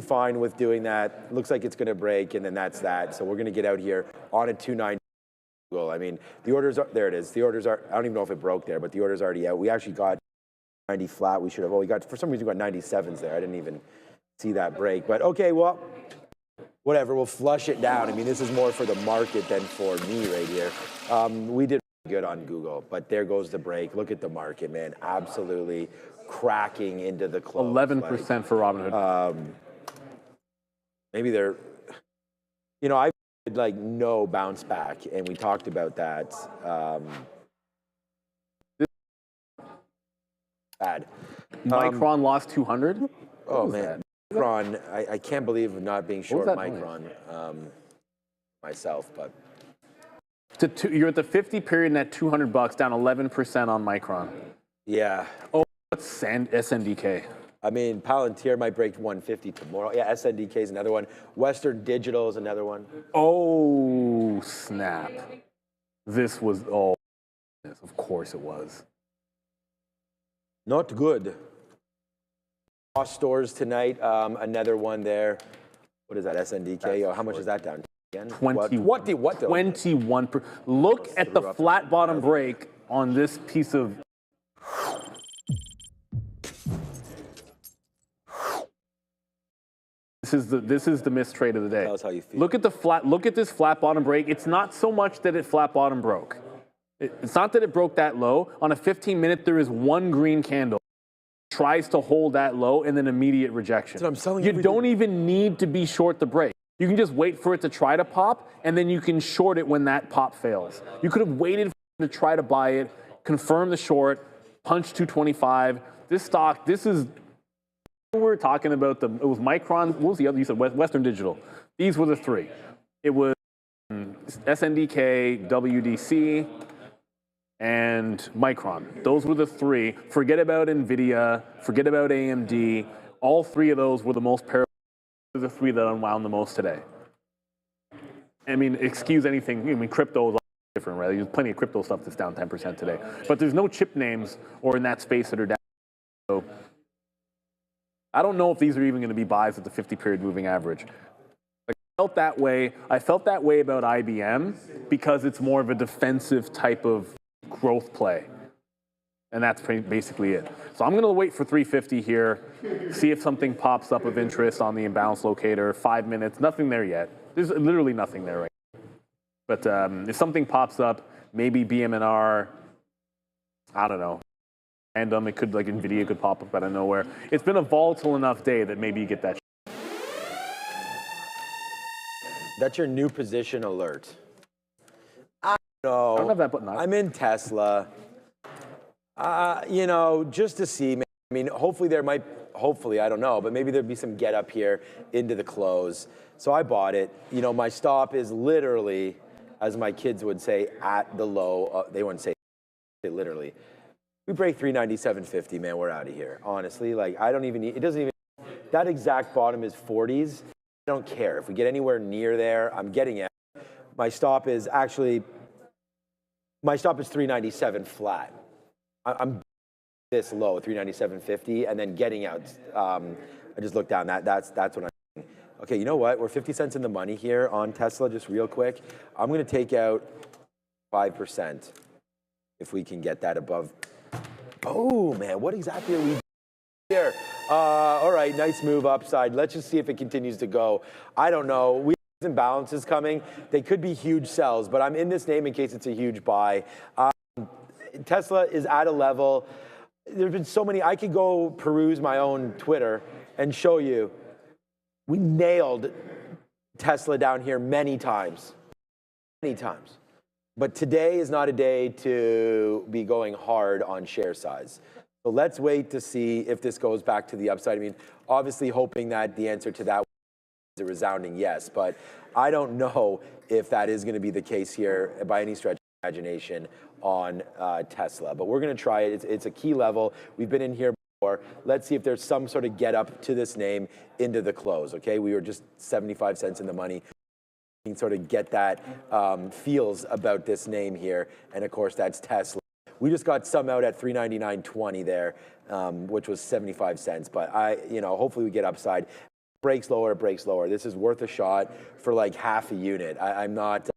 fine with doing that. Looks like it's going to break, and then that's that. So we're going to get out here on a 290 Google. I mean, the orders are, there it is. The orders are, I don't even know if it broke there, but the order's already out. We actually got 90 flat. We should have, for some reason we got 97s there. I didn't even see that break. But okay, well, whatever, we'll flush it down. I mean, this is more for the market than for me right here. We did good on Google, but there goes the break. Look at the market, man. Absolutely cracking into the close. 11% for Robinhood. Maybe they're, I did like no bounce back, and we talked about that. Bad. Micron lost 200? Oh, man. Micron, I can't believe not being short Micron myself, but. You're at the 50 period and at $200, down 11% on Micron. Yeah. Oh, what's SNDK? I mean, Palantir might break 150 tomorrow. Yeah, SNDK is another one. Western Digital is another one. Oh, snap. This was, oh, of course it was. Not good. Lost stores tonight, another one there. What is that, SNDK? Oh, how much is that down? Again? 21. Look at the flat bottom break on this piece of. This is the mistrade of the day. Tell us how you feel. Look at this flat bottom break. It's not so much that it flat bottom broke. It's not that it broke that low. On a 15-minute, there is one green candle. Tries to hold that low and then immediate rejection. You don't even need to be short the break. You can just wait for it to try to pop, and then you can short it when that pop fails. You could have waited for it to try to buy it, confirm the short, punch 225. This stock, this is, we were talking about, it was Micron, what was the other? You said Western Digital. These were the three. It was SNDK, WDC, and Micron. Those were the three. Forget about Nvidia, forget about AMD. All three of those were the most parallel. The three that unwound the most today. I mean, excuse anything. I mean, crypto is different, right? There's plenty of crypto stuff that's down 10% today. But there's no chip names or in that space that are down. So I don't know if these are even going to be buys at the 50-period moving average. I felt that way. I felt that way about IBM because it's more of a defensive type of growth play. And that's basically it. So I'm going to wait for 350 here, see if something pops up of interest on the imbalance locator. 5 minutes, nothing there yet. There's literally nothing there right now. But if something pops up, maybe BM&R, I don't know. Random, it could, like Nvidia could pop up out of nowhere. It's been a volatile enough day that maybe you get that. That's your new position alert. I don't know. I don't have that button on. I'm in Tesla. Just to see, I mean, hopefully, I don't know, but maybe there'd be some get up here into the close. So I bought it. My stop is literally, as my kids would say, at the low. They wouldn't say it literally. We break 397.50, man, we're out of here. Honestly, like, I don't even need, it doesn't even, that exact bottom is 40s. I don't care. If we get anywhere near there, I'm getting it. My stop is 397 flat. I'm this low, 397.50, and then getting out. I just looked down. That's what I'm doing. Okay, you know what? We're 50 cents in the money here on Tesla, just real quick. I'm going to take out 5% if we can get that above. Oh, man, what exactly are we doing here? All right, nice move upside. Let's just see if it continues to go. I don't know. We have imbalances coming. They could be huge sells, but I'm in this name in case it's a huge buy. Tesla is at a level, there's been so many, I could go peruse my own Twitter and show you, we nailed Tesla down here many times. But today is not a day to be going hard on share size. So let's wait to see if this goes back to the upside. I mean, obviously hoping that the answer to that is a resounding yes, but I don't know if that is going to be the case here by any stretch. imagination on Tesla. But we're going to try it. It's a key level. We've been in here before. Let's see if there's some sort of get up to this name into the close. Okay, we were just 75 cents in the money. You can sort of get that feels about this name here, and of course that's Tesla. We just got some out at 399.20 there, which was 75 cents. But hopefully we get upside. Breaks lower, it breaks lower. This is worth a shot for like half a unit. I'm not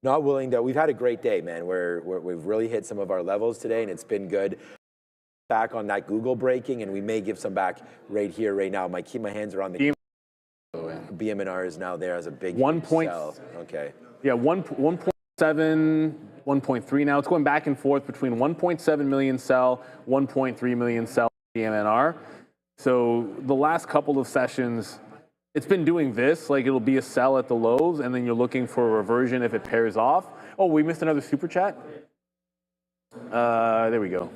willing to. We've had a great day, man. We've really hit some of our levels today, and it's been good. Back on that Google breaking, and we may give some back right here, right now. Might keep my hands around the. BMNR is now there as a big sell. Okay. Yeah, 1.7, 1.3 now. It's going back and forth between 1.7 million sell, 1.3 million sell BMNR. So the last couple of sessions, it's been doing this, like it'll be a sell at the lows, and then you're looking for a reversion if it pairs off. Oh, we missed another super chat. There we go.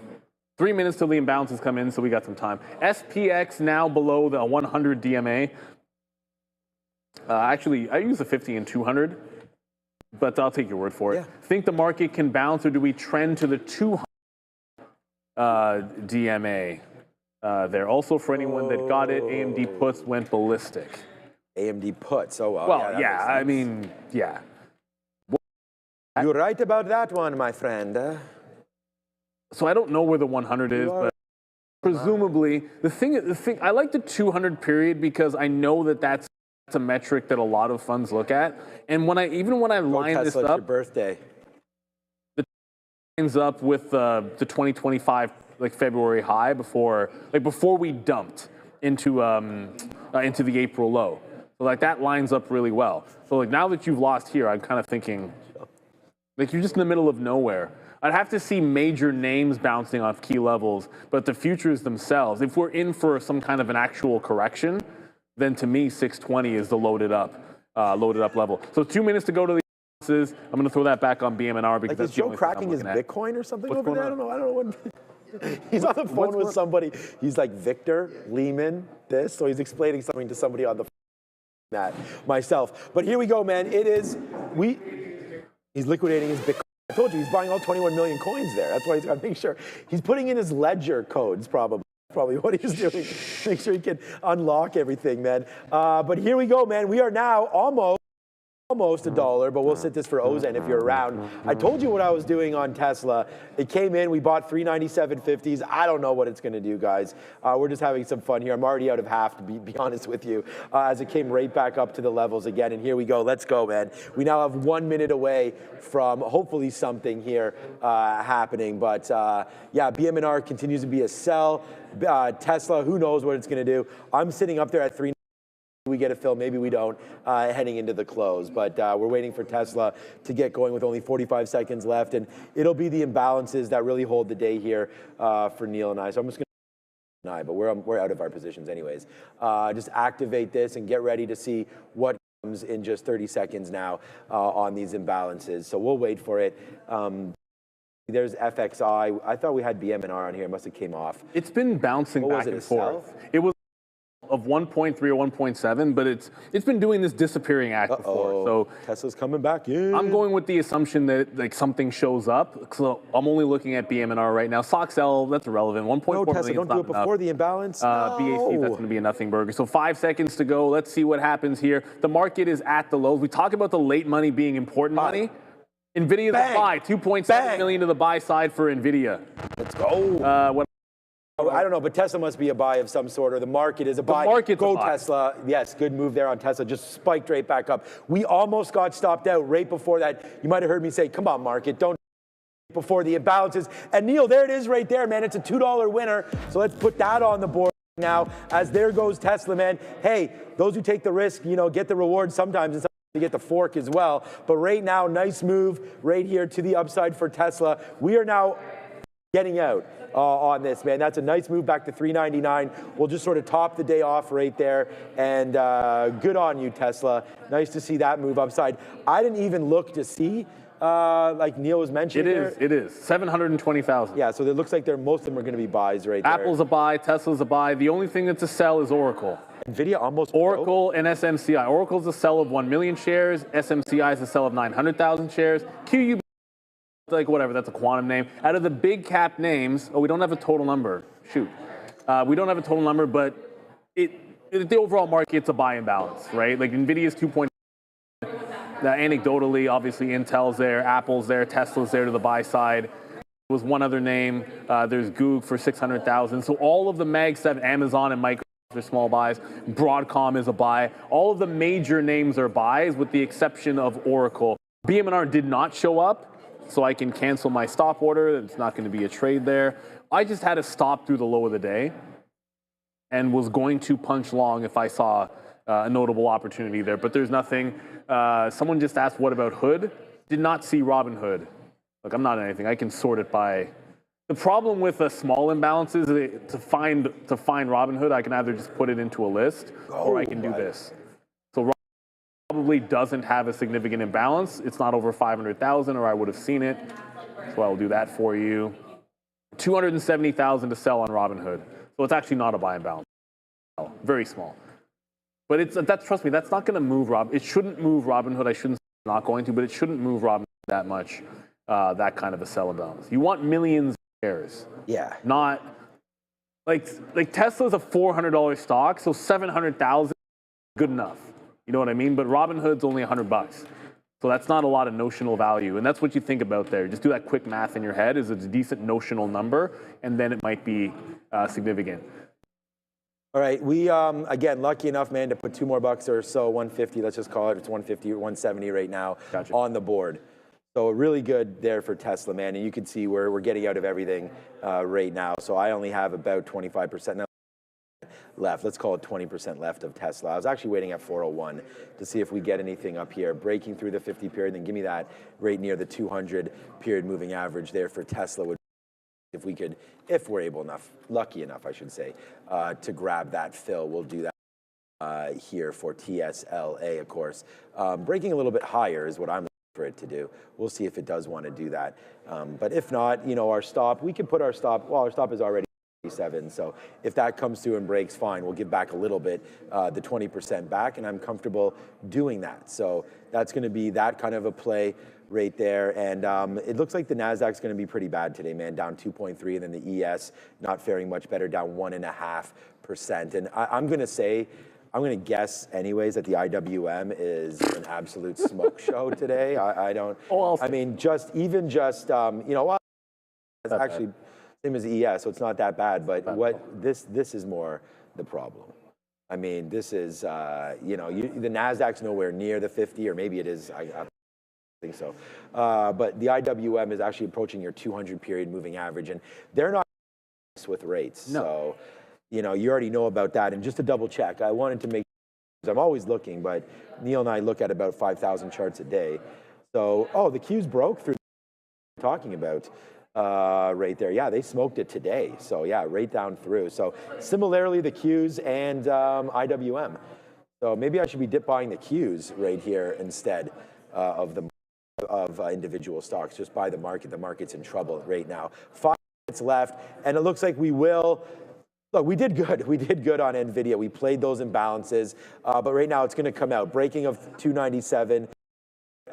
3 minutes till the imbalances come in, so we got some time. SPX now below the 100 DMA. Actually, I use the 50 and 200, but I'll take your word for it. Yeah. Think the market can bounce, or do we trend to the 200 DMA there? Also, for anyone that got it, AMD puts went ballistic. AMD puts, oh well. Well, yeah, I mean, yeah. You're right about that one, my friend. So I don't know where the 100 is, but presumably, the thing, I like the 200 period because I know that that's a metric that a lot of funds look at. And when I line this up, your birthday. It lines up with the 2025 like February high before we dumped into the April low. So like that lines up really well. So like now that you've lost here, I'm kind of thinking like you're just in the middle of nowhere. I'd have to see major names bouncing off key levels, but the futures themselves, if we're in for some kind of an actual correction, then to me 620 is the loaded up level. So 2 minutes to go to the balances. I'm going to throw that back on BMNR because that's Joe cracking his Bitcoin or something over there? I don't know what. He's on the phone with somebody. He's like Victor Lehman. So he's explaining something to somebody on the phone. That myself. But here we go, man. He's liquidating his Bitcoin. I told you he's buying all 21 million coins there. That's why he's got to make sure he's putting in his ledger codes probably what he's doing. Make sure he can unlock everything, man. But here we go, man. We are now almost $1, but we'll sit this for Ozen if you're around. I told you what I was doing on Tesla. It came in, we bought 397.50s. I don't know what it's going to do, guys. We're just having some fun here. I'm already out of half, to be honest with you, as it came right back up to the levels again. And here we go. Let's go, man. We now have 1 minute away from hopefully something here happening. But yeah, BMNR continues to be a sell. Tesla, who knows what it's going to do. I'm sitting up there at 3. We get a fill, maybe we don't, heading into the close. But we're waiting for Tesla to get going with only 45 seconds left. And it'll be the imbalances that really hold the day here for Neil and I. So I'm just going to but we're out of our positions anyways. Just activate this and get ready to see what comes in just 30 seconds now on these imbalances. So we'll wait for it. There's FXI. I thought we had BMNR on here. It must have came off. It's been bouncing back and forth. It was of 1.3 or 1.7, but it's been doing this disappearing act before. So Tesla's coming back in. I'm going with the assumption that like something shows up. So I'm only looking at BMNR right now. SOXL, that's irrelevant. 1.4 million. No, Tesla, don't do it before the imbalance. BAC, that's going to be a nothing burger. So 5 seconds to go. Let's see what happens here. The market is at the lows. We talk about the late money being important money. Nvidia's a buy. 2.7 million to the buy side for Nvidia. Let's go. I don't know, but Tesla must be a buy of some sort, or the market is a buy. The market's a buy. Tesla. Yes, good move there on Tesla. Just spiked right back up. We almost got stopped out right before that. You might have heard me say, come on, market, don't before the imbalances. And Neil, there it is right there, man. It's a $2 winner. So let's put that on the board now, as there goes Tesla, man. Hey, those who take the risk, get the reward sometimes. And sometimes you get the fork as well. But right now, nice move right here to the upside for Tesla. We are now getting out on this, man. That's a nice move back to 399. We'll just sort of top the day off right there. And good on you, Tesla. Nice to see that move upside. I didn't even look to see, like Neil was mentioning. It is 720,000. Yeah, so it looks like most of them are going to be buys right there. Apple's a buy, Tesla's a buy. The only thing that's a sell is Oracle. Nvidia almost Oracle and SMCI. Oracle's a sell of 1 million shares. SMCI is a sell of 900,000 shares. QUB like whatever, that's a quantum name. Out of the big cap names, we don't have a total number. Shoot. We don't have a total number, but the overall market's a buy imbalance, right? Like Nvidia's 2.0. Anecdotally, obviously Intel's there, Apple's there, Tesla's there to the buy side. There was one other name. There's Goog for 600,000. So all of the Mag 7, Amazon and Microsoft are small buys. Broadcom is a buy. All of the major names are buys with the exception of Oracle. BM&R did not show up, so I can cancel my stop order. It's not going to be a trade there. I just had to stop through the low of the day and was going to punch long if I saw a notable opportunity there, but there's nothing. Someone just asked, what about Hood? Did not see Robinhood. Look, I'm not anything. I can sort it by. The problem with small imbalances is to find Robinhood, I can either just put it into a list or I can do this. So Robinhood probably doesn't have a significant imbalance. It's not over 500,000, or I would have seen it. So I'll do that for you. 270,000 to sell on Robinhood. So it's actually not a buy imbalance. Very small. But trust me, that's not going to move it shouldn't move Robinhood. I shouldn't say it's not going to, but it shouldn't move Robinhood that much, that kind of a sell imbalance. You want millions of shares. Yeah. Not like Tesla's a $400 stock, so 700,000 good enough. You know what I mean? But Robinhood's only $100. So that's not a lot of notional value. And that's what you think about there. Just do that quick math in your head. Is it a decent notional number? And then it might be significant. All right, we, again, lucky enough, man, to put $2 more or so, 150, let's just call it. It's 150 or 170 right now on the board. So really good there for Tesla, man. And you can see we're getting out of everything right now. So I only have about 25% now left. Let's call it 20% left of Tesla. I was actually waiting at 401 to see if we get anything up here, breaking through the 50 period, then give me that right near the 200 period moving average there for Tesla. If we could, if we're lucky enough, I should say, to grab that fill, we'll do that here for TSLA, of course. Breaking a little bit higher is what I'm looking for it to do. We'll see if it does want to do that. But if not, our stop, we can put our stop, well, our stop is already 7. So if that comes through and breaks, fine, we'll give back a little bit, the 20% back, and I'm comfortable doing that. So that's going to be that kind of a play right there. And it looks like the NASDAQ's going to be pretty bad today, man, down 2.3, and then the ES not faring much better, down 1.5%. And I'm going to guess anyways that the IWM is an absolute smoke show today. I mean, it's actually same as the ES, so it's not that bad, but this is more the problem. I mean, this is, the NASDAQ's nowhere near the 50, or maybe it is, I think so. But the IWM is actually approaching your 200 period moving average, and they're not with rates. No. So, you already know about that. And just to double check, I wanted to make sure, I'm always looking, but Neil and I look at about 5,000 charts a day. So, the Q's broke through talking about right there. Yeah, they smoked it today. So yeah, right down through. So similarly, the Q's and IWM. So maybe I should be dip buying the Q's right here instead of individual stocks. Just buy the market. The market's in trouble right now. 5 minutes left, and it looks like we will. Look, we did good. We did good on Nvidia. We played those imbalances, but right now it's going to come out. Breaking of 297.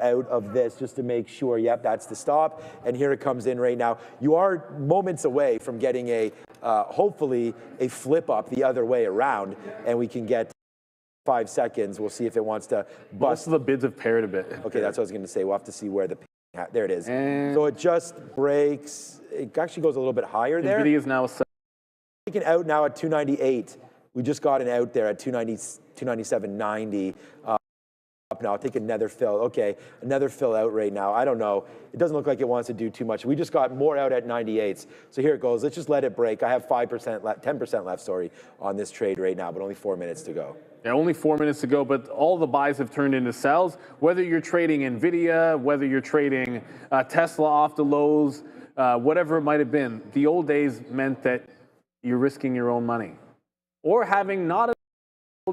Out of this just to make sure, yep, that's the stop, and here it comes in right now. You are moments away from getting hopefully a flip up the other way around, and we can get 5 seconds. We'll see if it wants to bust. Most of the bids have paired a bit. Okay, that's what I was going to say. We'll have to see where there it is. And so it just breaks. It actually goes a little bit higher there. Nvidia is now taken out now at 298. We just got it out there at 297.90. Now I'll take another fill. Okay, another fill out right now. I don't know. It doesn't look like it wants to do too much. We just got more out at 98s. So here it goes. Let's just let it break. I have 5% left, 10% left, sorry, on this trade right now, but only 4 minutes to go. Yeah, only 4 minutes to go, but all the buys have turned into sells. Whether you're trading Nvidia, whether you're trading Tesla off the lows, whatever it might have been, the old days meant that you're risking your own money or having not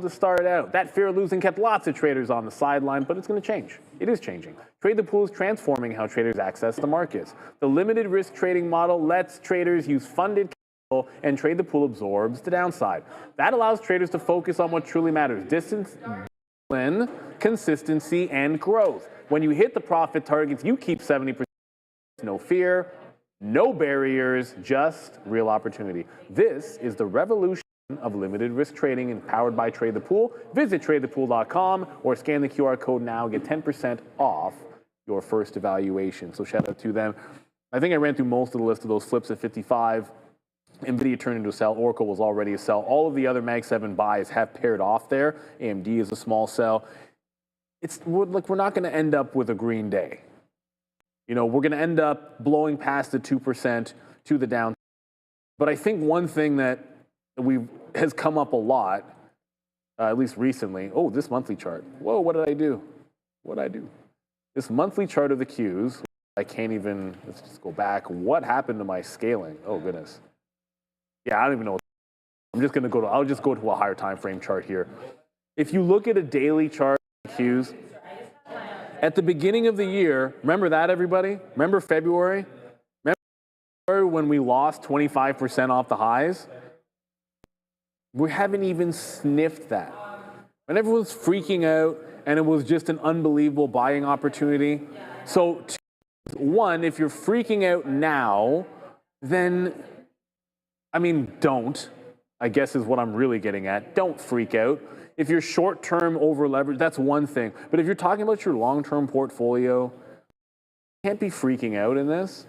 to start out. That fear of losing kept lots of traders on the sideline, but it's going to change. It is changing. Trade the pool is transforming how traders access the markets. The limited risk trading model lets traders use funded capital, and trade the pool absorbs the downside. That allows traders to focus on what truly matters: discipline, consistency, and growth. When you hit the profit targets, you keep 70%. no fear, no barriers, just real opportunity. This is the revolution of limited risk trading and powered by Trade the Pool. Visit tradethepool.com or scan the QR code now. Get 10% off your first evaluation. So shout out to them. I think I ran through most of the list of those flips at 55. Nvidia turned into a sell. Oracle was already a sell. All of the other Mag 7 buys have paired off there. AMD is a small sell. We're not going to end up with a green day. You know, we're going to end up blowing past the 2% to the down. But I think one thing that has come up a lot, at least recently. Oh, this monthly chart. Whoa, what did I do? What did I do? This monthly chart of the Qs. I can't even, let's just go back. What happened to my scaling? Oh, goodness. Yeah, I don't even know. I'll just go to a higher time frame chart here. If you look at a daily chart of Qs, at the beginning of the year, remember that, everybody? Remember February? Remember when we lost 25% off the highs? We haven't even sniffed that. And everyone's freaking out, and it was just an unbelievable buying opportunity. So, one, if you're freaking out now, then, I mean, don't, I guess is what I'm really getting at. Don't freak out. If you're short-term over-leveraged, that's one thing. But if you're talking about your long-term portfolio, you can't be freaking out in this,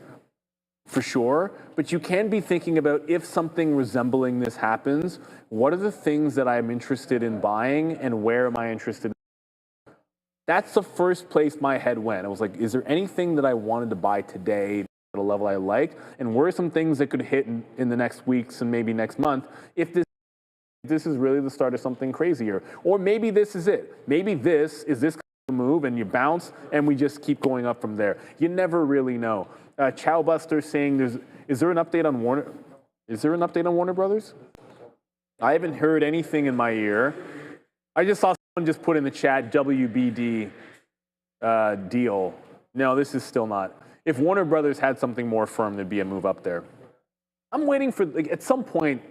for sure. But you can be thinking about, if something resembling this happens, what are the things that I'm interested in buying and where am I interested in? That's the first place my head went. I was like, is there anything that I wanted to buy today at a level I liked? And where are some things that could hit in the next weeks and maybe next month if this is really the start of something crazier? Or maybe this is it. Maybe this is this kind of move and you bounce and we just keep going up from there. You never really know. Chowbuster saying, is there an update on Warner? Is there an update on Warner Brothers? I haven't heard anything in my ear. I just saw someone just put in the chat, WBD deal. No, this is still not. If Warner Brothers had something more firm, there'd be a move up there. I'm waiting for, like, at some point,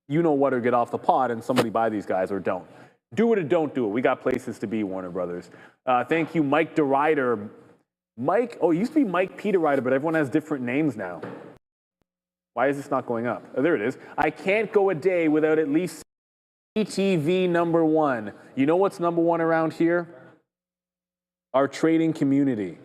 you know what, or get off the pot and somebody buy these guys or don't. Do it or don't do it. We got places to be, Warner Brothers. Thank you, Mike DeRider. Mike, oh, it used to be Mike P. DeRider, but everyone has different names now. Why is this not going up? Oh, there it is. I can't go a day without at least ETV number one. You know what's number one around here? Our trading community.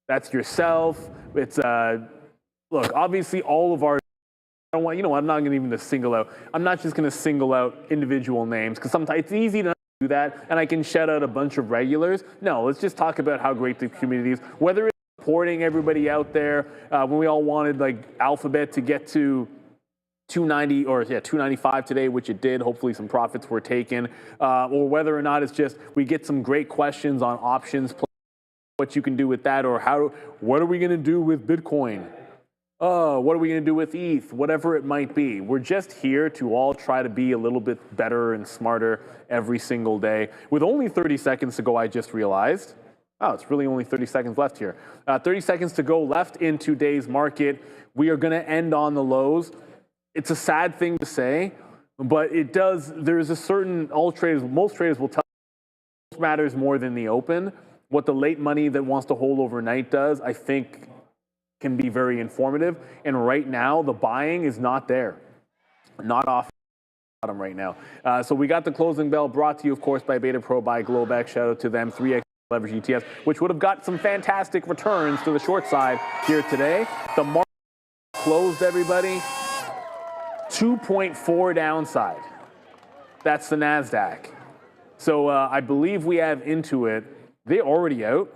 That's yourself. It's, look, obviously all of our, I don't want, you know, I'm not going to even single out. I'm not just going to single out individual names because sometimes it's easy to do that and I can shout out a bunch of regulars. No, let's just talk about how great the community is. Whether it's supporting everybody out there, when we all wanted like Alphabet to get to 290 or 295 today, which it did. Hopefully some profits were taken, or whether or not it's just we get some great questions on options, what you can do with that, or what are we going to do with Bitcoin? What are we going to do with ETH? Whatever it might be. We're just here to all try to be a little bit better and smarter every single day. With only 30 seconds to go, I just realized, oh, it's really only 30 seconds left here. 30 seconds to go left in today's market. We are going to end on the lows. It's a sad thing to say, but it does, there's a certain, most traders will tell you matters more than the open. What the late money that wants to hold overnight does, I think, can be very informative. And right now, the buying is not there. Not off the bottom right now. So we got the closing bell brought to you, of course, by Beta Pro, by Globex. Shout out to them. 3x leverage ETFs, which would have got some fantastic returns to the short side here today. The market closed, everybody. 2.4 downside. That's the NASDAQ. So I believe we have Intuit. They're already out.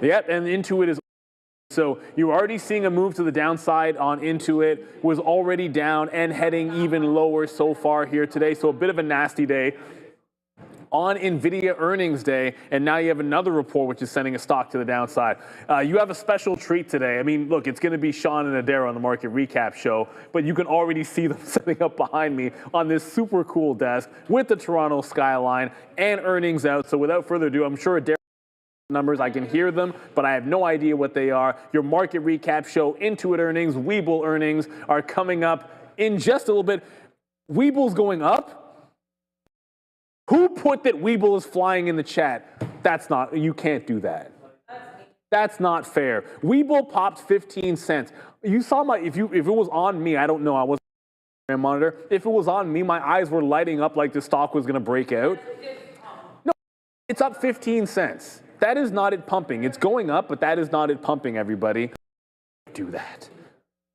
Yep, and Intuit is. So you're already seeing a move to the downside on Intuit. Was already down and heading even lower so far here today. So a bit of a nasty day. On Nvidia earnings day, and now you have another report which is sending a stock to the downside. You have a special treat today. I mean, look, it's going to be Sean and Adair on the market recap show, but you can already see them setting up behind me on this super cool desk with the Toronto skyline and earnings out. So without further ado, I'm sure Adair numbers, I can hear them, but I have no idea what they are. Your market recap show, Intuit earnings, Webull earnings are coming up in just a little bit. Webull's going up. Who put that Webull is flying in the chat? That's not, you can't do that. That's not fair. Webull popped 15 cents. You saw my, if it was on me, I don't know, I wasn't on my monitor. If it was on me, my eyes were lighting up like the stock was going to break out. No, it's up 15 cents. That is not it pumping. It's going up, but that is not it pumping, everybody. Do that.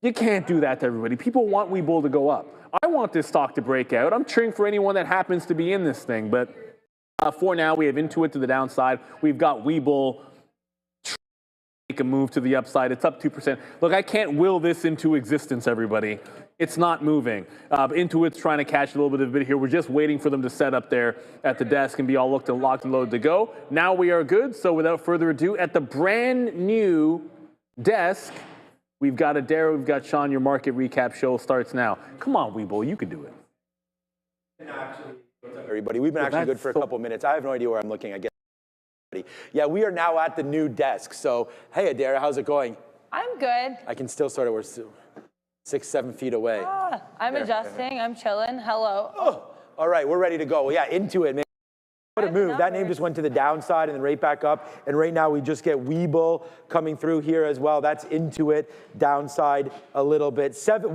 You can't do that to everybody. People want Webull to go up. I want this stock to break out. I'm cheering for anyone that happens to be in this thing, but for now, we have Intuit to the downside. We've got Webull make a move to the upside. It's up 2%. Look, I can't will this into existence, everybody. It's not moving. Intuit's trying to catch a little bit of it here. We're just waiting for them to set up there at the desk and be all locked and loaded to go. Now we are good. So without further ado, at the brand new desk, we've got Adara, we've got Sean. Your market recap show starts now. Come on, Webull, you can do it. What's up, everybody? We've been actually good for a couple minutes. I have no idea where I'm looking. I guess. Yeah, we are now at the new desk. So, hey, Adara, how's it going? I'm good. I can still sort of, we're 6-7 feet away. I'm adjusting. I'm chilling. Hello. Oh, all right, we're ready to go. Yeah, Intuit, man. What a move. That name just went to the downside and then right back up. And right now we just get Webull coming through here as well. That's Intuit, downside a little bit. There goes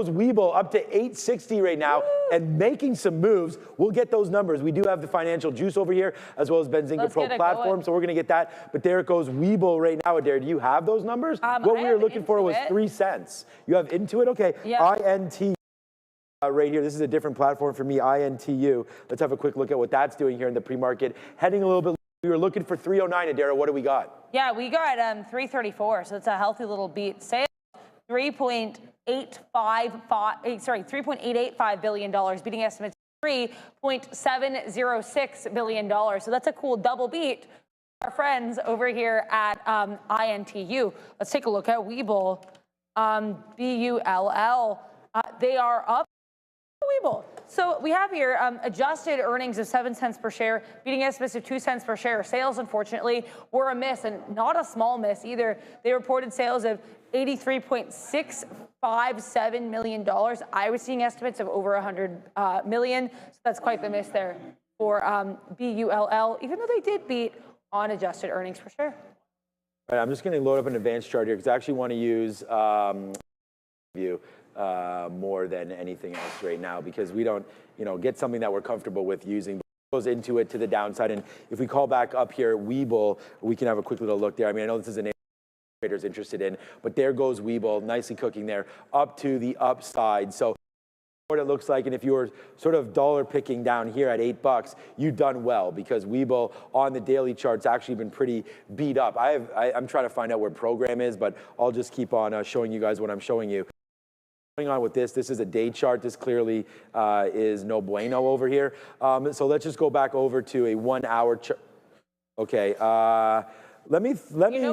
Webull up to 860 right now and making some moves. We'll get those numbers. We do have the financial juice over here as well as Benzinga Pro platform. So we're going to get that. But there it goes Webull right now. Adair, do you have those numbers? What we were looking for was 3 cents. You have Intuit? Okay. Yeah. INT. Right here, this is a different platform for me, INTU. Let's have a quick look at what that's doing here in the pre-market. Heading a little bit, we were looking for 309, Adara. What do we got? Yeah, we got 334, so it's a healthy little beat. Sales $3.885 billion, beating estimates $3.706 billion. So that's a cool double beat. Our friends over here at INTU. Let's take a look at Webull, BULL. They are up. Webull. So we have here adjusted earnings of 7 cents per share, beating estimates of 2 cents per share. Sales, unfortunately, were a miss, and not a small miss either. They reported sales of $83.657 million. I was seeing estimates of over 100 million, so that's quite the miss there for BULL, even though they did beat on adjusted earnings per share. All right, I'm just going to load up an advanced chart here because I actually want to use view. More than anything else right now because we don't, get something that we're comfortable with using. Goes into it to the downside, and if we call back up here, Webull, we can have a quick little look there. I mean, I know this is a name traders interested in, but there goes Webull, nicely cooking there, up to the upside. So what it looks like, and if you were sort of dollar picking down here at $8, you've done well because Webull on the daily chart's actually been pretty beat up. I'm trying to find out where program is, but I'll just keep on showing you guys what I'm showing you. Going on with this is a day chart. This clearly is no bueno over here. So let's just go back over to a 1 hour chart. Okay, let me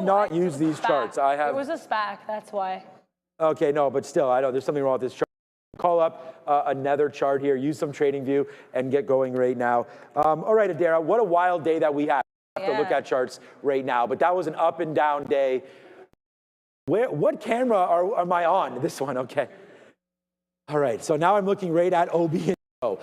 not use these charts. It was a SPAC, that's why. Okay, no, but still, I know there's something wrong with this chart. Call up another chart here, use some trading view, and get going right now. All right, Adara, what a wild day that we had. I have to look at charts right now, but that was an up and down day. What camera am I on? This one, okay. All right, so now I'm looking right at OB and O.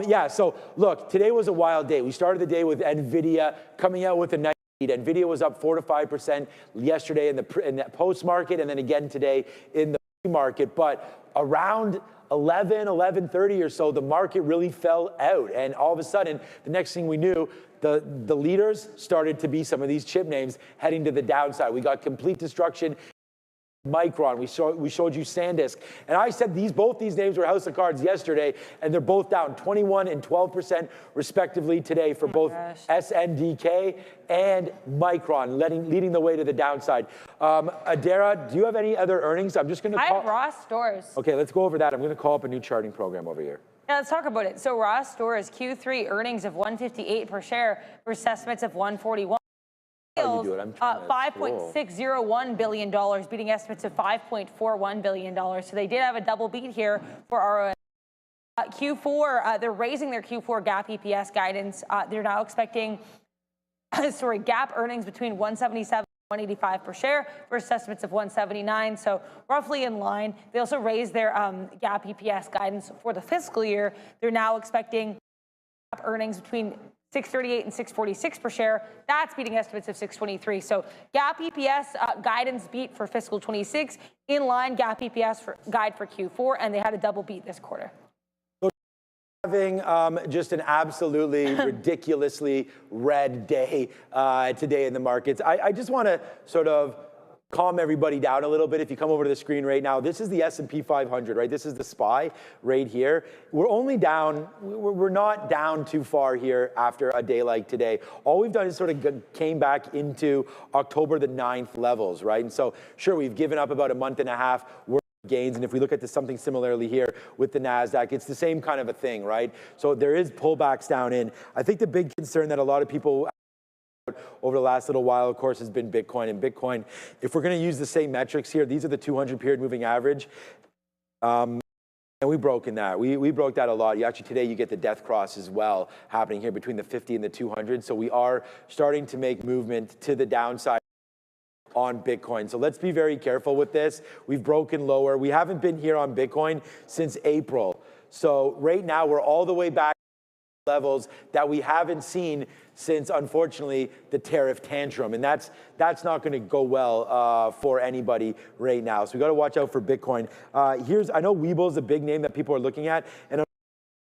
Yeah, so look, today was a wild day. We started the day with Nvidia coming out with a nice lead. Nvidia was up 4 to 5% yesterday in the post market, and then again today in the pre-market. But around 11:30 or so, the market really fell out, and all of a sudden, the next thing we knew, the leaders started to be some of these chip names heading to the downside. We got complete destruction. Micron, we showed you SanDisk, and I said both these names were house of cards yesterday, and they're both down 21 and 12% respectively today for both SNDK and Micron, leading the way to the downside. Adara, do you have any other earnings? I'm just going to call. I have Ross Stores. Okay, let's go over that. I'm going to call up a new charting program over here. Yeah, let's talk about it. So Ross Stores Q3 earnings of $158 per share versus estimates of $141. $5.601 billion, beating estimates of $5.41 billion. So they did have a double beat here for our Q4. They're raising their Q4 GAAP EPS guidance. They're now expecting, GAAP earnings between $177 and $185 per share versus estimates of $179. So roughly in line. They also raised their GAAP EPS guidance for the fiscal year. They're now expecting earnings between 638 and 646 per share. That's beating estimates of 623. So GAAP EPS guidance beat for fiscal 26, in line GAAP EPS guide for Q4, and they had a double beat this quarter. Having just an absolutely ridiculously red day today in the markets. I just want to sort of calm everybody down a little bit. If you come over to the screen right now, this is the S&P 500, right? This is the SPY right here. We're only down, we're not down too far here after a day like today. All we've done is sort of came back into October the 9th levels, right? And so sure, we've given up about a month and a half worth of gains. And if we look at something similarly here with the NASDAQ, it's the same kind of a thing, right? So there is pullbacks down in. I think the big concern that a lot of people over the last little while, of course, has been Bitcoin. And Bitcoin, if we're going to use the same metrics here, these are the 200 period moving average. And we've broken that. We broke that a lot. Today you get the death cross as well happening here between the 50 and the 200. So we are starting to make movement to the downside on Bitcoin. So let's be very careful with this. We've broken lower. We haven't been here on Bitcoin since April. So right now we're all the way back to levels that we haven't seen since, unfortunately, the tariff tantrum. And that's not going to go well for anybody right now. So we got to watch out for Bitcoin. I know Webull is a big name that people are looking at, and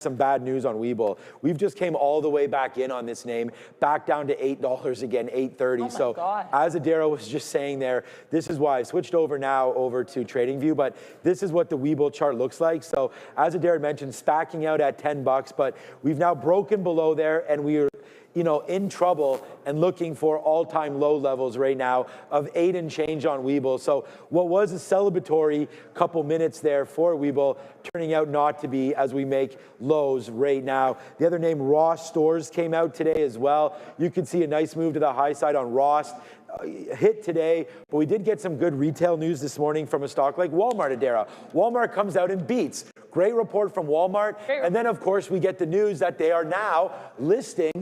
some bad news on Webull. We've just came all the way back in on this name, back down to $8 again, $8.30. So God. As Adara was just saying there, this is why I switched over now over to TradingView, but this is what the Webull chart looks like. So as Adara mentioned, spacking out at $10, but we've now broken below there, and we're in trouble and looking for all-time low levels right now of 8 and change on Webull. So what was a celebratory couple minutes there for Webull turning out not to be, as we make lows right now. The other name, Ross Stores, came out today as well. You can see a nice move to the high side on Ross. Hit today, but we did get some good retail news this morning from a stock like Walmart, Adara. Walmart comes out and beats. Great report from Walmart. And then, of course, we get the news that they are now listing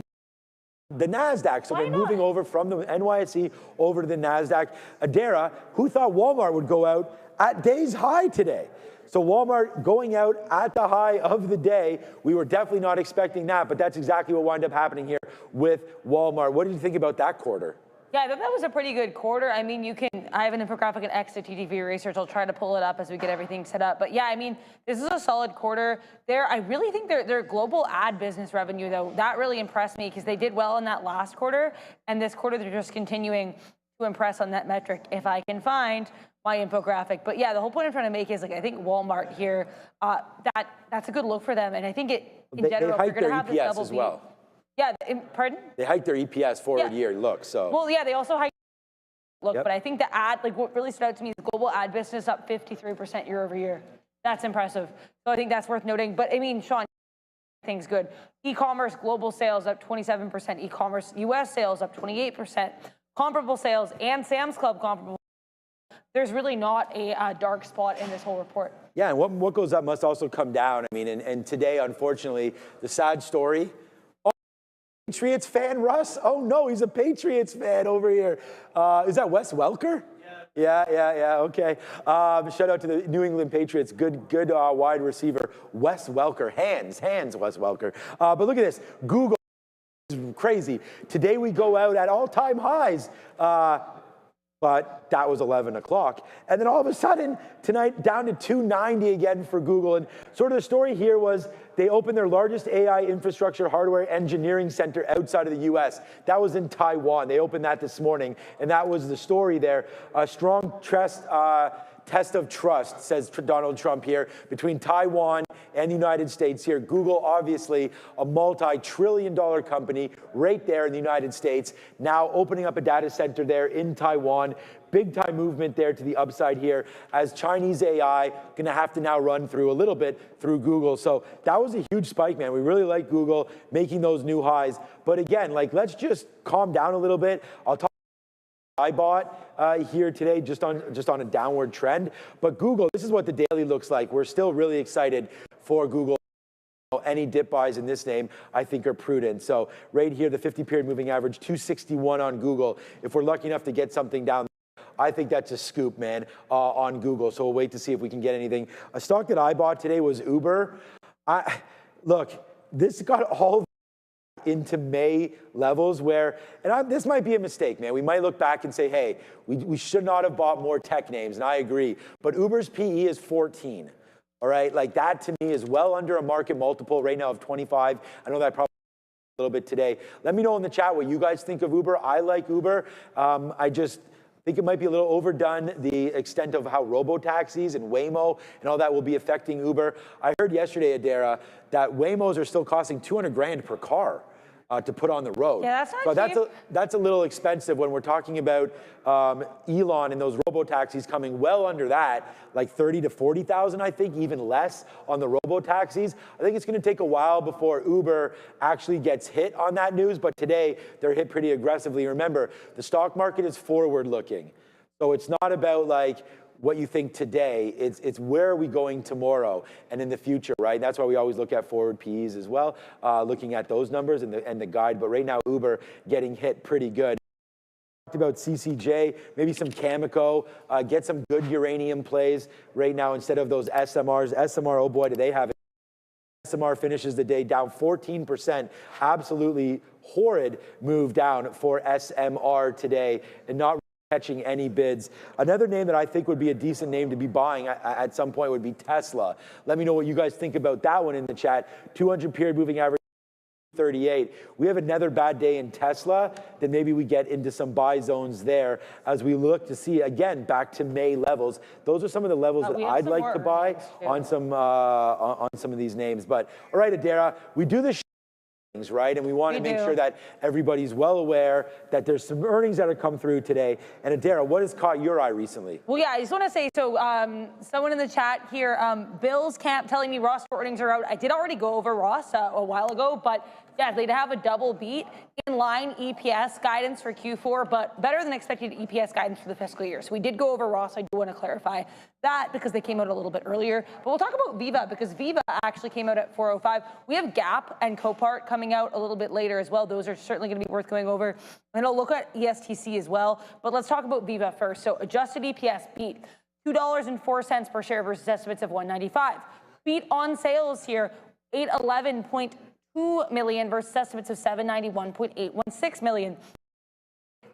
the NASDAQ. So they're moving over from the NYSE over to the NASDAQ. Adara, who thought Walmart would go out at day's high today? So Walmart going out at the high of the day. We were definitely not expecting that, but that's exactly what wound up happening here with Walmart. What did you think about that quarter? Yeah, I thought that was a pretty good quarter. I mean, I have an infographic at X at TTV Research. I'll try to pull it up as we get everything set up. But yeah, I mean, this is a solid quarter. I really think their global ad business revenue, though, that really impressed me because they did well in that last quarter. And this quarter, they're just continuing to impress on that metric if I can find my infographic. But yeah, the whole point I'm trying to make is, I think Walmart here, that's a good look for them. And I think in general, they you're going to have this EPS double as well. Yeah, pardon? They hiked their EPS forward year look, so. Well, yeah, they also hiked look, but I think the ad, what really stood out to me is the global ad business up 53% year over year. That's impressive. So I think that's worth noting. But I mean, Sean, things good. E-commerce global sales up 27%. E-commerce US sales up 28%. Comparable sales and Sam's Club comparable. There's really not a dark spot in this whole report. Yeah, and what goes up must also come down. I mean, and today, unfortunately, the sad story. Patriots fan, Russ? Oh no, he's a Patriots fan over here. Is that Wes Welker? Yeah, okay. Shout out to the New England Patriots. Good wide receiver, Wes Welker. Hands, Wes Welker. But look at this. Google is crazy. Today we go out at all-time highs. But that was 11 o'clock. And then all of a sudden, tonight, down to 290 again for Google. And sort of the story here was they opened their largest AI infrastructure hardware engineering center outside of the US. That was in Taiwan. They opened that this morning. And that was the story there. A strong test of trust, says Donald Trump here, between Taiwan and the United States here. Google, obviously, a multi-trillion-dollar company right there in the United States, now opening up a data center there in Taiwan. Big time movement there to the upside here as Chinese AI going to have to now run through a little bit through Google. So that was a huge spike, man. We really like Google making those new highs. But again, let's just calm down a little bit. I'll talk I bought here today just on a downward trend. But Google, this is what the daily looks like. We're still really excited for Google. Any dip buys in this name, I think, are prudent. So right here, the 50-period moving average, 261 on Google. If we're lucky enough to get something down there, I think that's a scoop, man, on Google. So we'll wait to see if we can get anything. A stock that I bought today was Uber. Look, this got all into May levels where, and this might be a mistake, man. We might look back and say, hey, we should not have bought more tech names, and I agree. But Uber's PE is 14, all right? Like that to me is well under a market multiple right now of 25. I know that probably a little bit today. Let me know in the chat what you guys think of Uber. I like Uber. I just think it might be a little overdone, the extent of how robo-taxis and Waymo and all that will be affecting Uber. I heard yesterday, Adara, that Waymos are still costing 200 grand per car to put on the road. Yeah, that's not cheap. That's a little expensive when we're talking about Elon and those robo-taxis coming well under that, like 30 to 40,000, I think, even less on the robo-taxis. I think it's going to take a while before Uber actually gets hit on that news, but today they're hit pretty aggressively. Remember, the stock market is forward-looking, so it's not about like what you think today, it's where are we going tomorrow and in the future, right? That's why we always look at forward PEs as well, looking at those numbers and the guide. But right now, Uber getting hit pretty good. Talked about CCJ, maybe some Cameco, get some good uranium plays right now instead of those SMRs. SMR, oh boy, do they have it. SMR finishes the day down 14%. Absolutely horrid move down for SMR today, and not catching any bids. Another name that I think would be a decent name to be buying at some point would be Tesla. Let me know what you guys think about that one in the chat. 200 period moving average 38. We have another bad day in Tesla, then maybe we get into some buy zones there as we look to see, again, back to May levels. Those are some of the levels that I'd like to buy on some of these names. But all right, Adara, we do this right? And we want to make sure that everybody's well aware that there's some earnings that have come through today. And Adara, what has caught your eye recently? Well, yeah, I just want to say, so someone in the chat here, Bill's Camp telling me Ross earnings are out. I did already go over Ross a while ago, but yeah, they'd have a double beat in line EPS guidance for Q4, but better than expected EPS guidance for the fiscal year. So we did go over Ross. I do want to clarify that because they came out a little bit earlier. But we'll talk about Viva because Viva actually came out at 405. We have Gap and Copart coming out a little bit later as well. Those are certainly going to be worth going over. And I'll look at ESTC as well. But let's talk about Viva first. So adjusted EPS beat $2.04 per share versus estimates of $1.95. Beat on sales here, $811.2 million versus estimates of $791.816 million.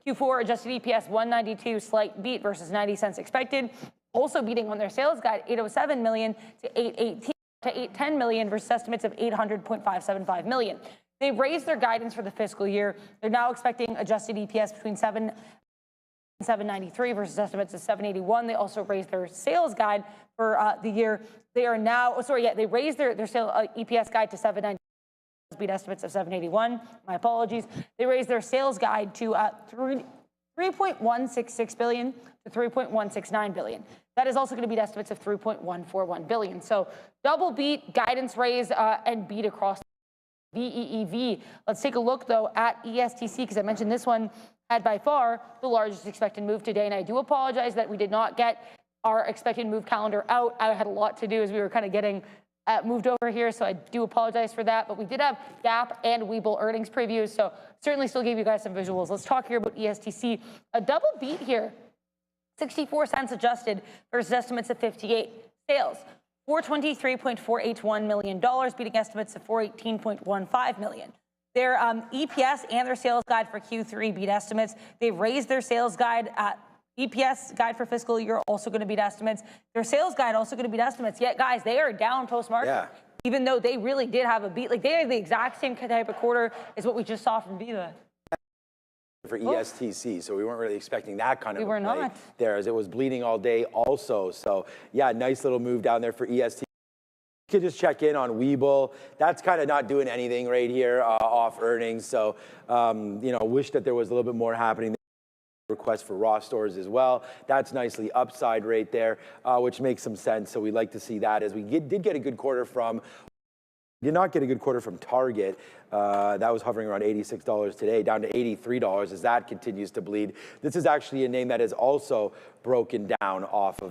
Q4 adjusted EPS 192, slight beat versus 90 cents expected. Also beating on their sales guide, 807 million to 818 to 810 million versus estimates of 800.575 million. They raised their guidance for the fiscal year. They're now expecting adjusted EPS between 7 and 793 versus estimates of 781. They also raised their sales guide for the year. They are now, they raised their sales EPS guide to 790. Beat estimates of 781. My apologies. They raised their sales guide to 3.166 billion to 3.169 billion. That is also going to beat estimates of 3.141 billion. So double beat, guidance raise, and beat across VEEV. Let's take a look though at ESTC because I mentioned this one had by far the largest expected move today, and I do apologize that we did not get our expected move calendar out. I had a lot to do as we were kind of getting moved over here, so I do apologize for that. But we did have Gap and Webull earnings previews, so certainly still gave you guys some visuals. Let's talk here about ESTC. A double beat here, 64 cents adjusted versus estimates of 58. Sales, $423.481 million, beating estimates of $418.15 million. Their EPS and their sales guide for Q3 beat estimates. They raised their sales guide at EPS guide for fiscal year also going to beat estimates. Their sales guide also going to beat estimates. Yet, guys, they are down post-market, even though they really did have a beat. Like, they are the exact same type of quarter as what we just saw from Viva. For ESTC, so we weren't really expecting that kind of a play there, as it was bleeding all day also. So, yeah, nice little move down there for ESTC. You could just check in on Webull. That's kind of not doing anything right here off earnings. So, wish that there was a little bit more happening. Request for raw stores as well. That's nicely upside right there, which makes some sense. So we like to see that as we did get a good quarter from. Did not get a good quarter from Target. That was hovering around $86 today, down to $83 as that continues to bleed. This is actually a name that is also broken down off of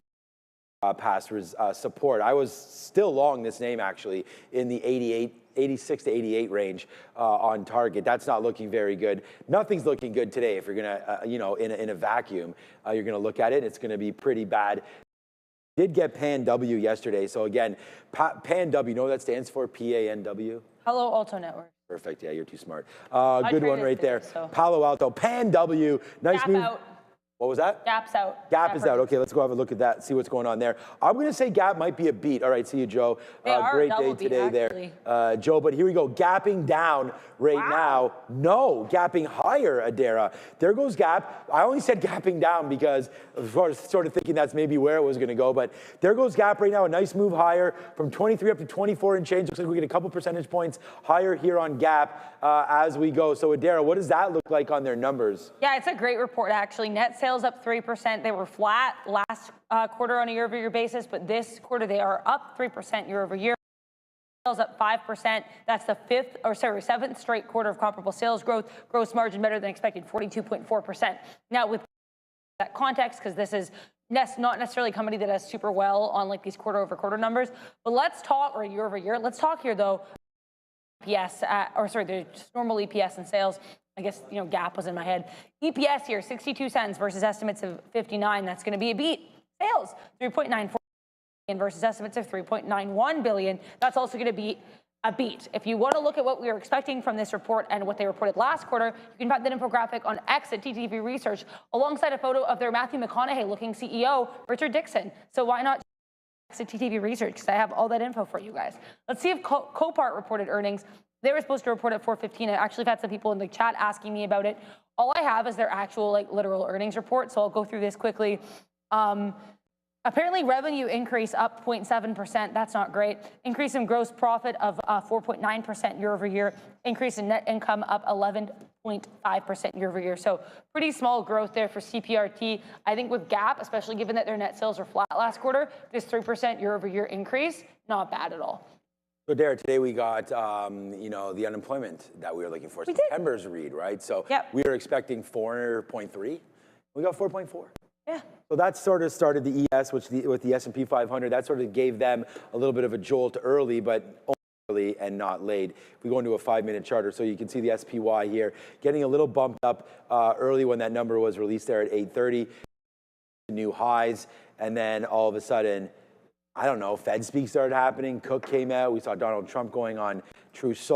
past support. I was still long this name actually in the 86 to 88 range on Target. That's not looking very good. Nothing's looking good today. If you're gonna, in a vacuum, you're gonna look at it. It's gonna be pretty bad. Did get PAN W yesterday. So again, PAN W, you know what that stands for? PANW? Hello, Alto Network. Perfect. Yeah, you're too smart. Good one right there. So. Palo Alto, Pan W. Nice Gap move. out. What was that? Gap's out. Gap is out. Okay, let's go have a look at that, see what's going on there. I'm going to say Gap might be a beat. All right, see you, Joe. Great day today there, Joe. But here we go, gapping down right now. No, gapping higher, Adara. There goes Gap. I only said gapping down because I was sort of thinking that's maybe where it was going to go. But there goes Gap right now, a nice move higher from 23 up to 24 and change. Looks like we get a couple percentage points higher here on Gap as we go. So, Adara, what does that look like on their numbers? Yeah, it's a great report, actually. Net sales up 3%. They were flat last quarter on a year-over-year basis, but this quarter they are up 3% year-over-year. Sales up 5%. That's the seventh straight quarter of comparable sales growth. Gross margin better than expected, 42.4%. Now, with that context, because this is not necessarily a company that does super well on like these quarter-over-quarter numbers, but let's talk, or year-over-year. Let's talk here though. EPS, the just normal EPS and sales. I guess, Gap was in my head. EPS here, 62 cents versus estimates of 59. That's going to be a beat. Sales, 3.94 billion versus estimates of 3.91 billion. That's also going to be a beat. If you want to look at what we were expecting from this report and what they reported last quarter, you can find that infographic on X at TTV Research, alongside a photo of their Matthew McConaughey-looking CEO, Richard Dixon. So why not X at TTV Research? Because I have all that info for you guys. Let's see if Copart reported earnings. They were supposed to report at 4:15. I actually have had some people in the chat asking me about it. All I have is their actual, literal earnings report, so I'll go through this quickly. Apparently, revenue increase up 0.7%. That's not great. Increase in gross profit of 4.9% year-over-year. Increase in net income up 11.5% year-over-year. So pretty small growth there for CPRT. I think with Gap, especially given that their net sales were flat last quarter, this 3% year-over-year increase, not bad at all. So, Dara, today we got, the unemployment that we were looking for. September's read, right? So we were expecting 4.3. We got 4.4. Yeah. So that sort of started the ES, with the S&P 500. That sort of gave them a little bit of a jolt early, but only early and not late. If we go into a 5-minute charter, so you can see the SPY here getting a little bumped up early when that number was released there at 8:30. New highs, and then all of a sudden, I don't know, Fed speak started happening. Cook came out. We saw Donald Trump going on True Soul.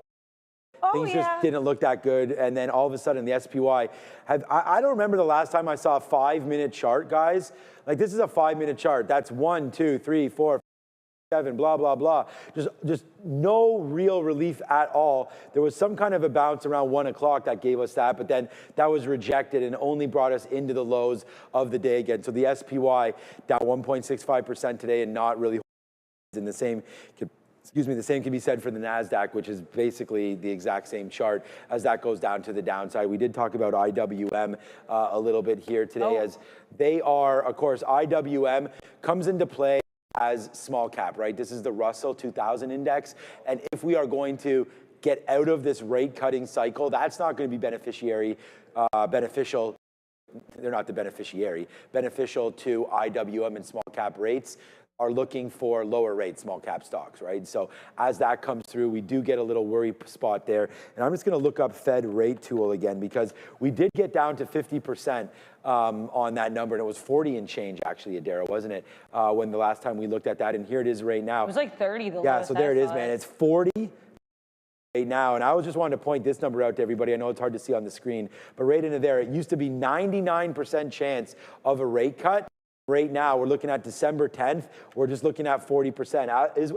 Things just didn't look that good. And then all of a sudden, the SPY, I don't remember the last time I saw a 5-minute chart, guys. This is a 5-minute chart. That's 1, 2, 3, 4, 7, blah, blah, blah. Just no real relief at all. There was some kind of a bounce around 1 o'clock that gave us that, but then that was rejected and only brought us into the lows of the day again. So the SPY down 1.65% today and not really in the same. The same can be said for the NASDAQ, which is basically the exact same chart as that goes down to the downside. We did talk about IWM a little bit here today, as they are, of course, IWM comes into play as small cap, right? This is the Russell 2000 index. And if we are going to get out of this rate cutting cycle, that's not going to be beneficial. They're not the beneficiary. Beneficial to IWM and small cap rates are looking for lower rate small cap stocks, right? So as that comes through, we do get a little worry spot there. And I'm just going to look up Fed rate tool again, because we did get down to 50% on that number. And it was 40 and change, actually, Adara, wasn't it? When the last time we looked at that. And here it is right now. It was like 30. Yeah, so there it is, man. It's 40 right now. And I was just wanting to point this number out to everybody. I know it's hard to see on the screen, but right into there, it used to be 99% chance of a rate cut. Right now, we're looking at December 10th. We're just looking at 40%.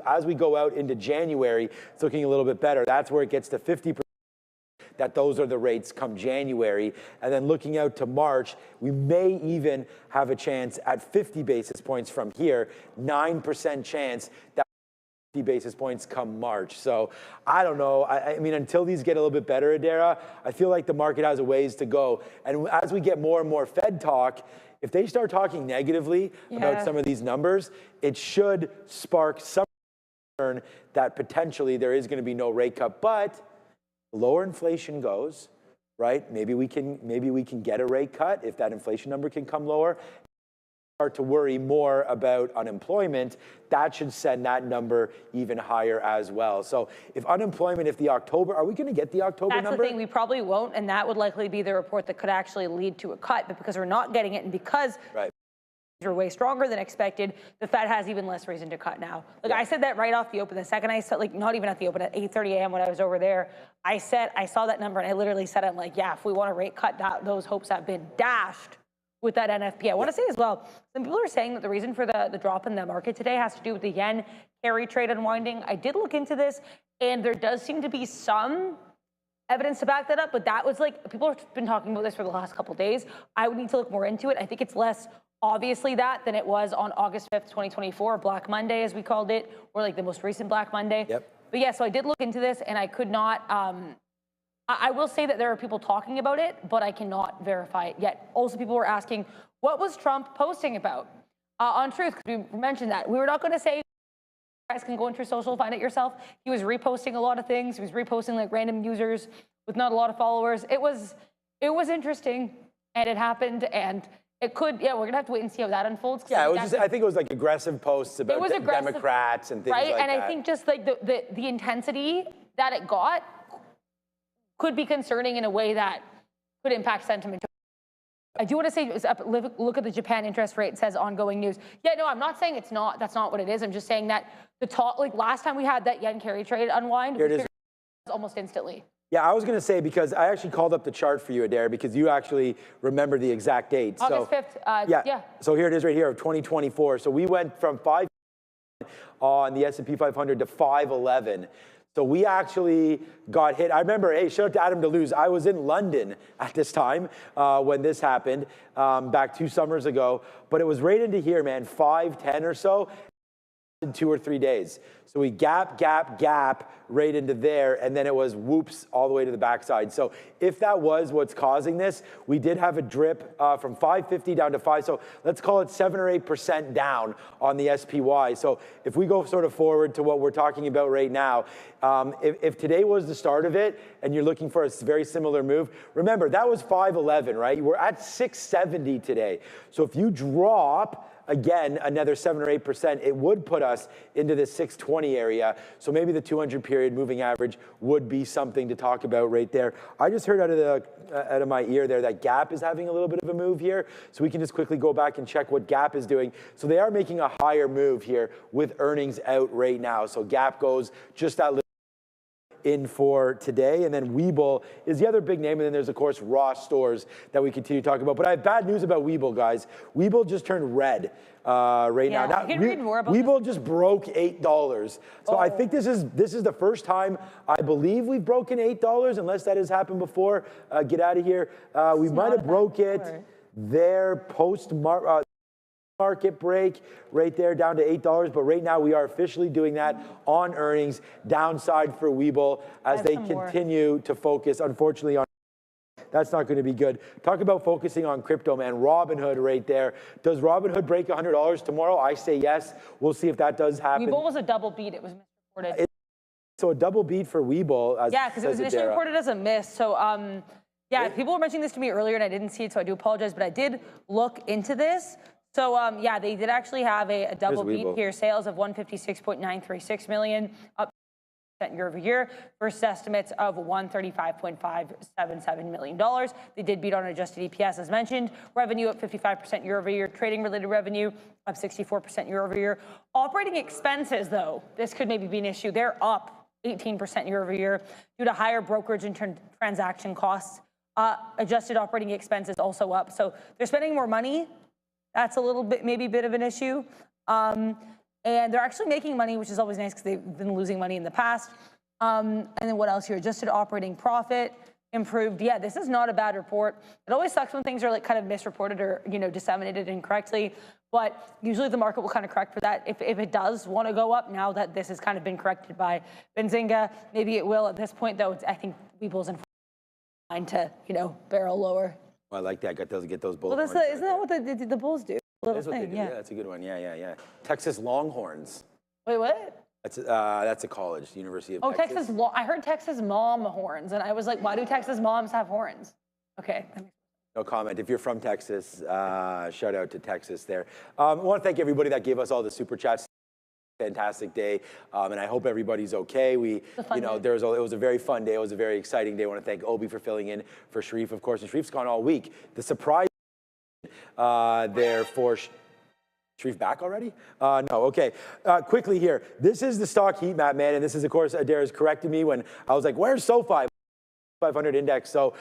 As we go out into January, it's looking a little bit better. That's where it gets to 50%. That those are the rates come January. And then looking out to March, we may even have a chance at 50 basis points from here, 9% chance that 50 basis points come March. So I don't know. I mean, until these get a little bit better, Adara, I feel like the market has a ways to go. And as we get more and more Fed talk, if they start talking negatively about some of these numbers, it should spark some concern that potentially there is going to be no rate cut. But the lower inflation goes, right? Maybe we can get a rate cut if that inflation number can come lower. Start to worry more about unemployment, that should send that number even higher as well. So if the October, are we going to get the October number? That's the thing, we probably won't, and that would likely be the report that could actually lead to a cut, but because we're not getting it and because are way stronger than expected, the Fed has even less reason to cut now. Like I said that right off the open. The second I said, like not even at the open, at 8:30 a.m. when I was over there, I saw that number and I literally said, I'm like, yeah, if we want a rate cut, those hopes have been dashed with that NFP. I want to say as well, some people are saying that the reason for the drop in the market today has to do with the yen carry trade unwinding. I did look into this, and there does seem to be some evidence to back that up, but that was like, people have been talking about this for the last couple of days. I would need to look more into it. I think it's less obviously that than it was on August 5th, 2024, Black Monday, as we called it, or like the most recent Black Monday. Yep. But yeah, so I did look into this, and I could not, I will say that there are people talking about it, but I cannot verify it yet. Also, people were asking, what was Trump posting about? On Truth, because we mentioned that. We were not going to say, you guys can go into social, find it yourself. He was reposting a lot of things. He was reposting like random users with not a lot of followers. It was interesting, and it happened, and it could, yeah, we're going to have to wait and see how that unfolds. Yeah, it was just, I think it was like aggressive posts about Democrats and things like that. Right, and I think just like the intensity that it got could be concerning in a way that could impact sentiment. I do want to say, look at the Japan interest rate. It says ongoing news. Yeah, no, I'm not saying it's not. That's not what it is. I'm just saying that like last time we had that yen carry trade unwind, here it is. Almost instantly. Yeah, I was going to say, because I actually called up the chart for you, Adair, because you actually remember the exact date. August 5th. Yeah. So here it is right here of 2024. So we went from 5 on the S&P 500 to 511. So we actually got hit. I remember, hey, shout out to Adam DeLuz. I was in London at this time when this happened back 2 summers ago. But it was right into here, man, 510 or so in 2 or 3 days. So we gap right into there, and then it was whoops all the way to the backside. So if that was what's causing this, we did have a drip from 550 down to 5. So let's call it 7 or 8% down on the SPY. So if we go sort of forward to what we're talking about right now, if today was the start of it and you're looking for a very similar move, remember that was 511, right? We're at 670 today. So if you drop again another 7 or 8%, it would put us into the 620 area. So maybe the 200 period moving average would be something to talk about right there. I just heard out of my ear there that Gap is having a little bit of a move here. So we can just quickly go back and check what Gap is doing. So they are making a higher move here with earnings out right now. So Gap goes just that little in for today. And then Webull is the other big name. And then there's, of course, Ross Stores that we continue talking about. But I have bad news about Webull, guys. Webull just turned red right now. Now, you can read more about Webull just broke $8. So I think this is the first time I believe we've broken $8, unless that has happened before. Get out of here. We might have broke it there post-market break right there down to $8, but right now we are officially doing that on earnings. Downside for Webull as they continue to focus, unfortunately, on. That's not going to be good. Talk about focusing on crypto, man. Robinhood right there. Does Robinhood break $100 tomorrow? I say yes. We'll see if that does happen. Webull was a double beat. It was misreported. So a double beat for Webull. Yeah, because it was initially reported as a miss. So yeah, people were mentioning this to me earlier and I didn't see it, so I do apologize. But I did look into this. So yeah, they did actually have a double beat here. Sales of 156.936 million, up year over year, versus estimates of $135.577 million. They did beat on adjusted EPS, as mentioned. Revenue up 55% year over year. Trading related revenue up 64% year over year. Operating expenses, though, this could maybe be an issue. They're up 18% year over year due to higher brokerage and transaction costs. Adjusted operating expenses also up. So they're spending more money. That's a little bit, maybe a bit of an issue. And they're actually making money, which is always nice because they've been losing money in the past. And then what else here? Adjusted operating profit improved. Yeah, this is not a bad report. It always sucks when things are like kind of misreported or, you know, disseminated incorrectly. But usually the market will kind of correct for that. If it does want to go up now that this has kind of been corrected by Benzinga, maybe it will. At this point, though, I think Webull's in line to, you know, barrel lower. Well, I like that. Get those bulls. Well, isn't that what the Bulls do? That's what they do. Yeah, that's a good one. Yeah. Texas Longhorns. Wait, what? That's a college, University of Texas. I heard Texas mom horns, and I was like, why do Texas moms have horns? Okay. No comment. If you're from Texas, shout out to Texas there. I want to thank everybody that gave us all the super chats. Fantastic day, and I hope everybody's okay. It was a very fun day. It was a very exciting day. I want to thank Obi for filling in for Sharif, of course. And Sharif's gone all week. The surprise there for Sharif back already? No, okay. Quickly here. This is the stock heat map, man, and this is, of course, Adair's corrected me when I was like, where's SoFi? 500 index. So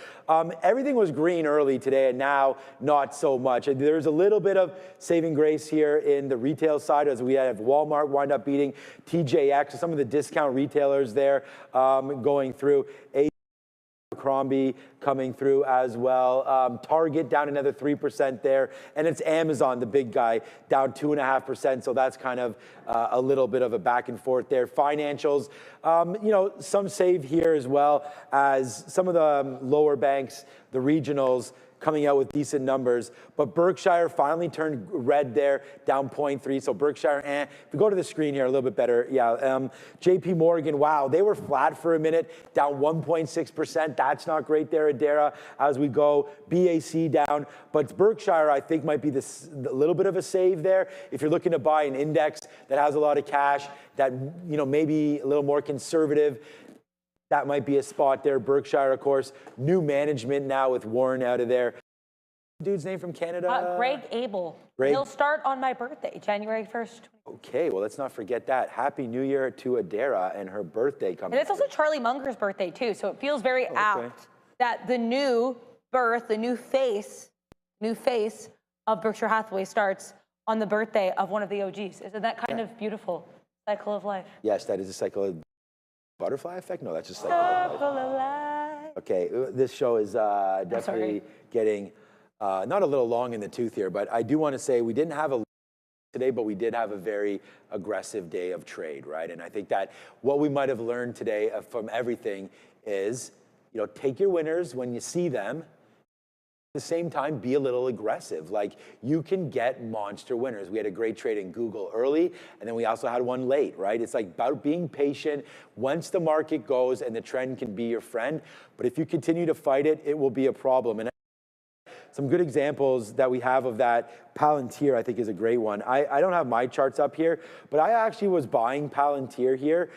everything was green early today, and now not so much. There's a little bit of saving grace here in the retail side as we have Walmart wind up beating TJX, some of the discount retailers there going through. Crombie coming through as well. Target down another 3% there, and it's Amazon, the big guy, down 2.5%. So that's kind of a little bit of a back and forth there. Financials, you know, some save here as well as some of the lower banks, the regionals, coming out with decent numbers. But Berkshire finally turned red there, down 0.3. So Berkshire, If we go to the screen here a little bit better, yeah. JP Morgan, wow, they were flat for a minute, down 1.6%. That's not great there, Adara, as we go. BAC down. But Berkshire, I think, might be a little bit of a save there. If you're looking to buy an index that has a lot of cash, that, you know, maybe a little more conservative, that might be a spot there. Berkshire, of course, new management now with Warren out of there. Dude's name from Canada? Greg Abel. Greg. He'll start on my birthday, January 1st. Okay, well, let's not forget that. Happy New Year to Adara and her birthday coming. And it's also Charlie Munger's birthday, too, so it feels very apt that the new birth, the new face of Berkshire Hathaway starts on the birthday of one of the OGs. Isn't that kind of beautiful? Cycle of life. Yes, that is a cycle of butterfly effect? No, that's just cycle of life. Okay, this show is definitely getting not a little long in the tooth here, but I do want to say we didn't have a today, but we did have a very aggressive day of trade, right? And I think that what we might have learned today from everything is, you know, take your winners when you see them. At the same time, be a little aggressive. Like, you can get monster winners. We had a great trade in Google early, and then we also had one late, right? It's like about being patient. Once the market goes and the trend can be your friend, but if you continue to fight it, it will be a problem. And some good examples that we have of that, Palantir, I think, is a great one. I don't have my charts up here, but I actually was buying Palantir here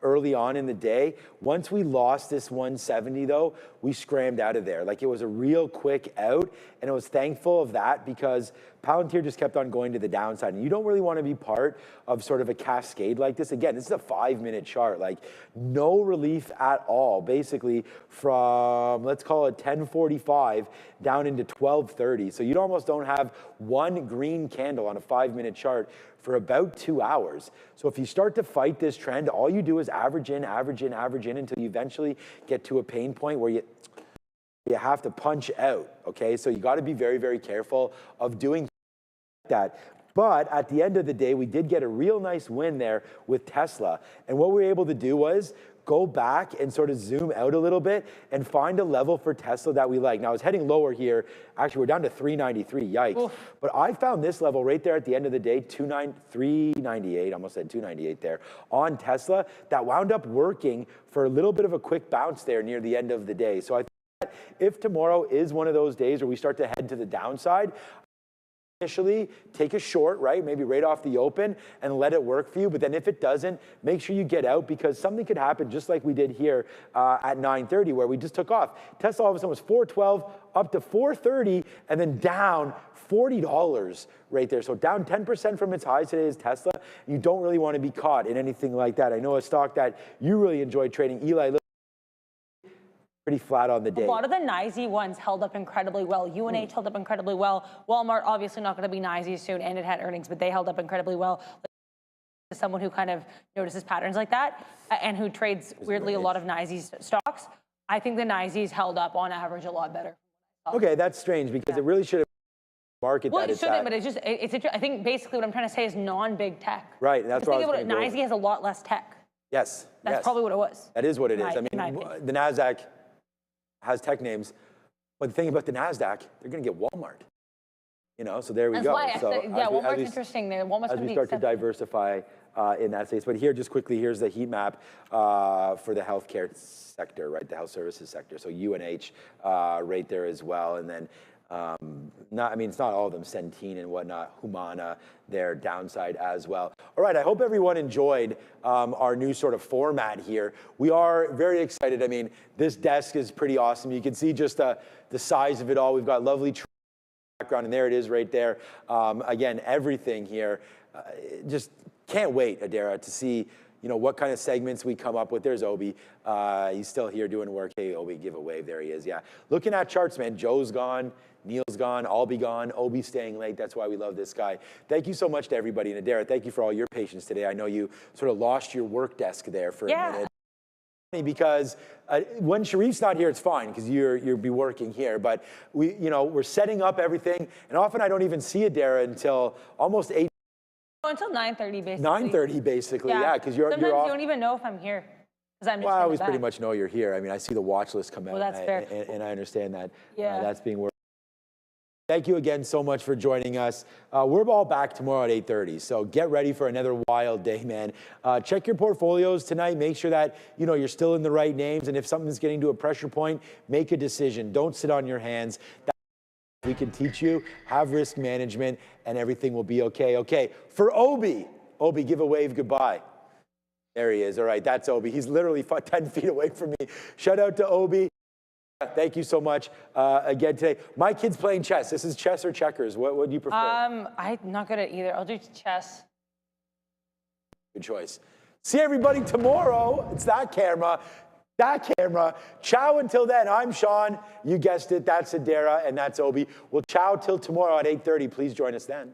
early on in the day. Once we lost this 170, though, we scrammed out of there. Like, it was a real quick out, and I was thankful of that because Palantir just kept on going to the downside. And you don't really want to be part of sort of a cascade like this. Again, this is a 5-minute chart. Like, no relief at all, basically from, let's call it 10:45 down into 12:30. So you almost don't have one green candle on a 5-minute chart for about 2 hours. So if you start to fight this trend, all you do is average in until you eventually get to a pain point where you have to punch out, okay? So you got to be very, very careful of doing that. But at the end of the day, we did get a real nice win there with Tesla. And what we were able to do was go back and sort of zoom out a little bit and find a level for Tesla that we like. Now, I was heading lower here. Actually, we're down to 393, yikes. Oof. But I found this level right there at the end of the day, 398, almost said 298 there, on Tesla, that wound up working for a little bit of a quick bounce there near the end of the day. So I think that if tomorrow is one of those days where we start to head to the downside, initially take a short, right, maybe right off the open, and let it work for you. But then if it doesn't, make sure you get out, because something could happen just like we did here at 9:30, where we just took off. Tesla all of a sudden was 412 up to 430 and then down $40 right there. So down 10% from its highs today is Tesla. You don't really want to be caught in anything like that. I know a stock that you really enjoyed trading, Eli, pretty flat on the day. A lot of the NYSE ones held up incredibly well. UNH held up incredibly well. Walmart, obviously not going to be NYSE soon, and it had earnings, but they held up incredibly well. Someone who kind of notices patterns like that and who trades, weirdly, a lot of NYSE stocks, I think the NYSE's held up on average a lot better. Okay, that's strange, because it really should have market well, that it shouldn't, but it's just, I think basically what I'm trying to say is non-big tech. Right, and that's what I was thinking about it. NYSE has a lot less tech. Yes. That's probably what it was. That is what it is. I mean, the NASDAQ has tech names, but the thing about the NASDAQ, they're going to get Walmart. You know, so there we go. Why so Walmart's interesting there. Walmart's as we start to diversify in that space. But here, just quickly, here's the heat map for the healthcare sector, right? The health services sector. So UNH right there as well, and then it's not all of them. Centene and whatnot. Humana, their downside as well. All right, I hope everyone enjoyed our new sort of format here. We are very excited. I mean, this desk is pretty awesome. You can see just the size of it all. We've got lovely background, and there it is right there. Again, everything here. Just can't wait, Adara, to see what kind of segments we come up with. There's Obi. He's still here doing work. Hey, Obi, give a wave. There he is. Yeah. Looking at charts, man. Joe's gone. Neil's gone. I'll be gone. Obi staying late. That's why we love this guy. Thank you so much to everybody. And Adara, thank you for all your patience today. I know you sort of lost your work desk there for a minute. Because when Sharif's not here, it's fine because you'll be working here. But we're setting up everything, and often I don't even see Adara until almost 8. Until 9:30, basically. 9:30, basically, yeah, because you're Sometimes off. you don't even know if I'm here. I'm just I always pretty much know you're here. I mean, I see the watch list come out, that's fair. and I understand that Yeah. that's being worked. Thank you again so much for joining us. We're all back tomorrow at 8:30, so get ready for another wild day, man. Check your portfolios tonight. Make sure that you're still in the right names, and if something's getting to a pressure point, make a decision. Don't sit on your hands. We can teach you, have risk management, and everything will be okay. Okay, for Obi, give a wave goodbye. There he is. All right, that's Obi. He's literally 10 feet away from me. Shout out to Obi. Thank you so much again today. My kid's playing chess. This is chess or checkers. What do you prefer? I'm not good at either. I'll do chess. Good choice. See everybody tomorrow. It's that camera. Ciao until then. I'm Sean. You guessed it. That's Adara, and that's Obi. We'll ciao till tomorrow at 8:30. Please join us then.